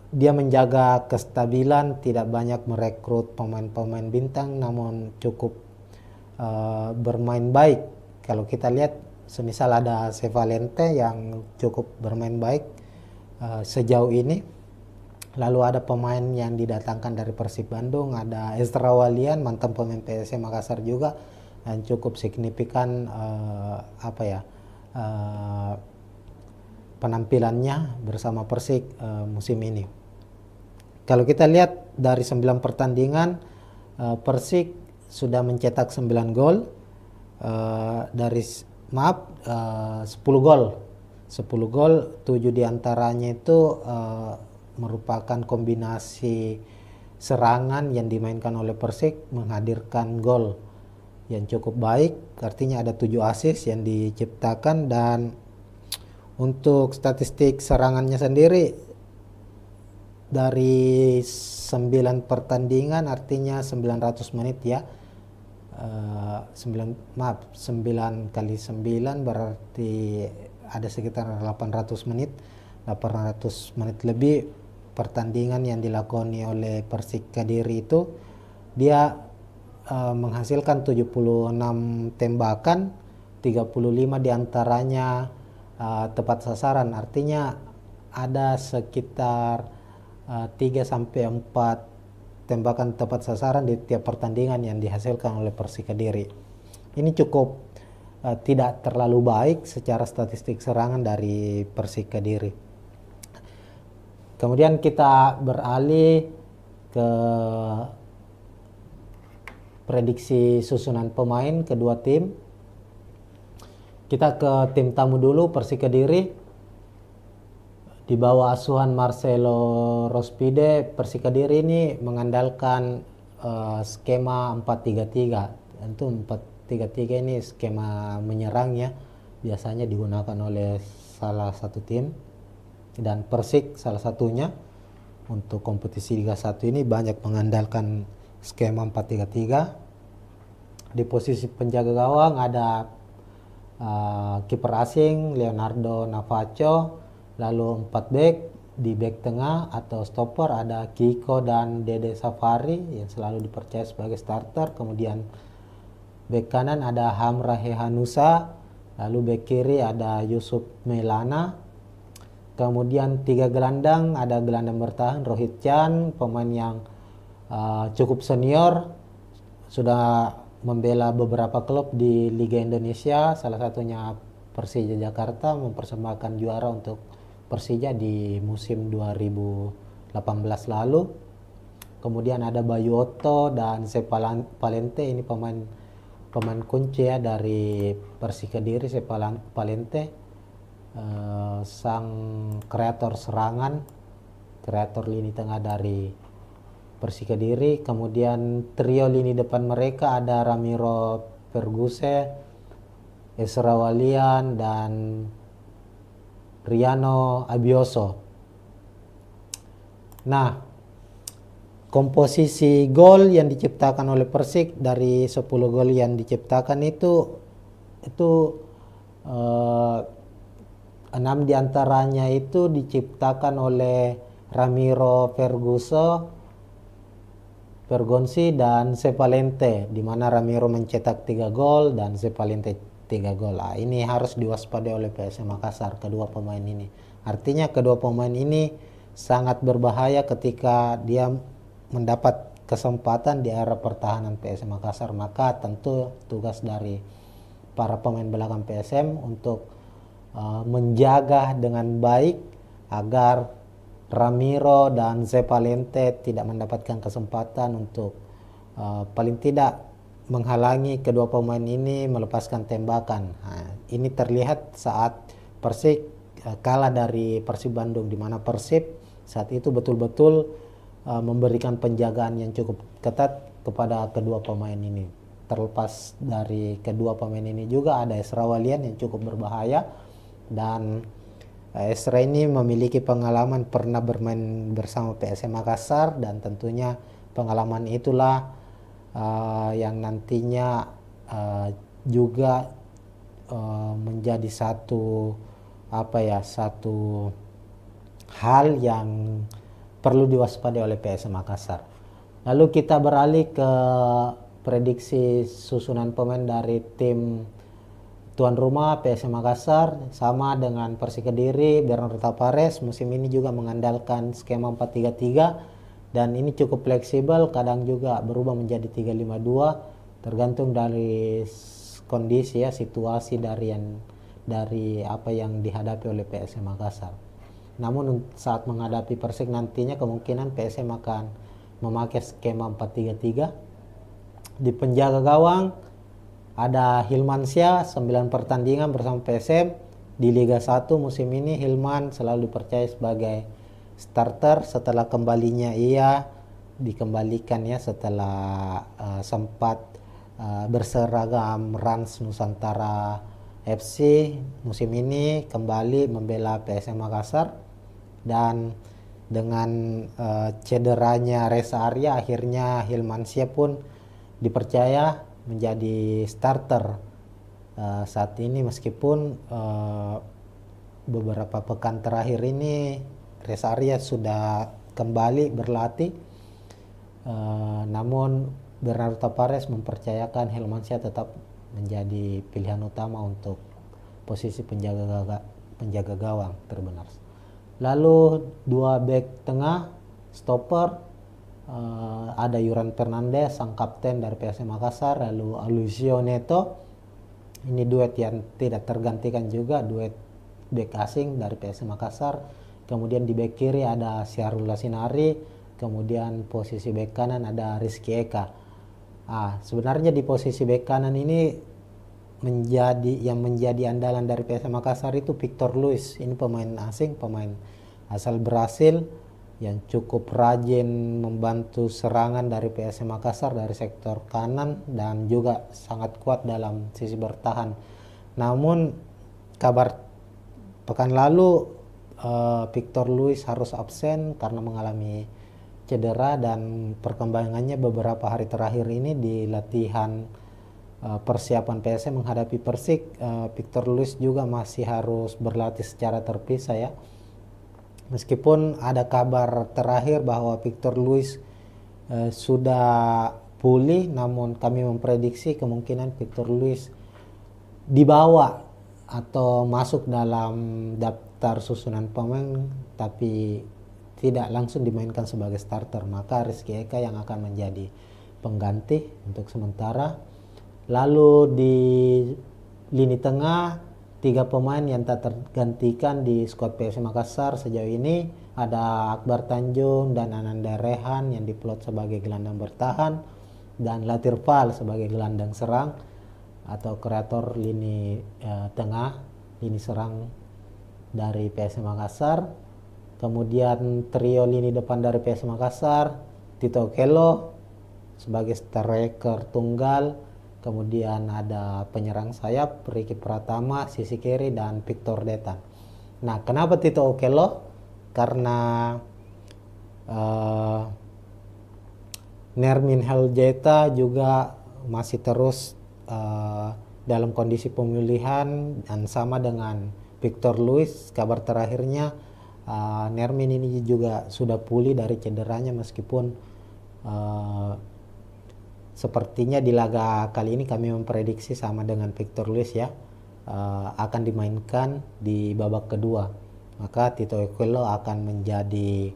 dia menjaga kestabilan, tidak banyak merekrut pemain-pemain bintang, namun cukup bermain baik. Kalau kita lihat semisal ada Sevalente yang cukup bermain baik sejauh ini, lalu ada pemain yang didatangkan dari Persib Bandung, ada Ezra Walian mantan pemain PSM Makassar juga yang cukup signifikan penampilannya bersama Persik musim ini. Kalau kita lihat dari 9 pertandingan, Persik sudah mencetak 9 gol, 10 gol. 10 gol, 7 diantaranya itu merupakan kombinasi serangan yang dimainkan oleh Persik menghadirkan gol yang cukup baik, artinya ada 7 assist yang diciptakan. Dan Untuk statistik serangannya sendiri dari 9 pertandingan, artinya 900 menit ya. 9 kali 9 berarti ada sekitar 800 menit. 800 menit lebih pertandingan yang dilakoni oleh Persik Kediri itu, dia menghasilkan 76 tembakan, 35 diantaranya tepat sasaran. Artinya ada sekitar 3-4 tembakan tepat sasaran di tiap pertandingan yang dihasilkan oleh Persik Kediri. Ini cukup tidak terlalu baik secara statistik serangan dari Persik Kediri. Kemudian kita beralih ke prediksi susunan pemain kedua tim. Kita ke tim tamu dulu, Persik Kediri. Di bawah asuhan Marcelo Rospide, Persik Kediri ini mengandalkan skema 4-3-3. Tentu 4-3-3 ini skema menyerang ya, biasanya digunakan oleh salah satu tim, dan Persik salah satunya. Untuk kompetisi Liga 1 ini banyak mengandalkan skema 4-3-3. Di posisi penjaga gawang ada kiper asing Leonardo Navacho. Lalu 4 back, di back tengah atau stopper ada Kiko dan Dede Safari yang selalu dipercaya sebagai starter. Kemudian back kanan ada Hamra Hehanusa. Lalu back kiri ada Yusuf Melana. Kemudian 3 gelandang, ada gelandang bertahan Rohit Chan, pemain yang cukup senior, sudah membela beberapa klub di Liga Indonesia, salah satunya Persija Jakarta, mempersembahkan juara untuk Persija di musim 2018 lalu. Kemudian ada Bayu Otto dan Palente, ini pemain kunci ya dari Persik Kediri. Palente sang kreator serangan, kreator lini tengah dari Persik Kediri. Kemudian trio lini depan mereka ada Ramiro Perguse, Esra Walian, dan Riano Abioso. Nah, komposisi gol yang diciptakan oleh Persik, dari 10 gol yang diciptakan itu 6 diantaranya itu diciptakan oleh Ramiro Pergonsi dan Sepalente, di mana Ramiro mencetak 3 gol dan Sepalente 3 gol. Ini harus diwaspadai oleh PSM Makassar, kedua pemain ini. Artinya kedua pemain ini sangat berbahaya ketika dia mendapat kesempatan di area pertahanan PSM Makassar. Maka tentu tugas dari para pemain belakang PSM untuk menjaga dengan baik agar Ramiro dan Sepalente tidak mendapatkan kesempatan untuk paling tidak menghalangi kedua pemain ini melepaskan tembakan. Ini terlihat saat Persik kalah dari Persib Bandung, di mana Persib saat itu betul-betul memberikan penjagaan yang cukup ketat kepada kedua pemain ini. Terlepas dari kedua pemain ini juga ada Esra Walian yang cukup berbahaya, dan Esra ini memiliki pengalaman pernah bermain bersama PSM Makassar, dan tentunya pengalaman itulah yang nantinya juga menjadi satu hal yang perlu diwaspadai oleh PSM Makassar. Lalu kita beralih ke prediksi susunan pemain dari tim tuan rumah PSM Makassar. Sama dengan Persik Kediri, Bernardo Tavares musim ini juga mengandalkan skema 4-3-3, dan ini cukup fleksibel, kadang juga berubah menjadi 3-5-2, tergantung dari kondisi ya, situasi dari apa yang dihadapi oleh PSM Makassar. Namun saat menghadapi Persik nantinya kemungkinan PSM akan memakai skema 4-3-3. Di penjaga gawang ada Hilman Syah, 9 pertandingan bersama PSM di Liga 1 musim ini. Hilman selalu dipercaya sebagai starter setelah kembalinya ia dikembalikan ya setelah sempat berseragam Rans Nusantara FC musim ini kembali membela PSM Makassar, dan dengan cederanya Reza Arya akhirnya Hilmansyah pun dipercaya menjadi starter saat ini, meskipun beberapa pekan terakhir ini Reza Arya sudah kembali berlatih, namun Bernardo Tavares mempercayakan Hilmansyah tetap menjadi pilihan utama untuk posisi penjaga gawang terbenar. Lalu dua back tengah stopper, ada Yuran Fernandez sang kapten dari PSM Makassar, lalu Alucio Neto. Ini duet yang tidak tergantikan juga, duet back asing dari PSM Makassar. Kemudian di back kiri ada Syahrul Lasinari, kemudian posisi back kanan ada Rizky Eka. Sebenarnya di posisi bek kanan ini menjadi andalan dari PSM Makassar itu Victor Luis. Ini pemain asing, pemain asal Brasil yang cukup rajin membantu serangan dari PSM Makassar dari sektor kanan dan juga sangat kuat dalam sisi bertahan. Namun kabar pekan lalu Victor Luis harus absen karena mengalami cedera, dan perkembangannya beberapa hari terakhir ini di latihan persiapan PSM menghadapi Persik, Victor Luis juga masih harus berlatih secara terpisah ya. Meskipun ada kabar terakhir bahwa Victor Luis sudah pulih, namun kami memprediksi kemungkinan Victor Luis dibawa atau masuk dalam daftar susunan pemain tapi tidak langsung dimainkan sebagai starter, maka Rizky Eka yang akan menjadi pengganti untuk sementara. Lalu di lini tengah, 3 pemain yang tak tergantikan di skuad PSM Makassar sejauh ini ada Akbar Tanjung dan Ananda Rehan yang diplot sebagai gelandang bertahan, dan Latir Fal sebagai gelandang serang atau kreator lini tengah, lini serang dari PSM Makassar. Kemudian trio lini depan dari PSM Makassar, Tito Okello sebagai striker tunggal, kemudian ada penyerang sayap Ricky Pratama sisi kiri dan Victor Detan. Nah, kenapa Tito Okello? Karena Nermin Heljeta juga masih terus dalam kondisi pemulihan, dan sama dengan Victor Luis, kabar terakhirnya Nermin ini juga sudah pulih dari cederanya, meskipun sepertinya di laga kali ini kami memprediksi sama dengan Victor Luis ya, akan dimainkan di babak kedua. Maka Tito Okello akan menjadi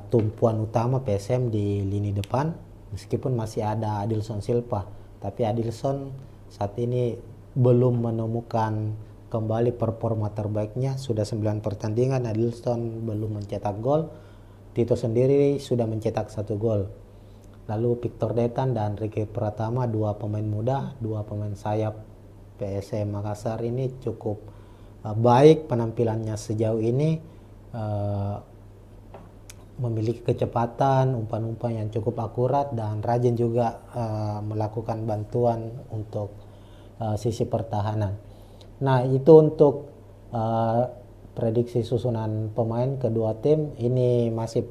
tumpuan utama PSM di lini depan, meskipun masih ada Adilson Silva, tapi Adilson saat ini belum menemukan kembali performa terbaiknya. Sudah 9 pertandingan Adilson belum mencetak gol. Tito sendiri sudah mencetak 1 gol. Lalu Victor Detan dan Ricky Pratama, 2 pemain muda, 2 pemain sayap PSM Makassar ini cukup baik penampilannya sejauh ini, memiliki kecepatan, umpan-umpan yang cukup akurat, dan rajin juga melakukan bantuan untuk sisi pertahanan. Nah, itu untuk prediksi susunan pemain kedua tim. Ini masih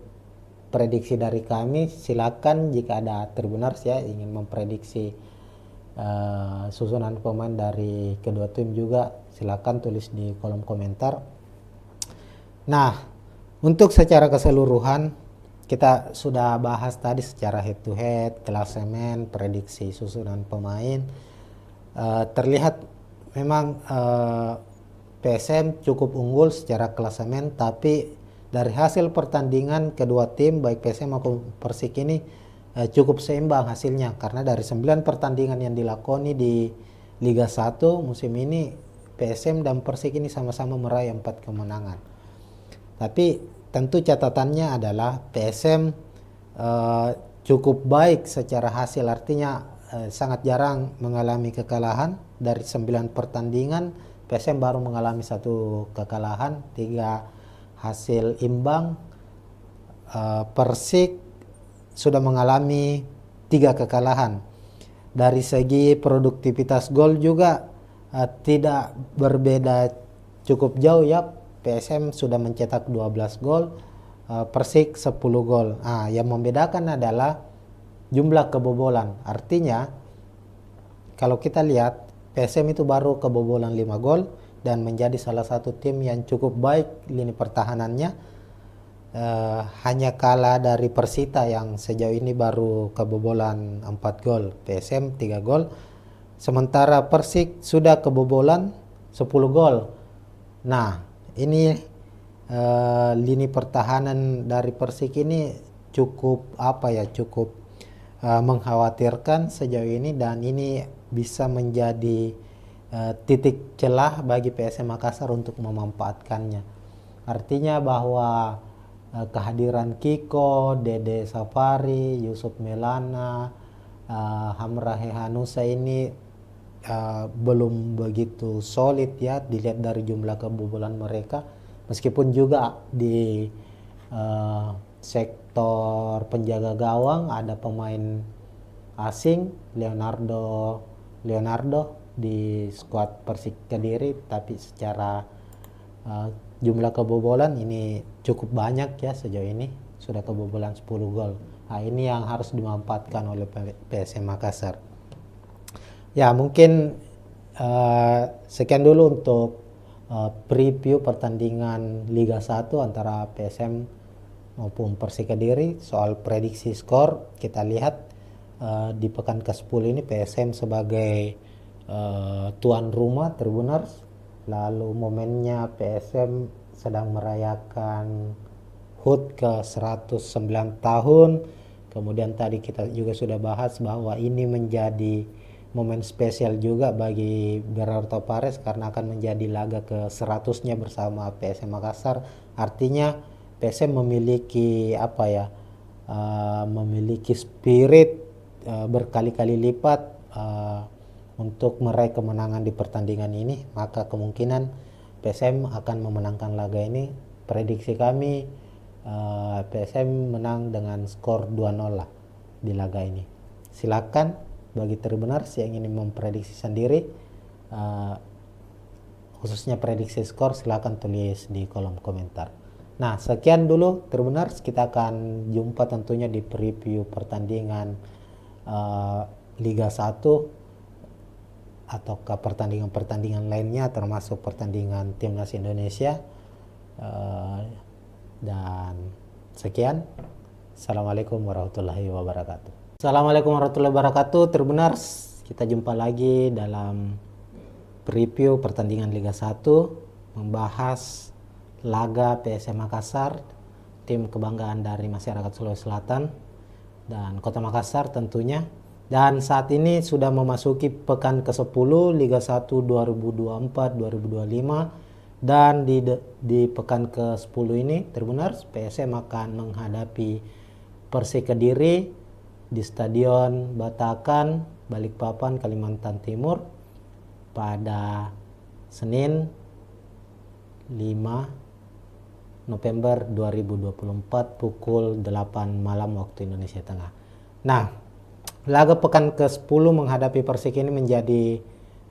prediksi dari kami. Silakan jika ada Tribuners ya ingin memprediksi susunan pemain dari kedua tim juga, silakan tulis di kolom komentar. Nah, untuk secara keseluruhan kita sudah bahas tadi secara head to head, klasemen, prediksi susunan pemain. Terlihat memang PSM cukup unggul secara klasemen, tapi dari hasil pertandingan kedua tim baik PSM maupun Persik ini cukup seimbang hasilnya, karena dari 9 pertandingan yang dilakoni di Liga 1 musim ini PSM dan Persik ini sama-sama meraih 4 kemenangan. Tapi tentu catatannya adalah PSM cukup baik secara hasil, artinya sangat jarang mengalami kekalahan. Dari 9 pertandingan PSM baru mengalami 1 kekalahan, 3 hasil imbang. Persik sudah mengalami 3 kekalahan. Dari segi produktivitas gol juga tidak berbeda cukup jauh ya. PSM sudah mencetak 12 gol, Persik 10 gol. Yang membedakan adalah jumlah kebobolan. Artinya kalau kita lihat PSM itu baru kebobolan 5 gol dan menjadi salah satu tim yang cukup baik lini pertahanannya. Hanya kalah dari Persita yang sejauh ini baru kebobolan 4 gol, PSM 3 gol. Sementara Persik sudah kebobolan 10 gol. Nah, ini lini pertahanan dari Persik ini cukup cukup mengkhawatirkan sejauh ini, dan ini bisa menjadi titik celah bagi PSM Makassar untuk memanfaatkannya. Artinya bahwa kehadiran Kiko, Dede Safari, Yusuf Melana, Hamra Hehanusa ini belum begitu solid ya dilihat dari jumlah kebobolan mereka, meskipun juga di sektor penjaga gawang ada pemain asing Leonardo di skuad Persik Kediri, tapi secara jumlah kebobolan ini cukup banyak ya, sejauh ini sudah kebobolan 10 gol. Ini yang harus dimanfaatkan oleh PSM Makassar. Ya, mungkin sekian dulu untuk preview pertandingan Liga 1 antara PSM maupun Persik Kediri. Soal prediksi skor, kita lihat di pekan ke-10 ini PSM sebagai tuan rumah Tribuners. Lalu momennya PSM sedang merayakan HUT ke 109 tahun. Kemudian tadi kita juga sudah bahas bahwa ini menjadi momen spesial juga bagi Bernardo Tavares karena akan menjadi laga ke 100-nya bersama PSM Makassar. Artinya PSM memiliki memiliki spirit berkali-kali lipat untuk meraih kemenangan di pertandingan ini. Maka kemungkinan PSM akan memenangkan laga ini. Prediksi kami PSM menang dengan skor 2-0 lah di laga ini. Silakan bagi Tribuners yang ingin memprediksi sendiri, khususnya prediksi skor, silakan tulis di kolom komentar. Nah, sekian dulu Tribuners, kita akan jumpa tentunya di preview pertandingan Liga 1 atau pertandingan-pertandingan lainnya, termasuk pertandingan Timnas Indonesia. Dan sekian, Assalamualaikum warahmatullahi wabarakatuh. Assalamualaikum warahmatullahi wabarakatuh, Tribuners. Kita jumpa lagi dalam preview pertandingan Liga 1, membahas laga PSM Makassar, tim kebanggaan dari masyarakat Sulawesi Selatan dan Kota Makassar tentunya. Dan saat ini sudah memasuki pekan ke-10 Liga 1 2024-2025, dan di pekan ke-10 ini Tribuners, PSM akan menghadapi Persik Kediri di Stadion Batakan, Balikpapan, Kalimantan Timur pada Senin 5 November 2024 pukul 8 malam waktu Indonesia Tengah. Nah, laga pekan ke-10 menghadapi Persik ini menjadi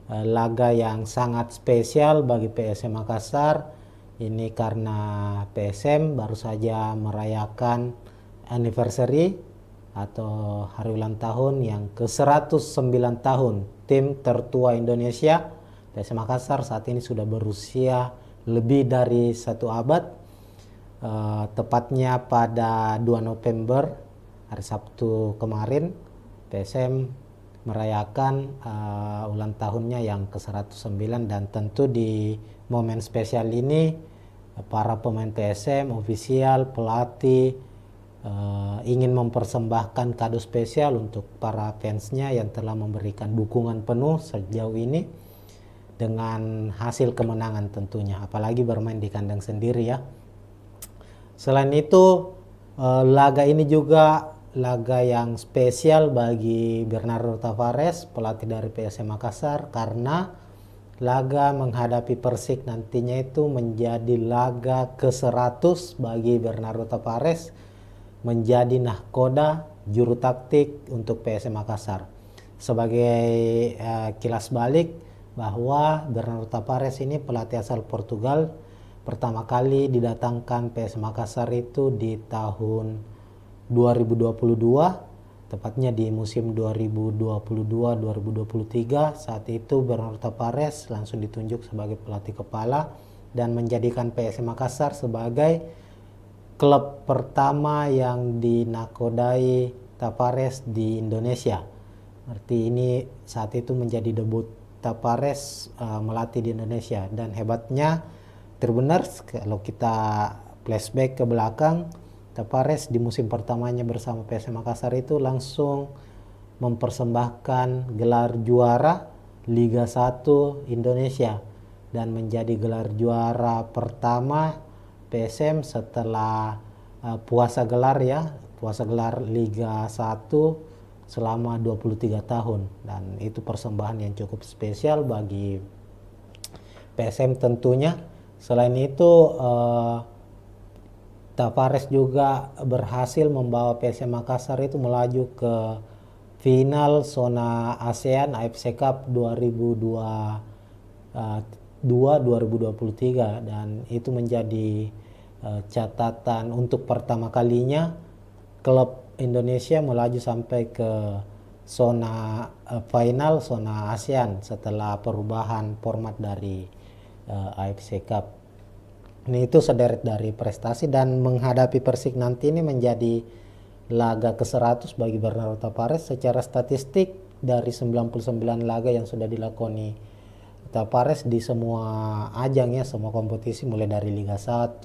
laga yang sangat spesial bagi PSM Makassar. Ini karena PSM baru saja merayakan anniversary atau hari ulang tahun yang ke-109 tahun tim tertua Indonesia. PSM Makassar saat ini sudah berusia lebih dari 1 abad. Tepatnya pada 2 November hari Sabtu kemarin PSM merayakan ulang tahunnya yang ke-109, dan tentu di momen spesial ini para pemain PSM, ofisial, pelatih ingin mempersembahkan kado spesial untuk para fansnya yang telah memberikan dukungan penuh sejauh ini dengan hasil kemenangan tentunya, apalagi bermain di kandang sendiri ya. Selain itu, laga ini juga laga yang spesial bagi Bernardo Tavares, pelatih dari PSM Makassar, karena laga menghadapi Persik nantinya itu menjadi laga ke-100 bagi Bernardo Tavares, menjadi nahkoda juru taktik untuk PSM Makassar. Sebagai kilas balik, bahwa Bernardo Tavares ini pelatih asal Portugal, pertama kali didatangkan PS Makassar itu di tahun 2022, tepatnya di musim 2022-2023. Saat itu Bernardo Tavares langsung ditunjuk sebagai pelatih kepala dan menjadikan PS Makassar sebagai klub pertama yang dinakodai Tavares di Indonesia. Berarti ini saat itu menjadi debut Tavares melatih di Indonesia. Dan hebatnya Tribuners, kalau kita flashback ke belakang, Tavares di musim pertamanya bersama PS Makassar itu langsung mempersembahkan gelar juara Liga 1 Indonesia dan menjadi gelar juara pertama PSM setelah puasa gelar Liga 1 selama 23 tahun. Dan itu persembahan yang cukup spesial bagi PSM tentunya. Selain itu Tavares juga berhasil membawa PSM Makassar itu melaju ke final zona ASEAN AFC Cup 2023 dan itu menjadi catatan untuk pertama kalinya klub Indonesia melaju sampai ke zona final zona ASEAN setelah perubahan format dari AFC Cup. Ini itu sederet dari prestasi, dan menghadapi Persik nanti ini menjadi laga ke-100 bagi Bernardo Tavares. Secara statistik dari 99 laga yang sudah dilakoni Tavares di semua ajang ya, semua kompetisi mulai dari Liga 1,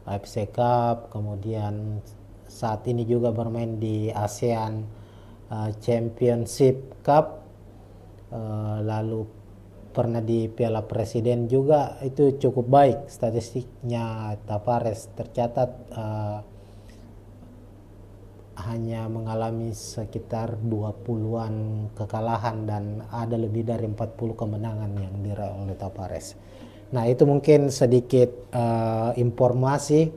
AFC Cup, kemudian saat ini juga bermain di ASEAN Championship Cup, lalu pernah di Piala Presiden juga. Itu cukup baik statistiknya Tavares, tercatat hanya mengalami sekitar 20-an kekalahan dan ada lebih dari 40 kemenangan yang diraih oleh Tavares. Nah, itu mungkin sedikit informasi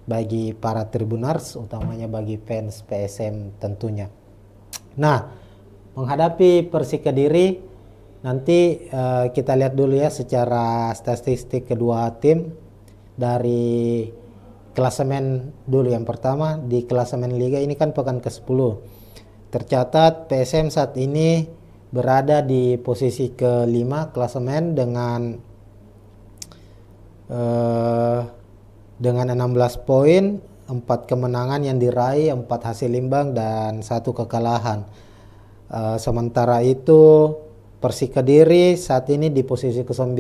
bagi para Tribuners, utamanya bagi fans PSM tentunya. Nah, menghadapi Persik Kediri nanti kita lihat dulu ya secara statistik kedua tim. Dari klasemen dulu, yang pertama di klasemen Liga ini kan pekan ke-10. Tercatat PSM saat ini berada di posisi ke-5 klasemen dengan 16 poin, 4 kemenangan yang diraih, 4 hasil imbang dan 1 kekalahan. Sementara itu Persik Kediri saat ini di posisi ke-9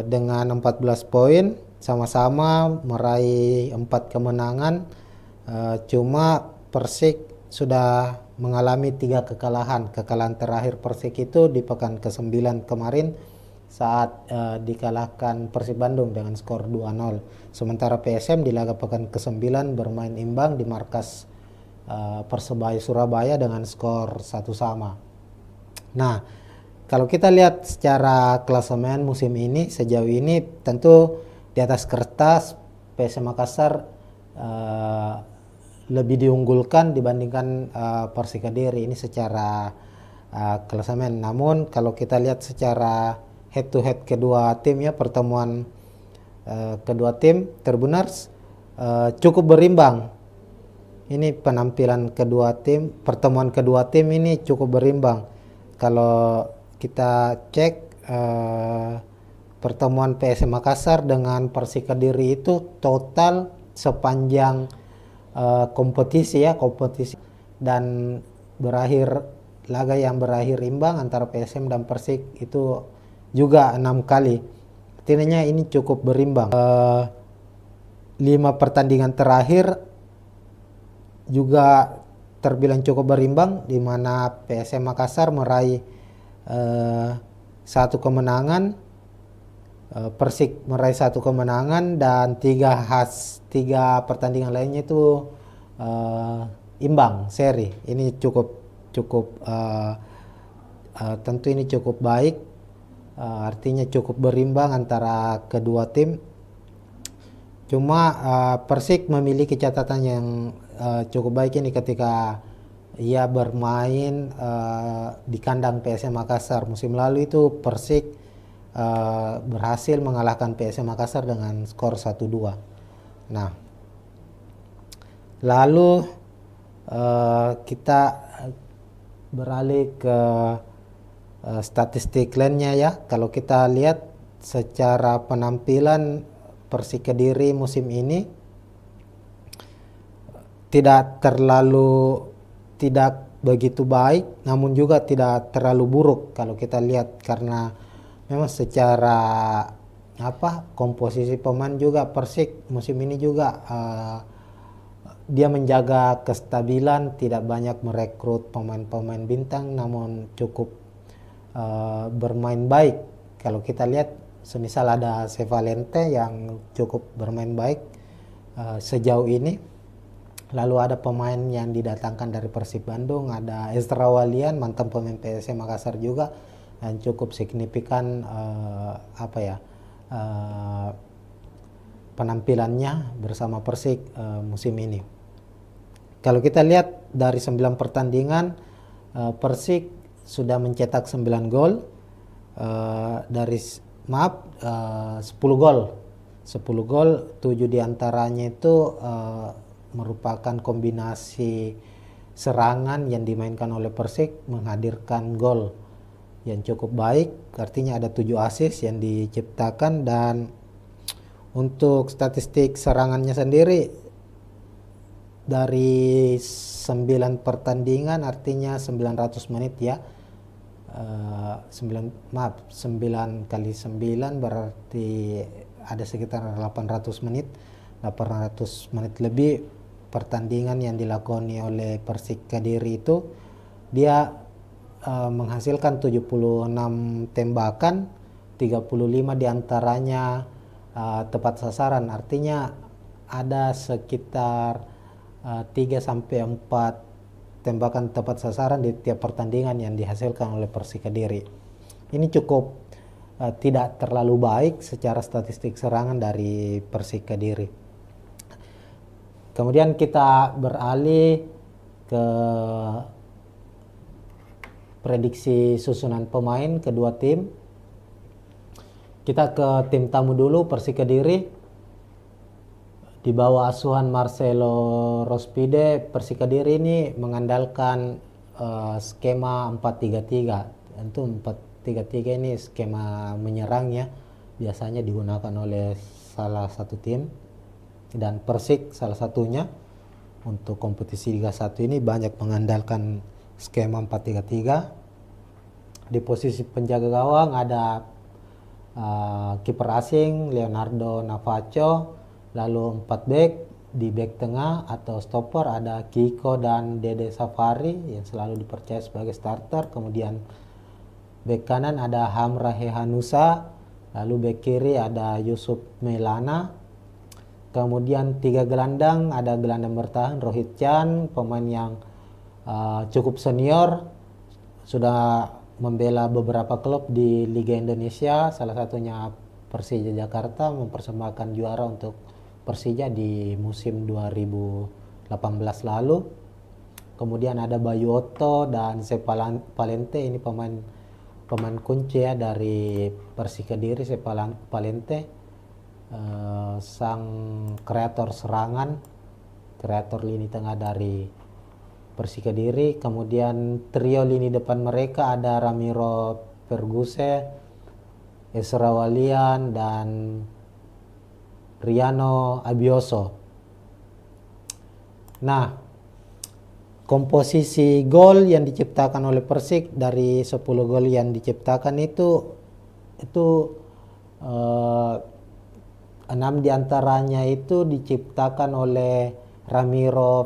dengan 14 poin, sama-sama meraih 4 kemenangan. Cuma Persik sudah mengalami 3 kekalahan. Kekalahan terakhir Persik itu di pekan ke-9 kemarin saat dikalahkan Persib Bandung dengan skor 2-0. Sementara PSM di laga pekan ke-9 bermain imbang di markas Persebaya Surabaya dengan skor 1-1. Nah, kalau kita lihat secara klasemen musim ini, sejauh ini tentu di atas kertas PSM Makassar lebih diunggulkan dibandingkan Persik Kediri ini secara klasemen. Namun kalau kita lihat secara head to head kedua tim ya, pertemuan kedua tim Tribuners cukup berimbang. Ini penampilan kedua tim, pertemuan kedua tim ini cukup berimbang. Kalau kita cek pertemuan PSM Makassar dengan Persik Kediri itu total sepanjang kompetisi dan laga yang berakhir imbang antara PSM dan Persik itu juga 6 kali. Artinya ini cukup berimbang. 5 pertandingan terakhir juga terbilang cukup berimbang, di mana PSM Makassar meraih 1 kemenangan, Persik meraih 1 kemenangan, dan 3 pertandingan lainnya itu imbang seri. Ini cukup tentu ini cukup baik, artinya cukup berimbang antara kedua tim. Cuma Persik memiliki catatan yang cukup baik ini ketika ia bermain di kandang PSM Makassar. Musim lalu itu Persik berhasil mengalahkan PSM Makassar dengan skor 1-2. Nah, lalu kita beralih ke statistik lainnya ya. Kalau kita lihat secara penampilan Persik Kediri musim ini tidak begitu baik, namun juga tidak terlalu buruk kalau kita lihat, karena memang secara komposisi pemain juga Persik musim ini juga dia menjaga kestabilan, tidak banyak merekrut pemain-pemain bintang, namun cukup bermain baik. Kalau kita lihat semisal ada Sevalente yang cukup bermain baik sejauh ini. Lalu ada pemain yang didatangkan dari Persib Bandung, ada Ezra Walian, mantan pemain PSM Makassar juga, yang cukup signifikan penampilannya bersama Persik musim ini. Kalau kita lihat dari 9 pertandingan, Persik sudah mencetak 9 gol, 10 gol. 10 gol, 7 diantaranya itu merupakan kombinasi serangan yang dimainkan oleh Persik menghadirkan gol yang cukup baik, artinya ada 7 assist yang diciptakan. Dan untuk statistik serangannya sendiri dari 9 pertandingan, artinya 900 menit ya, 9 kali 9 berarti ada sekitar 800 menit lebih pertandingan yang dilakoni oleh Persik Kediri itu. Dia menghasilkan 76 tembakan, 35 diantaranya tepat sasaran, artinya ada sekitar 3-4 tembakan tepat sasaran di tiap pertandingan yang dihasilkan oleh Persik Kediri. Ini cukup tidak terlalu baik secara statistik serangan dari Persik Kediri. Kemudian kita beralih ke prediksi susunan pemain kedua tim. Kita ke tim tamu dulu, Persik Kediri. Di bawah asuhan Marcelo Rospide, Persik Kediri ini mengandalkan skema 4-3-3. Tentu 4-3-3 ini skema menyerang ya, biasanya digunakan oleh salah satu tim. Dan Persik salah satunya untuk kompetisi Liga 1 ini banyak mengandalkan skema 4-3-3. Di posisi penjaga gawang ada kiper asing Leonardo Navacho, lalu 4 back. Di back tengah atau stopper ada Kiko dan Dede Safari yang selalu dipercaya sebagai starter. Kemudian back kanan ada Hamra Hehanusa, lalu back kiri ada Yusuf Melana. Kemudian 3 gelandang, ada gelandang bertahan Rohit Chan, pemain yang cukup senior, sudah membela beberapa klub di Liga Indonesia, salah satunya Persija Jakarta, mempersembahkan juara untuk Persija di musim 2018 lalu. Kemudian ada Bayu Otto dan Sepalente, ini pemain kunci ya dari Persik Kediri. Sepalente sang kreator serangan, kreator lini tengah dari Persik Kediri. Kemudian trio lini depan mereka ada Ramiro Perguse, Ezra Walian, dan Riano Abioso. Nah, komposisi gol yang diciptakan oleh Persik, dari 10 gol yang diciptakan itu 6 diantaranya itu diciptakan oleh Ramiro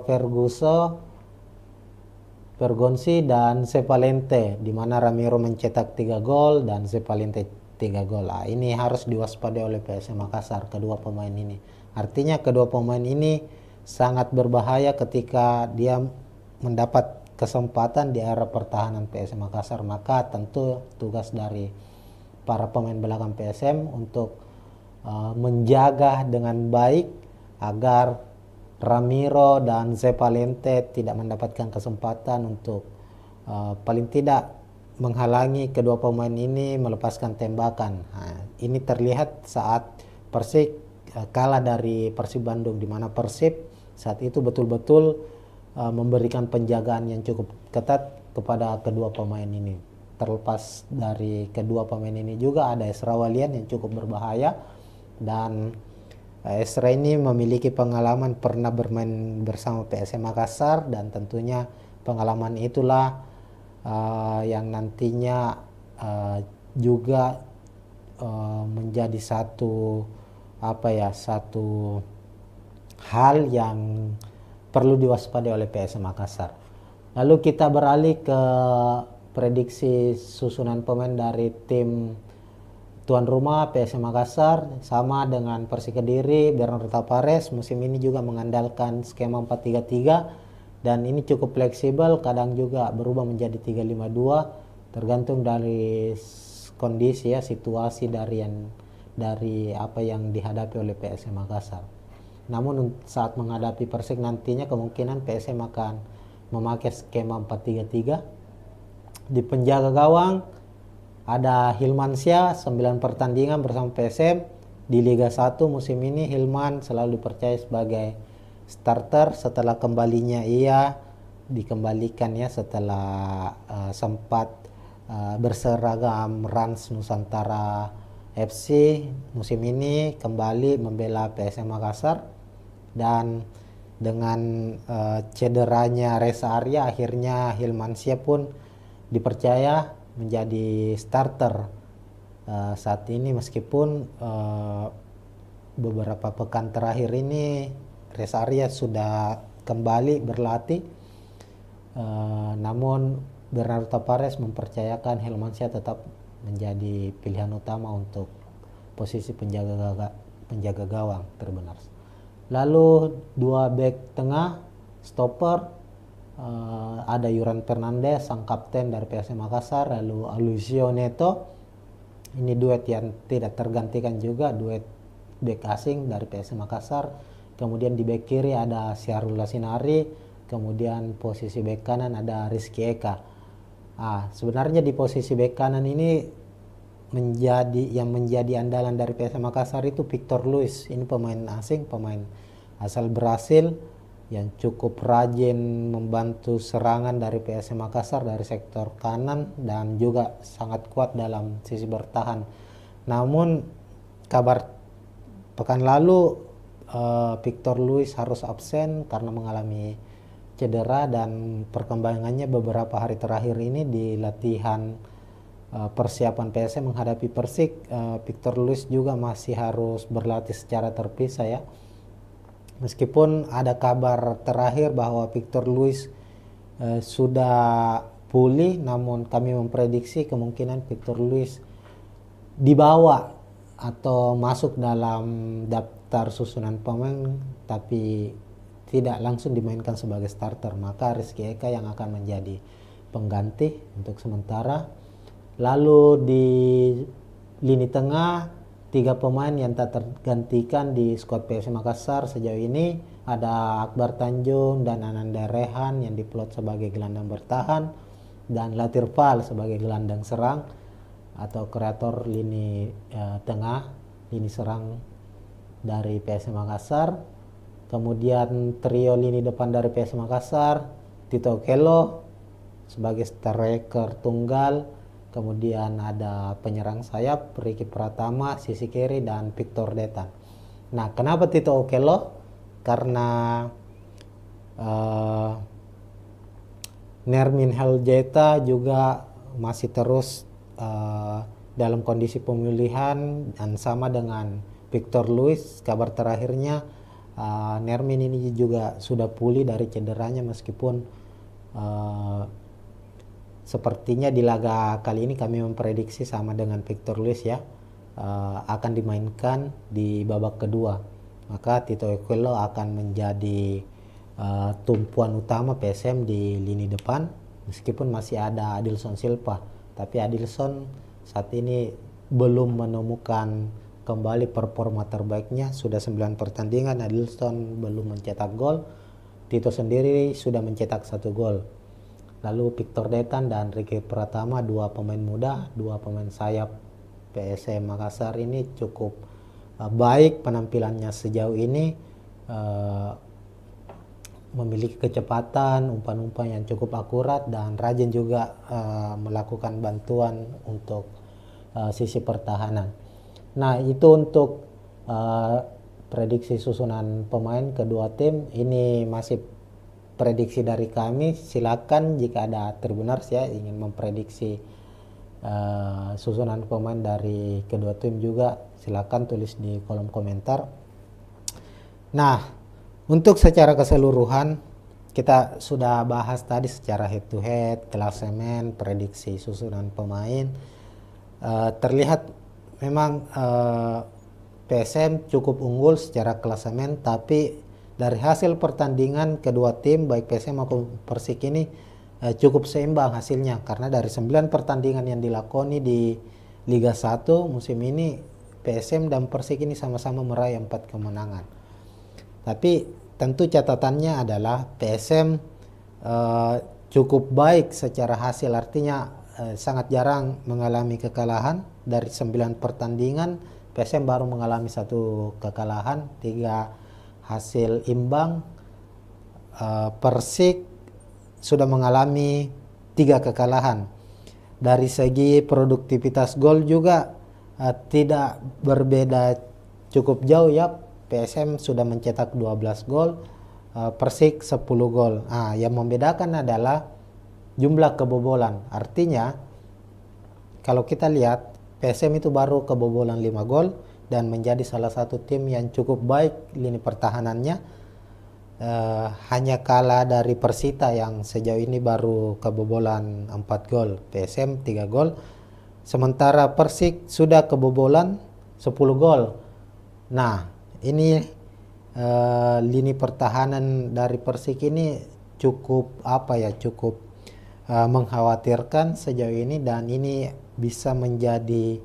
Pergonsi dan Sepalente, di mana Ramiro mencetak 3 gol dan Sepalente 3 gol. Ini harus diwaspadai oleh PSM Makassar, kedua pemain ini. Artinya kedua pemain ini sangat berbahaya ketika dia mendapat kesempatan di area pertahanan PSM Makassar. Maka tentu tugas dari para pemain belakang PSM untuk menjaga dengan baik agar Ramiro dan Zepalente tidak mendapatkan kesempatan untuk paling tidak menghalangi kedua pemain ini melepaskan tembakan. Nah, ini terlihat saat Persik kalah dari Persib Bandung, di mana Persib saat itu betul-betul memberikan penjagaan yang cukup ketat kepada kedua pemain ini. Terlepas dari kedua pemain ini juga ada Esra Walian yang cukup berbahaya, dan Esra ini memiliki pengalaman pernah bermain bersama PSM Makassar, dan tentunya pengalaman itulah yang nantinya juga menjadi satu hal yang perlu diwaspadai oleh PSM Makassar. Lalu kita beralih ke prediksi susunan pemain dari tim tuan rumah PSM Makassar. Sama dengan Persik Kediri, Bernardo Tavares musim ini juga mengandalkan skema 4-3-3, dan ini cukup fleksibel, kadang juga berubah menjadi 3-5-2 tergantung dari kondisi ya, situasi dari apa yang dihadapi oleh PSM Makassar. Namun saat menghadapi Persik nantinya kemungkinan PSM akan memakai skema 4-3-3. Di penjaga gawang ada Hilmansyah, 9 pertandingan bersama PSM di Liga 1 musim ini. Hilman selalu dipercaya sebagai starter setelah kembalinya ia dikembalikan ya setelah sempat berseragam Rans Nusantara FC. Musim ini kembali membela PSM Makassar, dan dengan cederanya Reza Arya akhirnya Hilmansyah pun dipercaya menjadi starter saat ini, meskipun beberapa pekan terakhir ini Reza Arya sudah kembali berlatih, namun Bernardo Tavares mempercayakan Hilmansyah tetap menjadi pilihan utama untuk posisi penjaga gawang terbenar. Lalu dua bek tengah stopper, ada Yuran Fernandez sang kapten dari PSM Makassar, lalu Alucio Neto. Ini duet yang tidak tergantikan juga, duet bek asing dari PSM Makassar. Kemudian di bek kiri ada Syahrul Lasinari, kemudian posisi bek kanan ada Rizky Eka. Sebenarnya di posisi bek kanan ini menjadi andalan dari PSM Makassar itu Victor Luis. Ini pemain asing, pemain asal Brasil yang cukup rajin membantu serangan dari PSM Makassar dari sektor kanan, dan juga sangat kuat dalam sisi bertahan. Namun kabar pekan lalu Victor Luis harus absen karena mengalami cedera, dan perkembangannya beberapa hari terakhir ini di latihan persiapan PSM menghadapi Persik, Victor Luis juga masih harus berlatih secara terpisah ya. Meskipun ada kabar terakhir bahwa Victor Luis sudah pulih, namun kami memprediksi kemungkinan Victor Luis dibawa atau masuk dalam daftar susunan pemain tapi tidak langsung dimainkan sebagai starter, maka Rizky Eka yang akan menjadi pengganti untuk sementara. Lalu di lini tengah 3 pemain yang tak tergantikan di skuad PSM Makassar sejauh ini ada Akbar Tanjung dan Ananda Rehan yang diplot sebagai gelandang bertahan, dan Latir Fal sebagai gelandang serang atau kreator lini tengah, lini serang dari PSM Makassar. Kemudian trio lini depan dari PSM Makassar, Tito Okello sebagai striker tunggal, kemudian ada penyerang sayap Ricky Pratama sisi kiri, dan Victor Detan. Nah, kenapa Tito Okello? Karena Nermin Heljeta juga masih terus dalam kondisi pemulihan, dan sama dengan Victor Luis, kabar terakhirnya Nermin ini juga sudah pulih dari cederanya, meskipun sepertinya di laga kali ini kami memprediksi sama dengan Victor Luis ya, akan dimainkan di babak kedua. Maka Tito Okello akan menjadi tumpuan utama PSM di lini depan, meskipun masih ada Adilson Silva. Tapi Adilson saat ini belum menemukan kembali performa terbaiknya, sudah 9 pertandingan. Adilson belum mencetak gol, Tito sendiri sudah mencetak 1 gol. Lalu Victor Detan dan Ricky Pratama, 2 pemain muda, 2 pemain sayap PSM Makassar ini cukup baik penampilannya sejauh ini, memiliki kecepatan, umpan-umpan yang cukup akurat, dan rajin juga melakukan bantuan untuk sisi pertahanan. Nah, itu untuk prediksi susunan pemain kedua tim. Ini masih prediksi dari kami. Silakan jika ada Tribuners ya ingin memprediksi susunan pemain dari kedua tim juga, silakan tulis di kolom komentar. Nah, untuk secara keseluruhan kita sudah bahas tadi secara head to head, klasemen, prediksi susunan pemain. Terlihat memang PSM cukup unggul secara klasemen, tapi dari hasil pertandingan kedua tim baik PSM maupun Persik ini cukup seimbang hasilnya, karena dari 9 pertandingan yang dilakoni di Liga 1 musim ini, PSM dan Persik ini sama-sama meraih 4 kemenangan. Tapi tentu catatannya adalah PSM cukup baik secara hasil, artinya sangat jarang mengalami kekalahan. Dari 9 pertandingan PSM baru mengalami 1 kekalahan, 3 hasil imbang. Persik sudah mengalami 3 kekalahan. Dari segi produktivitas gol juga tidak berbeda cukup jauh ya. PSM sudah mencetak 12 gol, Persik 10 gol. Yang membedakan adalah jumlah kebobolan. Artinya kalau kita lihat PSM itu baru kebobolan 5 gol dan menjadi salah satu tim yang cukup baik lini pertahanannya. Hanya kalah dari Persita yang sejauh ini baru kebobolan 4 gol, PSM 3 gol. Sementara Persik sudah kebobolan 10 gol. Nah, ini lini pertahanan dari Persik ini cukup cukup mengkhawatirkan sejauh ini, dan ini bisa menjadi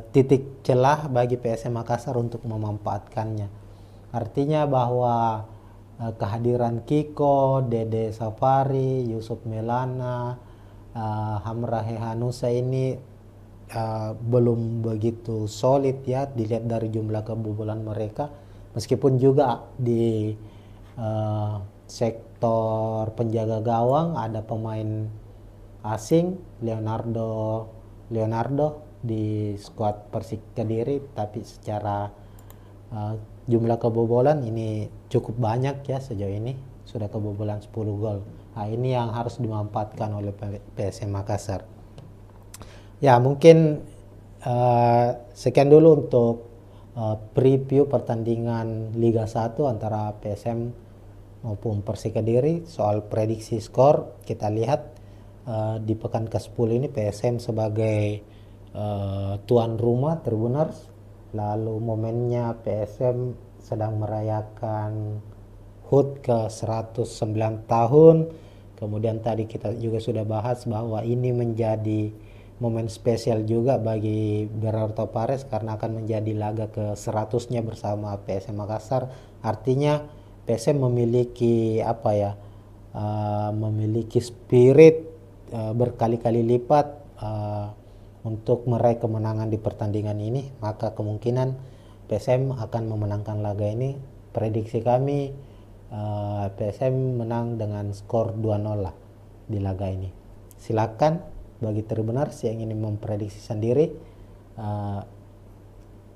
titik celah bagi PSM Makassar untuk memanfaatkannya. Artinya bahwa kehadiran Kiko, Dede Safari, Yusuf Melana, Hamrahe Hanusa ini belum begitu solid ya dilihat dari jumlah kebobolan mereka, meskipun juga di sektor penjaga gawang ada pemain asing Leonardo di skuad Persik Kediri, tapi secara jumlah kebobolan ini cukup banyak ya, sejauh ini sudah kebobolan 10 gol. Nah, ini yang harus dimanfaatkan oleh PSM Makassar. Ya, mungkin sekian dulu untuk preview pertandingan Liga 1 antara PSM maupun Persik Kediri. Soal prediksi skor, kita lihat di pekan ke-10 ini PSM sebagai tuan rumah Tribuners. Lalu momennya PSM sedang merayakan HUT ke 109 tahun. Kemudian tadi kita juga sudah bahas bahwa ini menjadi momen spesial juga bagi Berarto Pares karena akan menjadi laga ke 100-nya bersama PSM Makassar. Artinya PSM memiliki memiliki spirit berkali-kali lipat untuk meraih kemenangan di pertandingan ini, maka kemungkinan PSM akan memenangkan laga ini. Prediksi kami PSM menang dengan skor 2-0 lah di laga ini. Silakan bagi Tribuners yang ingin memprediksi sendiri,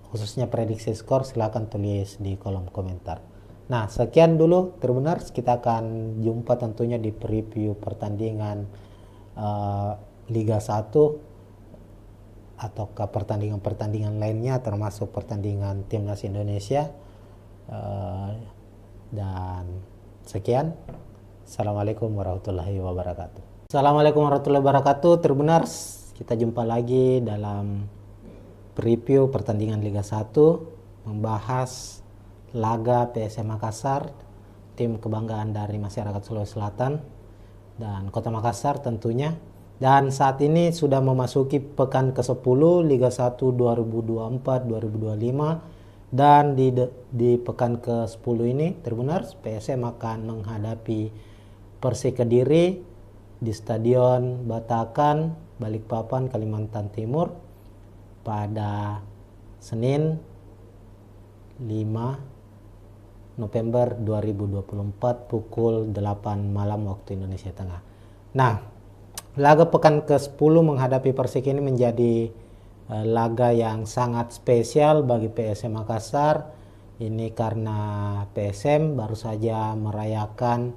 khususnya prediksi skor, silakan tulis di kolom komentar. Nah, sekian dulu Tribuners, kita akan jumpa tentunya di preview pertandingan Liga 1 ataukah pertandingan-pertandingan lainnya, termasuk pertandingan Timnas Indonesia. Dan sekian, Assalamualaikum warahmatullahi wabarakatuh. Assalamualaikum warahmatullahi wabarakatuh Tribuners, kita jumpa lagi dalam preview pertandingan Liga 1, membahas laga PSM Makassar, tim kebanggaan dari masyarakat Sulawesi Selatan dan Kota Makassar tentunya. Dan saat ini sudah memasuki pekan ke-10 Liga 1 2024-2025, dan di pekan ke-10 ini Tribuners, PSM akan menghadapi Persik Kediri di Stadion Batakan, Balikpapan, Kalimantan Timur pada Senin 5 November 2024 pukul 8 malam waktu Indonesia Tengah. Nah, laga pekan ke-10 menghadapi Persik ini menjadi laga yang sangat spesial bagi PSM Makassar. Ini karena PSM baru saja merayakan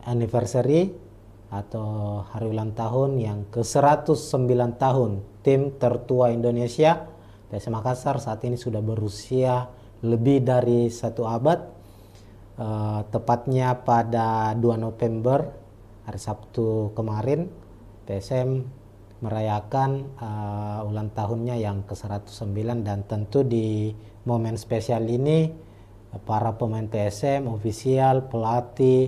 anniversary atau hari ulang tahun yang ke-109 tahun tim tertua Indonesia. PSM Makassar saat ini sudah berusia lebih dari 1 abad. Tepatnya pada 2 November hari Sabtu kemarin PSM merayakan ulang tahunnya yang ke-109, dan tentu di momen spesial ini para pemain PSM, ofisial, pelatih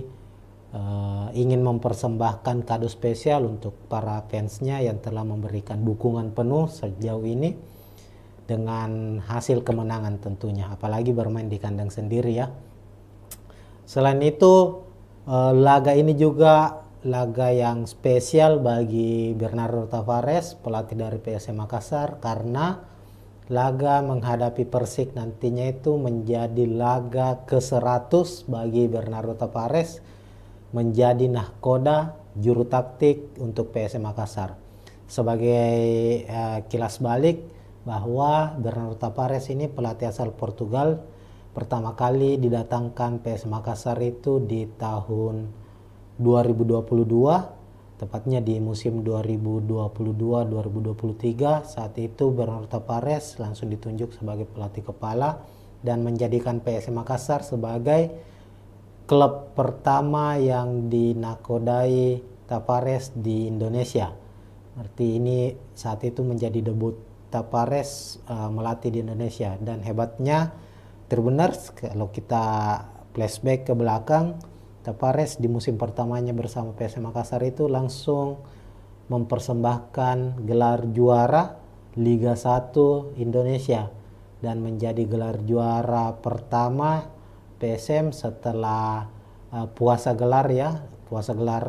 ingin mempersembahkan kado spesial untuk para fansnya yang telah memberikan dukungan penuh sejauh ini dengan hasil kemenangan tentunya, apalagi bermain di kandang sendiri ya. Selain itu, laga ini juga laga yang spesial bagi Bernardo Tavares, pelatih dari PSM Makassar, karena laga menghadapi Persik nantinya itu menjadi laga ke-100 bagi Bernardo Tavares, menjadi nahkoda juru taktik untuk PSM Makassar. Sebagai kilas balik bahwa Bernardo Tavares ini pelatih asal Portugal, pertama kali didatangkan PSM Makassar itu di tahun 2022, tepatnya di musim 2022-2023. Saat itu Bernardo Tavares langsung ditunjuk sebagai pelatih kepala dan menjadikan PSM Makassar sebagai klub pertama yang dinakodai Tavares di Indonesia. Arti ini saat itu menjadi debut Tavares melatih di Indonesia. Dan hebatnya Tribuners, kalau kita flashback ke belakang, Tavares di musim pertamanya bersama PSM Makassar itu langsung mempersembahkan gelar juara Liga 1 Indonesia dan menjadi gelar juara pertama PSM setelah puasa gelar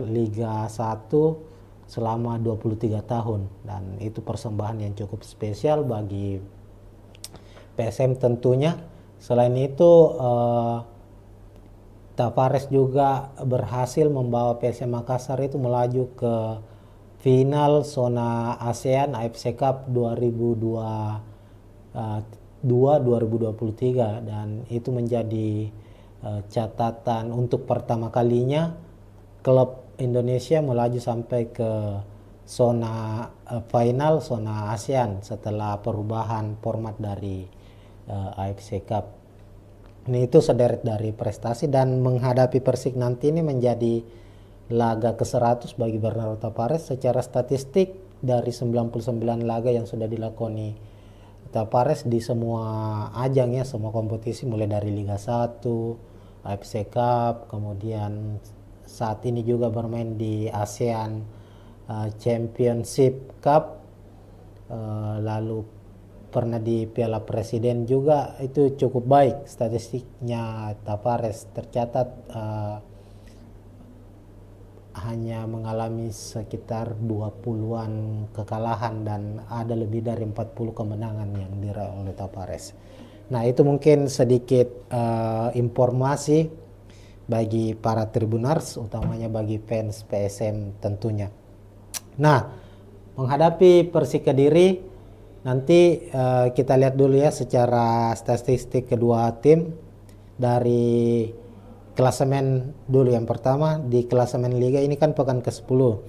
Liga 1 selama 23 tahun, dan itu persembahan yang cukup spesial bagi PSM tentunya. Selain itu Tavares juga berhasil membawa PSM Makassar itu melaju ke final zona ASEAN AFC Cup 2023, dan itu menjadi catatan untuk pertama kalinya klub Indonesia melaju sampai ke zona final zona ASEAN setelah perubahan format dari AFC Cup. Ini itu sederet dari prestasi, dan menghadapi Persik nanti ini menjadi laga ke-100 bagi Bernardo Tavares. Secara statistik dari 99 laga yang sudah dilakoni Tavares di semua ajang ya, semua kompetisi mulai dari Liga 1, AFC Cup, kemudian saat ini juga bermain di ASEAN Championship Cup, lalu pernah di Piala Presiden juga, itu cukup baik statistiknya Tavares. Tercatat hanya mengalami sekitar 20-an kekalahan dan ada lebih dari 40 kemenangan yang diraih oleh Tavares. Nah, itu mungkin sedikit informasi bagi para Tribuners, utamanya bagi fans PSM tentunya. Nah, menghadapi Persik Kediri nanti kita lihat dulu ya secara statistik kedua tim. Dari klasemen dulu, yang pertama di klasemen Liga ini kan pekan ke-10.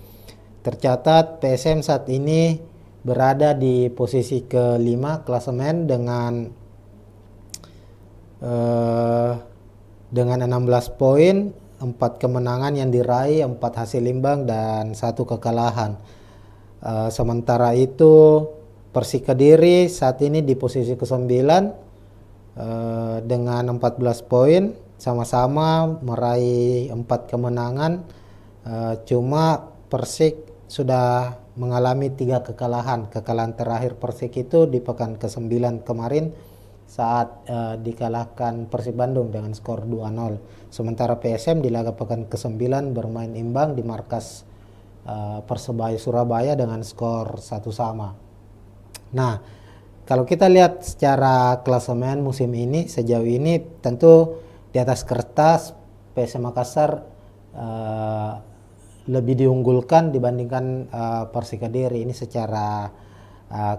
Tercatat PSM saat ini berada di posisi ke-5 klasemen dengan 16 poin, 4 kemenangan yang diraih, 4 hasil imbang dan 1 kekalahan. Sementara itu Persik Kediri saat ini di posisi ke-9 dengan 14 poin, sama-sama meraih 4 kemenangan. Cuma Persik sudah mengalami 3 kekalahan. Kekalahan terakhir Persik itu di pekan ke-9 kemarin saat dikalahkan Persib Bandung dengan skor 2-0. Sementara PSM di laga pekan ke-9 bermain imbang di markas Persebaya Surabaya dengan skor 1-1. Nah, kalau kita lihat secara klasemen musim ini, sejauh ini tentu di atas kertas PSM Makassar lebih diunggulkan dibandingkan Persik Kediri ini secara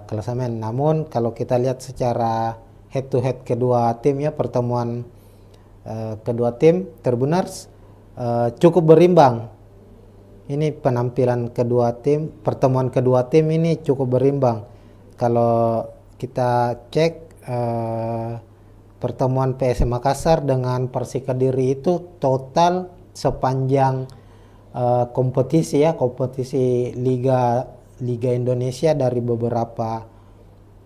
klasemen. Namun kalau kita lihat secara head to head kedua tim ya, pertemuan kedua tim Tribuners cukup berimbang. Ini penampilan kedua tim, pertemuan kedua tim ini cukup berimbang. Kalau kita cek pertemuan PSM Makassar dengan Persik Kediri itu total sepanjang kompetisi Liga Indonesia dari beberapa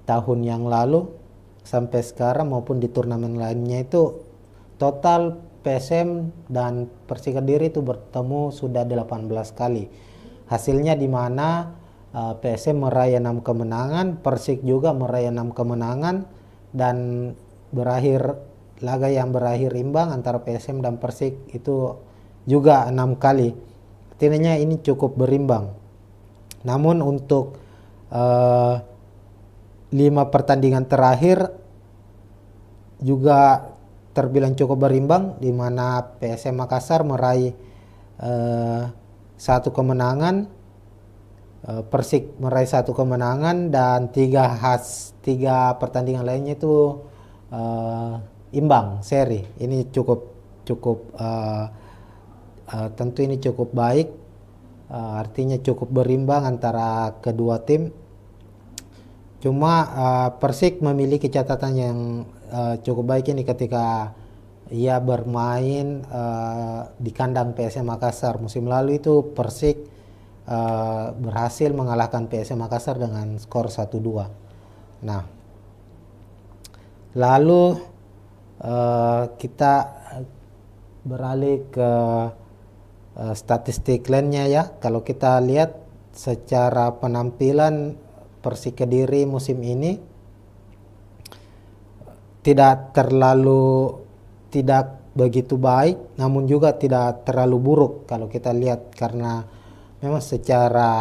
tahun yang lalu sampai sekarang maupun di turnamen lainnya itu total PSM dan Persik Kediri itu bertemu sudah 18 kali. Hasilnya di mana PSM meraih 6 kemenangan, Persik juga meraih 6 kemenangan, dan laga yang berakhir imbang antara PSM dan Persik itu juga 6 kali. Artinya ini cukup berimbang. Namun untuk 5 pertandingan terakhir juga terbilang cukup berimbang, di mana PSM Makassar meraih 1 kemenangan, Persik meraih 1 kemenangan, dan 3 pertandingan lainnya itu imbang seri. Ini cukup tentu ini cukup baik, artinya cukup berimbang antara kedua tim. Cuma Persik memiliki catatan yang cukup baik ini ketika ia bermain di kandang PSM Makassar. Musim lalu itu Persik berhasil mengalahkan PSM Makassar dengan skor 1-2. Nah, lalu kita beralih ke statistik lainnya ya. Kalau kita lihat secara penampilan Persik Kediri musim ini tidak begitu baik, namun juga tidak terlalu buruk kalau kita lihat, karena memang secara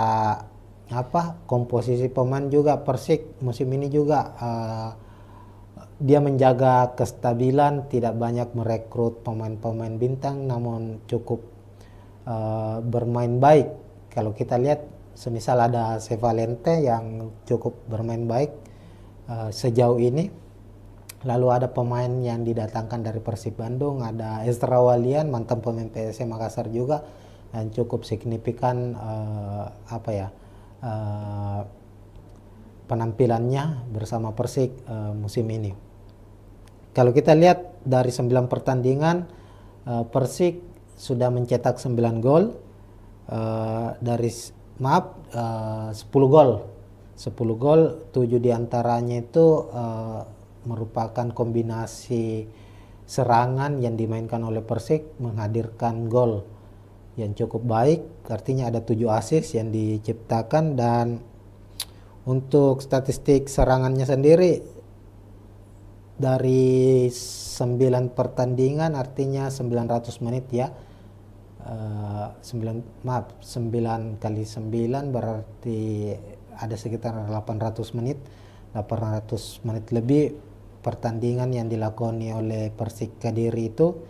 komposisi pemain juga Persik musim ini juga dia menjaga kestabilan, tidak banyak merekrut pemain-pemain bintang, namun cukup bermain baik. Kalau kita lihat semisal ada Sevalente yang cukup bermain baik sejauh ini. Lalu ada pemain yang didatangkan dari Persib Bandung, ada Ezra Walian, mantan pemain PSM Makassar juga, yang cukup signifikan penampilannya bersama Persik musim ini. Kalau kita lihat dari 9 pertandingan, Persik sudah mencetak 9 gol, 10 gol. 10 gol, 7 diantaranya itu merupakan kombinasi serangan yang dimainkan oleh Persik menghadirkan gol yang cukup baik, artinya ada 7 assist yang diciptakan. Dan untuk statistik serangannya sendiri dari 9 pertandingan, artinya 900 menit ya, 9 kali 9 berarti ada sekitar 800 menit lebih pertandingan yang dilakoni oleh Persik Kediri itu.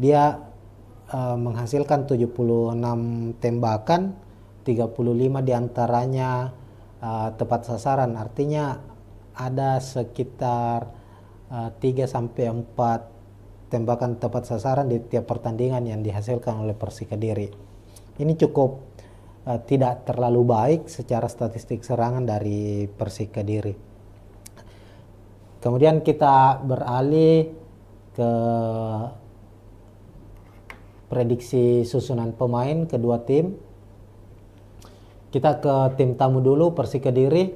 Dia menghasilkan 76 tembakan, 35 diantaranya tepat sasaran, artinya ada sekitar 3-4 tembakan tepat sasaran di tiap pertandingan yang dihasilkan oleh Persik Kediri. Ini cukup tidak terlalu baik secara statistik serangan dari Persik Kediri. Kemudian kita beralih ke prediksi susunan pemain kedua tim. Kita ke tim tamu dulu, Persik Kediri.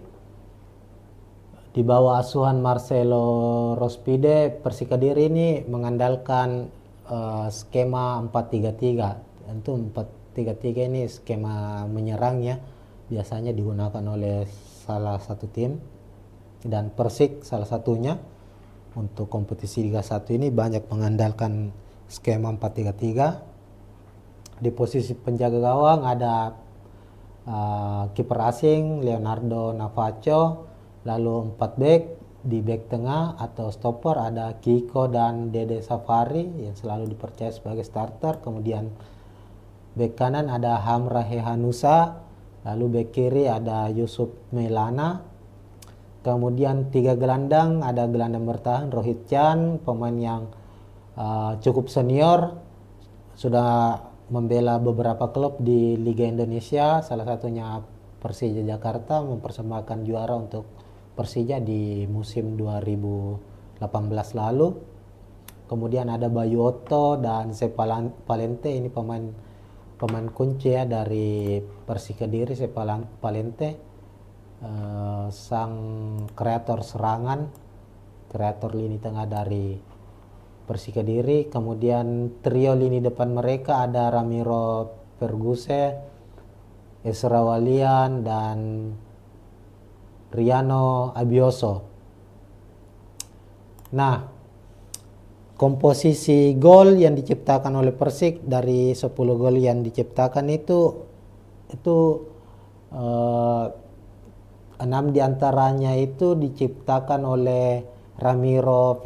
Di bawah asuhan Marcelo Rospide, Persik Kediri ini mengandalkan skema 4-3-3. Tentu 4-3-3 ini skema menyerang ya, biasanya digunakan oleh salah satu tim, dan Persik salah satunya. Untuk kompetisi Liga 1 ini banyak mengandalkan skema 4-3-3. Di posisi penjaga gawang ada kiper asing Leonardo Navacho, lalu 4 back. Di back tengah atau stopper ada Kiko dan Dede Safari yang selalu dipercaya sebagai starter. Kemudian back kanan ada Hamra Hehanusa, lalu back kiri ada Yusuf Melana. Kemudian 3 gelandang, ada gelandang bertahan Rohit Chan, pemain yang cukup senior, sudah membela beberapa klub di Liga Indonesia, salah satunya Persija Jakarta, mempersembahkan juara untuk Persija di musim 2018 lalu. Kemudian ada Bayu Otto dan Sepa Palente, ini pemain kunci ya dari Persik Kediri. Sepa Palente sang kreator serangan, kreator lini tengah dari Persik Kediri. Kemudian trio lini depan mereka ada Ramiro Perguse, Esra Walian, dan Riano Abioso. Nah, komposisi gol yang diciptakan oleh Persik, dari 10 gol yang diciptakan itu 6 diantaranya itu diciptakan oleh Ramiro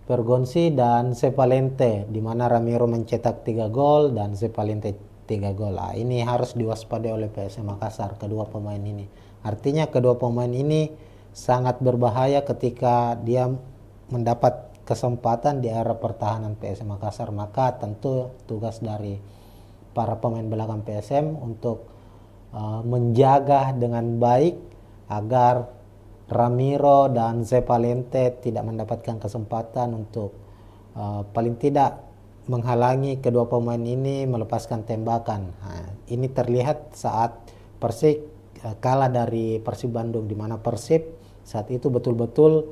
Pergonsi dan Sepalente, di mana Ramiro mencetak 3 gol dan Sepalente 3 gol. Ini harus diwaspadai oleh PSM Makassar, kedua pemain ini. Artinya kedua pemain ini sangat berbahaya ketika dia mendapat kesempatan di area pertahanan PSM Makassar. Maka tentu tugas dari para pemain belakang PSM untuk menjaga dengan baik agar Ramiro dan Sepalente tidak mendapatkan kesempatan untuk paling tidak menghalangi kedua pemain ini melepaskan tembakan. Ini terlihat saat Persik kalah dari Persib Bandung, di mana Persib saat itu betul-betul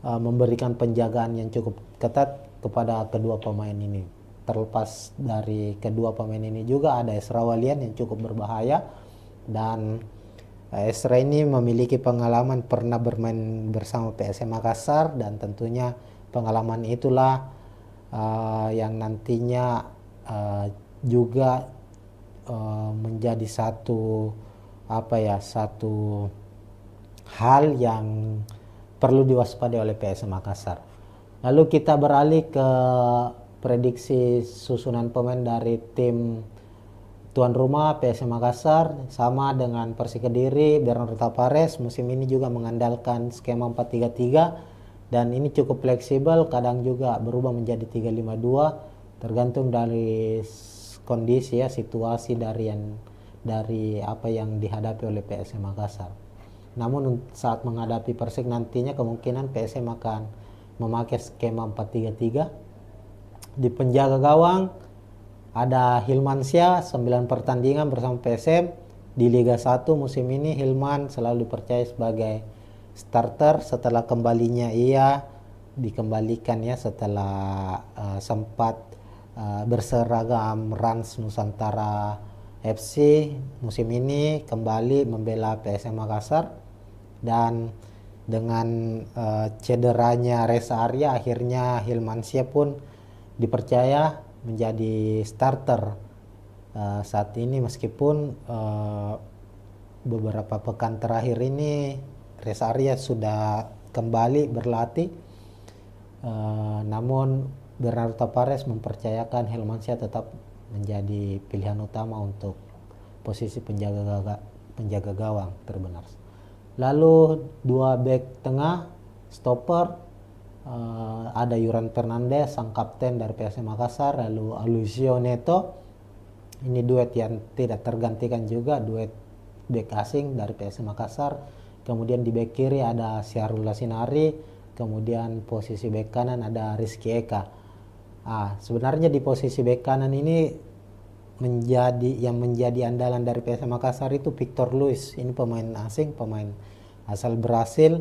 memberikan penjagaan yang cukup ketat kepada kedua pemain ini. Terlepas dari kedua pemain ini juga ada Esra Walian yang cukup berbahaya, dan Esra ini memiliki pengalaman pernah bermain bersama PSM Makassar, dan tentunya pengalaman itulah yang nantinya juga menjadi satu hal yang perlu diwaspadai oleh PSM Makassar. Lalu kita beralih ke prediksi susunan pemain dari tim tuan rumah PSM Makassar. Sama dengan Persik Kediri, Bernardo Tapares musim ini juga mengandalkan skema 4-3-3, dan ini cukup fleksibel, kadang juga berubah menjadi 3-5-2, tergantung dari kondisi ya, situasi dari apa yang dihadapi oleh PSM Makassar. Namun saat menghadapi Persik nantinya kemungkinan PSM akan memakai skema 4-3-3. Di penjaga gawang ada Hilman Syah, 9 pertandingan bersama PSM di Liga 1 musim ini. Hilman selalu dipercaya sebagai starter setelah kembalinya ia dikembalikan ya setelah sempat berseragam Rans Nusantara FC. Musim ini kembali membela PSM Makassar, dan dengan cederanya Reza Arya akhirnya Hilmansyah pun dipercaya menjadi starter saat ini, meskipun beberapa pekan terakhir ini Reza Arya sudah kembali berlatih, namun Bernardo Tapares mempercayakan Hilmansyah tetap menjadi pilihan utama untuk posisi penjaga gawang terbenar. Lalu 2 back tengah stopper, ada Yuran Fernandez sang kapten dari PSM Makassar, lalu Alucio Neto, ini duet yang tidak tergantikan juga, duet back asing dari PSM Makassar. Kemudian di back kiri ada Syahrul Lasinari, kemudian posisi back kanan ada Rizky Eka. Sebenarnya di posisi back kanan ini menjadi andalan dari PSM Makassar itu Victor Luis. Ini pemain asing, pemain asal Brasil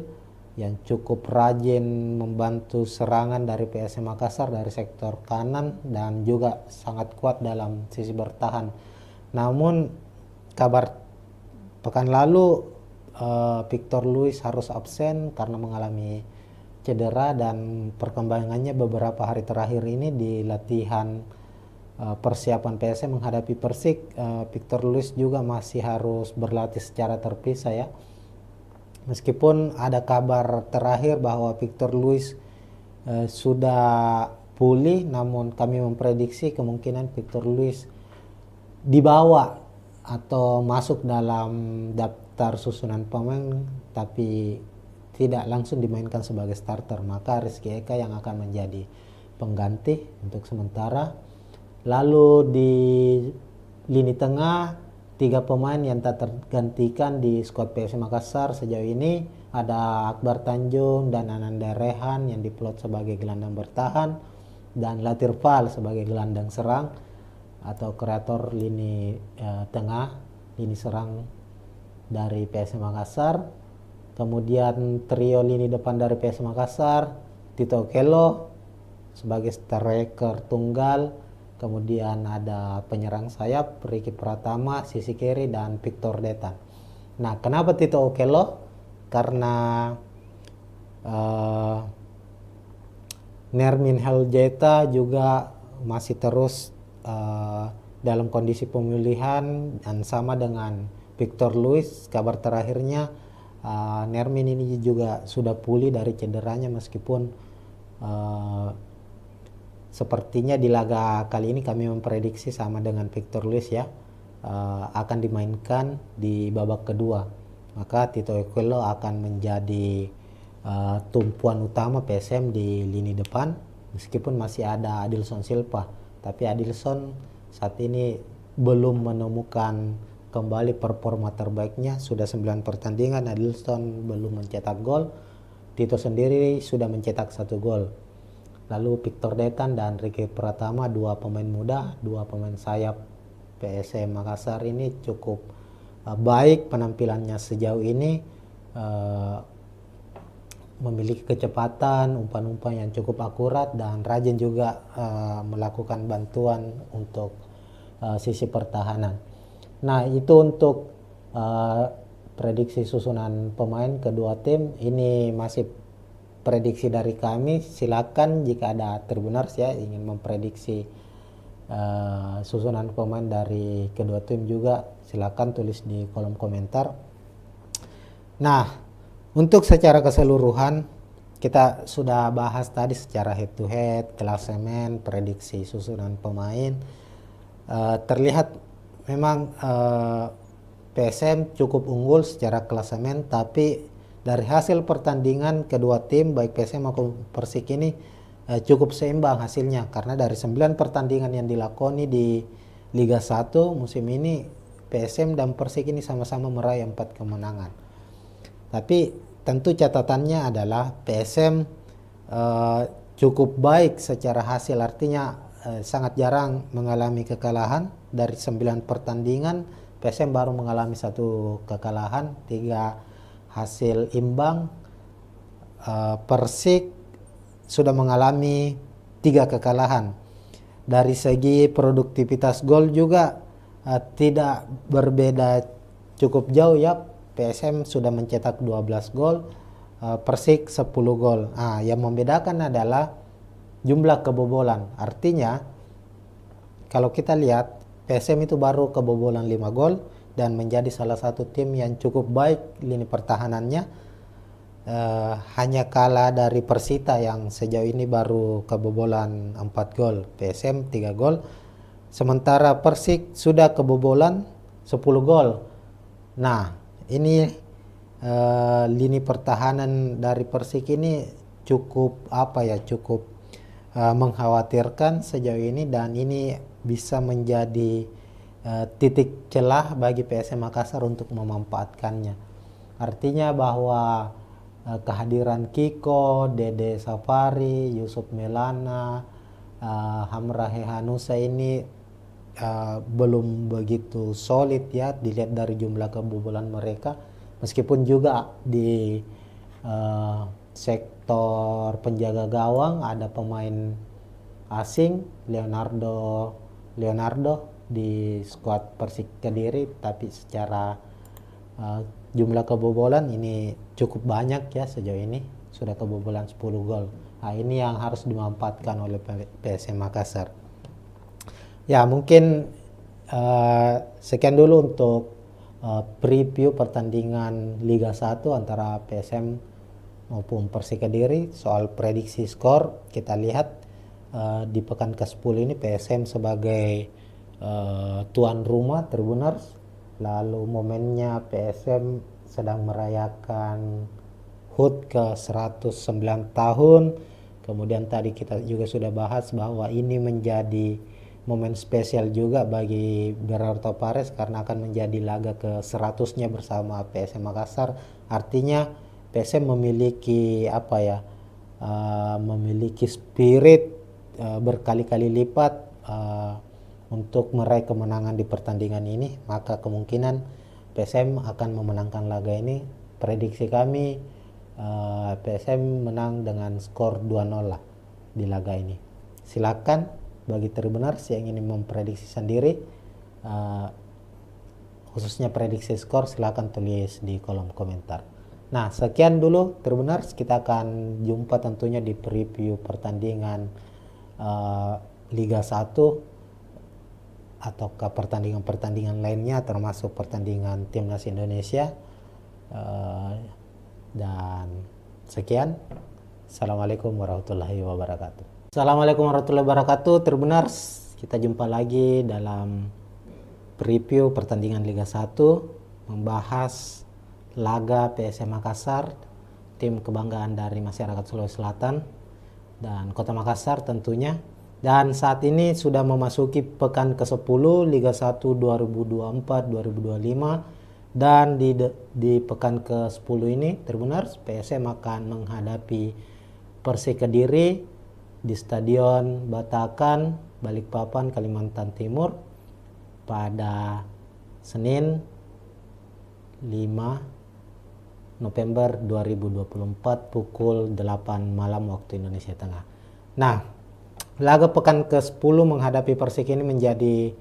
yang cukup rajin membantu serangan dari PSM Makassar dari sektor kanan, dan juga sangat kuat dalam sisi bertahan. Namun kabar pekan lalu Victor Luis harus absen karena mengalami cedera, dan perkembangannya beberapa hari terakhir ini di latihan persiapan PSM menghadapi Persik, Victor Luis juga masih harus berlatih secara terpisah ya. Meskipun ada kabar terakhir bahwa Victor Luis sudah pulih, namun kami memprediksi kemungkinan Victor Luis dibawa atau masuk dalam daftar susunan pemain tapi tidak langsung dimainkan sebagai starter, maka Rizky Eka yang akan menjadi pengganti untuk sementara. Lalu di lini tengah 3 pemain yang tak tergantikan di skuad PSM Makassar sejauh ini ada Akbar Tanjung dan Ananda Rehan yang diplot sebagai gelandang bertahan, dan Latir Fal sebagai gelandang serang atau kreator lini tengah, lini serang dari PSM Makassar. Kemudian trio lini depan dari PSM Makassar, Tito Okello sebagai striker tunggal, kemudian ada penyerang sayap Ricky Pratama, sisi kiri, dan Victor Detan. Nah, kenapa Tito Okello? Karena Nermin Heljeta juga masih terus dalam kondisi pemulihan, dan sama dengan Victor Luis, kabar terakhirnya Nermin ini juga sudah pulih dari cederanya, meskipun sepertinya di laga kali ini kami memprediksi sama dengan Victor Luis ya, akan dimainkan di babak kedua, maka Tito Okello akan menjadi tumpuan utama PSM di lini depan, meskipun masih ada Adilson Silva. Tapi Adilson saat ini belum menemukan kembali performa terbaiknya. Sudah 9 pertandingan Adilson belum mencetak gol. Tito sendiri sudah mencetak 1 gol. Lalu Victor Detan dan Ricky Pratama, 2 pemain muda, 2 pemain sayap PSM Makassar ini cukup baik penampilannya sejauh ini, memiliki kecepatan, umpan-umpan yang cukup akurat, dan rajin juga melakukan bantuan untuk sisi pertahanan. Nah, itu untuk prediksi susunan pemain kedua tim. Ini masih prediksi dari kami. Silakan jika ada Tribuners ya ingin memprediksi susunan pemain dari kedua tim juga, silakan tulis di kolom komentar. Nah, untuk secara keseluruhan kita sudah bahas tadi secara head to head, klasemen, prediksi susunan pemain. Terlihat memang PSM cukup unggul secara klasemen, tapi dari hasil pertandingan kedua tim baik PSM maupun Persik ini cukup seimbang hasilnya, karena dari 9 pertandingan yang dilakoni di Liga 1 musim ini, PSM dan Persik ini sama-sama meraih 4 kemenangan. Tapi tentu catatannya adalah PSM cukup baik secara hasil, artinya sangat jarang mengalami kekalahan. Dari 9 pertandingan PSM baru mengalami 1 kekalahan, 3 hasil imbang. Persik sudah mengalami 3 kekalahan. Dari segi produktivitas gol juga tidak berbeda cukup jauh ya. PSM sudah mencetak 12 gol, Persik 10 gol. Yang membedakan adalah jumlah kebobolan. Artinya kalau kita lihat PSM itu baru kebobolan 5 gol dan menjadi salah satu tim yang cukup baik lini pertahanannya. Hanya kalah dari Persita yang sejauh ini baru kebobolan 4 gol, PSM 3 gol. Sementara Persik sudah kebobolan 10 gol. Nah, ini lini pertahanan dari Persik ini cukup cukup mengkhawatirkan sejauh ini, dan ini bisa menjadi titik celah bagi PSM Makassar untuk memanfaatkannya. Artinya bahwa kehadiran Kiko, Dede Safari, Yusuf Melana, Hamrahe Hanusa ini belum begitu solid ya dilihat dari jumlah kebobolan mereka, meskipun juga di sektor penjaga gawang ada pemain asing Leonardo di skuad Persik Kediri, tapi secara jumlah kebobolan ini cukup banyak ya sejauh ini, sudah kebobolan 10 gol. Nah, ini yang harus dimanfaatkan oleh PSM Makassar. Ya, mungkin sekian dulu untuk preview pertandingan Liga 1 antara PSM maupun Persik Kediri. Soal prediksi skor, kita lihat di pekan ke-10 ini PSM sebagai tuan rumah Tribuners. Lalu momennya PSM sedang merayakan HUT ke 109 tahun. Kemudian tadi kita juga sudah bahas bahwa ini menjadi momen spesial juga bagi Bernardo Tavares karena akan menjadi laga ke 100-nya bersama PSM Makassar. Artinya PSM memiliki memiliki spirit berkali-kali lipat untuk meraih kemenangan di pertandingan ini, maka kemungkinan PSM akan memenangkan laga ini. Prediksi kami PSM menang dengan skor 2-0 lah di laga ini. Silakan bagi Tribuners yang ingin memprediksi sendiri, khususnya prediksi skor, silakan tulis di kolom komentar. Nah, sekian dulu Tribuners, kita akan jumpa tentunya di preview pertandingan Liga 1 atau ke pertandingan-pertandingan lainnya, termasuk pertandingan Timnas Indonesia. Dan sekian. Assalamualaikum warahmatullahi wabarakatuh. Assalamualaikum warahmatullahi wabarakatuh, Tribuners. Kita jumpa lagi dalam preview pertandingan Liga 1, membahas laga PSM Makassar, tim kebanggaan dari masyarakat Sulawesi Selatan dan Kota Makassar tentunya. Dan saat ini sudah memasuki pekan ke-10 Liga 1 2024-2025, dan di pekan ke-10 ini Tribuners, PSM akan menghadapi Persik Kediri di Stadion Batakan, Balikpapan, Kalimantan Timur pada Senin 5 November 2024 pukul 8 malam waktu Indonesia Tengah. Nah, laga pekan ke-10 menghadapi Persik ini menjadi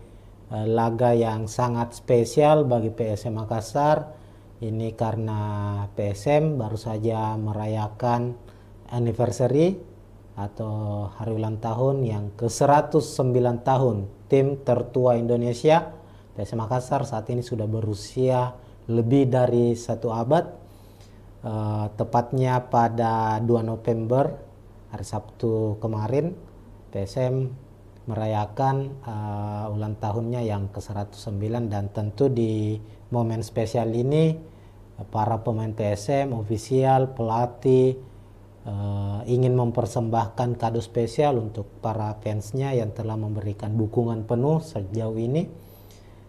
laga yang sangat spesial bagi PSM Makassar. Ini karena PSM baru saja merayakan anniversary atau hari ulang tahun yang ke-109 tahun tim tertua Indonesia. PSM Makassar saat ini sudah berusia lebih dari 1 abad. Tepatnya pada 2 November hari Sabtu kemarin, PSM merayakan ulang tahunnya yang ke-109, dan tentu di momen spesial ini para pemain PSM, ofisial, pelatih ingin mempersembahkan kado spesial untuk para fansnya yang telah memberikan dukungan penuh sejauh ini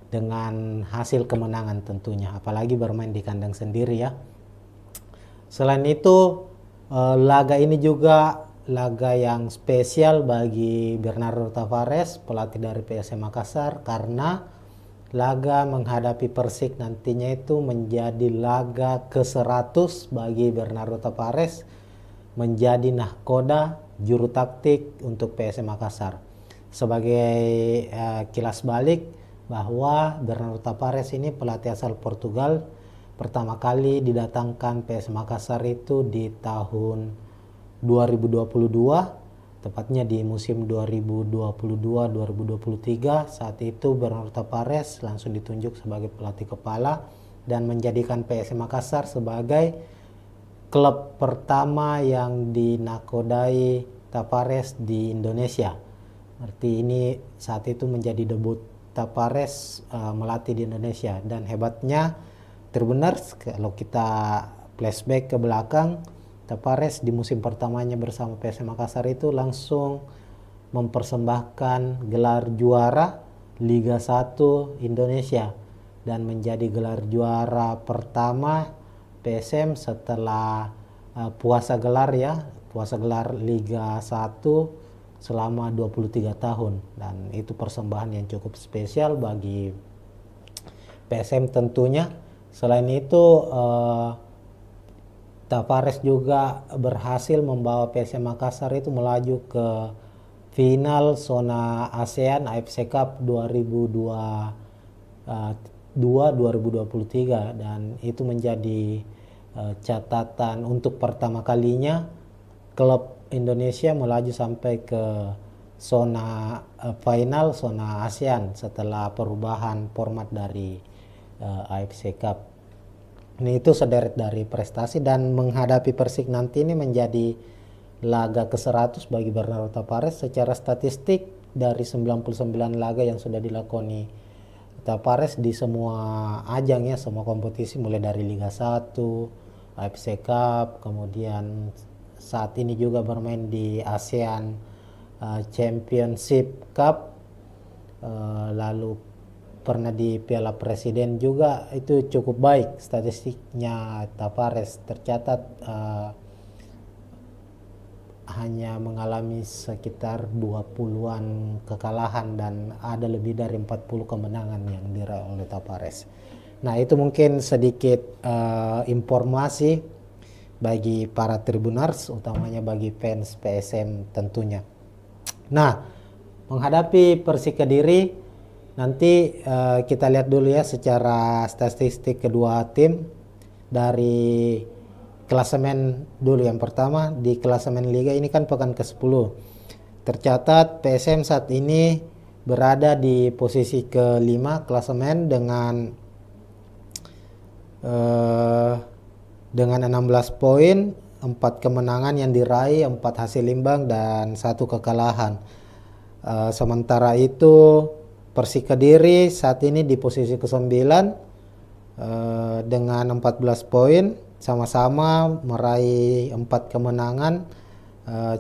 dengan hasil kemenangan tentunya, apalagi bermain di kandang sendiri ya. Selain itu, laga ini juga laga yang spesial bagi Bernardo Tavares, pelatih dari PSM Makassar, karena laga menghadapi Persik nantinya itu menjadi laga ke-100 bagi Bernardo Tavares, menjadi nahkoda juru taktik untuk PSM Makassar. Sebagai kilas balik bahwa Bernardo Tavares ini pelatih asal Portugal, pertama kali didatangkan PSM Makassar itu di tahun 2022, tepatnya di musim 2022-2023. Saat itu Bernardo Tavares langsung ditunjuk sebagai pelatih kepala dan menjadikan PSM Makassar sebagai klub pertama yang dinakodai Tavares di Indonesia. Berarti ini saat itu menjadi debut Tavares melatih di Indonesia. Dan hebatnya Tribuners, kalau kita flashback ke belakang, Tavares di musim pertamanya bersama PSM Makassar itu langsung mempersembahkan gelar juara Liga 1 Indonesia dan menjadi gelar juara pertama PSM setelah puasa gelar Liga 1 selama 23 tahun, dan itu persembahan yang cukup spesial bagi PSM tentunya. Selain itu Tavares juga berhasil membawa PSM Makassar itu melaju ke final zona ASEAN AFC Cup 2023 dan itu menjadi catatan untuk pertama kalinya klub Indonesia melaju sampai ke zona final zona ASEAN setelah perubahan format dari AFC Cup. Ini itu sederet dari prestasi, dan menghadapi Persik nanti ini menjadi laga ke-100 bagi Bernardo Tavares. Secara statistik dari 99 laga yang sudah dilakoni Tavares di semua ajang ya, semua kompetisi mulai dari Liga 1, AFC Cup, kemudian saat ini juga bermain di ASEAN Championship Cup, lalu pernah di Piala Presiden juga, itu cukup baik statistiknya Tavares. Tercatat hanya mengalami sekitar 20-an kekalahan dan ada lebih dari 40 kemenangan yang diraih oleh Tavares. Nah, itu mungkin sedikit informasi bagi para Tribuners, utamanya bagi fans PSM tentunya. Nah, menghadapi Persik Kediri nanti kita lihat dulu ya secara statistik kedua tim dari klasemen dulu. Yang pertama di klasemen Liga ini kan pekan ke-10. Tercatat PSM saat ini berada di posisi ke-5 klasemen dengan 16 poin, 4 kemenangan yang diraih, 4 hasil imbang dan 1 kekalahan. Sementara itu Persik Kediri saat ini di posisi ke-9 dengan 14 poin, sama-sama meraih 4 kemenangan.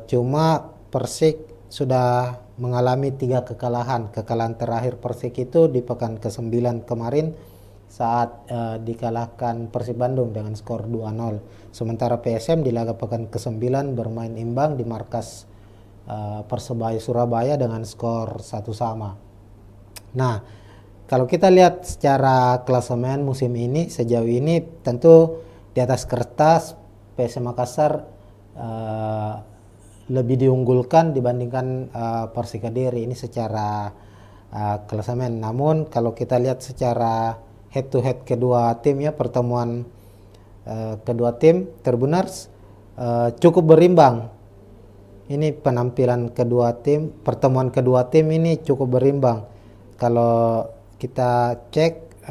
Cuma Persik sudah mengalami 3 kekalahan. Kekalahan terakhir Persik itu di pekan ke-9 kemarin saat dikalahkan Persib Bandung dengan skor 2-0. Sementara PSM di laga pekan ke-9 bermain imbang di markas Persebaya Surabaya dengan skor 1-1. Nah, kalau kita lihat secara klasemen musim ini, sejauh ini tentu di atas kertas PSM Makassar lebih diunggulkan dibandingkan Persik Kediri ini secara klasemen. Namun kalau kita lihat secara head to head kedua tim ya, pertemuan kedua tim Tribuners cukup berimbang. Ini penampilan kedua tim, pertemuan kedua tim ini cukup berimbang. Kalau kita cek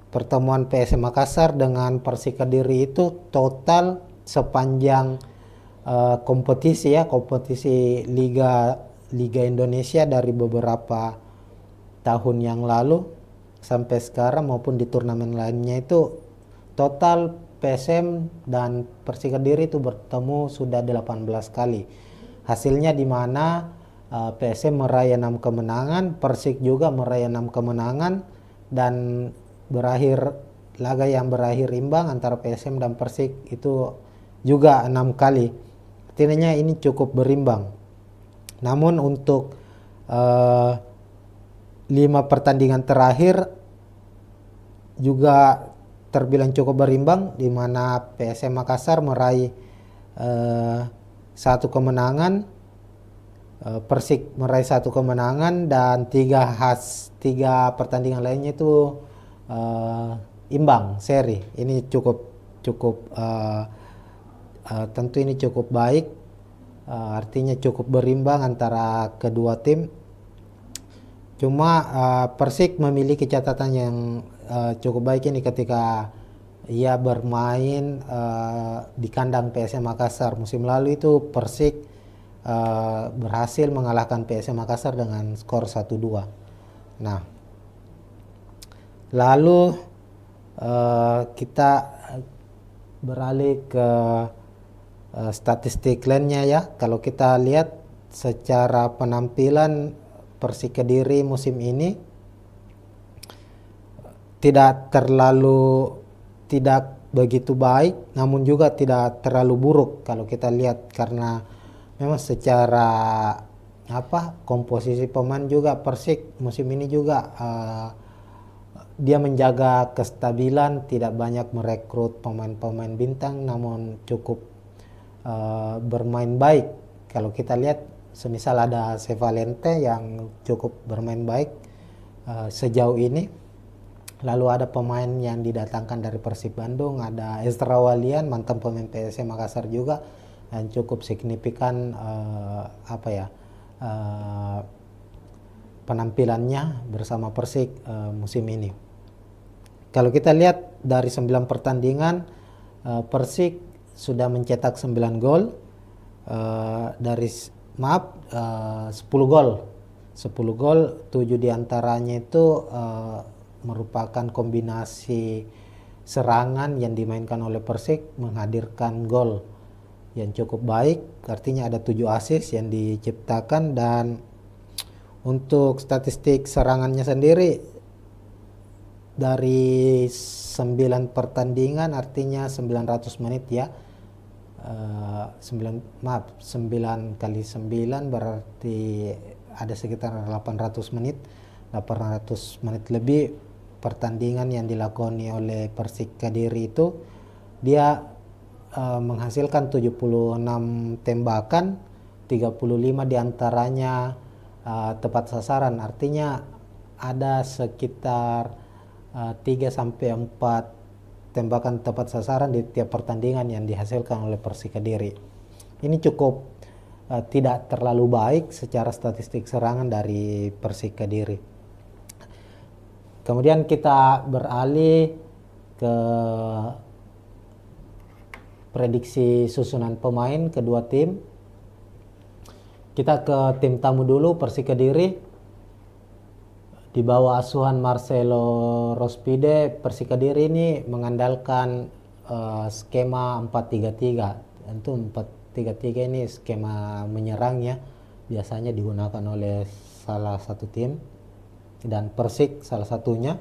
pertemuan PSM Makassar dengan Persik Kediri itu total sepanjang kompetisi ya, kompetisi Liga Indonesia dari beberapa tahun yang lalu sampai sekarang maupun di turnamen lainnya, itu total PSM dan Persik Kediri itu bertemu sudah 18 kali. Hasilnya di mana PSM meraih 6 kemenangan, Persik juga meraih 6 kemenangan, dan berakhir laga yang berakhir imbang antara PSM dan Persik itu juga 6 kali. Artinya ini cukup berimbang. Namun untuk 5 pertandingan terakhir juga terbilang cukup berimbang, di mana PSM Makassar meraih 1 kemenangan, Persik meraih 1 kemenangan, dan 3 pertandingan lainnya itu imbang seri. Ini cukup tentu ini cukup baik, artinya cukup berimbang antara kedua tim. Cuma Persik memiliki catatan yang cukup baik ini ketika ia bermain di kandang PSM Makassar. Musim lalu itu Persik berhasil mengalahkan PSM Makassar dengan skor 1-2. Nah, lalu kita beralih ke statistik lainnya ya. Kalau kita lihat secara penampilan Persik Kediri musim ini tidak begitu baik, namun juga tidak terlalu buruk kalau kita lihat, karena memang secara komposisi pemain juga Persik musim ini juga dia menjaga kestabilan, tidak banyak merekrut pemain-pemain bintang, namun cukup bermain baik. Kalau kita lihat semisal ada Sevalente yang cukup bermain baik sejauh ini. Lalu ada pemain yang didatangkan dari Persib Bandung, ada Ezra Walian, mantan pemain PSM Makassar juga, yang cukup signifikan penampilannya bersama Persik musim ini. Kalau kita lihat dari 9 pertandingan, Persik sudah mencetak 9 gol, 10 gol. 10 gol, 7 diantaranya itu merupakan kombinasi serangan yang dimainkan oleh Persik menghadirkan gol yang cukup baik, artinya ada 7 assist yang diciptakan. Dan untuk statistik serangannya sendiri dari 9 pertandingan, artinya 900 menit ya, 9 kali 9 berarti ada sekitar 800 menit lebih pertandingan yang dilakoni oleh Persik Kediri itu. Dia menghasilkan 76 tembakan, 35 diantaranya tepat sasaran, artinya ada sekitar 3-4 tembakan tepat sasaran di tiap pertandingan yang dihasilkan oleh Persik Kediri. Ini cukup tidak terlalu baik secara statistik serangan dari Persik Kediri. Kemudian kita beralih ke prediksi susunan pemain kedua tim. Kita ke tim tamu dulu, Persik Kediri. Di bawah asuhan Marcelo Rospide, Persik Kediri ini mengandalkan skema 4-3-3. Tentu 4-3-3 ini skema menyerang ya, biasanya digunakan oleh salah satu tim. Dan Persik salah satunya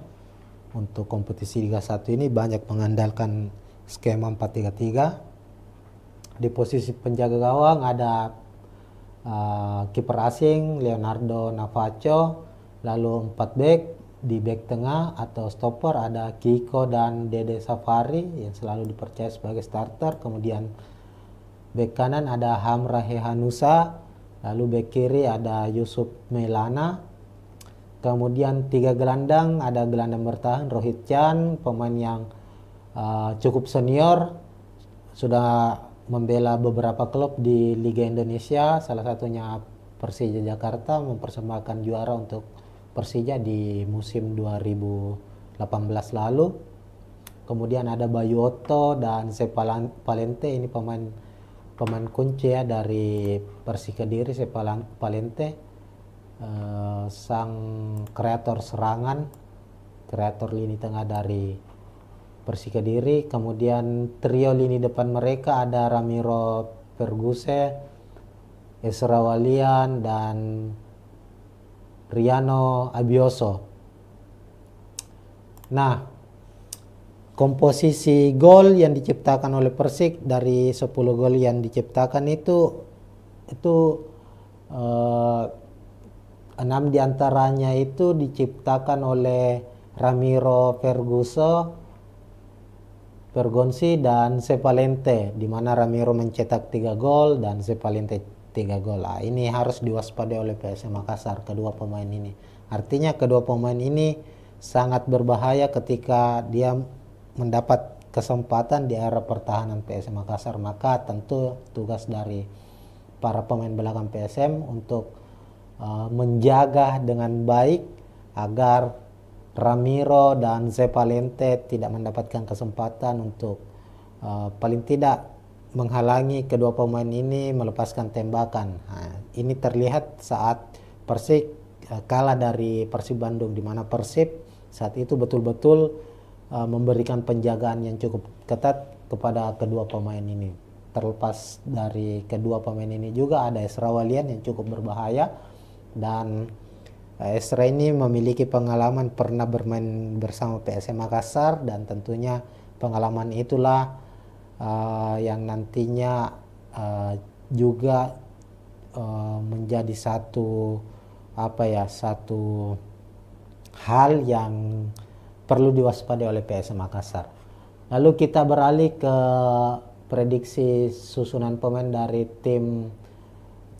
untuk kompetisi Liga 1 ini banyak mengandalkan skema 4-3-3. Di posisi penjaga gawang ada kiper asing Leonardo Navacho, lalu 4 back. Di back tengah atau stopper ada Kiko dan Dede Safari yang selalu dipercaya sebagai starter. Kemudian back kanan ada Hamra Hehanusa, lalu back kiri ada Yusuf Melana. Kemudian 3 gelandang, ada gelandang bertahan Rohit Chan, pemain yang cukup senior, sudah membela beberapa klub di Liga Indonesia, salah satunya Persija Jakarta, mempersembahkan juara untuk Persija di musim 2018 lalu. Kemudian ada Bayu Otto dan Sepalente, ini pemain kunci ya dari Persik Kediri. Sepalente sang kreator serangan, kreator lini tengah dari Persik Kediri. Kemudian trio lini depan mereka ada Ramiro Perguse, Ezra Walian, dan Riano Abioso. Nah, komposisi gol yang diciptakan oleh Persik, dari 10 gol yang diciptakan itu 6 diantaranya itu diciptakan oleh Ramiro Pergonsi dan Sepalente, di mana Ramiro mencetak 3 gol dan Sepalente 3 gol. Ini harus diwaspadai oleh PSM Makassar, kedua pemain ini. Artinya kedua pemain ini sangat berbahaya ketika dia mendapat kesempatan di area pertahanan PSM Makassar. Maka tentu tugas dari para pemain belakang PSM untuk menjaga dengan baik agar Ramiro dan Sepalente tidak mendapatkan kesempatan untuk paling tidak menghalangi kedua pemain ini melepaskan tembakan. Ini terlihat saat Persik kalah dari Persib Bandung, di mana Persib saat itu betul-betul memberikan penjagaan yang cukup ketat kepada kedua pemain ini. Terlepas dari kedua pemain ini juga ada Ezra Walian yang cukup berbahaya. Dan Ezra ini memiliki pengalaman pernah bermain bersama PSM Makassar, dan tentunya pengalaman itulah yang nantinya juga menjadi satu hal yang perlu diwaspadai oleh PSM Makassar. Lalu kita beralih ke prediksi susunan pemain dari tim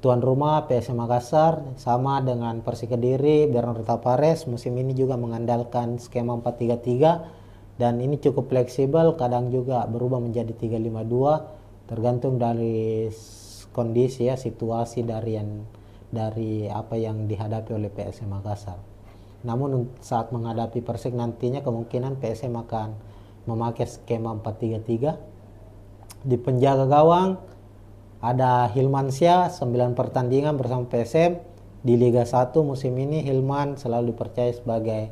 tuan rumah PSM Makassar sama dengan Persik Kediri, Bernardo Tapares musim ini juga mengandalkan skema 4-3-3 dan ini cukup fleksibel, kadang juga berubah menjadi 3-5-2 tergantung dari kondisi ya, situasi dari apa yang dihadapi oleh PSM Makassar. Namun saat menghadapi Persik nantinya kemungkinan PSM akan memakai skema 4-3-3. Di penjaga gawang ada Hilmansyah 9 pertandingan bersama PSM di Liga 1 musim ini. Hilman selalu dipercaya sebagai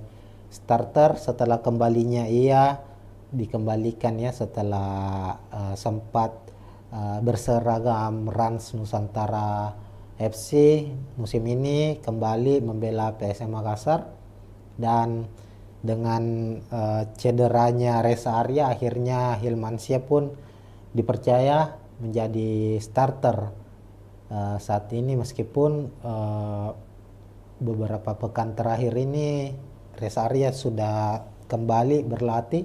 starter setelah kembalinya ia dikembalikan ya setelah sempat berseragam Rans Nusantara FC. Musim ini kembali membela PSM Makassar dan dengan cederanya Reza Arya akhirnya Hilmansyah pun dipercaya menjadi starter saat ini, meskipun beberapa pekan terakhir ini Reza Arya sudah kembali berlatih,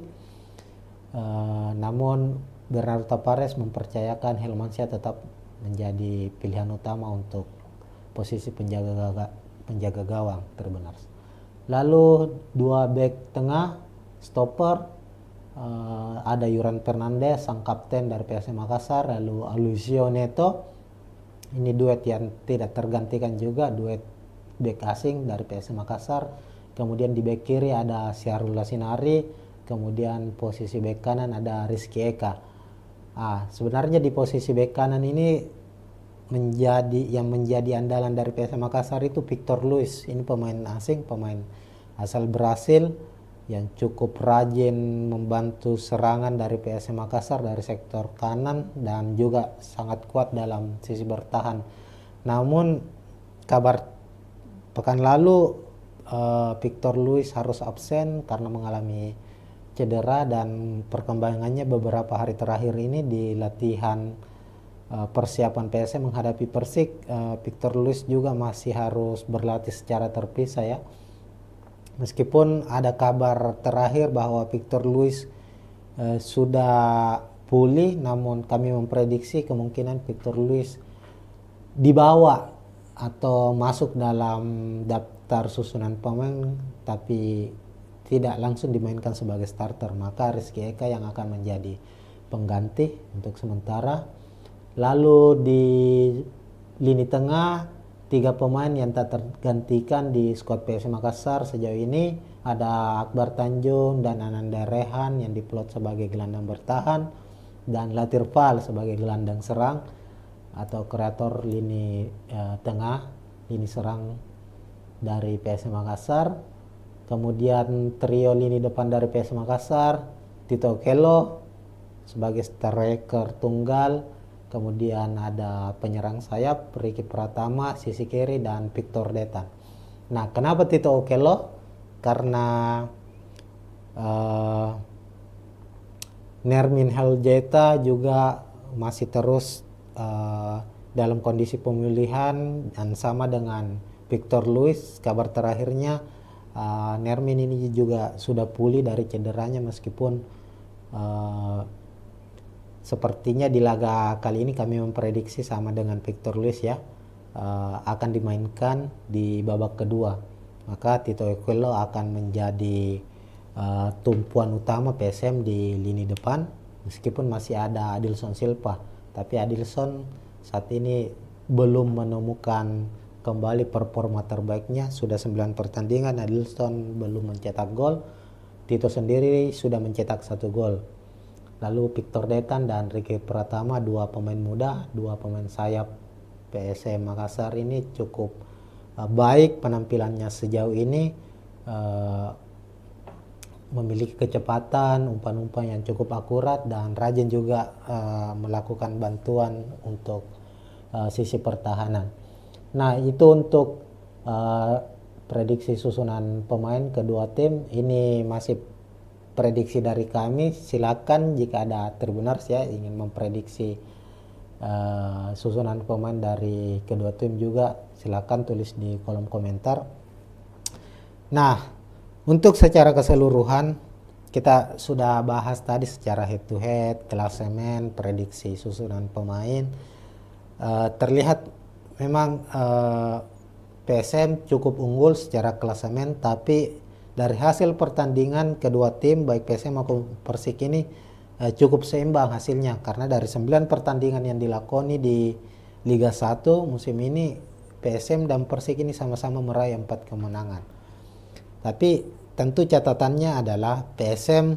namun Bernardo Tapares mempercayakan Hilmansyah tetap menjadi pilihan utama untuk posisi penjaga gawang terbenar. Lalu dua back tengah stopper, ada Yuran Fernandez sang kapten dari PSM Makassar, lalu Alucio Neto, ini duet yang tidak tergantikan juga, duet back asing dari PSM Makassar. Kemudian di back kiri ada Syahrul Lasinari, kemudian posisi back kanan ada Rizky Eka. Sebenarnya di posisi back kanan ini menjadi andalan dari PSM Makassar itu Victor Luis. Ini pemain asing, pemain asal Brasil yang cukup rajin membantu serangan dari PSM Makassar dari sektor kanan dan juga sangat kuat dalam sisi bertahan. Namun kabar pekan lalu Victor Luis harus absen karena mengalami cedera, dan perkembangannya beberapa hari terakhir ini di latihan persiapan PSM menghadapi Persik, Victor Luis juga masih harus berlatih secara terpisah ya. Meskipun ada kabar terakhir bahwa Victor Luis sudah pulih, namun kami memprediksi kemungkinan Victor Luis dibawa atau masuk dalam daftar susunan pemain tapi tidak langsung dimainkan sebagai starter, maka Rizky Eka yang akan menjadi pengganti untuk sementara. Lalu di lini tengah 3 pemain yang tak tergantikan di skuad PSM Makassar sejauh ini ada Akbar Tanjung dan Ananda Rehan yang diplot sebagai gelandang bertahan, dan Latir Fal sebagai gelandang serang atau kreator lini tengah, lini serang dari PSM Makassar. Kemudian trio lini depan dari PSM Makassar, Tito Okello sebagai striker tunggal, kemudian ada penyerang sayap Ricky Pratama sisi kiri dan Victor Detan. Nah, kenapa Tito Okello? Karena Nermin Heljeta juga masih terus dalam kondisi pemulihan, dan sama dengan Victor Luis, kabar terakhirnya Nermin ini juga sudah pulih dari cederanya, meskipun sepertinya di laga kali ini kami memprediksi sama dengan Victor Luis ya, akan dimainkan di babak kedua. Maka Tito Okello akan menjadi tumpuan utama PSM di lini depan, meskipun masih ada Adilson Silva. Tapi Adilson saat ini belum menemukan kembali performa terbaiknya. Sudah 9 pertandingan Adilson belum mencetak gol. Tito sendiri sudah mencetak 1 gol. Lalu Victor Detan dan Ricky Pratama, 2 pemain muda, 2 pemain sayap PSM Makassar ini cukup baik penampilannya sejauh ini, memiliki kecepatan, umpan-umpan yang cukup akurat, dan rajin juga melakukan bantuan untuk sisi pertahanan. Nah, itu untuk prediksi susunan pemain kedua tim. Ini masih prediksi dari kami. Silakan jika ada Tribuners ya ingin memprediksi susunan pemain dari kedua tim juga, silakan tulis di kolom komentar. Nah, untuk secara keseluruhan kita sudah bahas tadi secara head to head, klasemen, prediksi susunan pemain. Terlihat memang PSM cukup unggul secara klasemen, tapi dari hasil pertandingan kedua tim baik PSM maupun Persik ini cukup seimbang hasilnya, karena dari 9 pertandingan yang dilakoni di Liga 1 musim ini PSM dan Persik ini sama-sama meraih 4 kemenangan. Tapi tentu catatannya adalah PSM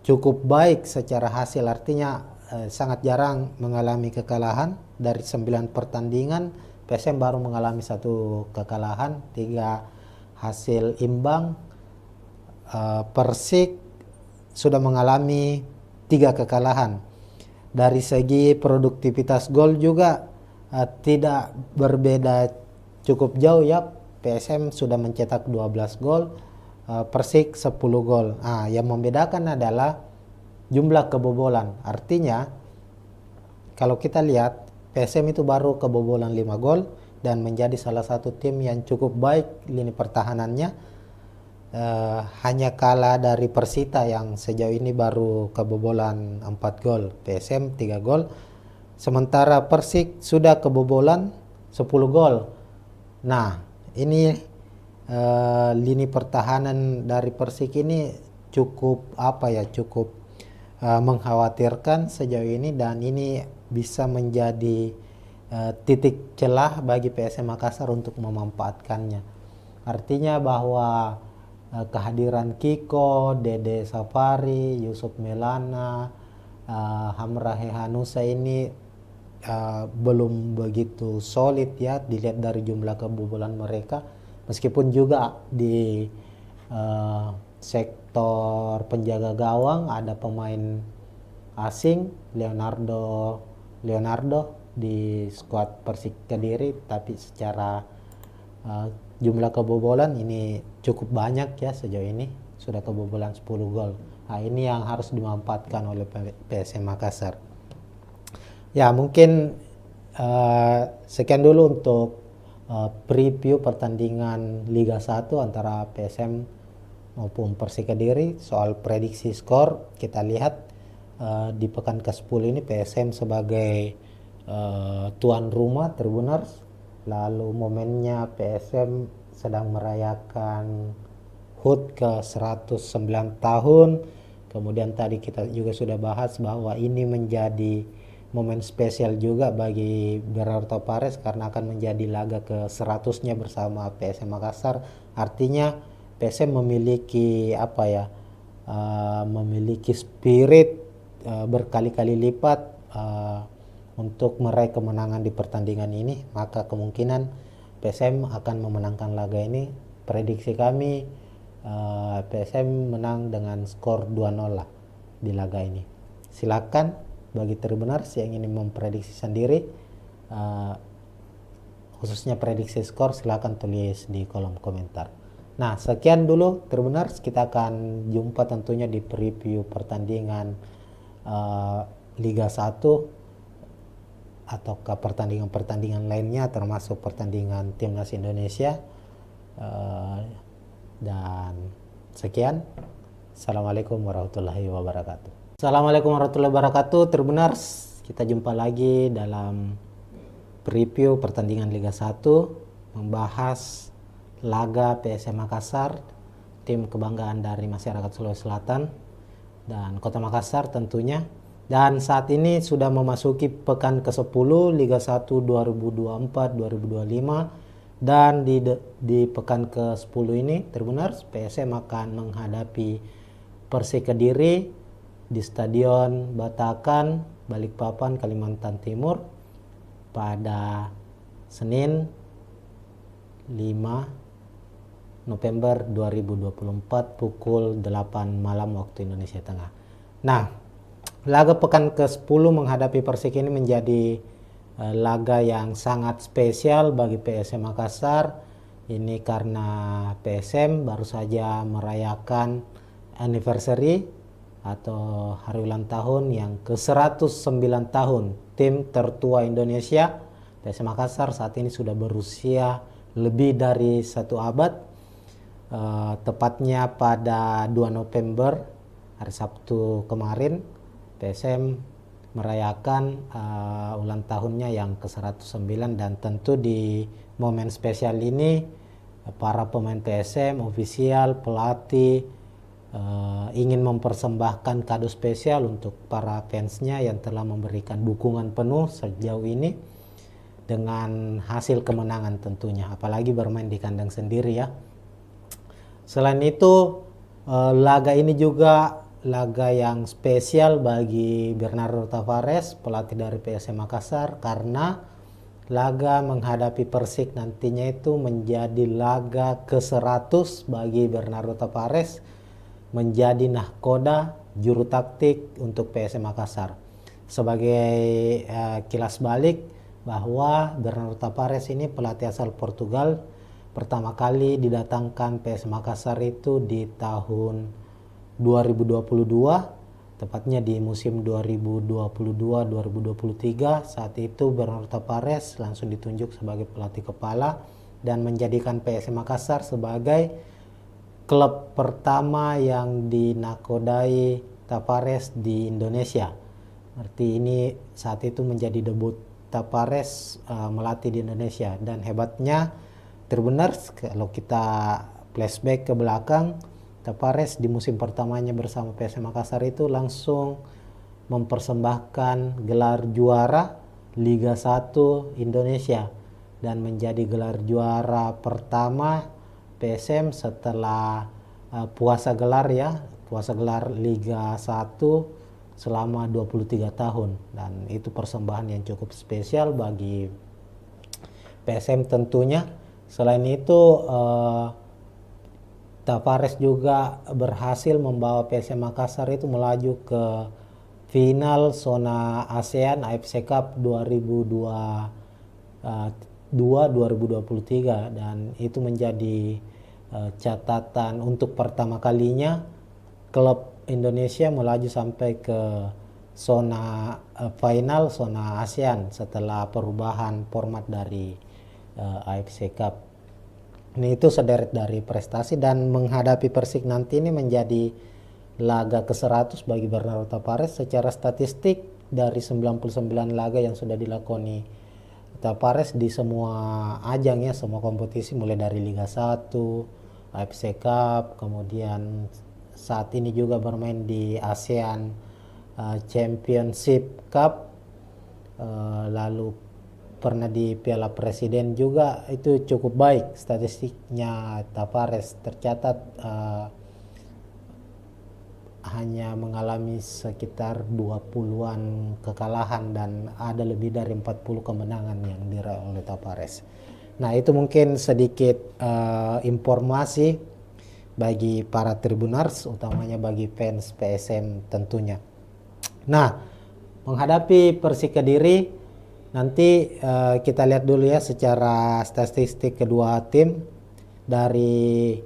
cukup baik secara hasil, artinya sangat jarang mengalami kekalahan. Dari 9 pertandingan PSM baru mengalami 1 kekalahan, 3 hasil imbang. Persik sudah mengalami 3 kekalahan. Dari segi produktivitas gol juga tidak berbeda cukup jauh ya. PSM sudah mencetak 12 gol, Persik 10 gol. Yang membedakan adalah jumlah kebobolan. Artinya kalau kita lihat PSM itu baru kebobolan 5 gol dan menjadi salah satu tim yang cukup baik lini pertahanannya. Hanya kalah dari Persita yang sejauh ini baru kebobolan 4 gol, PSM 3 gol. Sementara Persik sudah kebobolan 10 gol. Nah, ini lini pertahanan dari Persik ini cukup cukup mengkhawatirkan sejauh ini, dan ini bisa menjadi titik celah bagi PSM Makassar untuk memanfaatkannya. Artinya bahwa kehadiran Kiko, Dede Safari, Yusuf Melana, Hamra Hehanusa ini belum begitu solid ya dilihat dari jumlah kebobolan mereka, meskipun juga di sektor penjaga gawang ada pemain asing Leonardo di skuad Persik Kediri, tapi secara jumlah kebobolan ini cukup banyak ya, sejauh ini sudah kebobolan 10 gol. Ini yang harus dimanfaatkan oleh PSM Makassar. Ya, mungkin sekian dulu untuk preview pertandingan Liga 1 antara PSM maupun Persik Kediri. Soal prediksi skor, kita lihat di pekan ke-10 ini PSM sebagai tuan rumah Tribuners. Lalu momennya PSM sedang merayakan HUT ke 109 tahun. Kemudian tadi kita juga sudah bahas bahwa ini menjadi momen spesial juga bagi Berarto Pares karena akan menjadi laga ke 100-nya bersama PSM Makassar. Artinya PSM memiliki memiliki spirit berkali-kali lipat untuk meraih kemenangan di pertandingan ini, maka kemungkinan PSM akan memenangkan laga ini. Prediksi kami PSM menang dengan skor 2-0 lah di laga ini. Silakan bagi Tribuners yang ingin memprediksi sendiri, khususnya prediksi skor, silakan tulis di kolom komentar. Nah, sekian dulu Tribuners, kita akan jumpa tentunya di preview pertandingan Liga 1 atau ke pertandingan-pertandingan lainnya, termasuk pertandingan Timnas Indonesia. Dan sekian. Assalamualaikum warahmatullahi wabarakatuh. Assalamualaikum warahmatullahi wabarakatuh. Tribuners, kita jumpa lagi dalam preview pertandingan Liga 1, membahas laga PSM Makassar, tim kebanggaan dari masyarakat Sulawesi Selatan dan Kota Makassar tentunya. Dan saat ini sudah memasuki pekan ke-10 Liga 1 2024-2025, dan di pekan ke-10 ini Tribuners, PSM akan menghadapi Persik Kediri di Stadion Batakan, Balikpapan, Kalimantan Timur pada Senin 5 November 2024 pukul 8 malam waktu Indonesia Tengah. Nah, laga pekan ke-10 menghadapi Persik ini menjadi laga yang sangat spesial bagi PSM Makassar. Ini karena PSM baru saja merayakan anniversary atau hari ulang tahun yang ke-109 tahun tim tertua Indonesia. PSM Makassar saat ini sudah berusia lebih dari 1 abad. Tepatnya pada 2 November hari Sabtu kemarin PSM merayakan ulang tahunnya yang ke-109, dan tentu di momen spesial ini para pemain PSM, ofisial, pelatih ingin mempersembahkan kado spesial untuk para fansnya yang telah memberikan dukungan penuh sejauh ini dengan hasil kemenangan tentunya, apalagi bermain di kandang sendiri ya. Selain itu, laga ini juga laga yang spesial bagi Bernardo Tavares, pelatih dari PSM Makassar, karena laga menghadapi Persik nantinya itu menjadi laga ke-100 bagi Bernardo Tavares, menjadi nahkoda juru taktik untuk PSM Makassar. Sebagai kilas balik bahwa Bernardo Tavares ini pelatih asal Portugal, pertama kali didatangkan PSM Makassar itu di tahun 2022, tepatnya di musim 2022-2023. Saat itu Bernardo Tavares langsung ditunjuk sebagai pelatih kepala dan menjadikan PSM Makassar sebagai klub pertama yang dinakodai Tavares di Indonesia. Berarti ini saat itu menjadi debut Tavares melatih di Indonesia. Dan hebatnya Tribuners, kalau kita flashback ke belakang, Tavares di musim pertamanya bersama PSM Makassar itu langsung mempersembahkan gelar juara Liga 1 Indonesia dan menjadi gelar juara pertama PSM setelah puasa gelar Liga 1 selama 23 tahun, dan itu persembahan yang cukup spesial bagi PSM tentunya. Selain itu Tavares juga berhasil membawa PSM Makassar itu melaju ke final zona ASEAN AFC Cup 2023, dan itu menjadi catatan untuk pertama kalinya klub Indonesia melaju sampai ke zona final zona ASEAN setelah perubahan format dari AFC Cup. Ini itu sederet dari prestasi, dan menghadapi Persik nanti ini menjadi laga ke-100 bagi Bernardo Tavares. Secara statistik dari 99 laga yang sudah dilakoni Tavares di semua ajang ya, semua kompetisi mulai dari Liga 1, AFC Cup, kemudian saat ini juga bermain di ASEAN Championship Cup, lalu pernah di Piala Presiden juga, itu cukup baik statistiknya Tavares. Tercatat hanya mengalami sekitar 20-an kekalahan dan ada lebih dari 40 kemenangan yang diraih oleh Tavares. Nah, itu mungkin sedikit informasi bagi para Tribuners, utamanya bagi fans PSM tentunya. Nah, menghadapi Persik Kediri nanti kita lihat dulu ya secara statistik kedua tim. Dari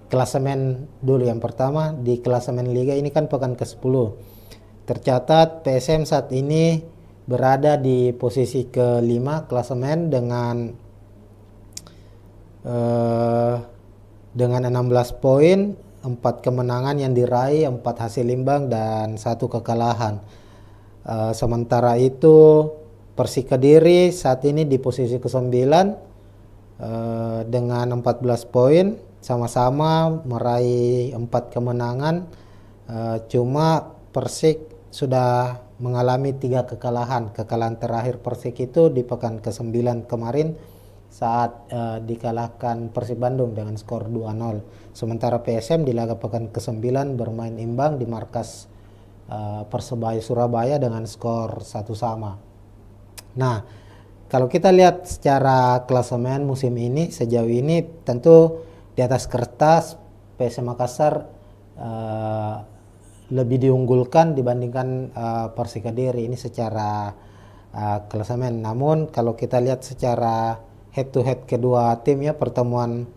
klasemen dulu, yang pertama di klasemen Liga ini kan pekan ke-10. Tercatat PSM saat ini berada di posisi ke-5 klasemen dengan 16 poin, 4 kemenangan yang diraih, 4 hasil imbang dan 1 kekalahan. Sementara itu Persik Kediri saat ini di posisi ke-9 dengan 14 poin, sama-sama meraih 4 kemenangan. Cuma Persik sudah mengalami 3 kekalahan. Kekalahan terakhir Persik itu di pekan ke-9 kemarin saat dikalahkan Persib Bandung dengan skor 2-0. Sementara PSM di laga pekan ke-9 bermain imbang di markas Persebaya Surabaya dengan skor 1-1. Nah, kalau kita lihat secara klasemen musim ini, sejauh ini tentu di atas kertas PSM Makassar lebih diunggulkan dibandingkan Persik Kediri ini secara klasemen. Namun kalau kita lihat secara head to head kedua tim ya, pertemuan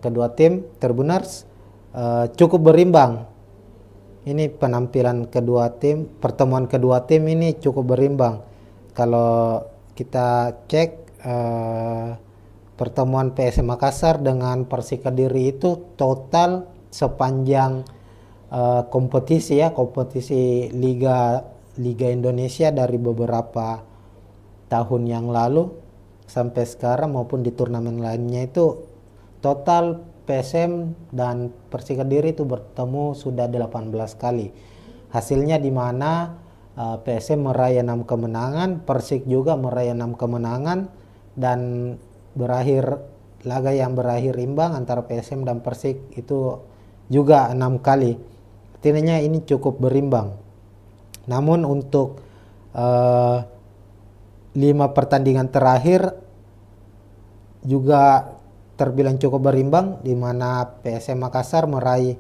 kedua tim Tribuners cukup berimbang. Ini penampilan kedua tim, pertemuan kedua tim ini cukup berimbang. Kalau kita cek pertemuan PSM Makassar dengan Persik Kediri itu total sepanjang kompetisi Liga Liga Indonesia dari beberapa tahun yang lalu sampai sekarang maupun di turnamen lainnya itu total PSM dan Persik Kediri itu bertemu sudah 18 kali. Hasilnya di mana PSM meraih 6 kemenangan, Persik juga meraih 6 kemenangan, dan laga yang berakhir imbang antara PSM dan Persik itu juga 6 kali. Artinya ini cukup berimbang. Namun untuk 5 pertandingan terakhir juga terbilang cukup berimbang, di mana PSM Makassar meraih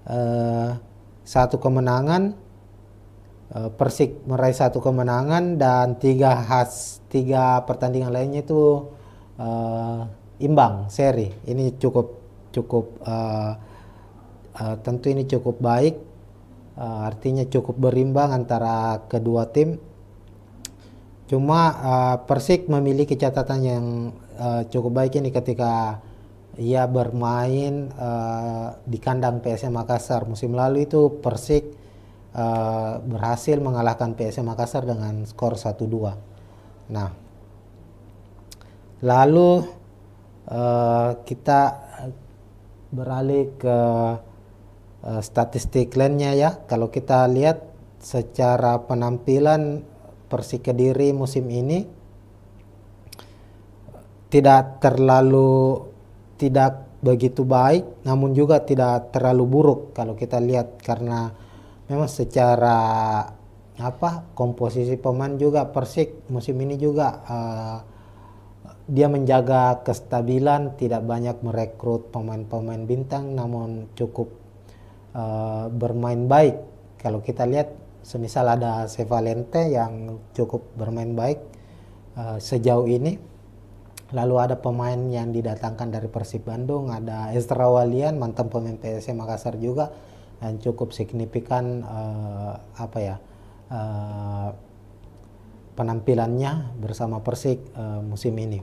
1 kemenangan, Persik meraih 1 kemenangan, dan 3 pertandingan lainnya itu imbang seri. Ini cukup tentu ini cukup baik, artinya cukup berimbang antara kedua tim. Cuma Persik memiliki catatan yang cukup baik ini ketika ia bermain di kandang PSM Makassar. Musim lalu itu Persik berhasil mengalahkan PSM Makassar dengan skor 1-2. Nah, lalu kita beralih ke statistik lainnya ya. Kalau kita lihat secara penampilan Persik Kediri musim ini tidak begitu baik, namun juga tidak terlalu buruk kalau kita lihat, karena memang secara komposisi pemain juga Persik musim ini juga dia menjaga kestabilan, tidak banyak merekrut pemain-pemain bintang, namun cukup bermain baik. Kalau kita lihat semisal ada Sevalente yang cukup bermain baik sejauh ini. Lalu ada pemain yang didatangkan dari Persib Bandung, ada Ezra Walian, mantan pemain PSM Makassar juga, yang cukup signifikan penampilannya bersama Persik musim ini.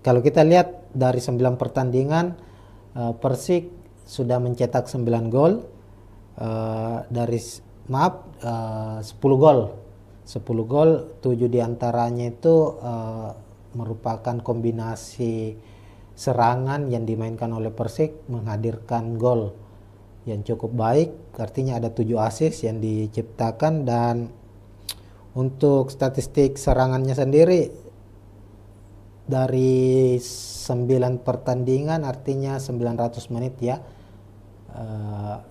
Kalau kita lihat dari 9 pertandingan, Persik sudah mencetak 9 gol, 10 gol. 10 gol, 7 diantaranya itu merupakan kombinasi serangan yang dimainkan oleh Persik menghadirkan gol yang cukup baik, artinya ada 7 assist yang diciptakan. Dan untuk statistik serangannya sendiri dari 9 pertandingan, artinya 900 menit ya, 9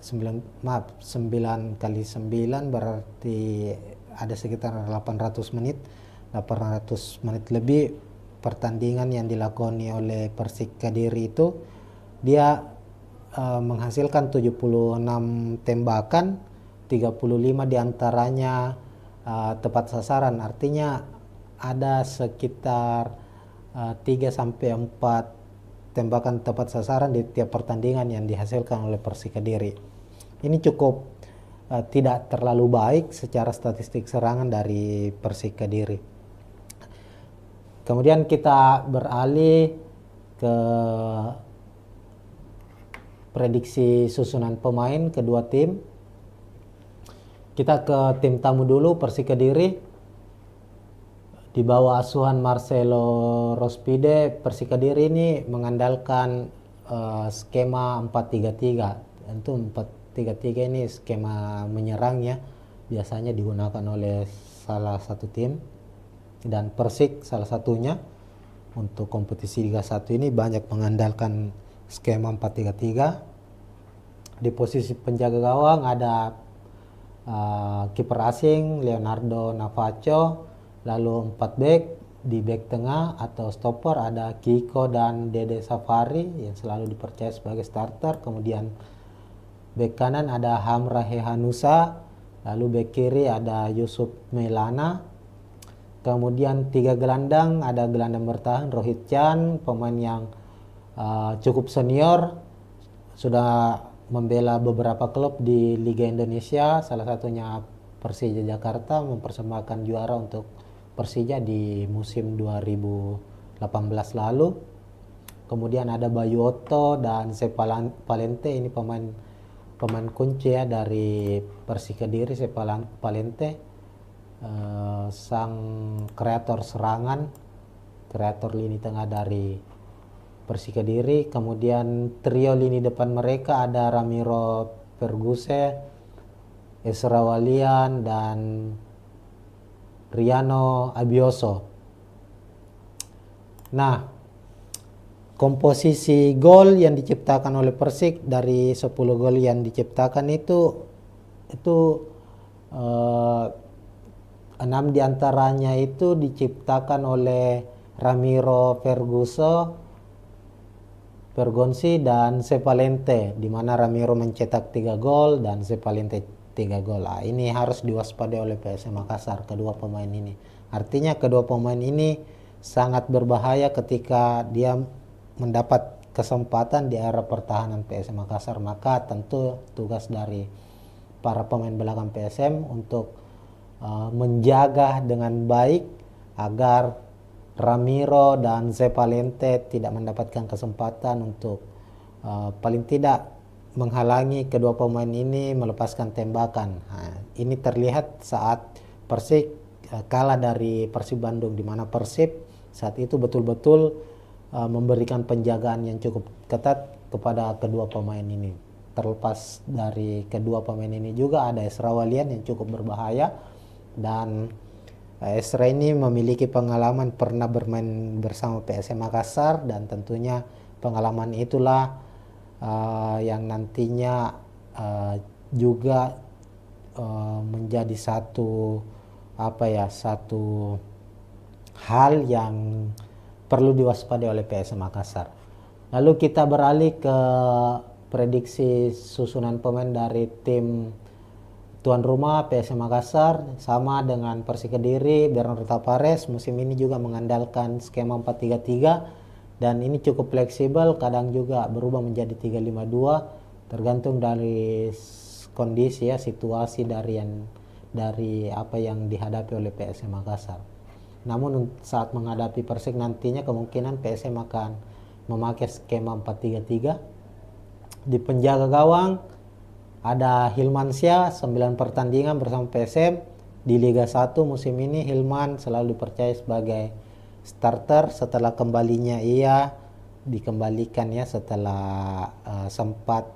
kali 9 berarti ada sekitar 800 menit lebih pertandingan yang dilakoni oleh Persik Kediri itu. Dia menghasilkan 76 tembakan, 35 diantaranya tepat sasaran, artinya ada sekitar 3-4 tembakan tepat sasaran di tiap pertandingan yang dihasilkan oleh Persik Kediri. Ini cukup tidak terlalu baik secara statistik serangan dari Persik Kediri. Kemudian kita beralih ke prediksi susunan pemain kedua tim. Kita ke tim tamu dulu, Persik Kediri. Di bawah asuhan Marcelo Rospide, Persik Kediri ini mengandalkan skema 4-3-3. Tentu 4-3-3 ini skema menyerang ya, biasanya digunakan oleh salah satu tim, dan Persik salah satunya. Untuk kompetisi Liga 1 ini banyak mengandalkan skema 4-3-3. Di posisi penjaga gawang ada kiper asing Leonardo Navacho. Lalu 4 back, di back tengah atau stopper ada Kiko dan Dede Safari yang selalu dipercaya sebagai starter. Kemudian back kanan ada Hamra Hehanusa, lalu back kiri ada Yusuf Melana. Kemudian 3 gelandang, ada gelandang bertahan Rohit Chan, pemain yang cukup senior, sudah membela beberapa klub di Liga Indonesia, salah satunya Persija Jakarta, mempersembahkan juara untuk Persija di musim 2018 lalu. Kemudian ada Bayu Otto dan Sepalente, ini pemain pemain kunci ya dari Persik Kediri, Sepalente, sang kreator serangan, kreator lini tengah dari Persik Kediri. Kemudian trio lini depan mereka ada Ramiro Perguse, Esra Walian, dan Riano Abioso. Nah, komposisi gol yang diciptakan oleh Persik dari 10 gol yang diciptakan itu 6 diantaranya itu diciptakan oleh Ramiro Pergonsi dan Sepalente, di mana Ramiro mencetak 3 gol dan Sepalente 3 gol. Ini harus diwaspadai oleh PSM Makassar, kedua pemain ini. Artinya kedua pemain ini sangat berbahaya ketika dia mendapat kesempatan di area pertahanan PSM Makassar. Maka tentu tugas dari para pemain belakang PSM untuk menjaga dengan baik agar Ramiro dan Sepalente tidak mendapatkan kesempatan untuk paling tidak menghalangi kedua pemain ini melepaskan tembakan. Ini terlihat saat Persik kalah dari Persib Bandung, di mana Persib saat itu betul-betul memberikan penjagaan yang cukup ketat kepada kedua pemain ini. Terlepas dari kedua pemain ini juga ada Esra Walian yang cukup berbahaya, dan Esra ini memiliki pengalaman pernah bermain bersama PSM Makassar, dan tentunya pengalaman itulah yang nantinya juga menjadi satu hal yang perlu diwaspadai oleh PSM Makassar. Lalu kita beralih ke prediksi susunan pemain dari tim tuan rumah PSM Makassar. Sama dengan Persik Kediri, Bernardo Tapares musim ini juga mengandalkan skema 4-3-3, dan ini cukup fleksibel, kadang juga berubah menjadi 3-5-2 tergantung dari kondisi ya, situasi dari apa yang dihadapi oleh PSM Makassar. Namun saat menghadapi Persik nantinya kemungkinan PSM akan memakai skema 4-3-3. Di penjaga gawang ada Hilmansyah, 9 pertandingan bersama PSM di Liga 1 musim ini. Hilman selalu dipercaya sebagai starter setelah kembalinya ia dikembalikan ya setelah sempat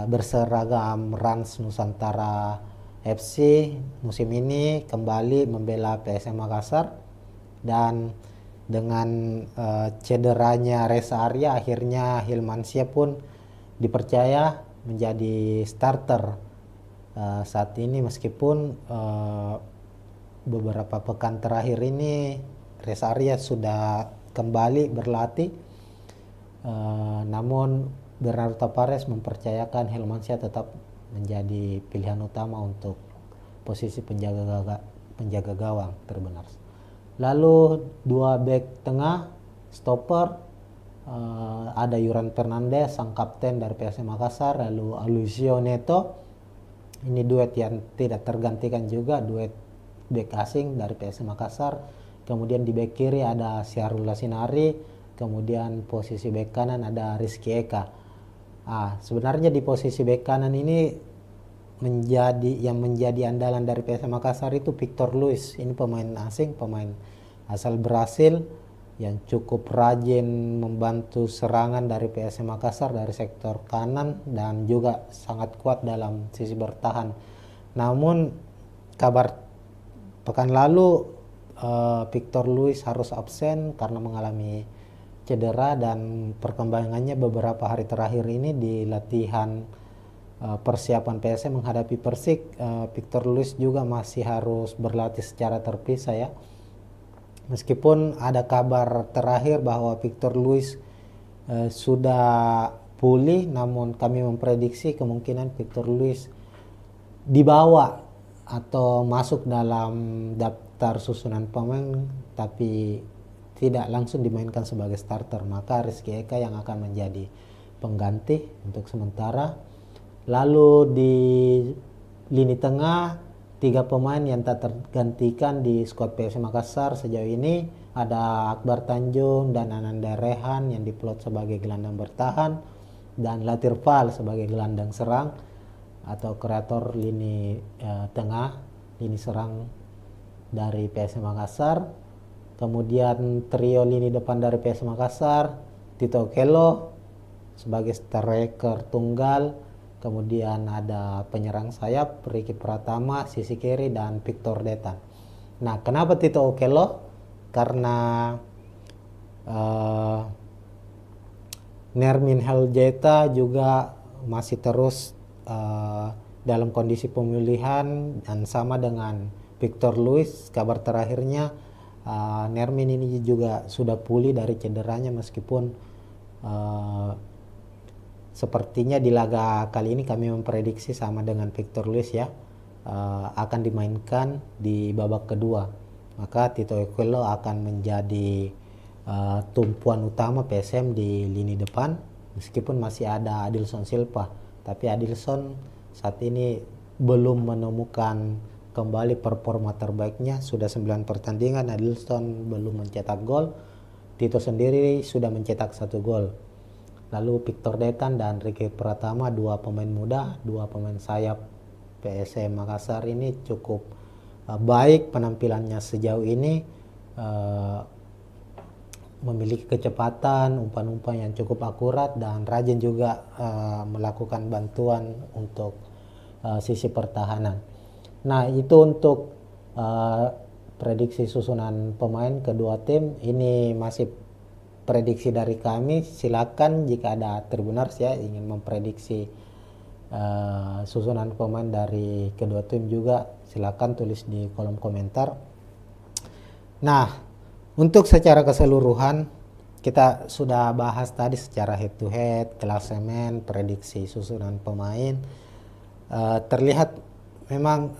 berseragam Rans Nusantara FC. Musim ini kembali membela PSM Makassar, dan dengan cederanya Reza Arya akhirnya Hilmansyah pun dipercaya menjadi starter saat ini, meskipun beberapa pekan terakhir ini Reza Arya sudah kembali berlatih, namun Bernardo Tapares mempercayakan Hilmansyah tetap menjadi pilihan utama untuk posisi penjaga gawang terbenar. Lalu 2 bek tengah stopper, ada Yuran Fernandez, sang kapten dari PSM Makassar, lalu Alucio Neto. Ini duet yang tidak tergantikan juga, duet bek asing dari PSM Makassar. Kemudian di bek kiri ada Syahrul Lasinari, kemudian posisi bek kanan ada Rizky Eka. Sebenarnya di posisi bek kanan ini menjadi andalan dari PSM Makassar itu Victor Luis. Ini pemain asing, pemain asal Brasil yang cukup rajin membantu serangan dari PSM Makassar dari sektor kanan, dan juga sangat kuat dalam sisi bertahan. Namun kabar pekan lalu Victor Luis harus absen karena mengalami cedera, dan perkembangannya beberapa hari terakhir ini di latihan persiapan PSM menghadapi Persik, Victor Luis juga masih harus berlatih secara terpisah ya. Meskipun ada kabar terakhir bahwa Victor Luis sudah pulih, namun kami memprediksi kemungkinan Victor Luis dibawa atau masuk dalam daftar susunan pemain tapi tidak langsung dimainkan sebagai starter. Maka Rizky Eka yang akan menjadi pengganti untuk sementara. Lalu di lini tengah 3 pemain yang tak tergantikan di skuad PSM Makassar sejauh ini ada Akbar Tanjung dan Ananda Rehan yang diplot sebagai gelandang bertahan, dan Latir Fal sebagai gelandang serang. atau kreator lini tengah, lini serang dari PSM Makassar. Kemudian trio lini depan dari PSM Makassar, Tito Okello sebagai striker tunggal. Kemudian ada penyerang sayap Ricky Pratama, sisi kiri, dan Victor Detan. Nah, kenapa Tito Okello? Karena Nermin Heljeta juga masih terus dalam kondisi pemulihan, dan sama dengan Victor Luis. Kabar terakhirnya Nermin ini juga sudah pulih dari cederanya, meskipun sepertinya di laga kali ini kami memprediksi sama dengan Victor Luis ya, akan dimainkan di babak kedua. Maka Tito Okello akan menjadi tumpuan utama PSM di lini depan, meskipun masih ada Adilson Silva. Tapi Adilson saat ini belum menemukan kembali performa terbaiknya. Sudah 9 pertandingan Adilson belum mencetak gol. Tito sendiri sudah mencetak 1 gol. Lalu Victor Detan dan Ricky Pratama, 2 pemain muda, 2 pemain sayap PSM Makassar ini cukup baik penampilannya sejauh ini. Memiliki kecepatan, umpan-umpan yang cukup akurat, dan rajin juga melakukan bantuan untuk sisi pertahanan. Nah, itu untuk prediksi susunan pemain kedua tim. Ini masih prediksi dari kami. Silakan jika ada Tribuners ya ingin memprediksi susunan pemain dari kedua tim juga, silakan tulis di kolom komentar. Nah, untuk secara keseluruhan kita sudah bahas tadi secara head to head, klasemen, prediksi susunan pemain. Terlihat memang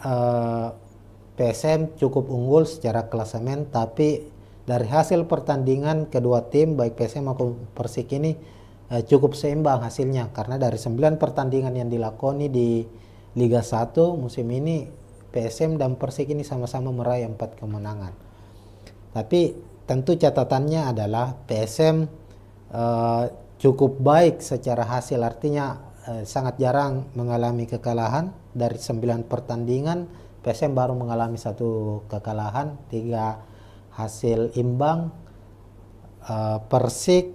PSM cukup unggul secara klasemen, tapi dari hasil pertandingan kedua tim baik PSM maupun Persik ini cukup seimbang hasilnya, karena dari 9 pertandingan yang dilakoni di Liga 1 musim ini, PSM dan Persik ini sama-sama meraih 4 kemenangan. Tapi tentu catatannya adalah PSM cukup baik secara hasil, artinya sangat jarang mengalami kekalahan. Dari 9 pertandingan PSM baru mengalami 1 kekalahan, 3 hasil imbang. Persik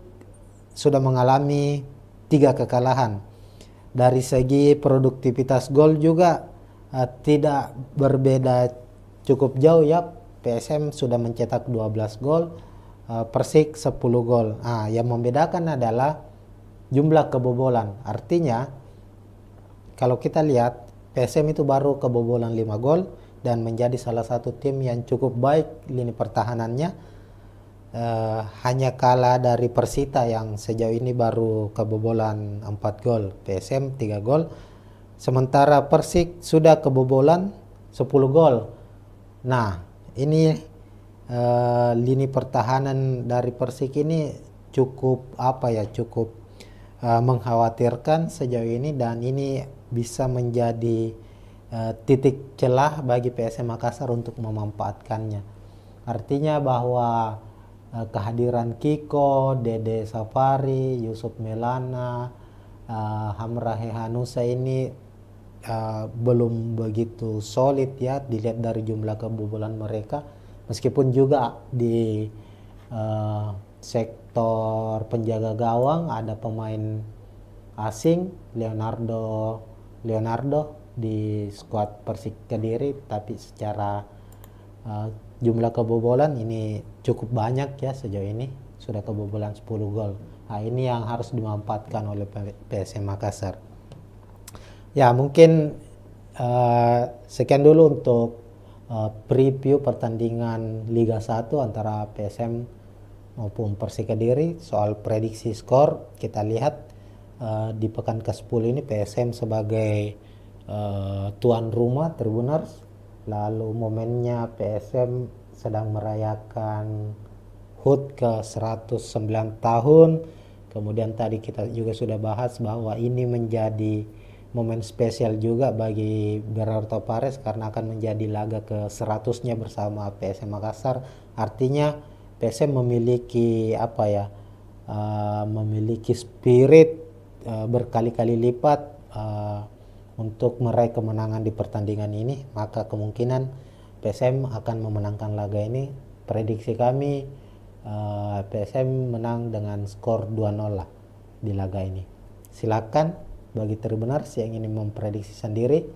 sudah mengalami 3 kekalahan. Dari segi produktivitas gol juga tidak berbeda cukup jauh ya. PSM sudah mencetak 12 gol, Persik 10 gol. Yang membedakan adalah jumlah kebobolan. Artinya kalau kita lihat PSM itu baru kebobolan 5 gol dan menjadi salah satu tim yang cukup baik lini pertahanannya. Hanya kalah dari Persita yang sejauh ini baru kebobolan 4 gol, PSM 3 gol. Sementara Persik sudah kebobolan 10 gol. Nah, ini lini pertahanan dari Persik ini cukup cukup mengkhawatirkan sejauh ini, dan ini bisa menjadi titik celah bagi PSM Makassar untuk memanfaatkannya. Artinya bahwa kehadiran Kiko, Dede Safari, Yusuf Melana, Hamra Hehanusa ini belum begitu solid ya, dilihat dari jumlah kebobolan mereka. Meskipun juga di sektor penjaga gawang ada pemain asing, Leonardo di skuad Persik Kediri, tapi secara jumlah kebobolan ini cukup banyak ya, sejauh ini sudah kebobolan 10 gol. Nah, ini yang harus dimanfaatkan oleh PSM Makassar. Ya, mungkin sekian dulu untuk preview pertandingan Liga 1 antara PSM maupun Persik Kediri. Soal prediksi skor, kita lihat di pekan ke-10 ini PSM sebagai tuan rumah Tribuners. Lalu momennya PSM sedang merayakan HUT ke 109 tahun. Kemudian tadi kita juga sudah bahas bahwa ini menjadi momen spesial juga bagi Gerardo Pares karena akan menjadi laga ke 100-nya bersama PSM Makassar. Artinya PSM memiliki memiliki spirit berkali-kali lipat untuk meraih kemenangan di pertandingan ini, maka kemungkinan PSM akan memenangkan laga ini. Prediksi kami PSM menang dengan skor 2-0 lah di laga ini. Silakan bagi Tribuners yang ingin memprediksi sendiri,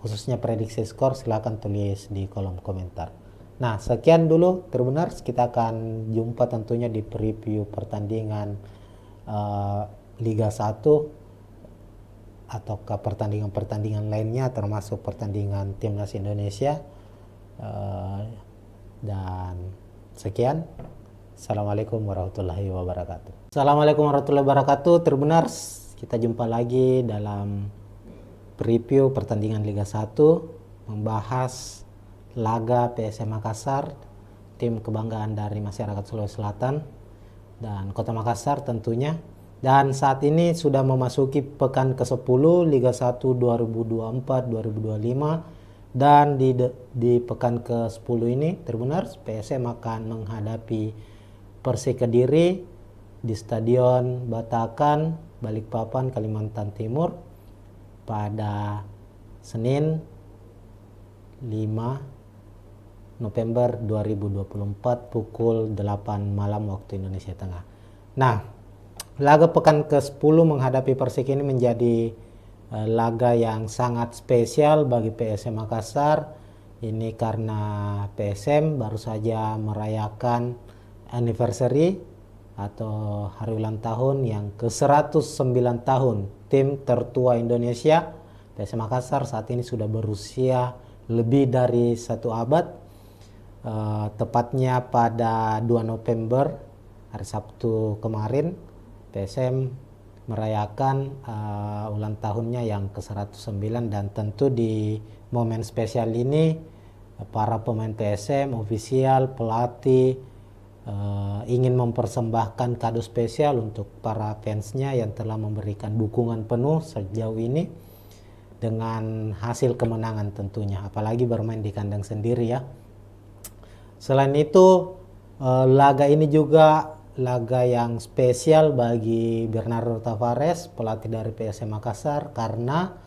khususnya prediksi skor, silakan tulis di kolom komentar. Nah, sekian dulu Tribuners, kita akan jumpa tentunya di preview pertandingan Liga 1 atau ke pertandingan-pertandingan lainnya, termasuk pertandingan Timnas Indonesia. Dan sekian. Assalamualaikum warahmatullahi wabarakatuh. Assalamualaikum warahmatullahi wabarakatuh Tribuners, kita jumpa lagi dalam preview pertandingan Liga 1, membahas laga PSM Makassar, tim kebanggaan dari masyarakat Sulawesi Selatan dan Kota Makassar tentunya. Dan saat ini sudah memasuki pekan ke-10 Liga 1 2024-2025, dan di pekan ke-10 ini Tribuners, PSM akan menghadapi Persik Kediri di Stadion Batakan, Balikpapan, Kalimantan Timur pada Senin 5 November 2024 pukul 8 malam waktu Indonesia Tengah. Nah, laga pekan ke-10 menghadapi Persik ini menjadi laga yang sangat spesial bagi PSM Makassar. Ini karena PSM baru saja merayakan anniversary atau hari ulang tahun yang ke-109 tahun tim tertua Indonesia. PSM Makassar saat ini sudah berusia lebih dari 1 abad. Tepatnya pada 2 November hari Sabtu kemarin, PSM merayakan ulang tahunnya yang ke-109, dan tentu di momen spesial ini para pemain PSM, ofisial, pelatih ingin mempersembahkan kado spesial untuk para fansnya yang telah memberikan dukungan penuh sejauh ini dengan hasil kemenangan tentunya, apalagi bermain di kandang sendiri ya. Selain itu, laga ini juga laga yang spesial bagi Bernardo Tavares, pelatih dari PSM Makassar, karena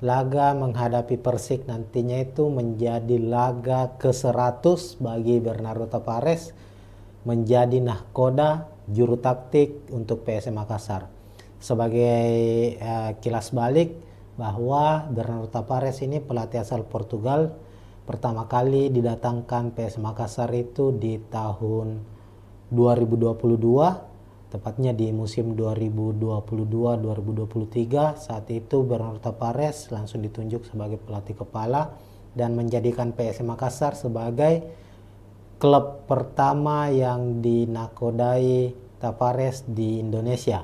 laga menghadapi Persik nantinya itu menjadi laga ke-100 bagi Bernardo Tavares, menjadi nahkoda juru taktik untuk PSM Makassar. Sebagai kilas balik bahwa Bernardo Tavares ini pelatih asal Portugal, pertama kali didatangkan PSM Makassar itu di tahun 2022, tepatnya di musim 2022-2023. Saat itu Bernardo Tavares langsung ditunjuk sebagai pelatih kepala dan menjadikan PSM Makassar sebagai klub pertama yang dinakodai Tavares di Indonesia.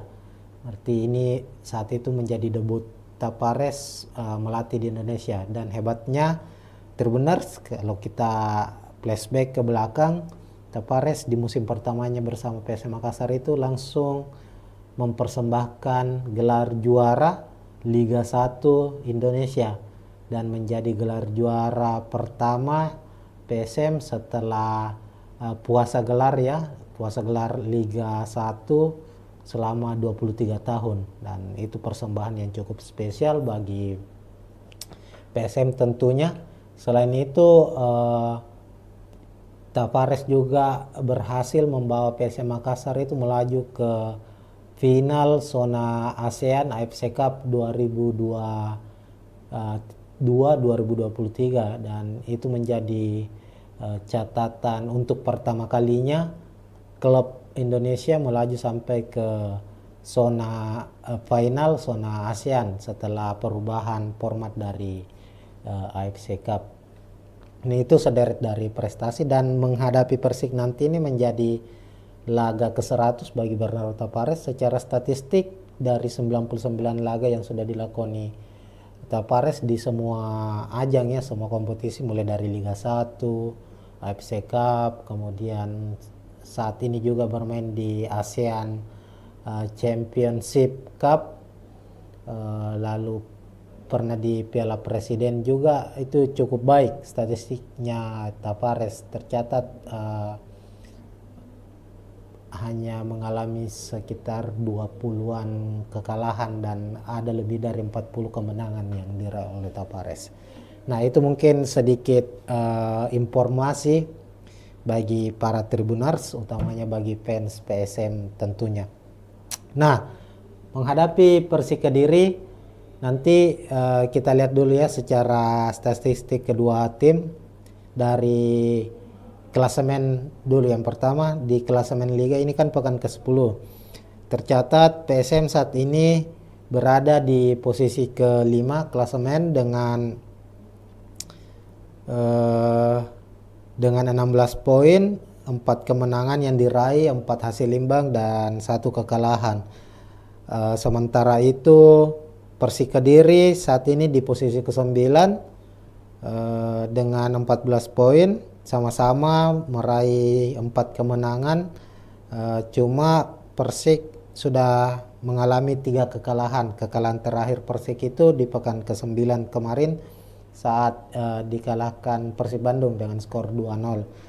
Berarti ini saat itu menjadi debut Tavares melatih di Indonesia. Dan hebatnya Tribuners, kalau kita flashback ke belakang, Tavares di musim pertamanya bersama PSM Makassar itu langsung mempersembahkan gelar juara Liga 1 Indonesia dan menjadi gelar juara pertama PSM setelah puasa gelar Liga 1 selama 23 tahun, dan itu persembahan yang cukup spesial bagi PSM tentunya. Selain itu Tavares juga berhasil membawa PSM Makassar itu melaju ke final zona ASEAN AFC Cup 2023, dan itu menjadi catatan untuk pertama kalinya klub Indonesia melaju sampai ke zona final zona ASEAN setelah perubahan format dari AFC Cup. Ini itu sederet dari prestasi, dan menghadapi Persik nanti ini menjadi laga ke-100 bagi Bernardo Tavares. Secara statistik dari 99 laga yang sudah dilakoni Tavares di semua ajang ya, semua kompetisi mulai dari Liga 1, AFC Cup, kemudian saat ini juga bermain di ASEAN Championship Cup, lalu pernah di Piala Presiden juga. Itu cukup baik statistiknya Tavares, tercatat hanya mengalami sekitar 20-an kekalahan dan ada lebih dari 40 kemenangan yang diraih oleh Tapares. Nah, itu mungkin sedikit informasi bagi para Tribuners, utamanya bagi fans PSM tentunya. Nah, menghadapi Persik Kediri, nanti kita lihat dulu ya secara statistik kedua tim. Dari klasemen dulu, yang pertama di klasemen Liga ini kan pekan ke-10. Tercatat PSM saat ini berada di posisi ke-5 klasemen dengan 16 poin, 4 kemenangan yang diraih, 4 hasil imbang dan 1 kekalahan. Sementara itu Persik Kediri saat ini di posisi ke-9 dengan 14 poin, sama-sama meraih 4 kemenangan. Cuma Persik sudah mengalami 3 kekalahan. Kekalahan terakhir Persik itu di pekan ke-9 kemarin saat dikalahkan Persib Bandung dengan skor 2-0.